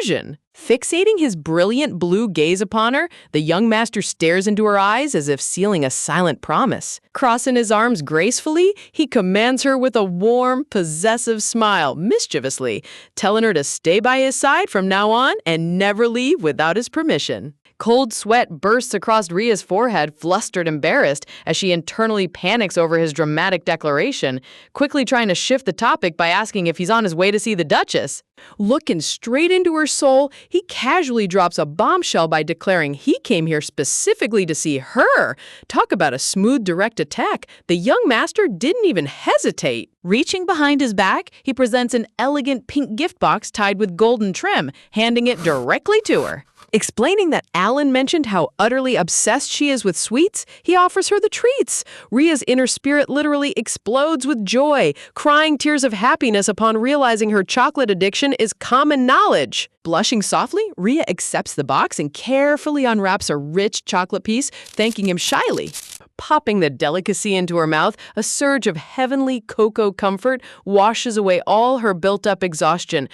Fixating his brilliant blue gaze upon her, the young master stares into her eyes as if sealing a silent promise. Crossing his arms gracefully, he commands her with a warm, possessive smile, mischievously, telling her to stay by his side from now on and never leave without his permission. Cold sweat bursts across Rhea's forehead, flustered, embarrassed, as she internally panics over his dramatic declaration, quickly trying to shift the topic by asking if he's on his way to see the Duchess. Looking straight into her soul, he casually drops a bombshell by declaring he came here specifically to see her. Talk about a smooth, direct attack. The young master didn't even hesitate. Reaching behind his back, he presents an elegant pink gift box tied with golden trim, handing it directly to her. Explaining that Alan mentioned how utterly obsessed she is with sweets, he offers her the treats. Rhea's inner spirit literally explodes with joy, crying tears of happiness upon realizing her chocolate addiction is common knowledge. Blushing softly, Rhea accepts the box and carefully unwraps a rich chocolate piece, thanking him shyly. Popping the delicacy into her mouth, a surge of heavenly cocoa comfort washes away all her built-up exhaustion,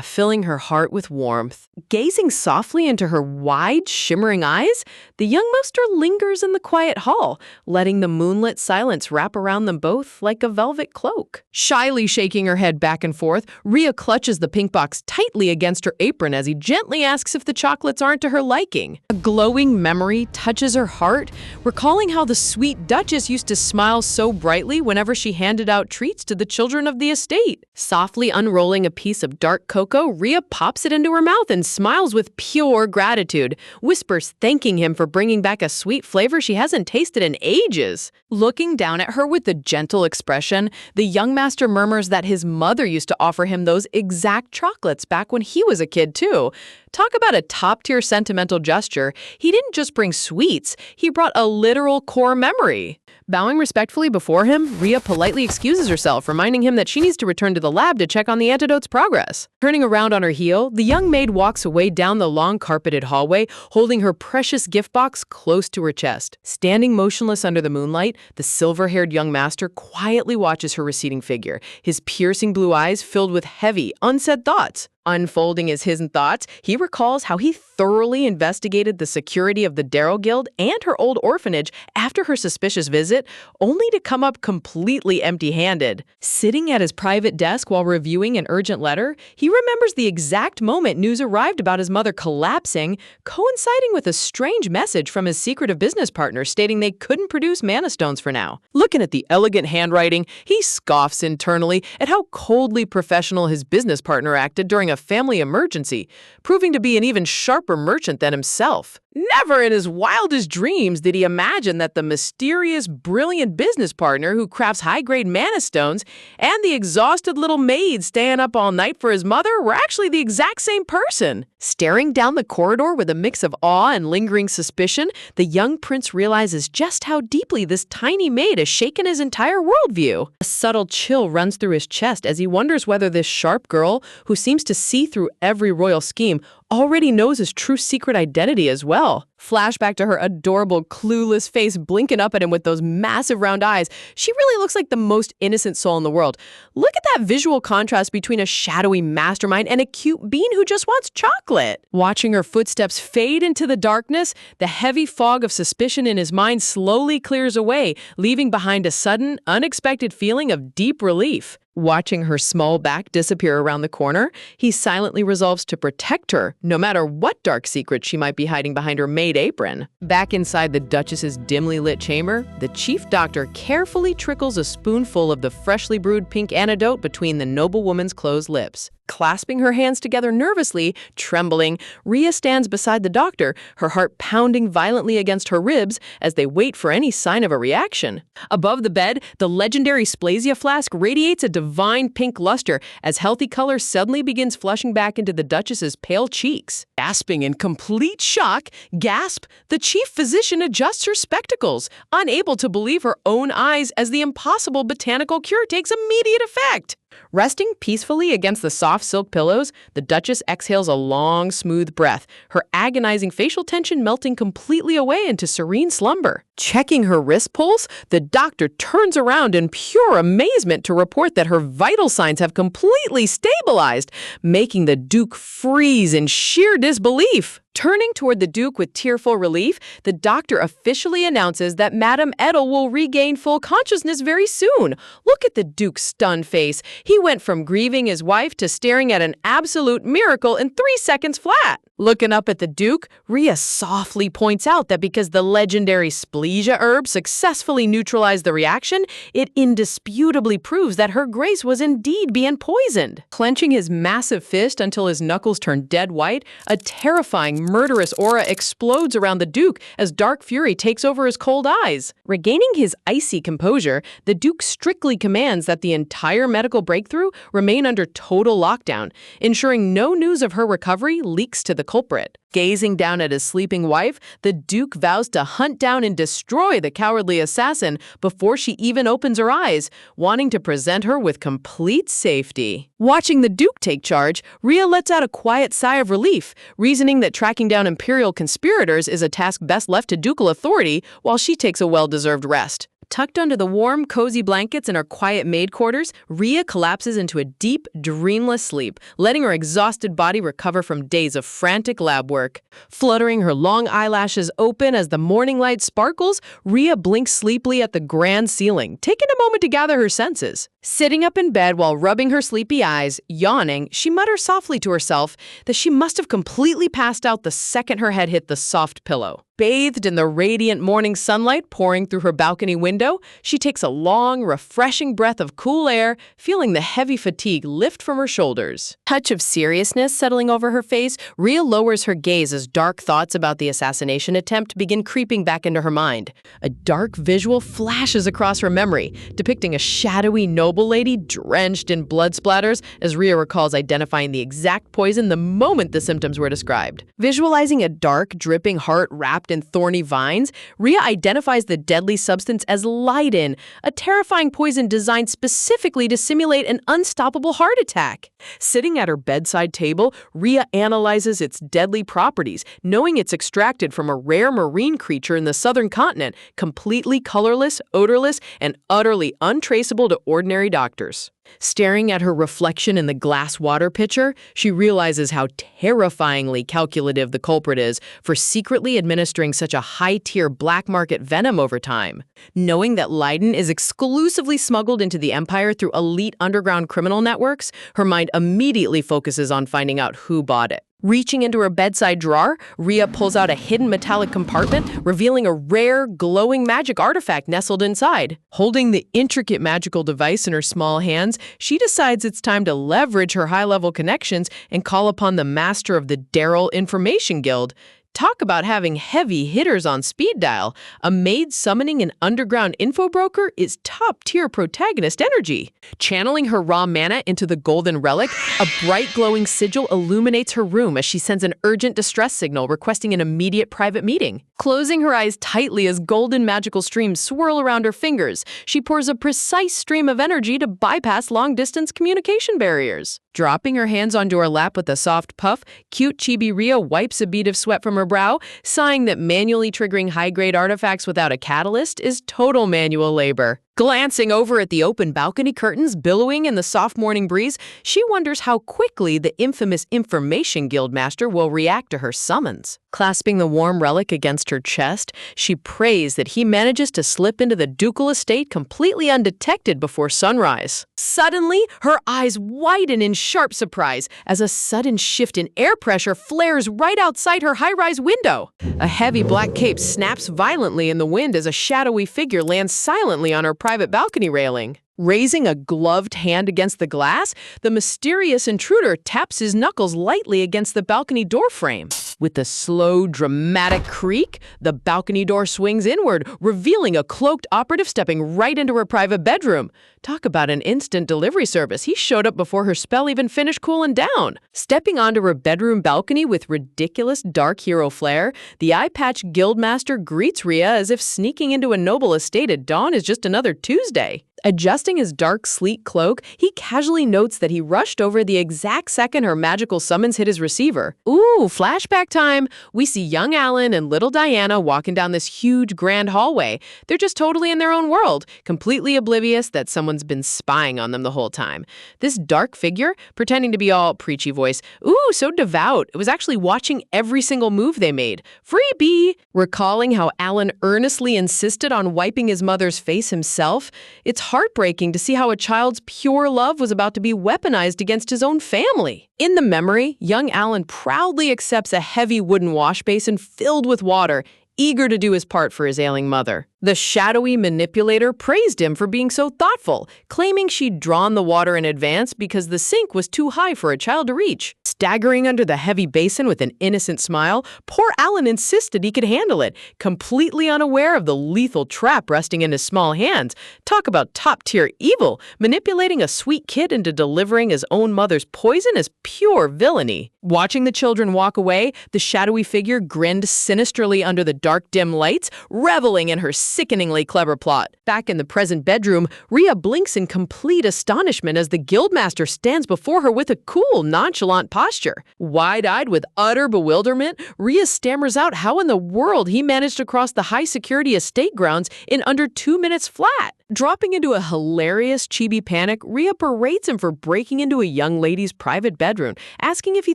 filling her heart with warmth. Gazing softly into her wide, shimmering eyes, the young monster lingers in the quiet hall, letting the moonlit silence wrap around them both like a velvet cloak. Shyly shaking her head back and forth, Rhea clutches the pink box tightly against her apron as he gently asks if the chocolates aren't to her liking. A glowing memory touches her heart, recalling how the sweet Duchess used to smile so brightly whenever she handed out treats to the children of the estate. Softly unrolling a piece of dark cocoa, Rhea pops it into her mouth and smiles with pure gratitude, whispers thanking him for bringing back a sweet flavor she hasn't tasted in ages. Looking down at her with a gentle expression, the young master murmurs that his mother used to offer him those exact chocolates back when he was a kid too. Talk about a top-tier sentimental gesture. He didn't just bring sweets, he brought a literal core memory. Bowing respectfully before him, Rhea politely excuses herself, reminding him that she needs to return to the lab to check on the antidote's progress. Turning around on her heel, the young maid walks away down the long carpeted hallway, holding her precious gift box close to her chest. Standing motionless under the moonlight, the silver-haired young master quietly watches her receding figure, his piercing blue eyes filled with heavy, unsaid thoughts. Unfolding his hidden thoughts, he recalls how he thoroughly investigated the security of the Darrow Guild and her old orphanage after her suspicious visit, only to come up completely empty-handed. Sitting at his private desk while reviewing an urgent letter, he remembers the exact moment news arrived about his mother collapsing, coinciding with a strange message from his secretive business partner stating they couldn't produce mana stones for now. Looking at the elegant handwriting, he scoffs internally at how coldly professional his business partner acted during a family emergency, proving to be an even sharper merchant than himself. Never in his wildest dreams did he imagine that the mysterious, brilliant business partner who crafts high-grade mana stones and the exhausted little maid staying up all night for his mother were actually the exact same person. Staring down the corridor with a mix of awe and lingering suspicion, the young prince realizes just how deeply this tiny maid has shaken his entire worldview. A subtle chill runs through his chest as he wonders whether this sharp girl, who seems to see through every royal scheme, already knows his true secret identity as well. Flashback to her adorable, clueless face blinking up at him with those massive round eyes. She really looks like the most innocent soul in the world. Look at that visual contrast between a shadowy mastermind and a cute bean who just wants chocolate. Watching her footsteps fade into the darkness, the heavy fog of suspicion in his mind slowly clears away, leaving behind a sudden, unexpected feeling of deep relief. Watching her small back disappear around the corner, he silently resolves to protect her, no matter what dark secret she might be hiding behind her maid apron. Back inside the Duchess's dimly lit chamber, the chief doctor carefully trickles a spoonful of the freshly brewed pink antidote between the noblewoman's closed lips. Clasping her hands together nervously, trembling, Rhea stands beside the doctor, her heart pounding violently against her ribs as they wait for any sign of a reaction. Above the bed, the legendary Splasia flask radiates a divine pink luster as healthy color suddenly begins flushing back into the Duchess's pale cheeks. Gasping in complete shock, the chief physician adjusts her spectacles, unable to believe her own eyes as the impossible botanical cure takes immediate effect. Resting peacefully against the soft silk pillows, the Duchess exhales a long, smooth breath, her agonizing facial tension melting completely away into serene slumber. Checking her wrist pulse, the doctor turns around in pure amazement to report that her vital signs have completely stabilized, making the Duke freeze in sheer disbelief. Turning toward the Duke with tearful relief, the doctor officially announces that Madame Edel will regain full consciousness very soon. Look at the Duke's stunned face. He went from grieving his wife to staring at an absolute miracle in 3 seconds flat. Looking up at the Duke, Rhea softly points out that because the legendary Splasia herb successfully neutralized the reaction, it indisputably proves that her grace was indeed being poisoned. Clenching his massive fist until his knuckles turn dead white, a terrifying, murderous aura explodes around the Duke as dark fury takes over his cold eyes. Regaining his icy composure, the Duke strictly commands that the entire medical breakthrough remain under total lockdown, ensuring no news of her recovery leaks to the culprit. Gazing down at his sleeping wife, the Duke vows to hunt down and destroy the cowardly assassin before she even opens her eyes, wanting to present her with complete safety. Watching the Duke take charge, Rhea lets out a quiet sigh of relief, reasoning that tracking down Imperial conspirators is a task best left to ducal authority while she takes a well-deserved rest. Tucked under the warm, cozy blankets in her quiet maid quarters, Rhea collapses into a deep, dreamless sleep, letting her exhausted body recover from days of frantic lab work. Fluttering her long eyelashes open as the morning light sparkles, Rhea blinks sleepily at the grand ceiling, taking a moment to gather her senses. Sitting up in bed while rubbing her sleepy eyes, yawning, she mutters softly to herself that she must have completely passed out the second her head hit the soft pillow. Bathed in the radiant morning sunlight pouring through her balcony window, she takes a long, refreshing breath of cool air, feeling the heavy fatigue lift from her shoulders. Touch of seriousness settling over her face, Rhea lowers her gaze as dark thoughts about the assassination attempt begin creeping back into her mind. A dark visual flashes across her memory, depicting a shadowy noble lady drenched in blood splatters, as Rhea recalls identifying the exact poison the moment the symptoms were described. Visualizing a dark, dripping heart wrapped in thorny vines, Rhea identifies the deadly substance as Leiden, a terrifying poison designed specifically to simulate an unstoppable heart attack. Sitting at her bedside table, Rhea analyzes its deadly properties, knowing it's extracted from a rare marine creature in the southern continent, completely colorless, odorless, and utterly untraceable to ordinary doctors. Staring at her reflection in the glass water pitcher, she realizes how terrifyingly calculative the culprit is for secretly administering such a high-tier black market venom over time. Knowing that Leiden is exclusively smuggled into the Empire through elite underground criminal networks, her mind immediately focuses on finding out who bought it. Reaching into her bedside drawer, Rhea pulls out a hidden metallic compartment, revealing a rare, glowing magic artifact nestled inside. Holding the intricate magical device in her small hands, she decides it's time to leverage her high-level connections and call upon the master of the Daryl Information Guild. Talk about having heavy hitters on speed dial. A maid summoning an underground info broker is top-tier protagonist energy. Channeling her raw mana into the golden relic, a bright glowing sigil illuminates her room as she sends an urgent distress signal requesting an immediate private meeting. Closing her eyes tightly as golden magical streams swirl around her fingers, she pours a precise stream of energy to bypass long-distance communication barriers. Dropping her hands onto her lap with a soft puff, cute chibi Rhea wipes a bead of sweat from her brow, sighing that manually triggering high-grade artifacts without a catalyst is total manual labor. Glancing over at the open balcony curtains billowing in the soft morning breeze, she wonders how quickly the infamous Information Guild master will react to her summons. Clasping the warm relic against her chest, she prays that he manages to slip into the ducal estate completely undetected before sunrise. Suddenly, her eyes widen in sharp surprise as a sudden shift in air pressure flares right outside her high-rise window. A heavy black cape snaps violently in the wind as a shadowy figure lands silently on her private balcony railing. Raising a gloved hand against the glass, the mysterious intruder taps his knuckles lightly against the balcony door frame. With a slow, dramatic creak, the balcony door swings inward, revealing a cloaked operative stepping right into her private bedroom. Talk about an instant delivery service. He showed up before her spell even finished cooling down. Stepping onto her bedroom balcony with ridiculous dark hero flair, the eye-patch guildmaster greets Rhea as if sneaking into a noble estate at dawn is just another Tuesday. Adjusting his dark, sleek cloak, he casually notes that he rushed over the exact second her magical summons hit his receiver. Ooh, flashback time! We see young Alan and little Diana walking down this huge, grand hallway. They're just totally in their own world, completely oblivious that someone's been spying on them the whole time. This dark figure, pretending to be all preachy voice, ooh, so devout, it was actually watching every single move they made. Freebie! Recalling how Alan earnestly insisted on wiping his mother's face himself, it's heartbreaking to see how a child's pure love was about to be weaponized against his own family. In the memory, young Alan proudly accepts a heavy wooden wash basin filled with water, eager to do his part for his ailing mother. The shadowy manipulator praised him for being so thoughtful, claiming she'd drawn the water in advance because the sink was too high for a child to reach. Staggering under the heavy basin with an innocent smile, poor Alan insisted he could handle it, completely unaware of the lethal trap resting in his small hands. Talk about top-tier evil. Manipulating a sweet kid into delivering his own mother's poison is pure villainy. Watching the children walk away, the shadowy figure grinned sinisterly under the dark, dim lights, reveling in her sickeningly clever plot. Back in the present bedroom, Rhea blinks in complete astonishment as the guildmaster stands before her with a cool, nonchalant posture. Wide-eyed with utter bewilderment, Rhea stammers out how in the world he managed to cross the high-security estate grounds in under 2 minutes flat. Dropping into a hilarious chibi panic, Rhea berates him for breaking into a young lady's private bedroom, asking if he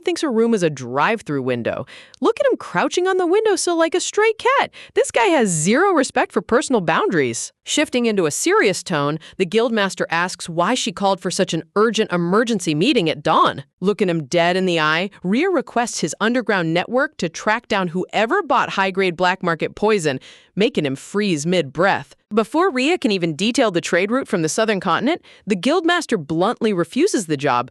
thinks her room is a drive-through window. Look at him crouching on the windowsill like a stray cat. This guy has zero respect for personal boundaries. Shifting into a serious tone, the guildmaster asks why she called for such an urgent emergency meeting at dawn. Looking him dead in the eye, Rhea requests his underground network to track down whoever bought high-grade black market poison, making him freeze mid-breath. Before Rhea can even detail the trade route from the southern continent, the guildmaster bluntly refuses the job,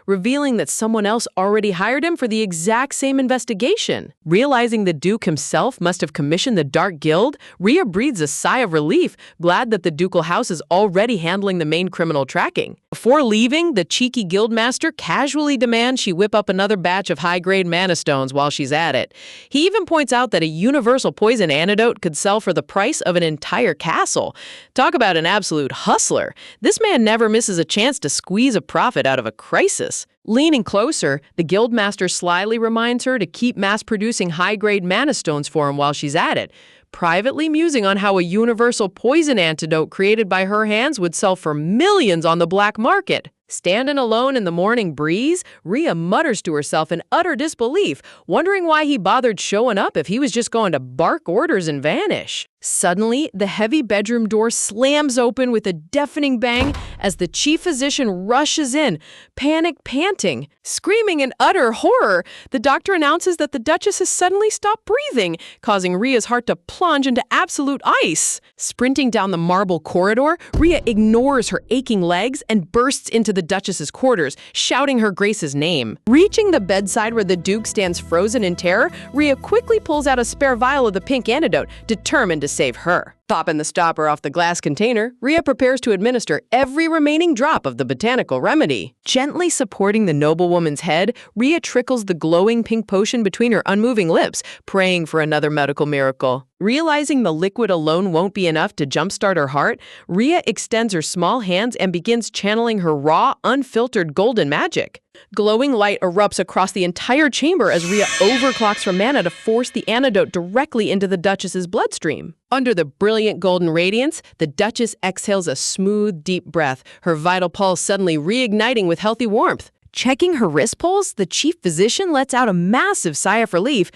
revealing that someone else already hired him for the exact same investigation. Realizing the Duke himself must have commissioned the Dark Guild, Rhea breathes a sigh of relief, glad that the ducal house is already handling the main criminal tracking. Before leaving, the cheeky guildmaster casually demands she whip up another batch of high-grade mana stones while she's at it. He even points out that a universal poison antidote could sell for the price of an entire castle. Talk about an absolute hustler. This man never misses a chance to squeeze a profit out of a crisis. Leaning closer, the guildmaster slyly reminds her to keep mass-producing high-grade mana stones for him while she's at it, privately musing on how a universal poison antidote created by her hands would sell for millions on the black market. Standing alone in the morning breeze, Rhea mutters to herself in utter disbelief, wondering why he bothered showing up if he was just going to bark orders and vanish. Suddenly, the heavy bedroom door slams open with a deafening bang as the chief physician rushes in, panic panting. Screaming in utter horror, the doctor announces that the Duchess has suddenly stopped breathing, causing Rhea's heart to plunge into absolute ice. Sprinting down the marble corridor, Rhea ignores her aching legs and bursts into the Duchess's quarters, shouting her Grace's name. Reaching the bedside where the Duke stands frozen in terror, Rhea quickly pulls out a spare vial of the pink antidote, determined to save her. Popping the stopper off the glass container, Rhea prepares to administer every remaining drop of the botanical remedy. Gently supporting the noblewoman's head, Rhea trickles the glowing pink potion between her unmoving lips, praying for another medical miracle. Realizing the liquid alone won't be enough to jumpstart her heart, Rhea extends her small hands and begins channeling her raw, unfiltered golden magic. Glowing light erupts across the entire chamber as Rhea overclocks her mana to force the antidote directly into the Duchess's bloodstream. Under the brilliant golden radiance, the Duchess exhales a smooth, deep breath, her vital pulse suddenly reigniting with healthy warmth. Checking her wrist pulse, the chief physician lets out a massive sigh of relief,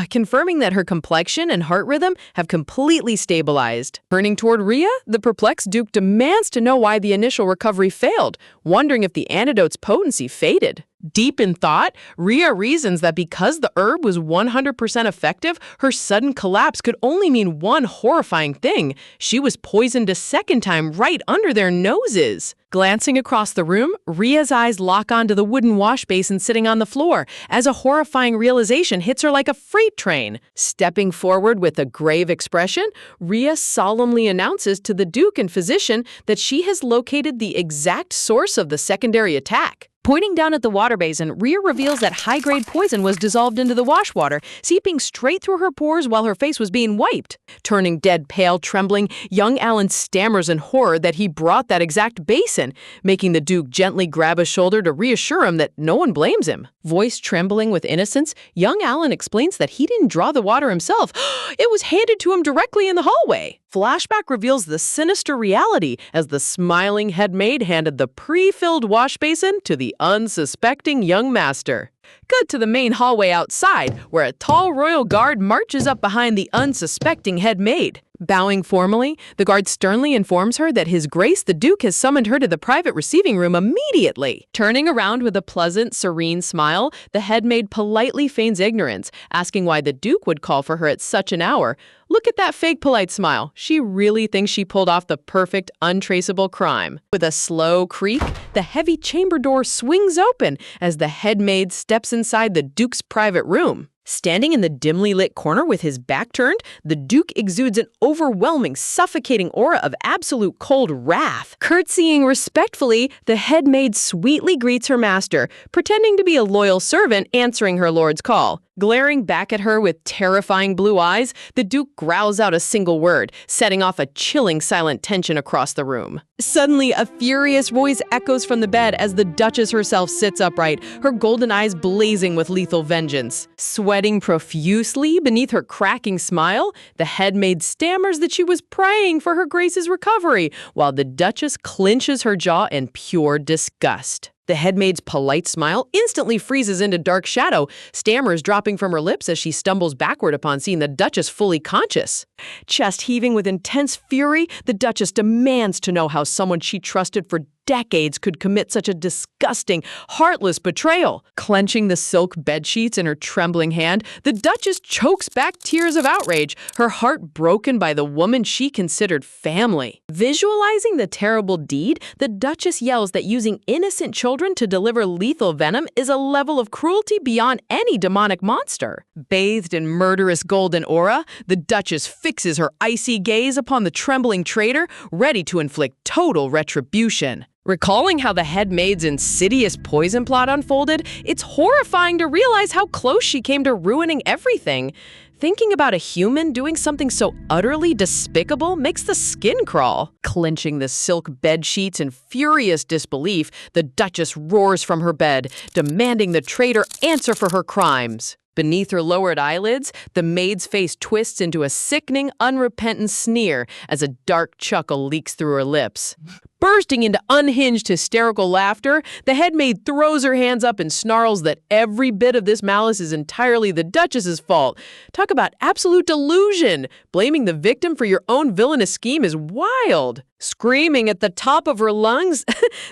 confirming that her complexion and heart rhythm have completely stabilized. Turning toward Rhea, the perplexed Duke demands to know why the initial recovery failed, wondering if the antidote's potency faded. Deep in thought, Rhea reasons that because the herb was 100% effective, her sudden collapse could only mean one horrifying thing. She was poisoned a second time right under their noses. Glancing across the room, Rhea's eyes lock onto the wooden wash basin sitting on the floor as a horrifying realization hits her like a freight train. Stepping forward with a grave expression, Rhea solemnly announces to the Duke and physician that she has located the exact source of the secondary attack. Pointing down at the water basin, Rhea reveals that high-grade poison was dissolved into the wash water, seeping straight through her pores while her face was being wiped. Turning dead pale, trembling, young Alan stammers in horror that he brought that exact basin, making the Duke gently grab his shoulder to reassure him that no one blames him. Voice trembling with innocence, young Alan explains that he didn't draw the water himself. It was handed to him directly in the hallway. Flashback reveals the sinister reality as the smiling head maid handed the pre-filled wash basin to the unsuspecting young master. Cut to the main hallway outside, where a tall royal guard marches up behind the unsuspecting head maid. Bowing formally, the guard sternly informs her that His Grace the Duke has summoned her to the private receiving room immediately. Turning around with a pleasant, serene smile, the headmaid politely feigns ignorance, asking why the Duke would call for her at such an hour. Look at that fake polite smile. She really thinks she pulled off the perfect, untraceable crime. With a slow creak, the heavy chamber door swings open as the headmaid steps inside the Duke's private room. Standing in the dimly lit corner with his back turned, the Duke exudes an overwhelming, suffocating aura of absolute cold wrath. Curtsying respectfully, the headmaid sweetly greets her master, pretending to be a loyal servant answering her lord's call. Glaring back at her with terrifying blue eyes, the Duke growls out a single word, setting off a chilling silent tension across the room. Suddenly, a furious voice echoes from the bed as the Duchess herself sits upright, her golden eyes blazing with lethal vengeance. Sweating profusely beneath her cracking smile, the headmaid stammers that she was praying for her Grace's recovery, while the Duchess clenches her jaw in pure disgust. The headmaid's polite smile instantly freezes into dark shadow, stammers dropping from her lips as she stumbles backward upon seeing the Duchess fully conscious. Chest heaving with intense fury, the Duchess demands to know how someone she trusted for decades could commit such a disgusting, heartless betrayal. Clenching the silk bedsheets in her trembling hand, the Duchess chokes back tears of outrage, her heart broken by the woman she considered family. Visualizing the terrible deed, the Duchess yells that using innocent children to deliver lethal venom is a level of cruelty beyond any demonic monster. Bathed in murderous golden aura, the Duchess fixes her icy gaze upon the trembling traitor, ready to inflict total retribution. Recalling how the headmaid's insidious poison plot unfolded, it's horrifying to realize how close she came to ruining everything. Thinking about a human doing something so utterly despicable makes the skin crawl. Clenching the silk bed sheets in furious disbelief, the Duchess roars from her bed, demanding the traitor answer for her crimes. Beneath her lowered eyelids, the maid's face twists into a sickening, unrepentant sneer as a dark chuckle leaks through her lips. Bursting into unhinged, hysterical laughter, the headmaid throws her hands up and snarls that every bit of this malice is entirely the Duchess's fault. Talk about absolute delusion! Blaming the victim for your own villainous scheme is wild. Screaming at the top of her lungs,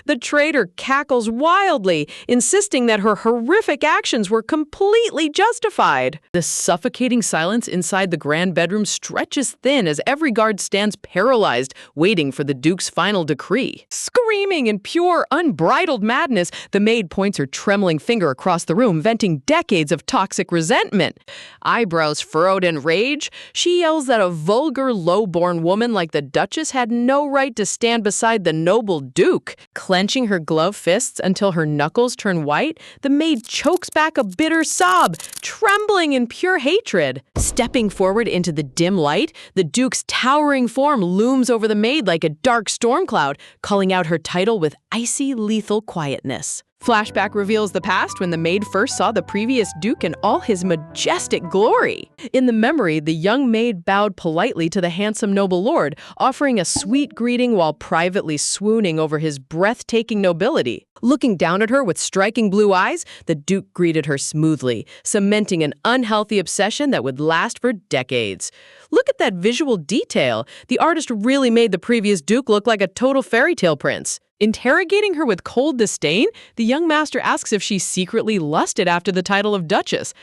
the traitor cackles wildly, insisting that her horrific actions were completely justified. The suffocating silence inside the grand bedroom stretches thin as every guard stands paralyzed, waiting for the Duke's final decree. Screaming in pure, unbridled madness, the maid points her trembling finger across the room, venting decades of toxic resentment. Eyebrows furrowed in rage, she yells that a vulgar, low-born woman like the Duchess had no right to stand beside the noble Duke. Clenching her gloved fists until her knuckles turn white, the maid chokes back a bitter sob, trembling in pure hatred. Stepping forward into the dim light, the Duke's towering form looms over the maid like a dark storm cloud, calling out her title with icy, lethal quietness. Flashback reveals the past when the maid first saw the previous Duke in all his majestic glory. In the memory, the young maid bowed politely to the handsome noble lord, offering a sweet greeting while privately swooning over his breathtaking nobility. Looking down at her with striking blue eyes, the Duke greeted her smoothly, cementing an unhealthy obsession that would last for decades. Look at that visual detail. The artist really made the previous Duke look like a total fairy tale prince. Interrogating her with cold disdain, the young master asks if she secretly lusted after the title of Duchess,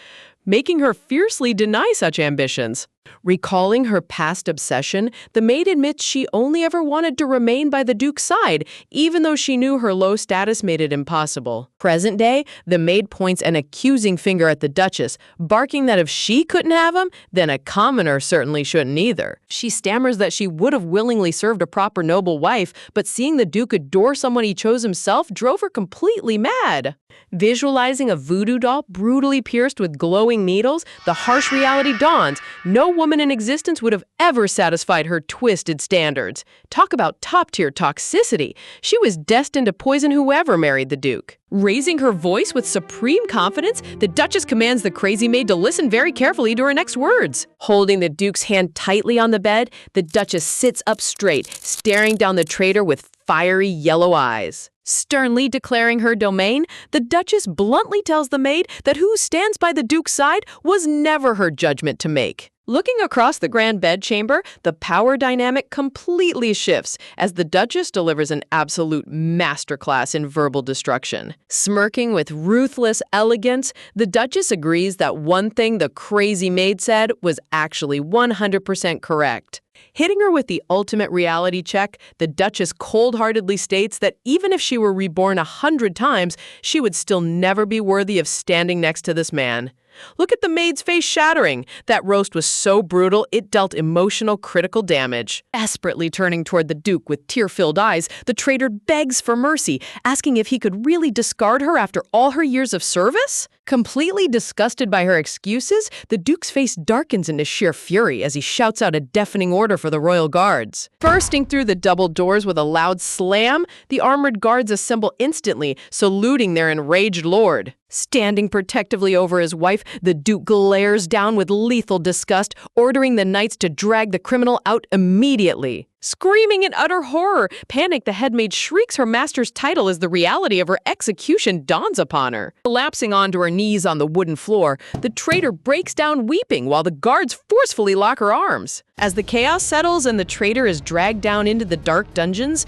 making her fiercely deny such ambitions. Recalling her past obsession, the maid admits she only ever wanted to remain by the Duke's side, even though she knew her low status made it impossible. Present day, the maid points an accusing finger at the Duchess, barking that if she couldn't have him, then a commoner certainly shouldn't either. She stammers that she would have willingly served a proper noble wife, but seeing the Duke adore someone he chose himself drove her completely mad. Visualizing a voodoo doll brutally pierced with glowing needles, the harsh reality dawns. No woman in existence would have ever satisfied her twisted standards. Talk about top-tier toxicity. She was destined to poison whoever married the Duke. Raising her voice with supreme confidence, the Duchess commands the crazy maid to listen very carefully to her next words. Holding the Duke's hand tightly on the bed, the Duchess sits up straight, staring down the traitor with fiery yellow eyes. Sternly declaring her domain, the Duchess bluntly tells the maid that who stands by the Duke's side was never her judgment to make. Looking across the grand bedchamber, the power dynamic completely shifts as the Duchess delivers an absolute masterclass in verbal destruction. Smirking with ruthless elegance, the Duchess agrees that one thing the crazy maid said was actually 100% correct. Hitting her with the ultimate reality check, the Duchess cold-heartedly states that even if she were reborn 100 times, she would still never be worthy of standing next to this man. Look at the maid's face shattering. That roast was so brutal, it dealt emotional critical damage. Desperately turning toward the Duke with tear-filled eyes, the traitor begs for mercy, asking if he could really discard her after all her years of service? Completely disgusted by her excuses, the Duke's face darkens into sheer fury as he shouts out a deafening order for the royal guards. Bursting through the double doors with a loud slam, the armored guards assemble instantly, saluting their enraged lord. Standing protectively over his wife, the Duke glares down with lethal disgust, ordering the knights to drag the criminal out immediately. Screaming in utter horror, panicked, the headmaid shrieks her master's title as the reality of her execution dawns upon her. Collapsing onto her knees on the wooden floor, the traitor breaks down weeping while the guards forcefully lock her arms. As the chaos settles and the traitor is dragged down into the dark dungeons,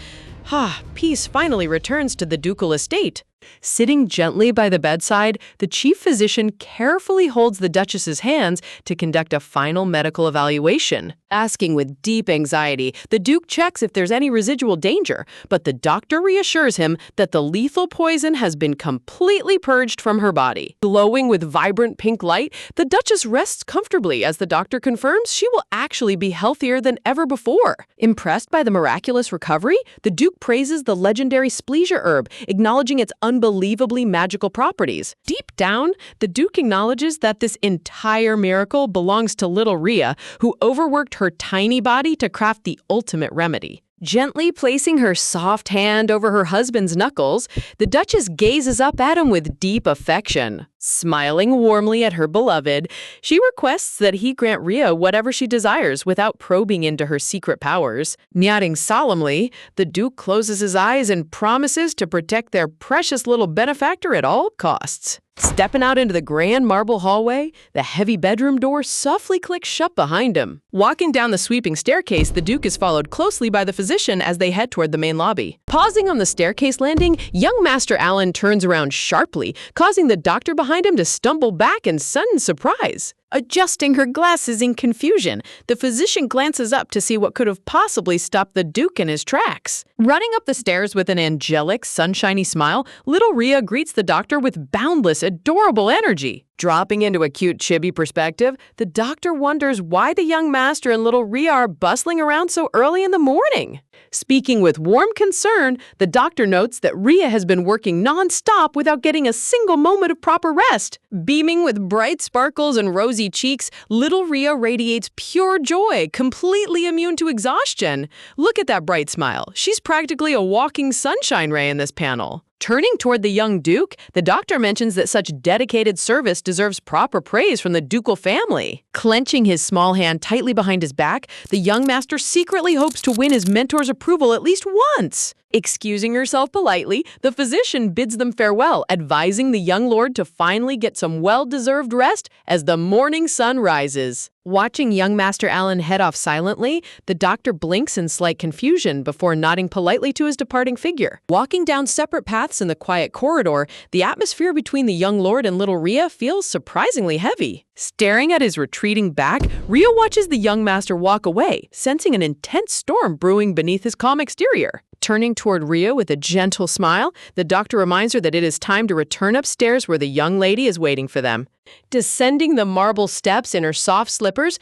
peace finally returns to the ducal estate. Sitting gently by the bedside, the chief physician carefully holds the Duchess's hands to conduct a final medical evaluation. Asking with deep anxiety, the Duke checks if there's any residual danger, but the doctor reassures him that the lethal poison has been completely purged from her body. Glowing with vibrant pink light, the Duchess rests comfortably as the doctor confirms she will actually be healthier than ever before. Impressed by the miraculous recovery, the Duke praises the legendary Splesia herb, acknowledging its unbelievably magical properties. Deep down, the Duke acknowledges that this entire miracle belongs to little Rhea, who overworked her tiny body to craft the ultimate remedy. Gently placing her soft hand over her husband's knuckles, the Duchess gazes up at him with deep affection. Smiling warmly at her beloved, she requests that he grant Rhea whatever she desires without probing into her secret powers. Nodding solemnly, the Duke closes his eyes and promises to protect their precious little benefactor at all costs. Stepping out into the grand marble hallway, the heavy bedroom door softly clicks shut behind him. Walking down the sweeping staircase, the Duke is followed closely by the physician as they head toward the main lobby. Pausing on the staircase landing, young Master Alan turns around sharply, causing the doctor behind him to stumble back in sudden surprise. Adjusting her glasses in confusion, the physician glances up to see what could have possibly stopped the Duke in his tracks. Running up the stairs with an angelic, sunshiny smile, little Rhea greets the doctor with boundless, adorable energy. Dropping into a cute chibi perspective, the doctor wonders why the young master and little Rhea are bustling around so early in the morning. Speaking with warm concern, the doctor notes that Rhea has been working non-stop without getting a single moment of proper rest. Beaming with bright sparkles and rosy cheeks, little Rhea radiates pure joy, completely immune to exhaustion. Look at that bright smile. She's practically a walking sunshine ray in this panel. Turning toward the young Duke, the doctor mentions that such dedicated service deserves proper praise from the ducal family. Clenching his small hand tightly behind his back, the young master secretly hopes to win his mentor's approval at least once. Excusing herself politely, the physician bids them farewell, advising the young lord to finally get some well-deserved rest as the morning sun rises. Watching young Master Alan head off silently, the doctor blinks in slight confusion before nodding politely to his departing figure. Walking down separate paths in the quiet corridor, the atmosphere between the young lord and little Rhea feels surprisingly heavy. Staring at his retreating back, Rhea watches the young master walk away, sensing an intense storm brewing beneath his calm exterior. Turning toward Rhea with a gentle smile, the doctor reminds her that it is time to return upstairs where the young lady is waiting for them. Descending the marble steps in her soft slippers,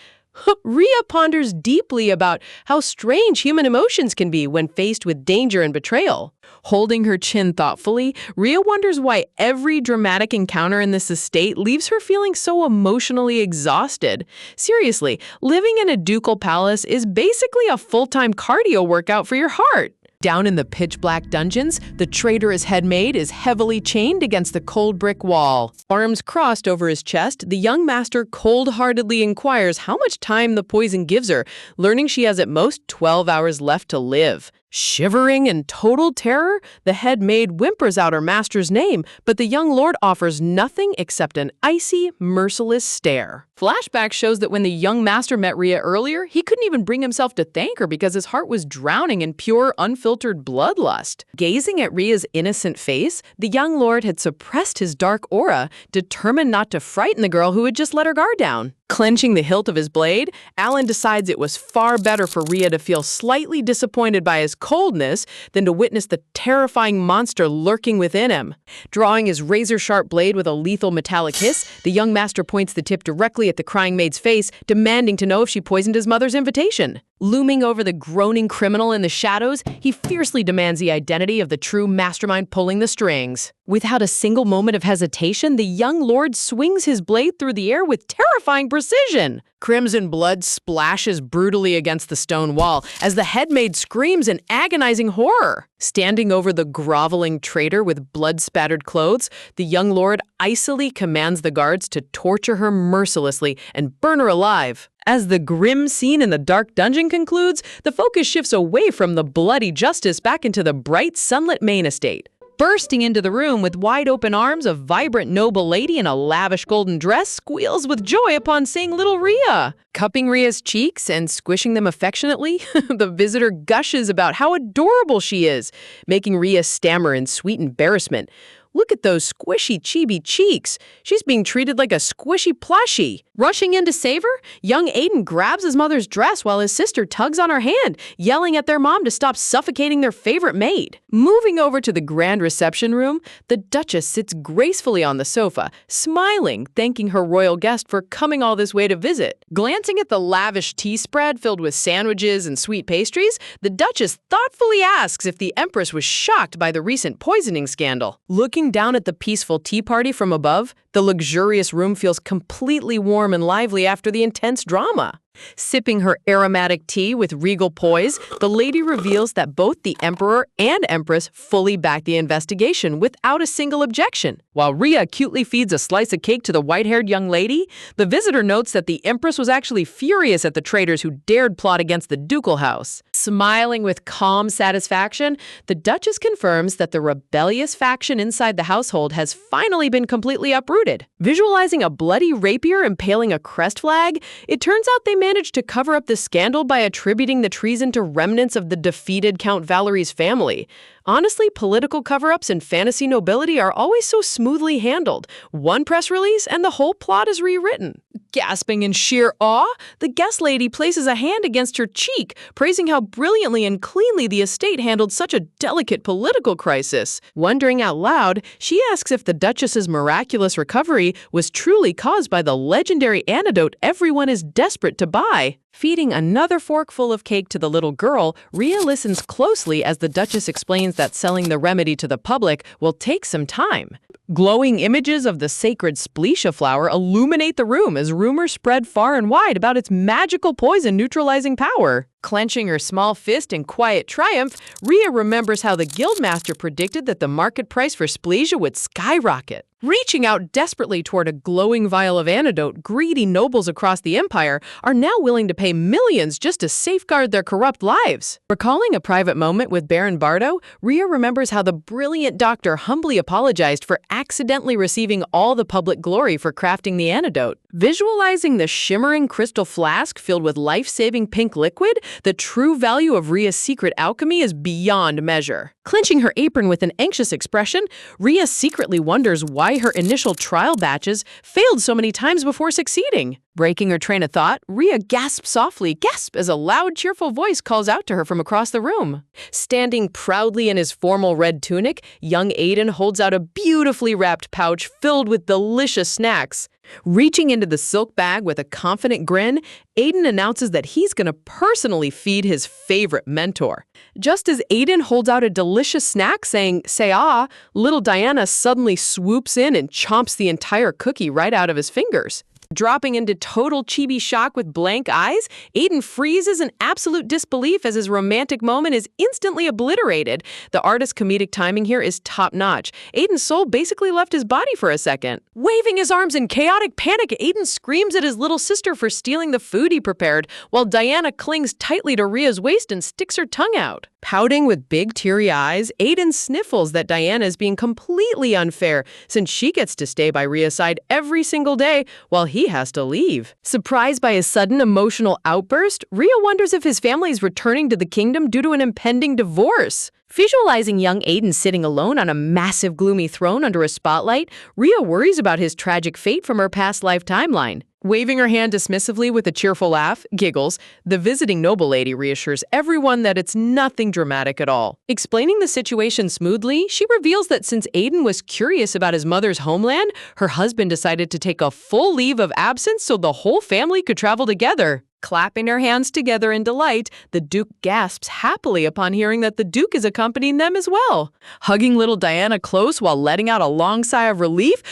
Rhea ponders deeply about how strange human emotions can be when faced with danger and betrayal. Holding her chin thoughtfully, Rhea wonders why every dramatic encounter in this estate leaves her feeling so emotionally exhausted. Seriously, living in a ducal palace is basically a full-time cardio workout for your heart. Down in the pitch-black dungeons, the traitorous headmaid is heavily chained against the cold brick wall. Arms crossed over his chest, the young master cold-heartedly inquires how much time the poison gives her, learning she has at most 12 hours left to live. Shivering in total terror, the head maid whimpers out her master's name, but the young lord offers nothing except an icy, merciless stare. Flashback shows that when the young master met Rhea earlier, he couldn't even bring himself to thank her because his heart was drowning in pure, unfiltered bloodlust. Gazing at Rhea's innocent face, the young lord had suppressed his dark aura, determined not to frighten the girl who had just let her guard down. Clenching the hilt of his blade, Alan decides it was far better for Rhea to feel slightly disappointed by his coldness than to witness the terrifying monster lurking within him. Drawing his razor-sharp blade with a lethal metallic hiss, the young master points the tip directly at the crying maid's face, demanding to know if she poisoned his mother's invitation. Looming over the groaning criminal in the shadows, he fiercely demands the identity of the true mastermind pulling the strings. Without a single moment of hesitation, the young lord swings his blade through the air with terrifying precision. Crimson blood splashes brutally against the stone wall as the head maid screams in agonizing horror. Standing over the groveling traitor with blood-spattered clothes, the young lord icily commands the guards to torture her mercilessly and burn her alive. As the grim scene in the dark dungeon concludes, the focus shifts away from the bloody justice back into the bright, sunlit main estate. Bursting into the room with wide-open arms, a vibrant noble lady in a lavish golden dress squeals with joy upon seeing little Rhea. Cupping Rhea's cheeks and squishing them affectionately, the visitor gushes about how adorable she is, making Rhea stammer in sweet embarrassment. Look at those squishy chibi cheeks. She's being treated like a squishy plushie. Rushing in to save her, young Aiden grabs his mother's dress while his sister tugs on her hand, yelling at their mom to stop suffocating their favorite maid. Moving over to the grand reception room, the Duchess sits gracefully on the sofa, smiling, thanking her royal guest for coming all this way to visit. Glancing at the lavish tea spread filled with sandwiches and sweet pastries, the Duchess thoughtfully asks if the Empress was shocked by the recent poisoning scandal. Looking down at the peaceful tea party from above, the luxurious room feels completely warm and lively after the intense drama. Sipping her aromatic tea with regal poise, the lady reveals that both the Emperor and Empress fully back the investigation without a single objection. While Rhea cutely feeds a slice of cake to the white-haired young lady, the visitor notes that the Empress was actually furious at the traitors who dared plot against the ducal house. Smiling with calm satisfaction, the Duchess confirms that the rebellious faction inside the household has finally been completely uprooted. Visualizing a bloody rapier impaling a crest flag, it turns out they managed to cover up the scandal by attributing the treason to remnants of the defeated Count Valerie's family. Honestly, political cover-ups in fantasy nobility are always so smoothly handled. One press release and the whole plot is rewritten. Gasping in sheer awe, the guest lady places a hand against her cheek, praising how brilliantly and cleanly the estate handled such a delicate political crisis. Wondering out loud, she asks if the Duchess's miraculous recovery was truly caused by the legendary antidote everyone is desperate to buy. Feeding another forkful of cake to the little girl, Rhea listens closely as the Duchess explains that selling the remedy to the public will take some time. Glowing images of the sacred splecia flower illuminate the room as rumors spread far and wide about its magical poison-neutralizing power. Clenching her small fist in quiet triumph, Rhea remembers how the guildmaster predicted that the market price for splecia would skyrocket. Reaching out desperately toward a glowing vial of antidote, greedy nobles across the empire are now willing to pay millions just to safeguard their corrupt lives. Recalling a private moment with Baron Bardo, Rhea remembers how the brilliant doctor humbly apologized for accidentally receiving all the public glory for crafting the antidote. Visualizing the shimmering crystal flask filled with life-saving pink liquid, the true value of Rhea's secret alchemy is beyond measure. Clenching her apron with an anxious expression, Rhea secretly wonders why her initial trial batches failed so many times before succeeding. Breaking her train of thought, Rhea gasps softly, as a loud, cheerful voice calls out to her from across the room. Standing proudly in his formal red tunic, young Aiden holds out a beautifully wrapped pouch filled with delicious snacks. Reaching into the silk bag with a confident grin, Aiden announces that he's going to personally feed his favorite mentor. Just as Aiden holds out a delicious snack saying, "Say ah," little Diana suddenly swoops in and chomps the entire cookie right out of his fingers. Dropping into total chibi shock with blank eyes, Aiden freezes in absolute disbelief as his romantic moment is instantly obliterated. The artist's comedic timing here is top-notch. Aiden's soul basically left his body for a second. Waving his arms in chaotic panic, Aiden screams at his little sister for stealing the food he prepared, while Diana clings tightly to Rhea's waist and sticks her tongue out. Pouting with big teary eyes, Aiden sniffles that Diana is being completely unfair since she gets to stay by Rhea's side every single day while he has to leave. Surprised by his sudden emotional outburst, Rhea wonders if his family is returning to the kingdom due to an impending divorce. Visualizing young Aiden sitting alone on a massive gloomy throne under a spotlight, Rhea worries about his tragic fate from her past life timeline. Waving her hand dismissively with a cheerful laugh, giggles, the visiting noble lady reassures everyone that it's nothing dramatic at all. Explaining the situation smoothly, she reveals that since Aiden was curious about his mother's homeland, her husband decided to take a full leave of absence so the whole family could travel together. Clapping their hands together in delight, the Duke gasps happily upon hearing that the Duke is accompanying them as well. Hugging little Diana close while letting out a long sigh of relief,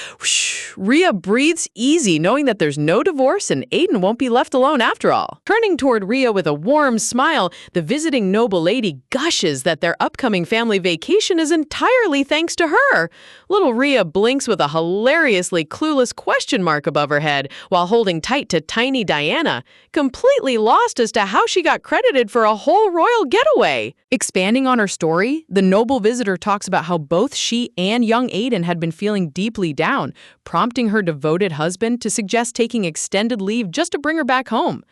Rhea breathes easy knowing that there's no divorce and Aiden won't be left alone after all. Turning toward Rhea with a warm smile, the visiting noble lady gushes that their upcoming family vacation is entirely thanks to her. Little Rhea blinks with a hilariously clueless question mark above her head while holding tight to tiny Diana, completely lost as to how she got credited for a whole royal getaway. Expanding on her story, the noble visitor talks about how both she and young Aiden had been feeling deeply down, prompting her devoted husband to suggest taking extended leave just to bring her back home.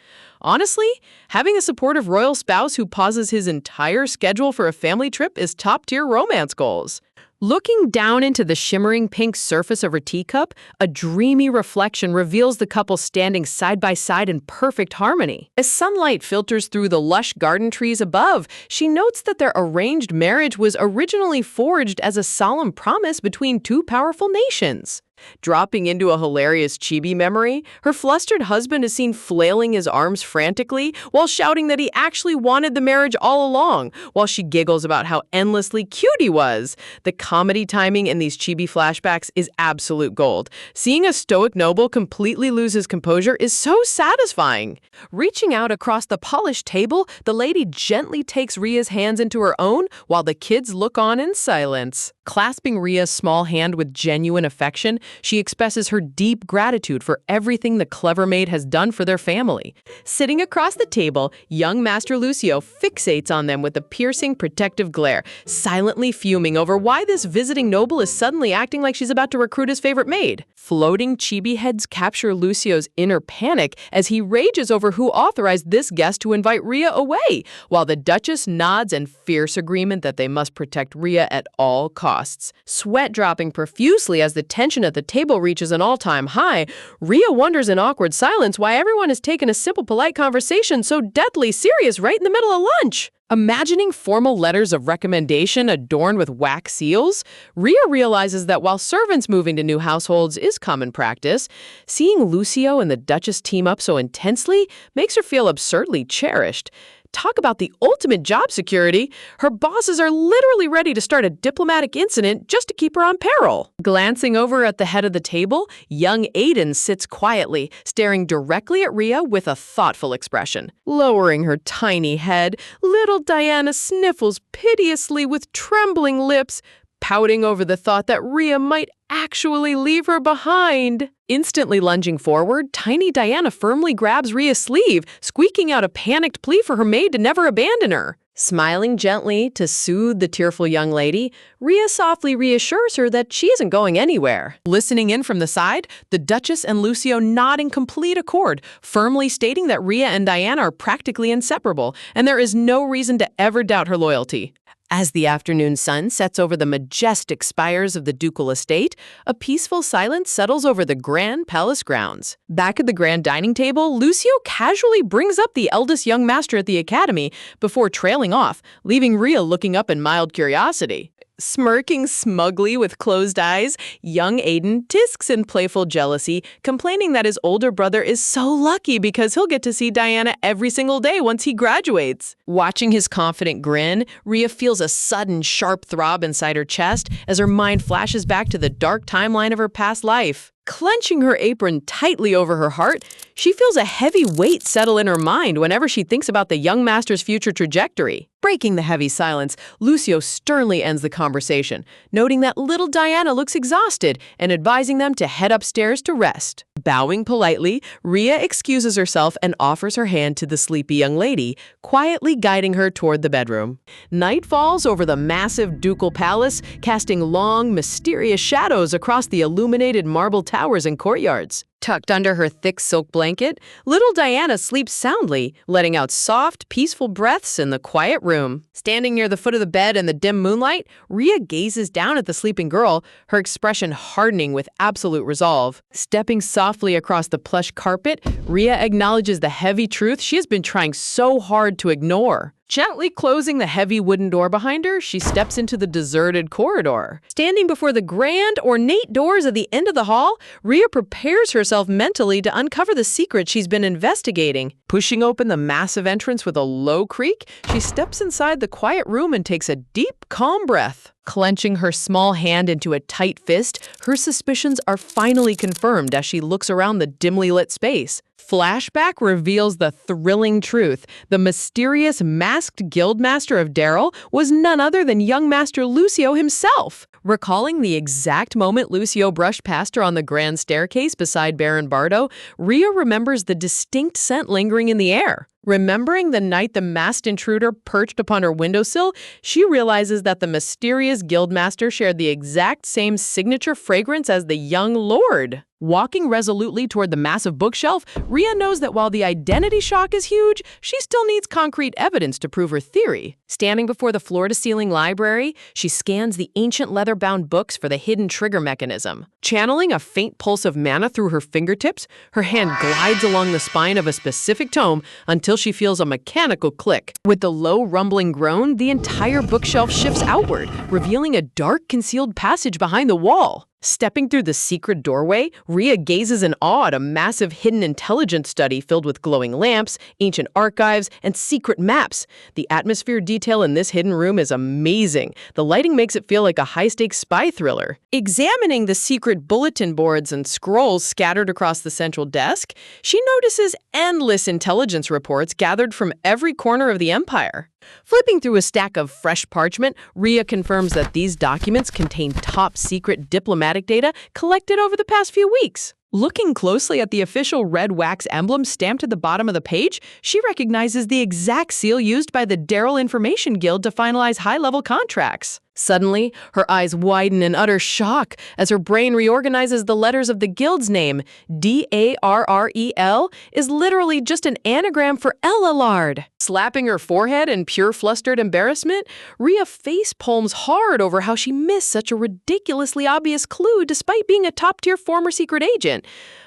Honestly, having a supportive royal spouse who pauses his entire schedule for a family trip is top-tier romance goals. Looking down into the shimmering pink surface of her teacup, a dreamy reflection reveals the couple standing side by side in perfect harmony. As sunlight filters through the lush garden trees above, she notes that their arranged marriage was originally forged as a solemn promise between two powerful nations. Dropping into a hilarious chibi memory, her flustered husband is seen flailing his arms frantically while shouting that he actually wanted the marriage all along, while she giggles about how endlessly cute he was. The comedy timing in these chibi flashbacks is absolute gold. Seeing a stoic noble completely lose his composure is so satisfying. Reaching out across the polished table, the lady gently takes Rhea's hands into her own while the kids look on in silence. Clasping Rhea's small hand with genuine affection, she expresses her deep gratitude for everything the clever maid has done for their family. Sitting across the table, young Master Lucio fixates on them with a piercing, protective glare, silently fuming over why this visiting noble is suddenly acting like she's about to recruit his favorite maid. Floating chibi heads capture Lucio's inner panic as he rages over who authorized this guest to invite Rhea away, while the Duchess nods in fierce agreement that they must protect Rhea at all costs. Sweat dropping profusely as the tension at the table reaches an all-time high, Rhea wonders in awkward silence why everyone has taken a simple, polite conversation so deathly serious right in the middle of lunch. Imagining formal letters of recommendation adorned with wax seals, Rhea realizes that while servants moving to new households is common practice, seeing Lucio and the Duchess team up so intensely makes her feel absurdly cherished. Talk about the ultimate job security. Her bosses are literally ready to start a diplomatic incident just to keep her on peril. Glancing over at the head of the table, young Aiden sits quietly, staring directly at Rhea with a thoughtful expression. Lowering her tiny head, little Diana sniffles piteously with trembling lips, pouting over the thought that Rhea might actually leave her behind. Instantly lunging forward, tiny Diana firmly grabs Rhea's sleeve, squeaking out a panicked plea for her maid to never abandon her. Smiling gently to soothe the tearful young lady, Rhea softly reassures her that she isn't going anywhere. Listening in from the side, the Duchess and Lucio nod in complete accord, firmly stating that Rhea and Diana are practically inseparable, and there is no reason to ever doubt her loyalty. As the afternoon sun sets over the majestic spires of the ducal estate, a peaceful silence settles over the grand palace grounds. Back at the grand dining table, Lucio casually brings up the eldest young master at the academy before trailing off, leaving Rhea looking up in mild curiosity. Smirking smugly with closed eyes, young Aiden tisks in playful jealousy, complaining that his older brother is so lucky because he'll get to see Diana every single day once he graduates. Watching his confident grin, Rhea feels a sudden sharp throb inside her chest as her mind flashes back to the dark timeline of her past life. Clenching her apron tightly over her heart, she feels a heavy weight settle in her mind whenever she thinks about the young master's future trajectory. Breaking the heavy silence, Lucio sternly ends the conversation, noting that little Diana looks exhausted and advising them to head upstairs to rest. Bowing politely, Rhea excuses herself and offers her hand to the sleepy young lady, quietly guiding her toward the bedroom. Night falls over the massive ducal palace, casting long, mysterious shadows across the illuminated marble towers and courtyards. Tucked under her thick silk blanket, little Diana sleeps soundly, letting out soft, peaceful breaths in the quiet room. Standing near the foot of the bed in the dim moonlight, Rhea gazes down at the sleeping girl, her expression hardening with absolute resolve. Stepping softly across the plush carpet, Rhea acknowledges the heavy truth she has been trying so hard to ignore. Gently closing the heavy wooden door behind her, she steps into the deserted corridor. Standing before the grand, ornate doors at the end of the hall, Rhea prepares herself mentally to uncover the secret she's been investigating. Pushing open the massive entrance with a low creak, she steps inside the quiet room and takes a deep, calm breath. Clenching her small hand into a tight fist, her suspicions are finally confirmed as she looks around the dimly lit space. Flashback reveals the thrilling truth. The mysterious masked guildmaster of Daryl was none other than young Master Lucio himself. Recalling the exact moment Lucio brushed past her on the grand staircase beside Baron Bardo, Rhea remembers the distinct scent lingering in the air. Remembering the night the masked intruder perched upon her windowsill, she realizes that the mysterious guildmaster shared the exact same signature fragrance as the young lord. Walking resolutely toward the massive bookshelf, Rhea knows that while the identity shock is huge, she still needs concrete evidence to prove her theory. Standing before the floor-to-ceiling library, she scans the ancient leather-bound books for the hidden trigger mechanism. Channeling a faint pulse of mana through her fingertips, her hand glides along the spine of a specific tome until she feels a mechanical click. With the low rumbling groan, the entire bookshelf shifts outward, revealing a dark, concealed passage behind the wall. Stepping through the secret doorway, Rhea gazes in awe at a massive hidden intelligence study filled with glowing lamps, ancient archives, and secret maps. The atmosphere detail in this hidden room is amazing. The lighting makes it feel like a high-stakes spy thriller. Examining the secret bulletin boards and scrolls scattered across the central desk, she notices endless intelligence reports gathered from every corner of the Empire. Flipping through a stack of fresh parchment, Rhea confirms that these documents contain top-secret diplomatic data collected over the past few weeks. Looking closely at the official red wax emblem stamped at the bottom of the page, she recognizes the exact seal used by the Daryl Information Guild to finalize high-level contracts. Suddenly, her eyes widen in utter shock as her brain reorganizes the letters of the guild's name. D-A-R-R-E-L is literally just an anagram for Ellalard. Slapping her forehead in pure flustered embarrassment, Rhea face palms hard over how she missed such a ridiculously obvious clue despite being a top-tier former secret agent.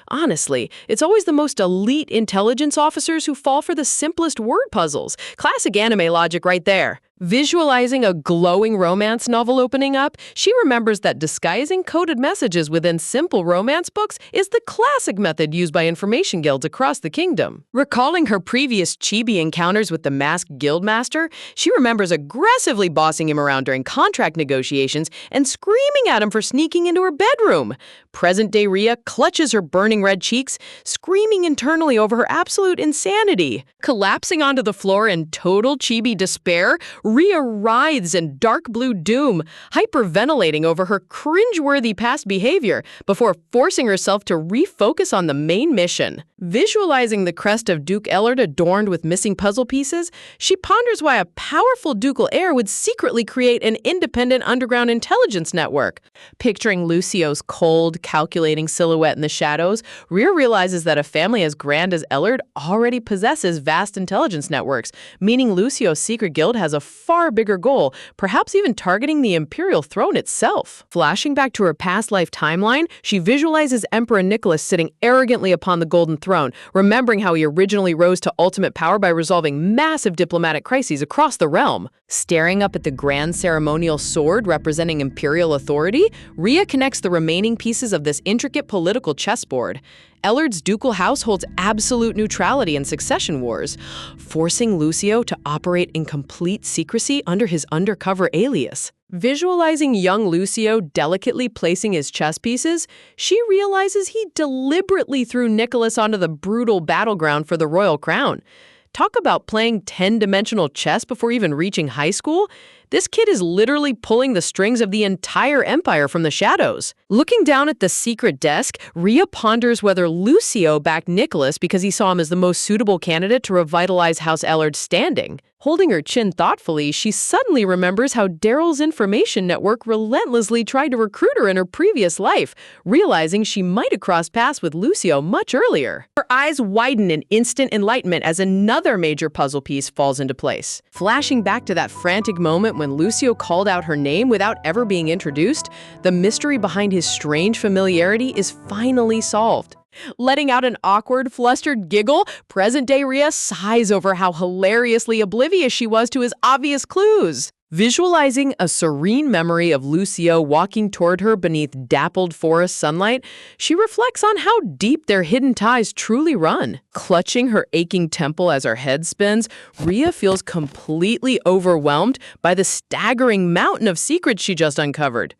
Honestly, it's always the most elite intelligence officers who fall for the simplest word puzzles. Classic anime logic right there. Visualizing a glowing romance novel opening up, she remembers that disguising coded messages within simple romance books is the classic method used by information guilds across the kingdom. Recalling her previous chibi encounters with the masked guildmaster, she remembers aggressively bossing him around during contract negotiations and screaming at him for sneaking into her bedroom. Present-day Rhea clutches her burning red cheeks, screaming internally over her absolute insanity. Collapsing onto the floor in total chibi despair, Rhea writhes in dark blue doom, hyperventilating over her cringeworthy past behavior before forcing herself to refocus on the main mission. Visualizing the crest of Duke Ellard adorned with missing puzzle pieces, she ponders why a powerful ducal heir would secretly create an independent underground intelligence network. Picturing Lucio's cold, calculating silhouette in the shadows, Rhea realizes that a family as grand as Ellard already possesses vast intelligence networks, meaning Lucio's secret guild has a far bigger goal, perhaps even targeting the imperial throne itself. Flashing back to her past life timeline, she visualizes Emperor Nicholas sitting arrogantly upon the Golden Throne, remembering how he originally rose to ultimate power by resolving massive diplomatic crises across the realm. Staring up at the grand ceremonial sword representing imperial authority, Rhea connects the remaining pieces of this intricate political chessboard. Ellard's ducal house holds absolute neutrality in succession wars, forcing Lucio to operate in complete secrecy under his undercover alias. Visualizing young Lucio delicately placing his chess pieces, she realizes he deliberately threw Nicholas onto the brutal battleground for the royal crown. Talk about playing 10-dimensional chess before even reaching high school. This kid is literally pulling the strings of the entire empire from the shadows. Looking down at the secret desk, Rhea ponders whether Lucio backed Nicholas because he saw him as the most suitable candidate to revitalize House Ellard's standing. Holding her chin thoughtfully, she suddenly remembers how Daryl's information network relentlessly tried to recruit her in her previous life, realizing she might have crossed paths with Lucio much earlier. Her eyes widen in instant enlightenment as another major puzzle piece falls into place. Flashing back to that frantic moment when Lucio called out her name without ever being introduced, the mystery behind his strange familiarity is finally solved. Letting out an awkward, flustered giggle, present-day Rhea sighs over how hilariously oblivious she was to his obvious clues. Visualizing a serene memory of Lucio walking toward her beneath dappled forest sunlight, she reflects on how deep their hidden ties truly run. Clutching her aching temple as her head spins, Rhea feels completely overwhelmed by the staggering mountain of secrets she just uncovered.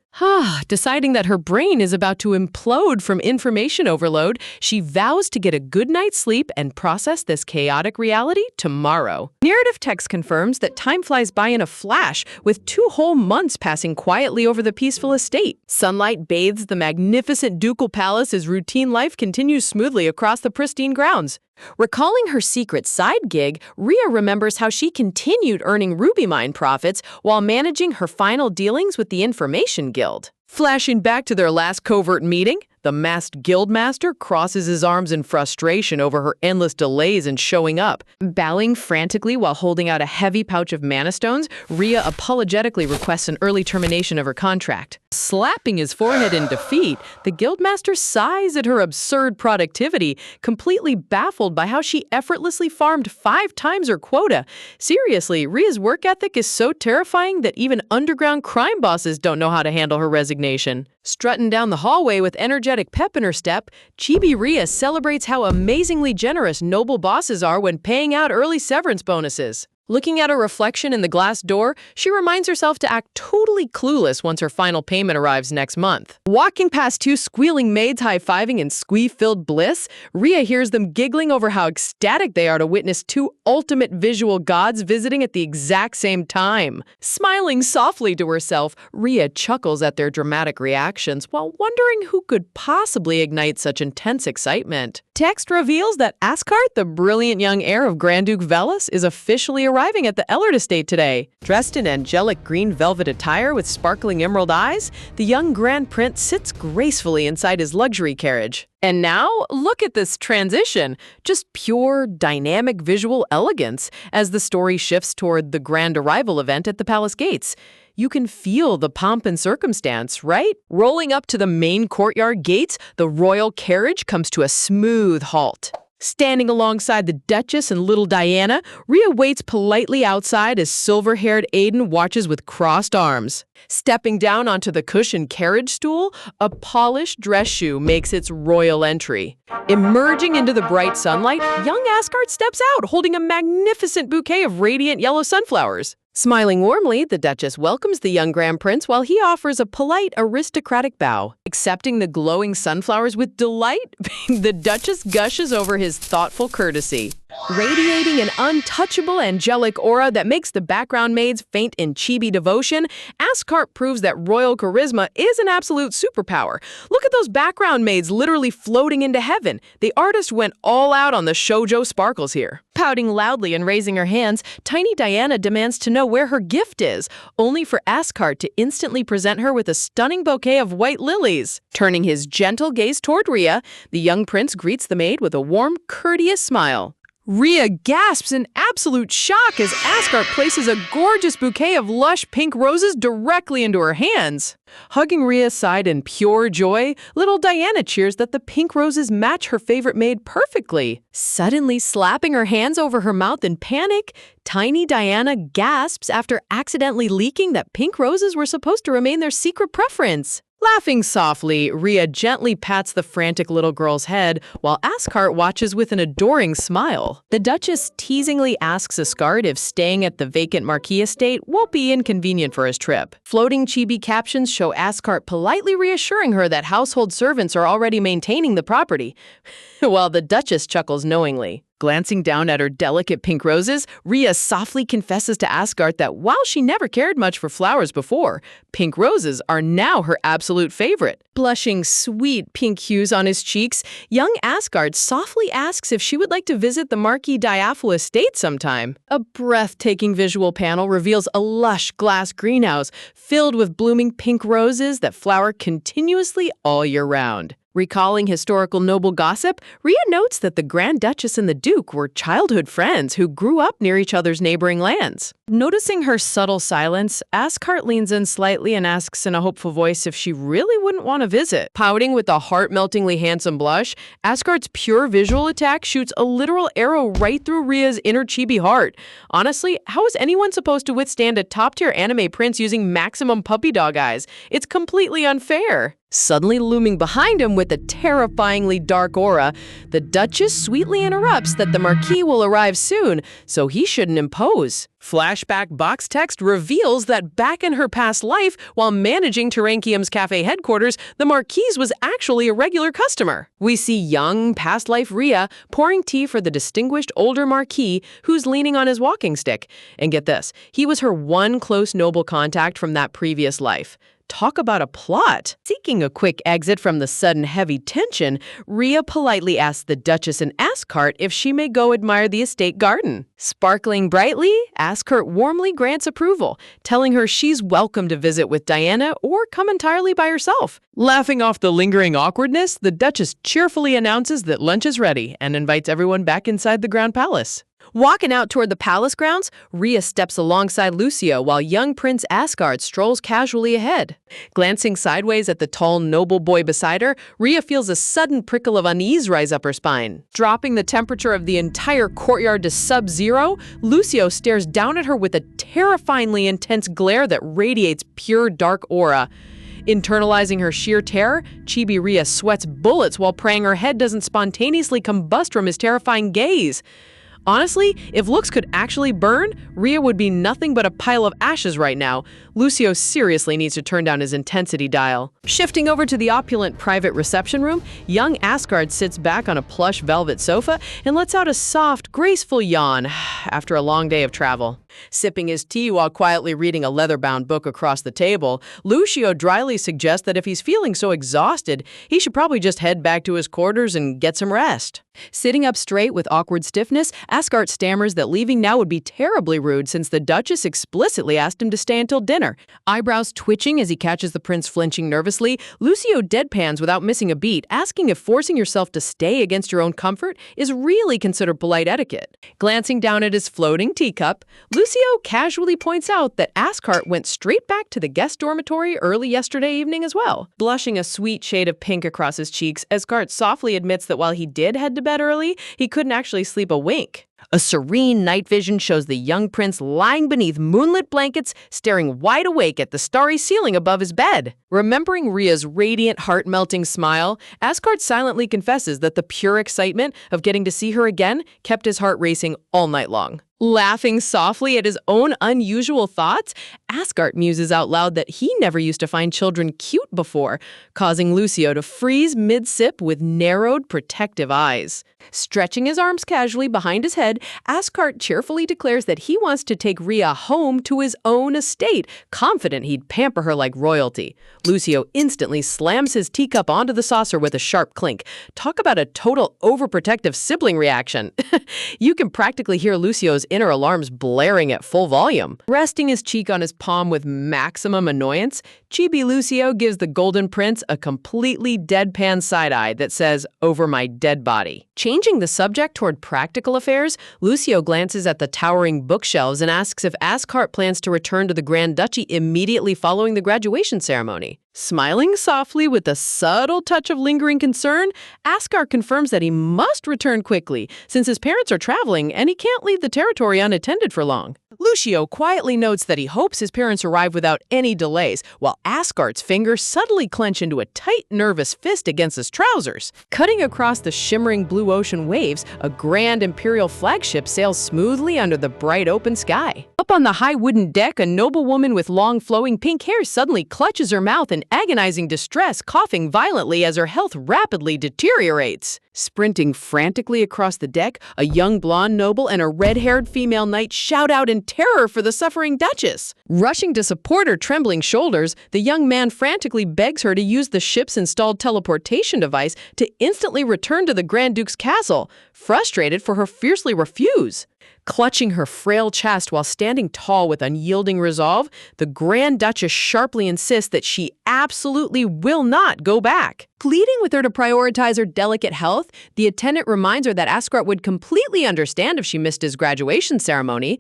Deciding that her brain is about to implode from information overload, she vows to get a good night's sleep and process this chaotic reality tomorrow. Narrative text confirms that time flies by in a flash, with 2 whole months passing quietly over the peaceful estate. Sunlight bathes the magnificent ducal palace as routine life continues smoothly across the pristine grounds. Recalling her secret side gig, Rhea remembers how she continued earning ruby mine profits while managing her final dealings with the Information Guild. Flashing back to their last covert meeting, the masked guildmaster crosses his arms in frustration over her endless delays in showing up. Bowing frantically while holding out a heavy pouch of mana stones, Rhea apologetically requests an early termination of her contract. Slapping his forehead in defeat, the guildmaster sighs at her absurd productivity, completely baffled by how she effortlessly farmed 5 times her quota. Seriously, Rhea's work ethic is so terrifying that even underground crime bosses don't know how to handle her resignation. Strutting down the hallway with energetic pep in her step, Chibi Rhea celebrates how amazingly generous noble bosses are when paying out early severance bonuses. Looking at her reflection in the glass door, she reminds herself to act totally clueless once her final payment arrives next month. Walking past 2 squealing maids high-fiving in squee-filled bliss, Rhea hears them giggling over how ecstatic they are to witness 2 ultimate visual gods visiting at the exact same time. Smiling softly to herself, Rhea chuckles at their dramatic reactions while wondering who could possibly ignite such intense excitement. Text reveals that Ascart, the brilliant young heir of Grand Duke Velas, is officially arriving at the Ellard estate today. Dressed in angelic green velvet attire with sparkling emerald eyes, the young Grand Prince sits gracefully inside his luxury carriage. And now, look at this transition. Just pure, dynamic visual elegance as the story shifts toward the grand arrival event at the palace gates. You can feel the pomp and circumstance, right? Rolling up to the main courtyard gates, the royal carriage comes to a smooth halt. Standing alongside the Duchess and little Diana, Rhea waits politely outside as silver-haired Aiden watches with crossed arms. Stepping down onto the cushioned carriage stool, a polished dress shoe makes its royal entry. Emerging into the bright sunlight, young Asgard steps out holding a magnificent bouquet of radiant yellow sunflowers. Smiling warmly, the Duchess welcomes the young Grand Prince while he offers a polite, aristocratic bow. Accepting the glowing sunflowers with delight, the Duchess gushes over his thoughtful courtesy. Radiating an untouchable angelic aura that makes the background maids faint in chibi devotion, Ascart proves that royal charisma is an absolute superpower. Look at those background maids literally floating into heaven. The artist went all out on the shoujo sparkles here. Pouting loudly and raising her hands, tiny Diana demands to know where her gift is, only for Ascart to instantly present her with a stunning bouquet of white lilies. Turning his gentle gaze toward Rhea, the young prince greets the maid with a warm, courteous smile. Rhea gasps in absolute shock as Asgard places a gorgeous bouquet of lush pink roses directly into her hands. Hugging Rhea's side in pure joy, little Diana cheers that the pink roses match her favorite maid perfectly. Suddenly slapping her hands over her mouth in panic, tiny Diana gasps after accidentally leaking that pink roses were supposed to remain their secret preference. Laughing softly, Rhea gently pats the frantic little girl's head while Ascart watches with an adoring smile. The Duchess teasingly asks Ascart if staying at the vacant Marquis estate won't be inconvenient for his trip. Floating chibi captions show Ascart politely reassuring her that household servants are already maintaining the property. while the Duchess chuckles knowingly. Glancing down at her delicate pink roses, Rhea softly confesses to Asgard that while she never cared much for flowers before, pink roses are now her absolute favorite. Blushing sweet pink hues on his cheeks, young Asgard softly asks if she would like to visit the Marquis d'Iafel estate sometime. A breathtaking visual panel reveals a lush glass greenhouse filled with blooming pink roses that flower continuously all year round. Recalling historical noble gossip, Rhea notes that the Grand Duchess and the Duke were childhood friends who grew up near each other's neighboring lands. Noticing her subtle silence, Asgard leans in slightly and asks in a hopeful voice if she really wouldn't want to visit. Pouting with a heart-meltingly handsome blush, Asgard's pure visual attack shoots a literal arrow right through Rhea's inner chibi heart. Honestly, how is anyone supposed to withstand a top-tier anime prince using maximum puppy dog eyes? It's completely unfair. Suddenly looming behind him with a terrifyingly dark aura, the Duchess sweetly interrupts that the Marquis will arrive soon, so he shouldn't impose. Flashback box text reveals that back in her past life, while managing Terrankium's cafe headquarters, the Marquise was actually a regular customer. We see young, past life Rhea pouring tea for the distinguished older Marquis who's leaning on his walking stick. And get this, he was her one close noble contact from that previous life. Talk about a plot. Seeking a quick exit from the sudden heavy tension, Rhea politely asks the Duchess and Asgard if she may go admire the estate garden. Sparkling brightly, Asgard warmly grants approval, telling her she's welcome to visit with Diana or come entirely by herself. Laughing off the lingering awkwardness, the Duchess cheerfully announces that lunch is ready and invites everyone back inside the Ground Palace. Walking out toward the palace grounds, Rhea steps alongside Lucio while young Prince Asgard strolls casually ahead. Glancing sideways at the tall noble boy beside her, Rhea feels a sudden prickle of unease rise up her spine. Dropping the temperature of the entire courtyard to sub-zero, Lucio stares down at her with a terrifyingly intense glare that radiates pure dark aura. Internalizing her sheer terror, Chibi Rhea sweats bullets while praying her head doesn't spontaneously combust from his terrifying gaze. Honestly, if looks could actually burn, Rhea would be nothing but a pile of ashes right now. Lucio seriously needs to turn down his intensity dial. Shifting over to the opulent private reception room, young Asgard sits back on a plush velvet sofa and lets out a soft, graceful yawn after a long day of travel. Sipping his tea while quietly reading a leather-bound book across the table, Lucio dryly suggests that if he's feeling so exhausted, he should probably just head back to his quarters and get some rest. Sitting up straight with awkward stiffness, Asgard stammers that leaving now would be terribly rude since the Duchess explicitly asked him to stay until dinner. Eyebrows twitching as he catches the prince flinching nervously, Lucio deadpans without missing a beat, asking if forcing yourself to stay against your own comfort is really considered polite etiquette. Glancing down at his floating teacup, Lucio casually points out that Asgard went straight back to the guest dormitory early yesterday evening as well. Blushing a sweet shade of pink across his cheeks, Asgard softly admits that while he did head to bed early, he couldn't actually sleep a wink. A serene night vision shows the young prince lying beneath moonlit blankets, staring wide awake at the starry ceiling above his bed. Remembering Rhea's radiant, heart-melting smile, Asgard silently confesses that the pure excitement of getting to see her again kept his heart racing all night long. Laughing softly at his own unusual thoughts, Asgard muses out loud that he never used to find children cute before, causing Lucio to freeze mid-sip with narrowed, protective eyes. Stretching his arms casually behind his head, Asgard cheerfully declares that he wants to take Rhea home to his own estate, confident he'd pamper her like royalty. Lucio instantly slams his teacup onto the saucer with a sharp clink. Talk about a total overprotective sibling reaction. You can practically hear Lucio's inner alarms blaring at full volume. Resting his cheek on his palm with maximum annoyance, Chibi Lucio gives the Golden Prince a completely deadpan side-eye that says, "Over my dead body." Changing the subject toward practical affairs, Lucio glances at the towering bookshelves and asks if Asgard plans to return to the Grand Duchy immediately following the graduation ceremony. Smiling softly with a subtle touch of lingering concern, Asgard confirms that he must return quickly since his parents are traveling and he can't leave the territory unattended for long. Lucio quietly notes that he hopes his parents arrive without any delays, while Asgard's fingers subtly clench into a tight, nervous fist against his trousers. Cutting across the shimmering blue ocean waves, a grand imperial flagship sails smoothly under the bright open sky. Up on the high wooden deck, a noble woman with long flowing pink hair suddenly clutches her mouth in agonizing distress, coughing violently as her health rapidly deteriorates. Sprinting frantically across the deck, a young blonde noble and a red-haired female knight shout out in terror for the suffering Duchess. Rushing to support her trembling shoulders, the young man frantically begs her to use the ship's installed teleportation device to instantly return to the Grand Duke's castle, frustrated for her fiercely refuse. Clutching her frail chest while standing tall with unyielding resolve, the Grand Duchess sharply insists that she absolutely will not go back. Pleading with her to prioritize her delicate health, the attendant reminds her that Asgard would completely understand if she missed his graduation ceremony,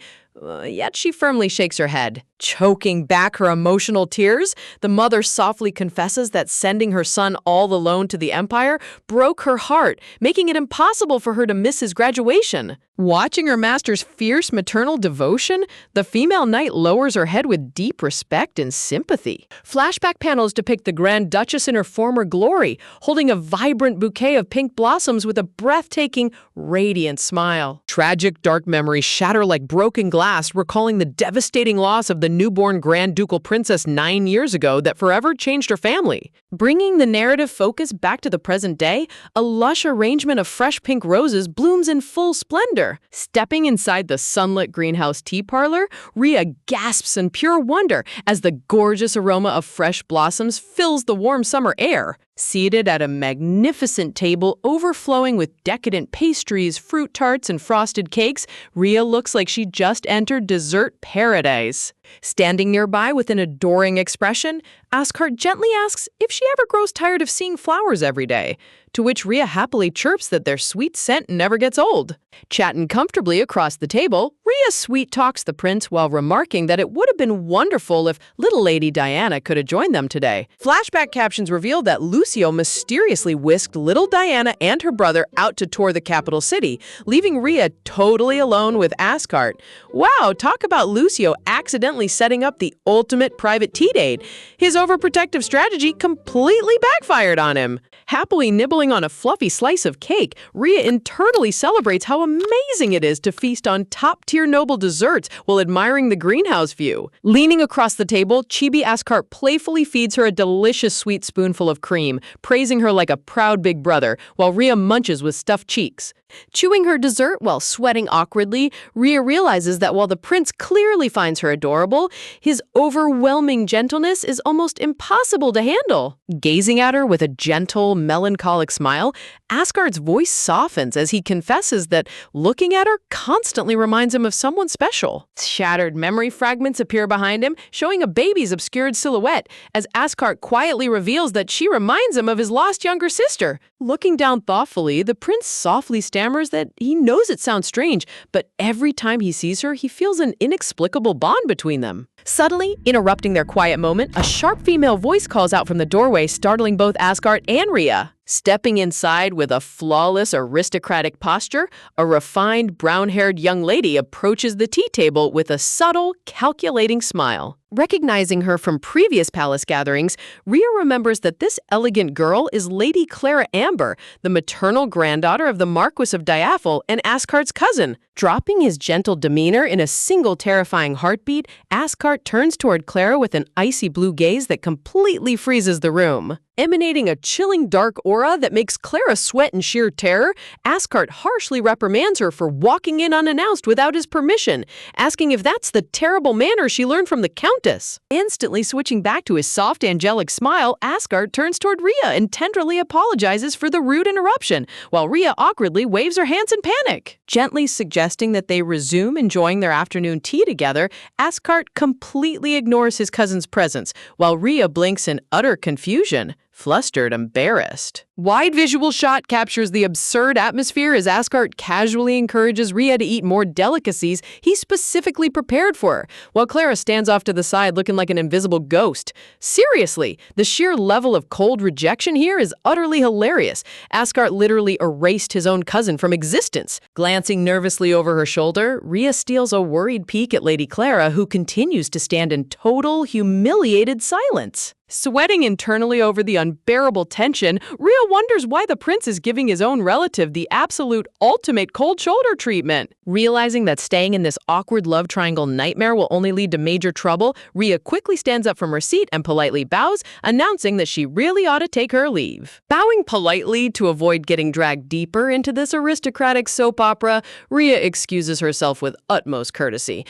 yet she firmly shakes her head. Choking back her emotional tears, the mother softly confesses that sending her son all alone to the Empire broke her heart, making it impossible for her to miss his graduation. Watching her master's fierce maternal devotion, the female knight lowers her head with deep respect and sympathy. Flashback panels depict the Grand Duchess in her former glory, holding a vibrant bouquet of pink blossoms with a breathtaking, radiant smile. Tragic dark memories shatter like broken glass, recalling the devastating loss of the newborn Grand Ducal Princess 9 years ago that forever changed her family. Bringing the narrative focus back to the present day, a lush arrangement of fresh pink roses blooms in full splendor. Stepping inside the sunlit greenhouse tea parlor, Rhea gasps in pure wonder as the gorgeous aroma of fresh blossoms fills the warm summer air. Seated at a magnificent table overflowing with decadent pastries, fruit tarts, and frosted cakes, Rhea looks like she just entered dessert paradise. Standing nearby with an adoring expression, Asgard gently asks if she ever grows tired of seeing flowers every day, to which Rhea happily chirps that their sweet scent never gets old. Chatting comfortably across the table, Rhea sweet-talks the prince while remarking that it would have been wonderful if little Lady Diana could have joined them today. Flashback captions reveal that Lucio mysteriously whisked little Diana and her brother out to tour the capital city, leaving Rhea totally alone with Asgard. Wow, talk about Lucio accidentally setting up the ultimate private tea date. His overprotective strategy completely backfired on him. Happily nibbling on a fluffy slice of cake, Rhea internally celebrates how amazing it is to feast on top-tier noble desserts while admiring the greenhouse view. Leaning across the table, Chibi Asgard playfully feeds her a delicious sweet spoonful of cream, praising her like a proud big brother, while Rhea munches with stuffed cheeks. Chewing her dessert while sweating awkwardly, Rhea realizes that while the prince clearly finds her adorable, his overwhelming gentleness is almost impossible to handle. Gazing at her with a gentle, melancholic smile, Asgard's voice softens as he confesses that looking at her constantly reminds him of someone special. Shattered memory fragments appear behind him, showing a baby's obscured silhouette, as Asgard quietly reveals that she reminds him of his lost younger sister. Looking down thoughtfully, the prince softly stammers that he knows it sounds strange, but every time he sees her, he feels an inexplicable bond between them. Suddenly, interrupting their quiet moment, a sharp female voice calls out from the doorway, startling both Asgard and Rhea. Stepping inside with a flawless aristocratic posture, a refined brown-haired young lady approaches the tea table with a subtle, calculating smile. Recognizing her from previous palace gatherings, Rhea remembers that this elegant girl is Lady Clara Amber, the maternal granddaughter of the Marquis of Diaphil and Asgard's cousin. Dropping his gentle demeanor in a single terrifying heartbeat, Asgard turns toward Clara with an icy blue gaze that completely freezes the room. Emanating a chilling dark aura that makes Clara sweat in sheer terror, Asgard harshly reprimands her for walking in unannounced without his permission, asking if that's the terrible manner she learned from the Countess. Instantly switching back to his soft, angelic smile, Asgard turns toward Rhea and tenderly apologizes for the rude interruption, while Rhea awkwardly waves her hands in panic. Gently suggesting that they resume enjoying their afternoon tea together, Asgard completely ignores his cousin's presence, while Rhea blinks in utter confusion. Flustered, embarrassed. Wide visual shot captures the absurd atmosphere as Asgard casually encourages Rhea to eat more delicacies he specifically prepared for her, while Clara stands off to the side looking like an invisible ghost. Seriously, the sheer level of cold rejection here is utterly hilarious. Asgard literally erased his own cousin from existence. Glancing nervously over her shoulder, Rhea steals a worried peek at Lady Clara, who continues to stand in total, humiliated silence. Sweating internally over the unbearable tension, Rhea wonders why the prince is giving his own relative the absolute ultimate cold shoulder treatment. Realizing that staying in this awkward love triangle nightmare will only lead to major trouble, Rhea quickly stands up from her seat and politely bows, announcing that she really ought to take her leave. Bowing politely to avoid getting dragged deeper into this aristocratic soap opera, Rhea excuses herself with utmost courtesy.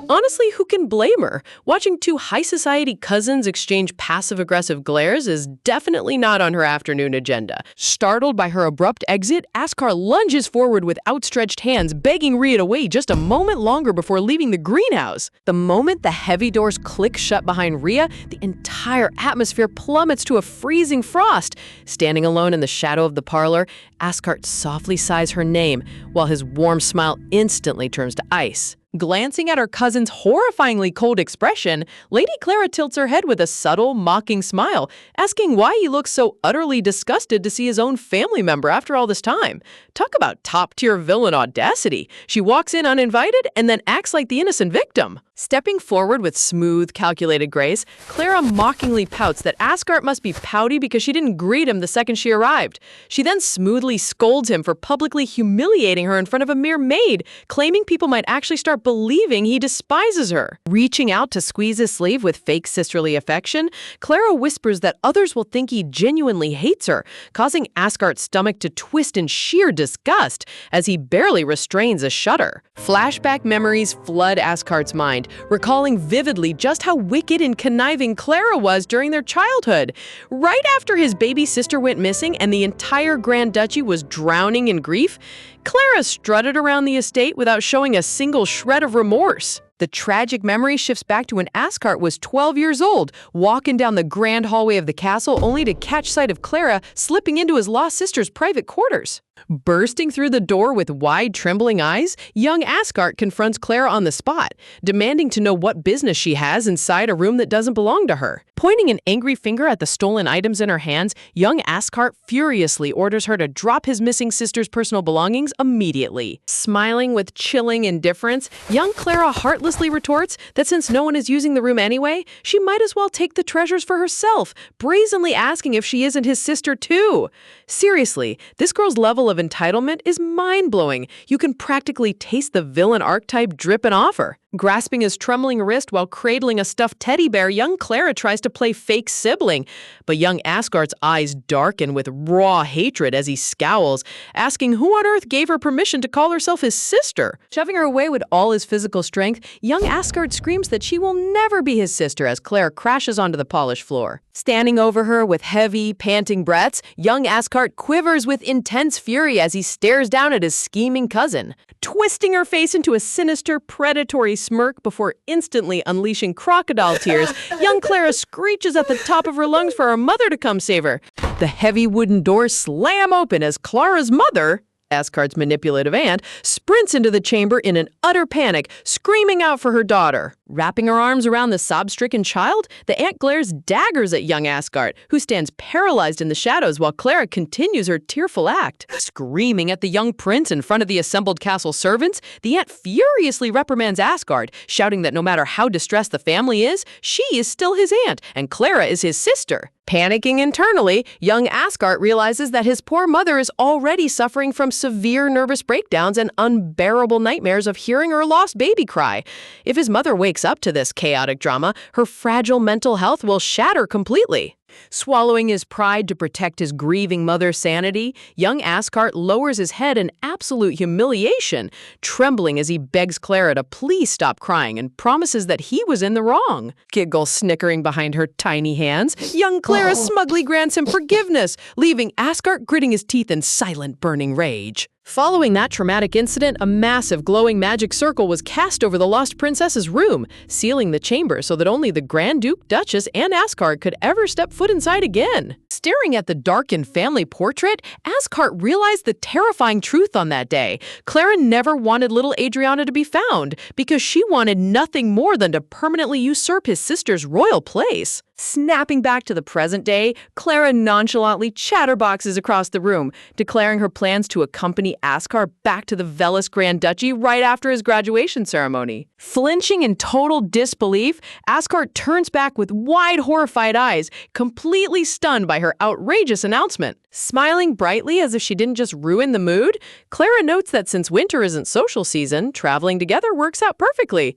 Honestly, who can blame her? Watching two high society cousins exchange passive-aggressive glares is definitely not on her afternoon agenda. Startled by her abrupt exit, Askar lunges forward with outstretched hands, begging Rhea to wait just a moment longer before leaving the greenhouse. The moment the heavy doors click shut behind Rhea, the entire atmosphere plummets to a freezing frost. Standing alone in the shadow of the parlor, Askar softly sighs her name, while his warm smile instantly turns to ice. Glancing at her cousin's horrifyingly cold expression, Lady Clara tilts her head with a subtle, mocking smile, asking why he looks so utterly disgusted to see his own family member after all this time. Talk about top-tier villain audacity. She walks in uninvited and then acts like the innocent victim. Stepping forward with smooth, calculated grace, Clara mockingly pouts that Askar must be pouty because she didn't greet him the second she arrived. She then smoothly scolds him for publicly humiliating her in front of a mere maid, claiming people might actually start believing he despises her. Reaching out to squeeze his sleeve with fake sisterly affection, Clara whispers that others will think he genuinely hates her, causing Askar's stomach to twist in sheer disgust as he barely restrains a shudder. Flashback memories flood Askar's mind, recalling vividly just how wicked and conniving Clara was during their childhood. Right after his baby sister went missing and the entire Grand Duchy was drowning in grief, Clara strutted around the estate without showing a single shred of remorse. The tragic memory shifts back to when Askar was 12 years old, walking down the grand hallway of the castle only to catch sight of Clara slipping into his lost sister's private quarters. Bursting through the door with wide, trembling eyes, young Askar confronts Clara on the spot, demanding to know what business she has inside a room that doesn't belong to her. Pointing an angry finger at the stolen items in her hands, young Askar furiously orders her to drop his missing sister's personal belongings immediately. Smiling with chilling indifference, young Clara heartlessly retorts that since no one is using the room anyway, she might as well take the treasures for herself, brazenly asking if she isn't his sister too. Seriously, this girl's level of entitlement is mind-blowing. You can practically taste the villain archetype dripping off her. Grasping his trembling wrist while cradling a stuffed teddy bear, young Clara tries to play fake sibling, but young Askar's eyes darken with raw hatred as he scowls, asking who on earth gave her permission to call herself his sister. Shoving her away with all his physical strength, young Askard screams that she will never be his sister as Clara crashes onto the polished floor. Standing over her with heavy, panting breaths, young Askard quivers with intense fury as he stares down at his scheming cousin. Twisting her face into a sinister, predatory smirk before instantly unleashing crocodile tears, young Clara screeches at the top of her lungs for her mother to come save her. The heavy wooden doors slam open as Clara's mother, Askard's manipulative aunt, sprints into the chamber in an utter panic, screaming out for her daughter. Wrapping her arms around the sob-stricken child, the aunt glares daggers at young Askard, who stands paralyzed in the shadows while Clara continues her tearful act. Screaming at the young prince in front of the assembled castle servants, the aunt furiously reprimands Askard, shouting that no matter how distressed the family is, she is still his aunt, and Clara is his sister. Panicking internally, young Askard realizes that his poor mother is already suffering from severe nervous breakdowns and unbearable nightmares of hearing her lost baby cry. If his mother wakes up to this chaotic drama, her fragile mental health will shatter completely. Swallowing his pride to protect his grieving mother's sanity, young Askard lowers his head in absolute humiliation, trembling as he begs Clara to please stop crying and promises that he was in the wrong. Giggle snickering behind her tiny hands, young Clara smugly grants him forgiveness, leaving Askard gritting his teeth in silent, burning rage. Following that traumatic incident, a massive glowing magic circle was cast over the lost princess's room, sealing the chamber so that only the Grand Duke, Duchess, and Askard could ever step foot inside again. Staring at the darkened family portrait, Askard realized the terrifying truth on that day. Clara never wanted little Adriana to be found because she wanted nothing more than to permanently usurp his sister's royal place. Snapping back to the present day, Clara nonchalantly chatterboxes across the room, declaring her plans to accompany Askar back to the Veles Grand Duchy right after his graduation ceremony. Flinching in total disbelief, Askar turns back with wide, horrified eyes, completely stunned by her outrageous announcement. Smiling brightly as if she didn't just ruin the mood, Clara notes that since winter isn't social season, traveling together works out perfectly.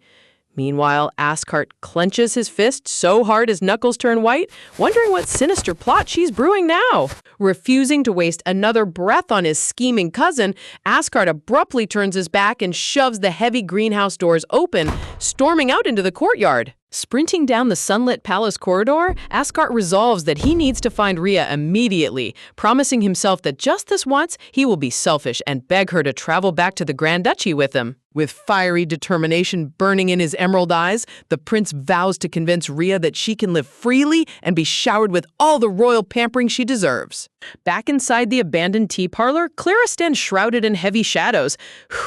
Meanwhile, Askart clenches his fist so hard his knuckles turn white, wondering what sinister plot she's brewing now. Refusing to waste another breath on his scheming cousin, Askart abruptly turns his back and shoves the heavy greenhouse doors open, storming out into the courtyard. Sprinting down the sunlit palace corridor, Askart resolves that he needs to find Rhea immediately, promising himself that just this once he will be selfish and beg her to travel back to the Grand Duchy with him. With fiery determination burning in his emerald eyes, the prince vows to convince Rhea that she can live freely and be showered with all the royal pampering she deserves. Back inside the abandoned tea parlor, Clara stands shrouded in heavy shadows,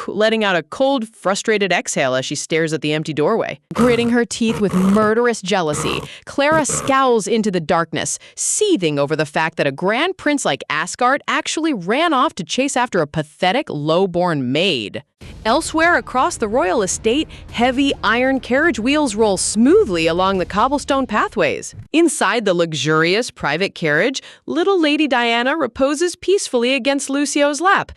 letting out a cold, frustrated exhale as she stares at the empty doorway. Gritting her teeth with murderous jealousy, Clara scowls into the darkness, seething over the fact that a grand prince like Asgard actually ran off to chase after a pathetic, low-born maid. Elsewhere across the royal estate, heavy iron carriage wheels roll smoothly along the cobblestone pathways. Inside the luxurious private carriage, little Lady Diana reposes peacefully against Lucio's lap,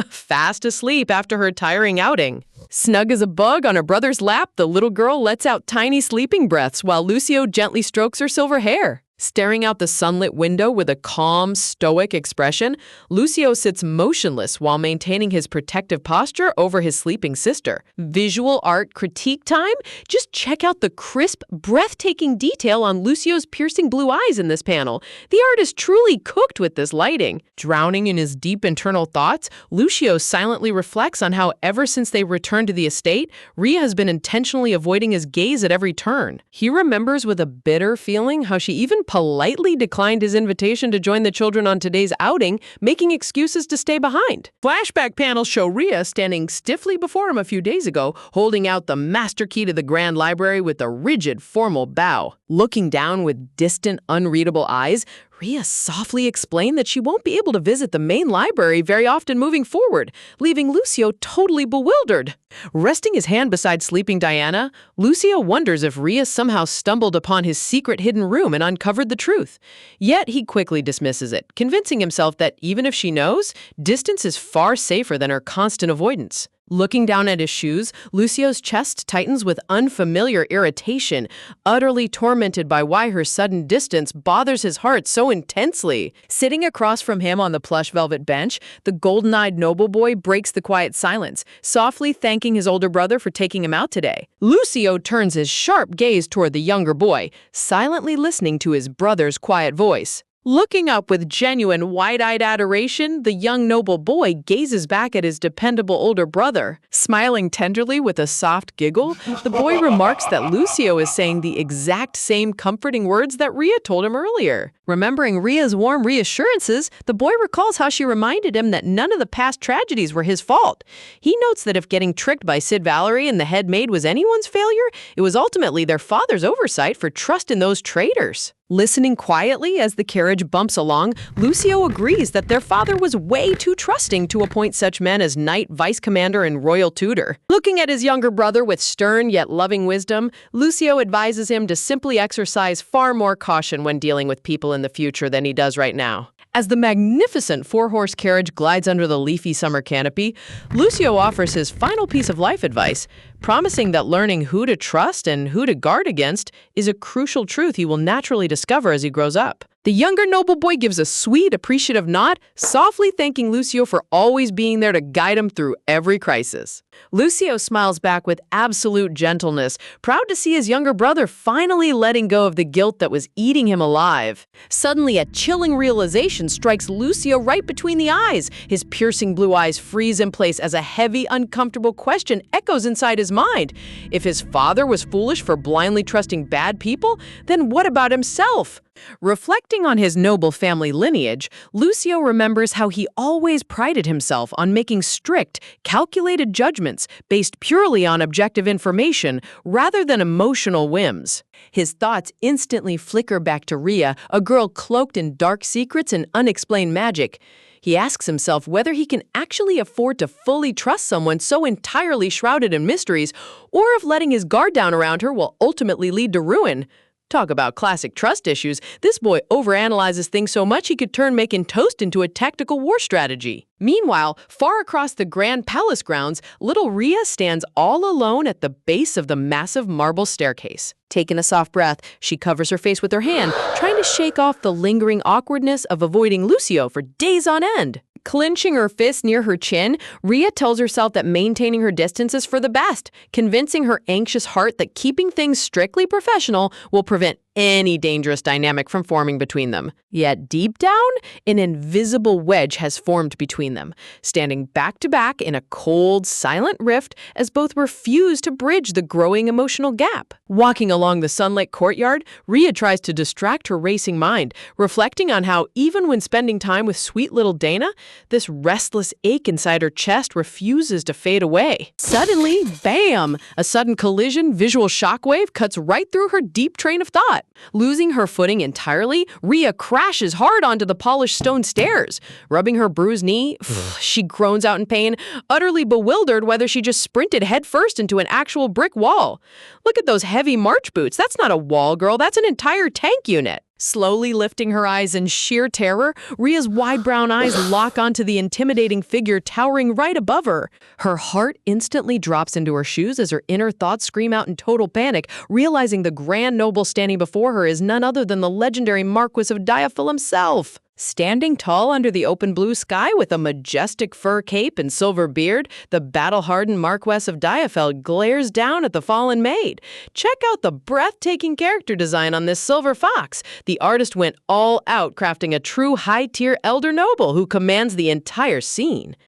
fast asleep after her tiring outing. Snug as a bug on her brother's lap, the little girl lets out tiny sleeping breaths while Lucio gently strokes her silver hair. Staring out the sunlit window with a calm, stoic expression, Lucio sits motionless while maintaining his protective posture over his sleeping sister. Visual art critique time? Just check out the crisp, breathtaking detail on Lucio's piercing blue eyes in this panel. The art is truly cooked with this lighting. Drowning in his deep internal thoughts, Lucio silently reflects on how ever since they returned to the estate, Rhea has been intentionally avoiding his gaze at every turn. He remembers with a bitter feeling how she even politely declined his invitation to join the children on today's outing, making excuses to stay behind. Flashback panels show Rhea standing stiffly before him a few days ago, holding out the master key to the Grand Library with a rigid, formal bow. Looking down with distant, unreadable eyes, Rhea softly explained that she won't be able to visit the main library very often moving forward, leaving Lucio totally bewildered. Resting his hand beside sleeping Diana, Lucio wonders if Rhea somehow stumbled upon his secret hidden room and uncovered the truth. Yet he quickly dismisses it, convincing himself that even if she knows, distance is far safer than her constant avoidance. Looking down at his shoes, Lucio's chest tightens with unfamiliar irritation, utterly tormented by why her sudden distance bothers his heart so intensely. Sitting across from him on the plush velvet bench, the golden-eyed noble boy breaks the quiet silence, softly thanking his older brother for taking him out today. Lucio turns his sharp gaze toward the younger boy, silently listening to his brother's quiet voice. Looking up with genuine, wide-eyed adoration, the young noble boy gazes back at his dependable older brother. Smiling tenderly with a soft giggle, the boy remarks that Lucio is saying the exact same comforting words that Rhea told him earlier. Remembering Rhea's warm reassurances, the boy recalls how she reminded him that none of the past tragedies were his fault. He notes that if getting tricked by Sid Valerie and the head maid was anyone's failure, it was ultimately their father's oversight for trust in those traitors. Listening quietly as the carriage bumps along, Lucio agrees that their father was way too trusting to appoint such men as knight, vice commander, and royal tutor. Looking at his younger brother with stern yet loving wisdom, Lucio advises him to simply exercise far more caution when dealing with people in the future than he does right now. As the magnificent four-horse carriage glides under the leafy summer canopy, Lucio offers his final piece of life advice, promising that learning who to trust and who to guard against is a crucial truth he will naturally discover as he grows up. The younger noble boy gives a sweet, appreciative nod, softly thanking Lucio for always being there to guide him through every crisis. Lucio smiles back with absolute gentleness, proud to see his younger brother finally letting go of the guilt that was eating him alive. Suddenly, a chilling realization strikes Lucio right between the eyes. His piercing blue eyes freeze in place as a heavy, uncomfortable question echoes inside his mind. If his father was foolish for blindly trusting bad people, then what about himself? Reflecting on his noble family lineage, Lucio remembers how he always prided himself on making strict, calculated judgments based purely on objective information rather than emotional whims. His thoughts instantly flicker back to Rhea, a girl cloaked in dark secrets and unexplained magic. He asks himself whether he can actually afford to fully trust someone so entirely shrouded in mysteries, or if letting his guard down around her will ultimately lead to ruin. Talk about classic trust issues. This boy overanalyzes things so much he could turn making toast into a tactical war strategy. Meanwhile, far across the Grand Palace grounds, little Rhea stands all alone at the base of the massive marble staircase. Taking a soft breath, she covers her face with her hand, trying to shake off the lingering awkwardness of avoiding Lucio for days on end. Clenching her fist near her chin, Rhea tells herself that maintaining her distance is for the best, convincing her anxious heart that keeping things strictly professional will prevent any dangerous dynamic from forming between them. Yet deep down, an invisible wedge has formed between them, standing back to back in a cold, silent rift as both refuse to bridge the growing emotional gap. Walking along the sunlit courtyard, Rhea tries to distract her racing mind, reflecting on how even when spending time with sweet little Dana, this restless ache inside her chest refuses to fade away. Suddenly, bam! A sudden collision visual shockwave cuts right through her deep train of thought. Losing her footing entirely, Rhea crashes hard onto the polished stone stairs. Rubbing her bruised knee, she groans out in pain, utterly bewildered whether she just sprinted headfirst into an actual brick wall. Look at those heavy march boots. That's not a wall, girl. That's an entire tank unit. Slowly lifting her eyes in sheer terror, Rhea's wide brown eyes lock onto the intimidating figure towering right above her. Her heart instantly drops into her shoes as her inner thoughts scream out in total panic, realizing the grand noble standing before her is none other than the legendary Marquis of Diaphil himself. Standing tall under the open blue sky with a majestic fur cape and silver beard, the battle-hardened Marquess of Diaphil glares down at the fallen maid. Check out the breathtaking character design on this silver fox. The artist went all out crafting a true high-tier elder noble who commands the entire scene.